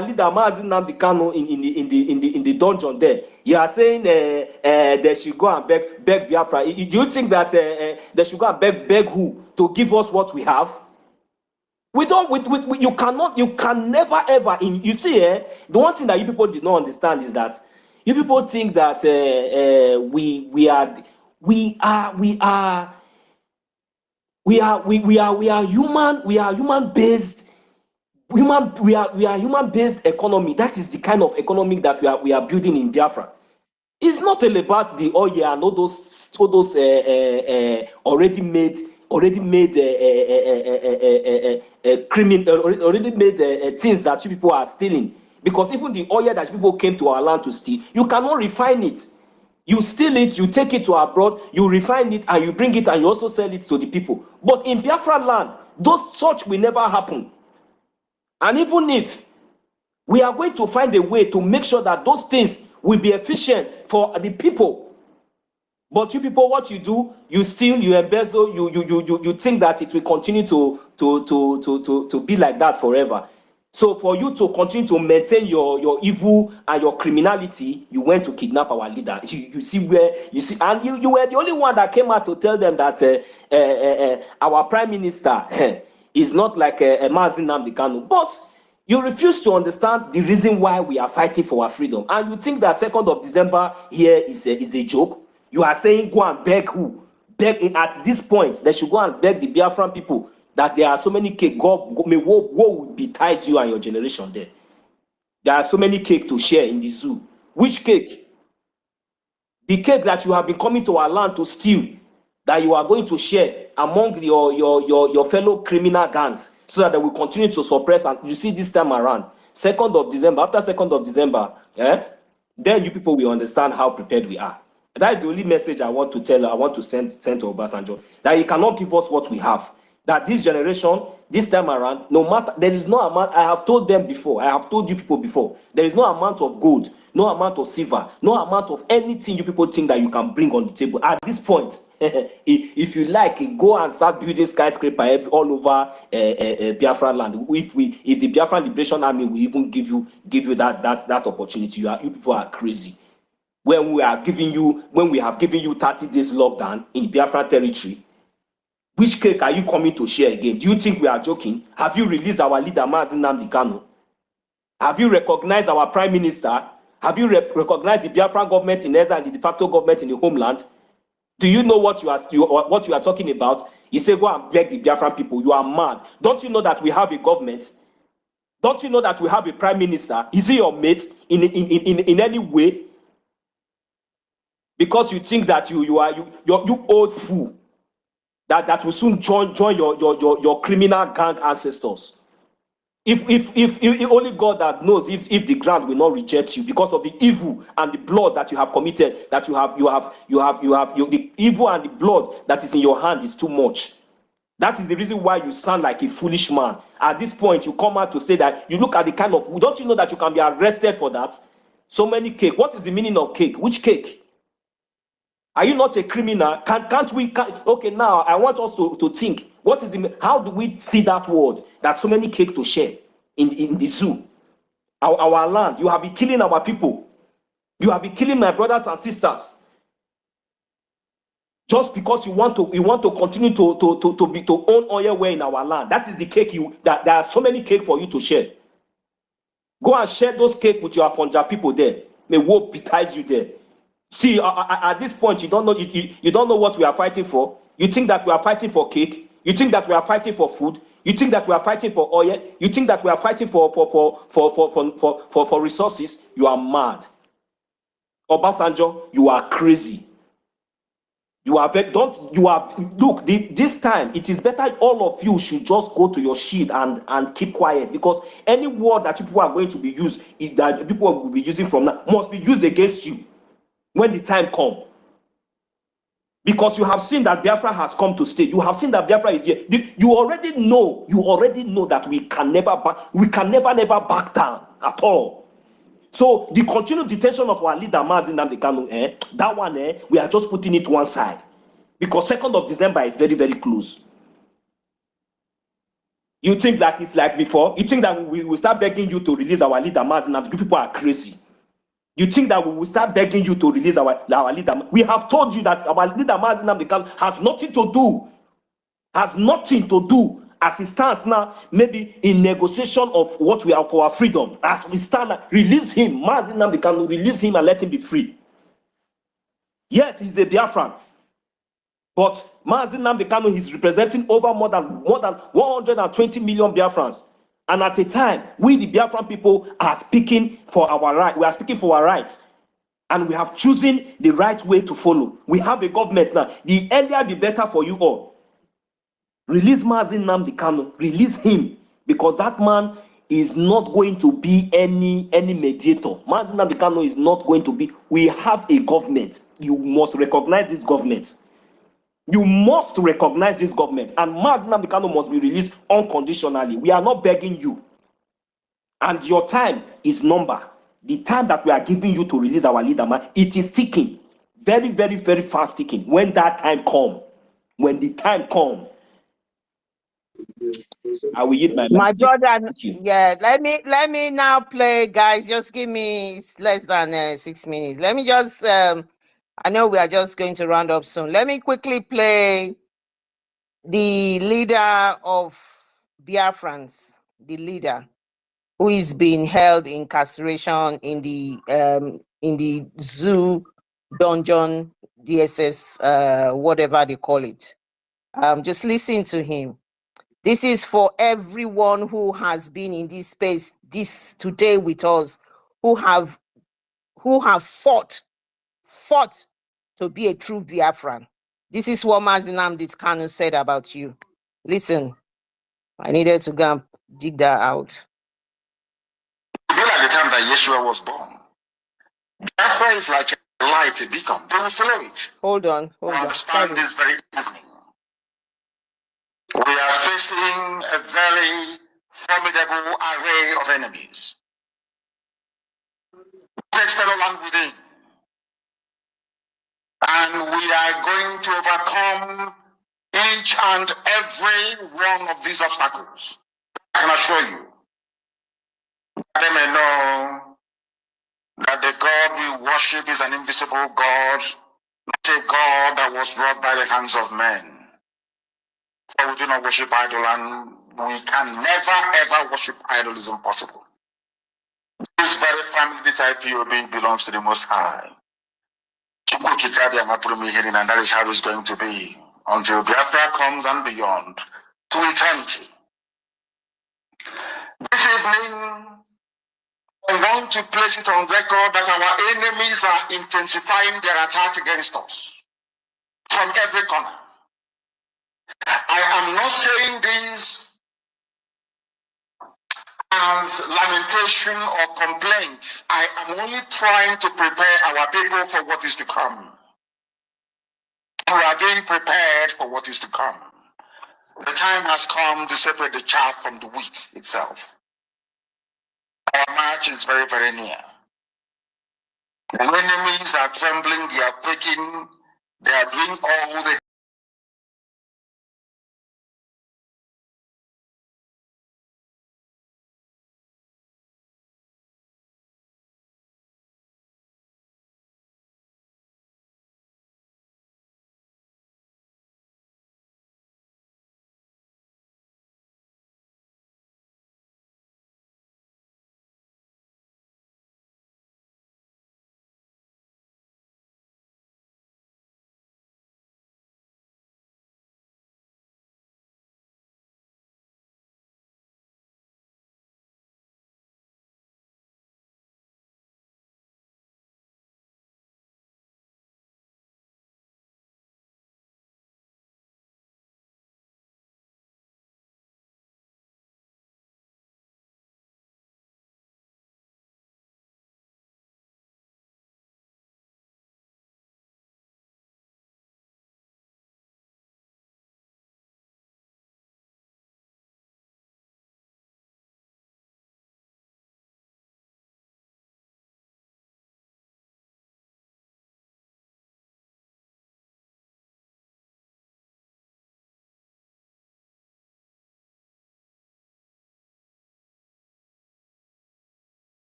R: leader Mazi Nnamdi Kanu in the dungeon there? You are saying they should go and beg Biafra. Do you think that they should go and beg who to give us what we have? You can never ever you see, the one thing that you people did not understand is that you people think that we are human based economy. That is the kind of economy that we are building in Biafra. It's not all about the oil and all those already made things that you people are stealing. Because even the oil that people came to our land to steal, you cannot refine it. You steal it, you take it to abroad, you refine it, and you bring it, and you also sell it to the people. But in Biafra land, such will never happen. And even if we are going to find a way to make sure that those things will be efficient for the people, but you people, what you do, you steal, you embezzle, you think that it will continue to be like that forever. So for you to continue to maintain your evil and your criminality, you went to kidnap our leader. You see, and you were the only one that came out to tell them that our prime minister is not like Mazi Nnamdi Kanu. But you refuse to understand the reason why we are fighting for our freedom. And you think that 2nd of December here is a joke. You are saying go and beg who? Beg at this point, they should go and beg the Biafran people that there are so many cake. God may woe will betize you and your generation there. There are so many cake to share in the zoo. Which cake? The cake that you have been coming to our land to steal, that you are going to share among your fellow criminal gangs, so that they will continue to suppress. And you see, this time around, 2nd of December, after 2nd of December, then you people will understand how prepared we are. That is the only message I want to send to Obasanjo, that he cannot give us what we have. That this generation, this time around, no matter, there is no amount, I have told them before, I have told you people before, there is no amount of gold, no amount of silver, no amount of anything you people think that you can bring on the table. At this point, if you like, go and start building skyscraper all over Biafra land. If the Biafra Liberation Army will even give you that opportunity, you people are crazy. When we have given you 30 days lockdown in Biafra territory, which cake are you coming to share again? Do you think we are joking? Have you released our leader Mazi Nnamdi Kanu? Have you recognized our prime minister? Have you recognized the Biafran government in Eza and the de facto government in the homeland? Do you know what you are talking about? You say go and beg the Biafran people. You are mad. Don't you know that we have a government? Don't you know that we have a prime minister? Is he your mate in any way? Because you think that you old fool that will soon join your criminal gang ancestors. If only God that knows if the ground will not reject you because of the evil and the blood that you have committed, that the evil and the blood that is in your hand is too much. That is the reason why you sound like a foolish man. At this point, you come out to say that you look at the kind of, don't you know that you can be arrested for that? So many cake. What is the meaning of cake? Which cake? Are you not a criminal? Can't we? Okay, now I want us to think. What is the? How do we see that word? That so many cake to share in the zoo, our land. You have been killing our people. You have been killing my brothers and sisters. Just because you want to continue to own oil well in our land. That is the cake that there are so many cake for you to share. Go and share those cake with your Afonja people there. May woe betides you there. See, at this point, you don't know what we are fighting for. You think that we are fighting for cake. You think that we are fighting for food. You think that we are fighting for oil. You think that we are fighting for resources. You are mad. Obasanjo, you are crazy. This time it is better all of you should just go to your shield and keep quiet, because any word that people are going to be used, that people will be using from now, must be used against you when the time comes. Because you have seen that Biafra has come to stay. You have seen that Biafra is here. You already know that we can never back down at all. So the continued detention of our leader, Mazin Nnamdi Kanu, that one, we are just putting it one side. Because 2nd of December is very, very close. You think that it's like before? You think that we will start begging you to release our leader, Mazin Nnamdi? You people are crazy. You think that we will start begging you to release our leader? We have told you that our leader, Mazin Nnamdi Kanu, has nothing to do as it stands now, maybe in negotiation of what we have for our freedom. As we stand now, release him, Mazin Nnamdi Kanu, release him and let him be free. Yes, he's a Biafran. But Mazin Nnamdi Kanu is representing over more than 120 million Biafrans. And at a time, we the Biafran people are speaking for our right. We are speaking for our rights. And we have chosen the right way to follow. We have a government now. The earlier, the better for you all. Release Mazin Nnamdi Kanu. Release him. Because that man is not going to be any mediator. Mazin Nnamdi Kanu is not going to be. We have a government. You must recognize this government. You must recognize this government, and Mazin Nnamdi Kanu must be released unconditionally. We are not begging you. And your time is numbered. The time that we are giving you to release our leader, man, it is ticking. Very, very, very fast ticking. When that time comes, when the time comes, I will yield my
B: My
R: mic.
B: brother, yeah, let me now play, guys. Just give me less than 6 minutes. Let me just I know we are just going to round up soon. Let me quickly play the leader of Biafrans, the leader who is being held in incarceration in the zoo dungeon, DSS, whatever they call it. Just listen to him. This is for everyone who has been in this space today with us, who have fought to be a true Biafran. This is what Mazin Nnamdi Kanu said about you. Listen, I needed to go and dig that out.
S: Like the time that Yeshua was born. Biafra is like a light, a beacon. They will follow it.
B: Hold on.
S: Understand this very evening. We are facing a very formidable array of enemies. External and within. And we are going to overcome each and every one of these obstacles. I can assure you. They may know that the God we worship is an invisible God, not a God that was wrought by the hands of men. For we do not worship idol, and we can never ever worship idol. Is impossible. This very family, this IPOB, belongs to the Most High. And that is how it's going to be until Biafra comes and beyond to eternity. This evening, I want to place it on record that our enemies are intensifying their attack against us from every corner. I am not saying this as lamentation or complaint. I am only trying to prepare our people for what is to come. We are being prepared for what is to come. The time has come to separate the chaff from the wheat itself. Our march is very, very near. The enemies are trembling, they are quaking, they are doing all they